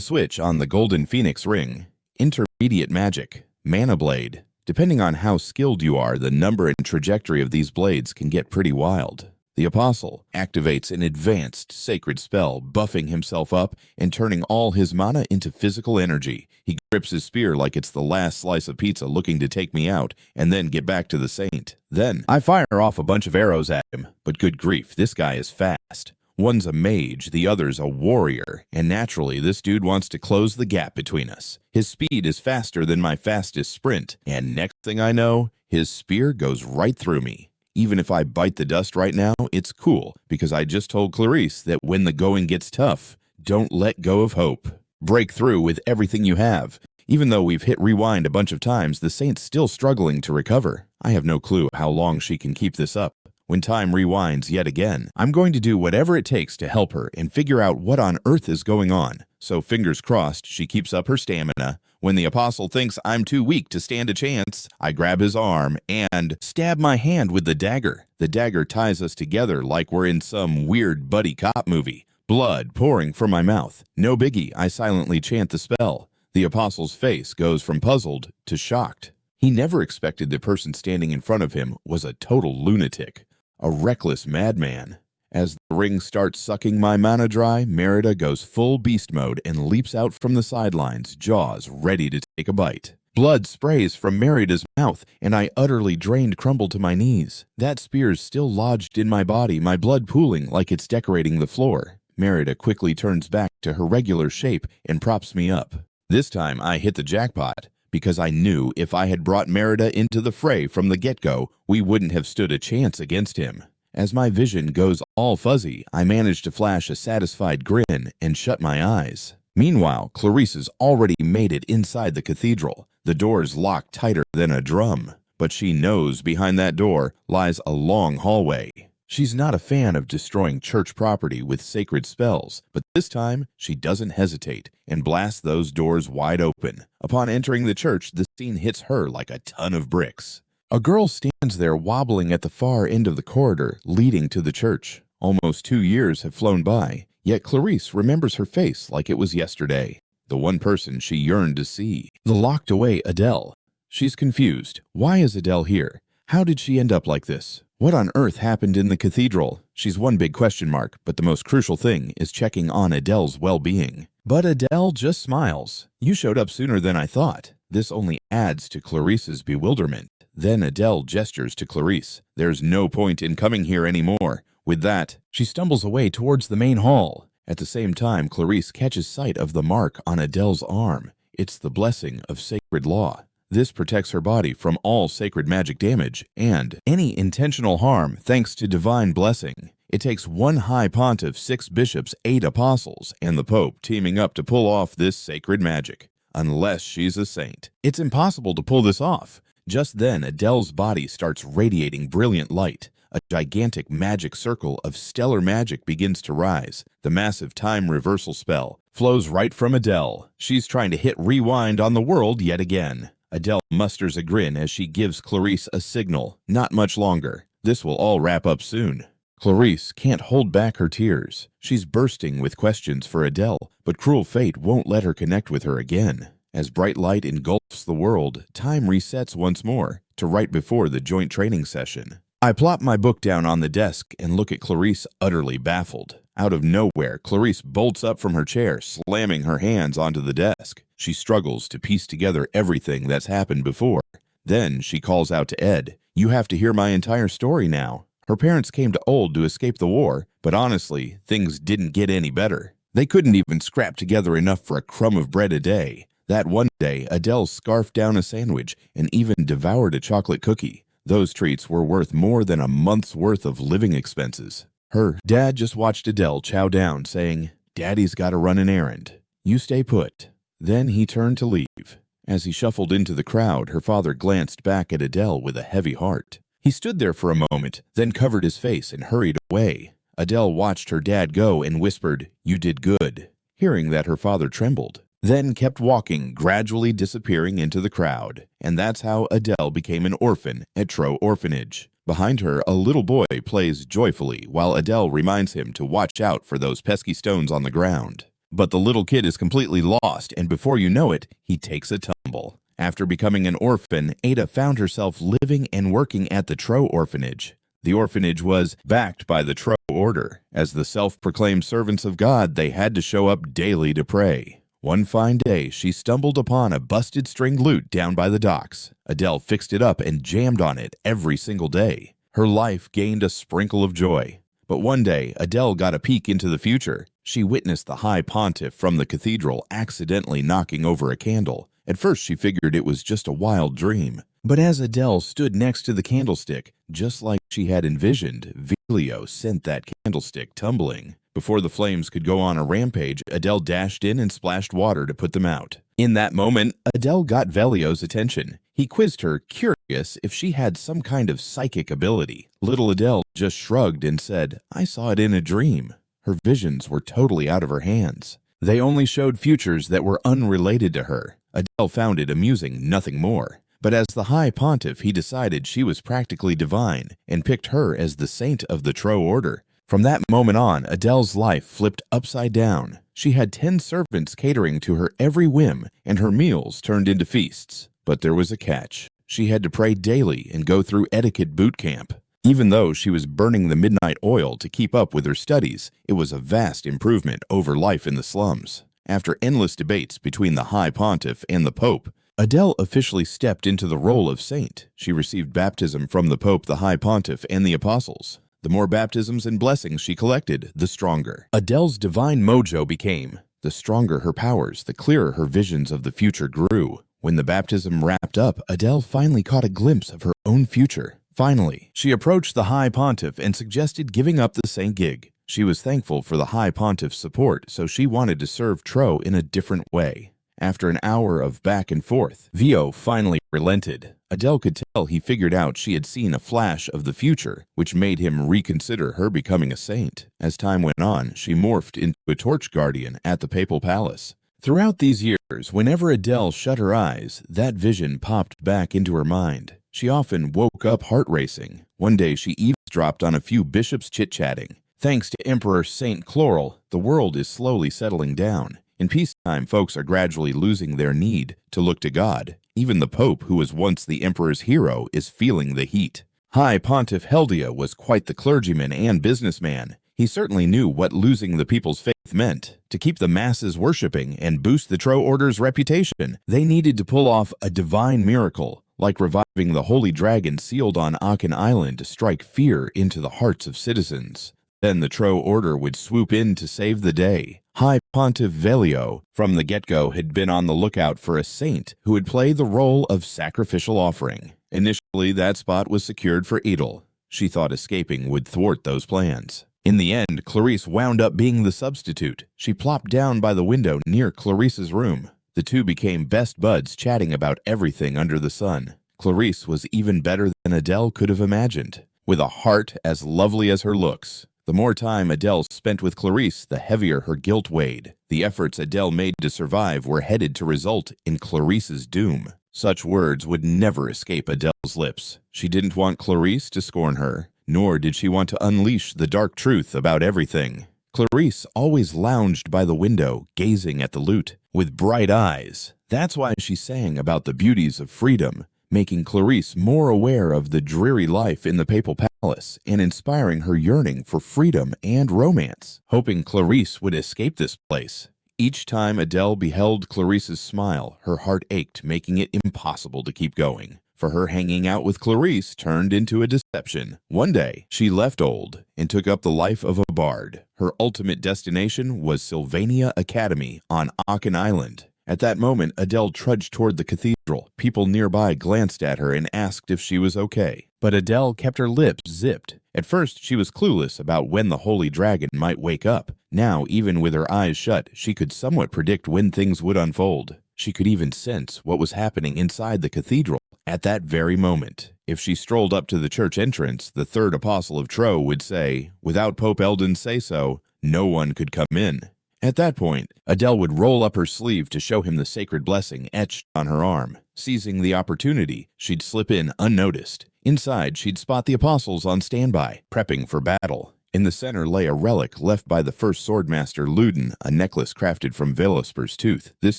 switch on the golden phoenix ring. Intermediate magic. Mana blade. Depending on how skilled you are, the number and trajectory of these blades can get pretty wild. The apostle activates an advanced sacred spell, buffing himself up and turning all his mana into physical energy. He grips his spear like it's the last slice of pizza looking to take me out and then get back to the saint. Then I fire off a bunch of arrows at him, but good grief, this guy is fast. One's a mage, the other's a warrior, and naturally this dude wants to close the gap between us. His speed is faster than my fastest sprint, and next thing I know, his spear goes right through me. Even if I bite the dust right now, it's cool, because I just told Clarice that when the going gets tough, don't let go of hope. Break through with everything you have. Even though we've hit rewind a bunch of times, the saint's still struggling to recover. I have no clue how long she can keep this up. When time rewinds yet again, I'm going to do whatever it takes to help her and figure out what on earth is going on. So fingers crossed she keeps up her stamina. When the apostle thinks I'm too weak to stand a chance, I grab his arm and stab my hand with the dagger. The dagger ties us together like we're in some weird buddy cop movie. Blood pouring from my mouth. No biggie, I silently chant the spell. The apostle's face goes from puzzled to shocked. He never expected the person standing in front of him was a total lunatic. A reckless madman. As the ring starts sucking my mana dry, Merida goes full beast mode and leaps out from the sidelines, jaws ready to take a bite. Blood sprays from Merida's mouth, and I utterly drained crumble to my knees. That spear's still lodged in my body, my blood pooling like it's decorating the floor. Merida quickly turns back to her regular shape and props me up. This time I hit the jackpot, because I knew if I had brought Merida into the fray from the get-go, we wouldn't have stood a chance against him. As my vision goes all fuzzy, I manage to flash a satisfied grin and shut my eyes. Meanwhile, Clarice has already made it inside the cathedral. The door's locked tighter than a drum, but she knows behind that door lies a long hallway. She's not a fan of destroying church property with sacred spells, but this time she doesn't hesitate and blasts those doors wide open. Upon entering the church, the scene hits her like a ton of bricks. A girl stands there wobbling at the far end of the corridor leading to the church. Almost 2 years have flown by, yet Clarice remembers her face like it was yesterday. The one person she yearned to see. The locked-away Adele. She's confused. Why is Adele here? How did she end up like this? What on earth happened in the cathedral? She's one big question mark, but the most crucial thing is checking on Adele's well-being. But Adele just smiles. You showed up sooner than I thought. This only adds to Clarice's bewilderment. Then Adele gestures to Clarice. There's no point in coming here anymore. With that, she stumbles away towards the main hall. At the same time, Clarice catches sight of the mark on Adele's arm. It's the blessing of sacred law. This protects her body from all sacred magic damage and any intentional harm thanks to divine blessing. It takes one high pontiff, 6 bishops, 8 apostles, and the Pope teaming up to pull off this sacred magic. Unless she's a saint. It's impossible to pull this off. Just then, Adele's body starts radiating brilliant light. A gigantic magic circle of stellar magic begins to rise. The massive time reversal spell flows right from Adele. She's trying to hit rewind on the world yet again. Adele musters a grin as she gives Clarice a signal. Not much longer. This will all wrap up soon. Clarice can't hold back her tears. She's bursting with questions for Adele, but cruel fate won't let her connect with her again. As bright light engulfs the world, time resets once more to right before the joint training session. I plop my book down on the desk and look at Clarice utterly baffled. Out of nowhere, Clarice bolts up from her chair, slamming her hands onto the desk. She struggles to piece together everything that's happened before. Then she calls out to Ed, "You have to hear my entire story now." Her parents came to Old to escape the war, but honestly, things didn't get any better. They couldn't even scrap together enough for a crumb of bread a day. That one day, Adele scarfed down a sandwich and even devoured a chocolate cookie. Those treats were worth more than a month's worth of living expenses. Her dad just watched Adele chow down, saying, "Daddy's got to run an errand. You stay put." Then he turned to leave. As he shuffled into the crowd, her father glanced back at Adele with a heavy heart. He stood there for a moment, then covered his face and hurried away. Adele watched her dad go and whispered, "You did good." Hearing that, her father trembled, then kept walking, gradually disappearing into the crowd. And that's how Adele became an orphan at Trow Orphanage. Behind her, a little boy plays joyfully while Adele reminds him to watch out for those pesky stones on the ground. But the little kid is completely lost, and before you know it, he takes a tumble. After becoming an orphan, Ada found herself living and working at the Trow Orphanage. The orphanage was backed by the Trow Order. As the self-proclaimed servants of God, they had to show up daily to pray. One fine day, she stumbled upon a busted stringed lute down by the docks. Adele fixed it up and jammed on it every single day. Her life gained a sprinkle of joy. But one day, Adele got a peek into the future. She witnessed the High Pontiff from the cathedral accidentally knocking over a candle. At first, she figured it was just a wild dream. But as Adele stood next to the candlestick, just like she had envisioned, Velio sent that candlestick tumbling. Before the flames could go on a rampage, Adele dashed in and splashed water to put them out. In that moment, Adele got Velio's attention. He quizzed her, curious if she had some kind of psychic ability. Little Adele just shrugged and said, "I saw it in a dream." Her visions were totally out of her hands. They only showed futures that were unrelated to her. Adele found it amusing, nothing more. But as the High Pontiff, he decided she was practically divine and picked her as the saint of the Trow Order. From that moment on, Adele's life flipped upside down. She had 10 servants catering to her every whim, and her meals turned into feasts. But there was a catch. She had to pray daily and go through etiquette boot camp. Even though she was burning the midnight oil to keep up with her studies, it was a vast improvement over life in the slums. After endless debates between the High Pontiff and the Pope, Adele officially stepped into the role of saint. She received baptism from the Pope, the High Pontiff, and the Apostles. The more baptisms and blessings she collected, the stronger Adele's divine mojo became. The stronger her powers, the clearer her visions of the future grew. When the baptism wrapped up, Adele finally caught a glimpse of her own future. Finally, she approached the High Pontiff and suggested giving up the saint gig. She was thankful for the High Pontiff's support, so she wanted to serve Trow in a different way. After an hour of back and forth, Vio finally relented. Adele could tell he figured out she had seen a flash of the future, which made him reconsider her becoming a saint. As time went on, she morphed into a torch guardian at the papal palace. Throughout these years, whenever Adele shut her eyes, that vision popped back into her mind. She often woke up heart racing. One day she eavesdropped on a few bishops chit-chatting. Thanks to Emperor Saint Chloral, the world is slowly settling down. In peacetime, folks are gradually losing their need to look to God. Even the Pope, who was once the Emperor's hero, is feeling the heat. High Pontiff Heldia was quite the clergyman and businessman. He certainly knew what losing the people's faith meant. To keep the masses worshiping and boost the Trow Order's reputation, they needed to pull off a divine miracle, like reviving the holy dragon sealed on Achen Island to strike fear into the hearts of citizens. Then the Trow Order would swoop in to save the day. High Pontiff Velio, from the get-go, had been on the lookout for a saint who would play the role of sacrificial offering. Initially, that spot was secured for Edel. She thought escaping would thwart those plans. In the end, Clarice wound up being the substitute. She plopped down by the window near Clarice's room. The two became best buds, chatting about everything under the sun. Clarice was even better than Adele could have imagined, with a heart as lovely as her looks. The more time Adele spent with Clarice, the heavier her guilt weighed. The efforts Adele made to survive were headed to result in Clarice's doom. Such words would never escape Adele's lips. She didn't want Clarice to scorn her, nor did she want to unleash the dark truth about everything. Clarice always lounged by the window, gazing at the lute, with bright eyes. That's why she sang about the beauties of freedom, making Clarice more aware of the dreary life in the papal palace and inspiring her yearning for freedom and romance. Hoping Clarice would escape this place, each time Adele beheld Clarice's smile, her heart ached, making it impossible to keep going. For her, hanging out with Clarice turned into a deception. One day, she left Old and took up the life of a bard. Her ultimate destination was Sylvania Academy on Aachen Island. At that moment, Adele trudged toward the cathedral. People nearby glanced at her and asked if she was okay. But Adele kept her lips zipped. At first, she was clueless about when the Holy Dragon might wake up. Now, even with her eyes shut, she could somewhat predict when things would unfold. She could even sense what was happening inside the cathedral at that very moment. If she strolled up to the church entrance, the third apostle of Tro would say, "Without Pope Eldon's say-so, no one could come in." At that point, Adele would roll up her sleeve to show him the sacred blessing etched on her arm. Seizing the opportunity, she'd slip in unnoticed. Inside, she'd spot the apostles on standby, prepping for battle. In the center lay a relic left by the first swordmaster Ludin, a necklace crafted from Velosper's tooth. This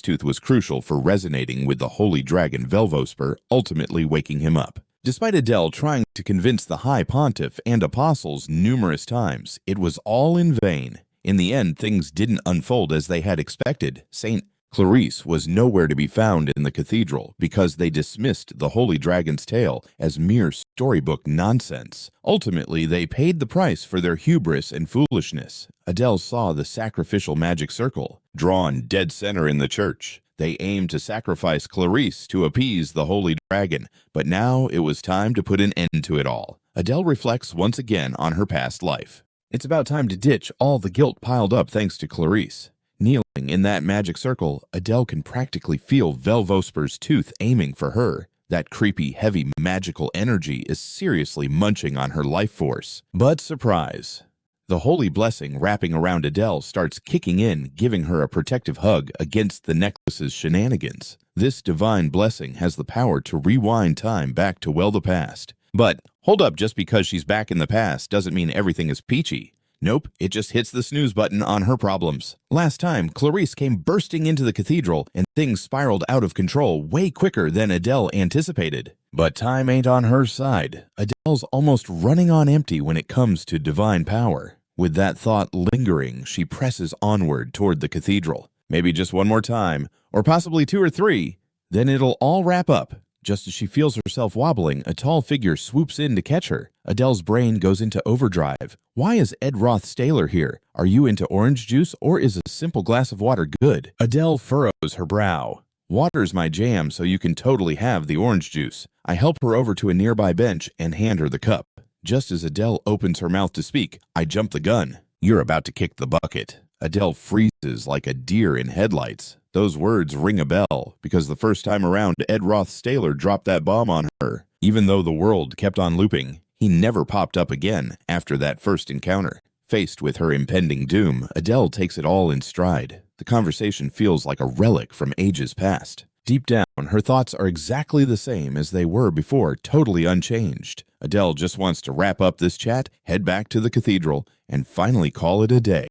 tooth was crucial for resonating with the holy dragon Velvosper, ultimately waking him up. Despite Adele trying to convince the High Pontiff and apostles numerous times, it was all in vain. In the end, things didn't unfold as they had expected. Saint Clarice was nowhere to be found in the cathedral because they dismissed the Holy Dragon's tale as mere storybook nonsense. Ultimately, they paid the price for their hubris and foolishness. Adele saw the sacrificial magic circle, drawn dead center in the church. They aimed to sacrifice Clarice to appease the Holy Dragon, but now it was time to put an end to it all. Adele reflects once again on her past life. It's about time to ditch all the guilt piled up thanks to Clarice. Kneeling in that magic circle, Adele can practically feel Velvosper's tooth aiming for her. That creepy, heavy, magical energy is seriously munching on her life force. But surprise! The holy blessing wrapping around Adele starts kicking in, giving her a protective hug against the necklace's shenanigans. This divine blessing has the power to rewind time back to the past. But hold up, just because she's back in the past doesn't mean everything is peachy. Nope, it just hits the snooze button on her problems. Last time, Clarice came bursting into the cathedral and things spiraled out of control way quicker than Adele anticipated. But time ain't on her side. Adele's almost running on empty when it comes to divine power. With that thought lingering, she presses onward toward the cathedral. Maybe just one more time, or possibly 2 or 3, then it'll all wrap up. Just as she feels herself wobbling, a tall figure swoops in to catch her. Adele's brain goes into overdrive. Why is Ed Roth Staylor here? Are you into orange juice, or is a simple glass of water good? Adele furrows her brow. Water's my jam, so you can totally have the orange juice. I help her over to a nearby bench and hand her the cup. Just as Adele opens her mouth to speak, I jump the gun. You're about to kick the bucket. Adele freezes like a deer in headlights. Those words ring a bell, because the first time around, Ed Roth Staylor dropped that bomb on her. Even though the world kept on looping, he never popped up again after that first encounter. Faced with her impending doom, Adele takes it all in stride. The conversation feels like a relic from ages past. Deep down, her thoughts are exactly the same as they were before, totally unchanged. Adele just wants to wrap up this chat, head back to the cathedral, and finally call it a day.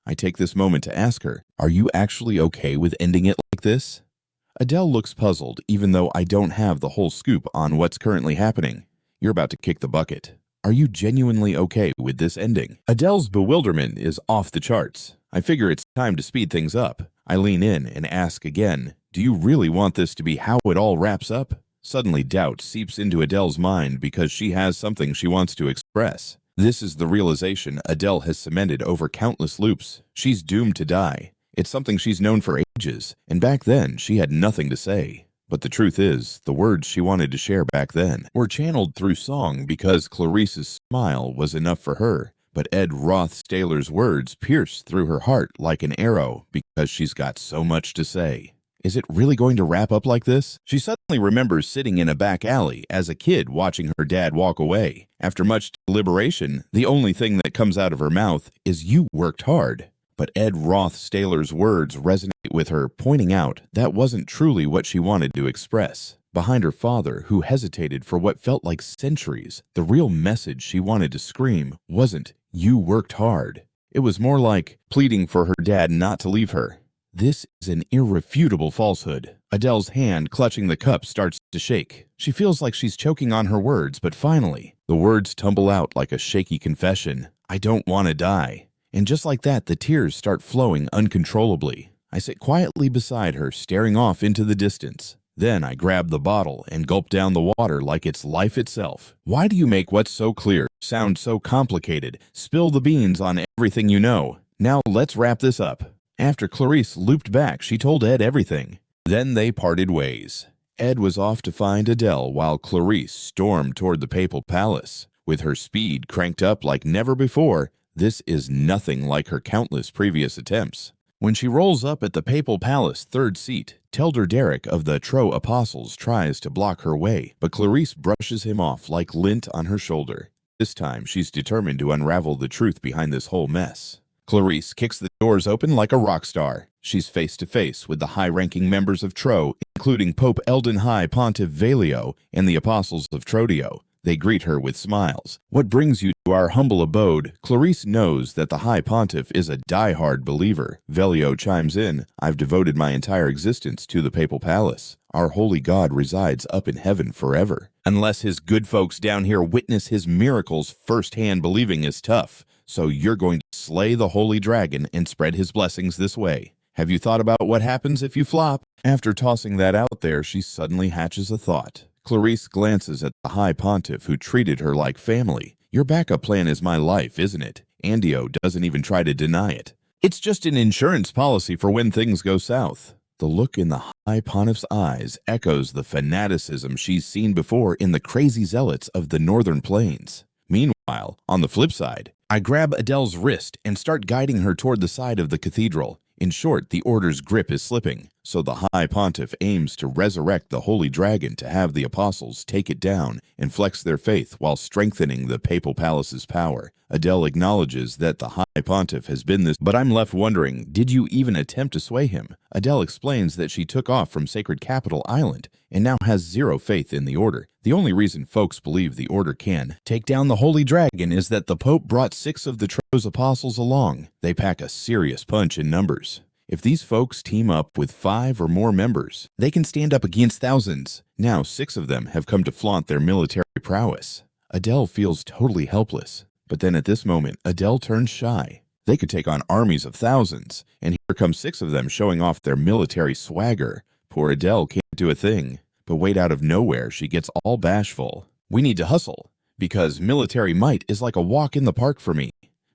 I take this moment to ask her, are you actually okay with ending it like this? Adele looks puzzled, even though I don't have the whole scoop on what's currently happening. You're about to kick the bucket. Are you genuinely okay with this ending? Adele's bewilderment is off the charts. I figure it's time to speed things up. I lean in and ask again, do you really want this to be how it all wraps up? Suddenly doubt seeps into Adele's mind because she has something she wants to express. This is the realization Adele has cemented over countless loops. She's doomed to die. It's something she's known for ages, and back then she had nothing to say. But the truth is, the words she wanted to share back then were channeled through song because Clarice's smile was enough for her. But Ed Roth Staylor's words pierce through her heart like an arrow because she's got so much to say. Is it really going to wrap up like this? She suddenly remembers sitting in a back alley as a kid watching her dad walk away. After much deliberation, the only thing that comes out of her mouth is, "You worked hard." But Ed Roth Staylor's words resonate with her, pointing out that wasn't truly what she wanted to express. Behind her father, who hesitated for what felt like centuries, the real message she wanted to scream wasn't, "You worked hard." It was more like pleading for her dad not to leave her. This is an irrefutable falsehood. Adele's hand clutching the cup starts to shake. She feels like she's choking on her words, but finally, the words tumble out like a shaky confession. I don't want to die. And just like that, the tears start flowing uncontrollably. I sit quietly beside her, staring off into the distance. Then I grab the bottle and gulp down the water like it's life itself. Why do you make what's so clear sound so complicated? Spill the beans on everything you know. Now let's wrap this up. After Clarice looped back, she told Ed everything. Then they parted ways. Ed was off to find Adele while Clarice stormed toward the papal palace. With her speed cranked up like never before, this is nothing like her countless previous attempts. When she rolls up at the papal palace third seat, Telder Derek of the Tro Apostles tries to block her way, but Clarice brushes him off like lint on her shoulder. This time, she's determined to unravel the truth behind this whole mess. Clarice kicks the doors open like a rock star. She's face to face with the high-ranking members of Tro, including Pope Eldon High Pontiff Velio and the Apostles of Trodio. They greet her with smiles. What brings you to our humble abode? Clarice knows that the High Pontiff is a die-hard believer. Velio chimes in, I've devoted my entire existence to the papal palace. Our holy God resides up in heaven forever. Unless his good folks down here witness his miracles firsthand, believing is tough. So you're going to slay the holy dragon and spread his blessings this way. Have you thought about what happens if you flop? After tossing that out there, she suddenly hatches a thought. Clarice glances at the High Pontiff who treated her like family. Your backup plan is my life, isn't it? Andio doesn't even try to deny it. It's just an insurance policy for when things go south. The look in the High Pontiff's eyes echoes the fanaticism she's seen before in the crazy zealots of the Northern Plains. Meanwhile, on the flip side, I grab Adele's wrist and start guiding her toward the side of the cathedral. In short, the order's grip is slipping, so the High Pontiff aims to resurrect the Holy Dragon to have the apostles take it down and flex their faith while strengthening the papal palace's power. Adele acknowledges that the High Pontiff has been this, but I'm left wondering, did you even attempt to sway him? Adele explains that she took off from Sacred Capital Island and now has zero faith in the order. The only reason folks believe the order can take down the Holy Dragon is that the Pope brought 6 of the Tro's apostles along. They pack a serious punch in numbers. If these folks team up with 5 or more members, they can stand up against thousands. Now 6 of them have come to flaunt their military prowess. Adele feels totally helpless. But then at this moment, Adele turns shy. They could take on armies of thousands, and here come 6 of them showing off their military swagger. Poor Adele can't do a thing. But wait, out of nowhere, she gets all bashful. We need to hustle, because military might is like a walk in the park for me.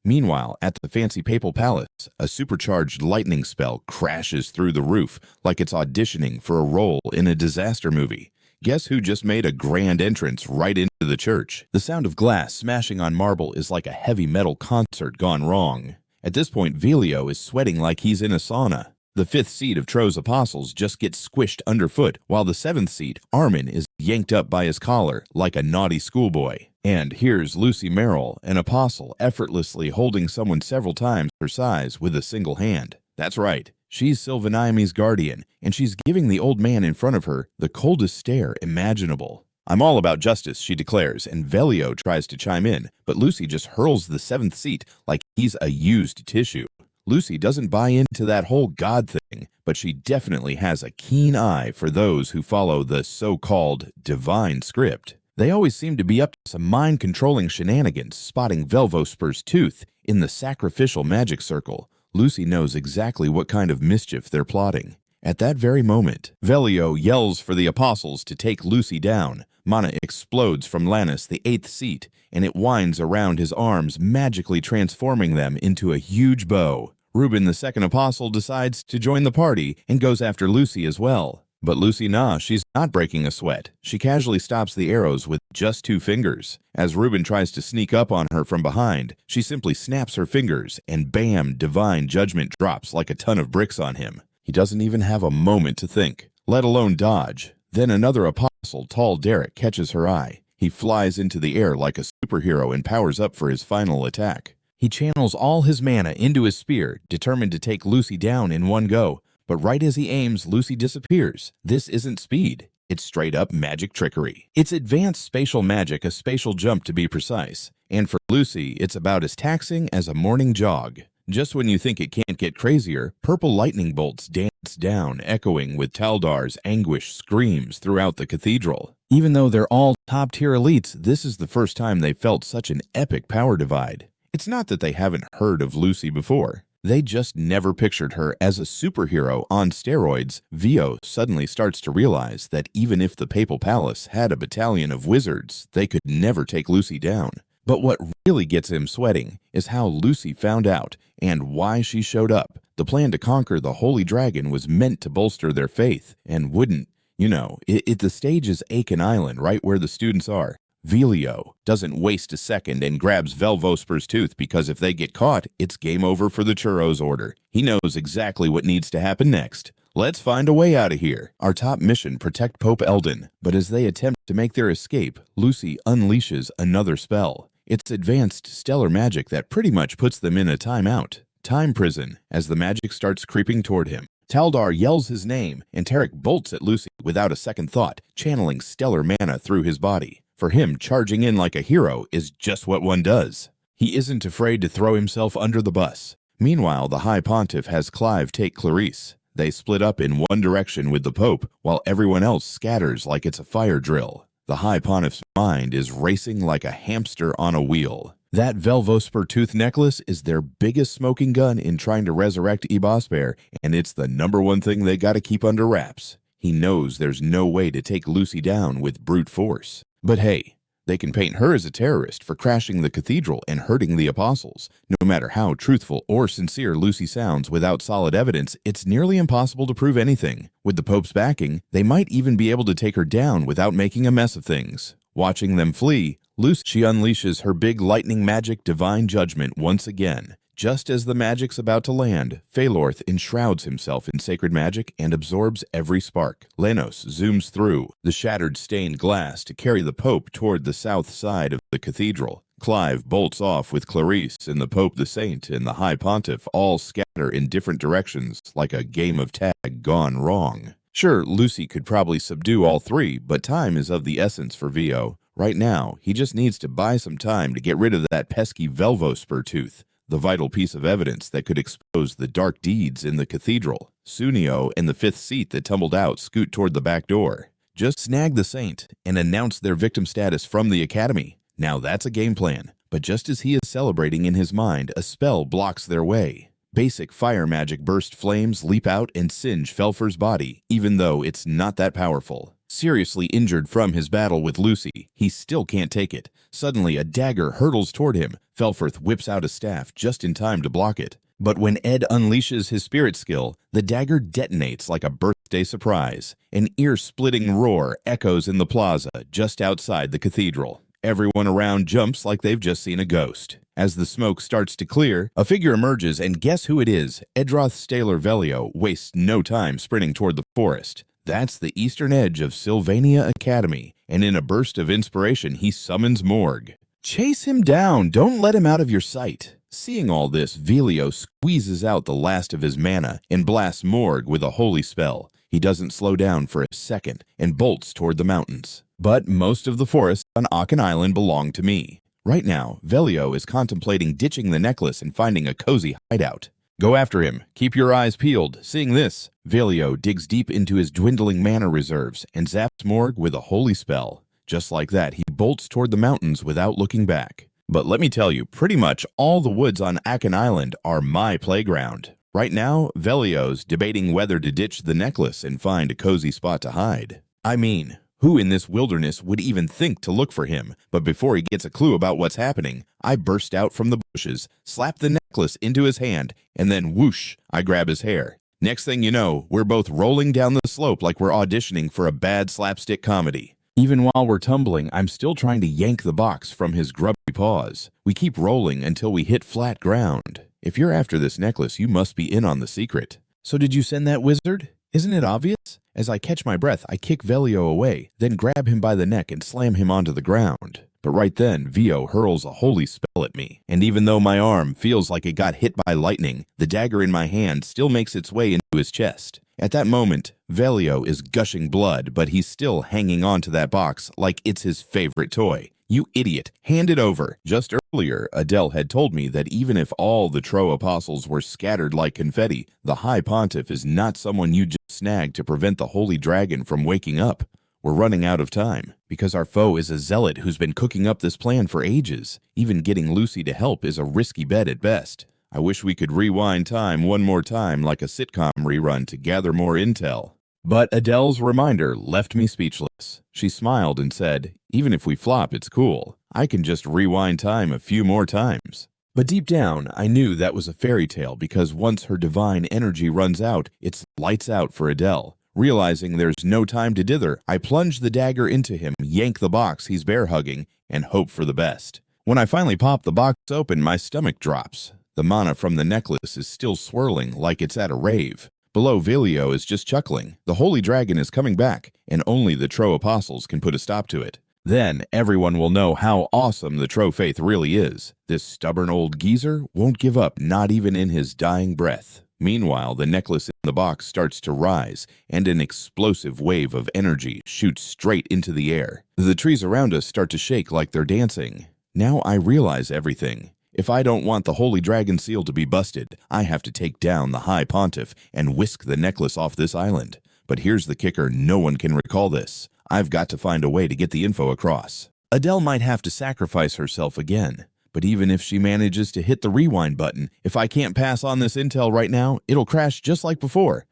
Meanwhile, at the fancy papal palace, a supercharged lightning spell crashes through the roof like it's auditioning for a role in a disaster movie. Guess who just made a grand entrance right into the church? The sound of glass smashing on marble is like a heavy metal concert gone wrong. At this point, Velio is sweating like he's in a sauna. The 5th seat of Tro's apostles just gets squished underfoot, while the 7th seat, Armin, is yanked up by his collar like a naughty schoolboy. And here's Lucy Merrill, an apostle, effortlessly holding someone several times her size with a single hand. That's right, she's Sylvania's guardian, and she's giving the old man in front of her the coldest stare imaginable. I'm all about justice, she declares, and Velio tries to chime in, but Lucy just hurls the 7th seat like he's a used tissue. Lucy doesn't buy into that whole God thing, but she definitely has a keen eye for those who follow the so-called divine script. They always seem to be up to some mind-controlling shenanigans, spotting Velvosper's tooth in the sacrificial magic circle. Lucy knows exactly what kind of mischief they're plotting. At that very moment, Velio yells for the apostles to take Lucy down. Mana explodes from Lannis, the 8th seat, and it winds around his arms, magically transforming them into a huge bow. Reuben, the 2nd apostle, decides to join the party and goes after Lucy as well. But Lucy, she's not breaking a sweat. She casually stops the arrows with just 2 fingers. As Reuben tries to sneak up on her from behind, she simply snaps her fingers, and bam, divine judgment drops like a ton of bricks on him. He doesn't even have a moment to think, let alone dodge. Then another apostle, Tall Derek, catches her eye. He flies into the air like a superhero and powers up for his final attack. He channels all his mana into his spear, determined to take Lucy down in one go. But right as he aims, Lucy disappears. This isn't speed. It's straight up magic trickery. It's advanced spatial magic, a spatial jump to be precise. And for Lucy, it's about as taxing as a morning jog. Just when you think it can't get crazier, purple lightning bolts dance down, echoing with Taldar's anguished screams throughout the cathedral. Even though they're all top-tier elites, this is the first time they felt such an epic power divide. It's not that they haven't heard of Lucy before. They just never pictured her as a superhero on steroids. Vio suddenly starts to realize that even if the Papal Palace had a battalion of wizards, they could never take Lucy down. But what really gets him sweating is how Lucy found out and why she showed up. The plan to conquer the Holy Dragon was meant to bolster their faith and wouldn't. The stage is Aiken Island, right where the students are. Velio doesn't waste a second and grabs Velvosper's tooth because if they get caught, it's game over for the Churros Order. He knows exactly what needs to happen next. Let's find a way out of here. Our top mission, protect Pope Eldon. But as they attempt to make their escape, Lucy unleashes another spell. It's advanced stellar magic that pretty much puts them in a timeout. Time prison, as the magic starts creeping toward him. Taldar yells his name, and Tarek bolts at Lucy without a second thought, channeling stellar mana through his body. For him, charging in like a hero is just what one does. He isn't afraid to throw himself under the bus. Meanwhile, the High Pontiff has Clive take Clarice. They split up in one direction with the Pope, while everyone else scatters like it's a fire drill. The High Pontiff's mind is racing like a hamster on a wheel. That Velvosper tooth necklace is their biggest smoking gun in trying to resurrect Ebosbear, and it's the #1 thing they gotta keep under wraps. He knows there's no way to take Lucy down with brute force. But hey, they can paint her as a terrorist for crashing the cathedral and hurting the apostles. No matter how truthful or sincere Lucy sounds without solid evidence, it's nearly impossible to prove anything. With the Pope's backing, they might even be able to take her down without making a mess of things. Watching them flee, Lucy unleashes her big lightning magic divine judgment once again. Just as the magic's about to land, Phalorth enshrouds himself in sacred magic and absorbs every spark. Lenos zooms through the shattered stained glass to carry the Pope toward the south side of the cathedral. Clive bolts off with Clarice and the Pope the Saint and the High Pontiff all scatter in different directions like a game of tag gone wrong. Sure, Lucy could probably subdue all three, but time is of the essence for Vio. Right now, he just needs to buy some time to get rid of that pesky Velvosper tooth, the vital piece of evidence that could expose the dark deeds in the cathedral. Sunio and the fifth seat that tumbled out scoot toward the back door. Just snag the Saint and announce their victim status from the Academy. Now that's a game plan. But just as he is celebrating in his mind, a spell blocks their way. Basic fire magic burst flames leap out and singe Felfer's body, even though it's not that powerful. Seriously injured from his battle with Lucy, he still can't take it. Suddenly, a dagger hurtles toward him. Felforth whips out a staff just in time to block it. But when Ed unleashes his spirit skill, the dagger detonates like a birthday surprise. An ear-splitting roar echoes in the plaza just outside the cathedral. Everyone around jumps like they've just seen a ghost. As the smoke starts to clear, a figure emerges, and guess who it is? Ed Roth Staylor Velio wastes no time sprinting toward the forest. That's the eastern edge of Sylvania Academy, and in a burst of inspiration, he summons Morg. Chase him down, don't let him out of your sight. Seeing all this, Velio squeezes out the last of his mana and blasts Morg with a holy spell. He doesn't slow down for a second and bolts toward the mountains. But most of the forest on Aiken Island belong to me. Right now, Velio is contemplating ditching the necklace and finding a cozy hideout. Go after him. Keep your eyes peeled. Seeing this, Velio digs deep into his dwindling mana reserves and zaps Morg with a holy spell. Just like that, he bolts toward the mountains without looking back. But let me tell you, pretty much all the woods on Aiken Island are my playground. Right now, Velio's debating whether to ditch the necklace and find a cozy spot to hide. I mean, who in this wilderness would even think to look for him? But before he gets a clue about what's happening, I burst out from the bushes, slap the necklace into his hand, and then whoosh, I grab his hair. Next thing you know, we're both rolling down the slope like we're auditioning for a bad slapstick comedy. Even while we're tumbling, I'm still trying to yank the box from his grubby paws. We keep rolling until we hit flat ground. If you're after this necklace, you must be in on the secret. So did you send that wizard? Isn't it obvious? As I catch my breath, I kick Velio away, then grab him by the neck and slam him onto the ground. But right then, Vio hurls a holy spell at me. And even though my arm feels like it got hit by lightning, the dagger in my hand still makes its way into his chest. At that moment, Velio is gushing blood, but he's still hanging onto that box like it's his favorite toy. You idiot, hand it over. Just earlier, Adele had told me that even if all the Tro apostles were scattered like confetti, the High Pontiff is not someone you just snag to prevent the Holy Dragon from waking up. We're running out of time, because our foe is a zealot who's been cooking up this plan for ages. Even getting Lucy to help is a risky bet at best. I wish we could rewind time one more time like a sitcom rerun to gather more intel. But Adele's reminder left me speechless. She smiled and said, even if we flop, it's cool. I can just rewind time a few more times. But deep down, I knew that was a fairy tale because once her divine energy runs out, it's lights out for Adele. Realizing there's no time to dither, I plunge the dagger into him, yank the box he's bear-hugging, and hope for the best. When I finally pop the box open, my stomach drops. The mana from the necklace is still swirling like it's at a rave. Below, Velio is just chuckling. The Holy Dragon is coming back, and only the Tro Apostles can put a stop to it. Then, everyone will know how awesome the Tro faith really is. This stubborn old geezer won't give up, not even in his dying breath. Meanwhile, the necklace in the box starts to rise, and an explosive wave of energy shoots straight into the air. The trees around us start to shake like they're dancing. Now I realize everything. If I don't want the Holy Dragon seal to be busted, I have to take down the High Pontiff and whisk the necklace off this island. But here's the kicker, no one can recall this. I've got to find a way to get the info across. Adele might have to sacrifice herself again. But even if she manages to hit the rewind button, if I can't pass on this intel right now, it'll crash just like before.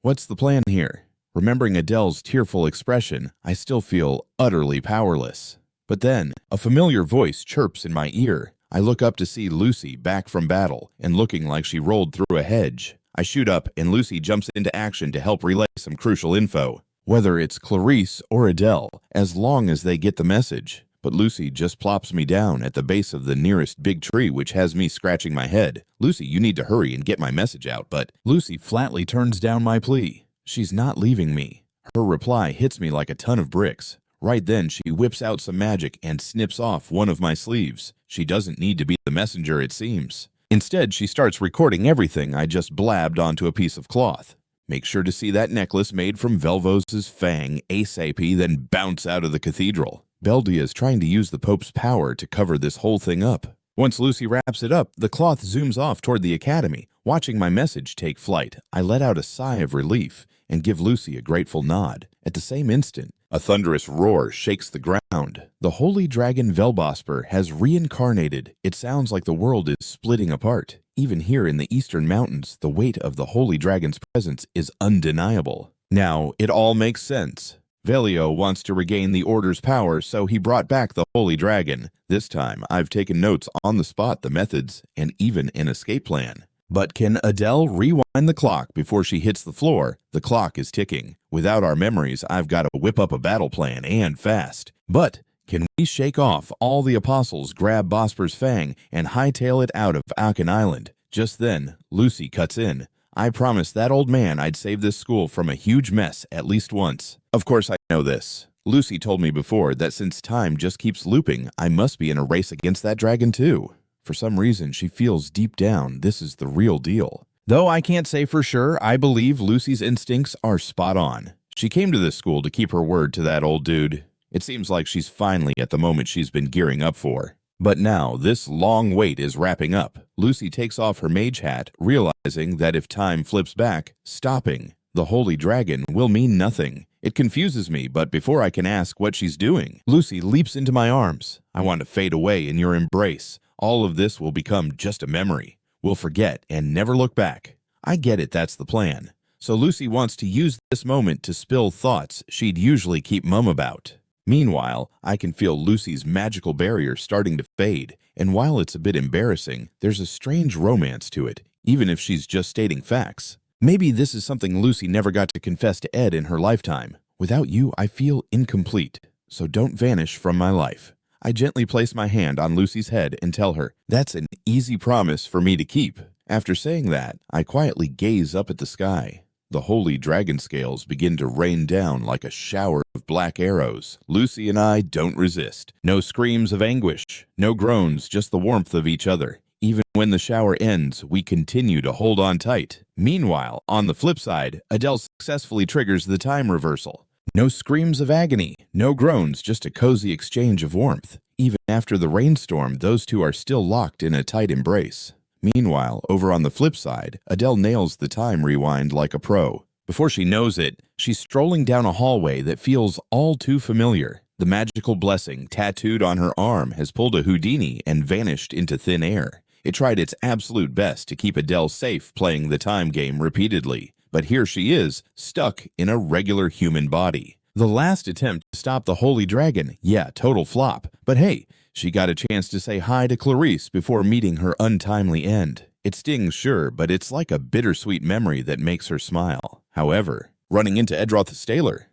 What's the plan here? Remembering Adele's tearful expression, I still feel utterly powerless. But then, a familiar voice chirps in my ear. I look up to see Lucy back from battle and looking like she rolled through a hedge. I shoot up and Lucy jumps into action to help relay some crucial info. Whether it's Clarice or Adele, as long as they get the message. But Lucy just plops me down at the base of the nearest big tree, which has me scratching my head. Lucy, you need to hurry and get my message out, but Lucy flatly turns down my plea. She's not leaving me. Her reply hits me like a ton of bricks. Right then, she whips out some magic and snips off one of my sleeves. She doesn't need to be the messenger, it seems. Instead, she starts recording everything I just blabbed onto a piece of cloth. Make sure to see that necklace made from Velvos's fang ASAP, then bounce out of the cathedral. Beldia is trying to use the Pope's power to cover this whole thing up. Once Lucy wraps it up, the cloth zooms off toward the academy. Watching my message take flight, I let out a sigh of relief and give Lucy a grateful nod. At the same instant, a thunderous roar shakes the ground. The Holy Dragon Velbosper has reincarnated. It sounds like the world is splitting apart. Even here in the eastern mountains, the weight of the Holy Dragon's presence is undeniable. Now, it all makes sense. Velio wants to regain the Order's power, so he brought back the Holy Dragon. This time, I've taken notes on the spot, the methods, and even an escape plan. But can Adele rewind the clock before she hits the floor? The clock is ticking. Without our memories, I've got to whip up a battle plan, and fast. But can we shake off all the apostles, grab Bosper's fang, and hightail it out of Akan Island? Just then, Lucy cuts in. I promised that old man I'd save this school from a huge mess at least once. Of course I know this. Lucy told me before that since time just keeps looping, I must be in a race against that dragon too. For some reason, she feels deep down this is the real deal. Though I can't say for sure, I believe Lucy's instincts are spot on. She came to this school to keep her word to that old dude. It seems like she's finally at the moment she's been gearing up for. But now, this long wait is wrapping up. Lucy takes off her mage hat, realizing that if time flips back, stopping the Holy Dragon will mean nothing. It confuses me, but before I can ask what she's doing, Lucy leaps into my arms. I want to fade away in your embrace. All of this will become just a memory. We'll forget and never look back. I get it, that's the plan. So Lucy wants to use this moment to spill thoughts she'd usually keep mum about. Meanwhile, I can feel Lucy's magical barrier starting to fade, and while it's a bit embarrassing, there's a strange romance to it, even if she's just stating facts. Maybe this is something Lucy never got to confess to Ed in her lifetime. Without you, I feel incomplete, so don't vanish from my life. I gently place my hand on Lucy's head and tell her, that's an easy promise for me to keep. After saying that, I quietly gaze up at the sky. The holy dragon scales begin to rain down like a shower of black arrows. Lucy and I don't resist. No screams of anguish, no groans, just the warmth of each other. Even when the shower ends, we continue to hold on tight. Meanwhile, on the flip side, Adele successfully triggers the time reversal. No screams of agony, no groans, just a cozy exchange of warmth. Even after the rainstorm, those two are still locked in a tight embrace. Meanwhile, over on the flip side, Adele nails the time rewind like a pro. Before she knows it, she's strolling down a hallway that feels all too familiar. The magical blessing tattooed on her arm has pulled a Houdini and vanished into thin air. It tried its absolute best to keep Adele safe playing the time game repeatedly. But here she is, stuck in a regular human body. The last attempt to stop the Holy Dragon, yeah, total flop. But hey, she got a chance to say hi to Clarice before meeting her untimely end. It stings, sure, but it's like a bittersweet memory that makes her smile. However, running into Ed Roth Staylor,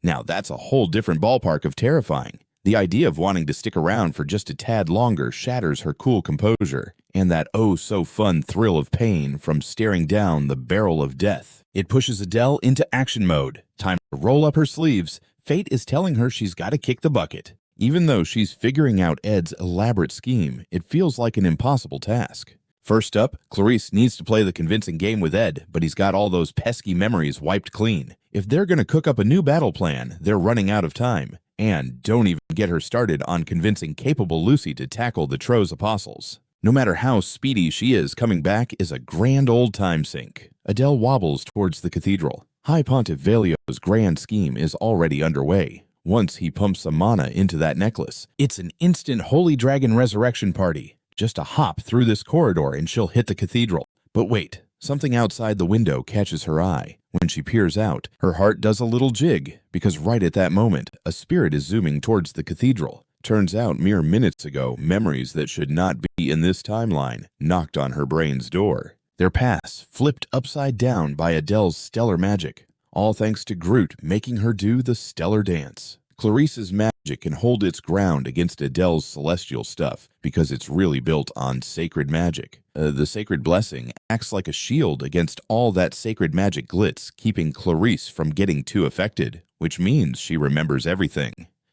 now that's a whole different ballpark of terrifying. The idea of wanting to stick around for just a tad longer shatters her cool composure, and that oh-so-fun thrill of pain from staring down the barrel of death. It pushes Adele into action mode. Time to roll up her sleeves. Fate is telling her she's got to kick the bucket. Even though she's figuring out Ed's elaborate scheme, it feels like an impossible task. First up, Clarice needs to play the convincing game with Ed, but he's got all those pesky memories wiped clean. If they're going to cook up a new battle plan, they're running out of time. And don't even get her started on convincing capable Lucy to tackle the Tro's apostles. No matter how speedy she is, coming back is a grand old time sink. Adele wobbles towards the cathedral. High Pontiff Velio's grand scheme is already underway. Once he pumps some mana into that necklace, it's an instant Holy Dragon resurrection party. Just a hop through this corridor and she'll hit the cathedral. But wait, something outside the window catches her eye. When she peers out, her heart does a little jig, because right at that moment, a spirit is zooming towards the cathedral. Turns out, mere minutes ago, memories that should not be in this timeline knocked on her brain's door. Their paths flipped upside down by Adele's stellar magic, all thanks to Groot making her do the stellar dance. Clarice's magic can hold its ground against Adele's celestial stuff because it's really built on sacred magic. The sacred blessing acts like a shield against all that sacred magic glitz, keeping Clarice from getting too affected, which means she remembers everything.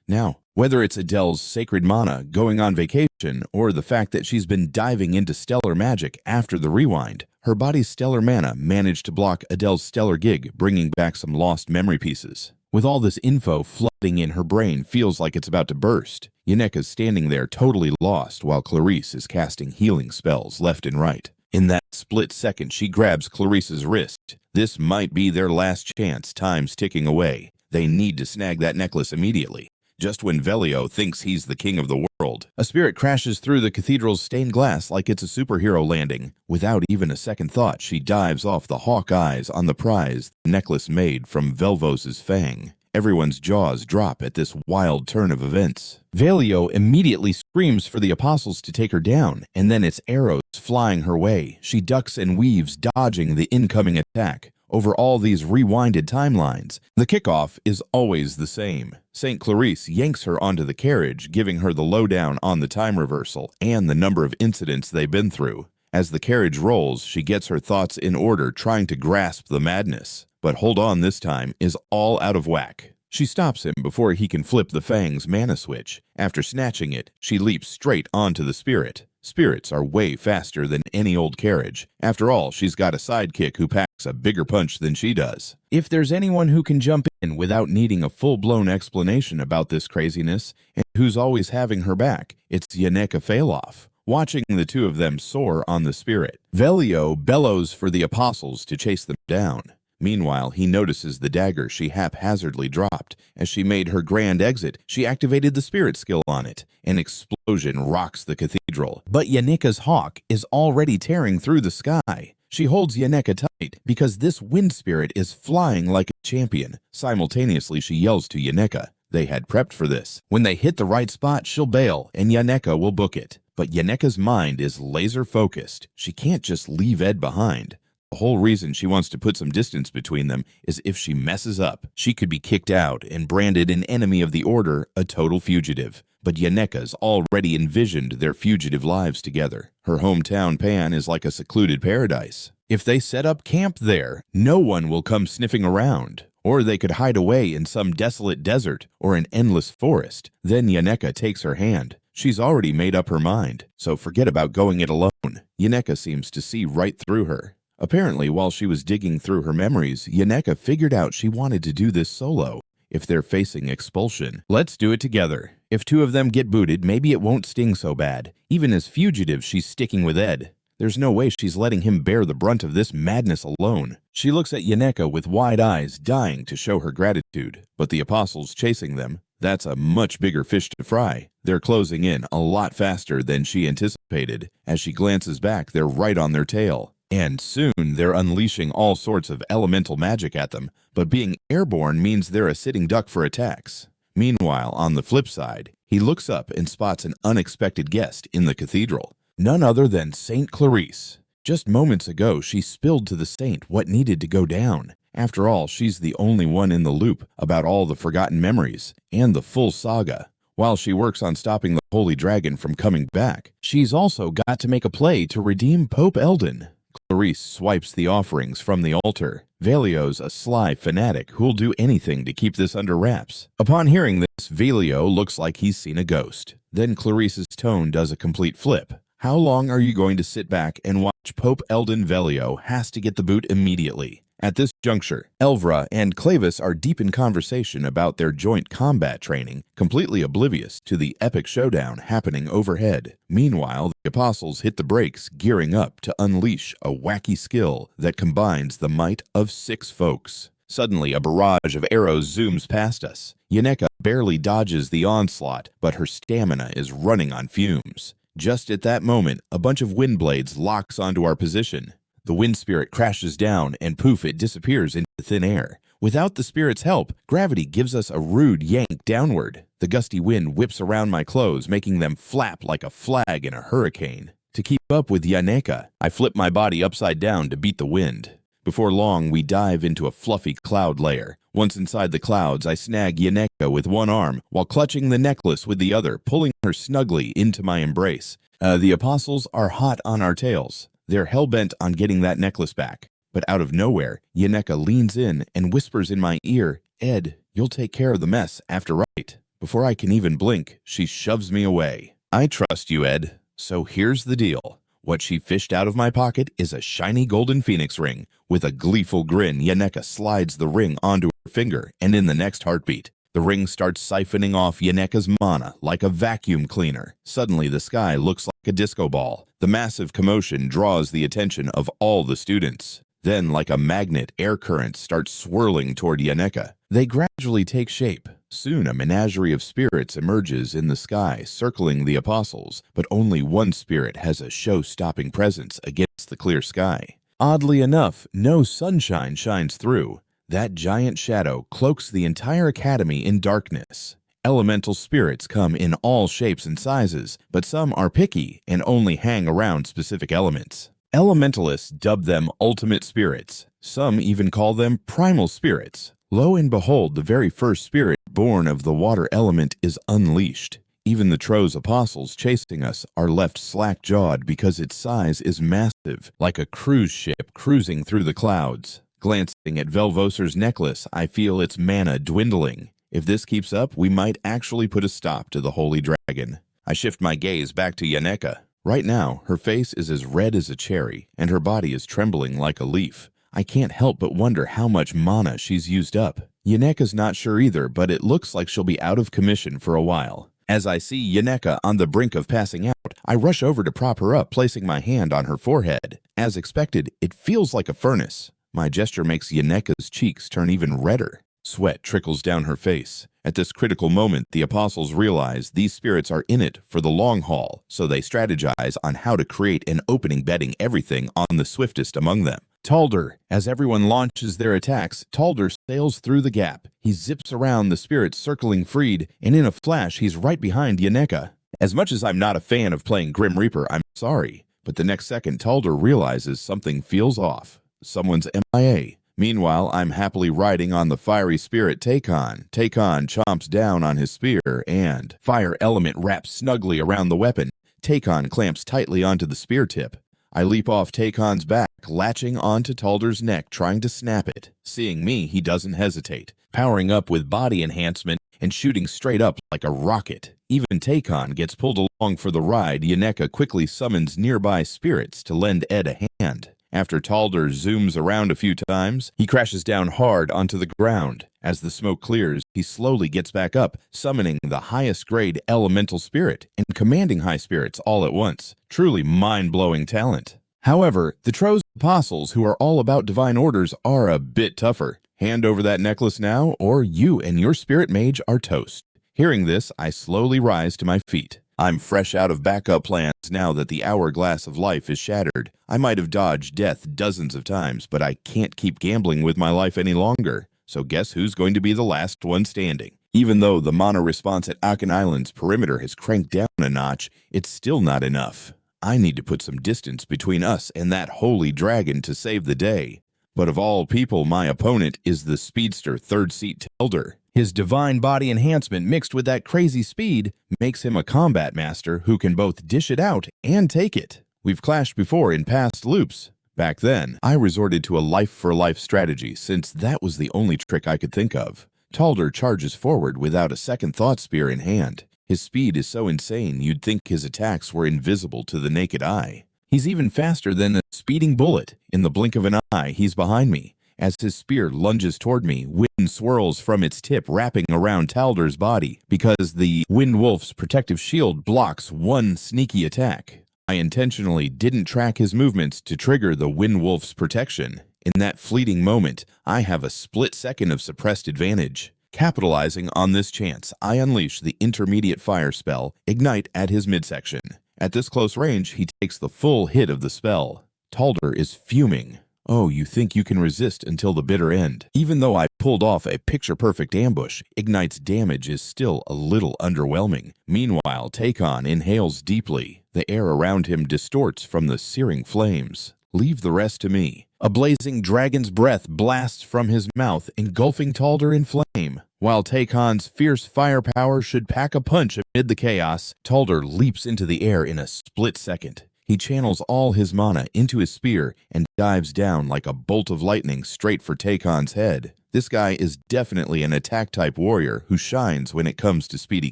Now, whether it's Adele's sacred mana going on vacation or the fact that she's been diving into stellar magic after the rewind, her body's stellar mana managed to block Adele's stellar gig, bringing back some lost memory pieces. With all this info flooding in, her brain feels like it's about to burst. Yenneca's standing there totally lost while Clarice is casting healing spells left and right. In that split second, she grabs Clarice's wrist. This might be their last chance, time's ticking away. They need to snag that necklace immediately. Just when Velio thinks he's the king of the world, a spirit crashes through the cathedral's stained glass like it's a superhero landing. Without even a second thought, she dives off the hawk eyes on the prize, the necklace made from Velvos's fang. Everyone's jaws drop at this wild turn of events. Velio immediately screams for the apostles to take her down, and then it's arrows flying her way. She ducks and weaves, dodging the incoming attack. Over all these rewinded timelines, the kickoff is always the same. St. Clarice yanks her onto the carriage, giving her the lowdown on the time reversal and the number of incidents they've been through. As the carriage rolls, she gets her thoughts in order, trying to grasp the madness. But hold on, this time is all out of whack. She stops him before he can flip the Fang's mana switch. After snatching it, she leaps straight onto the spirit. Spirits are way faster than any old carriage. After all, she's got a sidekick who packs a bigger punch than she does. If there's anyone who can jump in without needing a full-blown explanation about this craziness, and who's always having her back, it's Yenneka Failoff. Watching the two of them soar on the spirit, Velio bellows for the apostles to chase them down. Meanwhile, he notices the dagger she haphazardly dropped. As she made her grand exit, she activated the spirit skill on it. An explosion rocks the cathedral, but Yenneka's hawk is already tearing through the sky. She holds Yenneka tight because this wind spirit is flying like a champion. Simultaneously, she yells to Yenneka. They had prepped for this. When they hit the right spot, she'll bail, and Yenneka will book it. But Yenneka's mind is laser-focused. She can't just leave Ed behind. The whole reason she wants to put some distance between them is if she messes up, she could be kicked out and branded an enemy of the Order, a total fugitive. But Yenneka's already envisioned their fugitive lives together. Her hometown Pan is like a secluded paradise. If they set up camp there, no one will come sniffing around. Or they could hide away in some desolate desert or an endless forest. Then Yenneka takes her hand. She's already made up her mind, so forget about going it alone. Yenneka seems to see right through her. Apparently, while she was digging through her memories, Yenneka figured out she wanted to do this solo. if they're facing expulsion. Let's do it together. If two of them get booted, maybe it won't sting so bad. Even as fugitives, she's sticking with Ed. There's no way she's letting him bear the brunt of this madness alone. She looks at Yaneka with wide eyes, dying to show her gratitude. But the apostles chasing them, that's a much bigger fish to fry. They're closing in a lot faster than she anticipated. As she glances back, they're right on their tail. And soon they're unleashing all sorts of elemental magic at them, but being airborne means they're a sitting duck for attacks. Meanwhile, on the flip side, he looks up and spots an unexpected guest in the cathedral. None other than Saint Clarice. Just moments ago, she spilled to the saint what needed to go down. After all, she's the only one in the loop about all the forgotten memories and the full saga. While she works on stopping the Holy Dragon from coming back, she's also got to make a play to redeem Pope Eldon. Clarice swipes the offerings from the altar. Velio's a sly fanatic who'll do anything to keep this under wraps. Upon hearing this, Velio looks like he's seen a ghost. Then Clarice's tone does a complete flip. How long are you going to sit back and watch Pope Eldon? Velio has to get the boot immediately. At this juncture, Elvra and Clavis are deep in conversation about their joint combat training, completely oblivious to the epic showdown happening overhead. Meanwhile, the apostles hit the brakes, gearing up to unleash a wacky skill that combines the might of 6 folks. Suddenly, a barrage of arrows zooms past us. Yaneka barely dodges the onslaught, but her stamina is running on fumes. Just at that moment, a bunch of wind blades locks onto our position. The wind spirit crashes down, and poof, it disappears into thin air. Without the spirit's help, gravity gives us a rude yank downward. The gusty wind whips around my clothes, making them flap like a flag in a hurricane. To keep up with Yaneka, I flip my body upside down to beat the wind. Before long, we dive into a fluffy cloud layer. Once inside the clouds, I snag Yaneka with one arm, while clutching the necklace with the other, pulling her snugly into my embrace. The apostles are hot on our tails. They're hell-bent on getting that necklace back. But out of nowhere, Yaneka leans in and whispers in my ear, "Ed, you'll take care of the mess after, right?" Before I can even blink, she shoves me away. "I trust you, Ed. So here's the deal." What she fished out of my pocket is a shiny golden phoenix ring. With a gleeful grin, Yaneka slides the ring onto her finger, and in the next heartbeat, the ring starts siphoning off Yaneka's mana like a vacuum cleaner. Suddenly, the sky looks like a disco ball. The massive commotion draws the attention of all the students. Then, like a magnet, air currents start swirling toward Yaneka. They gradually take shape. Soon, a menagerie of spirits emerges in the sky, circling the apostles, but only one spirit has a show-stopping presence against the clear sky. Oddly enough, no sunshine shines through. That giant shadow cloaks the entire academy in darkness. Elemental spirits come in all shapes and sizes, but some are picky and only hang around specific elements. Elementalists dub them ultimate spirits. Some even call them primal spirits. Lo and behold, the very first spirit born of the water element is unleashed. Even the Tro's apostles chasing us are left slack-jawed because its size is massive, like a cruise ship cruising through the clouds. Glancing at Velvoser's necklace, I feel its mana dwindling. If this keeps up, we might actually put a stop to the Holy Dragon. I shift my gaze back to Yaneka. Right now, her face is as red as a cherry, and her body is trembling like a leaf. I can't help but wonder how much mana she's used up. Yaneka's not sure either, but it looks like she'll be out of commission for a while. As I see Yaneka on the brink of passing out, I rush over to prop her up, placing my hand on her forehead. As expected, it feels like a furnace. My gesture makes Yaneka's cheeks turn even redder. Sweat trickles down her face. At this critical moment, the apostles realize these spirits are in it for the long haul, so they strategize on how to create an opening betting everything on the swiftest among them. Talder. As everyone launches their attacks, Talder sails through the gap. He zips around the spirits circling Freed, and in a flash, he's right behind Yaneka. As much as I'm not a fan of playing Grim Reaper, I'm sorry, but the next second, Talder realizes something feels off. Someone's MIA. Meanwhile, I'm happily riding on the fiery spirit Takon. Takon chomps down on his spear, and fire element wraps snugly around the weapon. Takon clamps tightly onto the spear tip. I leap off Takon's back, latching onto Talder's neck, trying to snap it. Seeing me, he doesn't hesitate, powering up with body enhancement and shooting straight up like a rocket. Even Takon gets pulled along for the ride. Yaneka quickly summons nearby spirits to lend Ed a hand. After Talder zooms around a few times, he crashes down hard onto the ground. As the smoke clears, he slowly gets back up, summoning the highest grade elemental spirit and commanding high spirits all at once. Truly mind-blowing talent. However, the Tro's apostles, who are all about divine orders, are a bit tougher. Hand over that necklace now, or you and your spirit mage are toast. Hearing this, I slowly rise to my feet. I'm fresh out of backup plans now that the hourglass of life is shattered. I might have dodged death dozens of times, but I can't keep gambling with my life any longer. So guess who's going to be the last one standing? Even though the mana response at Akan Island's perimeter has cranked down a notch, it's still not enough. I need to put some distance between us and that holy dragon to save the day. But of all people, my opponent is the speedster third-seat Telder. His divine body enhancement mixed with that crazy speed makes him a combat master who can both dish it out and take it. We've clashed before in past loops. Back then, I resorted to a life-for-life strategy since that was the only trick I could think of. Talder charges forward without a second thought spear in hand. His speed is so insane you'd think his attacks were invisible to the naked eye. He's even faster than a speeding bullet. In the blink of an eye, he's behind me. As his spear lunges toward me, wind swirls from its tip, wrapping around Talder's body because the Wind Wolf's protective shield blocks one sneaky attack. I intentionally didn't track his movements to trigger the Wind Wolf's protection. In that fleeting moment, I have a split second of suppressed advantage. Capitalizing on this chance, I unleash the intermediate fire spell, Ignite, at his midsection. At this close range, he takes the full hit of the spell. Talder is fuming. Oh, you think you can resist until the bitter end. Even though I pulled off a picture-perfect ambush, Ignite's damage is still a little underwhelming. Meanwhile, Takon inhales deeply. The air around him distorts from the searing flames. Leave the rest to me. A blazing dragon's breath blasts from his mouth, engulfing Talder in flame. While Takon's fierce firepower should pack a punch amid the chaos, Talder leaps into the air in a split second. He channels all his mana into his spear and dives down like a bolt of lightning straight for Takon's head. This guy is definitely an attack-type warrior who shines when it comes to speedy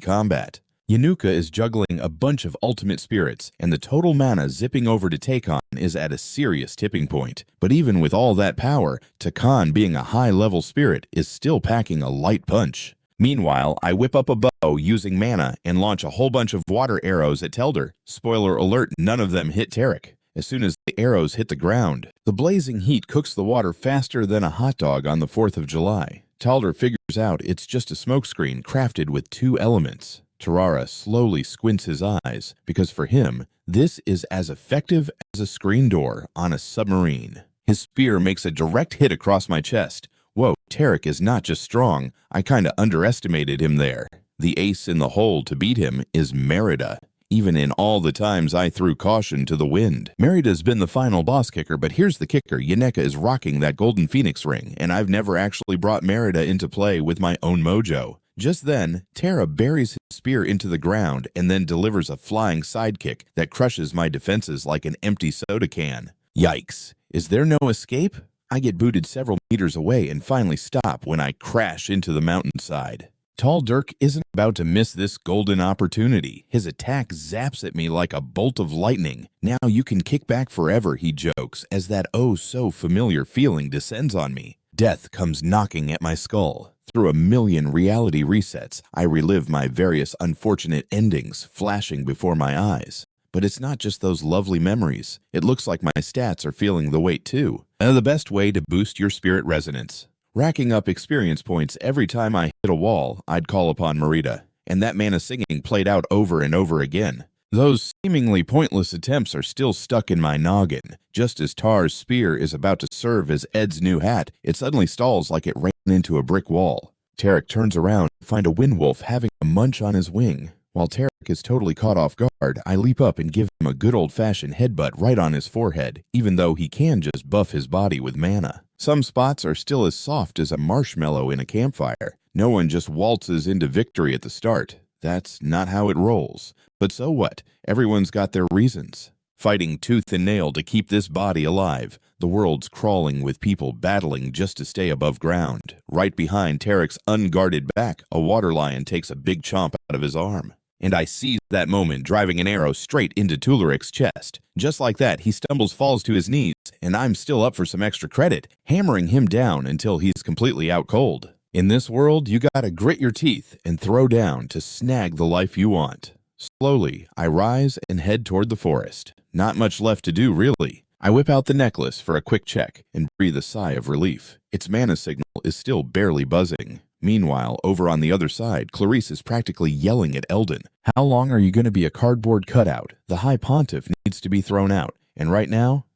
combat. Yanuka is juggling a bunch of ultimate spirits, and the total mana zipping over to Takon is at a serious tipping point. But even with all that power, Takon, being a high-level spirit, is still packing a light punch. Meanwhile, I whip up a bow using mana and launch a whole bunch of water arrows at Telder. Spoiler alert, none of them hit Tarek. As soon as the arrows hit the ground, the blazing heat cooks the water faster than a hot dog on the 4th of July. Talder figures out it's just a smokescreen crafted with two elements. Tarara slowly squints his eyes, because for him, this is as effective as a screen door on a submarine. His spear makes a direct hit across my chest. Whoa, Tarek is not just strong, I kinda underestimated him there. The ace in the hole to beat him is Merida. Even in all the times I threw caution to the wind. Merida's been the final boss kicker, but here's the kicker. Yaneka is rocking that golden phoenix ring, and I've never actually brought Merida into play with my own mojo. Just then, Terra buries his spear into the ground and then delivers a flying sidekick that crushes my defenses like an empty soda can. Yikes. Is there no escape? I get booted several meters away and finally stop when I crash into the mountainside. Tall Dirk isn't about to miss this golden opportunity. His attack zaps at me like a bolt of lightning. Now you can kick back forever, he jokes, as that oh-so-familiar feeling descends on me. Death comes knocking at my skull. Through a million reality resets, I relive my various unfortunate endings flashing before my eyes. But it's not just those lovely memories. It looks like my stats are feeling the weight too. The best way to boost your spirit resonance. Racking up experience points every time I hit a wall, I'd call upon Merida. And that mana singing played out over and over again. Those seemingly pointless attempts are still stuck in my noggin. Just as Tar's spear is about to serve as Ed's new hat, it suddenly stalls like it ran into a brick wall. Tarek turns around to find a wind wolf having a munch on his wing. While Tarek is totally caught off guard, I leap up and give him a good old-fashioned headbutt right on his forehead, even though he can just buff his body with mana. Some spots are still as soft as a marshmallow in a campfire. No one just waltzes into victory at the start. That's not how it rolls. But so what? Everyone's got their reasons. Fighting tooth and nail to keep this body alive. The world's crawling with people battling just to stay above ground. Right behind Tarek's unguarded back, a water lion takes a big chomp out of his arm. and I seize that moment, driving an arrow straight into Tularik's chest. Just like that, he stumbles, falls to his knees, and I'm still up for some extra credit, hammering him down until he's completely out cold. In this world, you gotta grit your teeth and throw down to snag the life you want. Slowly, I rise and head toward the forest. Not much left to do, really. I whip out the necklace for a quick check and breathe a sigh of relief. Its mana signal is still barely buzzing. Meanwhile, over on the other side, Clarice is practically yelling at Eldon. How long are you going to be a cardboard cutout? The High Pontiff needs to be thrown out. And right now,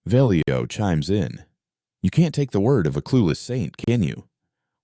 Velio chimes in. You can't take the word of a clueless saint, can you?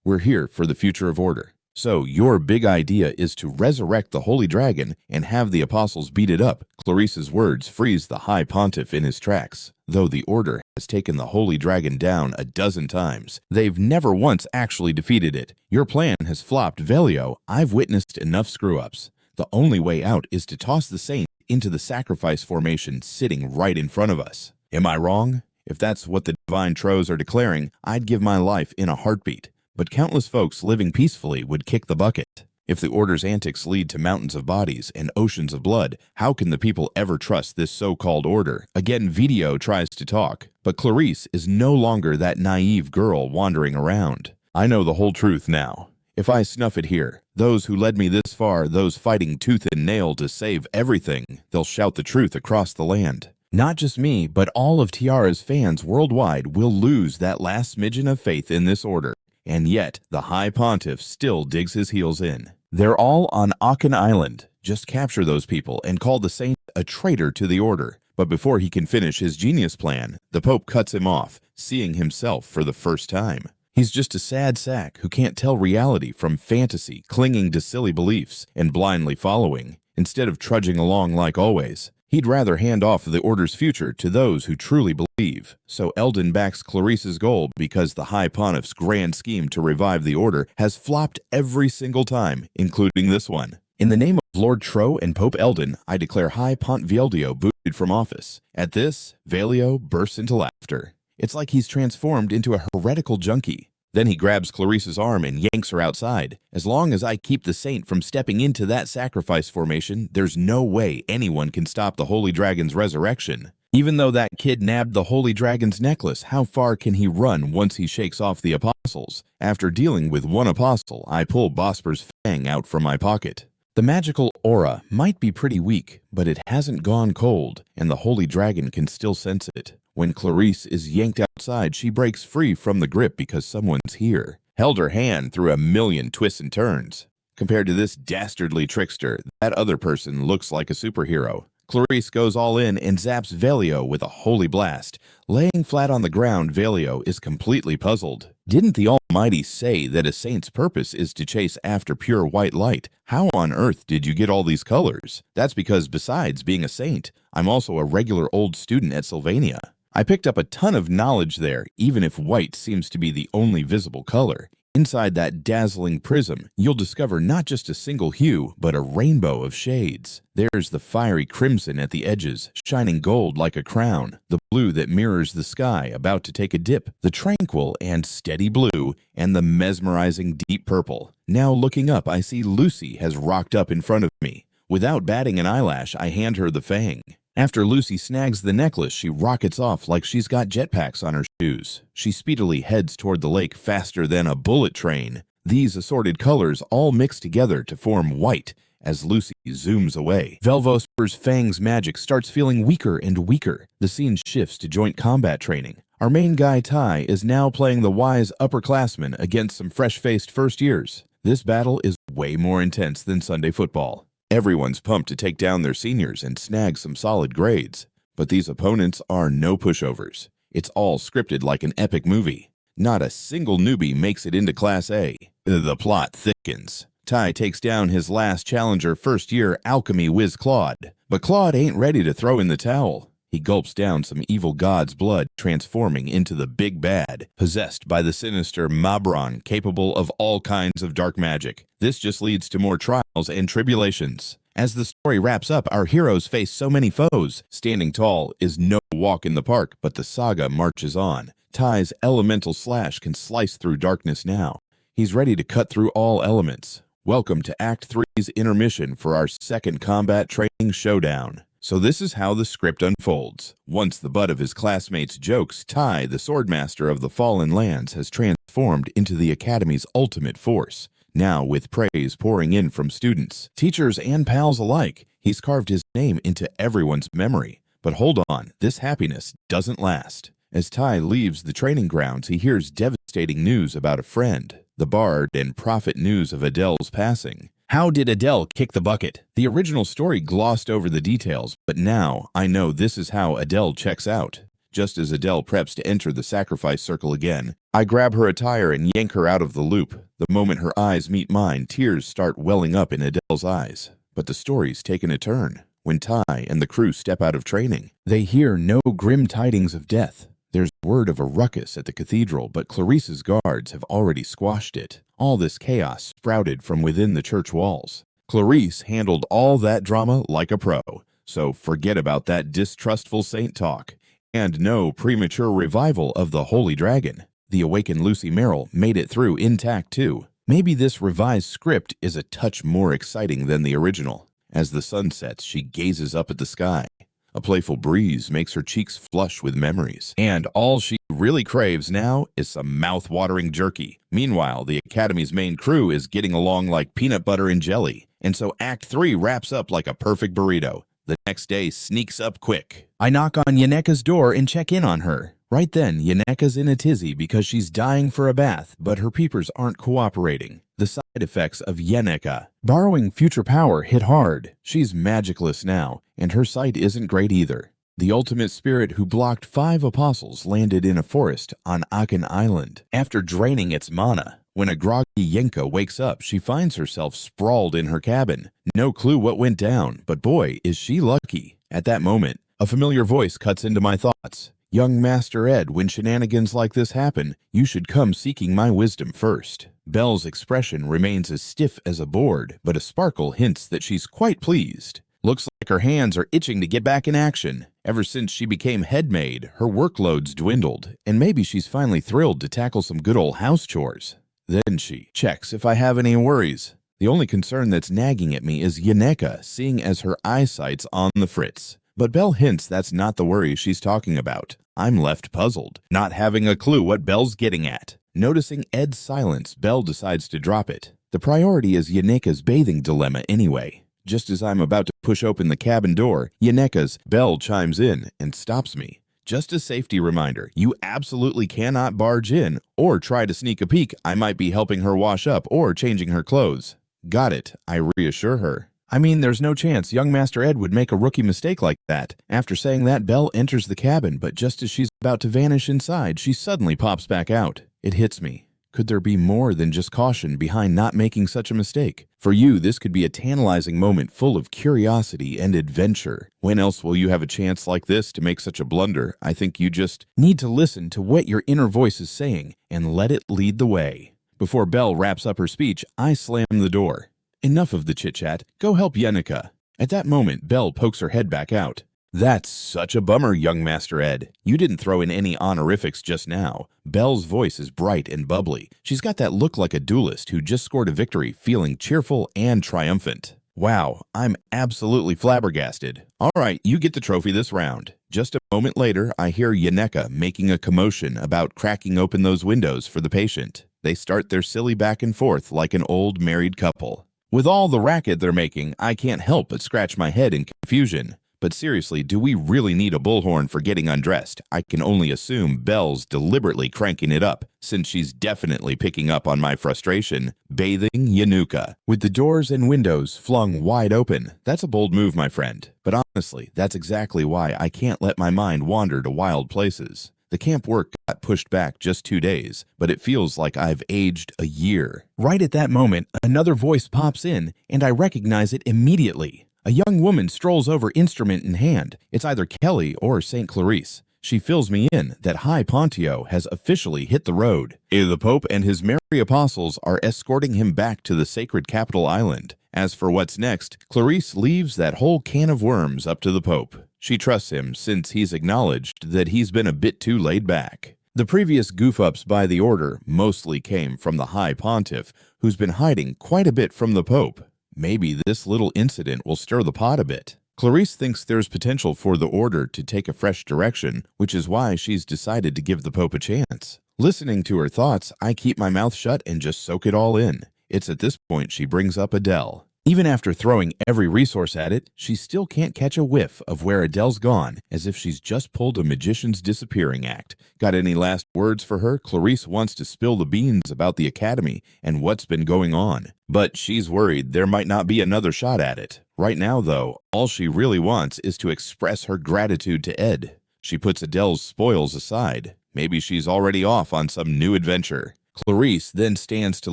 We're here for the future of order. So your big idea is to resurrect the Holy Dragon and have the apostles beat it up. Clarice's words freeze the High Pontiff in his tracks. Though the Order has taken the Holy Dragon down a dozen times, they've never once actually defeated it. Your plan has flopped, Velio. I've witnessed enough screw-ups. The only way out is to toss the saint into the sacrifice formation sitting right in front of us. Am I wrong? If that's what the divine Tros are declaring, I'd give my life in a heartbeat. But countless folks living peacefully would kick the bucket. If the Order's antics lead to mountains of bodies and oceans of blood, how can the people ever trust this so-called Order? Again, Video tries to talk, but Clarice is no longer that naive girl wandering around. I know the whole truth now. If I snuff it here, those who led me this far, those fighting tooth and nail to save everything, they'll shout the truth across the land. Not just me, but all of Tiara's fans worldwide will lose that last smidgen of faith in this Order. And yet, the High Pontiff still digs his heels in. They're all on Akan Island. Just capture those people and call the saint a traitor to the Order. But before he can finish his genius plan, the Pope cuts him off, seeing himself for the first time. He's just a sad sack who can't tell reality from fantasy, clinging to silly beliefs and blindly following. Instead of trudging along like always, he'd rather hand off the Order's future to those who truly believe. So Eldon backs Clarice's goal because the High Pontiff's grand scheme to revive the Order has flopped every single time, including this one. In the name of Lord Tro and Pope Eldon, I declare High Pont Vieldio booted from office. At this, Velio bursts into laughter. It's like he's transformed into a heretical junkie. Then he grabs Clarice's arm and yanks her outside. As long as I keep the saint from stepping into that sacrifice formation, there's no way anyone can stop the Holy Dragon's resurrection. Even though that kid nabbed the Holy Dragon's necklace, how far can he run once he shakes off the apostles? After dealing with one apostle, I pull Bosper's fang out from my pocket. The magical aura might be pretty weak, but it hasn't gone cold, and the Holy Dragon can still sense it. When Clarice is yanked outside, she breaks free from the grip because someone's here. Held her hand through a million twists and turns. Compared to this dastardly trickster, that other person looks like a superhero. Clarice goes all in and zaps Velio with a holy blast. Laying flat on the ground, Velio is completely puzzled. Didn't the Almighty say that a saint's purpose is to chase after pure white light? How on earth did you get all these colors? That's because besides being a saint, I'm also a regular old student at Sylvania. I picked up a ton of knowledge there, even if white seems to be the only visible color. Inside that dazzling prism, you'll discover not just a single hue, but a rainbow of shades. There's the fiery crimson at the edges, shining gold like a crown, the blue that mirrors the sky about to take a dip, the tranquil and steady blue, and the mesmerizing deep purple. Now looking up, I see Lucy has rocked up in front of me. Without batting an eyelash, I hand her the fang. After Lucy snags the necklace, she rockets off like she's got jetpacks on her shoes. She speedily heads toward the lake faster than a bullet train. These assorted colors all mix together to form white as Lucy zooms away. Velvosper's fang's magic starts feeling weaker and weaker. The scene shifts to joint combat training. Our main guy, Ty, is now playing the wise upperclassman against some fresh-faced first years. This battle is way more intense than Sunday football. Everyone's pumped to take down their seniors and snag some solid grades. But these opponents are no pushovers. It's all scripted like an epic movie. Not a single newbie makes it into Class A. The plot thickens. Ty takes down his last challenger first-year alchemy whiz Claude. But Claude ain't ready to throw in the towel. He gulps down some evil god's blood, transforming into the big bad, possessed by the sinister Mabron, capable of all kinds of dark magic. This just leads to more trials and tribulations. As the story wraps up, our heroes face so many foes. Standing tall is no walk in the park, but the saga marches on. Ty's elemental slash can slice through darkness now. He's ready to cut through all elements. Welcome to Act 3's intermission for our second combat training showdown. So this is how the script unfolds. Once the butt of his classmates' jokes, Tai, the swordmaster of the Fallen Lands, has transformed into the Academy's ultimate force. Now, with praise pouring in from students, teachers, and pals alike, he's carved his name into everyone's memory. But hold on, this happiness doesn't last. As Tai leaves the training grounds, he hears devastating news about a friend. The bard and prophet news of Adele's passing. How did Adele kick the bucket? The original story glossed over the details, but now I know this is how Adele checks out. Just as Adele preps to enter the sacrifice circle again, I grab her attire and yank her out of the loop. The moment her eyes meet mine, tears start welling up in Adele's eyes. But the story's taken a turn. When Tai and the crew step out of training, they hear no grim tidings of death. There's word of a ruckus at the cathedral, but Clarice's guards have already squashed it. All this chaos sprouted from within the church walls. Clarice handled all that drama like a pro, so forget about that distrustful saint talk. And no premature revival of the Holy Dragon. The awakened Lucy Merrill made it through intact too. Maybe this revised script is a touch more exciting than the original. As the sun sets, she gazes up at the sky. A playful breeze makes her cheeks flush with memories, and all she really craves now is some mouth-watering jerky. Meanwhile, the Academy's main crew is getting along like peanut butter and jelly, and so Act 3 wraps up like a perfect burrito. The next day sneaks up quick. I knock on Yaneka's door and check in on her. Right then, Yaneka's in a tizzy because she's dying for a bath, but her peepers aren't cooperating. The side effects of Yaneka borrowing future power hit hard. She's magicless now, and her sight isn't great either. The ultimate spirit who blocked 5 apostles landed in a forest on Akan Island after draining its mana. When a groggy Yenka wakes up, she finds herself sprawled in her cabin. No clue what went down, but boy, is she lucky. At that moment, a familiar voice cuts into my thoughts. Young Master Ed, when shenanigans like this happen, you should come seeking my wisdom first. Belle's expression remains as stiff as a board, but a sparkle hints that she's quite pleased. Looks like her hands are itching to get back in action. Ever since she became head maid, her workload's dwindled, and maybe she's finally thrilled to tackle some good old house chores. Then she checks if I have any worries. The only concern that's nagging at me is Yaneka, seeing as her eyesight's on the fritz. But Belle hints that's not the worry she's talking about. I'm left puzzled, not having a clue what Belle's getting at. Noticing Ed's silence, Belle decides to drop it. The priority is Yaneka's bathing dilemma anyway. Just as I'm about to push open the cabin door, Yaneka's Belle chimes in and stops me. Just a safety reminder, you absolutely cannot barge in or try to sneak a peek. I might be helping her wash up or changing her clothes. Got it, I reassure her. I mean, there's no chance young Master Ed would make a rookie mistake like that. After saying that, Belle enters the cabin, but just as she's about to vanish inside, she suddenly pops back out. It hits me. Could there be more than just caution behind not making such a mistake? For you, this could be a tantalizing moment full of curiosity and adventure. When else will you have a chance like this to make such a blunder? I think you just need to listen to what your inner voice is saying and let it lead the way. Before Belle wraps up her speech, I slam the door. Enough of the chit-chat. Go help Yaneka. At that moment, Belle pokes her head back out. That's such a bummer, young Master Ed. You didn't throw in any honorifics just now. Belle's voice is bright and bubbly. She's got that look like a duelist who just scored a victory, feeling cheerful and triumphant. Wow, I'm absolutely flabbergasted. All right, you get the trophy this round. Just a moment later, I hear Yaneka making a commotion about cracking open those windows for the patient. They start their silly back and forth like an old married couple. With all the racket they're making, I can't help but scratch my head in confusion. But seriously, do we really need a bullhorn for getting undressed? I can only assume Belle's deliberately cranking it up, since she's definitely picking up on my frustration. Bathing Yanuka. With the doors and windows flung wide open. That's a bold move, my friend. But honestly, that's exactly why I can't let my mind wander to wild places. The camp work got pushed back just 2 days, but it feels like I've aged a year. Right at that moment, another voice pops in, and I recognize it immediately. A young woman strolls over instrument in hand. It's either Kelly or St. Clarice. She fills me in that High Pontio has officially hit the road. The Pope and his merry apostles are escorting him back to the sacred capital island. As for what's next, Clarice leaves that whole can of worms up to the Pope. She trusts him since he's acknowledged that he's been a bit too laid back. The previous goof-ups by the order mostly came from the High Pontiff, who's been hiding quite a bit from the Pope. Maybe this little incident will stir the pot a bit. Clarice thinks there's potential for the order to take a fresh direction, which is why she's decided to give the Pope a chance. Listening to her thoughts, I keep my mouth shut and just soak it all in. It's at this point she brings up Adele. Even after throwing every resource at it, she still can't catch a whiff of where Adele's gone, as if she's just pulled a magician's disappearing act. Got any last words for her? Clarice wants to spill the beans about the Academy and what's been going on. But she's worried there might not be another shot at it. Right now, though, all she really wants is to express her gratitude to Ed. She puts Adele's spoils aside. Maybe she's already off on some new adventure. Clarice then stands to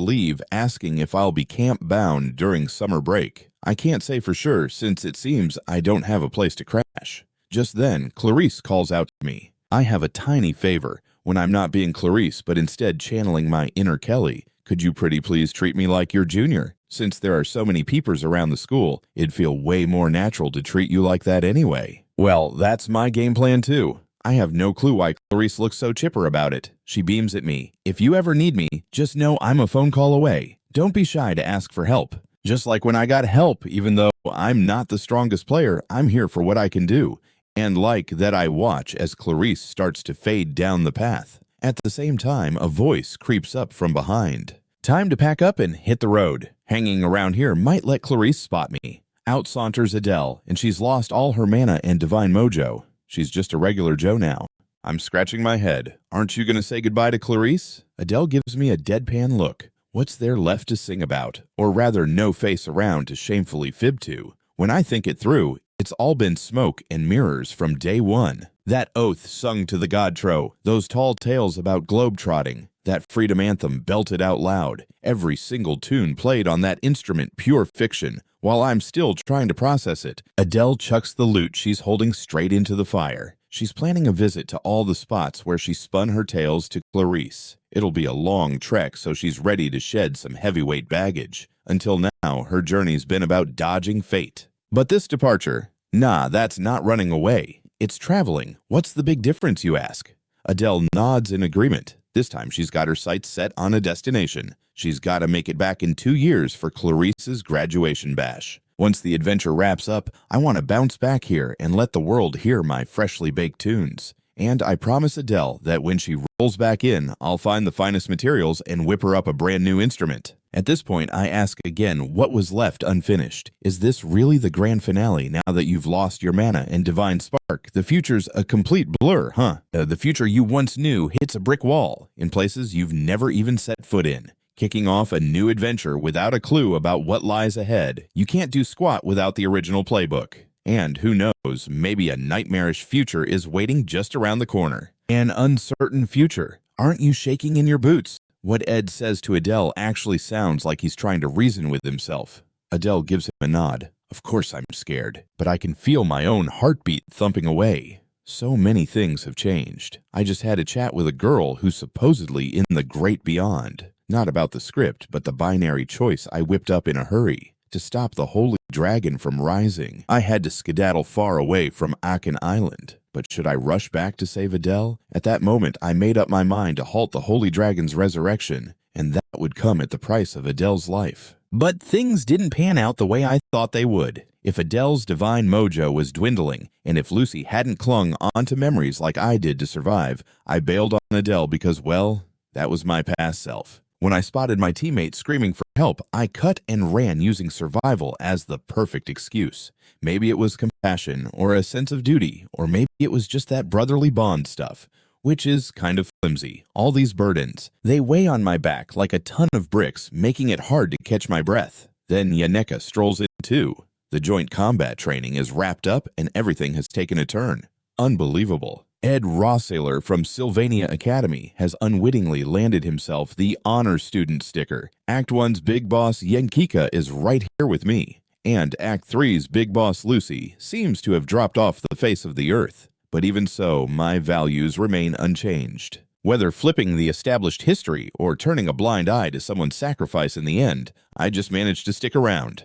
leave, asking if I'll be camp-bound during summer break. I can't say for sure since it seems I don't have a place to crash. Just then, Clarice calls out to me. I have a tiny favor. When I'm not being Clarice but instead channeling my inner Kelly, could you pretty please treat me like your junior? Since there are so many peepers around the school, it'd feel way more natural to treat you like that anyway. Well, that's my game plan too. I have no clue why Clarice looks so chipper about it. She beams at me. If you ever need me, just know I'm a phone call away. Don't be shy to ask for help. Just like when I got help, even though I'm not the strongest player, I'm here for what I can do. And like that, I watch as Clarice starts to fade down the path. At the same time, a voice creeps up from behind. Time to pack up and hit the road. Hanging around here might let Clarice spot me. Out saunters Adele, and she's lost all her mana and divine mojo. She's just a regular Joe now. I'm scratching my head. Aren't you going to say goodbye to Clarice? Adele gives me a deadpan look. What's there left to sing about? Or rather, no face around to shamefully fib to. When I think it through, it's all been smoke and mirrors from day one. That oath sung to the Godtro, those tall tales about globe-trotting, that freedom anthem belted out loud, every single tune played on that instrument pure fiction. While I'm still trying to process it, Adele chucks the loot she's holding straight into the fire. She's planning a visit to all the spots where she spun her tales to Clarice. It'll be a long trek, so she's ready to shed some heavyweight baggage. Until now, her journey's been about dodging fate. But this departure, nah, that's not running away. It's traveling. What's the big difference, you ask? Adele nods in agreement. This time she's got her sights set on a destination. She's got to make it back in 2 years for Clarice's graduation bash. Once the adventure wraps up, I want to bounce back here and let the world hear my freshly baked tunes. And I promise Adele that when she rolls back in, I'll find the finest materials and whip her up a brand new instrument. At this point, I ask again what was left unfinished. Is this really the grand finale now that you've lost your mana and divine spark? The future's a complete blur, huh? The future you once knew hits a brick wall in places you've never even set foot in. Kicking off a new adventure without a clue about what lies ahead. You can't do squat without the original playbook. And who knows, maybe a nightmarish future is waiting just around the corner. An uncertain future. Aren't you shaking in your boots? What Ed says to Adele actually sounds like he's trying to reason with himself. Adele gives him a nod. Of course I'm scared, but I can feel my own heartbeat thumping away. So many things have changed. I just had a chat with a girl who's supposedly in the great beyond. Not about the script, but the binary choice I whipped up in a hurry. To stop the holy dragon from rising, I had to skedaddle far away from Aken Island. But should I rush back to save Adele? At that moment, I made up my mind to halt the holy dragon's resurrection, and that would come at the price of Adele's life. But things didn't pan out the way I thought they would. If Adele's divine mojo was dwindling, and if Lucy hadn't clung onto memories like I did to survive, I bailed on Adele because, well, that was my past self. When I spotted my teammate screaming for help, I cut and ran using survival as the perfect excuse. Maybe it was compassion or a sense of duty, or maybe it was just that brotherly bond stuff, which is kind of flimsy. All these burdens, they weigh on my back like a ton of bricks, making it hard to catch my breath. Then Yaneka strolls in too. The joint combat training is wrapped up and everything has taken a turn. Unbelievable. Ed Roth Staylor from Sylvania Academy has unwittingly landed himself the Honor Student sticker. Act 1's Big Boss Yenkika is right here with me. And Act 3's Big Boss Lucy seems to have dropped off the face of the earth. But even so, my values remain unchanged. Whether flipping the established history or turning a blind eye to someone's sacrifice in the end, I just managed to stick around.